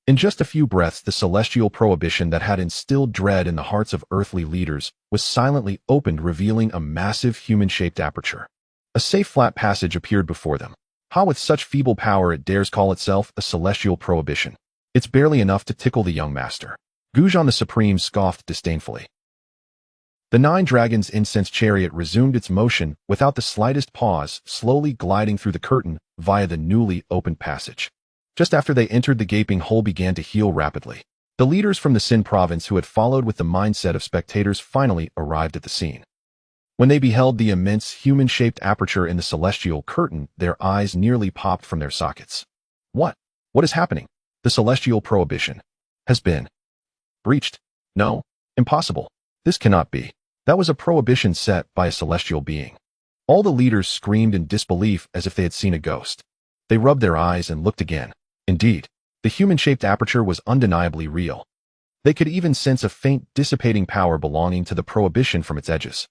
In just a few breaths, the celestial prohibition that had instilled dread in the hearts of earthly leaders was silently opened, revealing a massive human-shaped aperture. A safe flat passage appeared before them. How with such feeble power it dares call itself a celestial prohibition? It's barely enough to tickle the young master. Guzhan the Supreme scoffed disdainfully. The 9 dragons incense chariot resumed its motion without the slightest pause, slowly gliding through the curtain via the newly opened passage. Just after they entered, the gaping hole began to heal rapidly. The leaders from the Xin province, who had followed with the mindset of spectators, finally arrived at the scene. When they beheld the immense human-shaped aperture in the celestial curtain, their eyes nearly popped from their sockets. What is happening? The celestial prohibition has been breached. No, impossible. This cannot be. That was a prohibition set by a celestial being. All the leaders screamed in disbelief as if they had seen a ghost. They rubbed their eyes and looked again. Indeed, the human-shaped aperture was undeniably real. They could even sense a faint dissipating power belonging to the prohibition from its edges.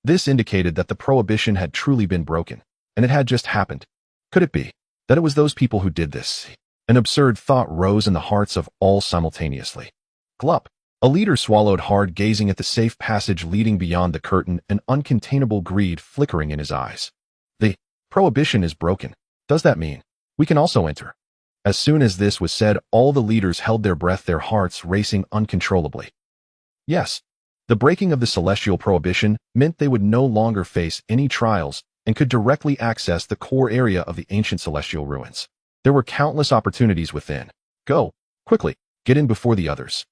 This indicated that the prohibition had truly been broken, and it had just happened. Could it be that it was those people who did this? An absurd thought rose in the hearts of all simultaneously. Glup! A leader swallowed hard, gazing at the safe passage leading beyond the curtain, an uncontainable greed flickering in his eyes. The prohibition is broken. Does that mean we can also enter? As soon as this was said, all the leaders held their breath, their hearts racing uncontrollably. Yes, the breaking of the celestial prohibition meant they would no longer face any trials and could directly access the core area of the ancient celestial ruins. There were countless opportunities within. Go, quickly, get in before the others.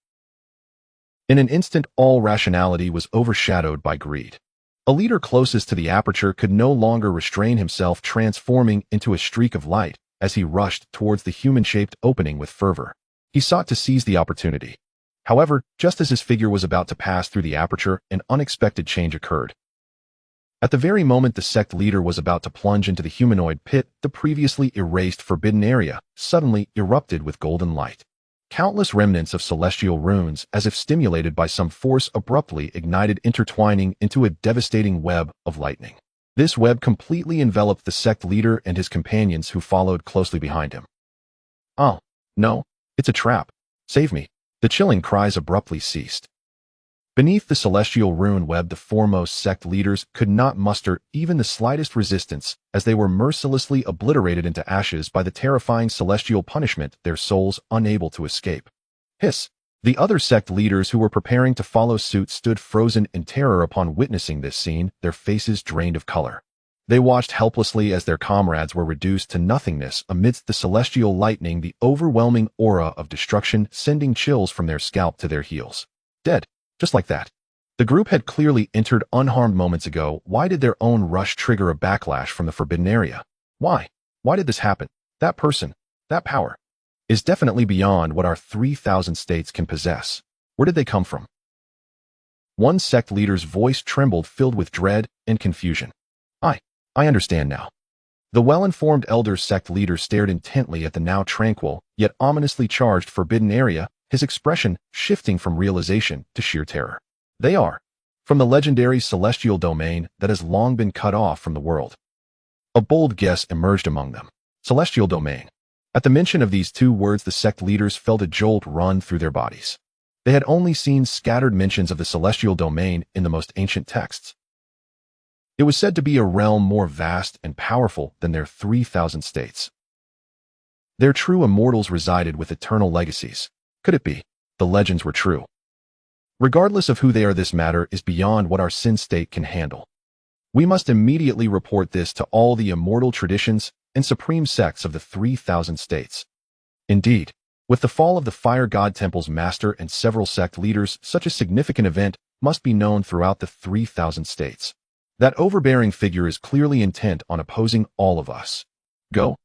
In an instant, all rationality was overshadowed by greed. A leader closest to the aperture could no longer restrain himself, transforming into a streak of light as he rushed towards the human-shaped opening with fervor. He sought to seize the opportunity. However, just as his figure was about to pass through the aperture, an unexpected change occurred. At the very moment the sect leader was about to plunge into the humanoid pit, the previously erased forbidden area suddenly erupted with golden light. Countless remnants of celestial runes, as if stimulated by some force, abruptly ignited, intertwining into a devastating web of lightning. This web completely enveloped the sect leader and his companions, who followed closely behind him. Oh, no, it's a trap. Save me. The chilling cries abruptly ceased. Beneath the celestial rune web, the foremost sect leaders could not muster even the slightest resistance, as they were mercilessly obliterated into ashes by the terrifying celestial punishment, their souls unable to escape. Hiss! The other sect leaders who were preparing to follow suit stood frozen in terror upon witnessing this scene, their faces drained of color. They watched helplessly as their comrades were reduced to nothingness amidst the celestial lightning, the overwhelming aura of destruction sending chills from their scalp to their heels. Dead. Just like that. The group had clearly entered unharmed moments ago. Why did their own rush trigger a backlash from the forbidden area? Why? Why did this happen? That person, that power, is definitely beyond what our 3,000 states can possess. Where did they come from? One sect leader's voice trembled, filled with dread and confusion. I understand now. The well-informed elder sect leader stared intently at the now tranquil, yet ominously charged forbidden area, his expression shifting from realization to sheer terror. They are from the legendary celestial domain that has long been cut off from the world. A bold guess emerged among them. Celestial domain. At the mention of these two words, the sect leaders felt a jolt run through their bodies. They had only seen scattered mentions of the celestial domain in the most ancient texts. It was said to be a realm more vast and powerful than their 3,000 states. Their true immortals resided with eternal legacies. Could it be the legends were true? Regardless of who they are, this matter is beyond what our Sin state can handle. We must immediately report this to all the immortal traditions and supreme sects of the 3,000 states. Indeed, With the fall of the Fire God Temple's master and several sect leaders, such a significant event must be known throughout the 3,000 states. That overbearing figure is clearly intent on opposing all of us. Go.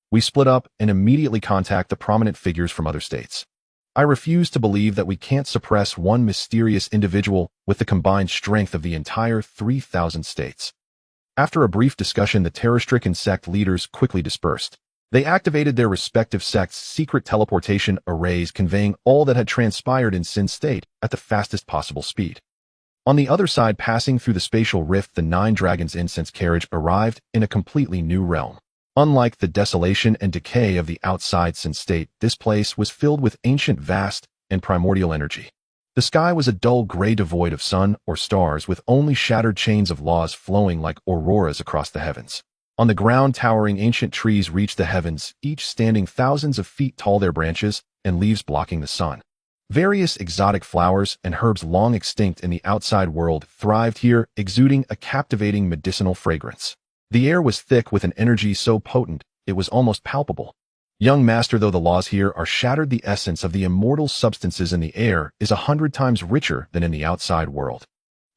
We split up and immediately contact the prominent figures from other states. I refuse to believe that we can't suppress one mysterious individual with the combined strength of the entire 3,000 states. After a brief discussion, the terror-stricken sect leaders quickly dispersed. They activated their respective sects' secret teleportation arrays, conveying all that had transpired in Sin State at the fastest possible speed. On the other side, passing through the spatial rift, the 9 Dragons incense carriage arrived in a completely new realm. Unlike the desolation and decay of the outside Sin State, this place was filled with ancient, vast, and primordial energy. The sky was a dull gray devoid of sun or stars, with only shattered chains of laws flowing like auroras across the heavens. On the ground, towering ancient trees reached the heavens, each standing thousands of feet tall, their branches and leaves blocking the sun. Various exotic flowers and herbs long extinct in the outside world thrived here, exuding a captivating medicinal fragrance. The air was thick with an energy so potent it was almost palpable. Young master, though the laws here are shattered, the essence of the immortal substances in the air is 100 times richer than in the outside world.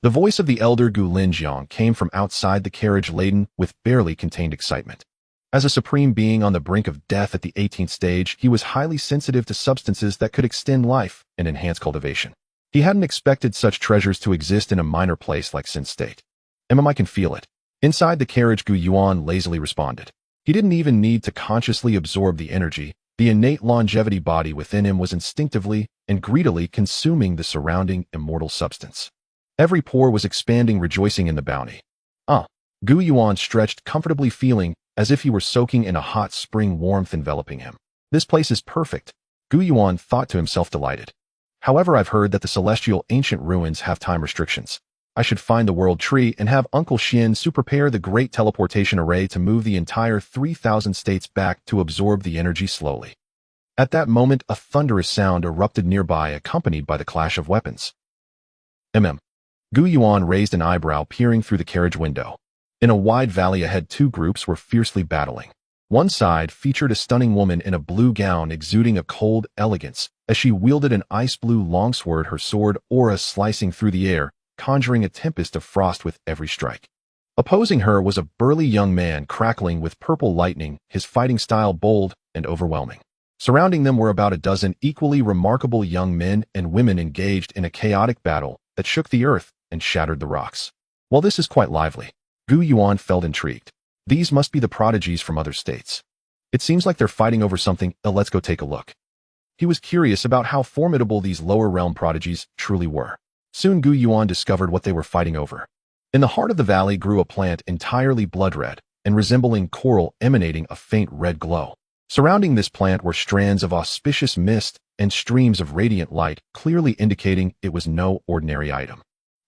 The voice of the elder Gu Linjiang came from outside the carriage, laden with barely contained excitement. As a supreme being on the brink of death at the 18th stage, he was highly sensitive to substances that could extend life and enhance cultivation. He hadn't expected such treasures to exist in a minor place like Sin State. I can feel it. Inside the carriage, Gu Yuan lazily responded. He didn't even need to consciously absorb the energy. The innate longevity body within him was instinctively and greedily consuming the surrounding immortal substance. Every pore was expanding, rejoicing in the bounty. Gu Yuan stretched comfortably, feeling as if he were soaking in a hot spring, warmth enveloping him. This place is perfect, Gu Yuan thought to himself, delighted. However, I've heard that the celestial ancient ruins have time restrictions. I should find the world tree and have Uncle Xianxia prepare the great teleportation array to move the entire 3,000 states back to absorb the energy slowly. At that moment, a thunderous sound erupted nearby, accompanied by the clash of weapons. Gu Yuan raised an eyebrow, peering through the carriage window. In a wide valley ahead, 2 groups were fiercely battling. One side featured a stunning woman in a blue gown, exuding a cold elegance as she wielded an ice blue longsword, her sword aura slicing through the air, conjuring a tempest of frost with every strike. Opposing her was a burly young man, crackling with purple lightning, his fighting style bold and overwhelming. Surrounding them were about a dozen equally remarkable young men and women engaged in a chaotic battle that shook the earth and shattered the rocks. While this is quite lively, Gu Yuan felt intrigued. These must be the prodigies from other states. It seems like they're fighting over something. Let's go take a look. He was curious about how formidable these lower realm prodigies truly were. Soon Gu Yuan discovered what they were fighting over. In the heart of the valley grew a plant entirely blood red and resembling coral, emanating a faint red glow. Surrounding this plant were strands of auspicious mist and streams of radiant light, clearly indicating it was no ordinary item.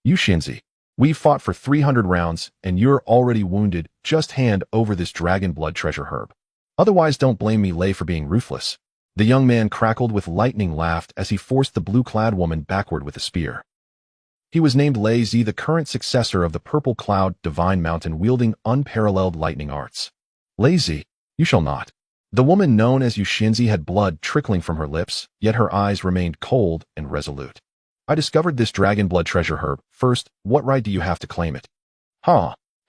Xianxia, we've fought for 300 rounds, and you're already wounded. Just hand over this dragon blood treasure herb. Otherwise, don't blame me, Lei, for being ruthless. The young man crackled with lightning, laughed as he forced the blue-clad woman backward with a spear. He was named Lei Zi, the current successor of the Purple Cloud Divine Mountain, wielding unparalleled lightning arts. Lei Zi, you shall not. The woman known as Xianxia had blood trickling from her lips, yet her eyes remained cold and resolute. I discovered this dragon blood treasure herb. First, what right do you have to claim it?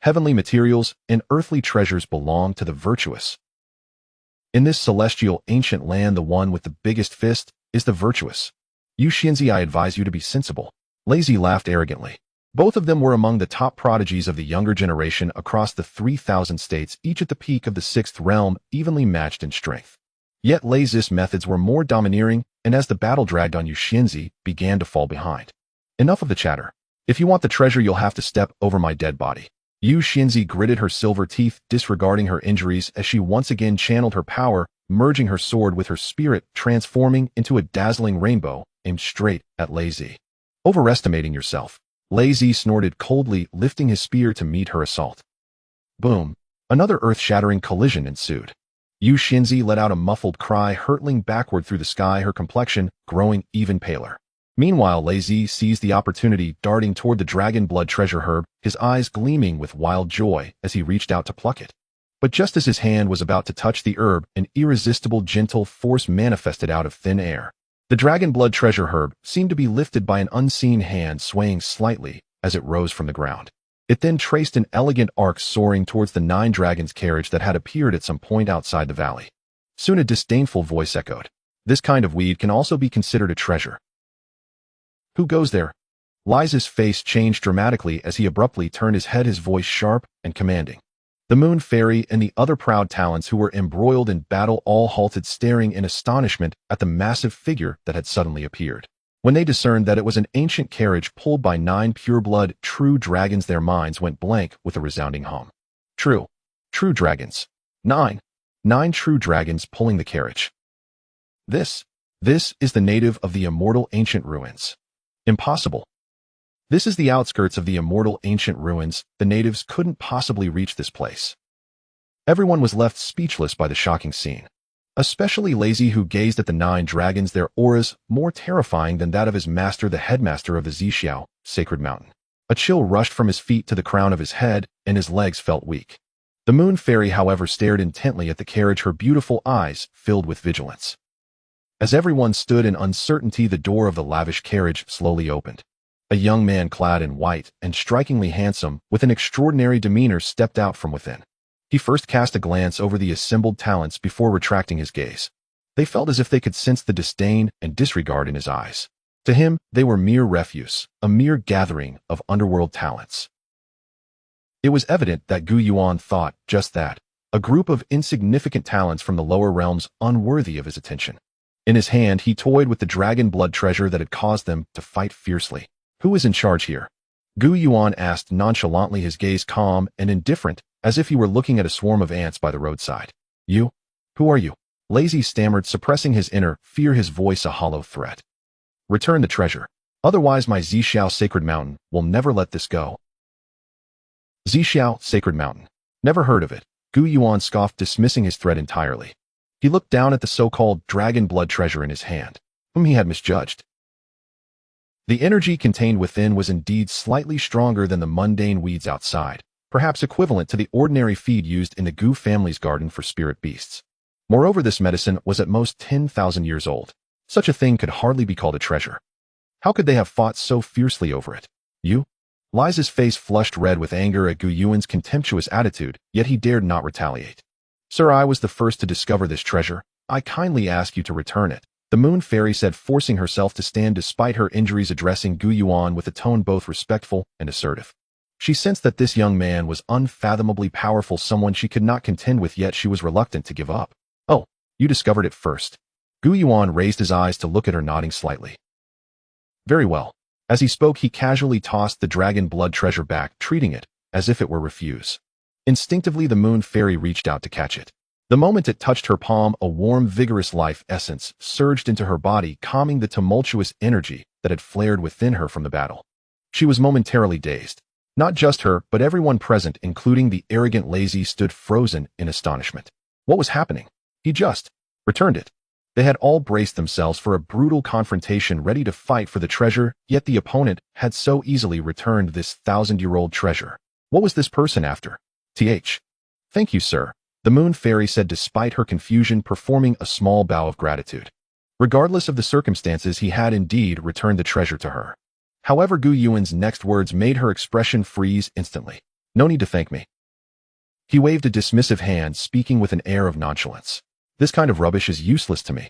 Heavenly materials and earthly treasures belong to the virtuous. In this celestial ancient land, the one with the biggest fist is the virtuous. Xianxia, I advise you to be sensible. Lei Zi laughed arrogantly. Both of them were among the top prodigies of the younger generation across the 3,000 states, each at the peak of the 6th realm, evenly matched in strength. Yet Lei Zi's methods were more domineering, and as the battle dragged on, Xianxia began to fall behind. Enough of the chatter. If you want the treasure, you'll have to step over my dead body. Xianxia gritted her silver teeth, disregarding her injuries as she once again channeled her power, merging her sword with her spirit, transforming into a dazzling rainbow, aimed straight at Lei Zi. Overestimating yourself. Lei Zi snorted coldly, lifting his spear to meet her assault. Boom! Another earth-shattering collision ensued. Xianxia let out a muffled cry, hurtling backward through the sky, her complexion growing even paler. Meanwhile, Lei Zi seized the opportunity, darting toward the dragon blood treasure herb, his eyes gleaming with wild joy as he reached out to pluck it. But just as his hand was about to touch the herb, an irresistible gentle force manifested out of thin air. The dragon blood treasure herb seemed to be lifted by an unseen hand, swaying slightly as it rose from the ground. It then traced an elegant arc soaring towards the 9 dragons' carriage that had appeared at some point outside the valley. Soon a disdainful voice echoed. This kind of weed can also be considered a treasure. Who goes there? Liza's face changed dramatically as he abruptly turned his head, his voice sharp and commanding. The Moon Fairy and the other proud talents who were embroiled in battle all halted, staring in astonishment at the massive figure that had suddenly appeared. When they discerned that it was an ancient carriage pulled by 9 pure-blood, true dragons, their minds went blank with a resounding hum. True dragons. 9 true dragons pulling the carriage. This is the native of the immortal ancient ruins. Impossible. This is the outskirts of the immortal ancient ruins. The natives couldn't possibly reach this place. Everyone was left speechless by the shocking scene. Especially Lazy, who gazed at the 9 dragons, their auras more terrifying than that of his master, the headmaster of the Xianxia, Sacred Mountain. A chill rushed from his feet to the crown of his head, and his legs felt weak. The Moon Fairy, however, stared intently at the carriage, her beautiful eyes filled with vigilance. As everyone stood in uncertainty, the door of the lavish carriage slowly opened. A young man clad in white and strikingly handsome, with an extraordinary demeanor, stepped out from within. He first cast a glance over the assembled talents before retracting his gaze. They felt as if they could sense the disdain and disregard in his eyes. To him, they were mere refuse, a mere gathering of underworld talents. It was evident that Gu Yuan thought just that, a group of insignificant talents from the lower realms unworthy of his attention. In his hand, he toyed with the dragon blood treasure that had caused them to fight fiercely. Who is in charge here? Gu Yuan asked nonchalantly, his gaze calm and indifferent, as if he were looking at a swarm of ants by the roadside. You? Who are you? Lazy stammered, suppressing his inner fear, his voice a hollow threat. Return the treasure. Otherwise my Xianxia Sacred Mountain will never let this go. Xianxia Sacred Mountain. Never heard of it. Gu Yuan scoffed, dismissing his threat entirely. He looked down at the so-called dragon blood treasure in his hand, whom he had misjudged. The energy contained within was indeed slightly stronger than the mundane weeds outside, perhaps equivalent to the ordinary feed used in the Gu family's garden for spirit beasts. Moreover, this medicine was at most 10,000 years old. Such a thing could hardly be called a treasure. How could they have fought so fiercely over it? You? Liza's face flushed red with anger at Gu Yuan's contemptuous attitude, yet he dared not retaliate. Sir, I was the first to discover this treasure. I kindly ask you to return it. The Moon Fairy said, forcing herself to stand despite her injuries, addressing Gu Yuan with a tone both respectful and assertive. She sensed that this young man was unfathomably powerful, someone she could not contend with, yet she was reluctant to give up. Oh, you discovered it first. Gu Yuan raised his eyes to look at her, nodding slightly. Very well. As he spoke, he casually tossed the dragon blood treasure back, treating it as if it were refuse. Instinctively, the Moon Fairy reached out to catch it. The moment it touched her palm, a warm, vigorous life essence surged into her body, calming the tumultuous energy that had flared within her from the battle. She was momentarily dazed. Not just her, but everyone present, including the arrogant Lazy, stood frozen in astonishment. What was happening? He just returned it. They had all braced themselves for a brutal confrontation, ready to fight for the treasure, yet the opponent had so easily returned this 1,000-year-old treasure. What was this person after? Thank you, sir. The Moon Fairy said, despite her confusion, performing a small bow of gratitude. Regardless of the circumstances, he had indeed returned the treasure to her. However, Gu Yuan's next words made her expression freeze instantly. No need to thank me. He waved a dismissive hand, speaking with an air of nonchalance. This kind of rubbish is useless to me.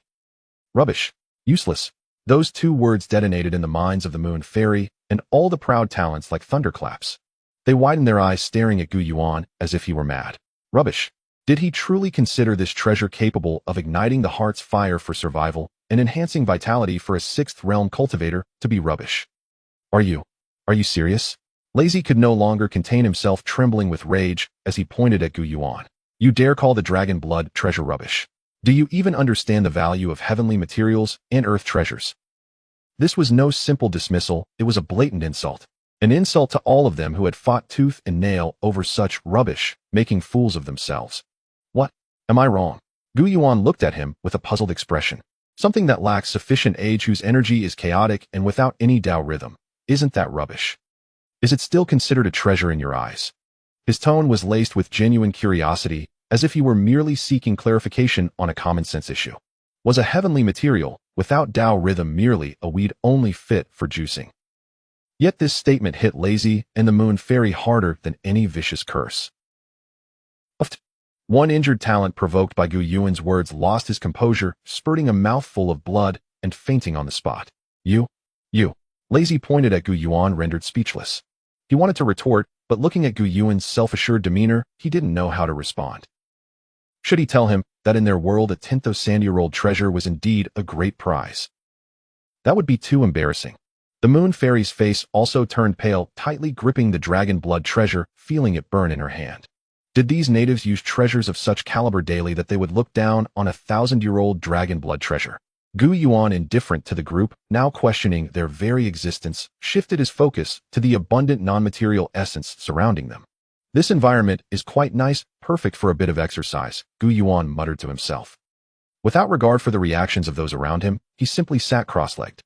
Rubbish. Useless. Those 2 words detonated in the minds of the Moon Fairy and all the proud talents like thunderclaps. They widened their eyes, staring at Gu Yuan as if he were mad. Rubbish. Did he truly consider this treasure capable of igniting the heart's fire for survival and enhancing vitality for a 6th realm cultivator to be rubbish? Are you serious? Lazy could no longer contain himself, trembling with rage as he pointed at Gu Yuan. You dare call the dragon blood treasure rubbish? Do you even understand the value of heavenly materials and earth treasures? This was no simple dismissal, it was a blatant insult. An insult to all of them who had fought tooth and nail over such rubbish, making fools of themselves. What? Am I wrong? Gu Yuan looked at him with a puzzled expression. Something that lacks sufficient age, whose energy is chaotic and without any Tao rhythm. Isn't that rubbish? Is it still considered a treasure in your eyes? His tone was laced with genuine curiosity, as if he were merely seeking clarification on a common-sense issue. Was a heavenly material, without Tao rhythm merely a weed only fit for juicing? Yet this statement hit Lazy and the Moon Fairy harder than any vicious curse. One injured talent provoked by Gu Yuan's words lost his composure, spurting a mouthful of blood and fainting on the spot. You. Lazy pointed at Gu Yuan, rendered speechless. He wanted to retort, but looking at Gu Yuan's self-assured demeanor, he didn't know how to respond. Should he tell him that in their world a 10th sand-year-old treasure was indeed a great prize? That would be too embarrassing. The Moon Fairy's face also turned pale, tightly gripping the dragon blood treasure, feeling it burn in her hand. Did these natives use treasures of such caliber daily that they would look down on a 1,000-year-old dragon blood treasure? Gu Yuan, indifferent to the group, now questioning their very existence, shifted his focus to the abundant non-material essence surrounding them. This environment is quite nice, perfect for a bit of exercise, Gu Yuan muttered to himself. Without regard for the reactions of those around him, he simply sat cross-legged.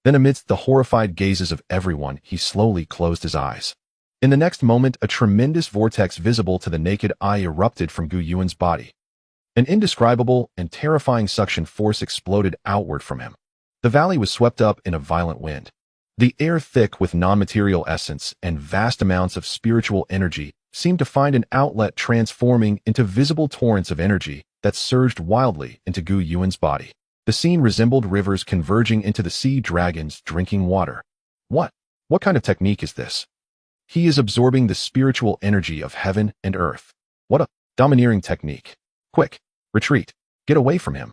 Then amidst the horrified gazes of everyone, he slowly closed his eyes. In the next moment, a tremendous vortex visible to the naked eye erupted from Gu Yuan's body. An indescribable and terrifying suction force exploded outward from him. The valley was swept up in a violent wind. The air, thick with non-material essence and vast amounts of spiritual energy, seemed to find an outlet, transforming into visible torrents of energy that surged wildly into Gu Yuan's body. The scene resembled rivers converging into the sea dragons drinking water. What kind of technique is this? He is absorbing the spiritual energy of heaven and earth. What a domineering technique. Quick, retreat. Get away from him.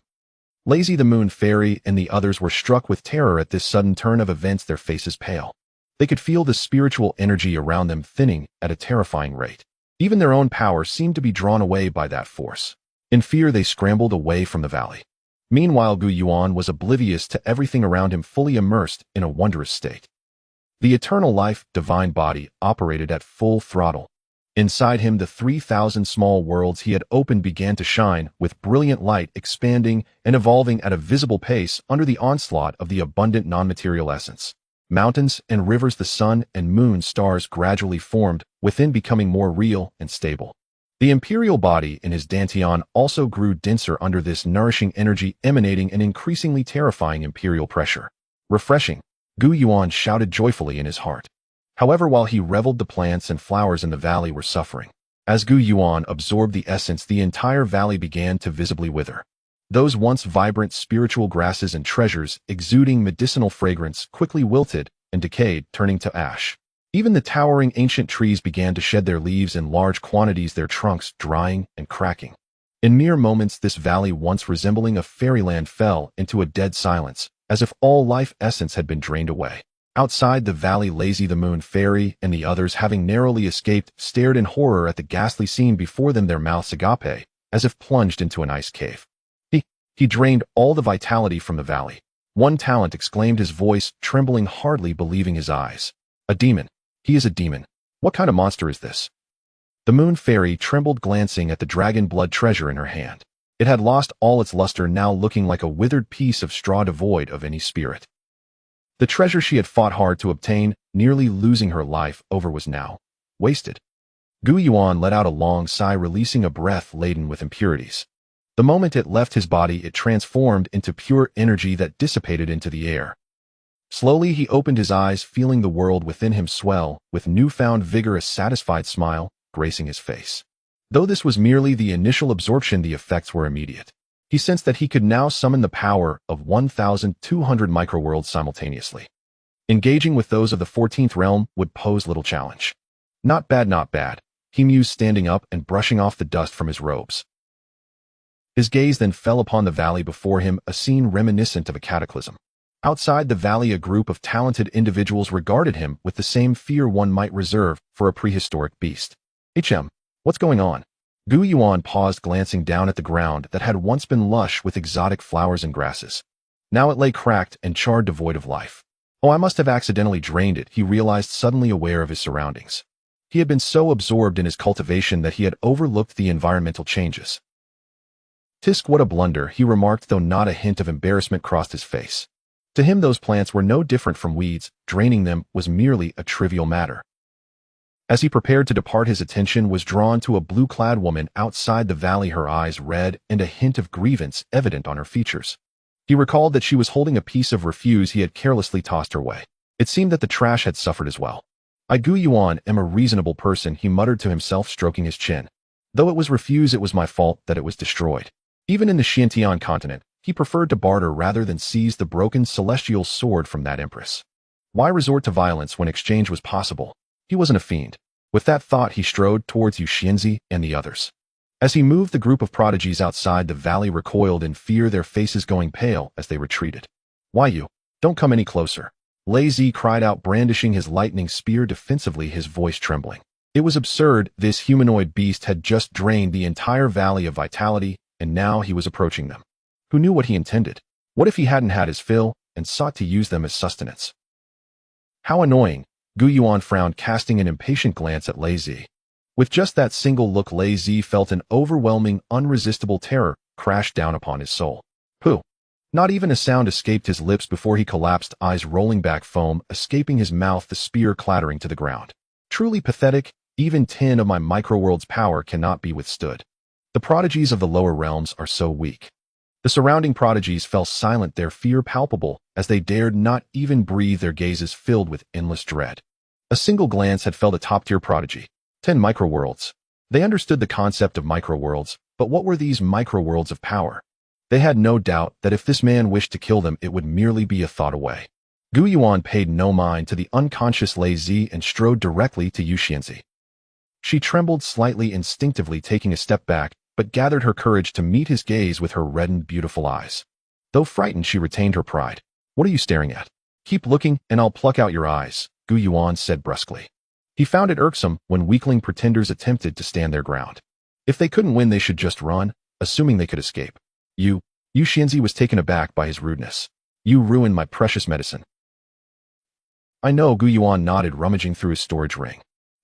Lazy, the Moon Fairy, and the others were struck with terror at this sudden turn of events, their faces pale. They could feel the spiritual energy around them thinning at a terrifying rate. Even their own power seemed to be drawn away by that force. In fear, they scrambled away from the valley. Meanwhile, Gu Yuan was oblivious to everything around him, fully immersed in a wondrous state. The eternal life, divine body, operated at full throttle. Inside him, the 3,000 small worlds he had opened began to shine, with brilliant light expanding and evolving at a visible pace under the onslaught of the abundant non-material essence. Mountains and rivers, the sun and moon stars gradually formed, within becoming more real and stable. The imperial body in his dantian also grew denser under this nourishing energy, emanating an increasingly terrifying imperial pressure. Refreshing, Gu Yuan shouted joyfully in his heart. However, while he reveled, the plants and flowers in the valley were suffering. As Gu Yuan absorbed the essence, the entire valley began to visibly wither. Those once vibrant spiritual grasses and treasures, exuding medicinal fragrance, quickly wilted and decayed, turning to ash. Even the towering ancient trees began to shed their leaves in large quantities, their trunks drying and cracking. In mere moments, this valley, once resembling a fairyland, fell into a dead silence, as if all life essence had been drained away. Outside the valley, Lazy, the Moon Fairy, and the others, having narrowly escaped, stared in horror at the ghastly scene before them, their mouths agape, as if plunged into an ice cave. He drained all the vitality from the valley. One talent exclaimed, his voice trembling, hardly believing his eyes. A demon. He is a demon. What kind of monster is this? The Moon Fairy trembled, glancing at the dragon blood treasure in her hand. It had lost all its luster, now looking like a withered piece of straw devoid of any spirit. The treasure she had fought hard to obtain, nearly losing her life over, was now wasted. Gu Yuan let out a long sigh, releasing a breath laden with impurities. The moment it left his body, it transformed into pure energy that dissipated into the air. Slowly he opened his eyes, feeling the world within him swell with newfound vigor, a satisfied smile gracing his face. Though this was merely the initial absorption, the effects were immediate. He sensed that he could now summon the power of 1,200 microworlds simultaneously. Engaging with those of the 14th realm would pose little challenge. Not bad, not bad, he mused, standing up and brushing off the dust from his robes. His gaze then fell upon the valley before him, a scene reminiscent of a cataclysm. Outside the valley, a group of talented individuals regarded him with the same fear one might reserve for a prehistoric beast. What's going on? Gu Yuan paused, glancing down at the ground that had once been lush with exotic flowers and grasses. Now it lay cracked and charred, devoid of life. Oh, I must have accidentally drained it, he realized, suddenly aware of his surroundings. He had been so absorbed in his cultivation that he had overlooked the environmental changes. Tisk, what a blunder, he remarked, though not a hint of embarrassment crossed his face. To him, those plants were no different from weeds. Draining them was merely a trivial matter. As he prepared to depart, his attention was drawn to a blue-clad woman outside the valley, her eyes red and a hint of grievance evident on her features. He recalled that she was holding a piece of refuse he had carelessly tossed her way. It seemed that the trash had suffered as well. I Gu Yuan am a reasonable person, he muttered to himself, stroking his chin. Though it was refuse, it was my fault that it was destroyed. Even in the Xianxia continent, he preferred to barter rather than seize the broken celestial sword from that empress. Why resort to violence when exchange was possible? He wasn't a fiend. With that thought, he strode towards Xianxia and the others. As he moved, the group of prodigies outside the valley recoiled in fear, their faces going pale as they retreated. Why you? Don't come any closer. Lei Zi cried out, brandishing his lightning spear defensively, his voice trembling. It was absurd. This humanoid beast had just drained the entire valley of vitality, and now he was approaching them. Who knew what he intended? What if he hadn't had his fill and sought to use them as sustenance? How annoying! Gu Yuan frowned, casting an impatient glance at Lei Zi. With just that single look, Lei Zi felt an overwhelming, unresistible terror crash down upon his soul. Pooh! Not even a sound escaped his lips before he collapsed, eyes rolling back, foam escaping his mouth, the spear clattering to the ground. Truly pathetic. Even 10 of my microworld's power cannot be withstood. The prodigies of the lower realms are so weak. The surrounding prodigies fell silent, their fear palpable, as they dared not even breathe, their gazes filled with endless dread. A single glance had felled a top-tier prodigy. 10 microworlds. They understood the concept of microworlds, but what were these microworlds of power? They had no doubt that if this man wished to kill them, it would merely be a thought away. Gu Yuan paid no mind to the unconscious Lei Zi and strode directly to Xianxia. She trembled slightly, instinctively taking a step back, but gathered her courage to meet his gaze with her reddened, beautiful eyes. Though frightened, she retained her pride. What are you staring at? Keep looking, and I'll pluck out your eyes, Gu Yuan said brusquely. He found it irksome when weakling pretenders attempted to stand their ground. If they couldn't win, they should just run, assuming they could escape. Xianxia was taken aback by his rudeness. You ruined my precious medicine. I know, Gu Yuan nodded, rummaging through his storage ring.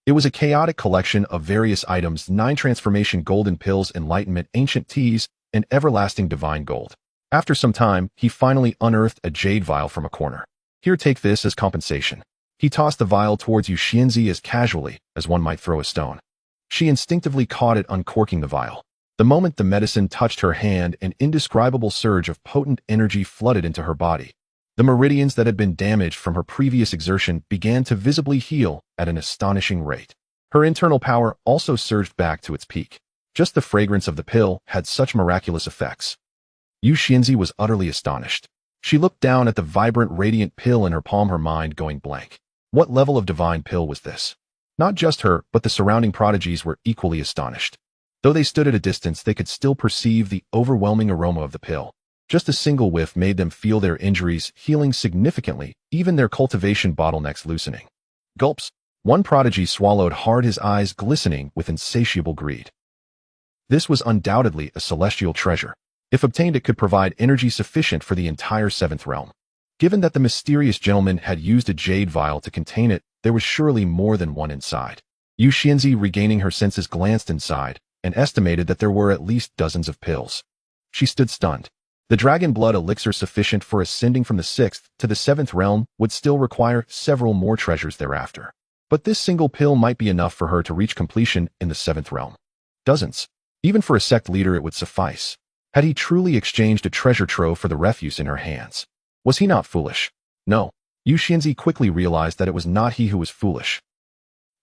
It was a chaotic collection of various items: 9 transformation golden pills, enlightenment, ancient teas, and everlasting divine gold. After some time, he finally unearthed a jade vial from a corner. Here, take this as compensation. He tossed the vial towards Xianxia as casually as one might throw a stone. She instinctively caught it, uncorking the vial. The moment the medicine touched her hand, an indescribable surge of potent energy flooded into her body. The meridians that had been damaged from her previous exertion began to visibly heal at an astonishing rate. Her internal power also surged back to its peak. Just the fragrance of the pill had such miraculous effects. Xianxia was utterly astonished. She looked down at the vibrant, radiant pill in her palm, her mind going blank. What level of divine pill was this? Not just her, but the surrounding prodigies were equally astonished. Though they stood at a distance, they could still perceive the overwhelming aroma of the pill. Just a single whiff made them feel their injuries healing significantly, even their cultivation bottlenecks loosening. Gulps. One prodigy swallowed hard, his eyes glistening with insatiable greed. This was undoubtedly a celestial treasure. If obtained, it could provide energy sufficient for the entire 7th realm. Given that the mysterious gentleman had used a jade vial to contain it, there was surely more than one inside. Xianxia, regaining her senses, glanced inside and estimated that there were at least dozens of pills. She stood stunned. The dragon blood elixir sufficient for ascending from the 6th to the 7th realm would still require several more treasures thereafter. But this single pill might be enough for her to reach completion in the 7th realm. Dozens. Even for a sect leader, it would suffice. Had he truly exchanged a treasure trove for the refuse in her hands? Was he not foolish? No. Xianxia quickly realized that it was not he who was foolish.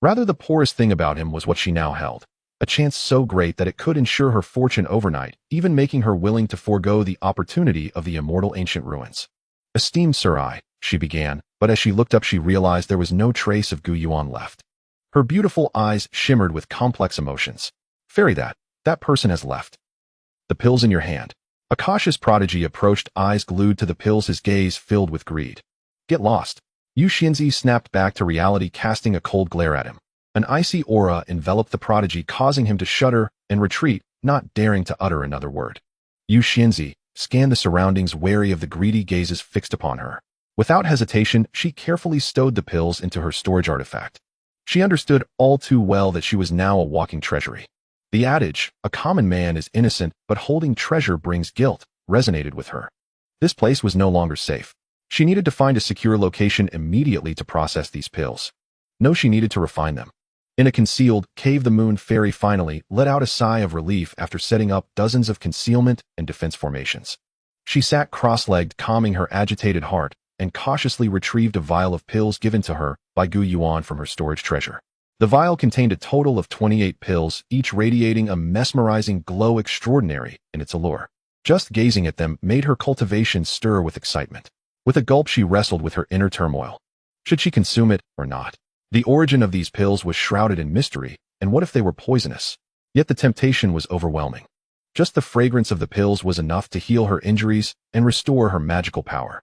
Rather, the poorest thing about him was what she now held. A chance so great that it could ensure her fortune overnight, even making her willing to forego the opportunity of the immortal ancient ruins. Esteemed Sir, she began, but as she looked up, she realized there was no trace of Gu Yuan left. Her beautiful eyes shimmered with complex emotions. Fairy, that person has left. The pills in your hand. A cautious prodigy approached, eyes glued to the pills, his gaze filled with greed. Get lost. Xianxia snapped back to reality, casting a cold glare at him. An icy aura enveloped the prodigy, causing him to shudder and retreat, not daring to utter another word. Xianxia scanned the surroundings, wary of the greedy gazes fixed upon her. Without hesitation, she carefully stowed the pills into her storage artifact. She understood all too well that she was now a walking treasury. The adage, a common man is innocent, but holding treasure brings guilt, resonated with her. This place was no longer safe. She needed to find a secure location immediately to process these pills. No, she needed to refine them. In a concealed cave, the moon fairy finally let out a sigh of relief after setting up dozens of concealment and defense formations. She sat cross-legged, calming her agitated heart, and cautiously retrieved a vial of pills given to her by Gu Yuan from her storage treasure. The vial contained a total of 28 pills, each radiating a mesmerizing glow extraordinary in its allure. Just gazing at them made her cultivation stir with excitement. With a gulp, she wrestled with her inner turmoil. Should she consume it or not? The origin of these pills was shrouded in mystery, and what if they were poisonous? Yet the temptation was overwhelming. Just the fragrance of the pills was enough to heal her injuries and restore her magical power.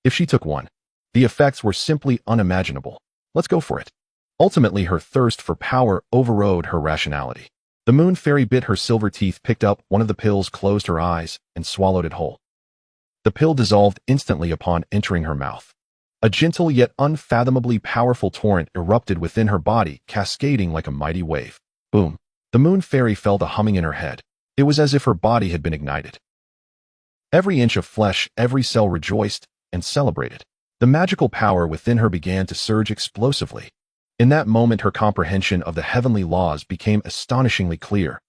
If she took one, the effects were simply unimaginable. Let's go for it. Ultimately, her thirst for power overrode her rationality. The moon fairy bit her silver teeth, picked up one of the pills, closed her eyes, and swallowed it whole. The pill dissolved instantly upon entering her mouth. A gentle yet unfathomably powerful torrent erupted within her body, cascading like a mighty wave. Boom! The moon fairy felt a humming in her head. It was as if her body had been ignited. Every inch of flesh, every cell rejoiced and celebrated. The magical power within her began to surge explosively. In that moment, her comprehension of the heavenly laws became astonishingly clear.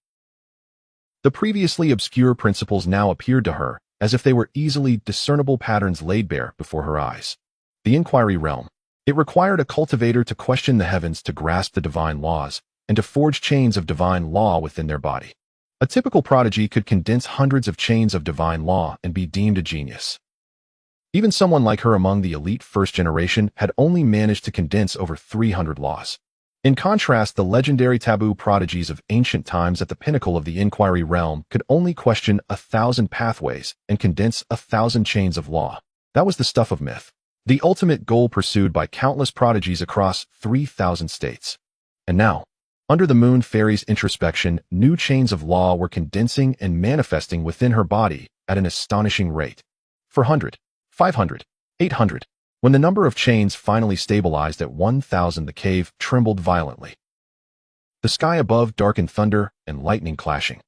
The previously obscure principles now appeared to her, as if they were easily discernible patterns laid bare before her eyes. The inquiry realm. It required a cultivator to question the heavens, to grasp the divine laws, and to forge chains of divine law within their body. A typical prodigy could condense hundreds of chains of divine law and be deemed a genius. Even someone like her among the elite first generation had only managed to condense over 300 laws. In contrast, the legendary taboo prodigies of ancient times at the pinnacle of the inquiry realm could only question 1,000 pathways and condense 1,000 chains of law. That was the stuff of myth. The ultimate goal pursued by countless prodigies across 3,000 states. And now, under the moon fairy's introspection, new chains of law were condensing and manifesting within her body at an astonishing rate. 400, 500, 800. When the number of chains finally stabilized at 1,000, the cave trembled violently. The sky above darkened, thunder and lightning clashing.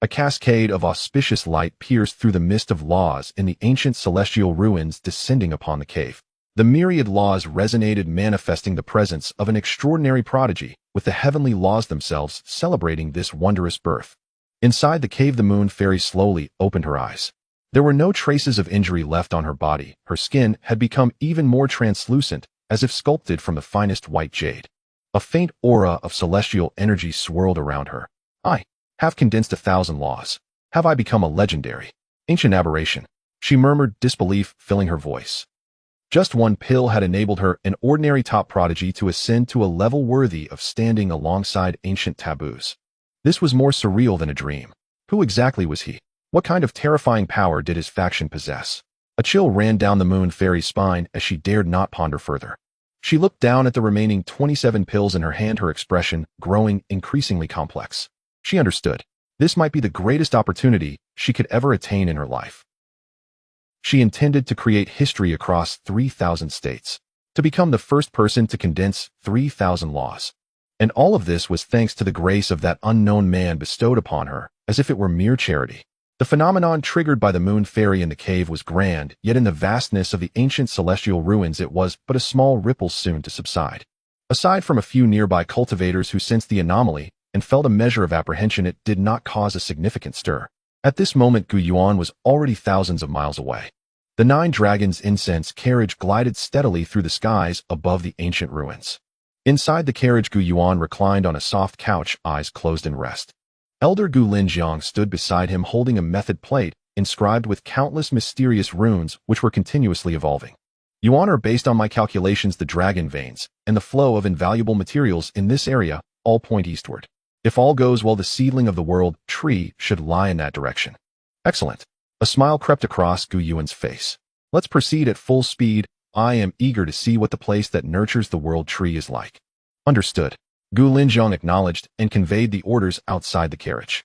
A cascade of auspicious light pierced through the mist of laws in the ancient celestial ruins, descending upon the cave. The myriad laws resonated, manifesting the presence of an extraordinary prodigy, with the heavenly laws themselves celebrating this wondrous birth. Inside the cave, the moon fairy slowly opened her eyes. There were no traces of injury left on her body. Her skin had become even more translucent, as if sculpted from the finest white jade. A faint aura of celestial energy swirled around her. I have condensed 1,000 laws. Have I become a legendary, ancient aberration? She murmured, disbelief filling her voice. Just one pill had enabled her, an ordinary top prodigy, to ascend to a level worthy of standing alongside ancient taboos. This was more surreal than a dream. Who exactly was he? What kind of terrifying power did his faction possess? A chill ran down the moon fairy's spine as she dared not ponder further. She looked down at the remaining 27 pills in her hand, her expression growing increasingly complex. She understood. This might be the greatest opportunity she could ever attain in her life. She intended to create history across 3,000 states, to become the first person to condense 3,000 laws. And all of this was thanks to the grace of that unknown man bestowed upon her, as if it were mere charity. The phenomenon triggered by the moon fairy in the cave was grand, yet in the vastness of the ancient celestial ruins it was but a small ripple, soon to subside. Aside from a few nearby cultivators who sensed the anomaly and felt a measure of apprehension, it did not cause a significant stir. At this moment, Gu Yuan was already thousands of miles away. The 9 dragons' incense carriage glided steadily through the skies above the ancient ruins. Inside the carriage, Gu Yuan reclined on a soft couch, eyes closed in rest. Elder Gu Linjiang stood beside him, holding a method plate inscribed with countless mysterious runes which were continuously evolving. Yuan are based on my calculations, the dragon veins and the flow of invaluable materials in this area all point eastward. If all goes well, the seedling of the world tree should lie in that direction. Excellent. A smile crept across Gu Yuan's face. Let's proceed at full speed. I am eager to see what the place that nurtures the world tree is like. Understood. Gu Linjiang acknowledged and conveyed the orders outside the carriage.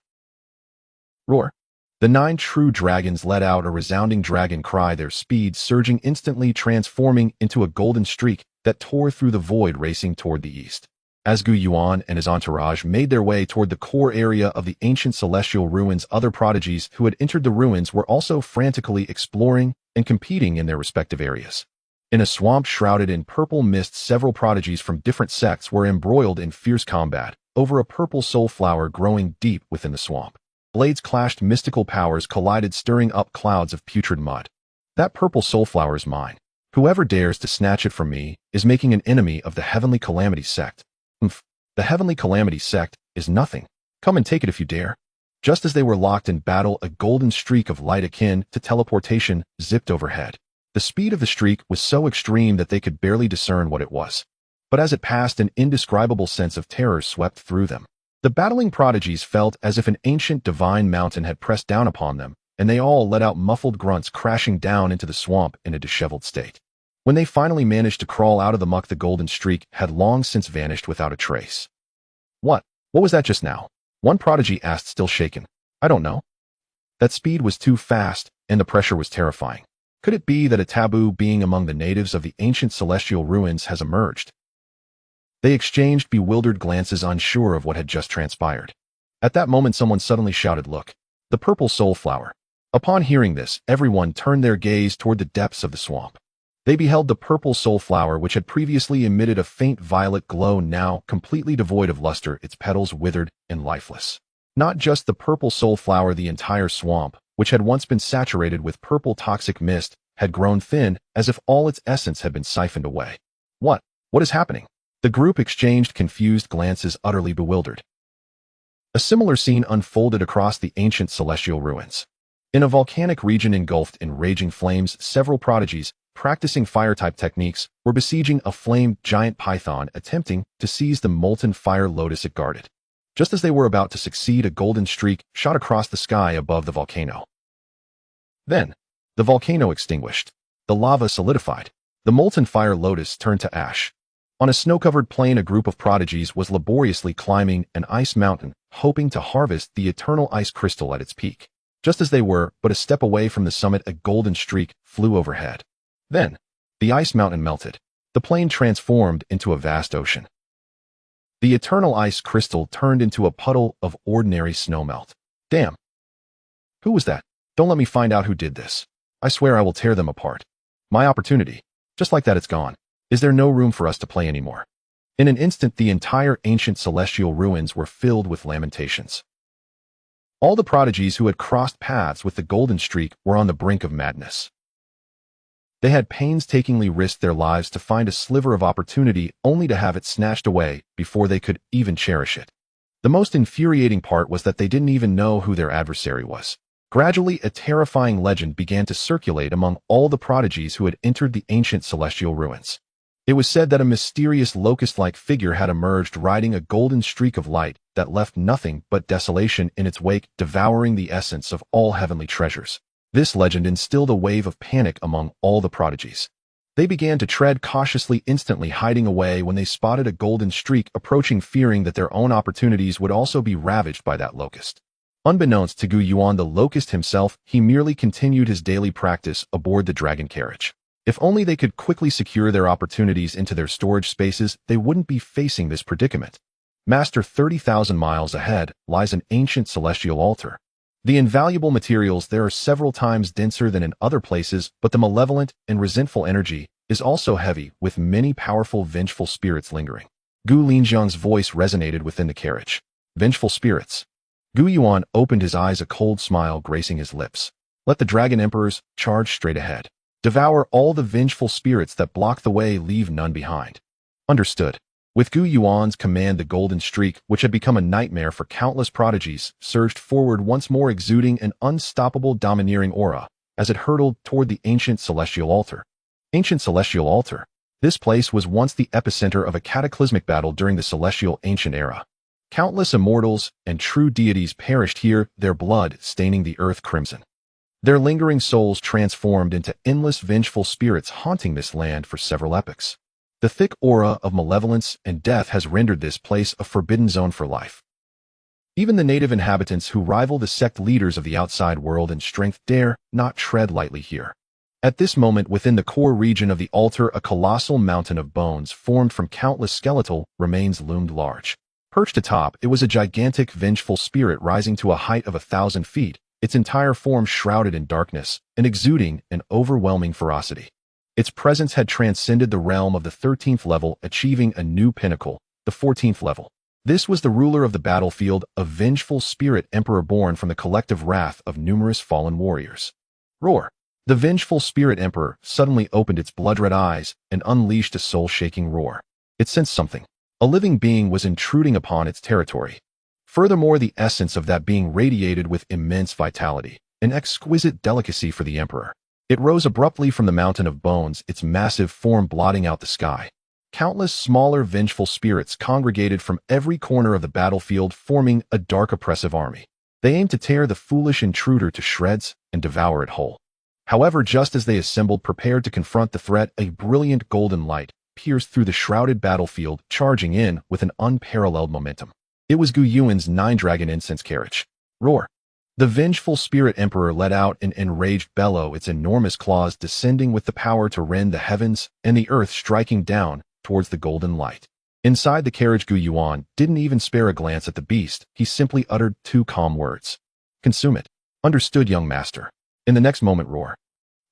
Roar. The 9 true dragons let out a resounding dragon cry, their speed surging, instantly transforming into a golden streak that tore through the void, racing toward the east. As Gu Yuan and his entourage made their way toward the core area of the ancient celestial ruins, other prodigies who had entered the ruins were also frantically exploring and competing in their respective areas. In a swamp shrouded in purple mist, several prodigies from different sects were embroiled in fierce combat over a purple soul flower growing deep within the swamp. Blades clashed, mystical powers collided, stirring up clouds of putrid mud. That purple soul flower is mine. Whoever dares to snatch it from me is making an enemy of the Heavenly Calamity sect. The Heavenly Calamity sect is nothing. Come and take it if you dare. Just as they were locked in battle, a golden streak of light akin to teleportation zipped overhead. The speed of the streak was so extreme that they could barely discern what it was. But as it passed, an indescribable sense of terror swept through them. The battling prodigies felt as if an ancient divine mountain had pressed down upon them, and they all let out muffled grunts, crashing down into the swamp in a disheveled state. When they finally managed to crawl out of the muck, the golden streak had long since vanished without a trace. What was that just now? One prodigy asked, still shaken. I don't know. That speed was too fast, and the pressure was terrifying. Could it be that a taboo being among the natives of the ancient celestial ruins has emerged? They exchanged bewildered glances, unsure of what had just transpired. At that moment, someone suddenly shouted, "Look! The purple soul flower!" Upon hearing this, everyone turned their gaze toward the depths of the swamp. They beheld the purple soul flower, which had previously emitted a faint violet glow, now completely devoid of luster, its petals withered and lifeless. Not just the purple soul flower, the entire swamp, which had once been saturated with purple toxic mist, had grown thin, as if all its essence had been siphoned away. What is happening? The group exchanged confused glances, utterly bewildered. A similar scene unfolded across the ancient celestial ruins. In a volcanic region engulfed in raging flames, several prodigies, practicing fire-type techniques, were besieging a flamed giant python, attempting to seize the molten fire lotus it guarded. Just as they were about to succeed, a golden streak shot across the sky above the volcano. Then, the volcano extinguished. The lava solidified. The molten fire lotus turned to ash. On a snow-covered plain, a group of prodigies was laboriously climbing an ice mountain, hoping to harvest the eternal ice crystal at its peak. Just as they were but a step away from the summit, a golden streak flew overhead. Then, the ice mountain melted. The plain transformed into a vast ocean. The eternal ice crystal turned into a puddle of ordinary snowmelt. Damn! Who was that? Don't let me find out who did this. I swear I will tear them apart. My opportunity. Just like that, it's gone. Is there no room for us to play anymore? In an instant, the entire ancient celestial ruins were filled with lamentations. All the prodigies who had crossed paths with the golden streak were on the brink of madness. They had painstakingly risked their lives to find a sliver of opportunity, only to have it snatched away before they could even cherish it. The most infuriating part was that they didn't even know who their adversary was. Gradually, a terrifying legend began to circulate among all the prodigies who had entered the ancient celestial ruins. It was said that a mysterious locust-like figure had emerged, riding a golden streak of light that left nothing but desolation in its wake, devouring the essence of all heavenly treasures. This legend instilled a wave of panic among all the prodigies. They began to tread cautiously, instantly hiding away when they spotted a golden streak approaching, fearing that their own opportunities would also be ravaged by that locust. Unbeknownst to Gu Yuan, the locust himself, he merely continued his daily practice aboard the dragon carriage. If only they could quickly secure their opportunities into their storage spaces, they wouldn't be facing this predicament. Master, 30,000 miles ahead lies an ancient celestial altar. The invaluable materials there are several times denser than in other places, but the malevolent and resentful energy is also heavy, with many powerful vengeful spirits lingering. Gu Linjiang's voice resonated within the carriage. Vengeful spirits. Gu Yuan opened his eyes, a cold smile gracing his lips. Let the dragon emperors charge straight ahead. Devour all the vengeful spirits that block the way, leave none behind. Understood. With Gu Yuan's command, the golden streak, which had become a nightmare for countless prodigies, surged forward once more, exuding an unstoppable domineering aura as it hurtled toward the ancient celestial altar. Ancient celestial altar. This place was once the epicenter of a cataclysmic battle during the celestial ancient era. Countless immortals and true deities perished here, their blood staining the earth crimson. Their lingering souls transformed into endless vengeful spirits, haunting this land for several epochs. The thick aura of malevolence and death has rendered this place a forbidden zone for life. Even the native inhabitants, who rival the sect leaders of the outside world in strength, dare not tread lightly here. At this moment, within the core region of the altar, a colossal mountain of bones formed from countless skeletal remains loomed large. Perched atop, it was a gigantic, vengeful spirit rising to a height of 1,000 feet, its entire form shrouded in darkness and exuding an overwhelming ferocity. Its presence had transcended the realm of the 13th level, achieving a new pinnacle, the 14th level. This was the ruler of the battlefield, a vengeful spirit emperor born from the collective wrath of numerous fallen warriors. Roar! The vengeful spirit emperor suddenly opened its blood-red eyes and unleashed a soul-shaking roar. It sensed something. A living being was intruding upon its territory. Furthermore, the essence of that being radiated with immense vitality, an exquisite delicacy for the emperor. It rose abruptly from the mountain of bones, its massive form blotting out the sky. Countless smaller vengeful spirits congregated from every corner of the battlefield, forming a dark oppressive army. They aimed to tear the foolish intruder to shreds and devour it whole. However, just as they assembled prepared to confront the threat, a brilliant golden light pierced through the shrouded battlefield, charging in with an unparalleled momentum. It was Gu Yuan's 9-dragon incense carriage. Roar! The vengeful spirit emperor let out an enraged bellow, its enormous claws descending with the power to rend the heavens and the earth, striking down towards the golden light. Inside the carriage, Gu Yuan didn't even spare a glance at the beast. He simply uttered 2 calm words. Consume it. Understood, young master. In the next moment, roar.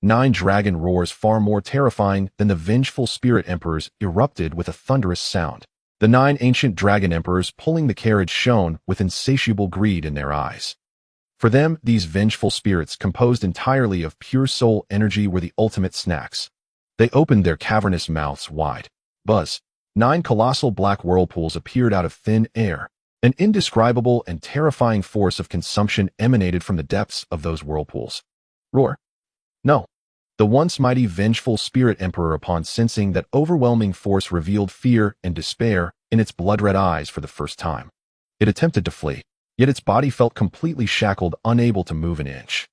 9 dragon roars, far more terrifying than the vengeful spirit emperors, erupted with a thunderous sound. The 9 ancient dragon emperors pulling the carriage shone with insatiable greed in their eyes. For them, these vengeful spirits, composed entirely of pure soul energy, were the ultimate snacks. They opened their cavernous mouths wide. Buzz! 9 colossal black whirlpools appeared out of thin air. An indescribable and terrifying force of consumption emanated from the depths of those whirlpools. Roar! No. The once mighty vengeful spirit emperor, upon sensing that overwhelming force, revealed fear and despair in its blood-red eyes for the first time. It attempted to flee, yet its body felt completely shackled, unable to move an inch.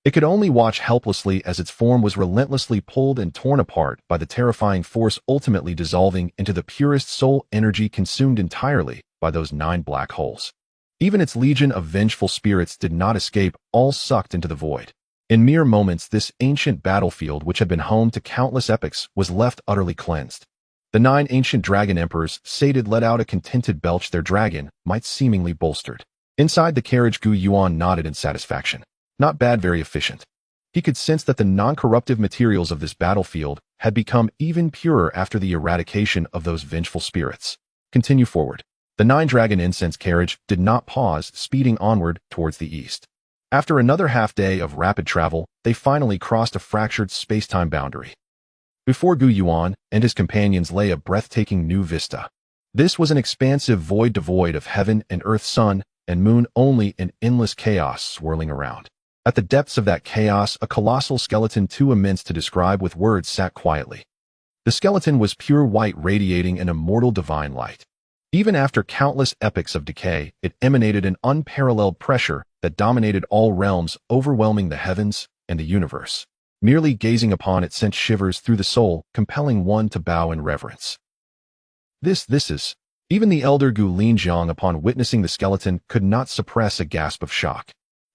It could only watch helplessly as its form was relentlessly pulled and torn apart by the terrifying force, ultimately dissolving into the purest soul energy, consumed entirely by those 9 black holes. Even its legion of vengeful spirits did not escape, all sucked into the void. In mere moments, this ancient battlefield, which had been home to countless epics, was left utterly cleansed. The 9 ancient dragon emperors, sated, let out a contented belch, their dragon might seemingly bolstered. Inside the carriage, Gu Yuan nodded in satisfaction. Not bad, very efficient. He could sense that the non-corruptive materials of this battlefield had become even purer after the eradication of those vengeful spirits. Continue forward. The 9-dragon incense carriage did not pause, speeding onward towards the east. After another half-day of rapid travel, they finally crossed a fractured space-time boundary. Before Gu Yuan and his companions lay a breathtaking new vista. This was an expansive void devoid of heaven and earth, sun and moon, only an endless chaos swirling around. At the depths of that chaos, a colossal skeleton too immense to describe with words sat quietly. The skeleton was pure white, radiating an immortal divine light. Even after countless epochs of decay, it emanated an unparalleled pressure that dominated all realms, overwhelming the heavens and the universe. Merely gazing upon it sent shivers through the soul, compelling one to bow in reverence. This is... Even the elder Gu Linjiang, upon witnessing the skeleton, could not suppress a gasp of shock.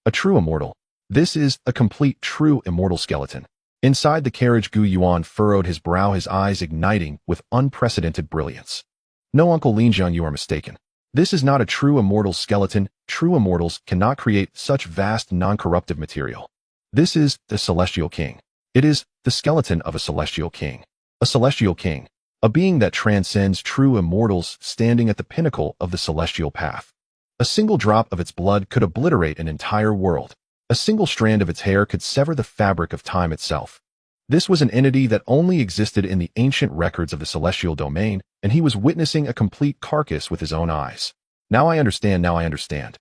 A true immortal. This is a complete, true immortal skeleton. Inside the carriage, Gu Yuan furrowed his brow, his eyes igniting with unprecedented brilliance. No, Uncle Linjiang, you are mistaken. This is not a true immortal skeleton. True immortals cannot create such vast non-corruptive material. This is the celestial king. It is the skeleton of a celestial king. A celestial king. A being that transcends true immortals, standing at the pinnacle of the celestial path. A single drop of its blood could obliterate an entire world. A single strand of its hair could sever the fabric of time itself. This was an entity that only existed in the ancient records of the celestial domain, and he was witnessing a complete carcass with his own eyes. Now I understand, now I understand.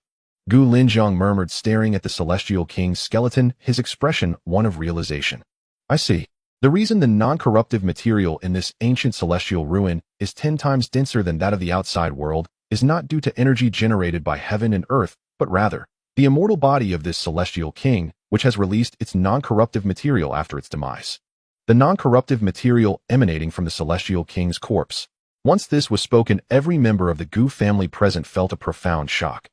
Gu Linjiang murmured, staring at the celestial king's skeleton, his expression one of realization. I see. The reason the non-corruptive material in this ancient celestial ruin is 10 times denser than that of the outside world is not due to energy generated by heaven and earth, but rather the immortal body of this celestial king, which has released its non-corruptive material after its demise. The non-corruptive material emanating from the celestial king's corpse. Once this was spoken, every member of the Gu family present felt a profound shock.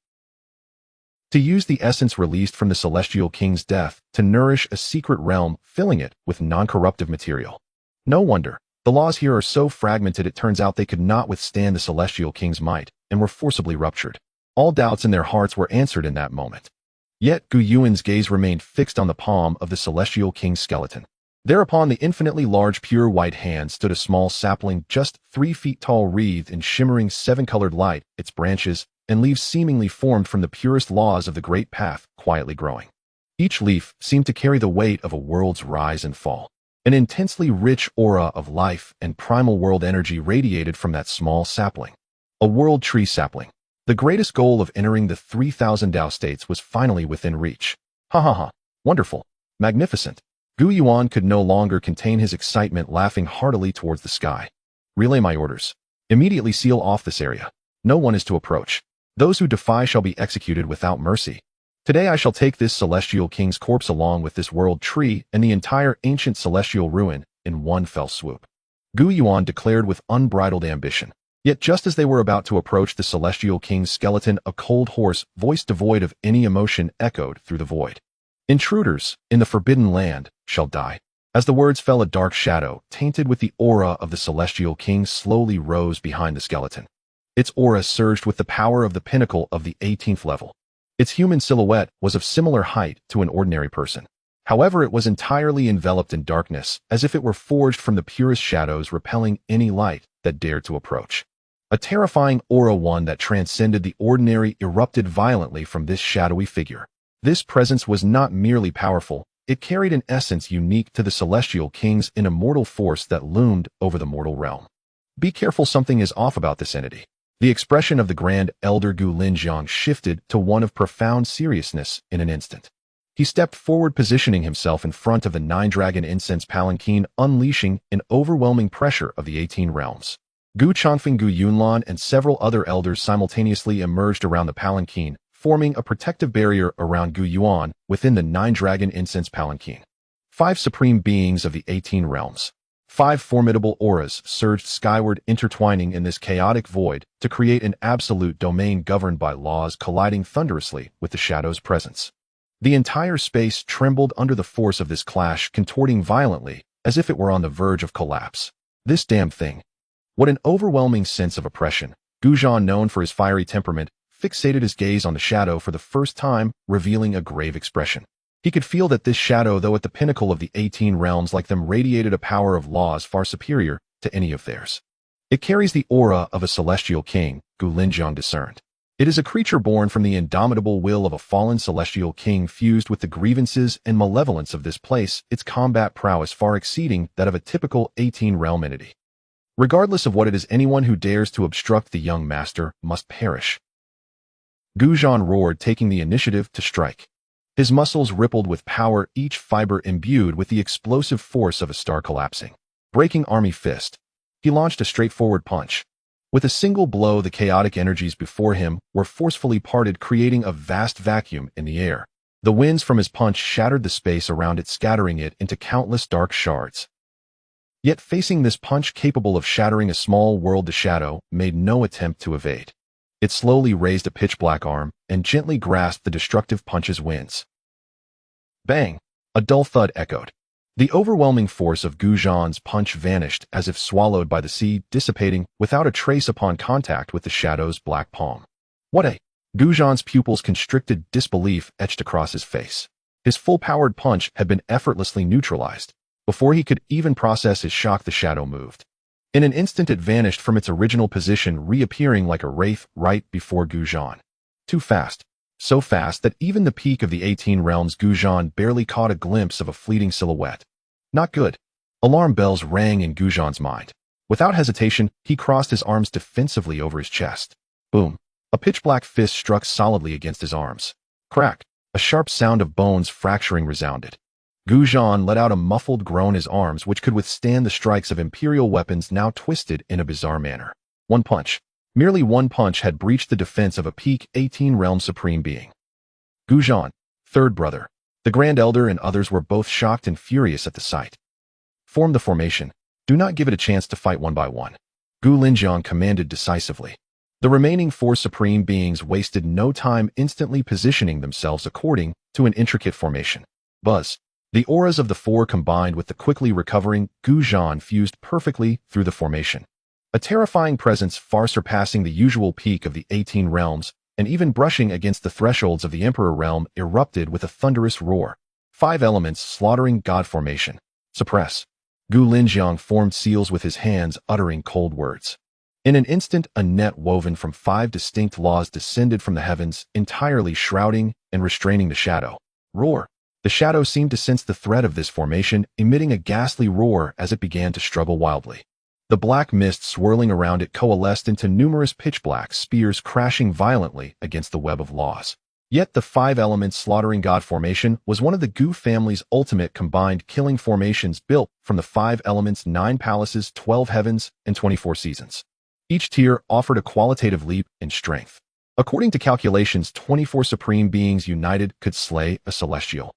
To use the essence released from the celestial king's death to nourish a secret realm, filling it with non-corruptive material. No wonder. The laws here are so fragmented, it turns out they could not withstand the celestial king's might and were forcibly ruptured. All doubts in their hearts were answered in that moment. Yet Gu Yuan's gaze remained fixed on the palm of the celestial king's skeleton. Thereupon the infinitely large pure white hand stood a small sapling just 3 feet tall, wreathed in shimmering 7-colored light, its branches and leaves seemingly formed from the purest laws of the great path, quietly growing. Each leaf seemed to carry the weight of a world's rise and fall. An intensely rich aura of life and primal world energy radiated from that small sapling. A world tree sapling. The greatest goal of entering the 3,000 Tao states was finally within reach. Ha ha ha. Wonderful. Magnificent. Gu Yuan could no longer contain his excitement, laughing heartily towards the sky. Relay my orders. Immediately seal off this area. No one is to approach. Those who defy shall be executed without mercy. Today I shall take this celestial king's corpse along with this world tree and the entire ancient celestial ruin in one fell swoop. Gu Yuan declared with unbridled ambition. Yet just as they were about to approach the celestial king's skeleton, a cold, hoarse voice devoid of any emotion echoed through the void. Intruders, in the forbidden land, shall die. As the words fell, a dark shadow, tainted with the aura of the celestial king, slowly rose behind the skeleton. Its aura surged with the power of the pinnacle of the 18th level. Its human silhouette was of similar height to an ordinary person. However, it was entirely enveloped in darkness, as if it were forged from the purest shadows, repelling any light that dared to approach. A terrifying aura, one that transcended the ordinary, erupted violently from this shadowy figure. This presence was not merely powerful, it carried an essence unique to the celestial king's, an immortal force that loomed over the mortal realm. Be careful, something is off about this entity. The expression of the Grand Elder Gu Linjiang shifted to one of profound seriousness in an instant. He stepped forward, positioning himself in front of the 9-dragon incense palanquin, unleashing an overwhelming pressure of the 18 realms. Gu Changfeng, Gu Yunlan, and several other elders simultaneously emerged around the palanquin, forming a protective barrier around Gu Yuan within the 9-dragon incense palanquin. 5 supreme beings of the 18 realms. 5 formidable auras surged skyward, intertwining in this chaotic void to create an absolute domain governed by laws, colliding thunderously with the shadow's presence. The entire space trembled under the force of this clash, contorting violently, as if it were on the verge of collapse. This damn thing. What an overwhelming sense of oppression. Gu Zhan, known for his fiery temperament, fixated his gaze on the shadow for the first time, revealing a grave expression. He could feel that this shadow, though at the pinnacle of the 18 realms, like them, radiated a power of laws far superior to any of theirs. It carries the aura of a celestial king, Gu Linjiang discerned. It is a creature born from the indomitable will of a fallen celestial king, fused with the grievances and malevolence of this place, its combat prowess far exceeding that of a typical 18-realm entity. Regardless of what it is, anyone who dares to obstruct the young master must perish. Gu Zhan roared, taking the initiative to strike. His muscles rippled with power, each fiber imbued with the explosive force of a star collapsing. Breaking army fist. He launched a straightforward punch. With a single blow, the chaotic energies before him were forcefully parted, creating a vast vacuum in the air. The winds from his punch shattered the space around it, scattering it into countless dark shards. Yet facing this punch capable of shattering a small world, the shadow made no attempt to evade. It slowly raised a pitch-black arm and gently grasped the destructive punch's winds. Bang! A dull thud echoed. The overwhelming force of Gu Zhan's punch vanished as if swallowed by the sea, dissipating without a trace upon contact with the shadow's black palm. What a... Gu Zhan's pupils constricted, disbelief etched across his face. His full-powered punch had been effortlessly neutralized. Before he could even process his shock, the shadow moved. In an instant it vanished from its original position, reappearing like a wraith right before Gu Zhan. Too fast. So fast that even the peak of the 18 realms, Gu Zhan barely caught a glimpse of a fleeting silhouette. Not good. Alarm bells rang in Gu Zhan's mind. Without hesitation, he crossed his arms defensively over his chest. Boom. A pitch-black fist struck solidly against his arms. Crack. A sharp sound of bones fracturing resounded. Gu Zhan let out a muffled groan, his arms, which could withstand the strikes of imperial weapons, now twisted in a bizarre manner. One punch. Merely one punch had breached the defense of a peak 18-realm supreme being. Gu Zhan, third brother. The Grand Elder and others were both shocked and furious at the sight. Form the formation. Do not give it a chance to fight one by one. Gu Linjiang commanded decisively. The remaining 4 supreme beings wasted no time, instantly positioning themselves according to an intricate formation. Buzz. The auras of the 4 combined with the quickly recovering Gu Zhan fused perfectly through the formation. A terrifying presence far surpassing the usual peak of the 18 realms, and even brushing against the thresholds of the Emperor realm, erupted with a thunderous roar. 5 elements slaughtering God formation. Suppress. Gu Linjiang formed seals with his hands, uttering cold words. In an instant, a net woven from 5 distinct laws descended from the heavens, entirely shrouding and restraining the shadow. Roar. The shadow seemed to sense the threat of this formation, emitting a ghastly roar as it began to struggle wildly. The black mist swirling around it coalesced into numerous pitch-black spears crashing violently against the web of laws. Yet the 5 elements slaughtering god formation was one of the Gu family's ultimate combined killing formations built from the 5 elements, 9 palaces, 12 heavens, and 24 seasons. Each tier offered a qualitative leap in strength. According to calculations, 24 supreme beings united could slay a celestial.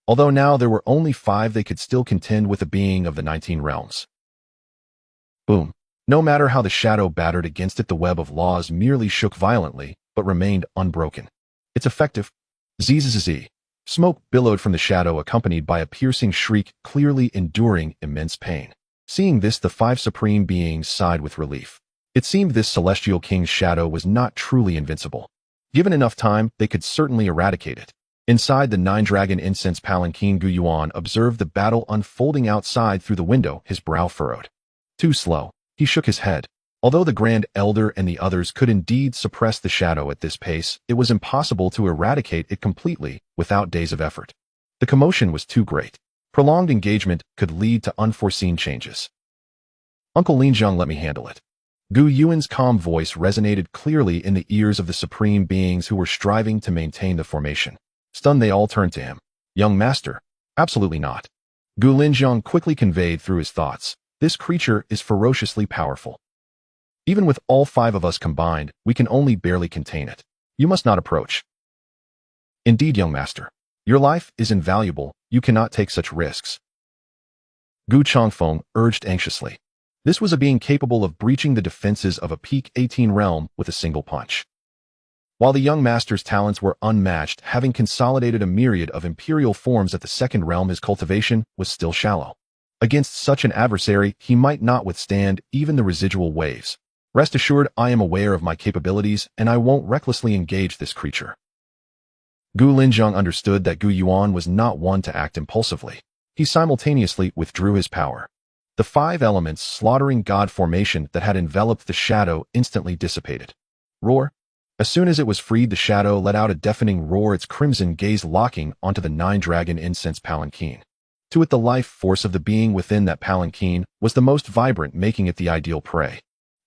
Although now there were only 5, they could still contend with a being of the 19 realms. Boom. No matter how the shadow battered against it, the web of laws merely shook violently, but remained unbroken. It's effective. Zzz. Smoke billowed from the shadow, accompanied by a piercing shriek, clearly enduring immense pain. Seeing this, the 5 supreme beings sighed with relief. It seemed this celestial king's shadow was not truly invincible. Given enough time, they could certainly eradicate it. Inside the 9-dragon incense palanquin, Gu Yuan observed the battle unfolding outside through the window, his brow furrowed. Too slow. He shook his head. Although the Grand Elder and the others could indeed suppress the shadow at this pace, it was impossible to eradicate it completely without days of effort. The commotion was too great. Prolonged engagement could lead to unforeseen changes. Uncle Linjiang, let me handle it. Gu Yuan's calm voice resonated clearly in the ears of the supreme beings who were striving to maintain the formation. Stunned, they all turned to him. Young master? Absolutely not. Gu Linjiang quickly conveyed through his thoughts. This creature is ferociously powerful. Even with all 5 of us combined, we can only barely contain it. You must not approach. Indeed, young master. Your life is invaluable. You cannot take such risks. Gu Changfeng urged anxiously. This was a being capable of breaching the defenses of a peak 18 realm with a single punch. While the young master's talents were unmatched, having consolidated a myriad of imperial forms at the 2nd realm, his cultivation was still shallow. Against such an adversary, he might not withstand even the residual waves. Rest assured, I am aware of my capabilities, and I won't recklessly engage this creature. Gu Linjiang understood that Gu Yuan was not one to act impulsively. He simultaneously withdrew his power. The 5 elements slaughtering god formation that had enveloped the shadow instantly dissipated. Roar. As soon as it was freed, the shadow let out a deafening roar, its crimson gaze locking onto the 9-dragon incense palanquin. To it, the life force of the being within that palanquin was the most vibrant, making it the ideal prey.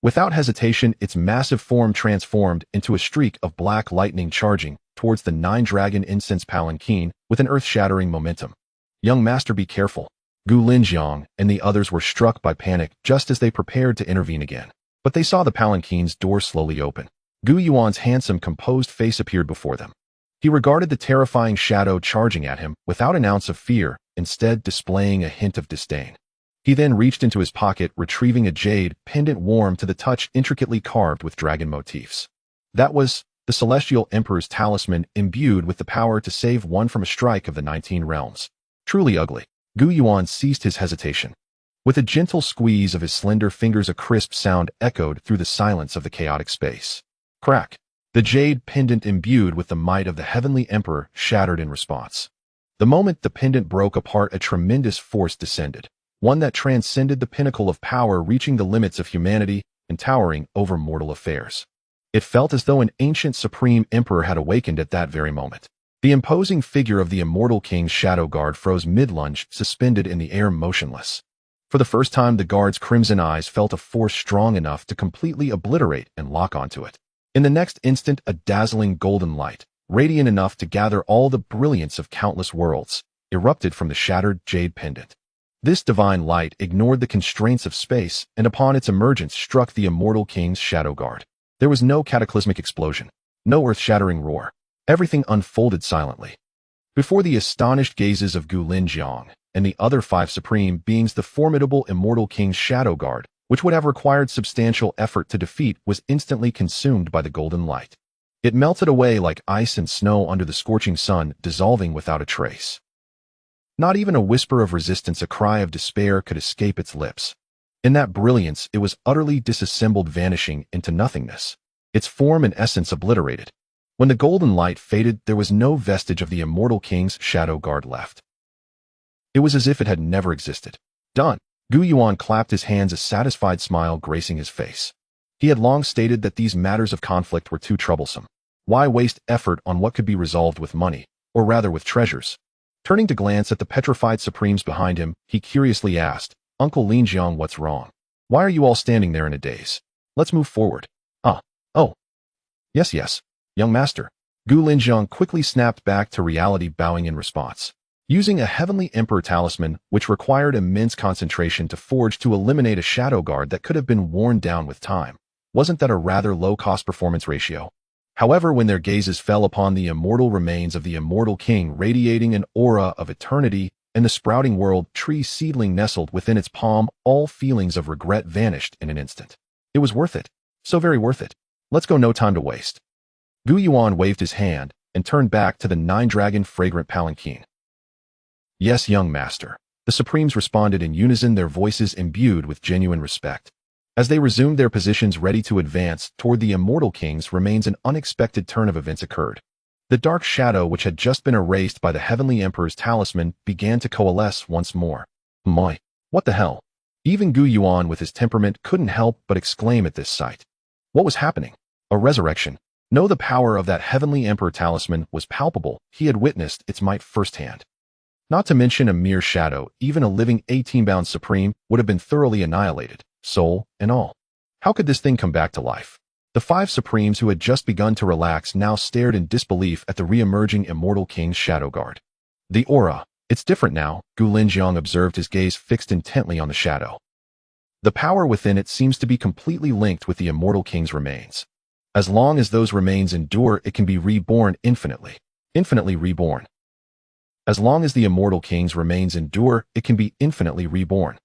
Without hesitation, its massive form transformed into a streak of black lightning, charging towards the 9-dragon incense palanquin with an earth-shattering momentum. Young master, be careful. Gu Linjiang and the others were struck by panic just as they prepared to intervene again. But they saw the palanquin's door slowly open. Gu Yuan's handsome, composed face appeared before them. He regarded the terrifying shadow charging at him without an ounce of fear, instead displaying a hint of disdain. He then reached into his pocket, retrieving a jade pendant warm to the touch, intricately carved with dragon motifs. That was the Celestial Emperor's talisman, imbued with the power to save one from a strike of the 19 realms. Truly ugly. Gu Yuan ceased his hesitation. With a gentle squeeze of his slender fingers, a crisp sound echoed through the silence of the chaotic space. Crack. The jade pendant imbued with the might of the Heavenly Emperor shattered in response. The moment the pendant broke apart, a tremendous force descended. One that transcended the pinnacle of power, reaching the limits of humanity and towering over mortal affairs. It felt as though an ancient supreme emperor had awakened at that very moment. The imposing figure of the immortal king's shadow guard froze mid-lunge, suspended in the air, motionless. For the first time, the guard's crimson eyes felt a force strong enough to completely obliterate and lock onto it. In the next instant, a dazzling golden light, radiant enough to gather all the brilliance of countless worlds, erupted from the shattered jade pendant. This divine light ignored the constraints of space, and upon its emergence struck the immortal king's shadow guard. There was no cataclysmic explosion, no earth-shattering roar. Everything unfolded silently. Before the astonished gazes of Gu Linjiang and the other 5 supreme beings, the formidable immortal king's shadow guard, which would have required substantial effort to defeat, was instantly consumed by the golden light. It melted away like ice and snow under the scorching sun, dissolving without a trace. Not even a whisper of resistance, a cry of despair could escape its lips. In that brilliance, it was utterly disassembled, vanishing into nothingness, its form and essence obliterated. When the golden light faded, there was no vestige of the immortal king's shadow guard left. It was as if it had never existed. Done. Gu Yuan clapped his hands, a satisfied smile gracing his face. He had long stated that these matters of conflict were too troublesome. Why waste effort on what could be resolved with money, or rather with treasures? Turning to glance at the petrified supremes behind him, he curiously asked, "Uncle Linjiang, what's wrong? Why are you all standing there in a daze? Let's move forward." Oh. Yes, young master. Gu Linjiang quickly snapped back to reality, bowing in response. Using a Heavenly Emperor talisman, which required immense concentration to forge to eliminate a shadow guard that could have been worn down with time, wasn't that a rather low-cost performance ratio? However, when their gazes fell upon the immortal remains of the Immortal King radiating an aura of eternity and the sprouting world tree seedling nestled within its palm, all feelings of regret vanished in an instant. It was worth it. So very worth it. Let's go, no time to waste. Gu Yuan waved his hand and turned back to the nine-dragon fragrant palanquin. Yes, young master. The Supremes responded in unison, their voices imbued with genuine respect. As they resumed their positions ready to advance toward the Immortal King's remains, an unexpected turn of events occurred. The dark shadow which had just been erased by the Heavenly Emperor's talisman began to coalesce once more. My, what the hell? Even Gu Yuan with his temperament couldn't help but exclaim at this sight. What was happening? A resurrection? No, the power of that Heavenly Emperor talisman was palpable. He had witnessed its might firsthand. Not to mention a mere shadow, even a living 18-bound Supreme would have been thoroughly annihilated, soul and all. How could this thing come back to life? The five Supremes who had just begun to relax now stared in disbelief at the re-emerging Immortal King's shadow guard. The aura. It's different now, Gu Linjiang observed, his gaze fixed intently on the shadow. The power within it seems to be completely linked with the Immortal King's remains. As long as those remains endure, it can be reborn infinitely. Infinitely reborn. As long as the Immortal King's remains endure, it can be infinitely reborn.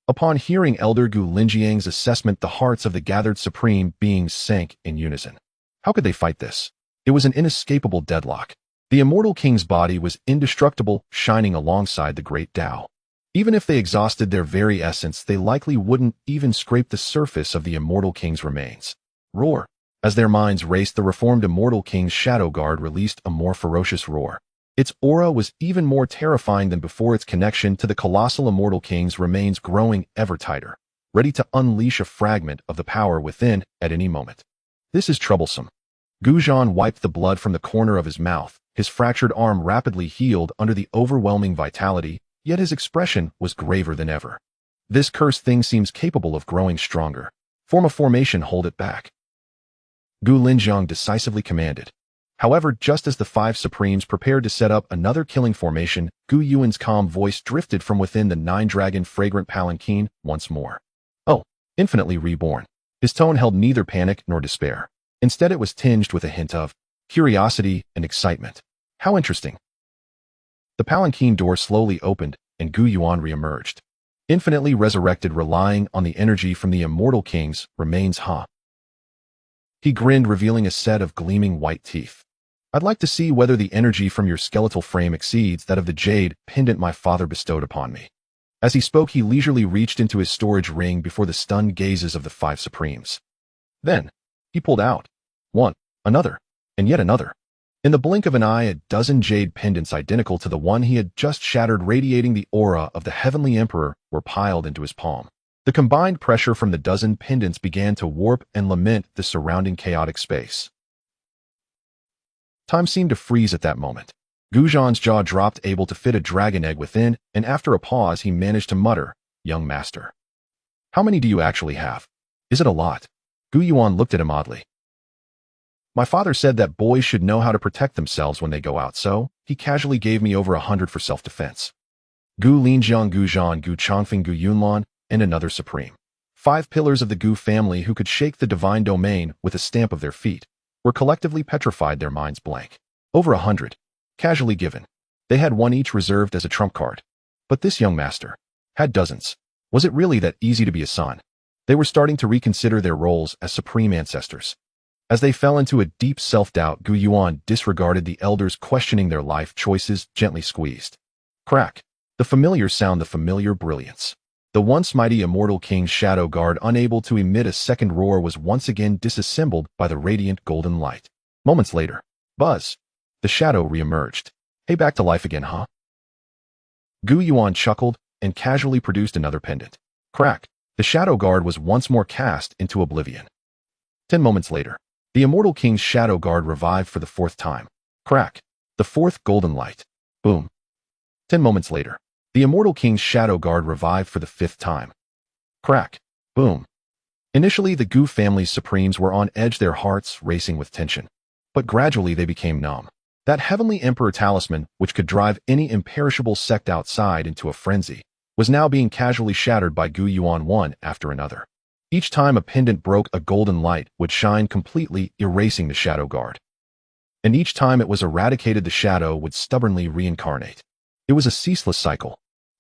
Upon hearing Elder Gu Linjiang's assessment, the hearts of the gathered Supreme beings sank in unison. How could they fight this? It was an inescapable deadlock. The Immortal King's body was indestructible, shining alongside the great Tao. Even if they exhausted their very essence, they likely wouldn't even scrape the surface of the Immortal King's remains. Roar. As their minds raced, the reformed Immortal King's shadow guard released a more ferocious roar. Its aura was even more terrifying than before, its connection to the colossal Immortal King's remains growing ever tighter, ready to unleash a fragment of the power within at any moment. This is troublesome. Gu Zhan wiped the blood from the corner of his mouth. His fractured arm rapidly healed under the overwhelming vitality, yet his expression was graver than ever. This cursed thing seems capable of growing stronger. Form a formation, hold it back. Gu Linjiang decisively commanded. However, just as the five Supremes prepared to set up another killing formation, Gu Yuan's calm voice drifted from within the nine-dragon fragrant palanquin once more. Oh, infinitely reborn. His tone held neither panic nor despair. Instead, it was tinged with a hint of curiosity and excitement. How interesting. The palanquin door slowly opened, and Gu Yuan re-emerged. Infinitely resurrected, relying on the energy from the Immortal King's remains. He grinned, revealing a set of gleaming white teeth. I'd like to see whether the energy from your skeletal frame exceeds that of the jade pendant my father bestowed upon me. As he spoke, he leisurely reached into his storage ring before the stunned gazes of the five Supremes. Then, he pulled out one, another, and yet another. In the blink of an eye, a dozen jade pendants identical to the one he had just shattered, radiating the aura of the Heavenly Emperor, were piled into his palm. The combined pressure from the dozen pendants began to warp and lament the surrounding chaotic space. Time seemed to freeze at that moment. Gu Zhan's jaw dropped, able to fit a dragon egg within, and after a pause he managed to mutter, "Young master. How many do you actually have? Is it a lot?" Gu Yuan looked at him oddly. My father said that boys should know how to protect themselves when they go out, so he casually gave me over 100 for self-defense. Gu Linjiang, Gu Zhan, Gu Changfeng, Gu Yunlan, and another Supreme. 5 pillars of the Gu family who could shake the divine domain with a stamp of their feet, were collectively petrified, their minds blank. Over 100. Casually given. They had one each reserved as a trump card. But this young master had dozens. Was it really that easy to be a son? They were starting to reconsider their roles as supreme ancestors. As they fell into a deep self-doubt, Gu Yuan disregarded the elders questioning their life choices, gently squeezed. Crack. The familiar sound, the familiar brilliance. The once mighty Immortal King's shadow guard, unable to emit a second roar, was once again disassembled by the radiant golden light. Moments later, buzz. The shadow re-emerged. Hey, back to life again, huh? Gu Yuan chuckled and casually produced another pendant. Crack. The Shadow Guard was once more cast into oblivion. 10 moments later, the Immortal King's Shadow Guard revived for the fourth time. Crack. The fourth golden light. Boom. 10 moments later, the Immortal King's Shadow Guard revived for the fifth time. Crack. Boom. Initially, the Gu family's Supremes were on edge, their hearts racing with tension. But gradually they became numb. That Heavenly Emperor talisman, which could drive any imperishable sect outside into a frenzy, was now being casually shattered by Gu Yuan one after another. Each time a pendant broke, a golden light would shine completely, erasing the Shadow Guard. And each time it was eradicated, the shadow would stubbornly reincarnate. It was a ceaseless cycle.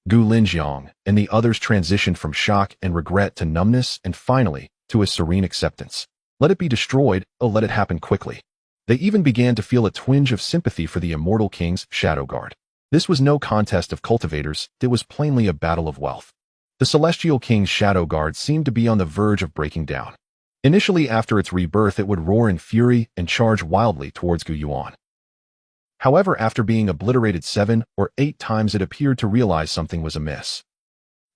Gu Linjiang and the others transitioned from shock and regret to numbness and finally to a serene acceptance. Let it be destroyed, oh let it happen quickly. They even began to feel a twinge of sympathy for the Immortal King's Shadow Guard. This was no contest of cultivators, it was plainly a battle of wealth. The Celestial King's Shadow Guard seemed to be on the verge of breaking down. Initially, after its rebirth, it would roar in fury and charge wildly towards Gu Yuan. However, after being obliterated 7 or 8 times, it appeared to realize something was amiss.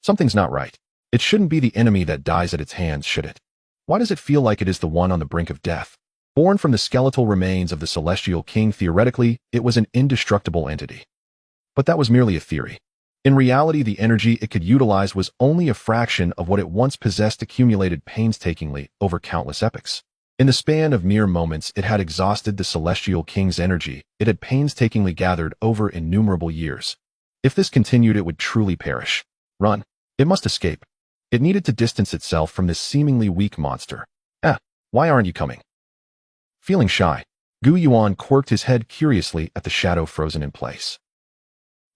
Something's not right. It shouldn't be the enemy that dies at its hands, should it? Why does it feel like it is the one on the brink of death? Born from the skeletal remains of the Celestial King, theoretically, it was an indestructible entity. But that was merely a theory. In reality, the energy it could utilize was only a fraction of what it once possessed, accumulated painstakingly over countless epochs. In the span of mere moments, it had exhausted the Celestial King's energy it had painstakingly gathered over innumerable years. If this continued, it would truly perish. Run. It must escape. It needed to distance itself from this seemingly weak monster. Why aren't you coming? Feeling shy, Gu Yuan quirked his head curiously at the shadow frozen in place.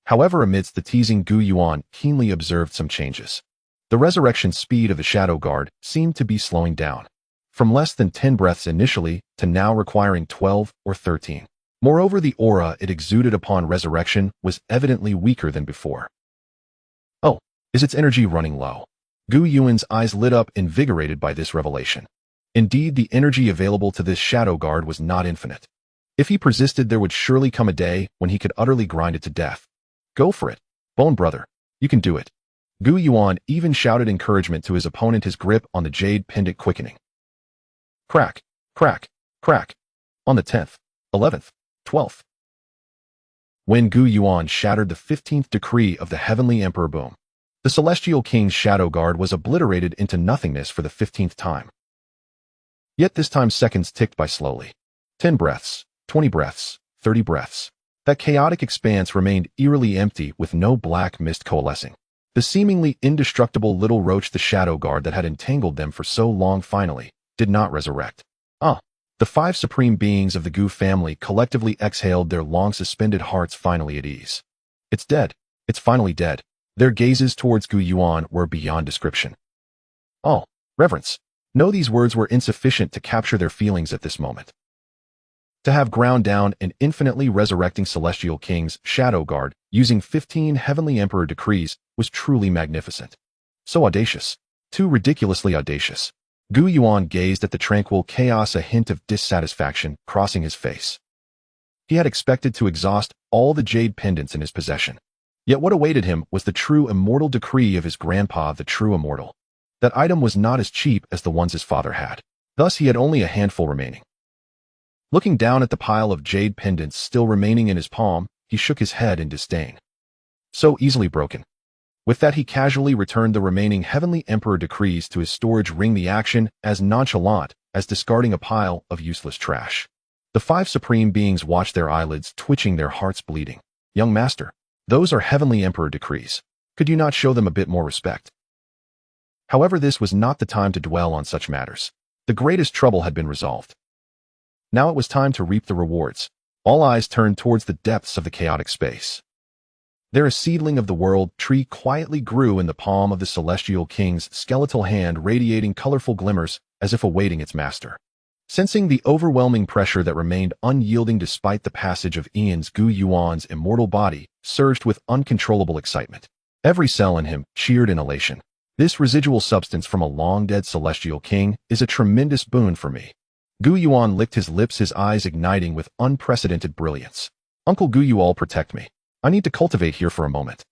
However, amidst the teasing, Gu Yuan keenly observed some changes. The resurrection speed of the Shadow Guard seemed to be slowing down, from less than 10 breaths initially to now requiring 12 or 13. Moreover, the aura it exuded upon resurrection was evidently weaker than before. Oh, is its energy running low? Gu Yuan's eyes lit up, invigorated by this revelation. Indeed, the energy available to this Shadow Guard was not infinite. If he persisted, there would surely come a day when he could utterly grind it to death. Go for it, Bone Brother. You can do it. Gu Yuan even shouted encouragement to his opponent, his grip on the jade pendant quickening. Crack, crack, crack. On the 10th, 11th, 12th. When Gu Yuan shattered the 15th decree of the Heavenly Emperor, boom, the Celestial King's Shadow Guard was obliterated into nothingness for the 15th time. Yet this time seconds ticked by slowly. 10 breaths, 20 breaths, 30 breaths. That chaotic expanse remained eerily empty, with no black mist coalescing. The seemingly indestructible little roach, the Shadow Guard that had entangled them for so long, finally did not resurrect. The 5 supreme beings of the Gu family collectively exhaled, their long-suspended hearts finally at ease. It's dead. It's finally dead. Their gazes towards Gu Yuan were beyond description. Oh, reverence. No, these words were insufficient to capture their feelings at this moment. To have ground down an infinitely resurrecting Celestial King's Shadow Guard using 15 Heavenly Emperor decrees was truly magnificent. So audacious. Too ridiculously audacious. Gu Yuan gazed at the tranquil chaos, a hint of dissatisfaction crossing his face. He had expected to exhaust all the jade pendants in his possession. Yet what awaited him was the true immortal decree of his grandpa, the true Immortal. That item was not as cheap as the ones his father had. Thus he had only a handful remaining. Looking down at the pile of jade pendants still remaining in his palm, he shook his head in disdain. So easily broken. With that, he casually returned the remaining Heavenly Emperor decrees to his storage ring, the action as nonchalant as discarding a pile of useless trash. The 5 supreme beings watched, their eyelids twitching, their hearts bleeding. Young master, those are Heavenly Emperor decrees. Could you not show them a bit more respect? However, this was not the time to dwell on such matters. The greatest trouble had been resolved. Now it was time to reap the rewards. All eyes turned towards the depths of the chaotic space. There, a seedling of the world tree quietly grew in the palm of the Celestial King's skeletal hand, radiating colorful glimmers as if awaiting its master. Sensing the overwhelming pressure that remained unyielding despite the passage of eons, Gu Yuan's immortal body surged with uncontrollable excitement. Every cell in him cheered in elation. This residual substance from a long-dead Celestial King is a tremendous boon for me. Gu Yuan licked his lips, his eyes igniting with unprecedented brilliance. Uncle Gu Yuan, protect me. I need to cultivate here for a moment.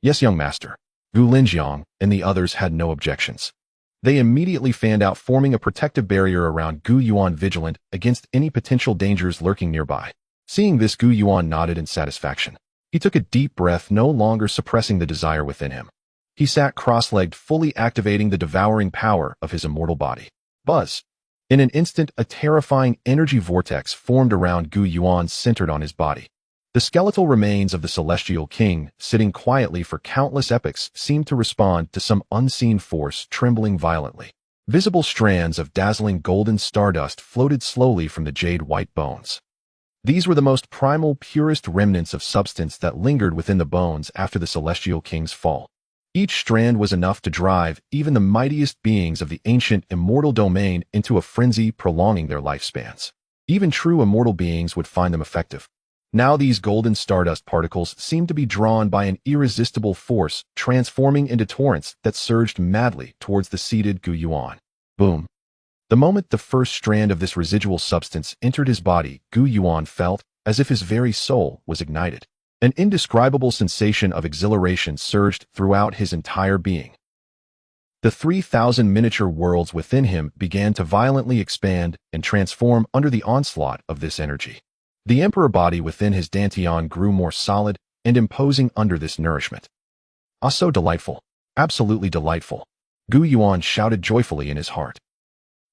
Yes, young master. Gu Linjiang and the others had no objections. They immediately fanned out, forming a protective barrier around Gu Yuan, vigilant against any potential dangers lurking nearby. Seeing this, Gu Yuan nodded in satisfaction. He took a deep breath, no longer suppressing the desire within him. He sat cross-legged, fully activating the devouring power of his immortal body. Buzz! In an instant, a terrifying energy vortex formed around Gu Yuan, centered on his body. The skeletal remains of the Celestial King, sitting quietly for countless epochs, seemed to respond to some unseen force, trembling violently. Visible strands of dazzling golden stardust floated slowly from the jade-white bones. These were the most primal, purest remnants of substance that lingered within the bones after the Celestial King's fall. Each strand was enough to drive even the mightiest beings of the ancient immortal domain into a frenzy, prolonging their lifespans. Even true immortal beings would find them effective. Now these golden stardust particles seemed to be drawn by an irresistible force, transforming into torrents that surged madly towards the seated Gu Yuan. Boom! The moment the first strand of this residual substance entered his body, Gu Yuan felt as if his very soul was ignited. An indescribable sensation of exhilaration surged throughout his entire being. The 3,000 miniature worlds within him began to violently expand and transform under the onslaught of this energy. The emperor body within his dantian grew more solid and imposing under this nourishment. Ah, so delightful! Absolutely delightful! Gu Yuan shouted joyfully in his heart.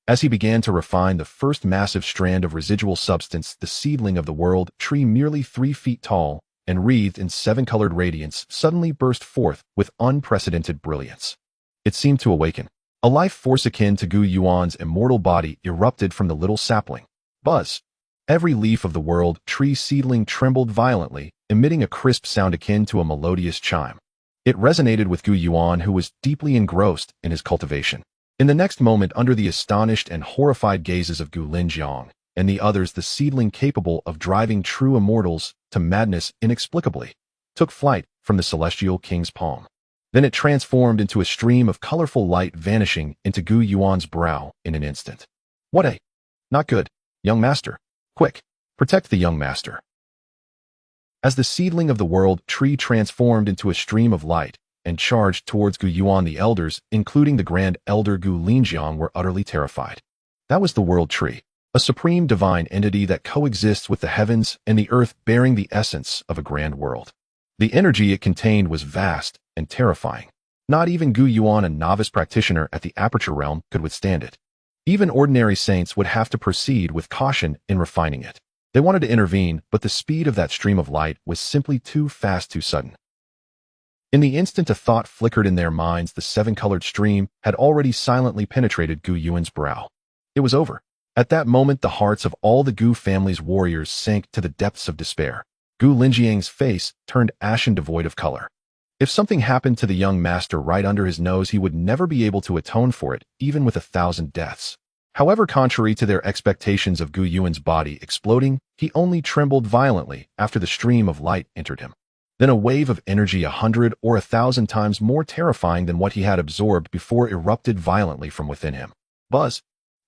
As he began to refine the first massive strand of residual substance, the seedling of the world tree, merely 3 feet tall and wreathed in 7-colored radiance, suddenly burst forth with unprecedented brilliance. It seemed to awaken. A life force akin to Gu Yuan's immortal body erupted from the little sapling. Buzz! Every leaf of the world tree seedling trembled violently, emitting a crisp sound akin to a melodious chime. It resonated with Gu Yuan, who was deeply engrossed in his cultivation. In the next moment, under the astonished and horrified gazes of Gu Linjiang and the others, the seedling, capable of driving true immortals to madness inexplicably, took flight from the Celestial King's palm. Then it transformed into a stream of colorful light, vanishing into Gu Yuan's brow in an instant. What a... Not good, young master. Quick, protect the young master. As the seedling of the world tree transformed into a stream of light and charged towards Gu Yuan, the elders, including the Grand Elder Gu Linjiang, were utterly terrified. That was the world tree, a supreme divine entity that coexists with the heavens and the earth, bearing the essence of a grand world. The energy it contained was vast and terrifying. Not even Gu Yuan, a novice practitioner at the Aperture Realm, could withstand it. Even ordinary saints would have to proceed with caution in refining it. They wanted to intervene, but the speed of that stream of light was simply too fast, too sudden. In the instant a thought flickered in their minds, the 7-colored stream had already silently penetrated Gu Yuan's brow. It was over. At that moment, the hearts of all the Gu family's warriors sank to the depths of despair. Gu Linjiang's face turned ashen, devoid of color. If something happened to the young master right under his nose, he would never be able to atone for it, even with 1,000 deaths. However, contrary to their expectations of Gu Yuan's body exploding, he only trembled violently after the stream of light entered him. Then a wave of energy 100 or 1,000 times more terrifying than what he had absorbed before erupted violently from within him. Buzz!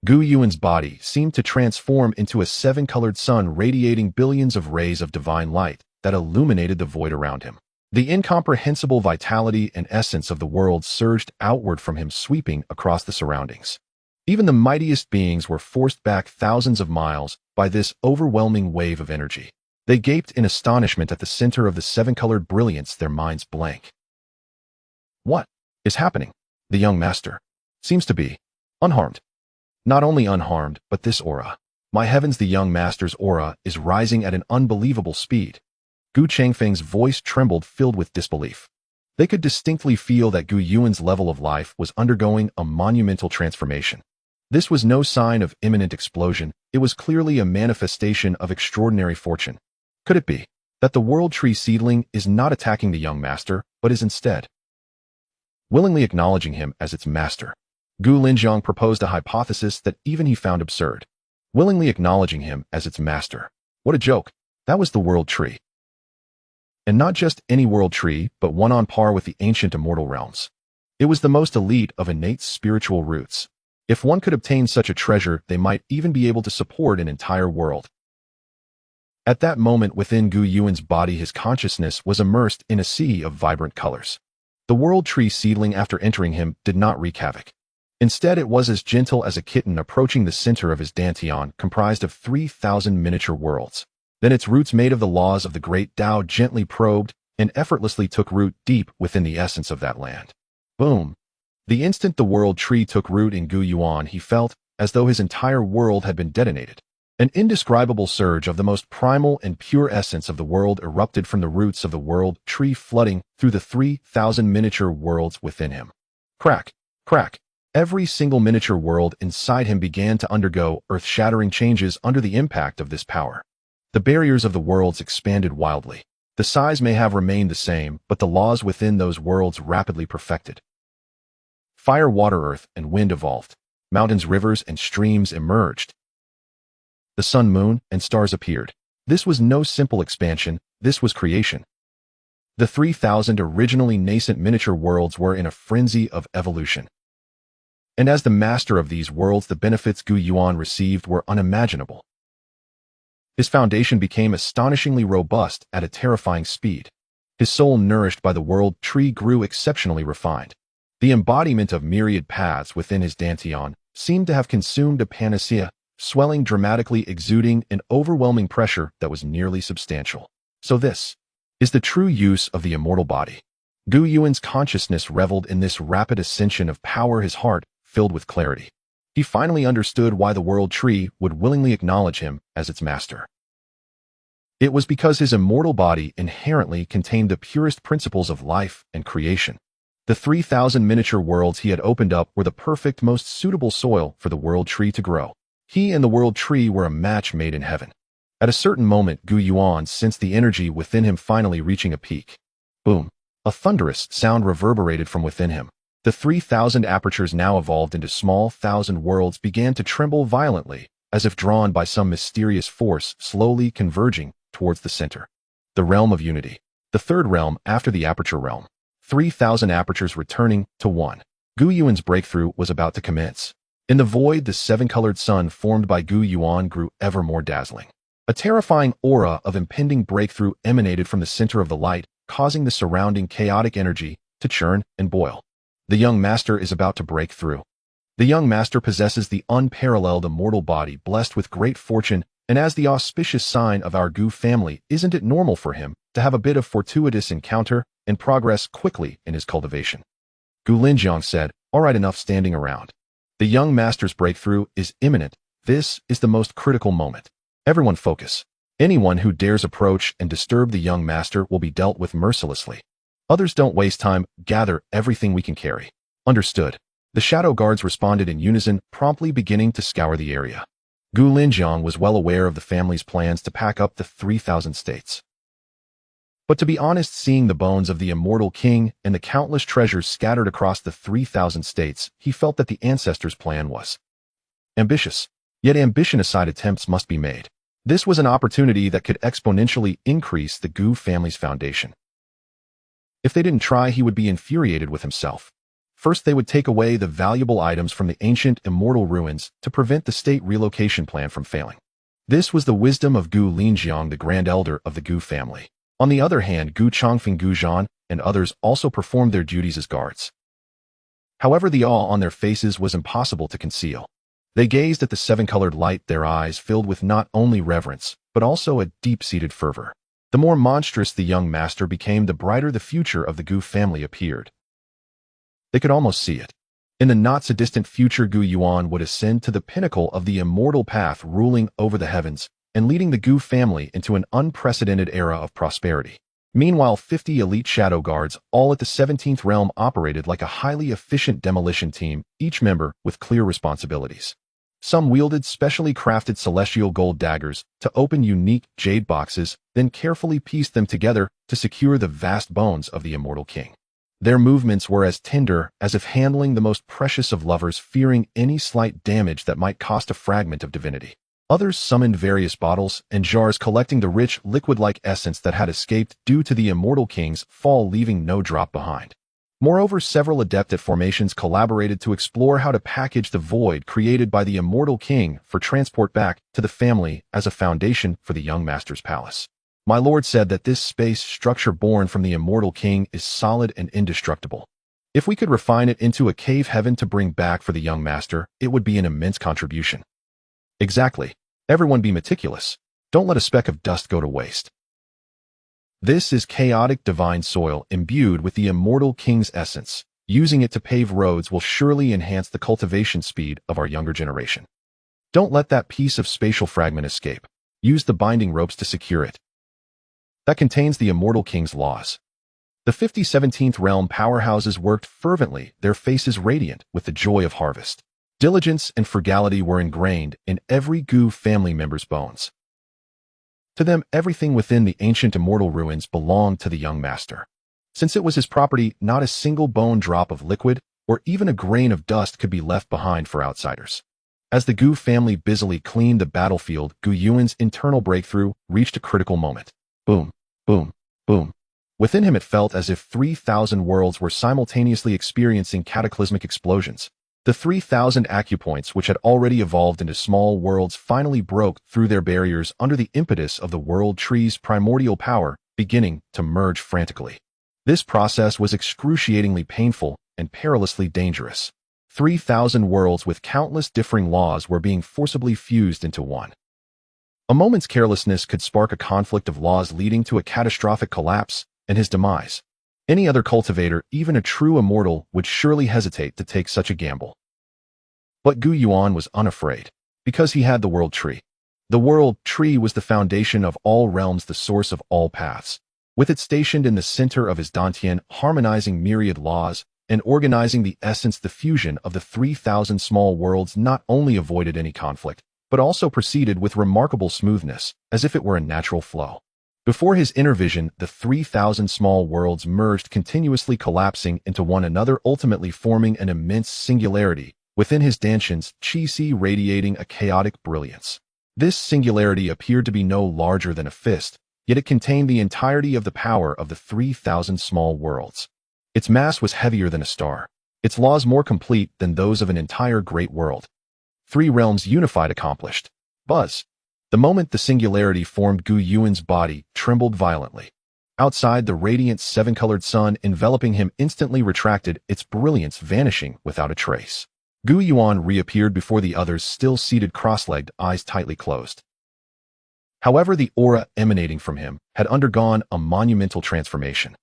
Gu Yuan's body seemed to transform into a 7-colored sun, radiating billions of rays of divine light that illuminated the void around him. The incomprehensible vitality and essence of the world surged outward from him, sweeping across the surroundings. Even the mightiest beings were forced back thousands of miles by this overwhelming wave of energy. They gaped in astonishment at the center of the 7-colored brilliance, their minds blank. What is happening? The young master seems to be unharmed. Not only unharmed, but this aura. My heavens, the young master's aura is rising at an unbelievable speed. Gu Changfeng's voice trembled, filled with disbelief. They could distinctly feel that Gu Yuan's level of life was undergoing a monumental transformation. This was no sign of imminent explosion. It was clearly a manifestation of extraordinary fortune. Could it be that the world tree seedling is not attacking the young master, but is instead willingly acknowledging him as its master? Gu Linjiang proposed a hypothesis that even he found absurd. Willingly acknowledging him as its master. What a joke. That was the world tree. And not just any world tree, but one on par with the ancient immortal realms. It was the most elite of innate spiritual roots. If one could obtain such a treasure, they might even be able to support an entire world. At that moment within Gu Yuan's body his consciousness was immersed in a sea of vibrant colors. The world tree seedling after entering him did not wreak havoc. Instead it was as gentle as a kitten approaching the center of his dantian, comprised of 3,000 miniature worlds. Then its roots made of the laws of the great Tao gently probed and effortlessly took root deep within the essence of that land. Boom! The instant the world tree took root in Gu Yuan, he felt as though his entire world had been detonated. An indescribable surge of the most primal and pure essence of the world erupted from the roots of the world tree, flooding through the 3,000 miniature worlds within him. Crack! Crack! Every single miniature world inside him began to undergo earth-shattering changes under the impact of this power. The barriers of the worlds expanded wildly. The size may have remained the same, but the laws within those worlds rapidly perfected. Fire, water, earth, and wind evolved. Mountains, rivers, and streams emerged. The sun, moon, and stars appeared. This was no simple expansion, this was creation. The 3,000 originally nascent miniature worlds were in a frenzy of evolution. And as the master of these worlds, the benefits Gu Yuan received were unimaginable. His foundation became astonishingly robust at a terrifying speed. His soul, nourished by the world tree, grew exceptionally refined. The embodiment of myriad paths within his dantian seemed to have consumed a panacea, swelling dramatically, exuding an overwhelming pressure that was nearly substantial. So this is the true use of the immortal body. Gu Yuan's consciousness reveled in this rapid ascension of power, his heart filled with clarity. He finally understood why the world tree would willingly acknowledge him as its master. It was because his immortal body inherently contained the purest principles of life and creation. The 3,000 miniature worlds he had opened up were the perfect, most suitable soil for the world tree to grow. He and the world tree were a match made in heaven. At a certain moment, Gu Yuan sensed the energy within him finally reaching a peak. Boom! A thunderous sound reverberated from within him. The 3,000 apertures, now evolved into small thousand worlds, began to tremble violently, as if drawn by some mysterious force, slowly converging towards the center. The realm of unity. The third realm after the aperture realm. 3,000 apertures returning to one. Gu Yuan's breakthrough was about to commence. In the void, the seven-colored sun formed by Gu Yuan grew ever more dazzling. A terrifying aura of impending breakthrough emanated from the center of the light, causing the surrounding chaotic energy to churn and boil. The young master is about to break through. The young master possesses the unparalleled immortal body, blessed with great fortune, and as the auspicious sign of our Gu family, isn't it normal for him to have a bit of fortuitous encounter and progress quickly in his cultivation? Gu Linjiang said, "All right, enough standing around. The young master's breakthrough is imminent. This is the most critical moment. Everyone focus. Anyone who dares approach and disturb the young master will be dealt with mercilessly. Others, don't waste time, gather everything we can carry." Understood. The shadow guards responded in unison, promptly beginning to scour the area. Gu Linjiang was well aware of the family's plans to pack up the 3,000 states. But to be honest, seeing the bones of the immortal king and the countless treasures scattered across the 3,000 states, he felt that the ancestors' plan was ambitious. Yet ambition aside, attempts must be made. This was an opportunity that could exponentially increase the Gu family's foundation. If they didn't try, he would be infuriated with himself. First, they would take away the valuable items from the ancient immortal ruins to prevent the state relocation plan from failing. This was the wisdom of Gu Linjiang, the grand elder of the Gu family. On the other hand, Gu Chongfeng, Gu Zhan, and others also performed their duties as guards. However, the awe on their faces was impossible to conceal. They gazed at the seven-colored light, their eyes filled with not only reverence, but also a deep-seated fervor. The more monstrous the young master became, the brighter the future of the Gu family appeared. They could almost see it. In the not-so-distant future, Gu Yuan would ascend to the pinnacle of the immortal path, ruling over the heavens and leading the Gu family into an unprecedented era of prosperity. Meanwhile, 50 elite shadow guards, all at the 17th realm, operated like a highly efficient demolition team, each member with clear responsibilities. Some wielded specially crafted celestial gold daggers to open unique jade boxes, then carefully pieced them together to secure the vast bones of the immortal king. Their movements were as tender as if handling the most precious of lovers, fearing any slight damage that might cost a fragment of divinity. Others summoned various bottles and jars, collecting the rich, liquid-like essence that had escaped due to the immortal king's fall, leaving no drop behind. Moreover, several adept at formations collaborated to explore how to package the void created by the Immortal King for transport back to the family as a foundation for the young master's palace. My lord said that this space structure born from the Immortal King is solid and indestructible. If we could refine it into a cave heaven to bring back for the young master, it would be an immense contribution. Exactly. Everyone be meticulous. Don't let a speck of dust go to waste. This is chaotic divine soil imbued with the Immortal King's essence. Using it to pave roads will surely enhance the cultivation speed of our younger generation. Don't let that piece of spatial fragment escape. Use the binding ropes to secure it. That contains the Immortal King's laws. The 17th realm powerhouses worked fervently, their faces radiant with the joy of harvest. Diligence and frugality were ingrained in every Gu family member's bones. To them, everything within the ancient immortal ruins belonged to the young master. Since it was his property, not a single bone drop of liquid or even a grain of dust could be left behind for outsiders. As the Gu family busily cleaned the battlefield, Gu Yuan's internal breakthrough reached a critical moment. Boom, boom, boom. Within him it felt as if 3,000 worlds were simultaneously experiencing cataclysmic explosions. The 3,000 acupoints, which had already evolved into small worlds, finally broke through their barriers under the impetus of the world tree's primordial power, beginning to merge frantically. This process was excruciatingly painful and perilously dangerous. 3,000 worlds with countless differing laws were being forcibly fused into one. A moment's carelessness could spark a conflict of laws leading to a catastrophic collapse and his demise. Any other cultivator, even a true immortal, would surely hesitate to take such a gamble. But Gu Yuan was unafraid, because he had the world tree. The world tree was the foundation of all realms, the source of all paths. With it stationed in the center of his dantian, harmonizing myriad laws and organizing the essence, the fusion of the 3,000 small worlds not only avoided any conflict, but also proceeded with remarkable smoothness, as if it were a natural flow. Before his inner vision, the 3,000 small worlds merged, continuously collapsing into one another, ultimately forming an immense singularity. Within his dantians, Qi radiating a chaotic brilliance. This singularity appeared to be no larger than a fist, yet it contained the entirety of the power of the 3,000 small worlds. Its mass was heavier than a star, its laws more complete than those of an entire great world. 3 realms unified accomplished. Buzz. The moment the singularity formed, Gu Yuan's body trembled violently. Outside, the radiant 7-colored sun enveloping him instantly retracted, its brilliance vanishing without a trace. Gu Yuan reappeared before the others, still seated cross-legged, eyes tightly closed. However, the aura emanating from him had undergone a monumental transformation.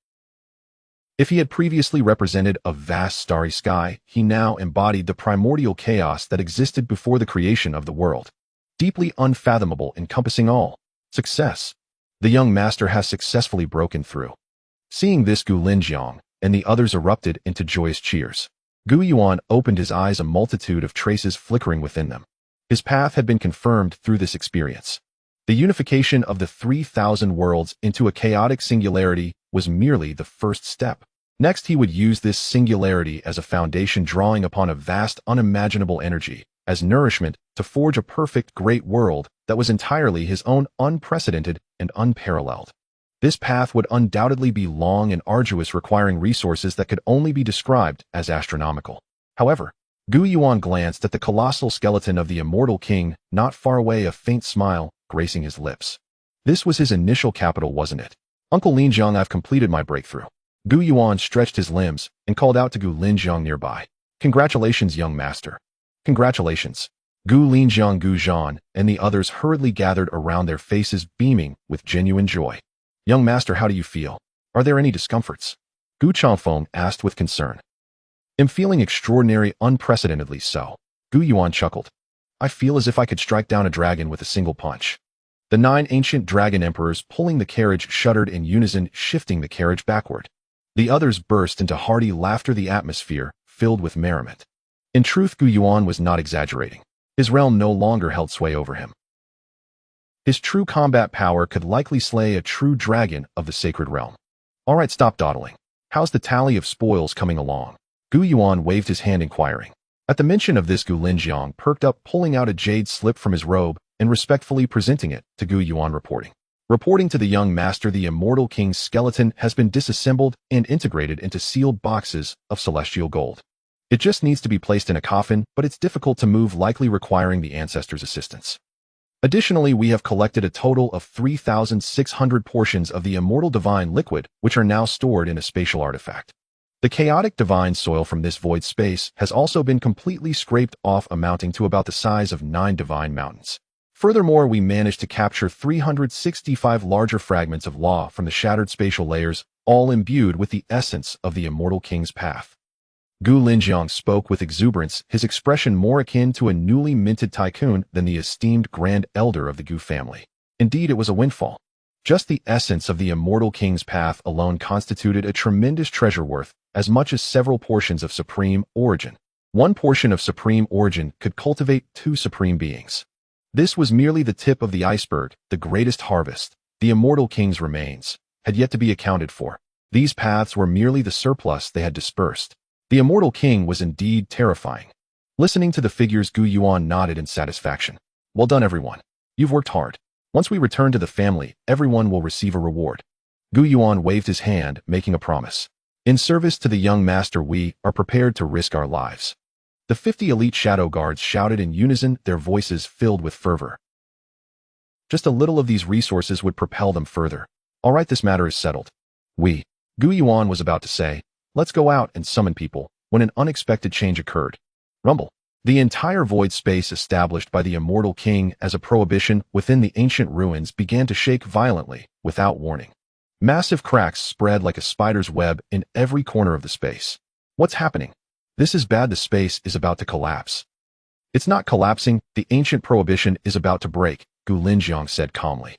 If he had previously represented a vast starry sky, he now embodied the primordial chaos that existed before the creation of the world. Deeply unfathomable, encompassing all. Success. The young master has successfully broken through. Seeing this, Gu Linjiang and the others erupted into joyous cheers. Gu Yuan opened his eyes, a multitude of traces flickering within them. His path had been confirmed through this experience. The unification of the 3,000 worlds into a chaotic singularity was merely the first step. Next, he would use this singularity as a foundation, drawing upon a vast, unimaginable energy as nourishment to forge a perfect great world that was entirely his own, unprecedented and unparalleled. This path would undoubtedly be long and arduous, requiring resources that could only be described as astronomical. However, Gu Yuan glanced at the colossal skeleton of the Immortal King, not far away, a faint smile gracing his lips. This was his initial capital, wasn't it? Uncle Linjiang, I've completed my breakthrough. Gu Yuan stretched his limbs and called out to Gu Linjiang nearby. Congratulations, young master. Congratulations. Gu Linjiang, Gu Zhan, and the others hurriedly gathered around, their faces beaming with genuine joy. Young master, how do you feel? Are there any discomforts? Gu Changfeng asked with concern. I'm feeling extraordinary, unprecedentedly so. Gu Yuan chuckled. I feel as if I could strike down a dragon with a single punch. The 9 ancient dragon emperors pulling the carriage shuddered in unison, shifting the carriage backward. The others burst into hearty laughter, the atmosphere filled with merriment. In truth, Gu Yuan was not exaggerating. His realm no longer held sway over him. His true combat power could likely slay a true dragon of the sacred realm. All right, stop dawdling. How's the tally of spoils coming along? Gu Yuan waved his hand, inquiring. At the mention of this, Gu Linjiang perked up, pulling out a jade slip from his robe and respectfully presenting it to Gu Yuan, reporting. Reporting to the young master, the Immortal King's skeleton has been disassembled and integrated into sealed boxes of celestial gold. It just needs to be placed in a coffin, but it's difficult to move, likely requiring the ancestors' assistance. Additionally, we have collected a total of 3,600 portions of the Immortal Divine Liquid, which are now stored in a spatial artifact. The chaotic divine soil from this void space has also been completely scraped off, amounting to about the size of 9 divine mountains. Furthermore, we managed to capture 365 larger fragments of law from the shattered spatial layers, all imbued with the essence of the Immortal King's path. Gu Linjiang spoke with exuberance, his expression more akin to a newly minted tycoon than the esteemed grand elder of the Gu family. Indeed, it was a windfall. Just the essence of the Immortal King's path alone constituted a tremendous treasure worth as much as several portions of supreme origin. One portion of supreme origin could cultivate 2 supreme beings. This was merely the tip of the iceberg. The greatest harvest, the Immortal King's remains, had yet to be accounted for. These paths were merely the surplus they had dispersed. The Immortal King was indeed terrifying. Listening to the figures, Gu Yuan nodded in satisfaction. Well done, everyone. You've worked hard. Once we return to the family, everyone will receive a reward. Gu Yuan waved his hand, making a promise. In service to the young master, we are prepared to risk our lives. The 50 elite shadow guards shouted in unison, their voices filled with fervor. Just a little of these resources would propel them further. All right, this matter is settled. Gu Yuan was about to say, let's go out and summon people, when an unexpected change occurred. Rumble. The entire void space established by the Immortal King as a prohibition within the ancient ruins began to shake violently, without warning. Massive cracks spread like a spider's web in every corner of the space. What's happening? This is bad. The space is about to collapse. It's not collapsing, the ancient prohibition is about to break, Gu Linjiang said calmly.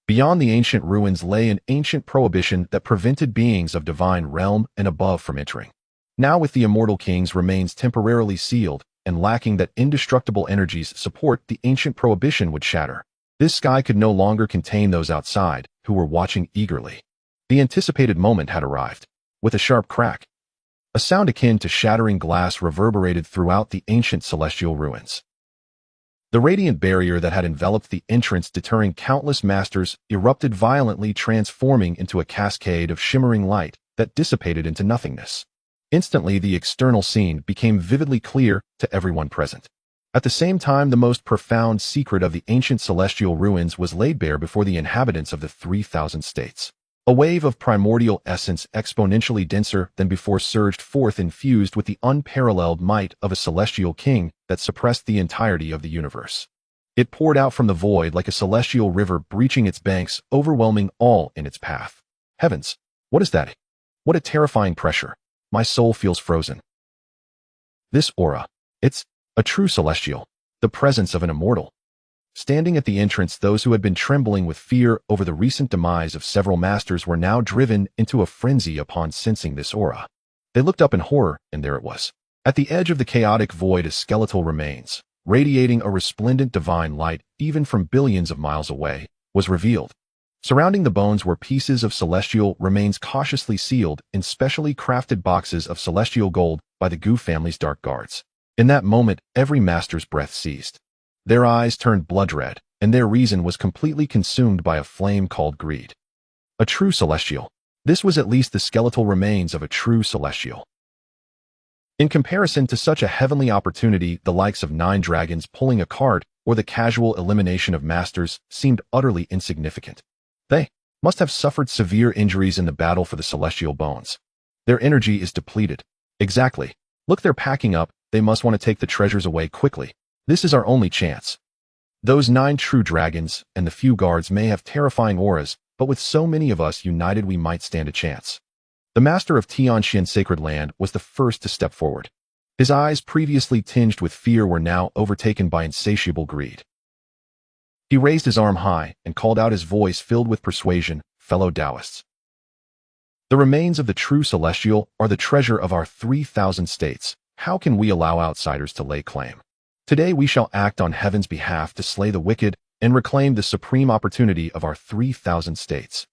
Beyond the ancient ruins lay an ancient prohibition that prevented beings of divine realm and above from entering. Now, with the Immortal King's remains temporarily sealed and lacking that indestructible energy's support, the ancient prohibition would shatter. This sky could no longer contain those outside, who were watching eagerly. The anticipated moment had arrived. With a sharp crack, a sound akin to shattering glass reverberated throughout the ancient celestial ruins. The radiant barrier that had enveloped the entrance, deterring countless masters, erupted violently, transforming into a cascade of shimmering light that dissipated into nothingness. Instantly, the external scene became vividly clear to everyone present. At the same time, the most profound secret of the ancient celestial ruins was laid bare before the inhabitants of the 3,000 states. A wave of primordial essence, exponentially denser than before, surged forth, infused with the unparalleled might of a celestial king that suppressed the entirety of the universe. It poured out from the void like a celestial river, breaching its banks, overwhelming all in its path. Heavens! What is that? What a terrifying pressure! My soul feels frozen. This aura. It's a true celestial, the presence of an immortal. Standing at the entrance, those who had been trembling with fear over the recent demise of several masters were now driven into a frenzy upon sensing this aura. They looked up in horror, and there it was. At the edge of the chaotic void, a skeletal remains, radiating a resplendent divine light even from billions of miles away, was revealed. Surrounding the bones were pieces of celestial remains cautiously sealed in specially crafted boxes of celestial gold by the Gu family's dark guards. In that moment, every master's breath ceased. Their eyes turned blood red, and their reason was completely consumed by a flame called greed. A true celestial. This was at least the skeletal remains of a true celestial. In comparison to such a heavenly opportunity, the likes of 9 dragons pulling a cart or the casual elimination of masters seemed utterly insignificant. They must have suffered severe injuries in the battle for the celestial bones. Their energy is depleted. Exactly. Look, they're packing up. They must want to take the treasures away quickly. This is our only chance. Those 9 true dragons and the few guards may have terrifying auras, but with so many of us united, we might stand a chance. The master of Xianxia Sacred Land was the first to step forward. His eyes, previously tinged with fear, were now overtaken by insatiable greed. He raised his arm high and called out, his voice filled with persuasion, "Fellow Taoists, the remains of the true celestial are the treasure of our 3,000 states. How can we allow outsiders to lay claim? Today we shall act on heaven's behalf to slay the wicked and reclaim the supreme opportunity of our 3,000 states."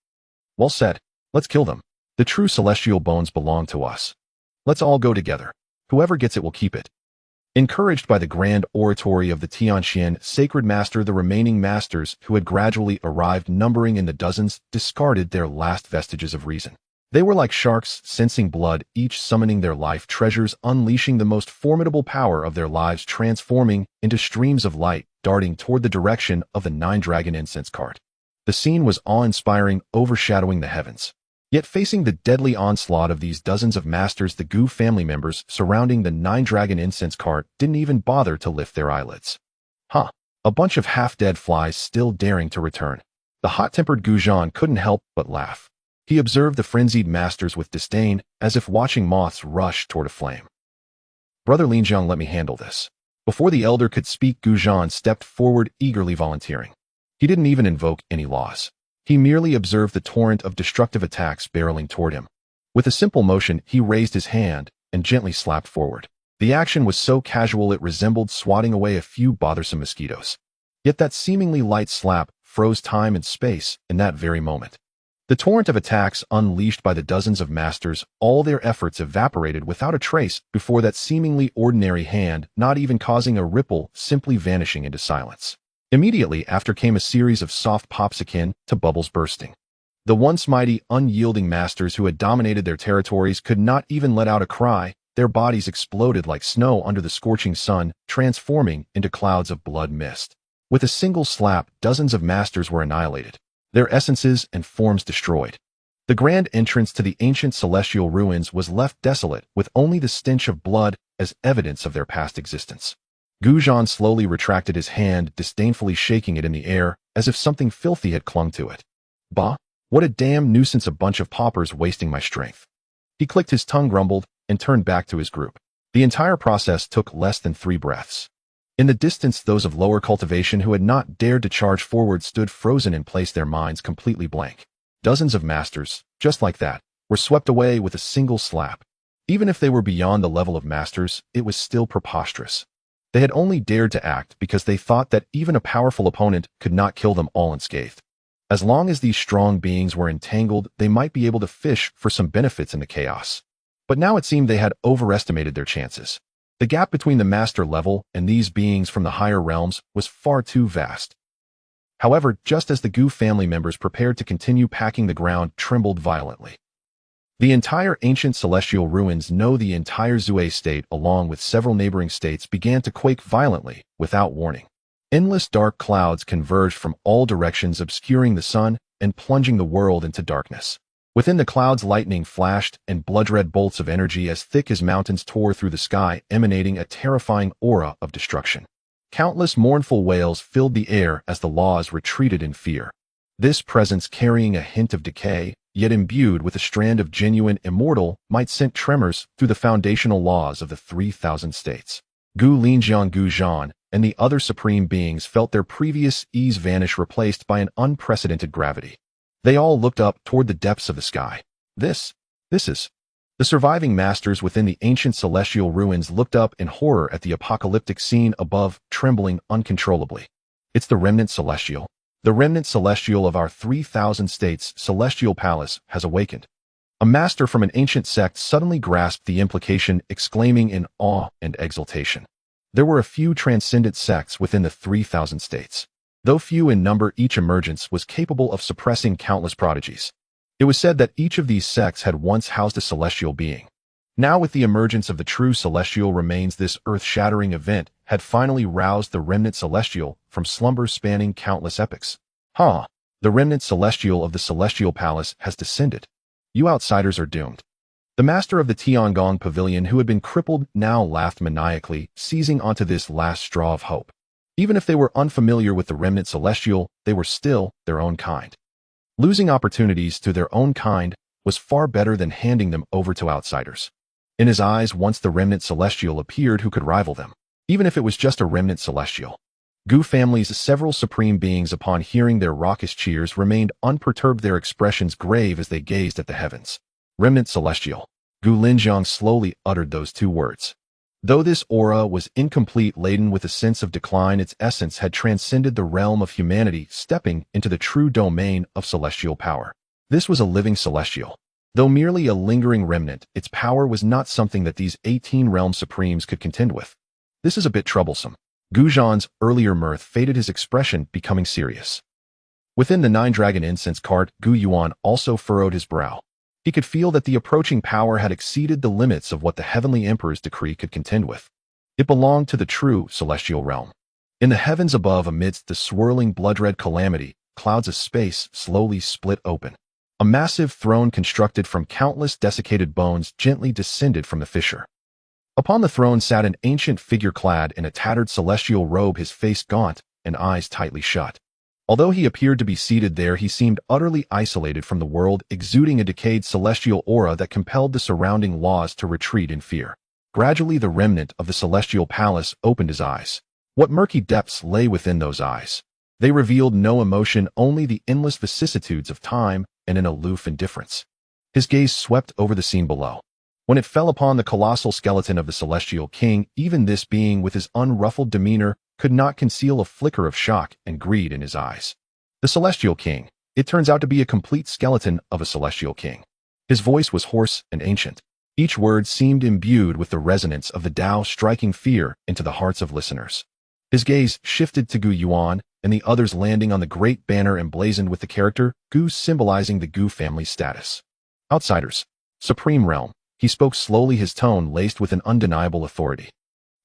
Well said. Let's kill them. The true celestial bones belong to us. Let's all go together. Whoever gets it will keep it. Encouraged by the grand oratory of the Xianxia sacred master, the remaining masters who had gradually arrived, numbering in the dozens, discarded their last vestiges of reason. They were like sharks sensing blood, each summoning their life treasures, unleashing the most formidable power of their lives, transforming into streams of light, darting toward the direction of the 9-dragon incense cart. The scene was awe-inspiring, overshadowing the heavens. Yet facing the deadly onslaught of these dozens of masters, the Gu family members surrounding the 9-dragon incense cart didn't even bother to lift their eyelids. Huh. A bunch of half-dead flies still daring to return. The hot-tempered Gu Zhan couldn't help but laugh. He observed the frenzied masters with disdain, as if watching moths rush toward a flame. Brother Linjiang, let me handle this. Before the elder could speak, Gu Zhan stepped forward, eagerly volunteering. He didn't even invoke any laws. He merely observed the torrent of destructive attacks barreling toward him. With a simple motion, he raised his hand and gently slapped forward. The action was so casual it resembled swatting away a few bothersome mosquitoes. Yet that seemingly light slap froze time and space in that very moment. The torrent of attacks unleashed by the dozens of masters, all their efforts evaporated without a trace before that seemingly ordinary hand, not even causing a ripple, simply vanishing into silence. Immediately after came a series of soft pops akin to bubbles bursting. The once mighty, unyielding masters who had dominated their territories could not even let out a cry. Their bodies exploded like snow under the scorching sun, transforming into clouds of blood mist. With a single slap, dozens of masters were annihilated, their essences and forms destroyed. The grand entrance to the ancient celestial ruins was left desolate, with only the stench of blood as evidence of their past existence. Gu Zhan slowly retracted his hand, disdainfully shaking it in the air, as if something filthy had clung to it. Bah! What a damn nuisance, a bunch of paupers wasting my strength. He clicked his tongue, grumbled, and turned back to his group. The entire process took less than 3 breaths. In the distance, those of lower cultivation who had not dared to charge forward stood frozen in place, their minds completely blank. Dozens of masters, just like that, were swept away with a single slap. Even if they were beyond the level of masters, it was still preposterous. They had only dared to act because they thought that even a powerful opponent could not kill them all unscathed. As long as these strong beings were entangled, they might be able to fish for some benefits in the chaos. But now it seemed they had overestimated their chances. The gap between the master level and these beings from the higher realms was far too vast. However, just as the Gu family members prepared to continue, packing, the ground trembled violently. The entire ancient celestial ruins, the entire Zue state, along with several neighboring states, began to quake violently, without warning. Endless dark clouds converged from all directions, obscuring the sun and plunging the world into darkness. Within the clouds, lightning flashed, and blood-red bolts of energy as thick as mountains tore through the sky, emanating a terrifying aura of destruction. Countless mournful wails filled the air as the laws retreated in fear. This presence, carrying a hint of decay, yet imbued with a strand of genuine immortal, might send tremors through the foundational laws of the 3,000 states. Gu Linjiang, Gu Zhan, and the other supreme beings felt their previous ease vanish, replaced by an unprecedented gravity. They all looked up toward the depths of the sky. This is... The surviving masters within the ancient celestial ruins looked up in horror at the apocalyptic scene above, trembling uncontrollably. It's the remnant celestial. The remnant celestial of our 3,000 states celestial palace has awakened. A master from an ancient sect suddenly grasped the implication, exclaiming in awe and exultation. There were a few transcendent sects within the 3,000 states. Though few in number, each emergence was capable of suppressing countless prodigies. It was said that each of these sects had once housed a celestial being. Now, with the emergence of the true celestial remains, this earth-shattering event had finally roused the remnant celestial from slumber spanning countless epochs. The remnant celestial of the celestial palace has descended. You outsiders are doomed. The master of the Tiangong pavilion, who had been crippled, now laughed maniacally, seizing onto this last straw of hope. Even if they were unfamiliar with the remnant celestial, they were still their own kind. Losing opportunities to their own kind was far better than handing them over to outsiders. In his eyes, once the remnant celestial appeared, who could rival them? Even if it was just a remnant celestial. Gu family's several supreme beings, upon hearing their raucous cheers, remained unperturbed, their expressions grave as they gazed at the heavens. Remnant celestial. Gu Linjiang slowly uttered those 2 words. Though this aura was incomplete, laden with a sense of decline, its essence had transcended the realm of humanity, stepping into the true domain of celestial power. This was a living celestial. Though merely a lingering remnant, its power was not something that these 18 realm supremes could contend with. This is a bit troublesome. Gu Zhan's earlier mirth faded, his expression becoming serious. Within the nine-dragon incense cart, Gu Yuan also furrowed his brow. He could feel that the approaching power had exceeded the limits of what the Heavenly Emperor's decree could contend with. It belonged to the true celestial realm. In the heavens above, amidst the swirling blood-red calamity, clouds of space slowly split open. A massive throne constructed from countless desiccated bones gently descended from the fissure. Upon the throne sat an ancient figure clad in a tattered celestial robe, his face gaunt and eyes tightly shut. Although he appeared to be seated there, he seemed utterly isolated from the world, exuding a decayed celestial aura that compelled the surrounding laws to retreat in fear. Gradually, the remnant of the celestial palace opened his eyes. What murky depths lay within those eyes? They revealed no emotion, only the endless vicissitudes of time and an aloof indifference. His gaze swept over the scene below. When it fell upon the colossal skeleton of the celestial king, even this being, with his unruffled demeanor, could not conceal a flicker of shock and greed in his eyes. The celestial king. It turns out to be a complete skeleton of a celestial king. His voice was hoarse and ancient. Each word seemed imbued with the resonance of the Tao, striking fear into the hearts of listeners. His gaze shifted to Gu Yuan and the others, landing on the great banner emblazoned with the character Gu, symbolizing the Gu family's status. Outsiders. Supreme realm. He spoke slowly, his tone laced with an undeniable authority.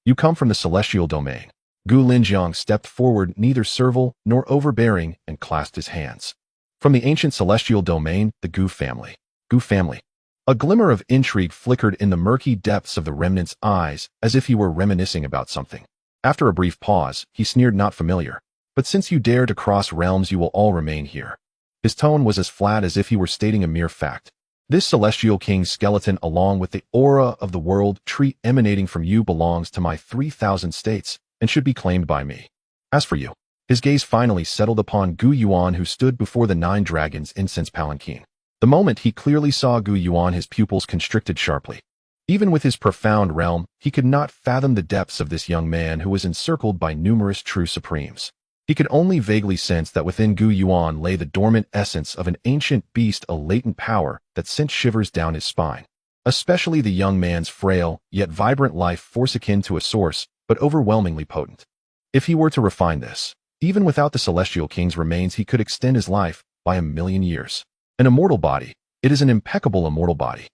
You come from the celestial domain. Gu Linjiang stepped forward, neither servile nor overbearing, and clasped his hands. From the ancient celestial domain, the Gu family. Gu family. A glimmer of intrigue flickered in the murky depths of the remnant's eyes, as if he were reminiscing about something. After a brief pause, he sneered, not familiar. But since you dare to cross realms, you will all remain here. His tone was as flat as if he were stating a mere fact. This celestial king's skeleton, along with the aura of the world tree emanating from you, belongs to my 3,000 states and should be claimed by me. As for you, his gaze finally settled upon Gu Yuan, who stood before the nine dragons' incense palanquin. The moment he clearly saw Gu Yuan, his pupils constricted sharply. Even with his profound realm, he could not fathom the depths of this young man who was encircled by numerous true supremes. He could only vaguely sense that within Gu Yuan lay the dormant essence of an ancient beast, a latent power that sent shivers down his spine. Especially the young man's frail, yet vibrant life force, akin to a source, but overwhelmingly potent. If he were to refine this, even without the celestial king's remains, he could extend his life by 1,000,000 years. An immortal body. It is an impeccable immortal body.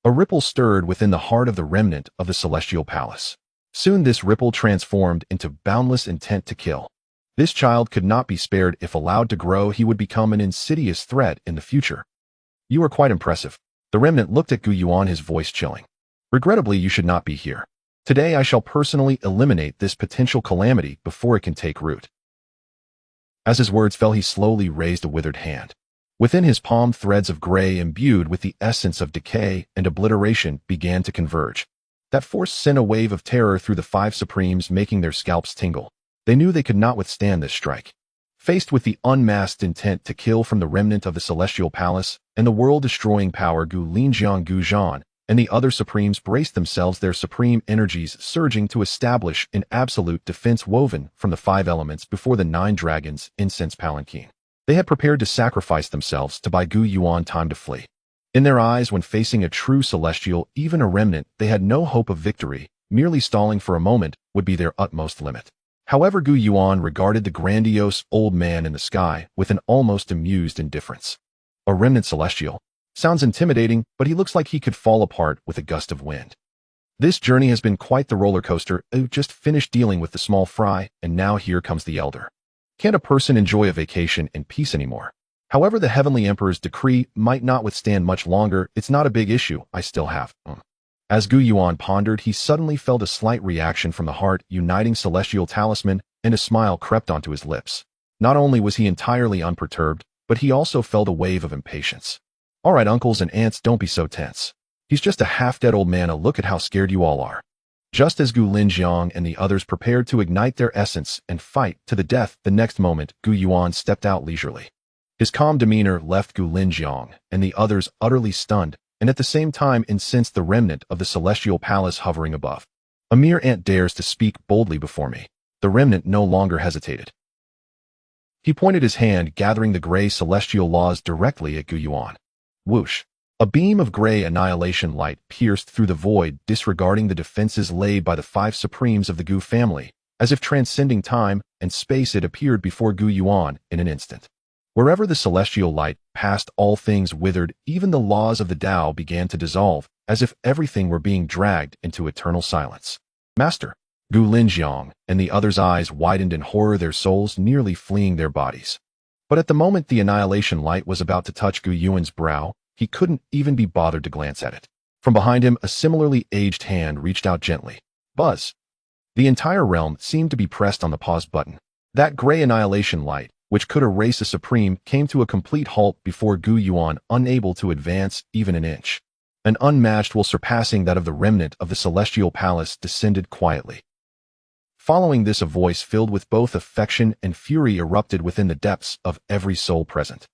A ripple stirred within the heart of the remnant of the celestial palace. Soon this ripple transformed into boundless intent to kill. This child could not be spared. If allowed to grow, he would become an insidious threat in the future. You are quite impressive. The remnant looked at Gu Yuan, his voice chilling. Regrettably, you should not be here. Today I shall personally eliminate this potential calamity before it can take root. As his words fell, he slowly raised a withered hand. Within his palm, threads of gray imbued with the essence of decay and obliteration began to converge. That force sent a wave of terror through the five supremes, making their scalps tingle. They knew they could not withstand this strike. Faced with the unmasked intent to kill from the remnant of the celestial palace and the world-destroying power, Gu Linjiang, Gu Zhan, and the other supremes braced themselves, their supreme energies surging to establish an absolute defense woven from the five elements before the nine dragons' incense palanquin. They had prepared to sacrifice themselves to buy Gu Yuan time to flee. In their eyes, when facing a true celestial, even a remnant, they had no hope of victory. Merely stalling for a moment would be their utmost limit. However, Gu Yuan regarded the grandiose old man in the sky with an almost amused indifference. A remnant celestial. Sounds intimidating, but he looks like he could fall apart with a gust of wind. This journey has been quite the roller coaster. I just finished dealing with the small fry, and now here comes the elder. Can't a person enjoy a vacation in peace anymore? However, the Heavenly Emperor's decree might not withstand much longer. It's not a big issue. I still have. As Gu Yuan pondered, he suddenly felt a slight reaction from the heart uniting celestial talisman, and a smile crept onto his lips. Not only was he entirely unperturbed, but he also felt a wave of impatience. All right, uncles and aunts, don't be so tense. He's just a half-dead old man. Look at how scared you all are. Just as Gu Linjiang and the others prepared to ignite their essence and fight to the death, the next moment, Gu Yuan stepped out leisurely. His calm demeanor left Gu Linjiang and the others utterly stunned, and at the same time incensed the remnant of the celestial palace hovering above. A mere ant dares to speak boldly before me. The remnant no longer hesitated. He pointed his hand, gathering the gray celestial laws directly at Gu Yuan. Whoosh! A beam of gray annihilation light pierced through the void, disregarding the defenses laid by the five supremes of the Gu family. As if transcending time and space, it appeared before Gu Yuan in an instant. Wherever the celestial light passed, all things withered, even the laws of the Tao began to dissolve, as if everything were being dragged into eternal silence. Master, Gu Linjiang and the others' eyes widened in horror, their souls nearly fleeing their bodies. But at the moment the annihilation light was about to touch Gu Yuan's brow, he couldn't even be bothered to glance at it. From behind him, a similarly aged hand reached out gently. Buzz. The entire realm seemed to be pressed on the pause button. That gray annihilation light, which could erase a supreme, came to a complete halt before Gu Yuan, unable to advance even an inch. An unmatched will surpassing that of the remnant of the celestial palace descended quietly. Following this, a voice filled with both affection and fury erupted within the depths of every soul present.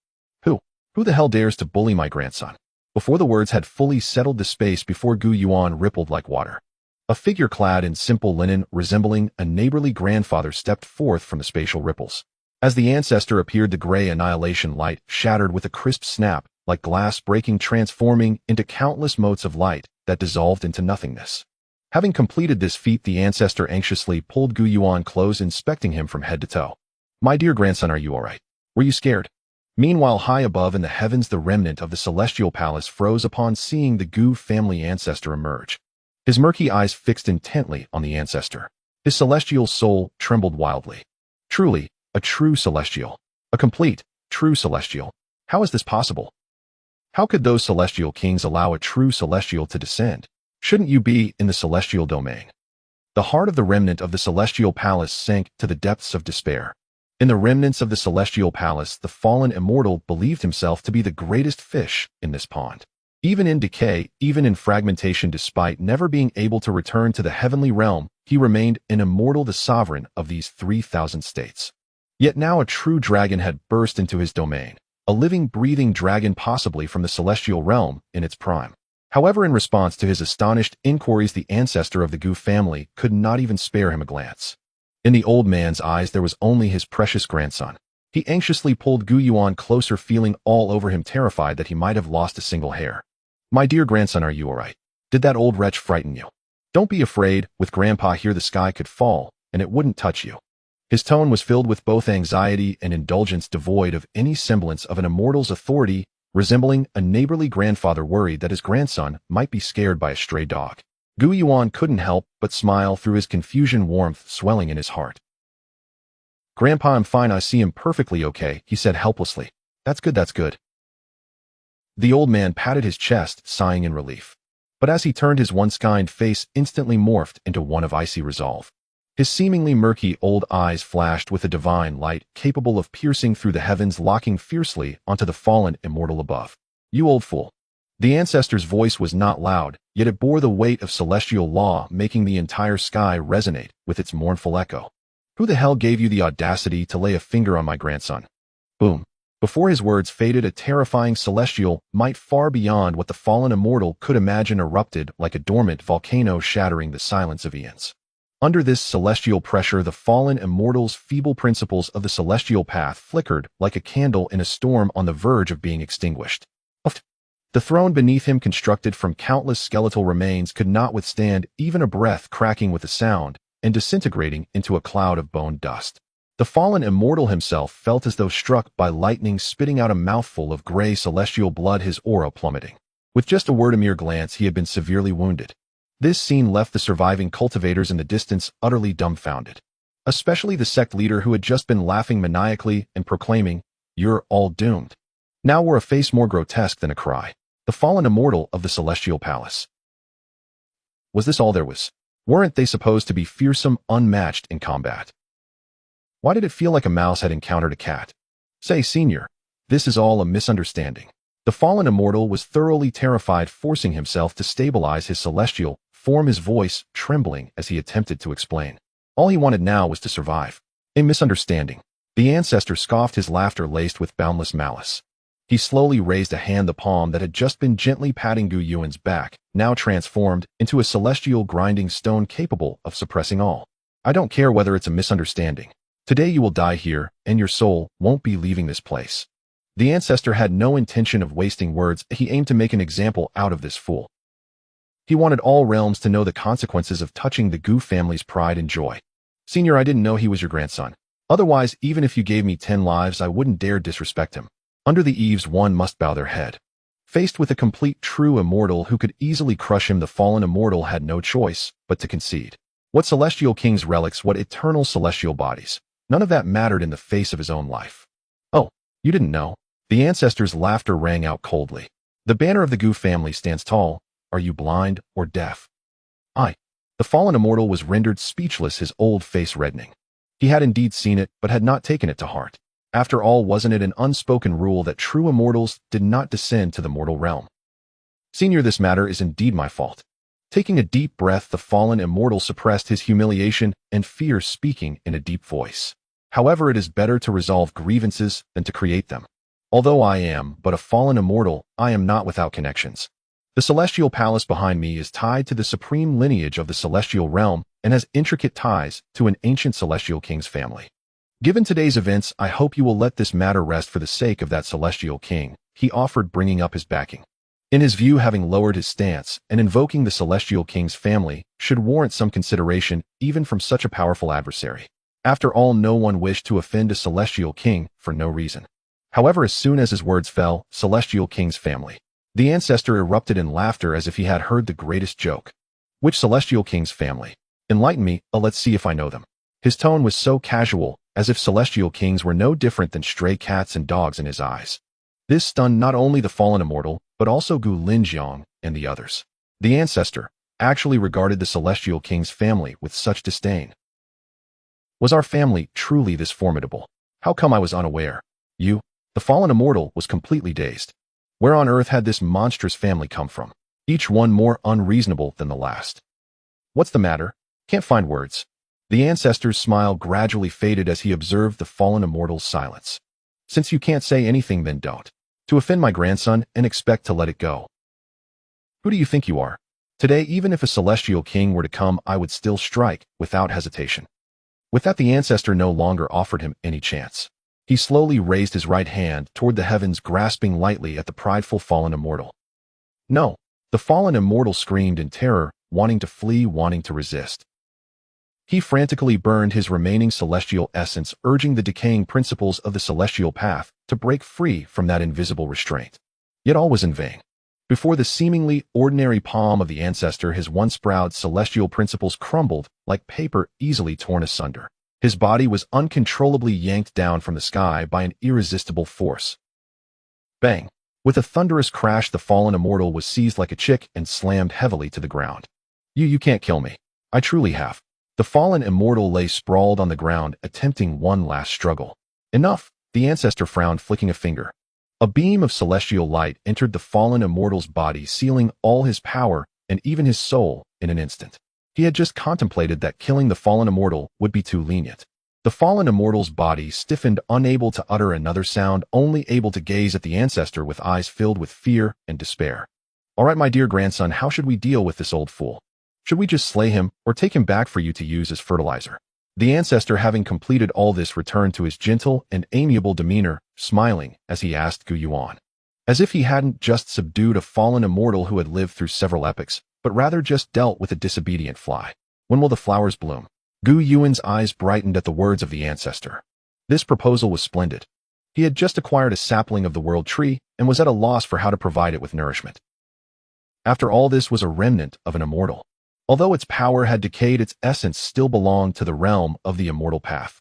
Who the hell dares to bully my grandson? Before the words had fully settled, the space before Gu Yuan rippled like water. A figure clad in simple linen, resembling a neighborly grandfather, stepped forth from the spatial ripples. As the ancestor appeared, the gray annihilation light shattered with a crisp snap, like glass breaking, transforming into countless motes of light that dissolved into nothingness. Having completed this feat, the ancestor anxiously pulled Gu Yuan close, inspecting him from head to toe. My dear grandson, are you all right? Were you scared? Meanwhile, high above in the heavens, the remnant of the celestial palace froze upon seeing the Gu family ancestor emerge. His murky eyes fixed intently on the ancestor. His celestial soul trembled wildly. Truly, a true celestial. A complete, true celestial. How is this possible? How could those celestial kings allow a true celestial to descend? Shouldn't you be in the celestial domain? The heart of the remnant of the celestial palace sank to the depths of despair. In the remnants of the celestial palace, the fallen immortal believed himself to be the greatest fish in this pond. Even in decay, even in fragmentation, despite never being able to return to the heavenly realm, he remained an immortal, the sovereign of these 3,000 states. Yet now a true dragon had burst into his domain, a living, breathing dragon, possibly from the celestial realm in its prime. However, in response to his astonished inquiries, the ancestor of the Gu family could not even spare him a glance. In the old man's eyes, there was only his precious grandson. He anxiously pulled Gu Yuan closer, feeling all over him, terrified that he might have lost a single hair. My dear grandson, are you all right? Did that old wretch frighten you? Don't be afraid. With Grandpa here, the sky could fall, and it wouldn't touch you. His tone was filled with both anxiety and indulgence, devoid of any semblance of an immortal's authority, resembling a neighborly grandfather worried that his grandson might be scared by a stray dog. Gu Yuan couldn't help but smile through his confusion, warmth swelling in his heart. Grandpa, I'm fine. I see him perfectly okay, he said helplessly. That's good, that's good. The old man patted his chest, sighing in relief. But as he turned, his once kind face instantly morphed into one of icy resolve. His seemingly murky old eyes flashed with a divine light capable of piercing through the heavens, locking fiercely onto the fallen immortal above. You old fool. The ancestor's voice was not loud, yet it bore the weight of celestial law, making the entire sky resonate with its mournful echo. Who the hell gave you the audacity to lay a finger on my grandson? Boom. Before his words faded, a terrifying celestial might far beyond what the fallen immortal could imagine erupted like a dormant volcano, shattering the silence of eons. Under this celestial pressure, the fallen immortal's feeble principles of the celestial path flickered like a candle in a storm on the verge of being extinguished. The throne beneath him, constructed from countless skeletal remains, could not withstand even a breath, cracking with a sound and disintegrating into a cloud of bone dust. The fallen immortal himself felt as though struck by lightning, spitting out a mouthful of gray celestial blood, his aura plummeting. With just a word, a mere glance, he had been severely wounded. This scene left the surviving cultivators in the distance utterly dumbfounded. Especially the sect leader, who had just been laughing maniacally and proclaiming, "You're all doomed," now wore a face more grotesque than a cry. The fallen immortal of the celestial palace. Was this all there was? Weren't they supposed to be fearsome, unmatched in combat? Why did it feel like a mouse had encountered a cat? Say, senior, this is all a misunderstanding. The fallen immortal was thoroughly terrified, forcing himself to stabilize his celestial form, his voice trembling as he attempted to explain. All he wanted now was to survive. A misunderstanding. The ancestor scoffed, his laughter laced with boundless malice. He slowly raised a hand, the palm that had just been gently patting Gu Yuan's back, now transformed into a celestial grinding stone capable of suppressing all. I don't care whether it's a misunderstanding. Today you will die here, and your soul won't be leaving this place. The ancestor had no intention of wasting words. He aimed to make an example out of this fool. He wanted all realms to know the consequences of touching the Gu family's pride and joy. Senior, I didn't know he was your grandson. Otherwise, even if you gave me 10 lives, I wouldn't dare disrespect him. Under the eaves, one must bow their head. Faced with a complete true immortal who could easily crush him, the fallen immortal had no choice but to concede. What celestial king's relics, what eternal celestial bodies. None of that mattered in the face of his own life. Oh, you didn't know? The ancestor's laughter rang out coldly. The banner of the Gu family stands tall. Are you blind or deaf? The fallen immortal was rendered speechless, his old face reddening. He had indeed seen it, but had not taken it to heart. After all, wasn't it an unspoken rule that true immortals did not descend to the mortal realm? Senior, this matter is indeed my fault. Taking a deep breath, the fallen immortal suppressed his humiliation and fear, speaking in a deep voice. However, it is better to resolve grievances than to create them. Although I am but a fallen immortal, I am not without connections. The celestial palace behind me is tied to the supreme lineage of the celestial realm and has intricate ties to an ancient celestial king's family. Given today's events, I hope you will let this matter rest for the sake of that celestial king, he offered, bringing up his backing. In his view, having lowered his stance and invoking the celestial king's family should warrant some consideration even from such a powerful adversary. After all, no one wished to offend a celestial king for no reason. However, as soon as his words fell, celestial king's family, the ancestor erupted in laughter as if he had heard the greatest joke. Which celestial king's family? Enlighten me, let's see if I know them. His tone was so casual, as if celestial kings were no different than stray cats and dogs in his eyes. This stunned not only the fallen immortal, but also Gu Linjiang and the others. The ancestor actually regarded the celestial king's family with such disdain. Was our family truly this formidable? How come I was unaware? You, the fallen immortal, was completely dazed. Where on earth had this monstrous family come from? Each one more unreasonable than the last. What's the matter? Can't find words. The ancestor's smile gradually faded as he observed the fallen immortal's silence. Since you can't say anything, then don't. To offend my grandson and expect to let it go. Who do you think you are? Today, even if a celestial king were to come, I would still strike without hesitation. With that, the ancestor no longer offered him any chance. He slowly raised his right hand toward the heavens, grasping lightly at the prideful fallen immortal. No, the fallen immortal screamed in terror, wanting to flee, wanting to resist. He frantically burned his remaining celestial essence, urging the decaying principles of the celestial path to break free from that invisible restraint. Yet all was in vain. Before the seemingly ordinary palm of the ancestor, his once proud celestial principles crumbled like paper easily torn asunder. His body was uncontrollably yanked down from the sky by an irresistible force. Bang! With a thunderous crash, the fallen immortal was seized like a chick and slammed heavily to the ground. You can't kill me. I truly have. The fallen immortal lay sprawled on the ground, attempting one last struggle. Enough! The ancestor frowned, flicking a finger. A beam of celestial light entered the fallen immortal's body, sealing all his power and even his soul in an instant. He had just contemplated that killing the fallen immortal would be too lenient. The fallen immortal's body stiffened, unable to utter another sound, only able to gaze at the ancestor with eyes filled with fear and despair. All right, my dear grandson, how should we deal with this old fool? Should we just slay him or take him back for you to use as fertilizer? The ancestor, having completed all this, returned to his gentle and amiable demeanor, smiling as he asked Gu Yuan. As if he hadn't just subdued a fallen immortal who had lived through several epochs, but rather just dealt with a disobedient fly. When will the flowers bloom? Gu Yuan's eyes brightened at the words of the ancestor. This proposal was splendid. He had just acquired a sapling of the world tree and was at a loss for how to provide it with nourishment. After all, this was a remnant of an immortal. Although its power had decayed, its essence still belonged to the realm of the immortal path.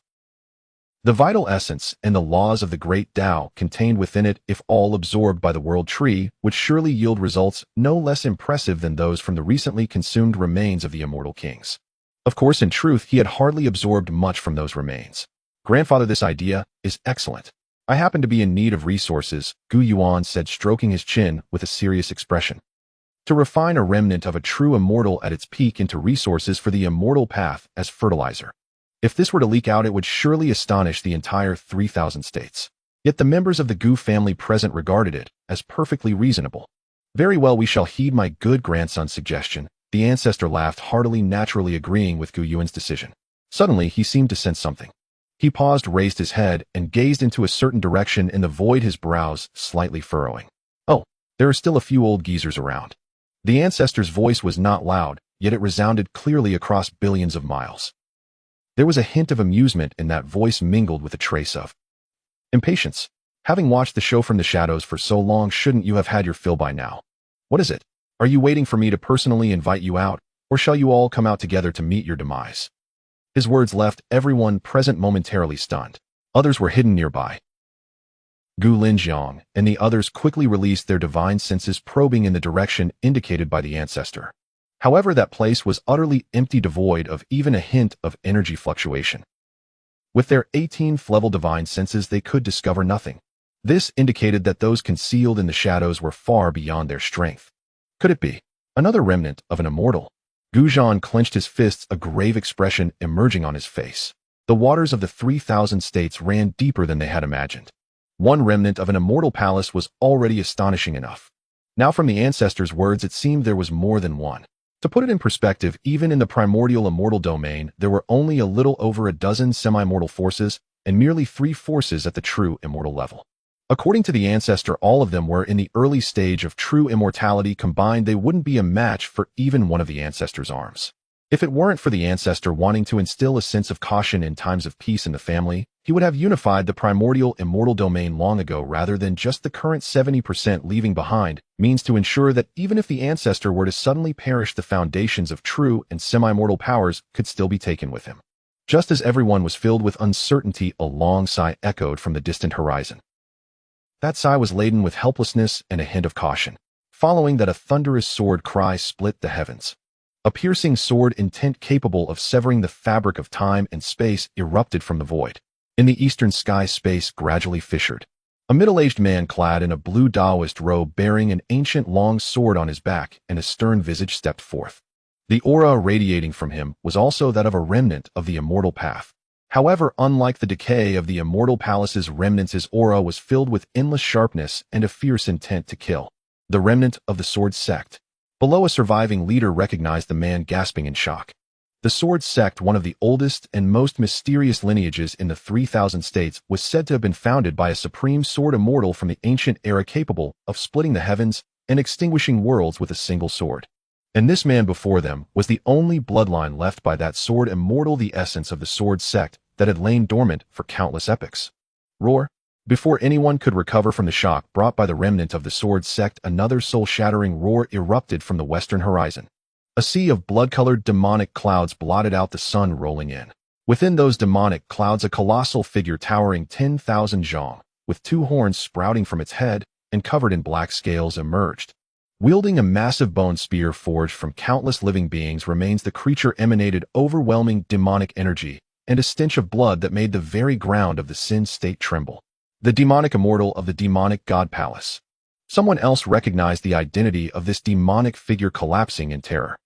The vital essence and the laws of the great Tao contained within it, if all absorbed by the world tree, would surely yield results no less impressive than those from the recently consumed remains of the immortal kings. Of course, in truth, he had hardly absorbed much from those remains. Grandfather, this idea is excellent. I happen to be in need of resources, Gu Yuan said, stroking his chin with a serious expression. To refine a remnant of a true immortal at its peak into resources for the immortal path as fertilizer. If this were to leak out, it would surely astonish the entire 3,000 states. Yet the members of the Gu family present regarded it as perfectly reasonable. Very well, we shall heed my good grandson's suggestion. The ancestor laughed heartily, naturally agreeing with Gu Yuan's decision. Suddenly, he seemed to sense something. He paused, raised his head, and gazed into a certain direction in the void, his brows slightly furrowing. Oh, there are still a few old geezers around. The ancestor's voice was not loud, yet it resounded clearly across billions of miles. There was a hint of amusement in that voice mingled with a trace of impatience. Having watched the show from the shadows for so long, shouldn't you have had your fill by now? What is it? Are you waiting for me to personally invite you out, or shall you all come out together to meet your demise? His words left everyone present momentarily stunned. Others were hidden nearby. Gu Linjiang and the others quickly released their divine senses, probing in the direction indicated by the ancestor. However, that place was utterly empty, devoid of even a hint of energy fluctuation. With their 18th level divine senses, they could discover nothing. This indicated that those concealed in the shadows were far beyond their strength. Could it be another remnant of an immortal? Gu Zhan clenched his fists, a grave expression emerging on his face. The waters of the 3,000 states ran deeper than they had imagined. One remnant of an immortal palace was already astonishing enough. Now, from the ancestors' words, it seemed there was more than one. To put it in perspective, even in the primordial immortal domain, there were only a little over a dozen semi-mortal forces and merely 3 forces at the true immortal level. According to the ancestor, all of them were in the early stage of true immortality. Combined, they wouldn't be a match for even one of the ancestor's arms. If it weren't for the ancestor wanting to instill a sense of caution in times of peace in the family, he would have unified the primordial immortal domain long ago rather than just the current 70% leaving behind, means to ensure that even if the ancestor were to suddenly perish, the foundations of true and semi-mortal powers could still be taken with him. Just as everyone was filled with uncertainty, a long sigh echoed from the distant horizon. That sigh was laden with helplessness and a hint of caution. Following that, a thunderous sword cry split the heavens. A piercing sword intent capable of severing the fabric of time and space erupted from the void. In the eastern sky, space gradually fissured. A middle-aged man clad in a blue Taoist robe, bearing an ancient long sword on his back and a stern visage, stepped forth. The aura radiating from him was also that of a remnant of the immortal path. However, unlike the decay of the immortal palace's remnants, his aura was filled with endless sharpness and a fierce intent to kill. The remnant of the Sword Sect. Below, a surviving leader recognized the man, gasping in shock. The Sword Sect, one of the oldest and most mysterious lineages in the 3,000 states, was said to have been founded by a supreme sword immortal from the ancient era capable of splitting the heavens and extinguishing worlds with a single sword. And this man before them was the only bloodline left by that sword immortal, the essence of the Sword Sect that had lain dormant for countless epochs. Roar! Before anyone could recover from the shock brought by the remnant of the Sword Sect, another soul-shattering roar erupted from the western horizon. A sea of blood-colored demonic clouds blotted out the sun rolling in. Within those demonic clouds, a colossal figure towering 10,000 zhang, with 2 horns sprouting from its head and covered in black scales, emerged. Wielding a massive bone spear forged from countless living beings, remains the creature emanated overwhelming demonic energy and a stench of blood that made the very ground of the Sin State tremble. The demonic immortal of the demonic god palace. Someone else recognized the identity of this demonic figure, collapsing in terror.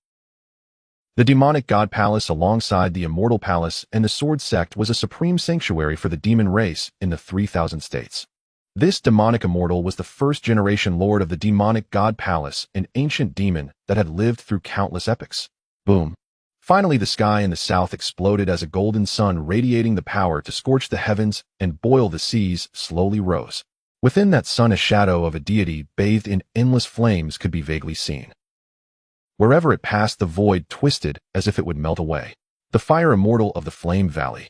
The demonic god palace, alongside the immortal palace and the Sword Sect, was a supreme sanctuary for the demon race in the 3,000 states. This demonic immortal was the first-generation lord of the demonic god palace, an ancient demon that had lived through countless epochs. Boom. Finally, the sky in the south exploded as a golden sun radiating the power to scorch the heavens and boil the seas slowly rose. Within that sun, a shadow of a deity bathed in endless flames could be vaguely seen. Wherever it passed, the void twisted as if it would melt away. The fire immortal of the Flame Valley.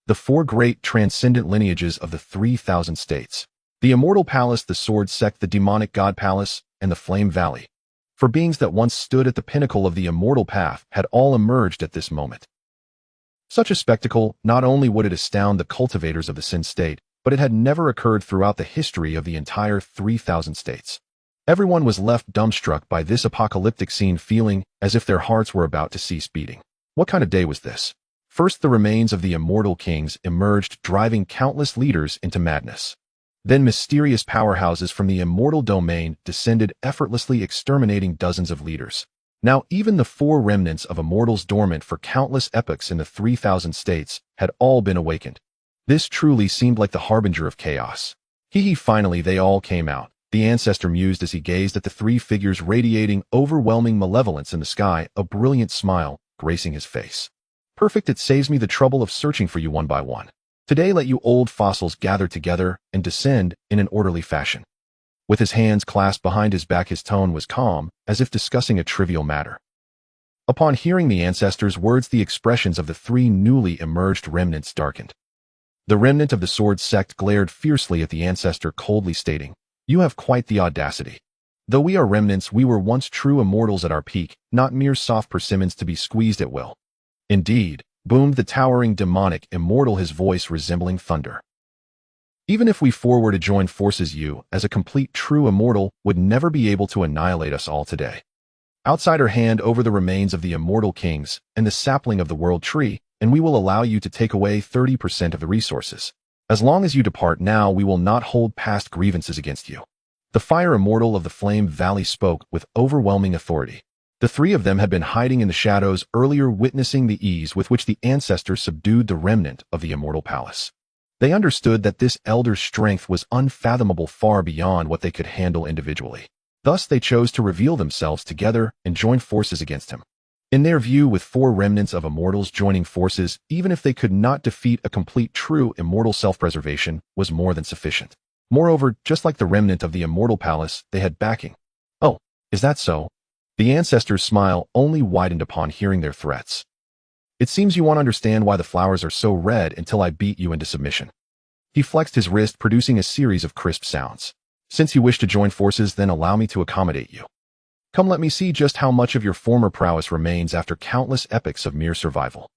The 4 great transcendent lineages of the 3,000 states. The Immortal Palace, the Sword Sect, the Demonic God Palace, and the Flame Valley. For beings that once stood at the pinnacle of the immortal path had all emerged at this moment. Such a spectacle, not only would it astound the cultivators of the Sin State, but it had never occurred throughout the history of the entire 3,000 states. Everyone was left dumbstruck by this apocalyptic scene, feeling as if their hearts were about to cease beating. What kind of day was this? First, the remains of the immortal kings emerged, driving countless leaders into madness. Then mysterious powerhouses from the immortal domain descended, effortlessly exterminating dozens of leaders. Now even the 4 remnants of immortals dormant for countless epochs in the 3,000 states had all been awakened. This truly seemed like the harbinger of chaos. Finally they all came out, the ancestor mused as he gazed at the 3 figures radiating overwhelming malevolence in the sky, a brilliant smile gracing his face. Perfect, it saves me the trouble of searching for you one by one. Today let you old fossils gather together and descend in an orderly fashion. With his hands clasped behind his back, his tone was calm, as if discussing a trivial matter. Upon hearing the ancestor's words, the expressions of the three newly emerged remnants darkened. The remnant of the sword sect glared fiercely at the ancestor, coldly stating, "You have quite the audacity. Though we are remnants, we were once true immortals at our peak, not mere soft persimmons to be squeezed at will." "Indeed," boomed the towering demonic immortal, his voice resembling thunder. "Even if we four were to join forces, you, as a complete true immortal, would never be able to annihilate us all today. Outsider, hand over the remains of the immortal kings and the sapling of the world tree, and we will allow you to take away 30% of the resources. As long as you depart now, we will not hold past grievances against you." The fire immortal of the Flame Valley spoke with overwhelming authority. The three of them had been hiding in the shadows earlier, witnessing the ease with which the ancestor subdued the remnant of the Immortal Palace. They understood that this elder's strength was unfathomable, far beyond what they could handle individually. Thus they chose to reveal themselves together and join forces against him. In their view, with four remnants of immortals joining forces, even if they could not defeat a complete true immortal, self-preservation was more than sufficient. Moreover, just like the remnant of the Immortal Palace, they had backing. "Oh, is that so?" The ancestor's smile only widened upon hearing their threats. "It seems you want to understand why the flowers are so red until I beat you into submission." He flexed his wrist, producing a series of crisp sounds. "Since you wish to join forces, then allow me to accommodate you. Come, let me see just how much of your former prowess remains after countless epochs of mere survival."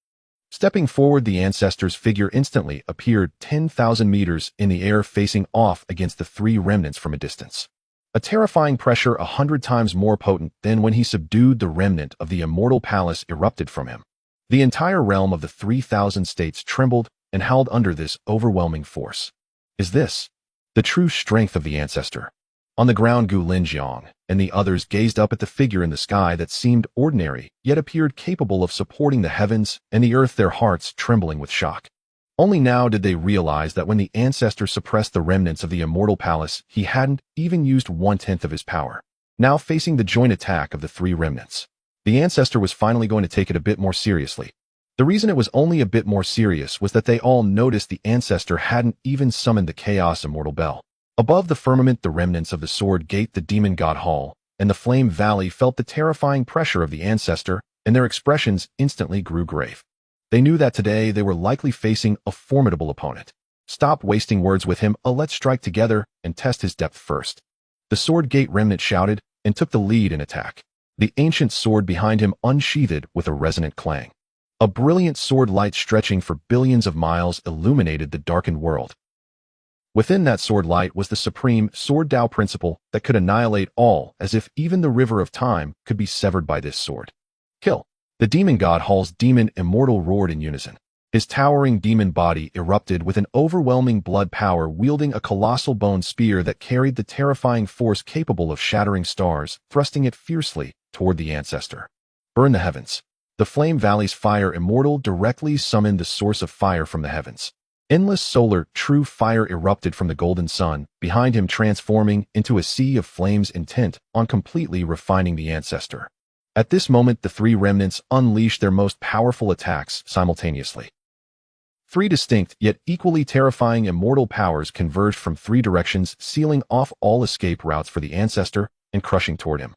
Stepping forward, the ancestor's figure instantly appeared 10,000 meters in the air, facing off against the three remnants from a distance. A terrifying pressure 100 times more potent than when he subdued the remnant of the Immortal Palace erupted from him. The entire realm of the 3,000 states trembled and howled under this overwhelming force. Is this the true strength of the ancestor? On the ground, Gu Linjiang and the others gazed up at the figure in the sky that seemed ordinary, yet appeared capable of supporting the heavens and the earth, their hearts trembling with shock. Only now did they realize that when the ancestor suppressed the remnants of the Immortal Palace, he hadn't even used 1/10 of his power. Now facing the joint attack of the three remnants, the ancestor was finally going to take it a bit more seriously. The reason it was only a bit more serious was that they all noticed the ancestor hadn't even summoned the Chaos Immortal Bell. Above the firmament, the remnants of the Sword Gate, the Demon God Hall, and the Flame Valley felt the terrifying pressure of the ancestor, and their expressions instantly grew grave. They knew that today they were likely facing a formidable opponent. "Stop wasting words with him. Let's strike together and test his depth first." The Sword Gate remnant shouted and took the lead in attack. The ancient sword behind him unsheathed with a resonant clang. A brilliant sword light stretching for billions of miles illuminated the darkened world. Within that sword light was the supreme sword Tao principle that could annihilate all, as if even the river of time could be severed by this sword. "Kill!" The Demon God Hall's demon immortal roared in unison. His towering demon body erupted with an overwhelming blood power, wielding a colossal bone spear that carried the terrifying force capable of shattering stars, thrusting it fiercely toward the ancestor. "Burn the heavens!" The Flame Valley's fire immortal directly summoned the source of fire from the heavens. Endless solar, true fire erupted from the golden sun, behind him, transforming into a sea of flames intent on completely refining the ancestor. At this moment, the three remnants unleashed their most powerful attacks simultaneously. Three distinct, yet equally terrifying immortal powers converged from three directions, sealing off all escape routes for the ancestor and crushing toward him.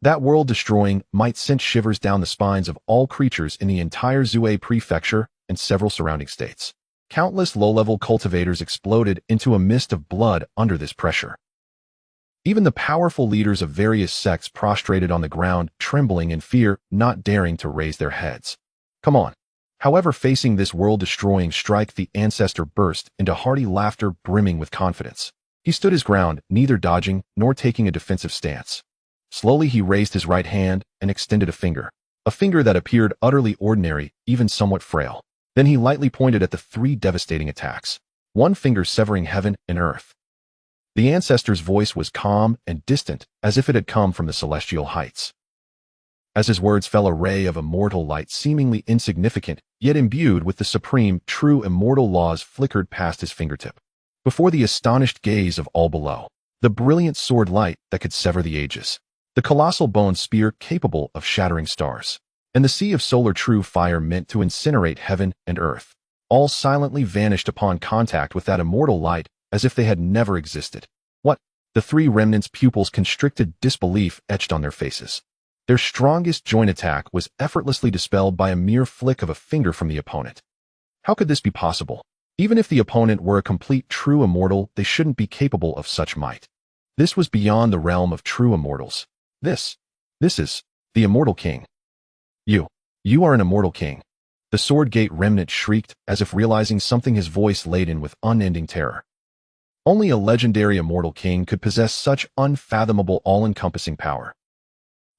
That world-destroying might sent shivers down the spines of all creatures in the entire Zhuai prefecture and several surrounding states. Countless low-level cultivators exploded into a mist of blood under this pressure. Even the powerful leaders of various sects prostrated on the ground, trembling in fear, not daring to raise their heads. "Come on." However, facing this world-destroying strike, the ancestor burst into hearty laughter, brimming with confidence. He stood his ground, neither dodging nor taking a defensive stance. Slowly he raised his right hand and extended a finger that appeared utterly ordinary, even somewhat frail. Then he lightly pointed at the three devastating attacks, one finger severing heaven and earth. The ancestor's voice was calm and distant, as if it had come from the celestial heights. As his words fell, a ray of immortal light, seemingly insignificant, yet imbued with the supreme, true immortal laws, flickered past his fingertip. Before the astonished gaze of all below, the brilliant sword light that could sever the ages, the colossal bone spear capable of shattering stars, and the sea of solar true fire meant to incinerate heaven and earth. all silently vanished upon contact with that immortal light, as if they had never existed. What? The three remnants' pupils constricted, disbelief etched on their faces. Their strongest joint attack was effortlessly dispelled by a mere flick of a finger from the opponent. How could this be possible? Even if the opponent were a complete true immortal, they shouldn't be capable of such might. This was beyond the realm of true immortals. This is the Immortal King. You are an Immortal King. The Sword Gate remnant shrieked, as if realizing something, his voice laden with unending terror. Only a legendary Immortal King could possess such unfathomable, all-encompassing power.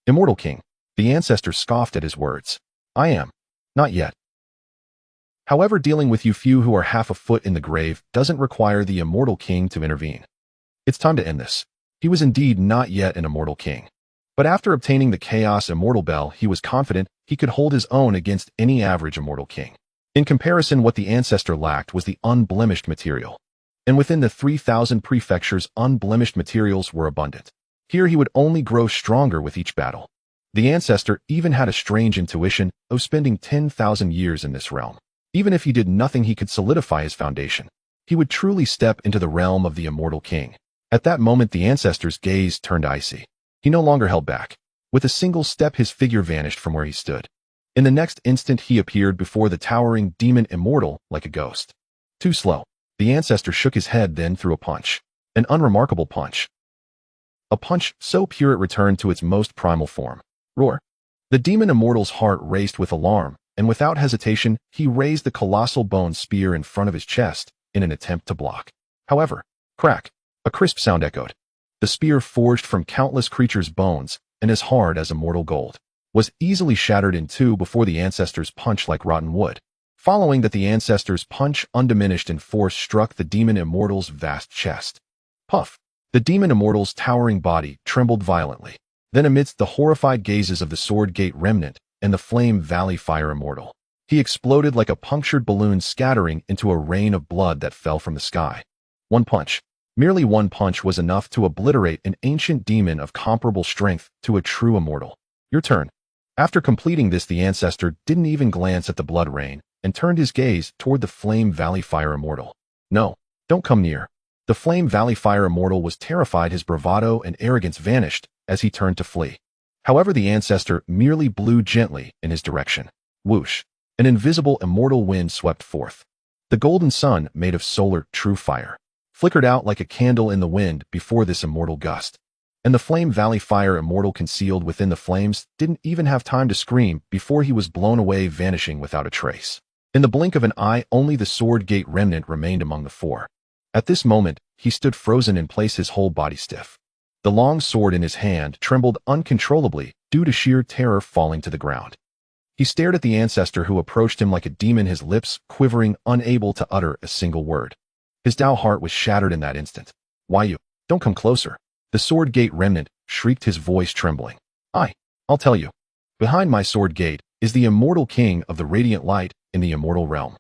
Immortal King. The ancestor scoffed at his words. I am. Not yet. However, dealing with you few who are half a foot in the grave doesn't require the Immortal King to intervene. It's time to end this. He was indeed not yet an Immortal King. But after obtaining the Chaos Immortal Bell, he was confident he could hold his own against any average Immortal King. In comparison, what the ancestor lacked was the unblemished material. And within the 3,000 prefectures, unblemished materials were abundant. Here he would only grow stronger with each battle. The ancestor even had a strange intuition of spending 10,000 years in this realm. Even if he did nothing, he could solidify his foundation. He would truly step into the realm of the Immortal King. At that moment, the ancestor's gaze turned icy. He no longer held back. With a single step, his figure vanished from where he stood. In the next instant, he appeared before the towering demon Immortal like a ghost. Too slow. The ancestor shook his head, then threw a punch. An unremarkable punch. A punch so pure it returned to its most primal form. Roar. The demon Immortal's heart raced with alarm, and without hesitation, he raised the colossal bone spear in front of his chest in an attempt to block. However, crack. A crisp sound echoed. The spear, forged from countless creatures' bones and as hard as immortal gold, was easily shattered in two before the ancestor's punch like rotten wood. Following that, the ancestor's punch, undiminished in force, struck the demon Immortal's vast chest. Puff! The demon Immortal's towering body trembled violently. Then, amidst the horrified gazes of the Sword Gate remnant and the Flame Valley Fire Immortal, he exploded like a punctured balloon, scattering into a rain of blood that fell from the sky. One punch. Merely one punch was enough to obliterate an ancient demon of comparable strength to a true immortal. Your turn. After completing this, the ancestor didn't even glance at the blood rain and turned his gaze toward the Flame Valley Fire Immortal. No, don't come near. The Flame Valley Fire Immortal was terrified. His bravado and arrogance vanished as he turned to flee. However, the ancestor merely blew gently in his direction. Whoosh! An invisible immortal wind swept forth. The golden sun, made of solar true fire, flickered out like a candle in the wind before this immortal gust. And the Flame Valley Fire Immortal, concealed within the flames, didn't even have time to scream before he was blown away, vanishing without a trace. In the blink of an eye, only the Sword Gate remnant remained among the four. At this moment, he stood frozen in place, his whole body stiff. The long sword in his hand trembled uncontrollably due to sheer terror, falling to the ground. He stared at the ancestor, who approached him like a demon, his lips quivering, unable to utter a single word. His Tao heart was shattered in that instant. Why you? Don't come closer. The Sword Gate remnant shrieked, his voice trembling. I'll tell you. Behind my Sword Gate is the Immortal King of the Radiant Light in the Immortal Realm.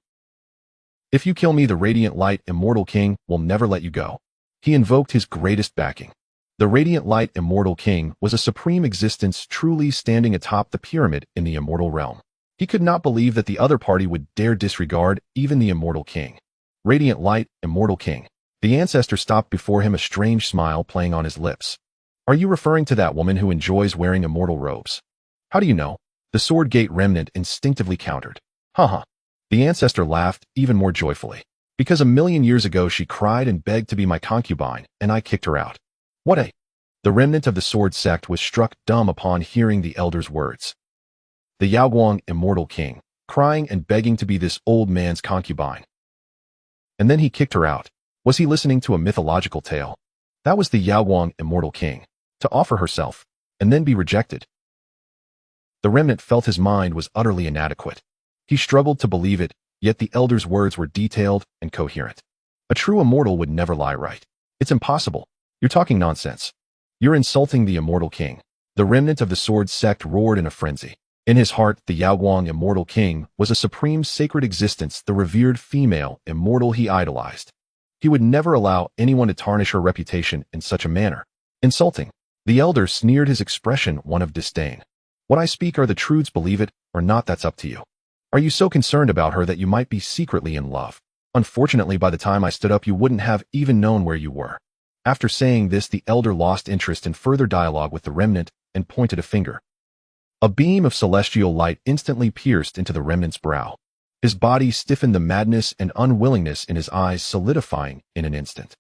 If you kill me, the Radiant Light Immortal King will never let you go. He invoked his greatest backing. The Radiant Light Immortal King was a supreme existence, truly standing atop the pyramid in the Immortal Realm. He could not believe that the other party would dare disregard even the Immortal King. Radiant Light Immortal King. The ancestor stopped before him, a strange smile playing on his lips. Are you referring to that woman who enjoys wearing immortal robes? How do you know? The Sword Gate remnant instinctively countered. Haha. The ancestor laughed even more joyfully. Because 1,000,000 years ago she cried and begged to be my concubine, and I kicked her out. The remnant of the Sword Sect was struck dumb upon hearing the elder's words. The Yaoguang Immortal King, crying and begging to be this old man's concubine. And then he kicked her out. Was he listening to a mythological tale? That was the Yaoguang Immortal King, to offer herself, and then be rejected. The remnant felt his mind was utterly inadequate. He struggled to believe it, yet the elder's words were detailed and coherent. A true immortal would never lie, right? It's impossible. You're talking nonsense. You're insulting the Immortal King. The remnant of the Sword Sect roared in a frenzy. In his heart, the Yaoguang Immortal King was a supreme sacred existence, the revered female immortal he idolized. He would never allow anyone to tarnish her reputation in such a manner. Insulting. The elder sneered, his expression one of disdain. What I speak are the truths, believe it or not, that's up to you. Are you so concerned about her that you might be secretly in love? Unfortunately, by the time I stood up, you wouldn't have even known where you were." After saying this, the elder lost interest in further dialogue with the remnant and pointed a finger. A beam of celestial light instantly pierced into the remnant's brow. His body stiffened, the madness and unwillingness in his eyes solidifying in an instant.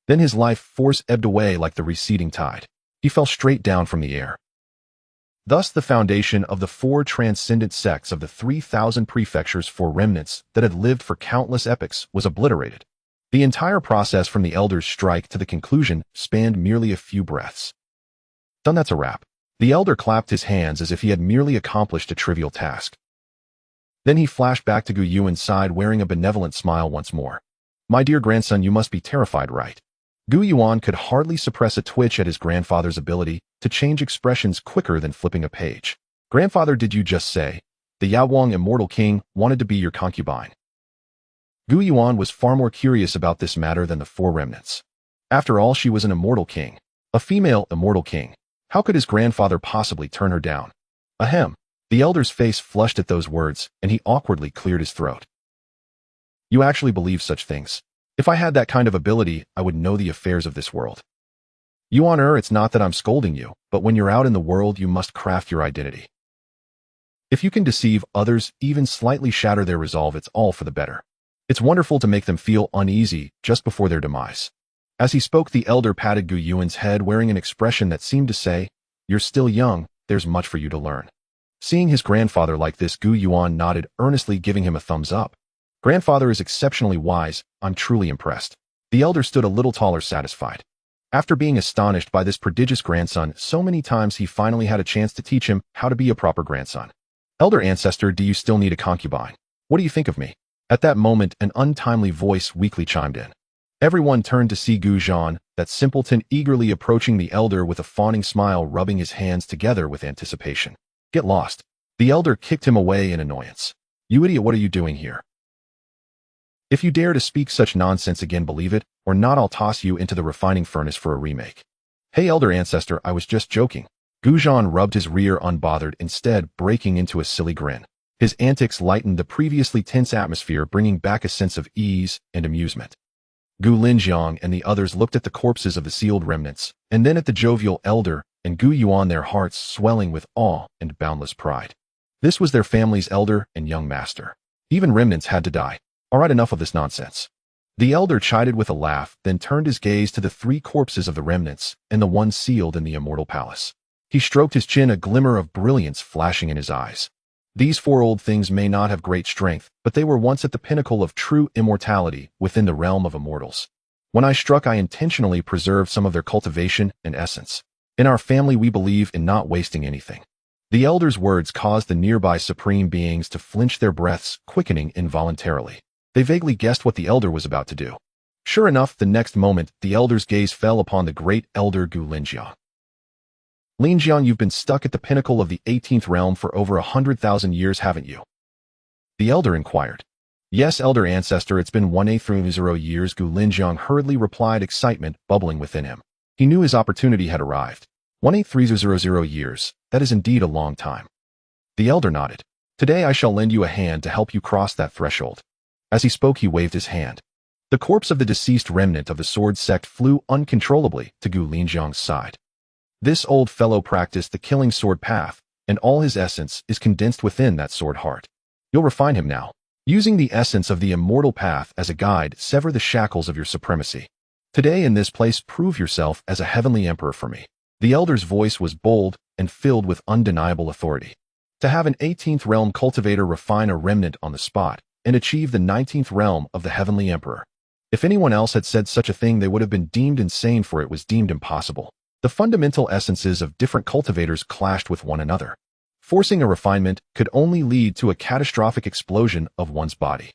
Then his life force ebbed away like the receding tide. He fell straight down from the air. Thus the foundation of the 4 transcendent sects of the 3,000 prefectures for remnants that had lived for countless epochs was obliterated. The entire process from the elder's strike to the conclusion spanned merely a few breaths. "Done, that's a wrap." The elder clapped his hands as if he had merely accomplished a trivial task. Then he flashed back to Gu Yuan's side, wearing a benevolent smile once more. "My dear grandson, you must be terrified, right?" Gu Yuan could hardly suppress a twitch at his grandfather's ability to change expressions quicker than flipping a page. "Grandfather, did you just say the Yaowang Immortal King wanted to be your concubine?" Gu Yuan was far more curious about this matter than the 4 remnants. After all, she was an immortal king, a female immortal king. How could his grandfather possibly turn her down? Ahem. The elder's face flushed at those words, and he awkwardly cleared his throat. "You actually believe such things? If I had that kind of ability, I would know the affairs of this world." "Yuan, it's not that I'm scolding you, but when you're out in the world, you must craft your identity. If you can deceive others, even slightly shatter their resolve, it's all for the better. It's wonderful to make them feel uneasy just before their demise." As he spoke, the elder patted Gu Yuan's head, wearing an expression that seemed to say, "You're still young, there's much for you to learn." Seeing his grandfather like this, Gu Yuan nodded earnestly, giving him a thumbs up. "Grandfather is exceptionally wise. I'm truly impressed." The elder stood a little taller, satisfied. After being astonished by this prodigious grandson so many times, he finally had a chance to teach him how to be a proper grandson. "Elder ancestor, do you still need a concubine? What do you think of me?" At that moment, an untimely voice weakly chimed in. Everyone turned to see Gu Zhan, that simpleton, eagerly approaching the elder with a fawning smile, rubbing his hands together with anticipation. "Get lost." The elder kicked him away in annoyance. "You idiot, what are you doing here? If you dare to speak such nonsense again, believe it or not, I'll toss you into the refining furnace for a remake." "Hey, elder ancestor, I was just joking." Gu Zhan rubbed his rear, unbothered, instead breaking into a silly grin. His antics lightened the previously tense atmosphere, bringing back a sense of ease and amusement. Gu Linjiang and the others looked at the corpses of the sealed remnants, and then at the jovial elder and Gu Yuan, their hearts swelling with awe and boundless pride. This was their family's elder and young master. Even remnants had to die. "All right, enough of this nonsense." The elder chided with a laugh, then turned his gaze to the 3 corpses of the remnants and the one sealed in the immortal palace. He stroked his chin, a glimmer of brilliance flashing in his eyes. "These 4 old things may not have great strength, but they were once at the pinnacle of true immortality within the realm of immortals. When I struck, I intentionally preserved some of their cultivation and essence. In our family, we believe in not wasting anything." The elder's words caused the nearby supreme beings to flinch, their breaths quickening involuntarily. They vaguely guessed what the elder was about to do. Sure enough, the next moment, the elder's gaze fell upon the great elder Gu Linjiang. "Linjiang, you've been stuck at the pinnacle of the 18th realm for over 100,000 years, haven't you?" the elder inquired. "Yes, elder ancestor, it's been 1830 years," Gu Linjiang hurriedly replied, excitement bubbling within him. He knew his opportunity had arrived. 1830 years, that is indeed a long time. The elder nodded. "Today I shall lend you a hand to help you cross that threshold." As he spoke, he waved his hand. The corpse of the deceased remnant of the sword sect flew uncontrollably to Gu Linjiang's side. This old fellow practiced the killing sword path, and all his essence is condensed within that sword heart. You'll refine him now. Using the essence of the immortal path as a guide, sever the shackles of your supremacy. Today in this place, prove yourself as a heavenly emperor for me. The elder's voice was bold and filled with undeniable authority. To have an 18th realm cultivator refine a remnant on the spot and achieve the 19th realm of the heavenly emperor. If anyone else had said such a thing, they would have been deemed insane, for it was deemed impossible. The fundamental essences of different cultivators clashed with one another. Forcing a refinement could only lead to a catastrophic explosion of one's body.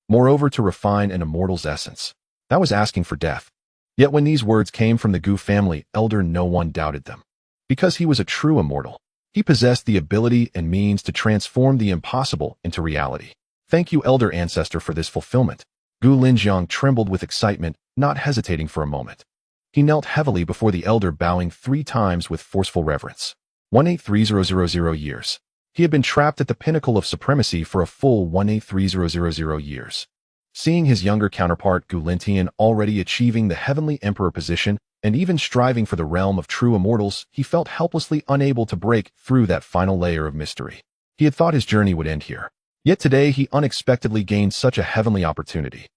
Moreover, to refine an immortal's essence, that was asking for death. Yet when these words came from the Gu family elder, no one doubted them. Because he was a true immortal. He possessed the ability and means to transform the impossible into reality. "Thank you, elder ancestor, for this fulfillment." Gu Linjiang trembled with excitement, not hesitating for a moment. He knelt heavily before the elder, bowing 3 times with forceful reverence. 1830 years. He had been trapped at the pinnacle of supremacy for a full 183000 years. Seeing his younger counterpart Gulintian already achieving the Heavenly Emperor position and even striving for the realm of true immortals, he felt helplessly unable to break through that final layer of mystery. He had thought his journey would end here. Yet today he unexpectedly gained such a heavenly opportunity.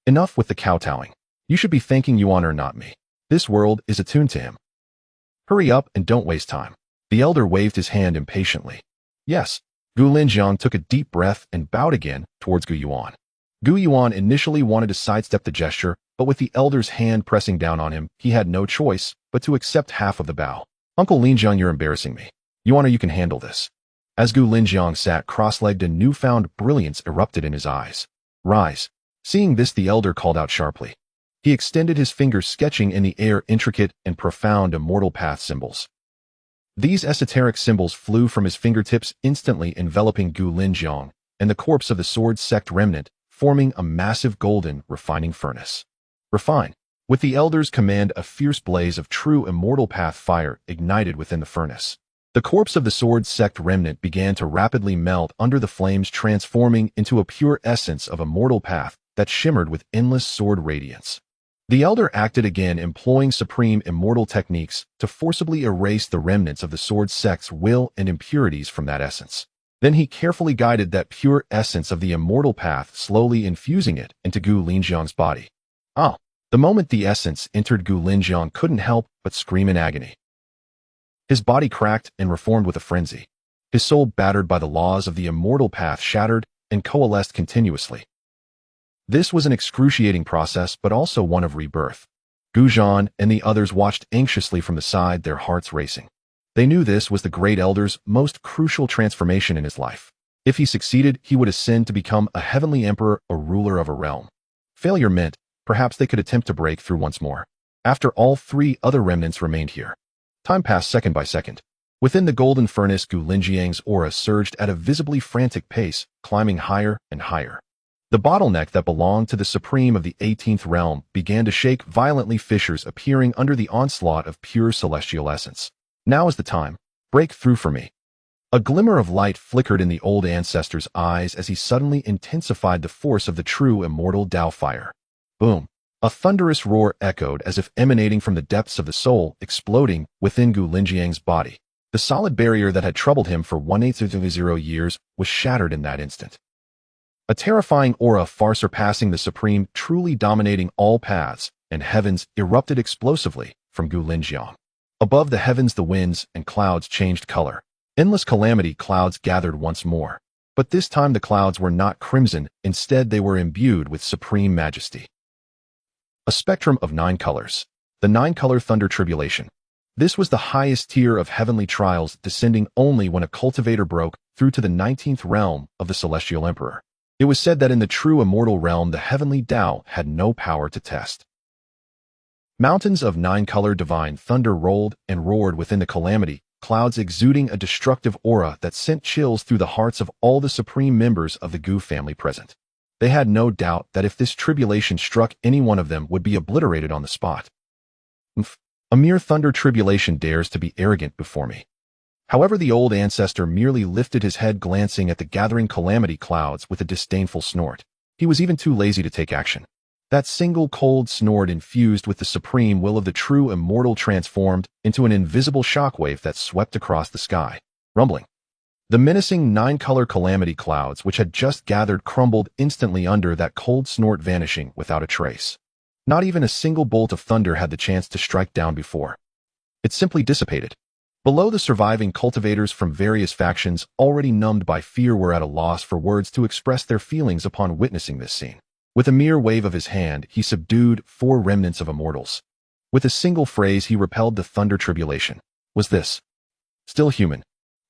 Enough with the kowtowing. You should be thanking Yuan, not me. This world is attuned to him. Hurry up and don't waste time. The elder waved his hand impatiently. Yes. Gu Linjiang took a deep breath and bowed again towards Gu Yuan. Gu Yuan initially wanted to sidestep the gesture, but with the elder's hand pressing down on him, he had no choice but to accept half of the bow. Uncle Linjiang, you're embarrassing me. Yuan, you can handle this. As Gu Linjiang sat cross-legged, a newfound brilliance erupted in his eyes. Rise. Seeing this, the elder called out sharply. He extended his fingers, sketching in the air intricate and profound immortal path symbols. These esoteric symbols flew from his fingertips, instantly enveloping Gu Linjiang and the corpse of the sword sect remnant, forming a massive golden refining furnace. Refine. With the elder's command, a fierce blaze of true immortal path fire ignited within the furnace. The corpse of the sword sect remnant began to rapidly melt under the flames, transforming into a pure essence of immortal path that shimmered with endless sword radiance. The elder acted again, employing supreme immortal techniques to forcibly erase the remnants of the sword sect's will and impurities from that essence. Then he carefully guided that pure essence of the immortal path, slowly infusing it into Gu Linjiang's body. Ah! The moment the essence entered, Gu Linjiang couldn't help but scream in agony. His body cracked and reformed with a frenzy. His soul, battered by the laws of the immortal path, shattered and coalesced continuously. This was an excruciating process, but also one of rebirth. Gu Zhan and the others watched anxiously from the side, their hearts racing. They knew this was the great elder's most crucial transformation in his life. If he succeeded, he would ascend to become a heavenly emperor, a ruler of a realm. Failure meant perhaps they could attempt to break through once more. After all, 3 other remnants remained here. Time passed second by second. Within the golden furnace, Gu Linjiang's aura surged at a visibly frantic pace, climbing higher and higher. The bottleneck that belonged to the supreme of the 18th realm began to shake violently, fissures appearing under the onslaught of pure celestial essence. Now is the time. Break through for me. A glimmer of light flickered in the old ancestor's eyes as he suddenly intensified the force of the true immortal Dao fire. Boom! A thunderous roar echoed as if emanating from the depths of the soul, exploding within Gu Linjiang's body. The solid barrier that had troubled him for 1830 years was shattered in that instant. A terrifying aura, far surpassing the supreme, truly dominating all paths and heavens, erupted explosively from Gu Linjiang. Above the heavens, the winds and clouds changed color. Endless calamity clouds gathered once more. But this time the clouds were not crimson, instead they were imbued with supreme majesty. A spectrum of 9 colors. The 9-color thunder tribulation. This was the highest tier of heavenly trials, descending only when a cultivator broke through to the 19th realm of the celestial emperor. It was said that in the true immortal realm, the heavenly Tao had no power to test. Mountains of 9-color divine thunder rolled and roared within the calamity, clouds exuding a destructive aura that sent chills through the hearts of all the supreme members of the Gu family present. They had no doubt that if this tribulation struck, any one of them would be obliterated on the spot. A mere thunder tribulation dares to be arrogant before me. However, the old ancestor merely lifted his head, glancing at the gathering calamity clouds with a disdainful snort. He was even too lazy to take action. That single cold snort, infused with the supreme will of the true immortal, transformed into an invisible shockwave that swept across the sky, rumbling. The menacing 9-color calamity clouds which had just gathered crumbled instantly under that cold snort, vanishing without a trace. Not even a single bolt of thunder had the chance to strike down before. It simply dissipated. Below, the surviving cultivators from various factions, already numbed by fear, were at a loss for words to express their feelings upon witnessing this scene. With a mere wave of his hand, he subdued 4 remnants of immortals. With a single phrase, he repelled the thunder tribulation. Was this still human?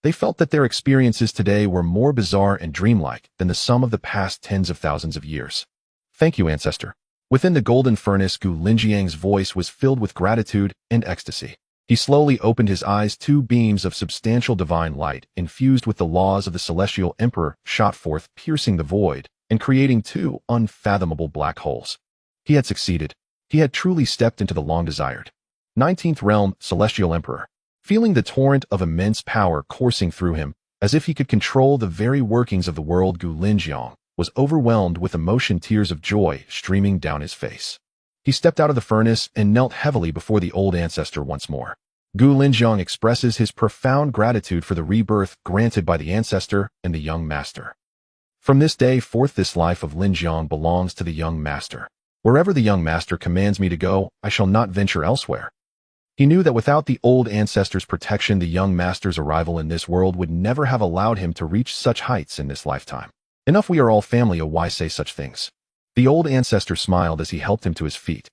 They felt that their experiences today were more bizarre and dreamlike than the sum of the past tens of thousands of years. Thank you, ancestor. Within the golden furnace, Gu Linjiang's voice was filled with gratitude and ecstasy. He slowly opened his eyes. 2 beams of substantial divine light, infused with the laws of the celestial emperor, shot forth, piercing the void and creating 2 unfathomable black holes. He had succeeded. He had truly stepped into the long-desired 19th realm celestial emperor. Feeling the torrent of immense power coursing through him, As if he could control the very workings of the world, Gu Linjiang was overwhelmed with emotion, tears of joy streaming down his face. He stepped out of the furnace and knelt heavily before the old ancestor once more. Gu Linjiang expresses his profound gratitude for the rebirth granted by the ancestor and the young master. From this day forth, this life of Linjiang belongs to the young master. Wherever the young master commands me to go, I shall not venture elsewhere. He knew that without the old ancestor's protection, the young master's arrival in this world would never have allowed him to reach such heights in this lifetime. Enough, we are all family, oh why say such things? The old ancestor smiled as he helped him to his feet.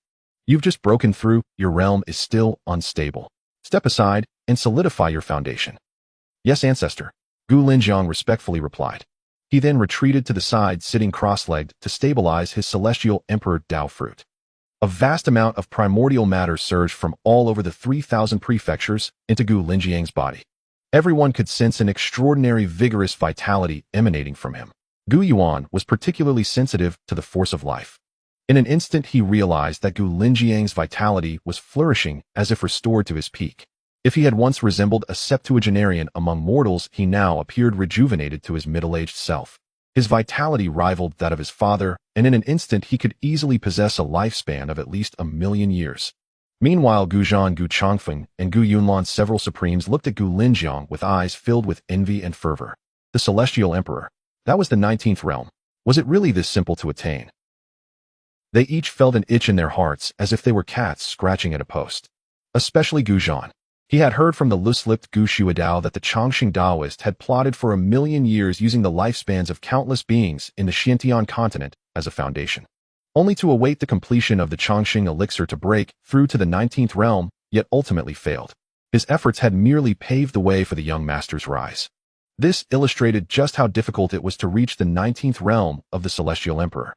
You've just broken through, your realm is still unstable. Step aside and solidify your foundation. Yes, ancestor, Gu Linjiang respectfully replied. He then retreated to the side, sitting cross-legged to stabilize his celestial emperor Dao fruit. A vast amount of primordial matter surged from all over the 3,000 prefectures into Gu Linjiang's body. Everyone could sense an extraordinary vigorous vitality emanating from him. Gu Yuan was particularly sensitive to the force of life. In an instant, he realized that Gu Linjiang's vitality was flourishing as if restored to his peak. If he had once resembled a septuagenarian among mortals, he now appeared rejuvenated to his middle-aged self. His vitality rivaled that of his father, and in an instant he could easily possess a lifespan of at least 1,000,000 years. Meanwhile, Gu Zhan, Gu Changfeng, and Gu Yunlan, several supremes, looked at Gu Linjiang with eyes filled with envy and fervor. The Celestial Emperor. That was the 19th realm. Was it really this simple to attain? They each felt an itch in their hearts as if they were cats scratching at a post. Especially Gu Zhan. He had heard from the loose-lipped Gu Shuadao that the Chongqing Taoist had plotted for 1,000,000 years using the lifespans of countless beings in the Xiantian continent as a foundation, only to await the completion of the Chongqing elixir to break through to the 19th realm, yet ultimately failed. His efforts had merely paved the way for the young master's rise. This illustrated just how difficult it was to reach the 19th realm of the Celestial Emperor.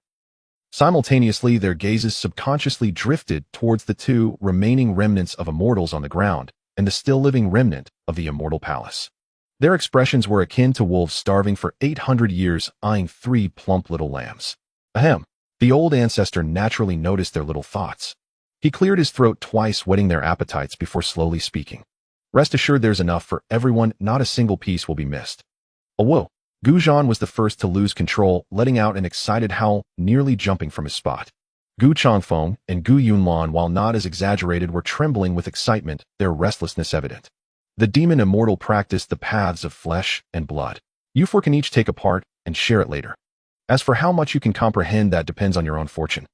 Simultaneously, their gazes subconsciously drifted towards the two remaining remnants of immortals on the ground and the still-living remnant of the Immortal Palace. Their expressions were akin to wolves starving for 800 years, eyeing 3 plump little lambs. Ahem. The old ancestor naturally noticed their little thoughts. He cleared his throat twice, whetting their appetites before slowly speaking. Rest assured, there's enough for everyone, not a single piece will be missed. Oh whoa. Gu Zhan was the first to lose control, letting out an excited howl, nearly jumping from his spot. Gu Changfeng and Gu Yunlan, while not as exaggerated, were trembling with excitement, their restlessness evident. The demon Immortal practiced the paths of flesh and blood. You four can each take a part and share it later. As for how much you can comprehend, that depends on your own fortune.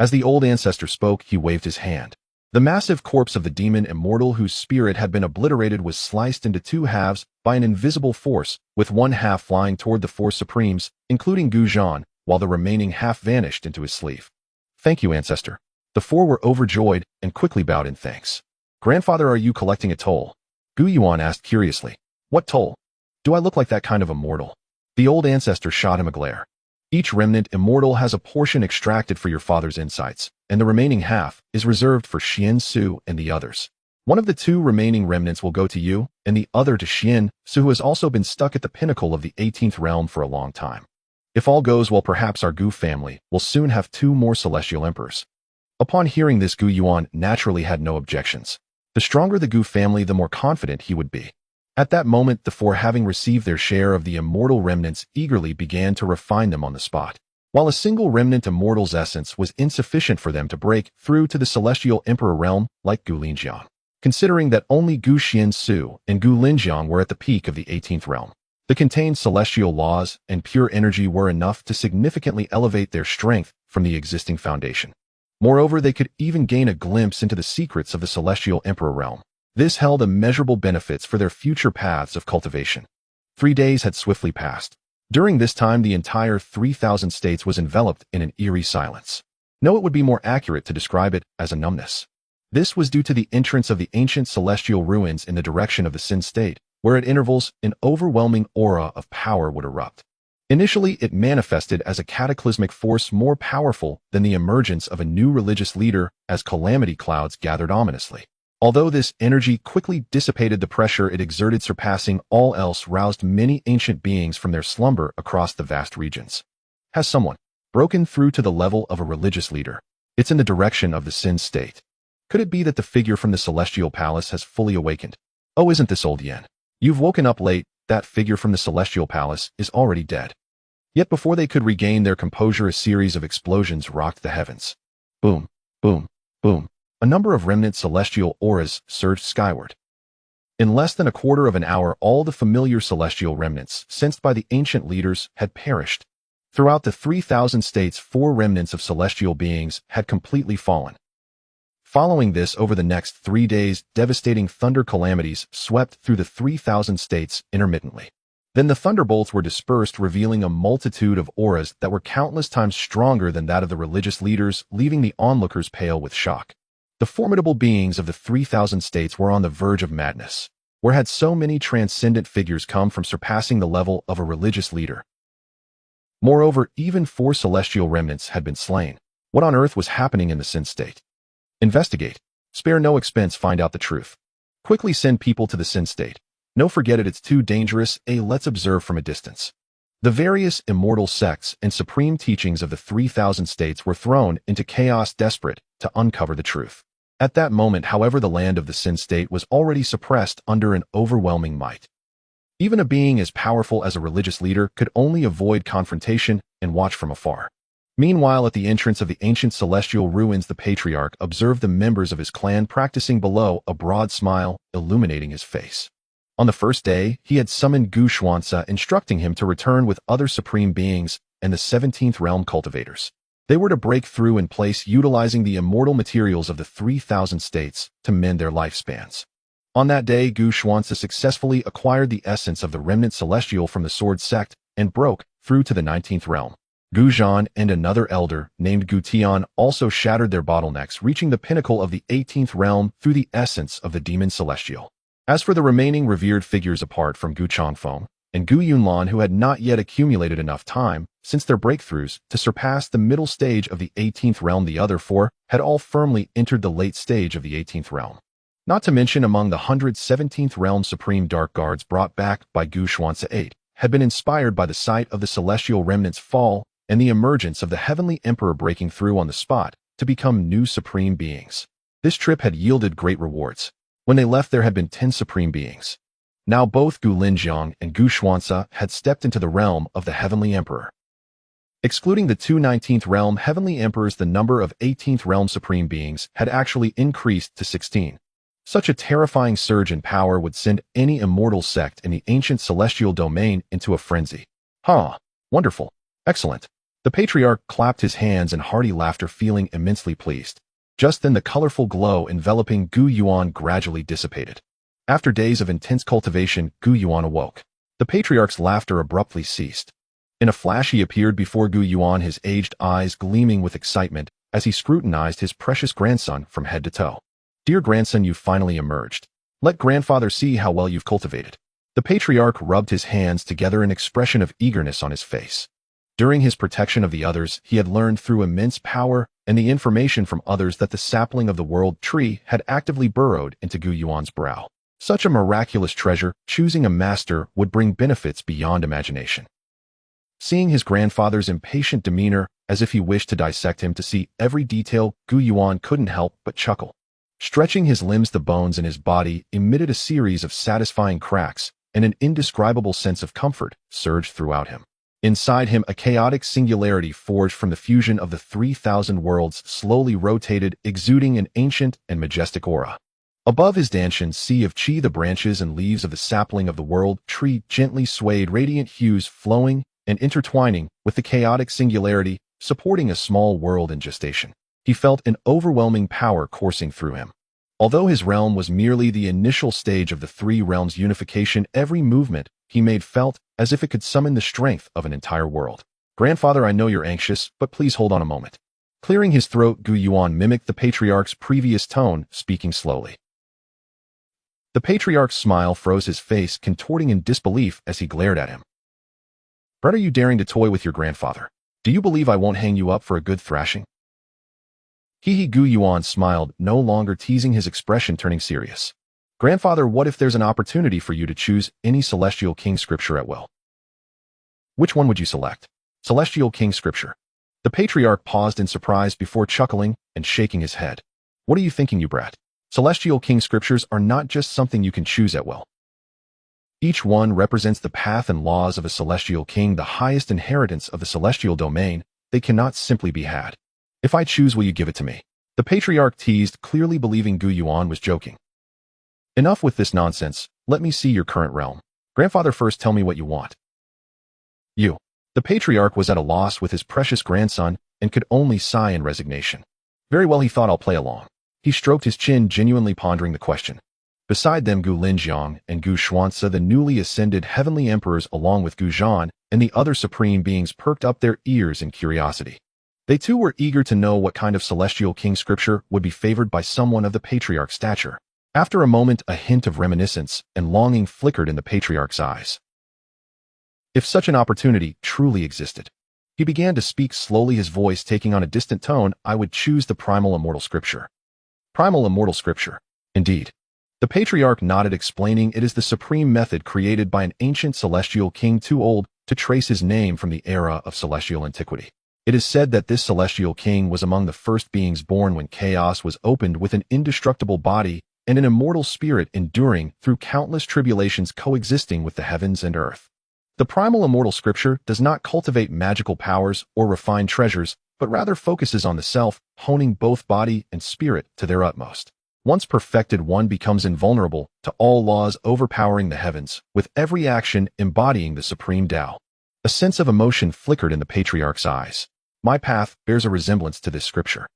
As the old ancestor spoke, he waved his hand. The massive corpse of the demon Immortal, whose spirit had been obliterated, was sliced into 2 halves by an invisible force, with 1 half flying toward the 4 supremes, including Gu Zhan, while the remaining half vanished into his sleeve. Thank you, ancestor. The 4 were overjoyed and quickly bowed in thanks. Grandfather, are you collecting a toll? Gu Yuan asked curiously. What toll? Do I look like that kind of immortal? The old ancestor shot him a glare. Each remnant immortal has a portion extracted for your father's insights, and the remaining half is reserved for Xianxia and the others. One of the 2 remaining remnants will go to you, and the other to Xianxia, who has also been stuck at the pinnacle of the 18th realm for a long time. If all goes well, perhaps our Gu family will soon have 2 more celestial emperors. Upon hearing this, Gu Yuan naturally had no objections. The stronger the Gu family, the more confident he would be. At that moment, the 4, having received their share of the immortal remnants, eagerly began to refine them on the spot. While a single remnant immortal's essence was insufficient for them to break through to the celestial emperor realm like Gu Linjiang. Considering that only Gu Xianxia and Gu Linjiang were at the peak of the 18th realm, the contained celestial laws and pure energy were enough to significantly elevate their strength from the existing foundation. Moreover, they could even gain a glimpse into the secrets of the celestial emperor realm. This held immeasurable benefits for their future paths of cultivation. 3 days had swiftly passed. During this time, the entire 3,000 states was enveloped in an eerie silence. No, it would be more accurate to describe it as a numbness. This was due to the entrance of the ancient celestial ruins in the direction of the Sin state, where at intervals an overwhelming aura of power would erupt. Initially, it manifested as a cataclysmic force more powerful than the emergence of a new religious leader as calamity clouds gathered ominously. Although this energy quickly dissipated, the pressure it exerted, surpassing all else, roused many ancient beings from their slumber across the vast regions. Has someone broken through to the level of a religious leader? It's in the direction of the Sin state. Could it be that the figure from the celestial palace has fully awakened? Oh, isn't this old Yen? You've woken up late, that figure from the Celestial Palace, is already dead. Yet before they could regain their composure, a series of explosions rocked the heavens. Boom, boom, boom. A number of remnant celestial auras surged skyward. In less than a quarter of an hour, all the familiar celestial remnants, sensed by the ancient leaders, had perished. Throughout the 3,000 states, 4 remnants of celestial beings had completely fallen. Following this, over the next 3 days, devastating thunder calamities swept through the 3,000 states intermittently. Then the thunderbolts were dispersed, revealing a multitude of auras that were countless times stronger than that of the religious leaders, leaving the onlookers pale with shock. The formidable beings of the 3,000 states were on the verge of madness. Where had so many transcendent figures come from, surpassing the level of a religious leader? Moreover, even 4 celestial remnants had been slain. What on earth was happening in the Sin State? Investigate. Spare no expense, find out the truth. Quickly send people to the Sin State. No, forget it, it's too dangerous. Let's observe from a distance. The various immortal sects and supreme teachings of the 3,000 states were thrown into chaos, desperate to uncover the truth. At that moment, however, the land of the Sin State was already suppressed under an overwhelming might. Even a being as powerful as a religious leader could only avoid confrontation and watch from afar. Meanwhile, at the entrance of the ancient celestial ruins, the patriarch observed the members of his clan practicing below, a broad smile illuminating his face. On the first day, he had summoned Xianxia, instructing him to return with other supreme beings and the 17th realm cultivators. They were to break through in place, utilizing the immortal materials of the 3,000 states to mend their lifespans. On that day, Xianxia successfully acquired the essence of the remnant celestial from the sword sect and broke through to the 19th realm. Gu Zhan and another elder named Gu Tian also shattered their bottlenecks, reaching the pinnacle of the 18th realm through the essence of the demon celestial. As for the remaining revered figures, apart from Gu Changfeng and Gu Yunlan, who had not yet accumulated enough time since their breakthroughs to surpass the middle stage of the 18th realm, the other 4 had all firmly entered the late stage of the 18th realm. Not to mention, among the 117th realm supreme dark guards brought back by Xianxia 8 had been inspired by the sight of the celestial remnants' fall and the emergence of the heavenly emperor breaking through on the spot to become new supreme beings. This trip had yielded great rewards. When they left, there had been 10 supreme beings. Now both Gu Linjiang and Xianxia had stepped into the realm of the heavenly emperor. Excluding the 2 19th realm heavenly emperors, the number of 18th realm supreme beings had actually increased to 16. Such a terrifying surge in power would send any immortal sect in the ancient celestial domain into a frenzy. Wonderful. Excellent. The patriarch clapped his hands in hearty laughter, feeling immensely pleased. Just then, the colorful glow enveloping Gu Yuan gradually dissipated. After days of intense cultivation, Gu Yuan awoke. The patriarch's laughter abruptly ceased. In a flash, he appeared before Gu Yuan, his aged eyes gleaming with excitement as he scrutinized his precious grandson from head to toe. "Dear grandson, you've finally emerged. Let grandfather see how well you've cultivated." The patriarch rubbed his hands together, an expression of eagerness on his face. During his protection of the others, he had learned through immense power and the information from others that the sapling of the world tree had actively burrowed into Gu Yuan's brow. Such a miraculous treasure, choosing a master, would bring benefits beyond imagination. Seeing his grandfather's impatient demeanor, as if he wished to dissect him to see every detail, Gu Yuan couldn't help but chuckle. Stretching his limbs, the bones in his body emitted a series of satisfying cracks, and an indescribable sense of comfort surged throughout him. Inside him, a chaotic singularity forged from the fusion of the 3,000 worlds slowly rotated, exuding an ancient and majestic aura. Above his dancing sea of chi, the branches and leaves of the sapling of the world tree gently swayed, radiant hues flowing and intertwining with the chaotic singularity, supporting a small world in gestation. He felt an overwhelming power coursing through him. Although his realm was merely the initial stage of the 3 realms' unification, every movement he made felt as if it could summon the strength of an entire world. "Grandfather, I know you're anxious, but please hold on a moment." Clearing his throat, Gu Yuan mimicked the patriarch's previous tone, speaking slowly. The patriarch's smile froze his face, contorting in disbelief as he glared at him. "What are you daring to toy with your grandfather? Do you believe I won't hang you up for a good thrashing?" Gu Yuan smiled, no longer teasing, his expression turning serious. "Grandfather, what if there's an opportunity for you to choose any Celestial King scripture at will? Which one would you select?" "Celestial King scripture." The patriarch paused in surprise before chuckling and shaking his head. "What are you thinking, you brat? Celestial King scriptures are not just something you can choose at will. Each one represents the path and laws of a celestial king, the highest inheritance of the celestial domain. They cannot simply be had. If I choose, will you give it to me? The patriarch teased, clearly believing Gu Yuan was joking. Enough with this nonsense. Let me see your current realm. Grandfather, first tell me what you want. You. The patriarch was at a loss with his precious grandson and could only sigh in resignation. Very well, he thought, I'll play along. He stroked his chin, genuinely pondering the question. Beside them, Gu Linjiang and Gu Xianxia, the newly ascended heavenly emperors, along with Gu Zhan and the other supreme beings, perked up their ears in curiosity. They too were eager to know what kind of celestial king scripture would be favored by someone of the patriarch's stature. After a moment, a hint of reminiscence and longing flickered in the patriarch's eyes. If such an opportunity truly existed, he began to speak slowly, his voice taking on a distant tone, I would choose the primal immortal scripture. Primal immortal scripture. Indeed. The patriarch nodded, explaining it is the supreme method created by an ancient celestial king too old to trace his name from the era of celestial antiquity. It is said that this celestial king was among the first beings born when chaos was opened, with an indestructible body and an immortal spirit enduring through countless tribulations, coexisting with the heavens and earth. The primal immortal scripture does not cultivate magical powers or refine treasures, but rather focuses on the self, honing both body and spirit to their utmost. Once perfected, one becomes invulnerable to all laws, overpowering the heavens, with every action embodying the supreme Tao. A sense of emotion flickered in the patriarch's eyes. My path bears a resemblance to this scripture.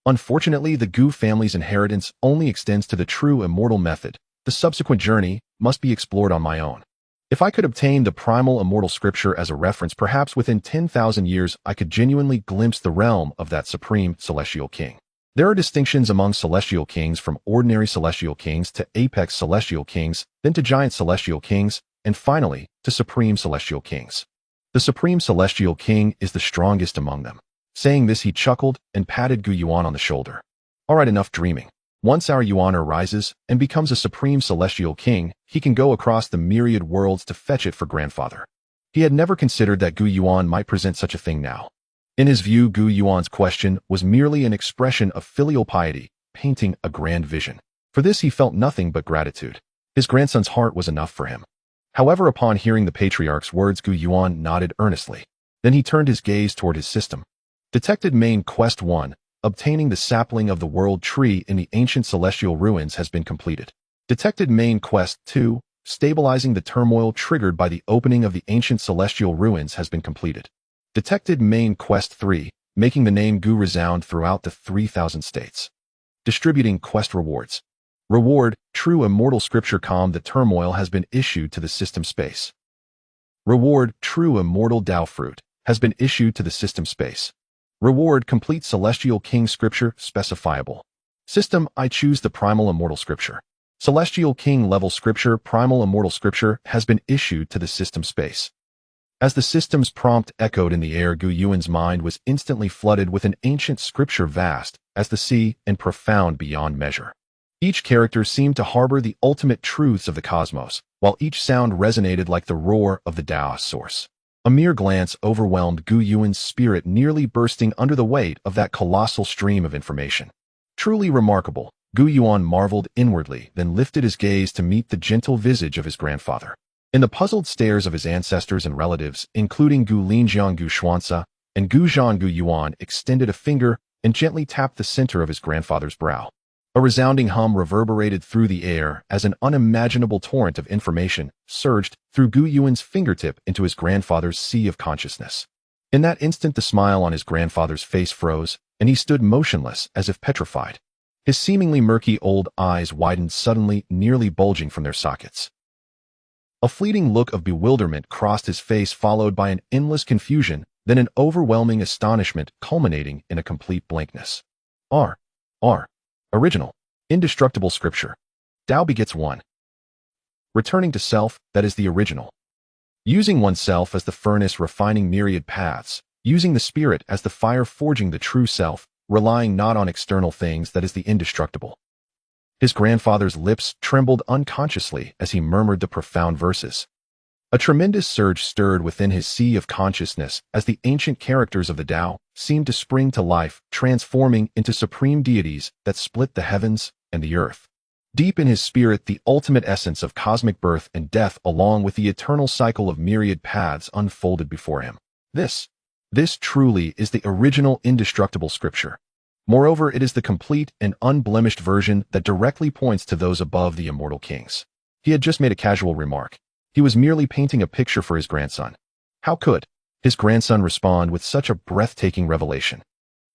Unfortunately, the Gu family's inheritance only extends to the true immortal method. The subsequent journey must be explored on my own. If I could obtain the primal immortal scripture as a reference, perhaps within 10,000 years I could genuinely glimpse the realm of that supreme celestial king. There are distinctions among celestial kings, from ordinary celestial kings to apex celestial kings, then to giant celestial kings, and finally to supreme celestial kings. The supreme celestial king is the strongest among them. Saying this, he chuckled and patted Gu Yuan on the shoulder. All right, enough dreaming. Once our Yuaner rises and becomes a supreme celestial king, he can go across the myriad worlds to fetch it for grandfather. He had never considered that Gu Yuan might present such a thing now. In his view, Gu Yuan's question was merely an expression of filial piety, painting a grand vision. For this he felt nothing but gratitude. His grandson's heart was enough for him. However, upon hearing the patriarch's words, Gu Yuan nodded earnestly. Then he turned his gaze toward his system. Detected main quest 1. Obtaining the sapling of the world tree in the ancient celestial ruins has been completed. Detected main quest 2. Stabilizing the turmoil triggered by the opening of the ancient celestial ruins has been completed. Detected main quest 3. Making the name Gu resound throughout the 3,000 states. Distributing quest rewards. Reward, true immortal scripture calm the turmoil has been issued to the system space. Reward, true immortal Tao fruit has been issued to the system space. Reward, complete celestial king scripture specifiable. System, I choose the primal immortal scripture. Celestial king level scripture, primal immortal scripture has been issued to the system space. As the system's prompt echoed in the air, Gu Yuan's mind was instantly flooded with an ancient scripture vast as the sea and profound beyond measure. Each character seemed to harbor the ultimate truths of the cosmos, while each sound resonated like the roar of the Tao source. A mere glance overwhelmed Gu Yuan's spirit, nearly bursting under the weight of that colossal stream of information. Truly remarkable, Gu Yuan marveled inwardly, then lifted his gaze to meet the gentle visage of his grandfather. In the puzzled stares of his ancestors and relatives, including Gu Linjiang, Gu Xianxia, and Gu Zhan, Gu Yuan extended a finger and gently tapped the center of his grandfather's brow. A resounding hum reverberated through the air as an unimaginable torrent of information surged through Gu Yuan's fingertip into his grandfather's sea of consciousness. In that instant, the smile on his grandfather's face froze, and he stood motionless as if petrified. His seemingly murky old eyes widened suddenly, nearly bulging from their sockets. A fleeting look of bewilderment crossed his face, followed by an endless confusion, then an overwhelming astonishment culminating in a complete blankness. Original. Indestructible scripture. Tao begets one. Returning to self, that is the original. Using oneself as the furnace refining myriad paths, using the spirit as the fire forging the true self, relying not on external things, that is the indestructible. His grandfather's lips trembled unconsciously as he murmured the profound verses. A tremendous surge stirred within his sea of consciousness as the ancient characters of the Tao seemed to spring to life, transforming into supreme deities that split the heavens and the earth. Deep in his spirit, the ultimate essence of cosmic birth and death along with the eternal cycle of myriad paths unfolded before him. This truly is the original indestructible scripture. Moreover, it is the complete and unblemished version that directly points to those above the immortal kings. He had just made a casual remark. He was merely painting a picture for his grandson. How could his grandson respond with such a breathtaking revelation?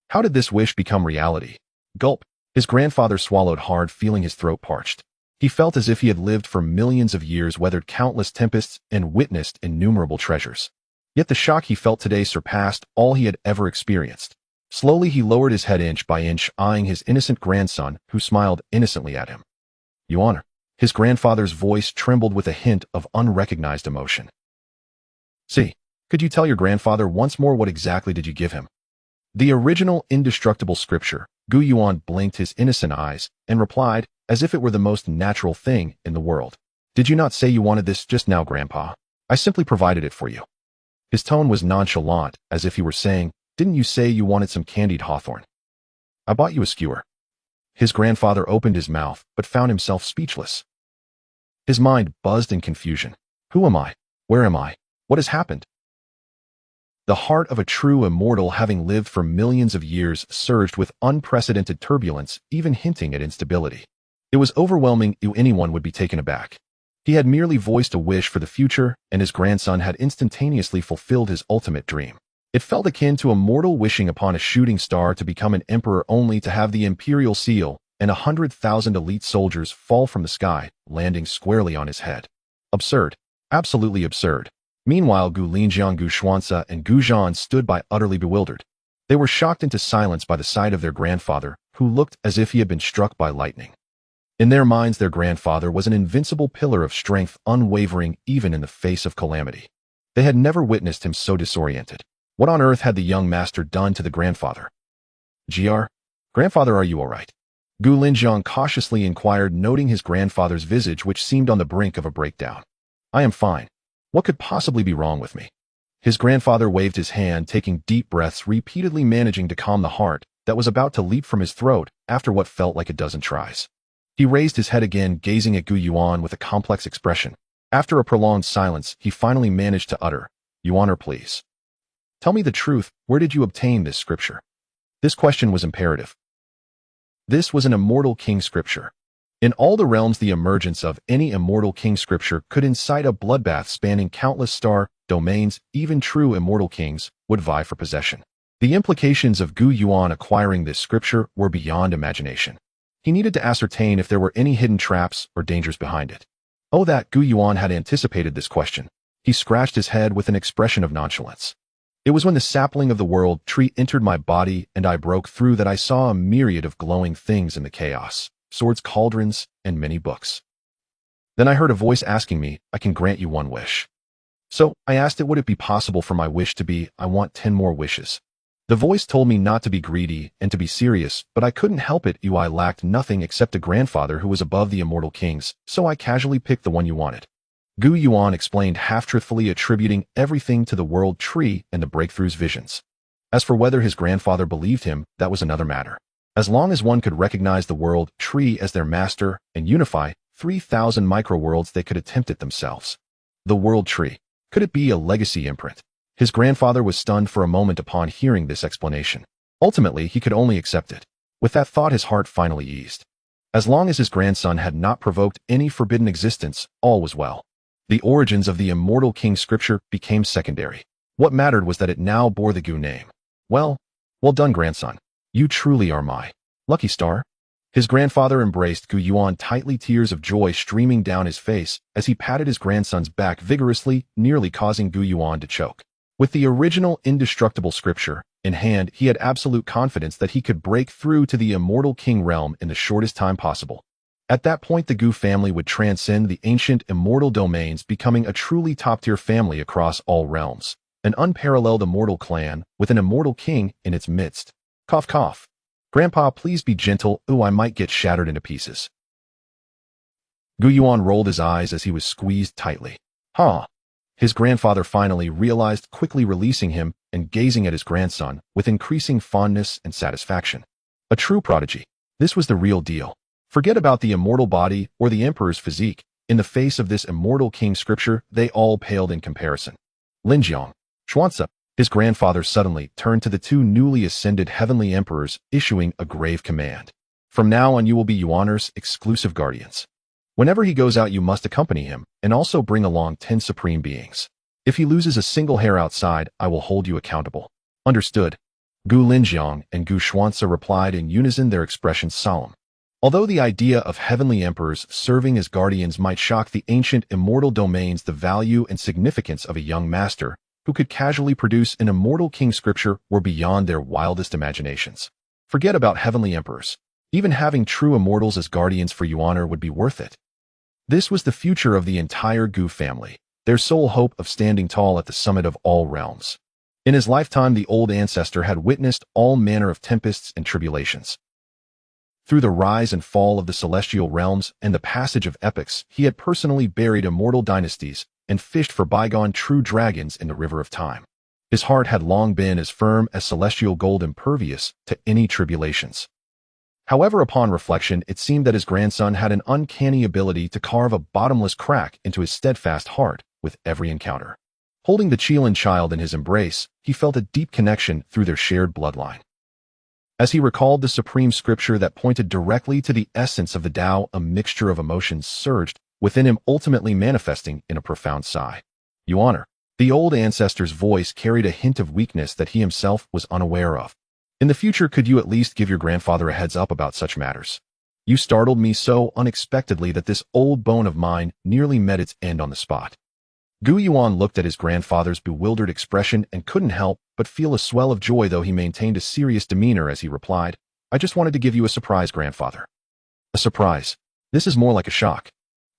How did this wish become reality? Gulp. His grandfather swallowed hard, feeling his throat parched. He felt as if he had lived for millions of years, weathered countless tempests, and witnessed innumerable treasures. Yet the shock he felt today surpassed all he had ever experienced. Slowly he lowered his head inch by inch, eyeing his innocent grandson, who smiled innocently at him. "You honor." His grandfather's voice trembled with a hint of unrecognized emotion. "See, could you tell your grandfather once more what exactly did you give him?" The original indestructible scripture. Gu Yuan blinked his innocent eyes and replied, as if it were the most natural thing in the world. "Did you not say you wanted this just now, Grandpa? I simply provided it for you." His tone was nonchalant, as if he were saying, "Didn't you say you wanted some candied hawthorn? I bought you a skewer." His grandfather opened his mouth, but found himself speechless. His mind buzzed in confusion. Who am I? Where am I? What has happened? The heart of a true immortal, having lived for millions of years, surged with unprecedented turbulence, even hinting at instability. It was overwhelming. Anyone would be taken aback. He had merely voiced a wish for the future, and his grandson had instantaneously fulfilled his ultimate dream. It felt akin to a mortal wishing upon a shooting star to become an emperor, only to have the imperial seal and 100,000 elite soldiers fall from the sky, landing squarely on his head. Absurd. Absolutely absurd. Meanwhile, Gu Linjiang, Gu Xianxia, and Gu Zhan stood by, utterly bewildered. They were shocked into silence by the sight of their grandfather, who looked as if he had been struck by lightning. In their minds, their grandfather was an invincible pillar of strength, unwavering even in the face of calamity. They had never witnessed him so disoriented. What on earth had the young master done to the grandfather? "GR? Grandfather, are you all right?" Gu Linjiang cautiously inquired, noting his grandfather's visage, which seemed on the brink of a breakdown. "I am fine. What could possibly be wrong with me?" His grandfather waved his hand, taking deep breaths, repeatedly managing to calm the heart that was about to leap from his throat after what felt like a dozen tries. He raised his head again, gazing at Gu Yuan with a complex expression. After a prolonged silence, he finally managed to utter, "Yuan, please. Tell me the truth. Where did you obtain this scripture?" This question was imperative. This was an immortal king scripture. In all the realms, the emergence of any immortal king scripture could incite a bloodbath spanning countless star domains. Even true immortal kings would vie for possession. The implications of Gu Yuan acquiring this scripture were beyond imagination. He needed to ascertain if there were any hidden traps or dangers behind it. Oh, that Gu Yuan had anticipated this question. He scratched his head with an expression of nonchalance. "It was when the sapling of the world tree entered my body and I broke through that I saw a myriad of glowing things in the chaos. Swords, cauldrons, and many books. Then I heard a voice asking me, 'I can grant you one wish.' So I asked it, would it be possible for my wish to be, 'I want 10 more wishes.' The voice told me not to be greedy and to be serious, but I couldn't help it. I lacked nothing except a grandfather who was above the immortal kings, so I casually picked the one you wanted." Gu Yuan explained, half-truthfully attributing everything to the world tree and the breakthrough's visions. As for whether his grandfather believed him, that was another matter. As long as one could recognize the world tree as their master and unify 3,000 micro-worlds, they could attempt it themselves. The world tree. Could it be a legacy imprint? His grandfather was stunned for a moment upon hearing this explanation. Ultimately, he could only accept it. With that thought, his heart finally eased. As long as his grandson had not provoked any forbidden existence, all was well. The origins of the immortal king scripture became secondary. What mattered was that it now bore the Gu name. Well done, grandson. You truly are my lucky star." His grandfather embraced Gu Yuan tightly, tears of joy streaming down his face as he patted his grandson's back vigorously, nearly causing Gu Yuan to choke. With the original indestructible scripture in hand, he had absolute confidence that he could break through to the immortal king realm in the shortest time possible. At that point, the Gu family would transcend the ancient immortal domains, becoming a truly top-tier family across all realms. An unparalleled immortal clan with an immortal king in its midst. Cough, cough. "Grandpa, please be gentle. I might get shattered into pieces." Gu Yuan rolled his eyes as he was squeezed tightly. Huh. His grandfather finally realized, quickly releasing him and gazing at his grandson with increasing fondness and satisfaction. A true prodigy. This was the real deal. Forget about the immortal body or the emperor's physique. In the face of this immortal king scripture, they all paled in comparison. Linjiang, Xianxia, his grandfather suddenly turned to the two newly ascended heavenly emperors, issuing a grave command. From now on you will be Yuan'er's exclusive guardians. Whenever he goes out you must accompany him, and also bring along 10 supreme beings. If he loses a single hair outside, I will hold you accountable. Understood. Gu Linjiang and Gu Xianxia replied in unison, their expressions solemn. Although the idea of heavenly emperors serving as guardians might shock the ancient immortal domains, the value and significance of a young master who could casually produce an immortal king scripture were beyond their wildest imaginations. Forget about heavenly emperors. Even having true immortals as guardians for Yuan'er would be worth it. This was the future of the entire Gu family, their sole hope of standing tall at the summit of all realms. In his lifetime, the old ancestor had witnessed all manner of tempests and tribulations. Through the rise and fall of the celestial realms and the passage of epochs, he had personally buried immortal dynasties and fished for bygone true dragons in the river of time. His heart had long been as firm as celestial gold, impervious to any tribulations. However, upon reflection, it seemed that his grandson had an uncanny ability to carve a bottomless crack into his steadfast heart with every encounter. Holding the Qilin child in his embrace, he felt a deep connection through their shared bloodline. As he recalled the supreme scripture that pointed directly to the essence of the Tao, a mixture of emotions surged within him, ultimately manifesting in a profound sigh. Yuan'er, the old ancestor's voice carried a hint of weakness that he himself was unaware of. In the future, could you at least give your grandfather a heads up about such matters? You startled me so unexpectedly that this old bone of mine nearly met its end on the spot. Gu Yuan looked at his grandfather's bewildered expression and couldn't help but feel a swell of joy, though he maintained a serious demeanor as he replied, I just wanted to give you a surprise, grandfather. A surprise? This is more like a shock.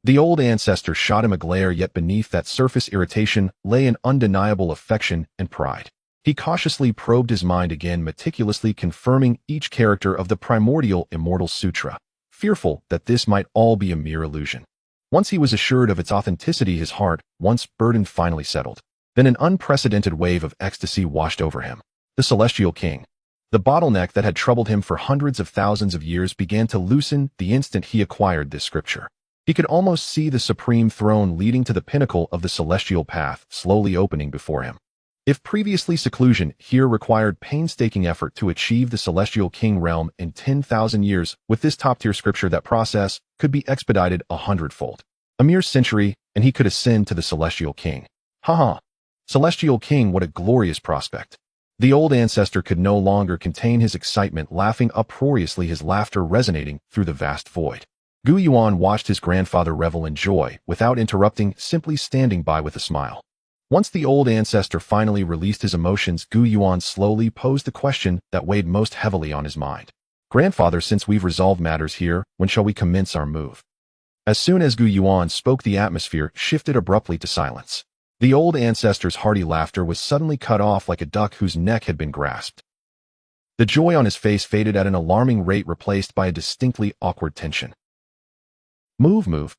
The old ancestor shot him a glare, yet beneath that surface irritation lay an undeniable affection and pride. He cautiously probed his mind again, meticulously confirming each character of the primordial Immortal Sutra, fearful that this might all be a mere illusion. Once he was assured of its authenticity, his heart, once burdened, finally settled. Then an unprecedented wave of ecstasy washed over him. The Celestial King. The bottleneck that had troubled him for hundreds of thousands of years began to loosen the instant he acquired this scripture. He could almost see the supreme throne leading to the pinnacle of the celestial path slowly opening before him. If previously seclusion here required painstaking effort to achieve the Celestial King realm in 10,000 years, with this top-tier scripture that process could be expedited 100-fold. A mere century, and he could ascend to the Celestial King. Haha! Celestial King, what a glorious prospect. The old ancestor could no longer contain his excitement, laughing uproariously, his laughter resonating through the vast void. Gu Yuan watched his grandfather revel in joy without interrupting, simply standing by with a smile. Once the old ancestor finally released his emotions, Gu Yuan slowly posed the question that weighed most heavily on his mind. Grandfather, since we've resolved matters here, when shall we commence our move? As soon as Gu Yuan spoke, the atmosphere shifted abruptly to silence. The old ancestor's hearty laughter was suddenly cut off like a duck whose neck had been grasped. The joy on his face faded at an alarming rate, replaced by a distinctly awkward tension. Move.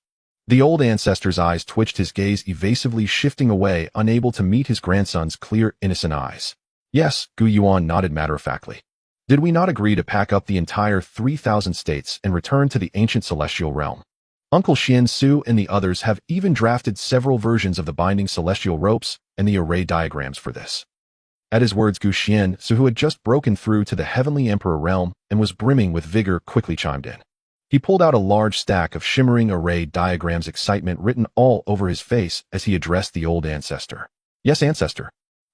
The old ancestor's eyes twitched, his gaze evasively shifting away, unable to meet his grandson's clear, innocent eyes. Yes, Gu Yuan nodded matter-of-factly. Did we not agree to pack up the entire 3,000 states and return to the ancient celestial realm? Uncle Xianxia and the others have even drafted several versions of the binding celestial ropes and the array diagrams for this. At his words, Gu Xianxia, who had just broken through to the heavenly emperor realm and was brimming with vigor, quickly chimed in. He pulled out a large stack of shimmering array diagrams, excitement written all over his face as he addressed the old ancestor. Yes, ancestor.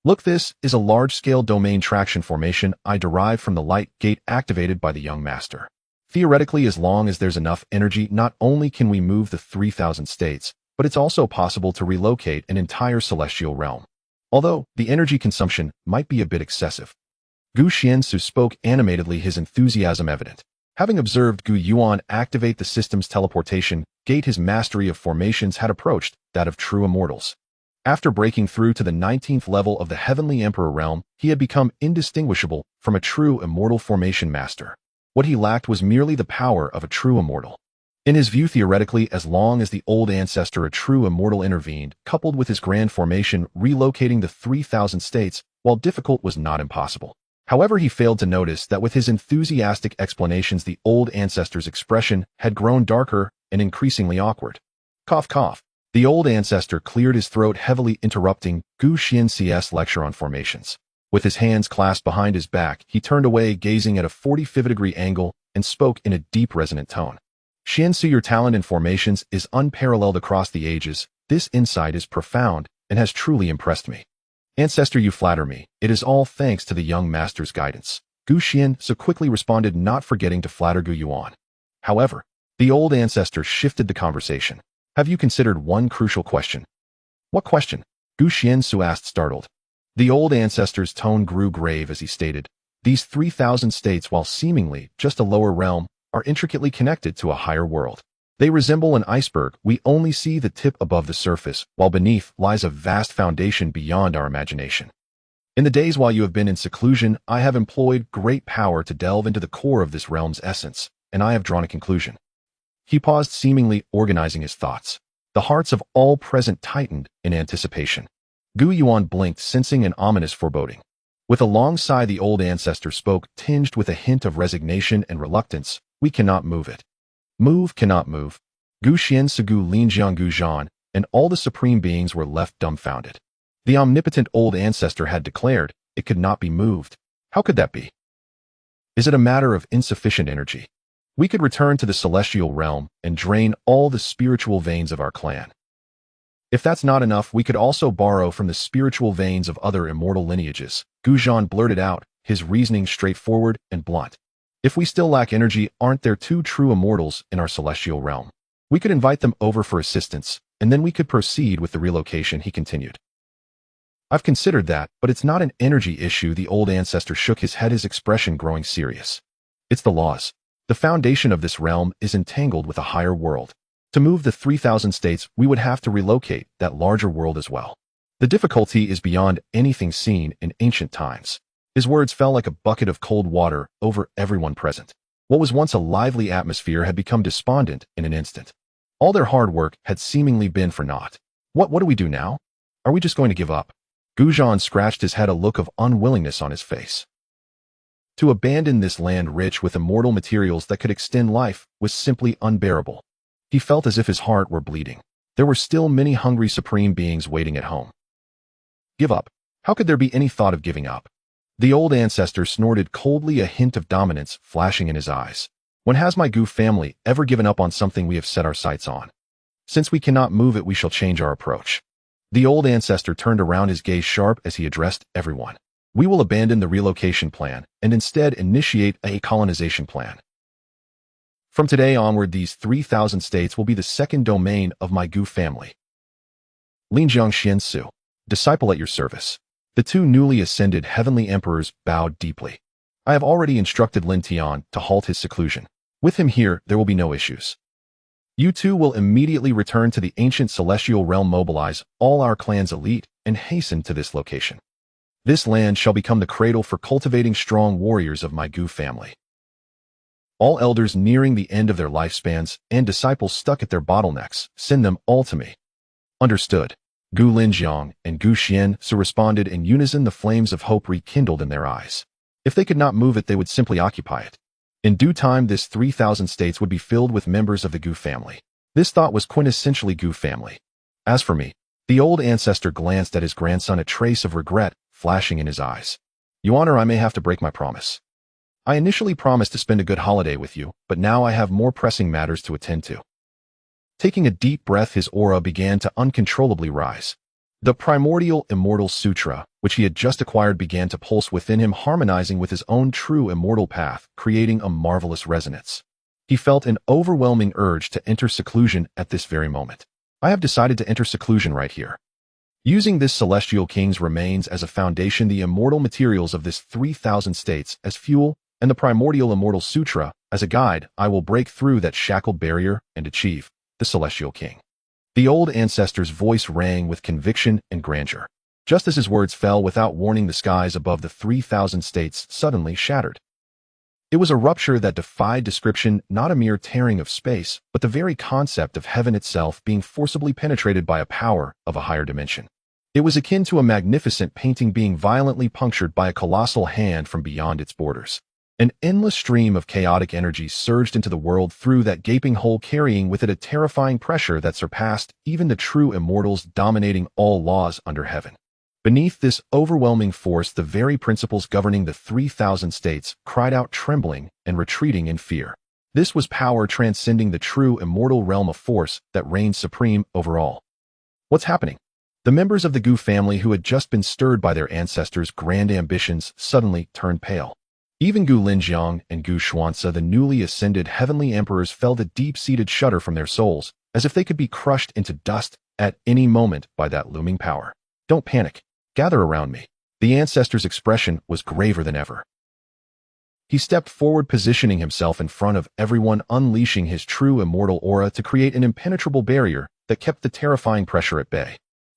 Look, this is a large-scale domain traction formation I derived from the light gate activated by the young master. Theoretically, as long as there's enough energy, not only can we move the 3,000 states, but it's also possible to relocate an entire celestial realm. Although, the energy consumption might be a bit excessive. Gu Xianxia spoke animatedly, his enthusiasm evident. Having observed Gu Yuan activate the system's teleportation gate, his mastery of formations had approached that of true immortals. After breaking through to the 19th level of the Heavenly Emperor realm, he had become indistinguishable from a true immortal formation master. What he lacked was merely the power of a true immortal. In his view, theoretically, as long as the old ancestor, a true immortal, intervened, coupled with his grand formation, relocating the 3,000 states, while difficult, was not impossible. However, he failed to notice that with his enthusiastic explanations, the old ancestor's expression had grown darker and increasingly awkward. Cough, cough. The old ancestor cleared his throat, heavily interrupting Gu Xianxia's lecture on formations. With his hands clasped behind his back, he turned away, gazing at a 45-degree angle, and spoke in a deep, resonant tone. Xianxia, your talent in formations is unparalleled across the ages. This insight is profound and has truly impressed me. Ancestor, you flatter me. It is all thanks to the young master's guidance. Gu Xianxia quickly responded, not forgetting to flatter Gu Yuan. However, the old ancestor shifted the conversation. Have you considered one crucial question? What question? Gu Xianxia asked, startled. The old ancestor's tone grew grave as he stated, these 3,000 states, while seemingly just a lower realm, are intricately connected to a higher world. They resemble an iceberg. We only see the tip above the surface, while beneath lies a vast foundation beyond our imagination. In the days while you have been in seclusion, I have employed great power to delve into the core of this realm's essence, and I have drawn a conclusion. He paused, seemingly organizing his thoughts. The hearts of all present tightened in anticipation. Gu Yuan blinked, sensing an ominous foreboding. With a long sigh, the old ancestor spoke, tinged with a hint of resignation and reluctance. We cannot move it. Move cannot move. Gu Xianxia, Gu Linjiang, Gu Zhan, and all the supreme beings were left dumbfounded. The omnipotent old ancestor had declared it could not be moved. How could that be? Is it a matter of insufficient energy? We could return to the celestial realm and drain all the spiritual veins of our clan. If that's not enough, we could also borrow from the spiritual veins of other immortal lineages. Gu Zhan blurted out, his reasoning straightforward and blunt. If we still lack energy, aren't there two true immortals in our celestial realm? We could invite them over for assistance, and then we could proceed with the relocation, he continued. I've considered that, but it's not an energy issue. The old ancestor shook his head, his expression growing serious. It's the laws. The foundation of this realm is entangled with a higher world. To move the 3,000 states, we would have to relocate that larger world as well. The difficulty is beyond anything seen in ancient times. His words fell like a bucket of cold water over everyone present. What was once a lively atmosphere had become despondent in an instant. All their hard work had seemingly been for naught. What do we do now? Are we just going to give up? Gu Zhan scratched his head, a look of unwillingness on his face. To abandon this land rich with immortal materials that could extend life was simply unbearable. He felt as if his heart were bleeding. There were still many hungry supreme beings waiting at home. Give up? How could there be any thought of giving up? The old ancestor snorted coldly, a hint of dominance flashing in his eyes. When has my Gu family ever given up on something we have set our sights on? Since we cannot move it, we shall change our approach. The old ancestor turned around, his gaze sharp as he addressed everyone. We will abandon the relocation plan and instead initiate a colonization plan. From today onward, these 3,000 states will be the second domain of my Gu family. Linjiang Xianxia, disciple at your service. The two newly ascended heavenly emperors bowed deeply. I have already instructed Lin Tian to halt his seclusion. With him here, there will be no issues. You two will immediately return to the ancient celestial realm, mobilize all our clan's elite, and hasten to this location. This land shall become the cradle for cultivating strong warriors of my Gu family. All elders nearing the end of their lifespans and disciples stuck at their bottlenecks, send them all to me. Understood. Gu Linjiang and Gu Xianxia responded in unison. The flames of hope rekindled in their eyes. If they could not move it, they would simply occupy it. In due time, this 3,000 states would be filled with members of the Gu family. This thought was quintessentially Gu family. As for me, the old ancestor glanced at his grandson, a trace of regret flashing in his eyes. Your Honor, I may have to break my promise. I initially promised to spend a good holiday with you, but now I have more pressing matters to attend to. Taking a deep breath, his aura began to uncontrollably rise. The primordial Immortal Sutra, which he had just acquired, began to pulse within him, harmonizing with his own true immortal path, creating a marvelous resonance. He felt an overwhelming urge to enter seclusion at this very moment. I have decided to enter seclusion right here. Using this celestial king's remains as a foundation, the immortal materials of this 3,000 states as fuel, and the primordial Immortal Sutra as a guide, I will break through that shackled barrier and achieve the celestial king. The old ancestor's voice rang with conviction and grandeur. Just as his words fell without warning, the skies above the 3,000 states suddenly shattered. It was a rupture that defied description, not a mere tearing of space, but the very concept of heaven itself being forcibly penetrated by a power of a higher dimension. It was akin to a magnificent painting being violently punctured by a colossal hand from beyond its borders. An endless stream of chaotic energy surged into the world through that gaping hole, carrying with it a terrifying pressure that surpassed even the true immortals, dominating all laws under heaven. Beneath this overwhelming force, the very principles governing the 3,000 states cried out, trembling and retreating in fear. This was power transcending the true immortal realm of force that reigned supreme over all. What's happening? The members of the Gu family, who had just been stirred by their ancestors' grand ambitions, suddenly turned pale. Even Gu Linjiang and Gu Xianxia, the newly ascended heavenly emperors, felt a deep-seated shudder from their souls, as if they could be crushed into dust at any moment by that looming power. Don't panic. Gather around me. The ancestor's expression was graver than ever. He stepped forward, positioning himself in front of everyone, unleashing his true immortal aura to create an impenetrable barrier that kept the terrifying pressure at bay.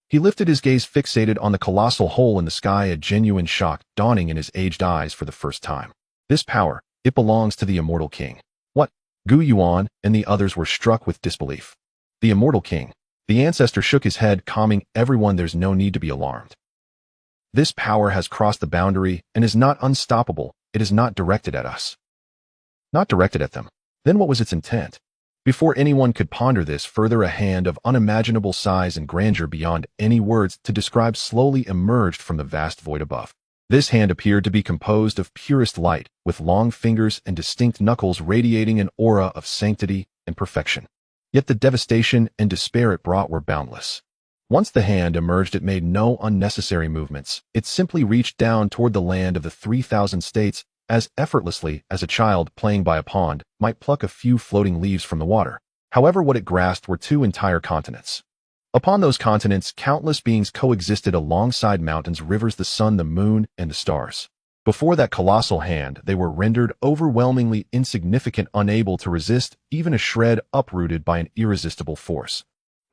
He lifted his gaze, fixated on the colossal hole in the sky, a genuine shock dawning in his aged eyes for the first time. This power, it belongs to the Immortal King. What? Gu Yuan and the others were struck with disbelief. The Immortal King. The ancestor shook his head, calming everyone. There's no need to be alarmed. This power has crossed the boundary and is not unstoppable. It is not directed at us. Not directed at them. Then what was its intent? Before anyone could ponder this further, a hand of unimaginable size and grandeur beyond any words to describe slowly emerged from the vast void above. This hand appeared to be composed of purest light, with long fingers and distinct knuckles radiating an aura of sanctity and perfection. Yet the devastation and despair it brought were boundless. Once the hand emerged, it made no unnecessary movements. It simply reached down toward the land of the 3,000 states, as effortlessly as a child playing by a pond might pluck a few floating leaves from the water. However, what it grasped were 2 entire continents. Upon those continents, countless beings coexisted alongside mountains, rivers, the sun, the moon, and the stars. Before that colossal hand, they were rendered overwhelmingly insignificant, unable to resist even a shred, uprooted by an irresistible force.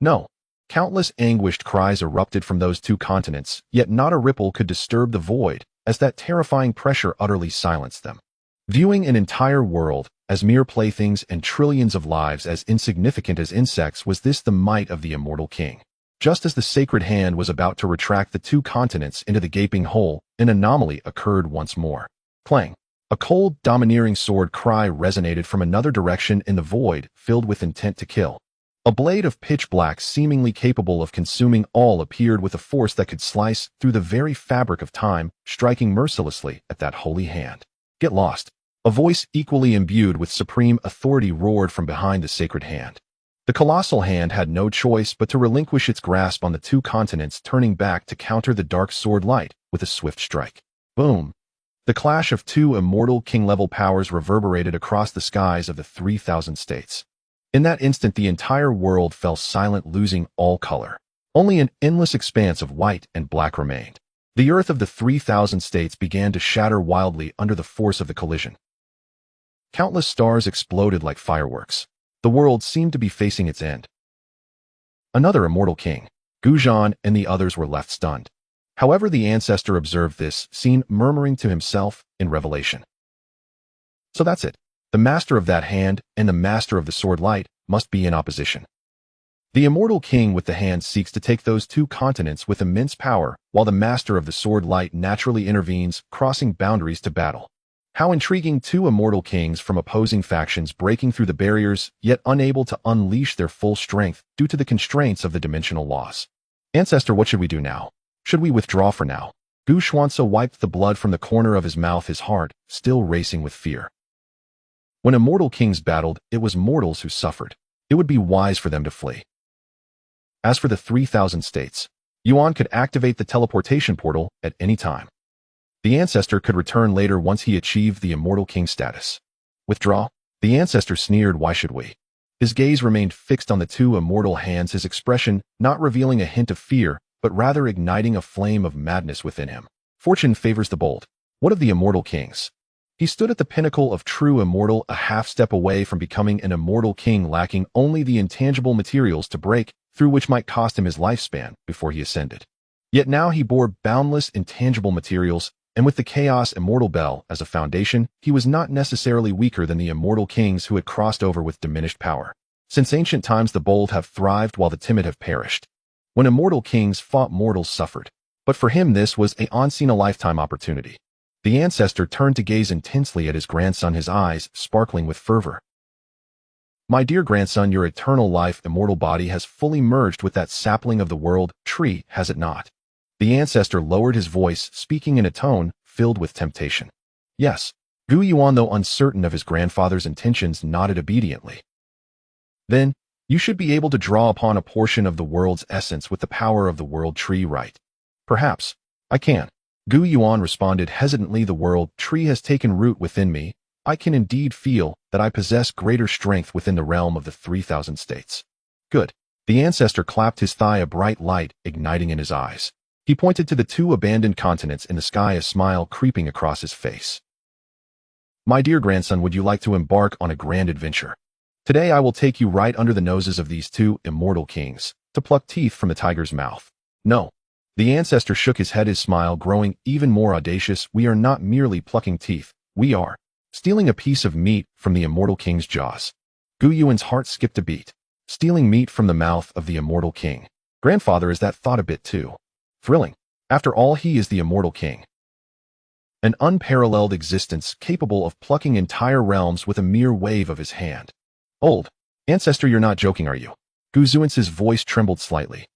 No. Countless anguished cries erupted from those 2 continents, yet not a ripple could disturb the void, as that terrifying pressure utterly silenced them. Viewing an entire world as mere playthings and trillions of lives as insignificant as insects, was this the might of the Immortal King? Just as the sacred hand was about to retract the 2 continents into the gaping hole, an anomaly occurred once more. Clang! A cold, domineering sword cry resonated from another direction in the void, filled with intent to kill. A blade of pitch black, seemingly capable of consuming all, appeared with a force that could slice through the very fabric of time, striking mercilessly at that holy hand. Get lost! A voice equally imbued with supreme authority roared from behind the sacred hand. The colossal hand had no choice but to relinquish its grasp on the 2 continents, turning back to counter the dark sword light with a swift strike. Boom! The clash of 2 immortal king-level powers reverberated across the skies of the 3,000 states. In that instant, the entire world fell silent, losing all color. Only an endless expanse of white and black remained. The earth of the 3,000 states began to shatter wildly under the force of the collision. Countless stars exploded like fireworks. The world seemed to be facing its end. Another immortal king, Gu Zhan, and the others were left stunned. However, the ancestor observed this scene, murmuring to himself in revelation. So that's it. The master of that hand and the master of the sword light must be in opposition. The immortal king with the hand seeks to take those 2 continents with immense power, while the master of the sword light naturally intervenes, crossing boundaries to battle. How intriguing! 2 immortal kings from opposing factions breaking through the barriers, yet unable to unleash their full strength due to the constraints of the dimensional laws. Ancestor, what should we do now? Should we withdraw for now? Gu Xianxia wiped the blood from the corner of his mouth, his heart still racing with fear. When immortal kings battled, it was mortals who suffered. It would be wise for them to flee. As for the 3,000 states, Yuan could activate the teleportation portal at any time. The ancestor could return later once he achieved the immortal king status. Withdraw? The ancestor sneered. Why should we? His gaze remained fixed on the 2 immortal hands, his expression not revealing a hint of fear, but rather igniting a flame of madness within him. Fortune favors the bold. What of the immortal kings? He stood at the pinnacle of true immortal, a half-step away from becoming an immortal king, lacking only the intangible materials to break through which might cost him his lifespan before he ascended. Yet now he bore boundless intangible materials, and with the Chaos Immortal Bell as a foundation, he was not necessarily weaker than the immortal kings who had crossed over with diminished power. Since ancient times, the bold have thrived while the timid have perished. When immortal kings fought, mortals suffered. But for him this was a once-in-a-lifetime opportunity. The ancestor turned to gaze intensely at his grandson, his eyes sparkling with fervor. My dear grandson, your eternal life, immortal body has fully merged with that sapling of the world tree, has it not? The ancestor lowered his voice, speaking in a tone filled with temptation. Yes. Gu Yuan, though uncertain of his grandfather's intentions, nodded obediently. Then, you should be able to draw upon a portion of the world's essence with the power of the world tree, right? Perhaps. I can. Gu Yuan responded hesitantly. The world tree has taken root within me. I can indeed feel that I possess greater strength within the realm of the 3,000 states. Good. The ancestor clapped his thigh, a bright light igniting in his eyes. He pointed to the 2 abandoned continents in the sky, a smile creeping across his face. My dear grandson, would you like to embark on a grand adventure? Today I will take you right under the noses of these 2 immortal kings, to pluck teeth from the tiger's mouth. No. The ancestor shook his head, his smile growing even more audacious. We are not merely plucking teeth, we are stealing a piece of meat from the immortal king's jaws. Gu Yuan's heart skipped a beat. Stealing meat from the mouth of the immortal king. Grandfather, is that thought a bit too thrilling? After all, he is the immortal king. An unparalleled existence capable of plucking entire realms with a mere wave of his hand. Old ancestor, you're not joking, are you? Gu Yuan's voice trembled slightly.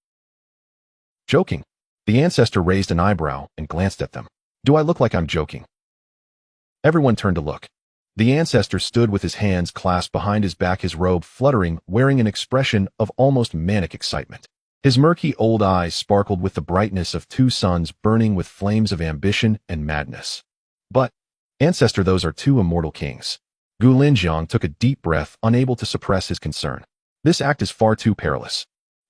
Joking? The ancestor raised an eyebrow and glanced at them. Do I look like I'm joking? Everyone turned to look. The ancestor stood with his hands clasped behind his back, his robe fluttering, wearing an expression of almost manic excitement. His murky old eyes sparkled with the brightness of 2 suns burning with flames of ambition and madness. But, ancestor, those are 2 immortal kings. Gu Linjiang took a deep breath, unable to suppress his concern. This act is far too perilous.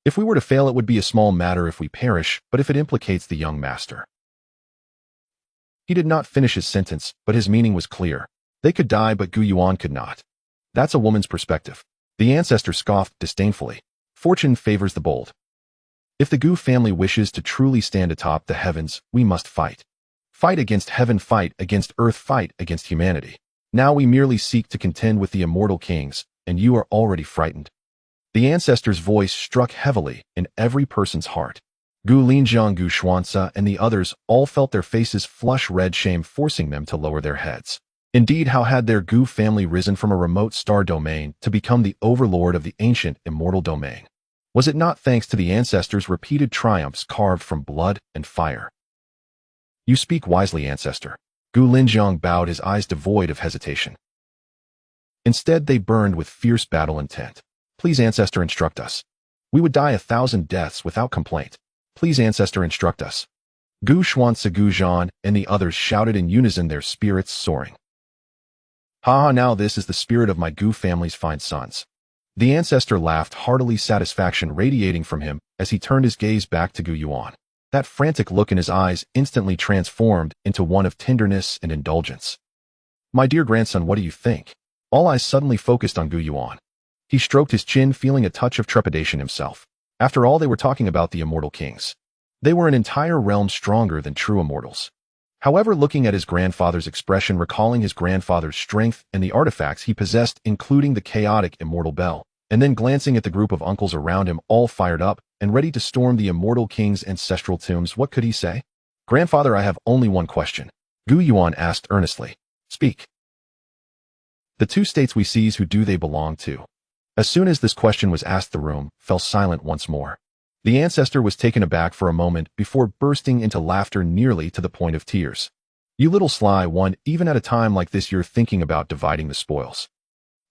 If we were to fail, it would be a small matter if we perish, but if it implicates the young master. He did not finish his sentence, but his meaning was clear. They could die, but Gu Yuan could not. That's a woman's perspective. The ancestor scoffed disdainfully. Fortune favors the bold. If the Gu family wishes to truly stand atop the heavens, we must fight. Fight against heaven, fight against earth, fight against humanity. Now we merely seek to contend with the immortal kings, and you are already frightened. The ancestor's voice struck heavily in every person's heart. Gu Linjiang, Gu Xianxia, and the others all felt their faces flush red, shame forcing them to lower their heads. Indeed, how had their Gu family risen from a remote star domain to become the overlord of the ancient immortal domain? Was it not thanks to the ancestors' repeated triumphs carved from blood and fire? You speak wisely, ancestor. Gu Linjiang bowed, his eyes devoid of hesitation. Instead, they burned with fierce battle intent. Please, ancestor, instruct us. We would die 1,000 deaths without complaint. Please, ancestor, instruct us. Gu Xianxia, Gu Zhan, and the others shouted in unison, their spirits soaring. Ha ha, now this is the spirit of my Gu family's fine sons. The ancestor laughed heartily, satisfaction radiating from him as he turned his gaze back to Gu Yuan. That frantic look in his eyes instantly transformed into one of tenderness and indulgence. My dear grandson, what do you think? All eyes suddenly focused on Gu Yuan. He stroked his chin, feeling a touch of trepidation himself. After all, they were talking about the immortal kings. They were an entire realm stronger than true immortals. However, looking at his grandfather's expression, recalling his grandfather's strength and the artifacts he possessed, including the chaotic immortal bell, and then glancing at the group of uncles around him, all fired up and ready to storm the immortal king's ancestral tombs, what could he say? Grandfather, I have only one question. Gu Yuan asked earnestly. Speak. The 2 states we seize, who do they belong to? As soon as this question was asked, the room fell silent once more. The ancestor was taken aback for a moment before bursting into laughter nearly to the point of tears. You little sly one, even at a time like this you're thinking about dividing the spoils.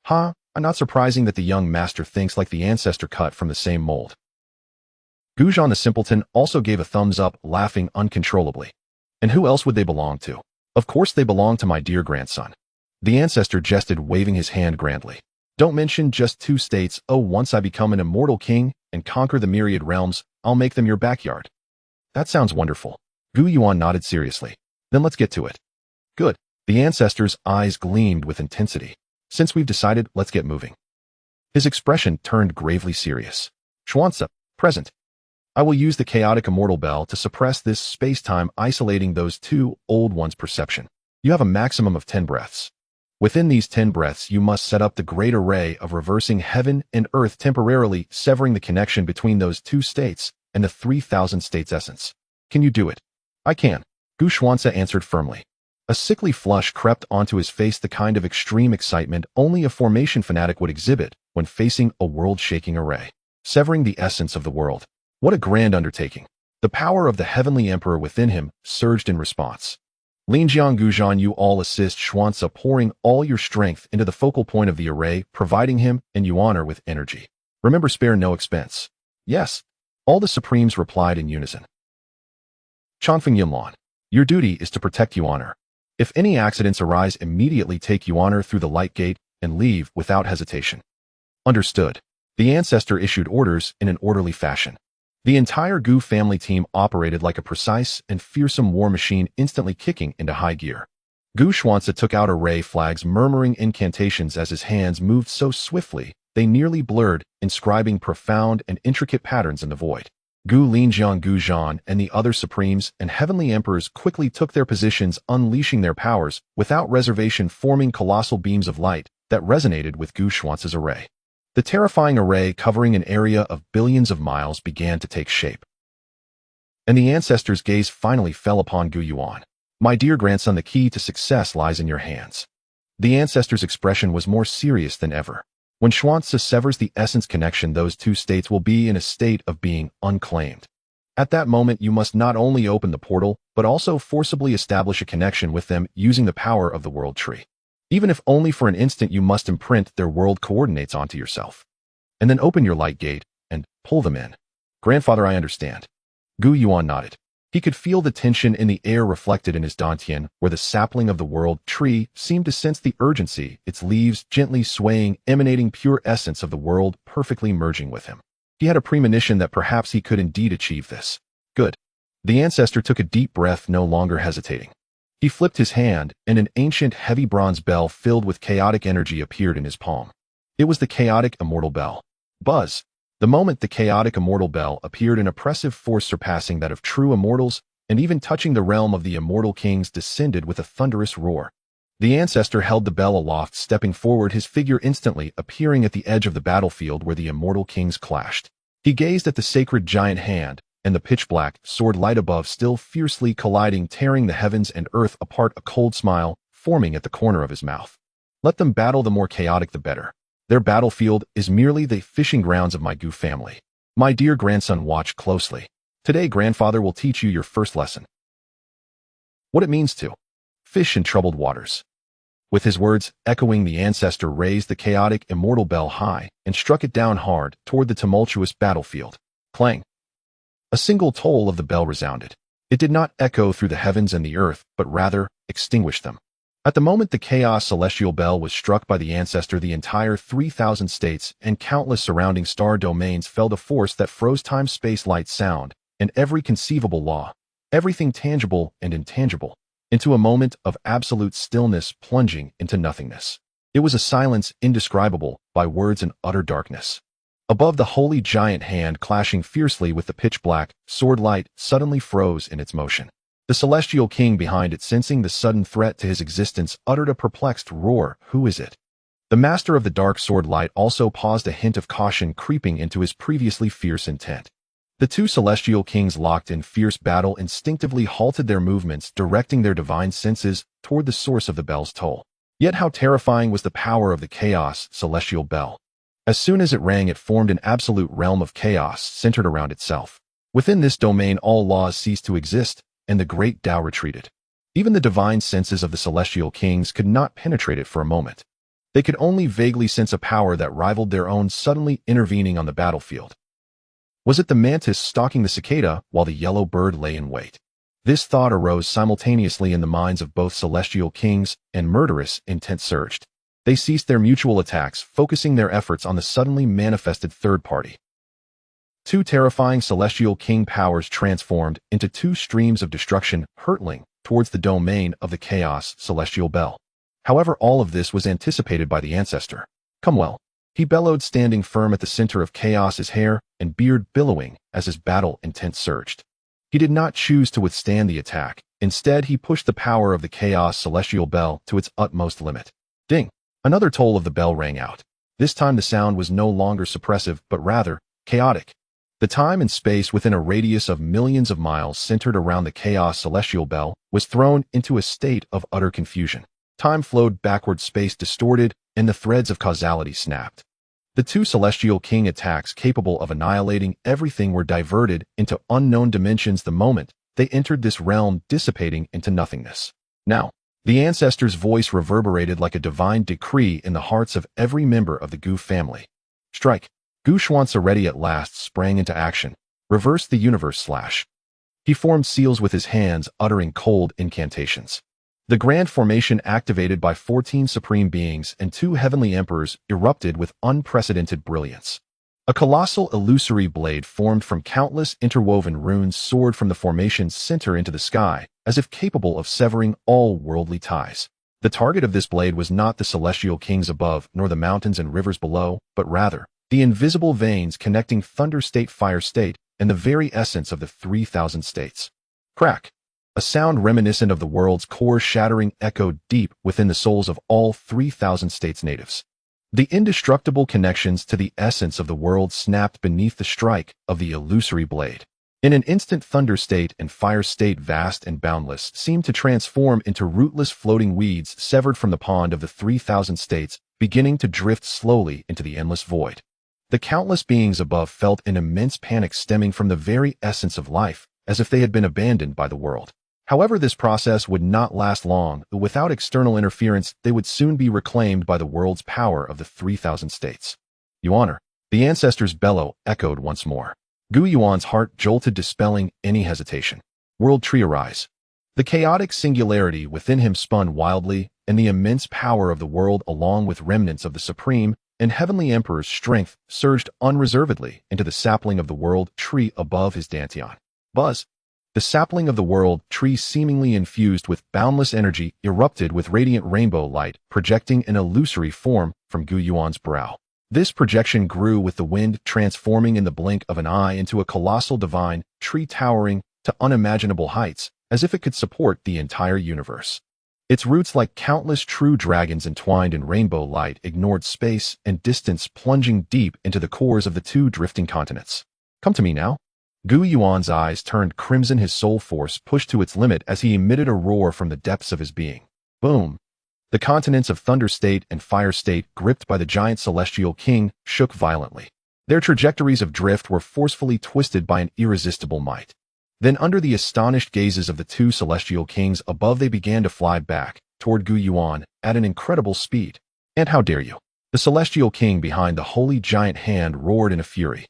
Huh? Not surprising that the young master thinks like the ancestor, cut from the same mold. Gu Zhan the simpleton also gave a thumbs up, laughing uncontrollably. And who else would they belong to? Of course they belong to my dear grandson. The ancestor jested, waving his hand grandly. Don't mention just 2 states. Oh, once I become an immortal king and conquer the myriad realms, I'll make them your backyard. That sounds wonderful. Gu Yuan nodded seriously. Then let's get to it. Good. The ancestor's eyes gleamed with intensity. Since we've decided, let's get moving. His expression turned gravely serious. Xianxia, present. I will use the chaotic immortal bell to suppress this space-time, isolating those 2 old ones' perception. You have a maximum of 10 breaths. Within these 10 breaths, you must set up the great array of reversing heaven and earth, temporarily severing the connection between those 2 states and the 3,000 states essence. Can you do it? I can, Gu Xianxia answered firmly. A sickly flush crept onto his face, the kind of extreme excitement only a formation fanatic would exhibit when facing a world-shaking array. Severing the essence of the world. What a grand undertaking. The power of the heavenly emperor within him surged in response. Linjiang Guzhan, you all assist Xianxia, pouring all your strength into the focal point of the array, providing him and Yuaner with energy. Remember, spare no expense. Yes. All the supremes replied in unison. Chanfeng Yinlan, your duty is to protect Yuaner. If any accidents arise, immediately take Yuaner through the light gate and leave without hesitation. Understood. The ancestor issued orders in an orderly fashion. The entire Gu family team operated like a precise and fearsome war machine, instantly kicking into high gear. Gu Xianxia took out array flags, murmuring incantations as his hands moved so swiftly they nearly blurred, inscribing profound and intricate patterns in the void. Gu Linjiang Guzhan and the other supremes and heavenly emperors quickly took their positions, unleashing their powers without reservation, forming colossal beams of light that resonated with Gu Xianxia's array. The terrifying array, covering an area of billions of miles, began to take shape. And the ancestor's gaze finally fell upon Gu Yuan. My dear grandson, the key to success lies in your hands. The ancestor's expression was more serious than ever. When Xianxia severs the essence connection, those two states will be in a state of being unclaimed. At that moment, you must not only open the portal, but also forcibly establish a connection with them using the power of the world tree. Even if only for an instant, you must imprint their world coordinates onto yourself. And then open your light gate and pull them in. Grandfather, I understand. Gu Yuan nodded. He could feel the tension in the air reflected in his dantian, where the sapling of the world tree seemed to sense the urgency, its leaves gently swaying, emanating pure essence of the world, perfectly merging with him. He had a premonition that perhaps he could indeed achieve this. Good. The ancestor took a deep breath, no longer hesitating. He flipped his hand, and an ancient heavy bronze bell filled with chaotic energy appeared in his palm. It was the chaotic immortal bell. Buzz. The moment the chaotic immortal bell appeared, an oppressive force surpassing that of true immortals, and even touching the realm of the immortal kings, descended with a thunderous roar. The ancestor held the bell aloft, stepping forward, his figure instantly appearing at the edge of the battlefield where the immortal kings clashed. He gazed at the sacred giant hand, and the pitch-black sword light above still fiercely colliding, tearing the heavens and earth apart, a cold smile forming at the corner of his mouth. Let them battle, the more chaotic the better. Their battlefield is merely the fishing grounds of my Gu family. My dear grandson, watch closely. Today, grandfather will teach you your first lesson. What it means to fish in troubled waters. With his words echoing, the ancestor raised the chaotic immortal bell high and struck it down hard toward the tumultuous battlefield. Clang. A single toll of the bell resounded. It did not echo through the heavens and the earth, but rather extinguished them. At the moment the chaos celestial bell was struck by the ancestor, the entire 3,000 states and countless surrounding star domains felt a force that froze time, space, light, sound, and every conceivable law, everything tangible and intangible, into a moment of absolute stillness, plunging into nothingness. It was a silence indescribable by words and utter darkness. Above, the holy giant hand, clashing fiercely with the pitch-black sword light, suddenly froze in its motion. The celestial king behind it, sensing the sudden threat to his existence, uttered a perplexed roar. Who is it? The master of the dark sword light also paused, a hint of caution creeping into his previously fierce intent. The two celestial kings, locked in fierce battle, instinctively halted their movements, directing their divine senses toward the source of the bell's toll. Yet how terrifying was the power of the chaos celestial bell. As soon as it rang, it formed an absolute realm of chaos centered around itself. Within this domain, all laws ceased to exist, and the great Tao retreated. Even the divine senses of the celestial kings could not penetrate it for a moment. They could only vaguely sense a power that rivaled their own suddenly intervening on the battlefield. Was it the mantis stalking the cicada while the yellow bird lay in wait? This thought arose simultaneously in the minds of both celestial kings, and murderous intent surged. They ceased their mutual attacks, focusing their efforts on the suddenly manifested third party. Two terrifying celestial king powers transformed into two streams of destruction, hurtling towards the domain of the chaos celestial bell. However, all of this was anticipated by the ancestor. Come well, he bellowed, standing firm at the center of chaos, his hair and beard billowing as his battle intent surged. He did not choose to withstand the attack. Instead, he pushed the power of the chaos celestial bell to its utmost limit. Ding! Another toll of the bell rang out. This time the sound was no longer suppressive, but rather chaotic. The time and space within a radius of millions of miles centered around the Chaos Celestial Bell was thrown into a state of utter confusion. Time flowed backward, space distorted, and the threads of causality snapped. The two Celestial King attacks capable of annihilating everything were diverted into unknown dimensions the moment they entered this realm, dissipating into nothingness. Now, the ancestor's voice reverberated like a divine decree in the hearts of every member of the Gu family. Strike! Gu Xianxia at last sprang into action. Reverse the universe slash. He formed seals with his hands, uttering cold incantations. The grand formation, activated by 14 supreme beings and 2 heavenly emperors, erupted with unprecedented brilliance. A colossal illusory blade formed from countless interwoven runes soared from the formation's center into the sky, as if capable of severing all worldly ties. The target of this blade was not the celestial kings above, nor the mountains and rivers below, but rather the invisible veins connecting Thunder State, Fire State, and the very essence of the 3,000 states. Crack! A sound reminiscent of the world's core shattering echoed deep within the souls of all 3,000 states' natives. The indestructible connections to the essence of the world snapped beneath the strike of the illusory blade. In an instant, Thunder State and Fire State, vast and boundless, seemed to transform into rootless floating weeds severed from the pond of the 3,000 states, beginning to drift slowly into the endless void. The countless beings above felt an immense panic stemming from the very essence of life, as if they had been abandoned by the world. However, this process would not last long. Without external interference, they would soon be reclaimed by the world's power of the 3,000 states. Yuaner, the ancestor's bellow, echoed once more. Gu Yuan's heart jolted, dispelling any hesitation. World Tree, arise. The chaotic singularity within him spun wildly, and the immense power of the world, along with remnants of the supreme and heavenly emperor's strength, surged unreservedly into the sapling of the world tree above his dantian. Buzz! The sapling of the world tree, seemingly infused with boundless energy, erupted with radiant rainbow light, projecting an illusory form from Gu Yuan's brow. This projection grew with the wind, transforming in the blink of an eye into a colossal divine tree towering to unimaginable heights, as if it could support the entire universe. Its roots, like countless true dragons entwined in rainbow light, ignored space and distance, plunging deep into the cores of the 2 drifting continents. Come to me now. Gu Yuan's eyes turned crimson, his soul force pushed to its limit as he emitted a roar from the depths of his being. Boom! The continents of Thunder State and Fire State, gripped by the giant celestial king, shook violently. Their trajectories of drift were forcefully twisted by an irresistible might. Then, under the astonished gazes of the 2 celestial kings above, they began to fly back toward Gu Yuan at an incredible speed. And how dare you? The celestial king behind the holy giant hand roared in a fury.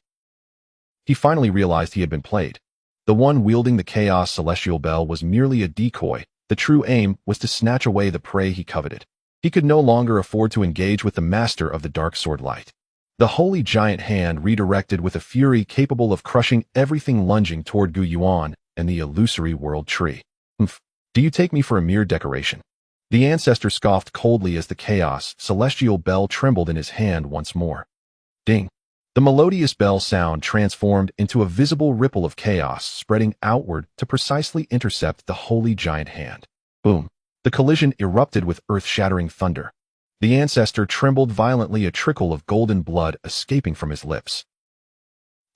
He finally realized he had been played. The one wielding the Chaos Celestial Bell was merely a decoy. The true aim was to snatch away the prey he coveted. He could no longer afford to engage with the master of the dark sword light. The holy giant hand redirected with a fury capable of crushing everything lunging toward Gu Yuan and the illusory world tree. Do you take me for a mere decoration? The ancestor scoffed coldly as the Chaos Celestial Bell trembled in his hand once more. Ding! The melodious bell sound transformed into a visible ripple of chaos, spreading outward to precisely intercept the holy giant hand. Boom! The collision erupted with earth-shattering thunder. The ancestor trembled violently, a trickle of golden blood escaping from his lips.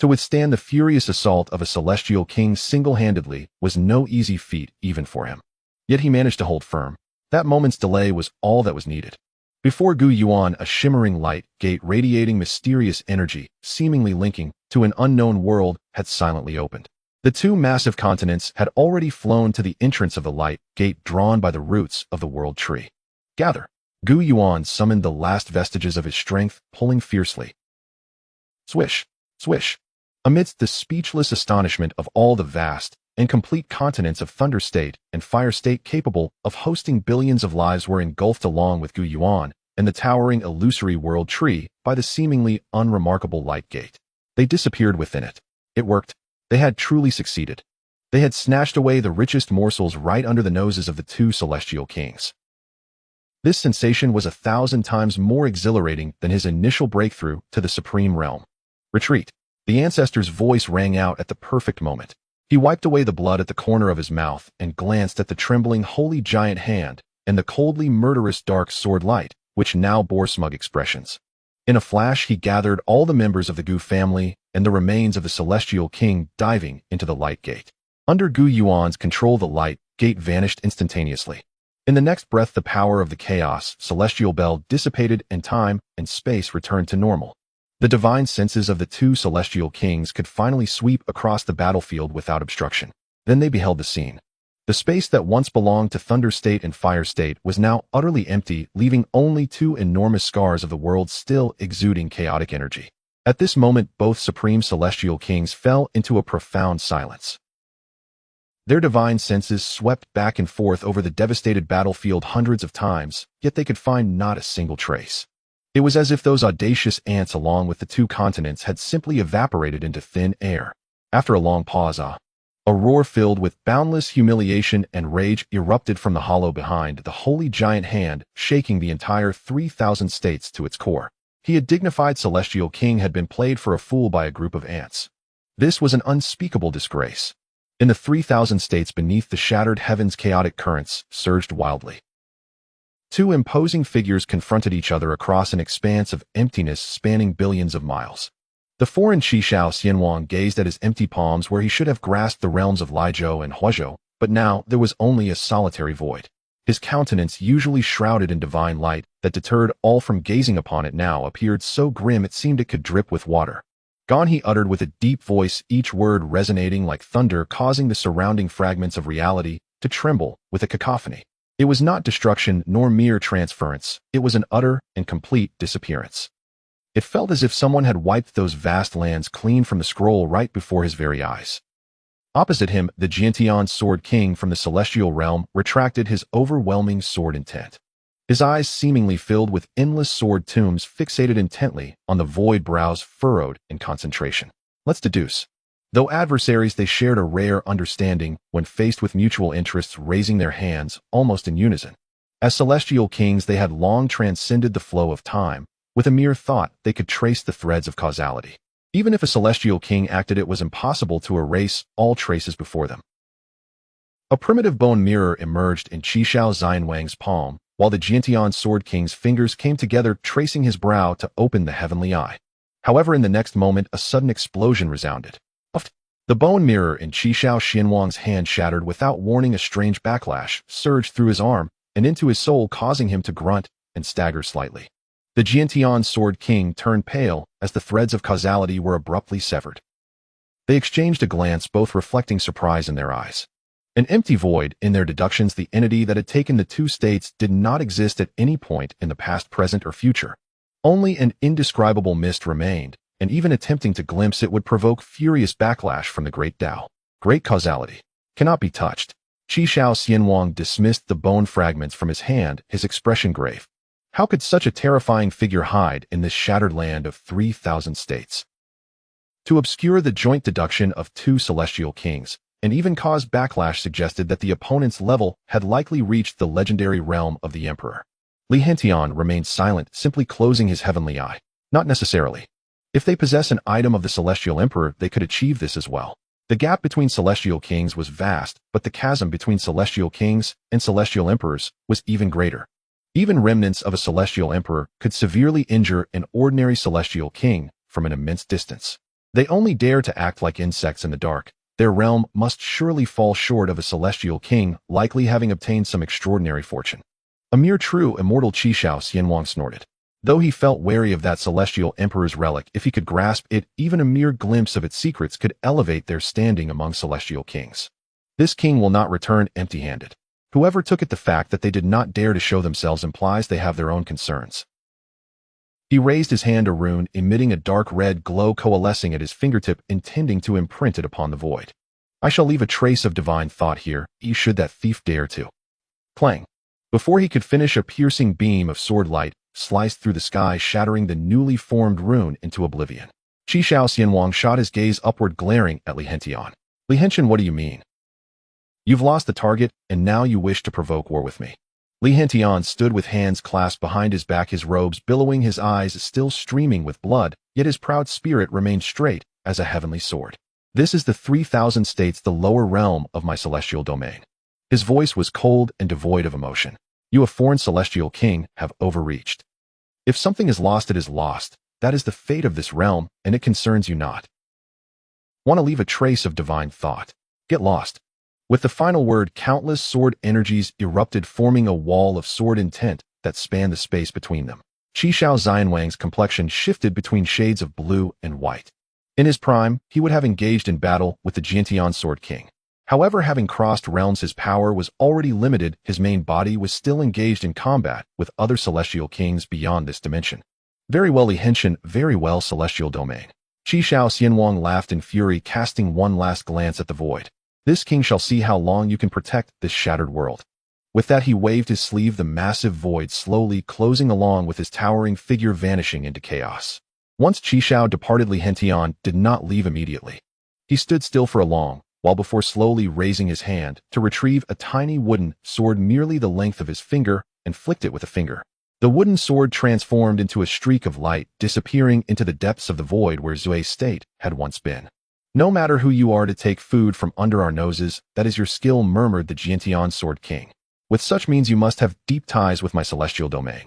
To withstand the furious assault of a celestial king single-handedly was no easy feat even for him. Yet he managed to hold firm. That moment's delay was all that was needed. Before Gu Yuan, a shimmering light gate radiating mysterious energy, seemingly linking to an unknown world, had silently opened. The 2 massive continents had already flown to the entrance of the light gate, drawn by the roots of the world tree. Gather! Gu Yuan summoned the last vestiges of his strength, pulling fiercely. Swish! Swish! Amidst the speechless astonishment of all the vast and complete continents of Thunder State and Fire State, capable of hosting billions of lives, were engulfed along with Gu Yuan and the towering illusory world tree by the seemingly unremarkable light gate. They disappeared within it. It worked. They had truly succeeded. They had snatched away the richest morsels right under the noses of the 2 celestial kings. This sensation was 1,000 times more exhilarating than his initial breakthrough to the supreme realm. Retreat! The ancestor's voice rang out at the perfect moment. He wiped away the blood at the corner of his mouth and glanced at the trembling holy giant hand and the coldly murderous dark sword light, which now bore smug expressions. In a flash, he gathered all the members of the Gu family and the remains of the Celestial King diving into the light gate. Under Gu Yuan's control, the light gate vanished instantaneously. In the next breath, the power of the chaos celestial bell dissipated and time and space returned to normal. The divine senses of the two celestial kings could finally sweep across the battlefield without obstruction. Then they beheld the scene. The space that once belonged to Thunder State and Fire State was now utterly empty, leaving only two enormous scars of the world still exuding chaotic energy. At this moment, both supreme celestial kings fell into a profound silence. Their divine senses swept back and forth over the devastated battlefield hundreds of times, yet they could find not a single trace. It was as if those audacious ants along with the two continents had simply evaporated into thin air. After a long pause, a roar filled with boundless humiliation and rage erupted from the hollow behind the holy giant hand, shaking the entire 3,000 states to its core. He, a dignified celestial king, had been played for a fool by a group of ants. This was an unspeakable disgrace. In the 3,000 states beneath the shattered heavens, chaotic currents surged wildly. Two imposing figures confronted each other across an expanse of emptiness spanning billions of miles. The foreign Xianxia gazed at his empty palms where he should have grasped the realms of Lijiu and Huizhou, but now there was only a solitary void. His countenance, usually shrouded in divine light that deterred all from gazing upon it, now appeared so grim it seemed it could drip with water. "Gone," he uttered with a deep voice, each word resonating like thunder, causing the surrounding fragments of reality to tremble with a cacophony. It was not destruction nor mere transference, it was an utter and complete disappearance. It felt as if someone had wiped those vast lands clean from the scroll right before his very eyes. Opposite him, the Xianxia Sword King from the Celestial Realm retracted his overwhelming sword intent. His eyes, seemingly filled with endless sword tombs, fixated intently on the void, brows furrowed in concentration. Let's deduce. Though adversaries, they shared a rare understanding when faced with mutual interests, raising their hands almost in unison. As celestial kings, they had long transcended the flow of time. With a mere thought, they could trace the threads of causality. Even if a celestial king acted, it was impossible to erase all traces before them. A primitive bone mirror emerged in Qishao Xianwang's palm, while the Xianxia Sword King's fingers came together, tracing his brow to open the heavenly eye. However, in the next moment, a sudden explosion resounded. The bone mirror in Qishao Xianwang's hand shattered without warning. A strange backlash surged through his arm and into his soul, causing him to grunt and stagger slightly. The Xianxia Sword King turned pale as the threads of causality were abruptly severed. They exchanged a glance, both reflecting surprise in their eyes. An empty void in their deductions. The entity that had taken the two states did not exist at any point in the past, present, or future. Only an indescribable mist remained, and even attempting to glimpse it would provoke furious backlash from the great Tao. Great causality cannot be touched. Qishao Xianwang dismissed the bone fragments from his hand, his expression grave. How could such a terrifying figure hide in this shattered land of 3,000 states? To obscure the joint deduction of two celestial kings, and even cause backlash, suggested that the opponent's level had likely reached the legendary realm of the Emperor. Xianxia remained silent, simply closing his heavenly eye. Not necessarily. If they possess an item of the Celestial Emperor, they could achieve this as well. The gap between celestial kings was vast, but the chasm between celestial kings and celestial emperors was even greater. Even remnants of a celestial emperor could severely injure an ordinary celestial king from an immense distance. They only dare to act like insects in the dark. Their realm must surely fall short of a celestial king, likely having obtained some extraordinary fortune. A mere true immortal, Qishao Xianwang snorted. Though he felt wary of that celestial emperor's relic, if he could grasp it, even a mere glimpse of its secrets could elevate their standing among celestial kings. This king will not return empty-handed. Whoever took it, the fact that they did not dare to show themselves implies they have their own concerns. He raised his hand, a rune emitting a dark red glow coalescing at his fingertip, intending to imprint it upon the void. I shall leave a trace of divine thought here, should that thief dare to. Clang. Before he could finish, a piercing beam of sword light sliced through the sky, shattering the newly formed rune into oblivion. Qishao Xianwang shot his gaze upward, glaring at Xianxia. Xianxia, what do you mean? You've lost the target, and now you wish to provoke war with me. Xianxia stood with hands clasped behind his back, his robes billowing, his eyes still streaming with blood, yet his proud spirit remained straight as a heavenly sword. This is the 3,000 states, the lower realm of my celestial domain. His voice was cold and devoid of emotion. You, a foreign celestial king, have overreached. If something is lost, it is lost. That is the fate of this realm, and it concerns you not. Want to leave a trace of divine thought? Get lost. With the final word, countless sword energies erupted, forming a wall of sword intent that spanned the space between them. Qishao Xianwang's complexion shifted between shades of blue and white. In his prime, he would have engaged in battle with the Jiantian Sword King. However, having crossed realms, his power was already limited. His main body was still engaged in combat with other celestial kings beyond this dimension. Very well, Li Henshin, very well, celestial domain. Qishao Xianwang laughed in fury, casting one last glance at the void. This king shall see how long you can protect this shattered world. With that, he waved his sleeve, the massive void slowly closing along with his towering figure vanishing into chaos. Once Qishao departed, Li Hentian did not leave immediately. He stood still for a long while before slowly raising his hand to retrieve a tiny wooden sword merely the length of his finger and flicked it with a finger. The wooden sword transformed into a streak of light, disappearing into the depths of the void where Zue's state had once been. No matter who you are to take food from under our noses, that is your skill, murmured the Jiantian Sword King. With such means you must have deep ties with my celestial domain.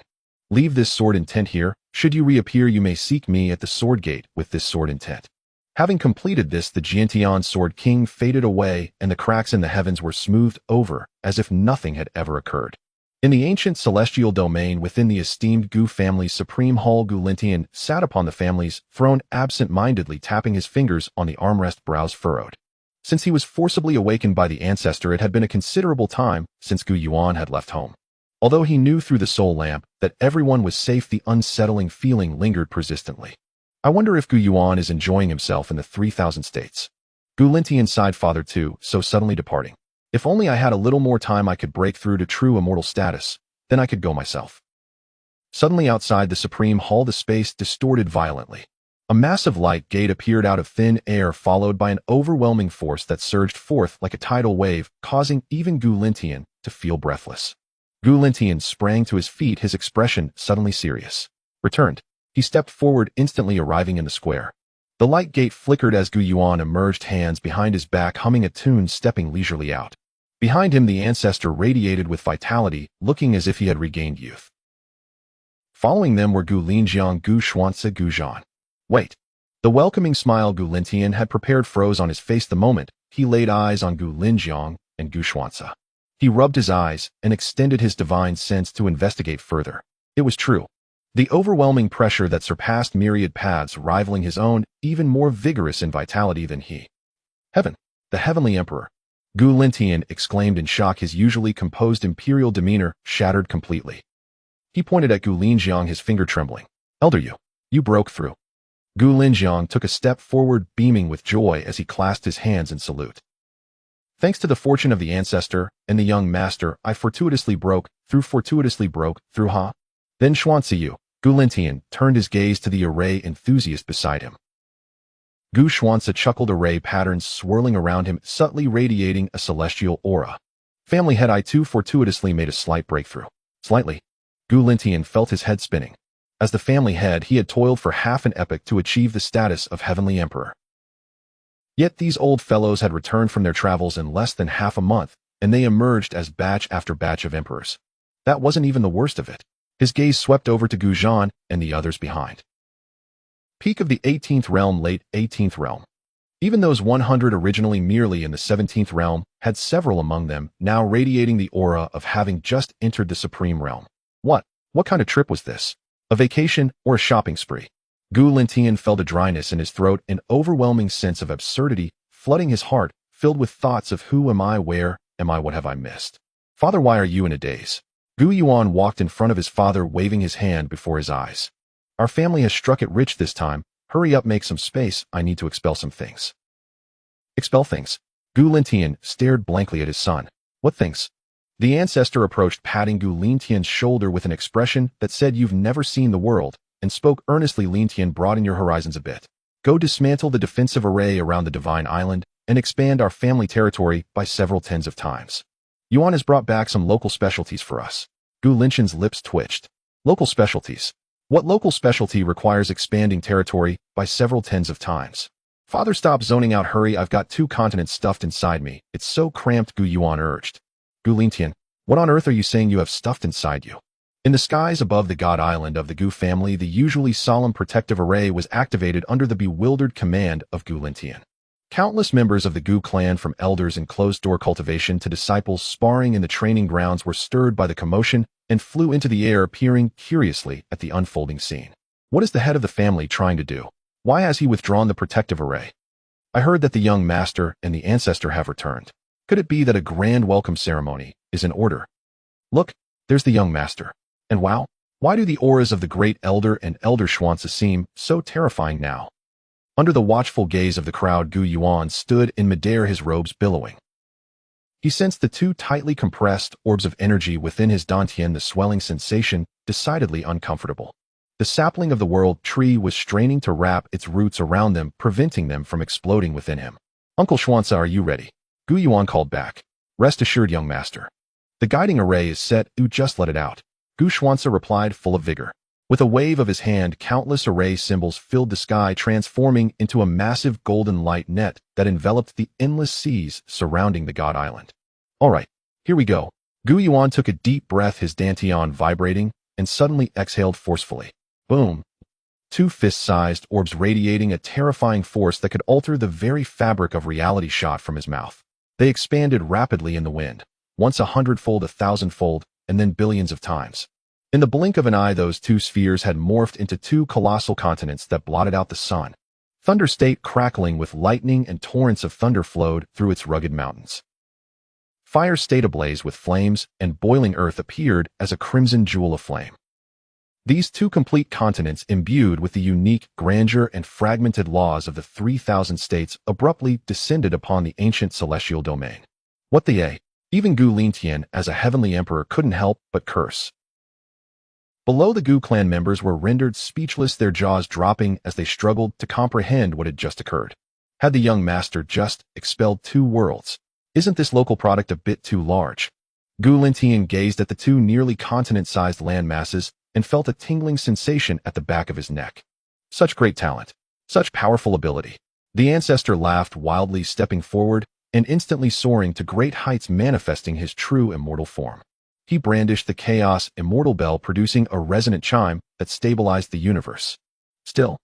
Leave this sword intent here. Should you reappear, you may seek me at the sword gate with this sword intent. Having completed this, the Jiantian Sword King faded away and the cracks in the heavens were smoothed over as if nothing had ever occurred. In the ancient celestial domain within the esteemed Gu family's supreme hall, Gu Lintian sat upon the family's throne, absent-mindedly tapping his fingers on the armrest, brows furrowed. Since he was forcibly awakened by the ancestor, it had been a considerable time since Gu Yuan had left home. Although he knew through the soul lamp that everyone was safe, the unsettling feeling lingered persistently. I wonder if Gu Yuan is enjoying himself in the 3,000 states. Gu Lintian sighed, father too, so suddenly departing. If only I had a little more time, I could break through to true immortal status, then I could go myself. Suddenly outside the supreme hall, the space distorted violently. A massive light gate appeared out of thin air, followed by an overwhelming force that surged forth like a tidal wave, causing even Gu Lintian to feel breathless. Gu Lintian sprang to his feet, his expression suddenly serious. Returned. He stepped forward, instantly arriving in the square. The light gate flickered as Gu Yuan emerged, hands behind his back, humming a tune, stepping leisurely out. Behind him, the ancestor radiated with vitality, looking as if he had regained youth. Following them were Gu Linjiang, Gu Xianxia, Gu Zhan. Wait. The welcoming smile Gu Lintian had prepared froze on his face the moment he laid eyes on Gu Linjiang and Gu Xianxia. He rubbed his eyes and extended his divine sense to investigate further. It was true. The overwhelming pressure that surpassed myriad paths, rivaling his own, even more vigorous in vitality than he. Heaven! The Heavenly Emperor! Gu Lintian exclaimed in shock, his usually composed imperial demeanor shattered completely. He pointed at Gu Linjiang, his finger trembling. Elder you broke through. Gu Linjiang took a step forward, beaming with joy as he clasped his hands in salute. Thanks to the fortune of the ancestor and the young master, I fortuitously broke through, ha? Then Xianxia, Gu Lintian turned his gaze to the array enthusiast beside him. Gu Xianxia chuckled, array patterns swirling around him, subtly radiating a celestial aura. Family head, I too fortuitously made a slight breakthrough. Slightly. Gu Lintian felt his head spinning. As the family head, he had toiled for half an epoch to achieve the status of Heavenly Emperor. Yet these old fellows had returned from their travels in less than half a month, and they emerged as batch after batch of emperors. That wasn't even the worst of it. His gaze swept over to Gu Zhan and the others behind. Peak of the 18th realm, late 18th realm. Even those 100 originally merely in the 17th realm had several among them now radiating the aura of having just entered the supreme realm. What kind of trip was this? A vacation or a shopping spree? Gu Lintian felt a dryness in his throat, an overwhelming sense of absurdity flooding his heart, filled with thoughts of who am I, where am I, what have I missed? Father, why are you in a daze? Gu Yuan walked in front of his father, waving his hand before his eyes. Our family has struck it rich this time. Hurry up, make some space. I need to expel some things. Expel things? Gu Lintian stared blankly at his son. What things? The ancestor approached, patting Gu Lintian's shoulder with an expression that said, you've never seen the world, and spoke earnestly. Lintian, broaden your horizons a bit. Go dismantle the defensive array around the Divine Island and expand our family territory by several tens of times. Yuan has brought back some local specialties for us. Gu Lintian's lips twitched. Local specialties? What local specialty requires expanding territory by several tens of times? Father, stop zoning out, hurry, I've got 2 continents stuffed inside me. It's so cramped, Gu Yuan urged. Gu Lintian, what on earth are you saying you have stuffed inside you? In the skies above the god island of the Gu family, the usually solemn protective array was activated under the bewildered command of Gu Lintian. Countless members of the Gu clan, from elders in closed-door cultivation to disciples sparring in the training grounds, were stirred by the commotion and flew into the air, peering curiously at the unfolding scene. What is the head of the family trying to do? Why has he withdrawn the protective array? I heard that the young master and the ancestor have returned. Could it be that a grand welcome ceremony is in order? Look, there's the young master. And wow, why do the auras of the great elder and elder Xianxia seem so terrifying now? Under the watchful gaze of the crowd, Gu Yuan stood in midair, his robes billowing. He sensed the two tightly compressed orbs of energy within his dantian, the swelling sensation decidedly uncomfortable. The sapling of the world tree was straining to wrap its roots around them, preventing them from exploding within him. Uncle Xianxia, are you ready? Gu Yuan called back. Rest assured, young master. The guiding array is set, just let it out. Gu Xianxia replied, full of vigor. With a wave of his hand, countless array symbols filled the sky, transforming into a massive golden light net that enveloped the endless seas surrounding the God Island. All right, here we go. Gu Yuan took a deep breath, his dantian vibrating, and suddenly exhaled forcefully. Boom. Two fist-sized orbs radiating a terrifying force that could alter the very fabric of reality shot from his mouth. They expanded rapidly in the wind, once 100-fold, 1,000-fold, and then billions of times. In the blink of an eye, those two spheres had morphed into two colossal continents that blotted out the sun. Thunder State, crackling with lightning and torrents of thunder, flowed through its rugged mountains. Fire State, ablaze with flames, and boiling earth appeared as a crimson jewel of flame. These two complete continents, imbued with the unique grandeur and fragmented laws of the 3,000 states, abruptly descended upon the ancient celestial domain. What the a? Even Gu Lintian, as a heavenly emperor, couldn't help but curse. Below, the Gu clan members were rendered speechless, their jaws dropping as they struggled to comprehend what had just occurred. Had the young master just expelled two worlds? Isn't this local product a bit too large? Gu Lintian gazed at the two nearly continent-sized land masses and felt a tingling sensation at the back of his neck. Such great talent, such powerful ability. The ancestor laughed wildly, stepping forward and instantly soaring to great heights, manifesting his true immortal form. He brandished the chaos immortal bell, producing a resonant chime that stabilized the universe. Still,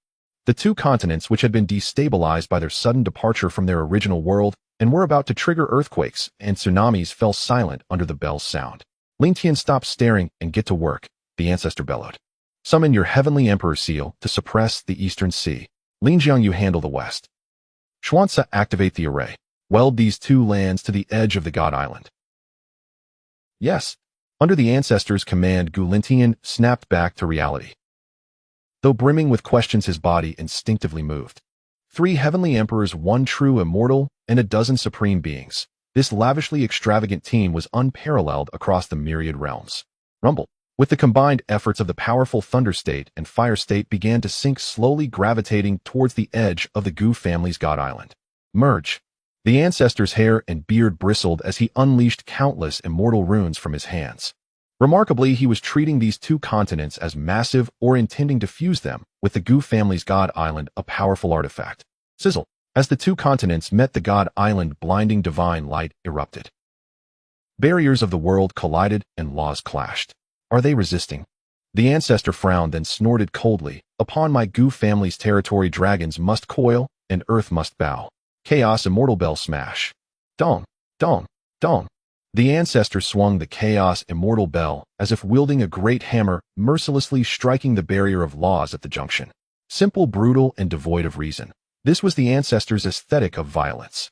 the two continents, which had been destabilized by their sudden departure from their original world and were about to trigger earthquakes and tsunamis, fell silent under the bell's sound. Lintian, stop staring and get to work, the ancestor bellowed. Summon your heavenly emperor seal to suppress the eastern sea. Linjiang, you handle the west. Xianxia, activate the array. Weld these two lands to the edge of the God Island. Yes. Under the ancestor's command, Gu Lintian snapped back to reality. Though brimming with questions, his body instinctively moved. 3 heavenly emperors, 1 true immortal, and a dozen supreme beings. This lavishly extravagant team was unparalleled across the myriad realms. Rumble. With the combined efforts of the powerful Thunder State and Fire State, began to sink slowly, gravitating towards the edge of the Gu family's God Island. Merge. The ancestor's hair and beard bristled as he unleashed countless immortal runes from his hands. Remarkably, he was treating these two continents as massive, or intending to fuse them with the Gu family's God Island, a powerful artifact. Sizzle. As the two continents met, the God Island, blinding divine light erupted. Barriers of the world collided and laws clashed. Are they resisting? The ancestor frowned, then snorted coldly. Upon my Gu family's territory, dragons must coil and earth must bow. Chaos immortal bell smash. Dong, dong, dong. The ancestor swung the chaos immortal bell as if wielding a great hammer, mercilessly striking the barrier of laws at the junction. Simple, brutal, and devoid of reason. This was the ancestor's aesthetic of violence.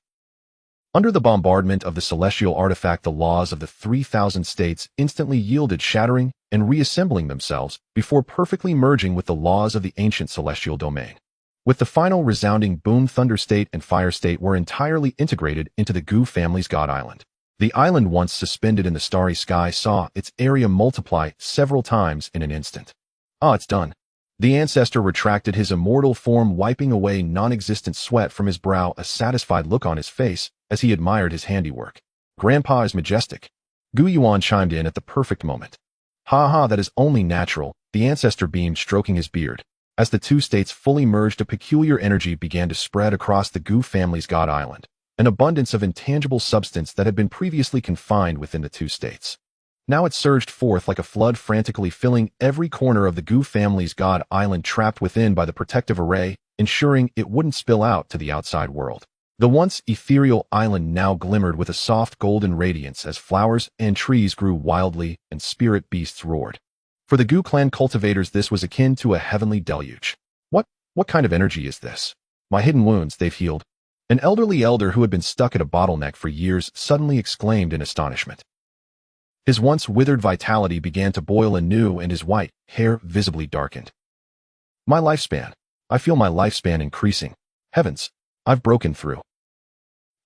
Under the bombardment of the celestial artifact, the laws of the 3,000 states instantly yielded, shattering and reassembling themselves before perfectly merging with the laws of the ancient celestial domain. With the final resounding boom, Thunder State and Fire State were entirely integrated into the Gu family's God Island. The island, once suspended in the starry sky, saw its area multiply several times in an instant. Ah, it's done. The ancestor retracted his immortal form, wiping away non-existent sweat from his brow, a satisfied look on his face as he admired his handiwork. Grandpa is majestic. Gu Yuan chimed in at the perfect moment. Ha ha, that is only natural, the ancestor beamed, stroking his beard. As the two states fully merged, a peculiar energy began to spread across the Gu family's God Island, an abundance of intangible substance that had been previously confined within the two states. Now it surged forth like a flood, frantically filling every corner of the Gu family's God Island, trapped within by the protective array, ensuring it wouldn't spill out to the outside world. The once ethereal island now glimmered with a soft golden radiance as flowers and trees grew wildly and spirit beasts roared. For the Gu clan cultivators, this was akin to a heavenly deluge. What kind of energy is this? My hidden wounds, they've healed. An elderly elder who had been stuck at a bottleneck for years suddenly exclaimed in astonishment. His once withered vitality began to boil anew and his white hair visibly darkened. My lifespan. I feel my lifespan increasing. Heavens, I've broken through.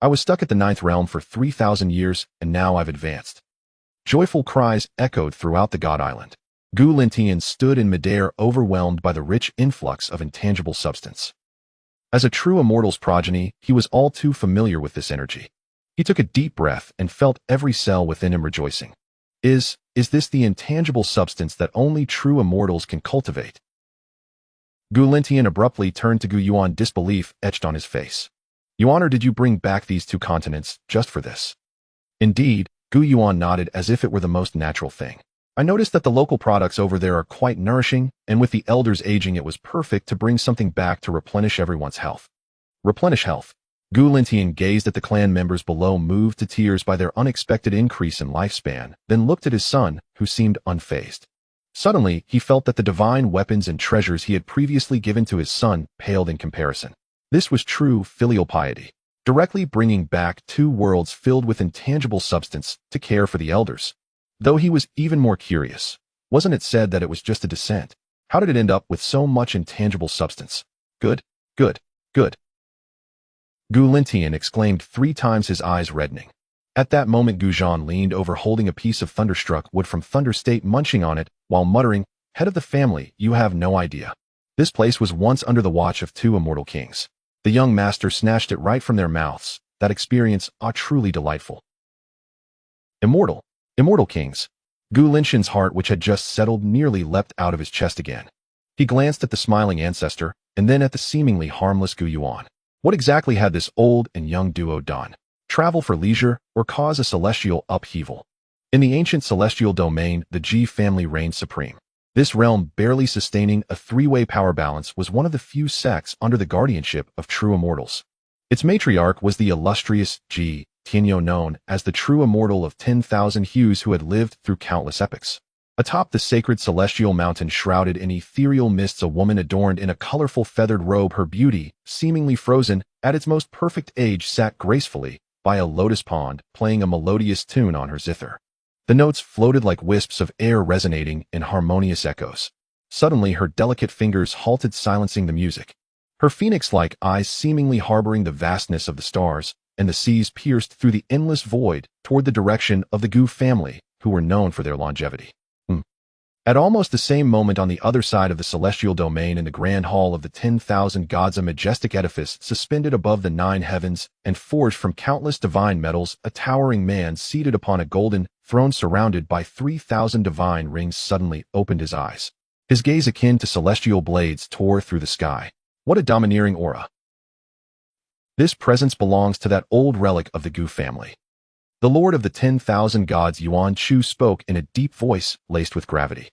I was stuck at the 9th realm for 3,000 years, and now I've advanced. Joyful cries echoed throughout the God Island. Gu Lintian stood in midair, overwhelmed by the rich influx of intangible substance. As a true Immortal's progeny, he was all too familiar with this energy. He took a deep breath and felt every cell within him rejoicing. Is this the intangible substance that only true Immortals can cultivate? Gu Lintian abruptly turned to Gu Yuan, disbelief etched on his face. Yuan, or did you bring back these 2 continents just for this? Indeed, Gu Yuan nodded as if it were the most natural thing. I noticed that the local products over there are quite nourishing, and with the elders aging, it was perfect to bring something back to replenish everyone's health. Replenish health. Gu Lintian gazed at the clan members below, moved to tears by their unexpected increase in lifespan, then looked at his son, who seemed unfazed. Suddenly, he felt that the divine weapons and treasures he had previously given to his son paled in comparison. This was true filial piety, directly bringing back 2 worlds filled with intangible substance to care for the elders. Though he was even more curious. Wasn't it said that it was just a descent? How did it end up with so much intangible substance? Good, good, good. Gu Lintian exclaimed 3 times, his eyes reddening. At that moment, Gu Zhan leaned over, holding a piece of thunderstruck wood from Thunder State, munching on it, while muttering, "Head of the family, you have no idea. This place was once under the watch of 2 immortal kings. The young master snatched it right from their mouths. That experience, truly delightful." Immortal kings. Gu Lintian's heart, which had just settled, nearly leapt out of his chest again. He glanced at the smiling ancestor, and then at the seemingly harmless Gu Yuan. What exactly had this old and young duo done? Travel for leisure, or cause a celestial upheaval? In the ancient celestial domain, the Ji family reigned supreme. This realm, barely sustaining a 3-way power balance, was one of the few sects under the guardianship of true Immortals. Its matriarch was the illustrious Ji Tianyo, known as the true Immortal of 10,000 hues, who had lived through countless epochs. Atop the sacred celestial mountain, shrouded in ethereal mists, a woman adorned in a colorful feathered robe, her beauty, seemingly frozen at its most perfect age, sat gracefully by a lotus pond, playing a melodious tune on her zither. The notes floated like wisps of air, resonating in harmonious echoes. Suddenly, her delicate fingers halted, silencing the music. Her phoenix-like eyes seemingly harboring the vastness of the stars and the seas pierced through the endless void toward the direction of the Gu family, who were known for their longevity. At almost the same moment, on the other side of the celestial domain, in the grand hall of the 10,000 gods, a majestic edifice suspended above the 9 heavens and forged from countless divine metals, a towering man seated upon a golden throne surrounded by 3,000 divine rings suddenly opened his eyes. His gaze, akin to celestial blades, tore through the sky. What a domineering aura! This presence belongs to that old relic of the Gu family. The Lord of the 10,000 gods, Yuan Chu, spoke in a deep voice laced with gravity.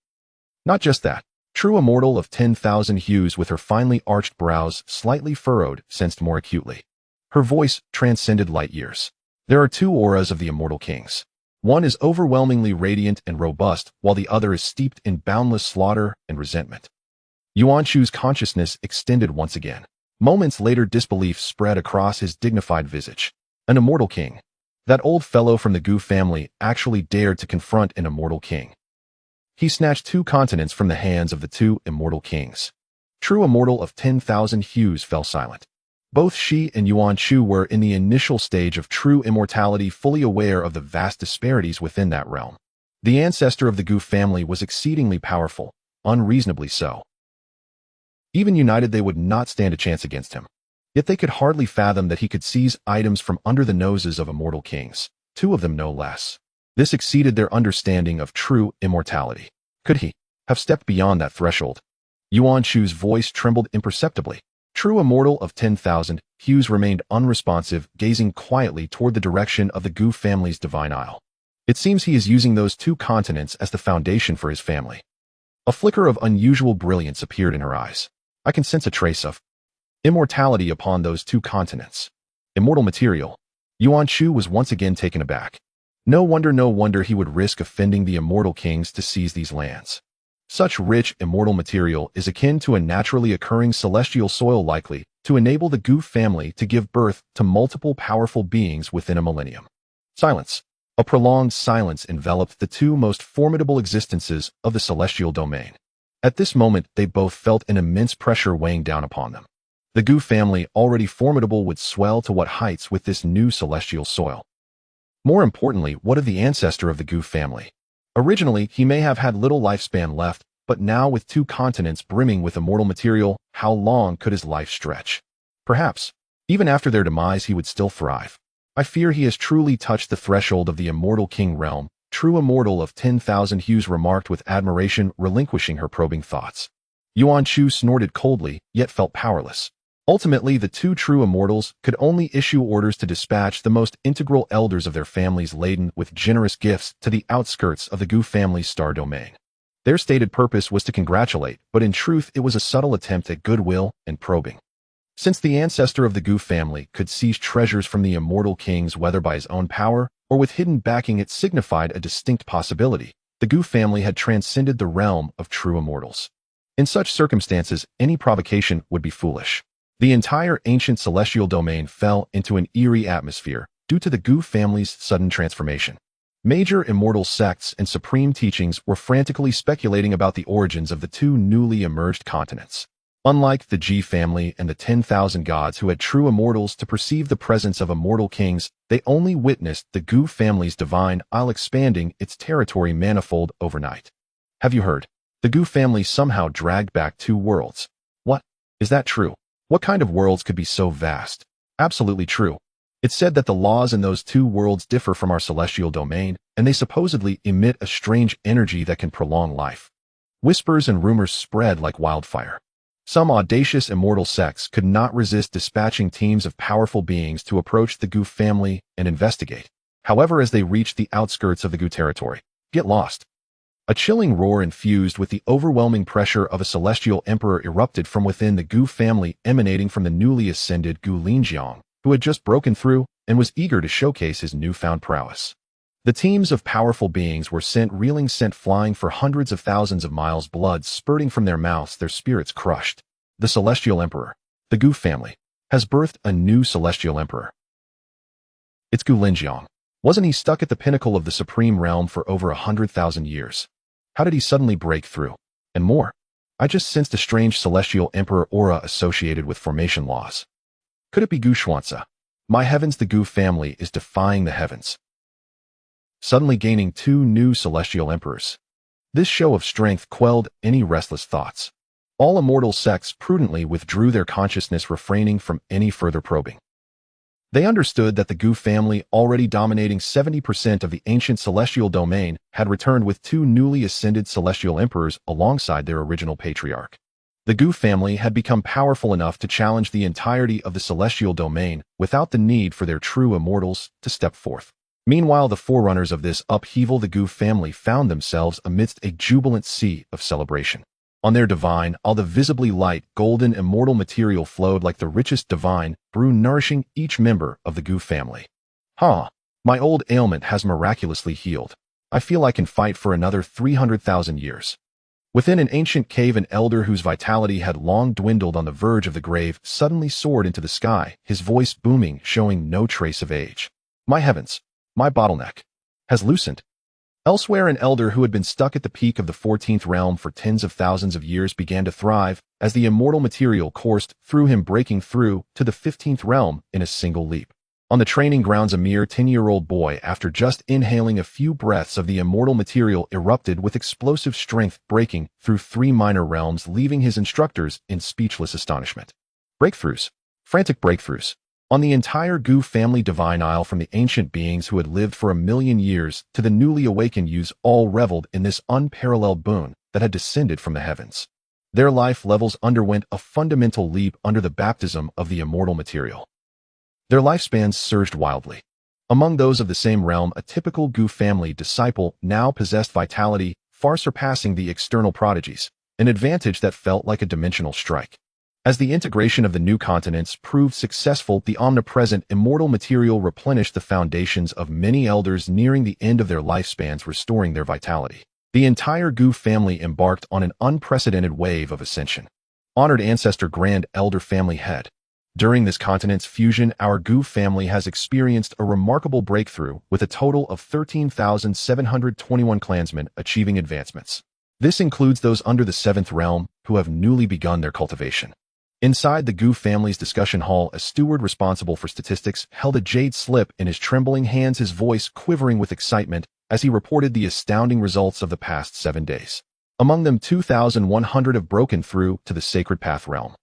Not just that. True Immortal of 10,000 hues, with her finely arched brows slightly furrowed, sensed more acutely. Her voice transcended light years. There are 2 auras of the Immortal Kings. One is overwhelmingly radiant and robust, while the other is steeped in boundless slaughter and resentment. Yuan Chu's consciousness extended once again. Moments later, disbelief spread across his dignified visage. An Immortal King. That old fellow from the Gu family actually dared to confront an Immortal King. He snatched 2 continents from the hands of the 2 Immortal Kings. True Immortal of 10,000 hues fell silent. Both she and Yuan Chu were in the initial stage of true immortality, fully aware of the vast disparities within that realm. The ancestor of the Gu family was exceedingly powerful, unreasonably so. Even united, they would not stand a chance against him. Yet they could hardly fathom that he could seize items from under the noses of immortal kings, 2 of them no less. This exceeded their understanding of true immortality. Could he have stepped beyond that threshold? Yuan Chu's voice trembled imperceptibly. True Immortal of 10,000 hues remained unresponsive, gazing quietly toward the direction of the Gu family's divine isle. It seems he is using those 2 continents as the foundation for his family. A flicker of unusual brilliance appeared in her eyes. I can sense a trace of immortality upon those 2 continents. Immortal material. Yuan Shu was once again taken aback. No wonder he would risk offending the immortal kings to seize these lands. Such rich, immortal material is akin to a naturally occurring celestial soil likely to enable the Gu family to give birth to multiple powerful beings within a millennium. Silence. A prolonged silence enveloped the two most formidable existences of the celestial domain. At this moment, they both felt an immense pressure weighing down upon them. The Gu family, already formidable, would swell to what heights with this new celestial soil? More importantly, what of the ancestor of the Gu family? Originally, he may have had little lifespan left, but now with two continents brimming with immortal material, how long could his life stretch? Perhaps, even after their demise, he would still thrive. I fear he has truly touched the threshold of the immortal king realm. True immortal of 10,000 hues remarked with admiration, relinquishing her probing thoughts. Yuan Shu snorted coldly, yet felt powerless. Ultimately, the two true immortals could only issue orders to dispatch the most integral elders of their families laden with generous gifts to the outskirts of the Gu family's star domain. Their stated purpose was to congratulate, but in truth it was a subtle attempt at goodwill and probing. Since the ancestor of the Gu family could seize treasures from the immortal kings whether by his own power or with hidden backing, it signified a distinct possibility. The Gu family had transcended the realm of true immortals. In such circumstances, any provocation would be foolish. The entire ancient celestial domain fell into an eerie atmosphere due to the Gu family's sudden transformation. Major immortal sects and supreme teachings were frantically speculating about the origins of the two newly emerged continents. Unlike the Ji family and the 10,000 gods who had true immortals to perceive the presence of immortal kings, they only witnessed the Gu family's divine isle expanding its territory manifold overnight. Have you heard? The Gu family somehow dragged back two worlds. What? Is that true? What kind of worlds could be so vast? Absolutely true. It's said that the laws in those two worlds differ from our celestial domain, and they supposedly emit a strange energy that can prolong life. Whispers and rumors spread like wildfire. Some audacious immortal sects could not resist dispatching teams of powerful beings to approach the Gu family and investigate. However, as they reached the outskirts of the Gu territory, get lost. A chilling roar infused with the overwhelming pressure of a celestial emperor erupted from within the Gu family, emanating from the newly ascended Gu Linjiang, who had just broken through and was eager to showcase his newfound prowess. The teams of powerful beings were sent flying for hundreds of thousands of miles, blood spurting from their mouths, their spirits crushed. The celestial emperor, the Gu family, has birthed a new celestial emperor. It's Gu Linjiang. Wasn't he stuck at the pinnacle of the supreme realm for over 100,000 years? How did he suddenly break through? And more. I just sensed a strange celestial emperor aura associated with formation laws. Could it be Gu Xianxia? My heavens, the Gu family is defying the heavens. Suddenly gaining two new celestial emperors. This show of strength quelled any restless thoughts. All immortal sects prudently withdrew their consciousness, refraining from any further probing. They understood that the Gu family, already dominating 70% of the ancient celestial domain, had returned with two newly ascended celestial emperors alongside their original patriarch. The Gu family had become powerful enough to challenge the entirety of the celestial domain without the need for their true immortals to step forth. Meanwhile, the forerunners of this upheaval, the Gu family, found themselves amidst a jubilant sea of celebration. On their divine, all the visibly light, golden, immortal material flowed like the richest divine brew, nourishing each member of the Gu family. My old ailment has miraculously healed. I feel I can fight for another 300,000 years. Within an ancient cave, an elder whose vitality had long dwindled on the verge of the grave suddenly soared into the sky, his voice booming, showing no trace of age. My heavens, my bottleneck has loosened. Elsewhere, an elder who had been stuck at the peak of the 14th realm for tens of thousands of years began to thrive as the immortal material coursed through him, breaking through to the 15th realm in a single leap. On the training grounds, a mere 10-year-old boy, after just inhaling a few breaths of the immortal material, erupted with explosive strength, breaking through 3 minor realms, leaving his instructors in speechless astonishment. Breakthroughs. Frantic breakthroughs. On the entire Gu family divine isle, from the ancient beings who had lived for 1,000,000 years to the newly awakened youths, all reveled in this unparalleled boon that had descended from the heavens. Their life levels underwent a fundamental leap under the baptism of the immortal material. Their lifespans surged wildly. Among those of the same realm, a typical Gu family disciple now possessed vitality far surpassing the external prodigies, an advantage that felt like a dimensional strike. As the integration of the new continents proved successful, the omnipresent immortal material replenished the foundations of many elders nearing the end of their lifespans, restoring their vitality. The entire Gu family embarked on an unprecedented wave of ascension. Honored Ancestor Grand Elder Family Head. During this continent's fusion, our Gu family has experienced a remarkable breakthrough, with a total of 13,721 clansmen achieving advancements. This includes those under the 7th realm, who have newly begun their cultivation. Inside the Gu family's discussion hall, a steward responsible for statistics held a jade slip in his trembling hands, his voice quivering with excitement as he reported the astounding results of the past 7 days. Among them, 2,100 have broken through to the Sacred Path realm.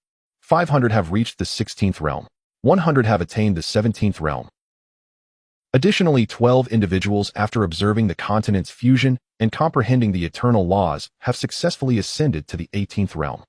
500 have reached the 16th realm. 100 have attained the 17th realm. Additionally, 12 individuals, after observing the continent's fusion and comprehending the eternal laws, have successfully ascended to the 18th realm.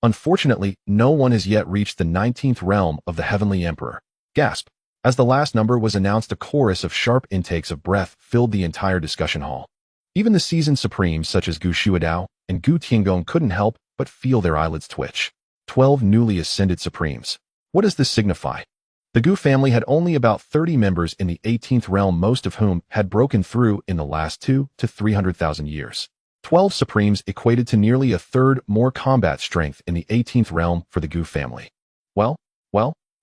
Unfortunately, no one has yet reached the 19th realm of the Heavenly Emperor. Gasp! As the last number was announced, a chorus of sharp intakes of breath filled the entire discussion hall. Even the seasoned supremes such as Gu Xuedao and Gu Tiangong couldn't help but feel their eyelids twitch. 12 newly ascended supremes. What does this signify? The Gu family had only about 30 members in the 18th realm, most of whom had broken through in the last 2 to 300,000 years. 12 supremes equated to nearly a third more combat strength in the 18th realm for the Gu family. Well,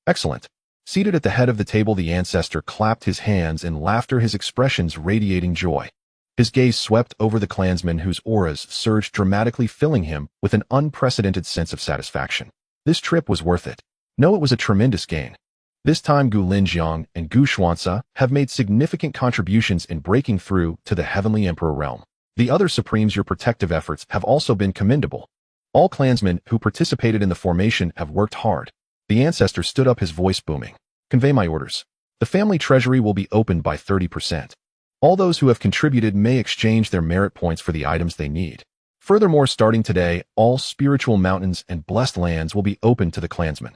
excellent. Seated at the head of the table, the ancestor clapped his hands in laughter, his expressions radiating joy. His gaze swept over the clansmen whose auras surged dramatically, filling him with an unprecedented sense of satisfaction. This trip was worth it. No, it was a tremendous gain. This time Gu Linjiang and Gu Xianxia have made significant contributions in breaking through to the Heavenly Emperor realm. The other supremes, your protective efforts have also been commendable. All clansmen who participated in the formation have worked hard. The ancestor stood up, his voice booming. Convey my orders. The family treasury will be opened by 30%. All those who have contributed may exchange their merit points for the items they need. Furthermore, starting today, all spiritual mountains and blessed lands will be open to the clansmen.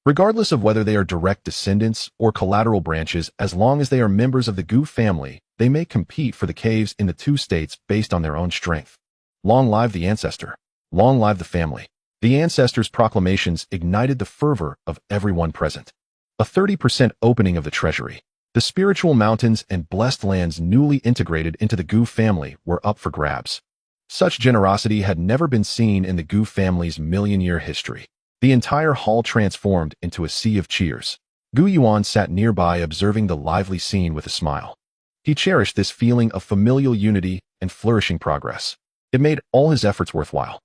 Regardless of whether they are direct descendants or collateral branches, as long as they are members of the Gu family, they may compete for the caves in the 2 states based on their own strength. Long live the ancestor. Long live the family. The ancestor's proclamations ignited the fervor of everyone present. A 30% opening of the treasury. The spiritual mountains and blessed lands newly integrated into the Gu family were up for grabs. Such generosity had never been seen in the Gu family's million-year history. The entire hall transformed into a sea of cheers. Gu Yuan sat nearby, observing the lively scene with a smile. He cherished this feeling of familial unity and flourishing progress. It made all his efforts worthwhile.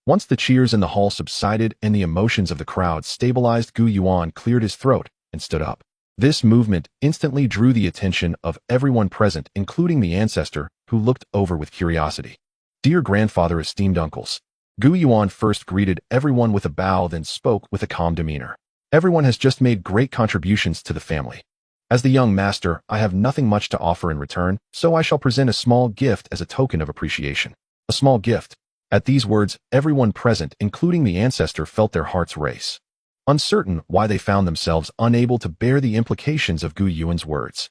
Once the cheers in the hall subsided and the emotions of the crowd stabilized, Gu Yuan cleared his throat and stood up. This movement instantly drew the attention of everyone present, including the ancestor, who looked over with curiosity. Dear grandfather, esteemed uncles. Gu Yuan first greeted everyone with a bow, then spoke with a calm demeanor. Everyone has just made great contributions to the family. As the young master, I have nothing much to offer in return, so I shall present a small gift as a token of appreciation. A small gift. At these words, everyone present, including the ancestor, felt their hearts race. Uncertain why, they found themselves unable to bear the implications of Gu Yuan's words.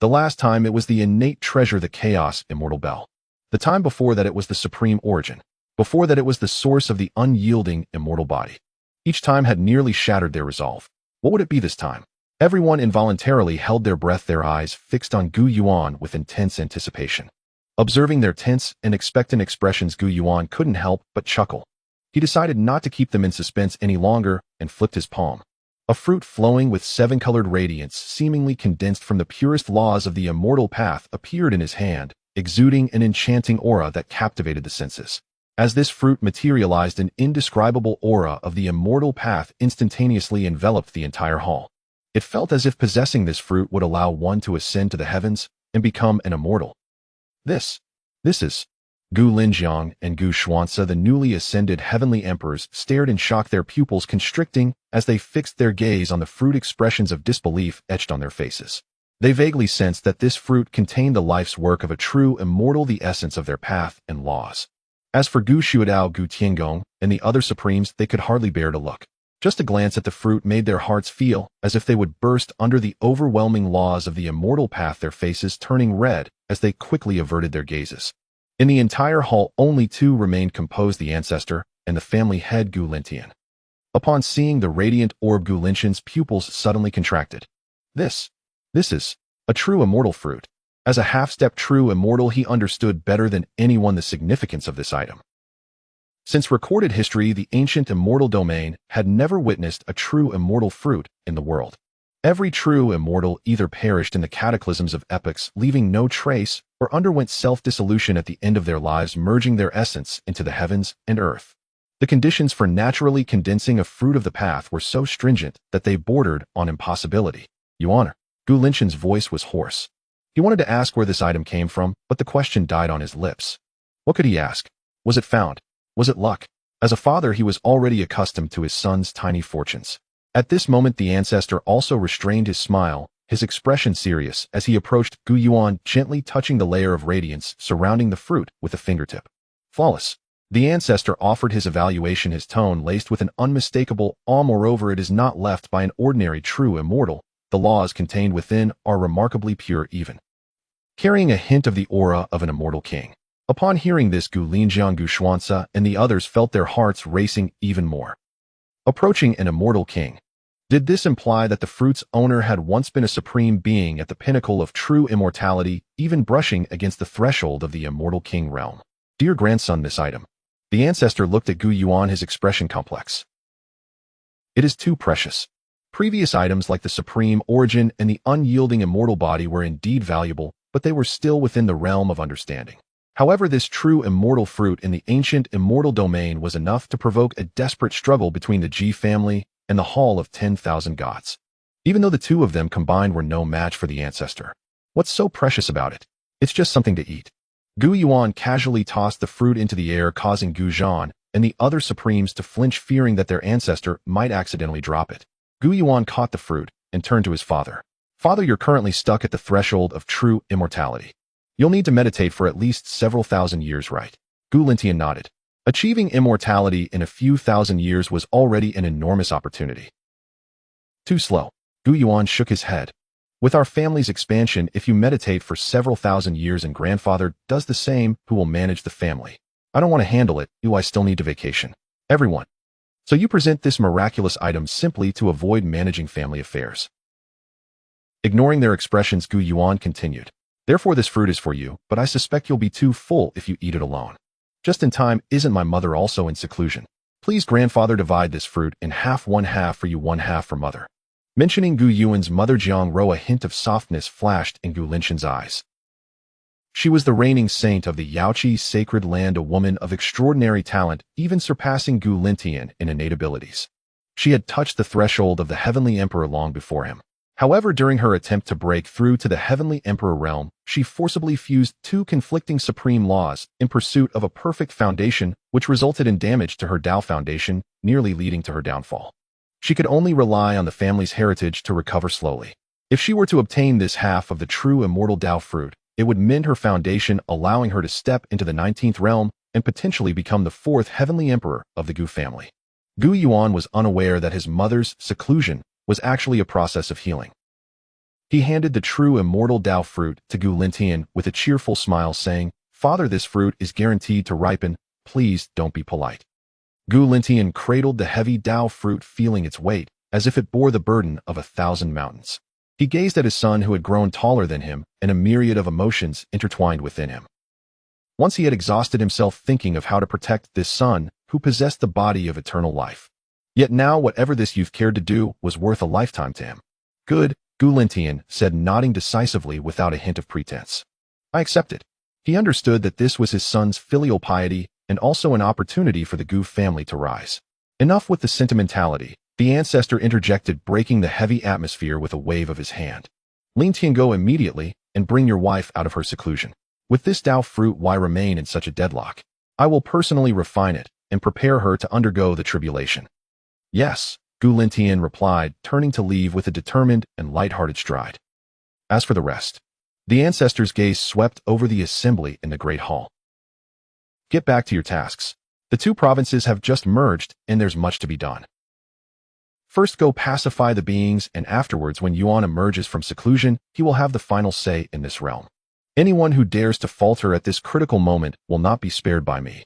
The last time it was the innate treasure, the chaos immortal bell. The time before that it was the supreme origin. Before that it was the source of the unyielding immortal body. Each time had nearly shattered their resolve. What would it be this time? Everyone involuntarily held their breath, their eyes fixed on Gu Yuan with intense anticipation. Observing their tense and expectant expressions, Gu Yuan couldn't help but chuckle. He decided not to keep them in suspense any longer and flipped his palm. A fruit flowing with 7-colored radiance, seemingly condensed from the purest laws of the immortal path, appeared in his hand, exuding an enchanting aura that captivated the senses. As this fruit materialized, an indescribable aura of the immortal path instantaneously enveloped the entire hall. It felt as if possessing this fruit would allow one to ascend to the heavens and become an immortal. This is... Gu Linjiang and Gu Xianxia, the newly ascended heavenly emperors, stared in shock, their pupils constricting as they fixed their gaze on the fruit, expressions of disbelief etched on their faces. They vaguely sensed that this fruit contained the life's work of a true immortal, the essence of their path and laws. As for Gu Xuedao, Gu Tiangong, and the other supremes, they could hardly bear to look. Just a glance at the fruit made their hearts feel as if they would burst under the overwhelming laws of the immortal path, their faces turning red as they quickly averted their gazes. In the entire hall, only 2 remained composed, the ancestor and the family head Gu Lintian. Upon seeing the radiant orb, Gu Lintian's pupils suddenly contracted. This is a true immortal fruit. As a half-step true immortal, he understood better than anyone the significance of this item. Since recorded history, the ancient immortal domain had never witnessed a true immortal fruit in the world. Every true immortal either perished in the cataclysms of epochs, leaving no trace, or underwent self-dissolution at the end of their lives, merging their essence into the heavens and earth. The conditions for naturally condensing a fruit of the path were so stringent that they bordered on impossibility. Your Honor, Gu Lintian's voice was hoarse. He wanted to ask where this item came from, but the question died on his lips. What could he ask? Was it found? Was it luck? As a father, he was already accustomed to his son's tiny fortunes. At this moment, the ancestor also restrained his smile, his expression serious, as he approached Gu Yuan, gently touching the layer of radiance surrounding the fruit with a fingertip. Flawless. The ancestor offered his evaluation, his tone laced with an unmistakable awe. Moreover, it is not left by an ordinary true immortal. The laws contained within are remarkably pure, even carrying a hint of the aura of an immortal king. Upon hearing this, Gu Linjiang, Gu Xianxia, and the others felt their hearts racing even more. Approaching an immortal king. Did this imply that the fruit's owner had once been a supreme being at the pinnacle of true immortality, even brushing against the threshold of the immortal king realm? Dear grandson, this item. The ancestor looked at Gu Yuan, his expression complex. It is too precious. Previous items like the supreme origin and the unyielding immortal body were indeed valuable, but they were still within the realm of understanding. However, this true immortal fruit in the ancient immortal domain was enough to provoke a desperate struggle between the Ji family and the Hall of 10,000 Gods. Even though the two of them combined were no match for the ancestor. What's so precious about it? It's just something to eat. Gu Yuan casually tossed the fruit into the air, causing Gu Zhan and the other supremes to flinch, fearing that their ancestor might accidentally drop it. Gu Yuan caught the fruit and turned to his father. Father, you're currently stuck at the threshold of true immortality. You'll need to meditate for at least several thousand years, right? Gu Lintian nodded. Achieving immortality in a few thousand years was already an enormous opportunity. Too slow. Gu Yuan shook his head. With our family's expansion, if you meditate for several thousand years and grandfather does the same, who will manage the family? I don't want to handle it. I still need to vacation. Everyone. So you present this miraculous item simply to avoid managing family affairs. Ignoring their expressions, Gu Yuan continued. Therefore, this fruit is for you, but I suspect you'll be too full if you eat it alone. Just in time, isn't my mother also in seclusion? Please, grandfather, divide this fruit in half, one half for you, one half for mother. Mentioning Gu Yuan's mother Jiang Ro, a hint of softness flashed in Gu Lintian's eyes. She was the reigning saint of the Yaoqi sacred land, a woman of extraordinary talent, even surpassing Gu Lintian in innate abilities. She had touched the threshold of the Heavenly Emperor long before him. However, during her attempt to break through to the Heavenly Emperor realm, she forcibly fused two conflicting supreme laws in pursuit of a perfect foundation, which resulted in damage to her Dao foundation, nearly leading to her downfall. She could only rely on the family's heritage to recover slowly. If she were to obtain this half of the true immortal Dao fruit, it would mend her foundation, allowing her to step into the 19th realm and potentially become the 4th Heavenly Emperor of the Gu family. Gu Yuan was unaware that his mother's seclusion was actually a process of healing. He handed the true immortal Dao fruit to Gu Lintian with a cheerful smile, saying, Father, this fruit is guaranteed to ripen. Please don't be polite. Gu Lintian cradled the heavy Dao fruit, feeling its weight, as if it bore the burden of 1,000 mountains. He gazed at his son, who had grown taller than him, and a myriad of emotions intertwined within him. Once he had exhausted himself thinking of how to protect this son, who possessed the body of eternal life. Yet now whatever this youth cared to do was worth a lifetime to him. Good, Gu Lintian said, nodding decisively without a hint of pretense. I accept it. He understood that this was his son's filial piety and also an opportunity for the Gu family to rise. Enough with the sentimentality. The ancestor interjected, breaking the heavy atmosphere with a wave of his hand. Lintian, go immediately and bring your wife out of her seclusion. With this Dao fruit, why remain in such a deadlock? I will personally refine it and prepare her to undergo the tribulation. Yes, Gu Lintian replied, turning to leave with a determined and light-hearted stride. As for the rest, the ancestor's gaze swept over the assembly in the Great Hall. Get back to your tasks. The two provinces have just merged, and there's much to be done. First, go pacify the beings, and afterwards, when Yuan emerges from seclusion, he will have the final say in this realm. Anyone who dares to falter at this critical moment will not be spared by me.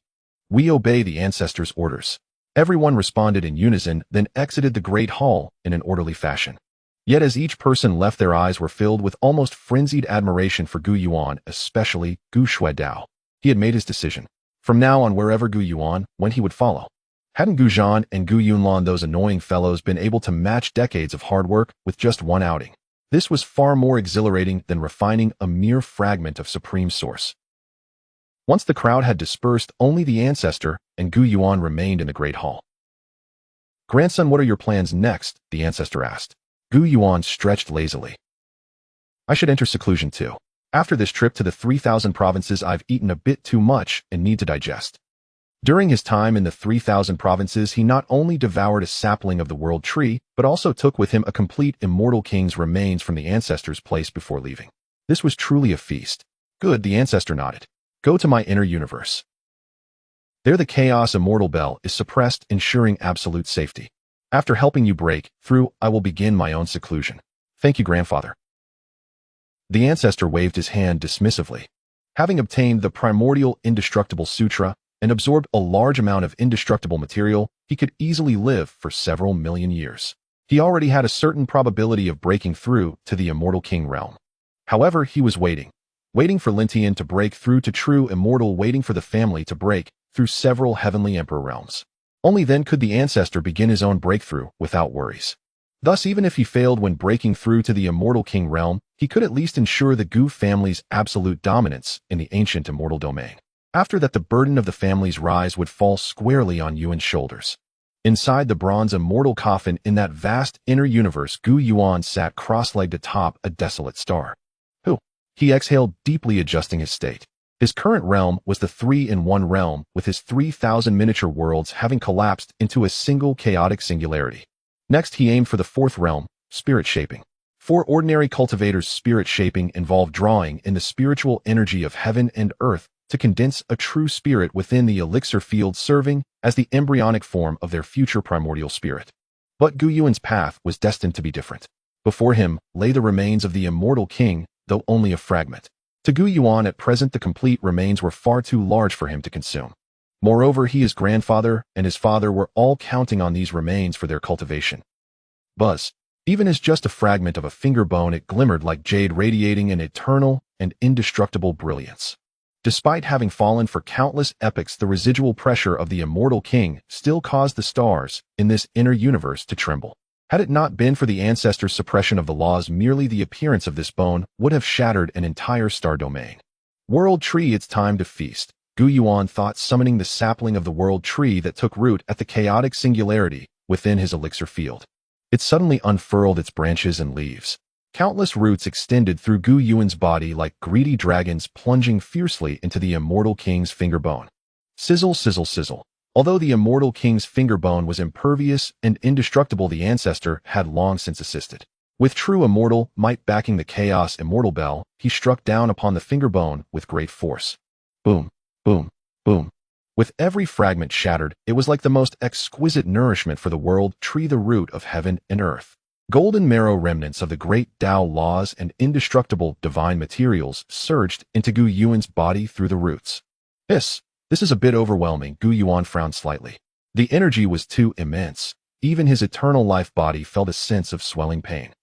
We obey the ancestors' orders. Everyone responded in unison, then exited the great hall in an orderly fashion. Yet as each person left, their eyes were filled with almost frenzied admiration for Gu Yuan, especially Gu Shuidao. He had made his decision. From now on, wherever Gu Yuan went, he would follow. Hadn't Gu Zhan and Gu Yunlan, those annoying fellows, been able to match decades of hard work with just one outing? This was far more exhilarating than refining a mere fragment of supreme source. Once the crowd had dispersed, only the ancestor and Gu Yuan remained in the great hall. "Grandson, what are your plans next?" the ancestor asked. Gu Yuan stretched lazily. "I should enter seclusion too. After this trip to the 3,000 provinces, I've eaten a bit too much and need to digest." During his time in the 3,000 provinces, he not only devoured a sapling of the world tree, but also took with him a complete immortal king's remains from the ancestor's place before leaving. This was truly a feast. "Good," the ancestor nodded. "Go to my inner universe. There the chaos immortal bell is suppressed, ensuring absolute safety. After helping you break through, I will begin my own seclusion." "Thank you, grandfather." The ancestor waved his hand dismissively. Having obtained the primordial indestructible sutra and absorbed a large amount of indestructible material, he could easily live for several million years. He already had a certain probability of breaking through to the immortal king realm. However, he was waiting for Lintian to break through to true immortal, waiting for the family to break through several heavenly emperor realms. Only then could the ancestor begin his own breakthrough without worries. Thus, even if he failed when breaking through to the immortal king realm, he could at least ensure the Gu family's absolute dominance in the ancient immortal domain. After that, the burden of the family's rise would fall squarely on Yuan's shoulders. Inside the bronze immortal coffin in that vast inner universe, Gu Yuan sat cross-legged atop a desolate star. He exhaled deeply, adjusting his state. His current realm was the 3-in-1 realm, with his 3,000 miniature worlds having collapsed into a single chaotic singularity. Next, he aimed for the 4th realm, spirit shaping. For ordinary cultivators, spirit shaping involved drawing in the spiritual energy of heaven and earth to condense a true spirit within the elixir field, serving as the embryonic form of their future primordial spirit. But Gu Yuan's path was destined to be different. Before him lay the remains of the immortal king, though only a fragment. To Gu Yuan at present, the complete remains were far too large for him to consume. Moreover, his grandfather and his father were all counting on these remains for their cultivation. Buzz. Even as just a fragment of a finger bone, it glimmered like jade, radiating an eternal and indestructible brilliance. Despite having fallen for countless epochs, the residual pressure of the immortal king still caused the stars in this inner universe to tremble. Had it not been for the ancestor's suppression of the laws, merely the appearance of this bone would have shattered an entire star domain. World tree, it's time to feast, Gu Yuan thought, summoning the sapling of the world tree that took root at the chaotic singularity within his elixir field. It suddenly unfurled its branches and leaves. Countless roots extended through Gu Yuan's body like greedy dragons, plunging fiercely into the immortal king's finger bone. Sizzle, sizzle, sizzle. Although the immortal king's finger bone was impervious and indestructible, the ancestor had long since assisted. With true immortal might backing the chaos immortal bell, he struck down upon the finger bone with great force. Boom, boom, boom. With every fragment shattered, it was like the most exquisite nourishment for the world tree, the root of heaven and earth. Golden marrow remnants of the great Tao laws and indestructible divine materials surged into Gu Yuan's body through the roots. This is a bit overwhelming, Gu Yuan frowned slightly. The energy was too immense. Even his eternal life body felt a sense of swelling pain.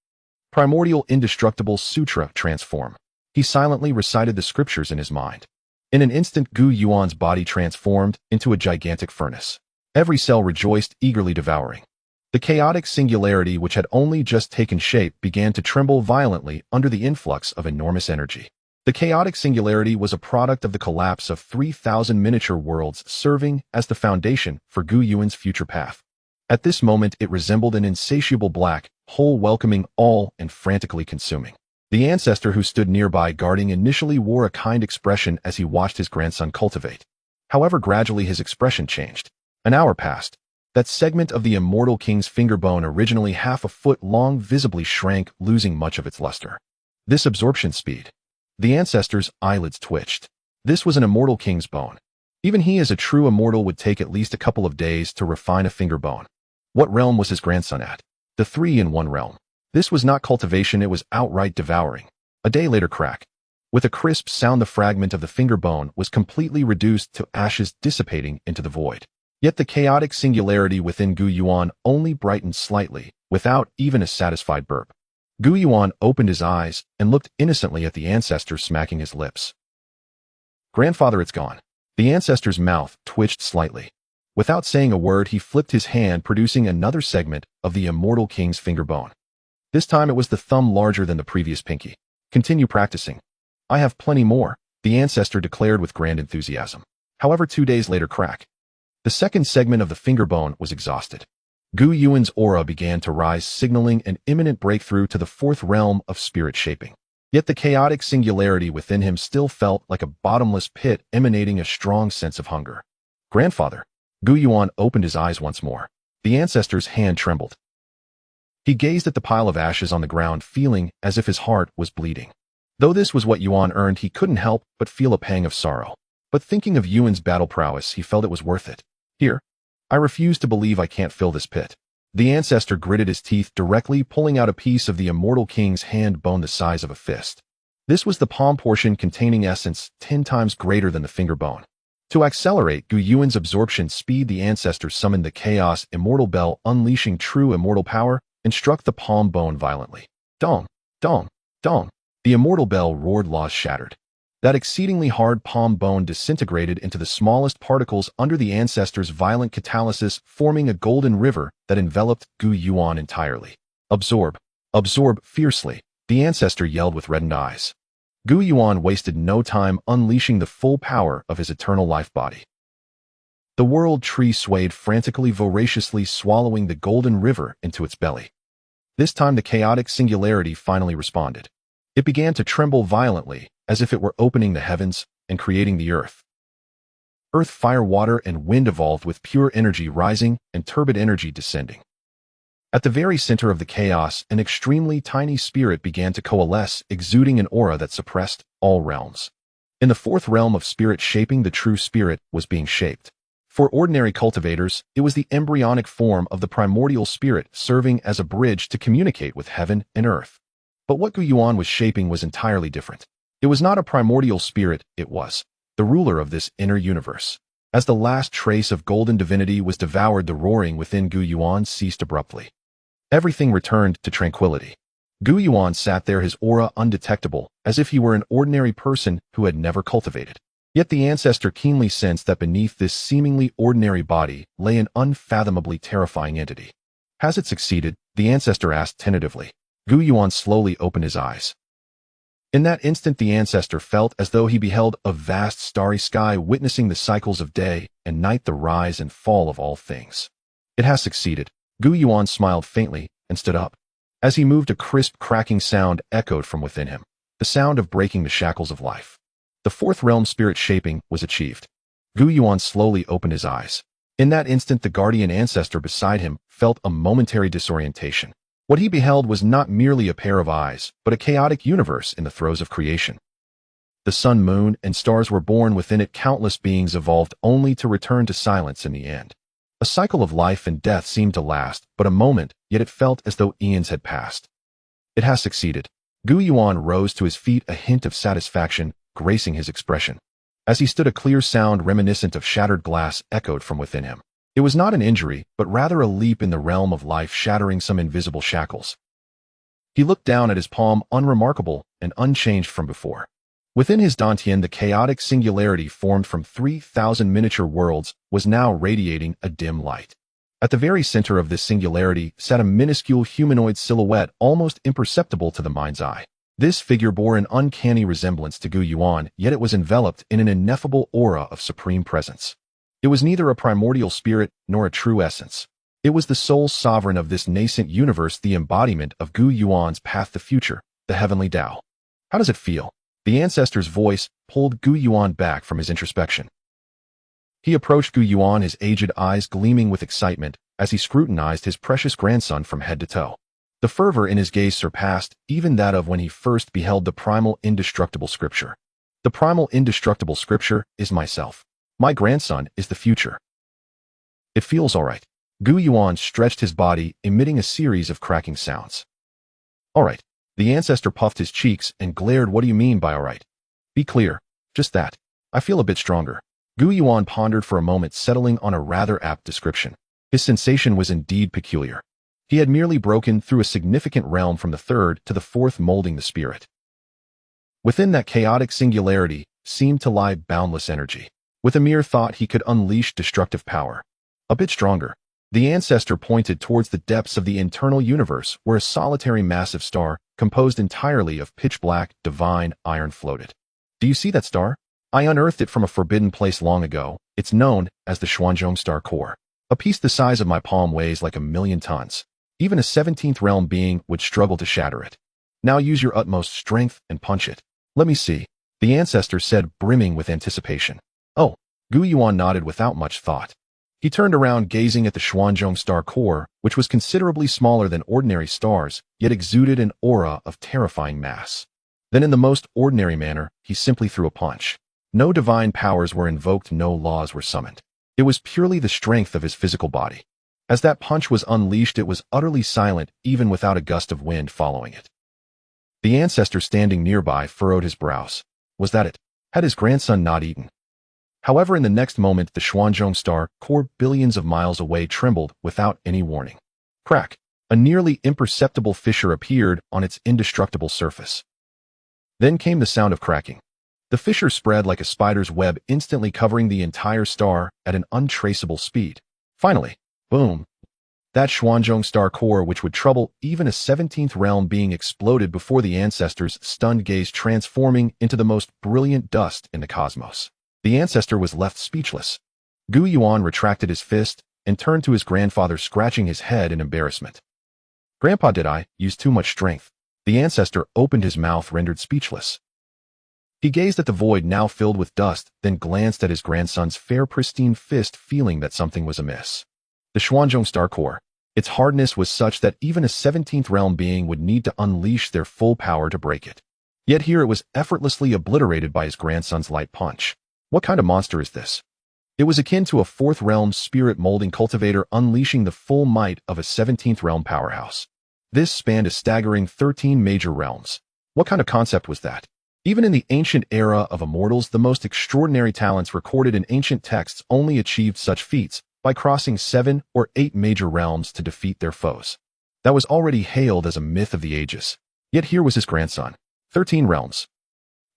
Primordial indestructible sutra transform. He silently recited the scriptures in his mind. In an instant, Gu Yuan's body transformed into a gigantic furnace. Every cell rejoiced, eagerly devouring. The chaotic singularity, which had only just taken shape, began to tremble violently under the influx of enormous energy. The chaotic singularity was a product of the collapse of 3,000 miniature worlds, serving as the foundation for Gu Yuan's future path. At this moment, it resembled an insatiable black hole, welcoming all and frantically consuming. The ancestor who stood nearby guarding initially wore a kind expression as he watched his grandson cultivate. However, gradually his expression changed. An hour passed. That segment of the immortal king's finger bone, originally half a foot long, visibly shrank, losing much of its luster. This absorption speed. The ancestor's eyelids twitched. This was an immortal king's bone. Even he, as a true immortal, would take at least a couple of days to refine a finger bone. What realm was his grandson at? The 3-in-1 realm. This was not cultivation, it was outright devouring. A day later, crack. With a crisp sound, the fragment of the finger bone was completely reduced to ashes, dissipating into the void. Yet the chaotic singularity within Gu Yuan only brightened slightly, without even a satisfied burp. Gu Yuan opened his eyes and looked innocently at the ancestor, smacking his lips. "Grandfather, it's gone." The ancestor's mouth twitched slightly. Without saying a word, he flipped his hand, producing another segment of the Immortal King's finger bone. This time it was the thumb larger than the previous pinky. "Continue practicing. I have plenty more," the ancestor declared with grand enthusiasm. However, 2 days later, crack. The second segment of the finger bone was exhausted. Gu Yuan's aura began to rise, signaling an imminent breakthrough to the fourth realm of spirit shaping. Yet the chaotic singularity within him still felt like a bottomless pit, emanating a strong sense of hunger. "Grandfather." Gu Yuan opened his eyes once more. The ancestor's hand trembled. He gazed at the pile of ashes on the ground, feeling as if his heart was bleeding. Though this was what Yuan earned, he couldn't help but feel a pang of sorrow. But thinking of Yuan's battle prowess, he felt it was worth it. "Here. I refuse to believe I can't fill this pit." The ancestor gritted his teeth, directly pulling out a piece of the Immortal King's hand bone the size of a fist. This was the palm portion, containing essence 10 times greater than the finger bone. To accelerate Gu Yuan's absorption speed, the ancestor summoned the Chaos Immortal Bell, unleashing true immortal power, and struck the palm bone violently. Dong! Dong! Dong! The immortal bell roared, laws shattered. That exceedingly hard palm bone disintegrated into the smallest particles under the ancestor's violent catalysis, forming a golden river that enveloped Gu Yuan entirely. "Absorb! Absorb fiercely!" the ancestor yelled with reddened eyes. Gu Yuan wasted no time, unleashing the full power of his eternal life body. The world tree swayed frantically, voraciously swallowing the golden river into its belly. This time the chaotic singularity finally responded. It began to tremble violently, as if it were opening the heavens and creating the earth. Earth, fire, water, and wind evolved, with pure energy rising and turbid energy descending. At the very center of the chaos, an extremely tiny spirit began to coalesce, exuding an aura that suppressed all realms. In the fourth realm of spirit shaping, the true spirit was being shaped. For ordinary cultivators, it was the embryonic form of the primordial spirit, serving as a bridge to communicate with heaven and earth. But what Gu Yuan was shaping was entirely different. It was not a primordial spirit, it was the ruler of this inner universe. As the last trace of golden divinity was devoured, the roaring within Gu Yuan ceased abruptly. Everything returned to tranquility. Gu Yuan sat there, his aura undetectable, as if he were an ordinary person who had never cultivated. Yet the ancestor keenly sensed that beneath this seemingly ordinary body lay an unfathomably terrifying entity. "Has it succeeded?" the ancestor asked tentatively. Gu Yuan slowly opened his eyes. In that instant, the ancestor felt as though he beheld a vast starry sky, witnessing the cycles of day and night, the rise and fall of all things. "It has succeeded." Gu Yuan smiled faintly and stood up. As he moved, a crisp, cracking sound echoed from within him, the sound of breaking the shackles of life. The fourth realm spirit shaping was achieved. Gu Yuan slowly opened his eyes. In that instant, the guardian ancestor beside him felt a momentary disorientation. What he beheld was not merely a pair of eyes, but a chaotic universe in the throes of creation. The sun, moon, and stars were born within it. Countless beings evolved, only to return to silence in the end. A cycle of life and death seemed to last but a moment, yet it felt as though eons had passed. "It has succeeded." Gu Yuan rose to his feet, a hint of satisfaction gracing his expression. As he stood, a clear sound reminiscent of shattered glass echoed from within him. It was not an injury, but rather a leap in the realm of life, shattering some invisible shackles. He looked down at his palm, unremarkable and unchanged from before. Within his dantian, the chaotic singularity formed from 3,000 miniature worlds was now radiating a dim light. At the very center of this singularity sat a minuscule humanoid silhouette, almost imperceptible to the mind's eye. This figure bore an uncanny resemblance to Gu Yuan, yet it was enveloped in an ineffable aura of supreme presence. It was neither a primordial spirit nor a true essence. It was the sole sovereign of this nascent universe, the embodiment of Gu Yuan's path, the future, the heavenly Tao. "How does it feel?" The ancestor's voice pulled Gu Yuan back from his introspection. He approached Gu Yuan, his aged eyes gleaming with excitement as he scrutinized his precious grandson from head to toe. The fervor in his gaze surpassed even that of when he first beheld the primal indestructible scripture. "The primal indestructible scripture is myself. My grandson is the future. It feels all right." Gu Yuan stretched his body, emitting a series of cracking sounds. "All right." The ancestor puffed his cheeks and glared. "What do you mean by all right?" "Be clear." "Just that. I feel a bit stronger." Gu Yuan pondered for a moment, settling on a rather apt description. His sensation was indeed peculiar. He had merely broken through a significant realm from the third to the fourth, molding the spirit. Within that chaotic singularity seemed to lie boundless energy. With a mere thought, he could unleash destructive power. A bit stronger. The ancestor pointed towards the depths of the internal universe, where a solitary massive star, composed entirely of pitch-black, divine iron, floated. Do you see that star? I unearthed it from a forbidden place long ago. It's known as the Xianxia star core. A piece the size of my palm weighs like 1,000,000 tons. Even a 17th realm being would struggle to shatter it. Now use your utmost strength and punch it. Let me see, the ancestor said, brimming with anticipation. Oh, Gu Yuan nodded without much thought. He turned around, gazing at the Xianxia star core, which was considerably smaller than ordinary stars, yet exuded an aura of terrifying mass. Then, in the most ordinary manner, he simply threw a punch. No divine powers were invoked, no laws were summoned. It was purely the strength of his physical body. As that punch was unleashed, it was utterly silent, even without a gust of wind following it. The ancestor standing nearby furrowed his brows. Was that it? Had his grandson not eaten? However, in the next moment, the Xianxia star core, billions of miles away, trembled without any warning. Crack! A nearly imperceptible fissure appeared on its indestructible surface. Then came the sound of cracking. The fissure spread like a spider's web, instantly covering the entire star at an untraceable speed. Finally, boom! That Xianxia star core, which would trouble even a 17th realm being, exploded before the ancestor's stunned gaze, transforming into the most brilliant dust in the cosmos. The ancestor was left speechless. Gu Yuan retracted his fist and turned to his grandfather, scratching his head in embarrassment. Grandpa, did I use too much strength? The ancestor opened his mouth, rendered speechless. He gazed at the void, now filled with dust, then glanced at his grandson's fair, pristine fist, feeling that something was amiss. The Xianxia star core. Its hardness was such that even a 17th realm being would need to unleash their full power to break it. Yet here it was effortlessly obliterated by his grandson's light punch. What kind of monster is this? It was akin to a 4th realm spirit molding cultivator unleashing the full might of a 17th realm powerhouse. This spanned a staggering 13 major realms. What kind of concept was that? Even in the ancient era of immortals, the most extraordinary talents recorded in ancient texts only achieved such feats by crossing 7 or 8 major realms to defeat their foes. That was already hailed as a myth of the ages. Yet here was his grandson. 13 realms.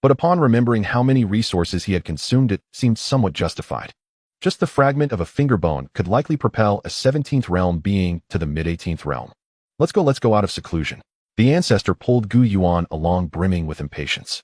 But upon remembering how many resources he had consumed, it seemed somewhat justified. Just the fragment of a finger bone could likely propel a 17th realm being to the mid-18th realm. Let's go out of seclusion. The ancestor pulled Gu Yuan along, brimming with impatience.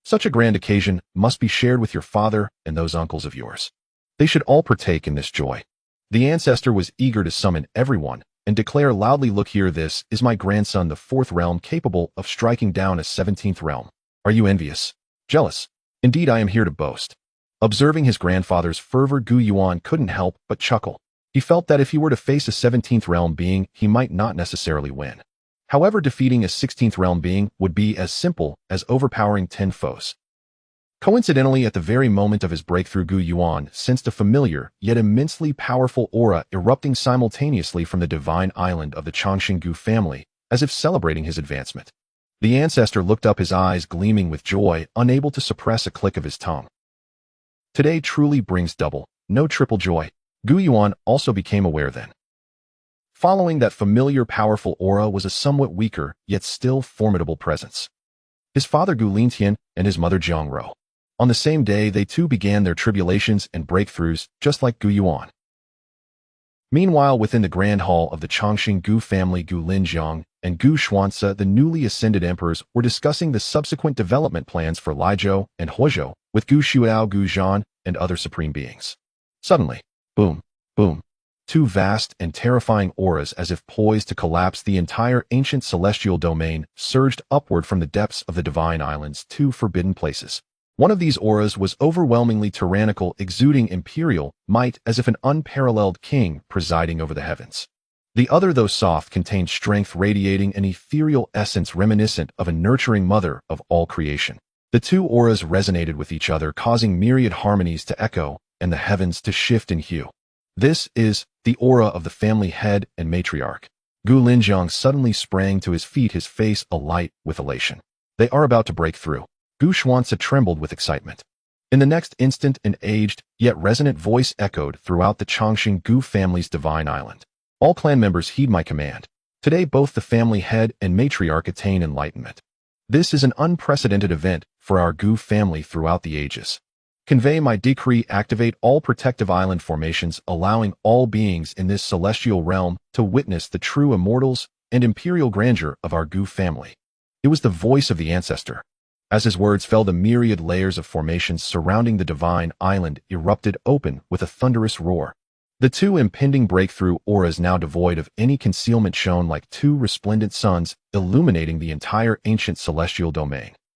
Such a grand occasion must be shared with your father and those uncles of yours. They should all partake in this joy. The ancestor was eager to summon everyone and declare loudly, look here, this is my grandson, the 4th realm, capable of striking down a 17th realm. Are you envious? Jealous? Indeed, I am here to boast. Observing his grandfather's fervor, Gu Yuan couldn't help but chuckle. He felt that if he were to face a 17th realm being, he might not necessarily win. However, defeating a 16th realm being would be as simple as overpowering 10 foes. Coincidentally, at the very moment of his breakthrough, Gu Yuan sensed a familiar yet immensely powerful aura erupting simultaneously from the divine island of the Xianxia family, as if celebrating his advancement. The ancestor looked up, his eyes gleaming with joy, unable to suppress a click of his tongue. Today truly brings double, no triple joy. Gu Yuan also became aware then. Following that familiar powerful aura was a somewhat weaker, yet still formidable presence. His father Gu Lintian and his mother Jiangrou. On the same day, they too began their tribulations and breakthroughs, just like Gu Yuan. Meanwhile, within the grand hall of the Xianxia family, Gu Linjiang and Gu Xianxia, the newly ascended emperors, were discussing the subsequent development plans for Lizhou and Huizhou with Gu Xuao, Gu Zhan, and other supreme beings. Suddenly, boom, boom, 2 vast and terrifying auras, as if poised to collapse the entire ancient celestial domain, surged upward from the depths of the divine islands, 2 forbidden places. One of these auras was overwhelmingly tyrannical, exuding imperial might as if an unparalleled king presiding over the heavens. The other, though soft, contained strength, radiating an ethereal essence reminiscent of a nurturing mother of all creation. The 2 auras resonated with each other, causing myriad harmonies to echo and the heavens to shift in hue. This is the aura of the family head and matriarch. Gu Linjiang suddenly sprang to his feet, his face alight with elation. They are about to break through. Gu Xianxia trembled with excitement. In the next instant, an aged, yet resonant voice echoed throughout the Chongqing Gu family's divine island. All clan members heed my command. Today both the family head and matriarch attain enlightenment. This is an unprecedented event for our Gu family throughout the ages. Convey my decree, activate all protective island formations, allowing all beings in this celestial realm to witness the true immortals and imperial grandeur of our Gu family. It was the voice of the ancestor. As his words fell, the myriad layers of formations surrounding the divine island erupted open with a thunderous roar. The two impending breakthrough auras, now devoid of any concealment, shone like two resplendent suns, illuminating the entire ancient celestial domain.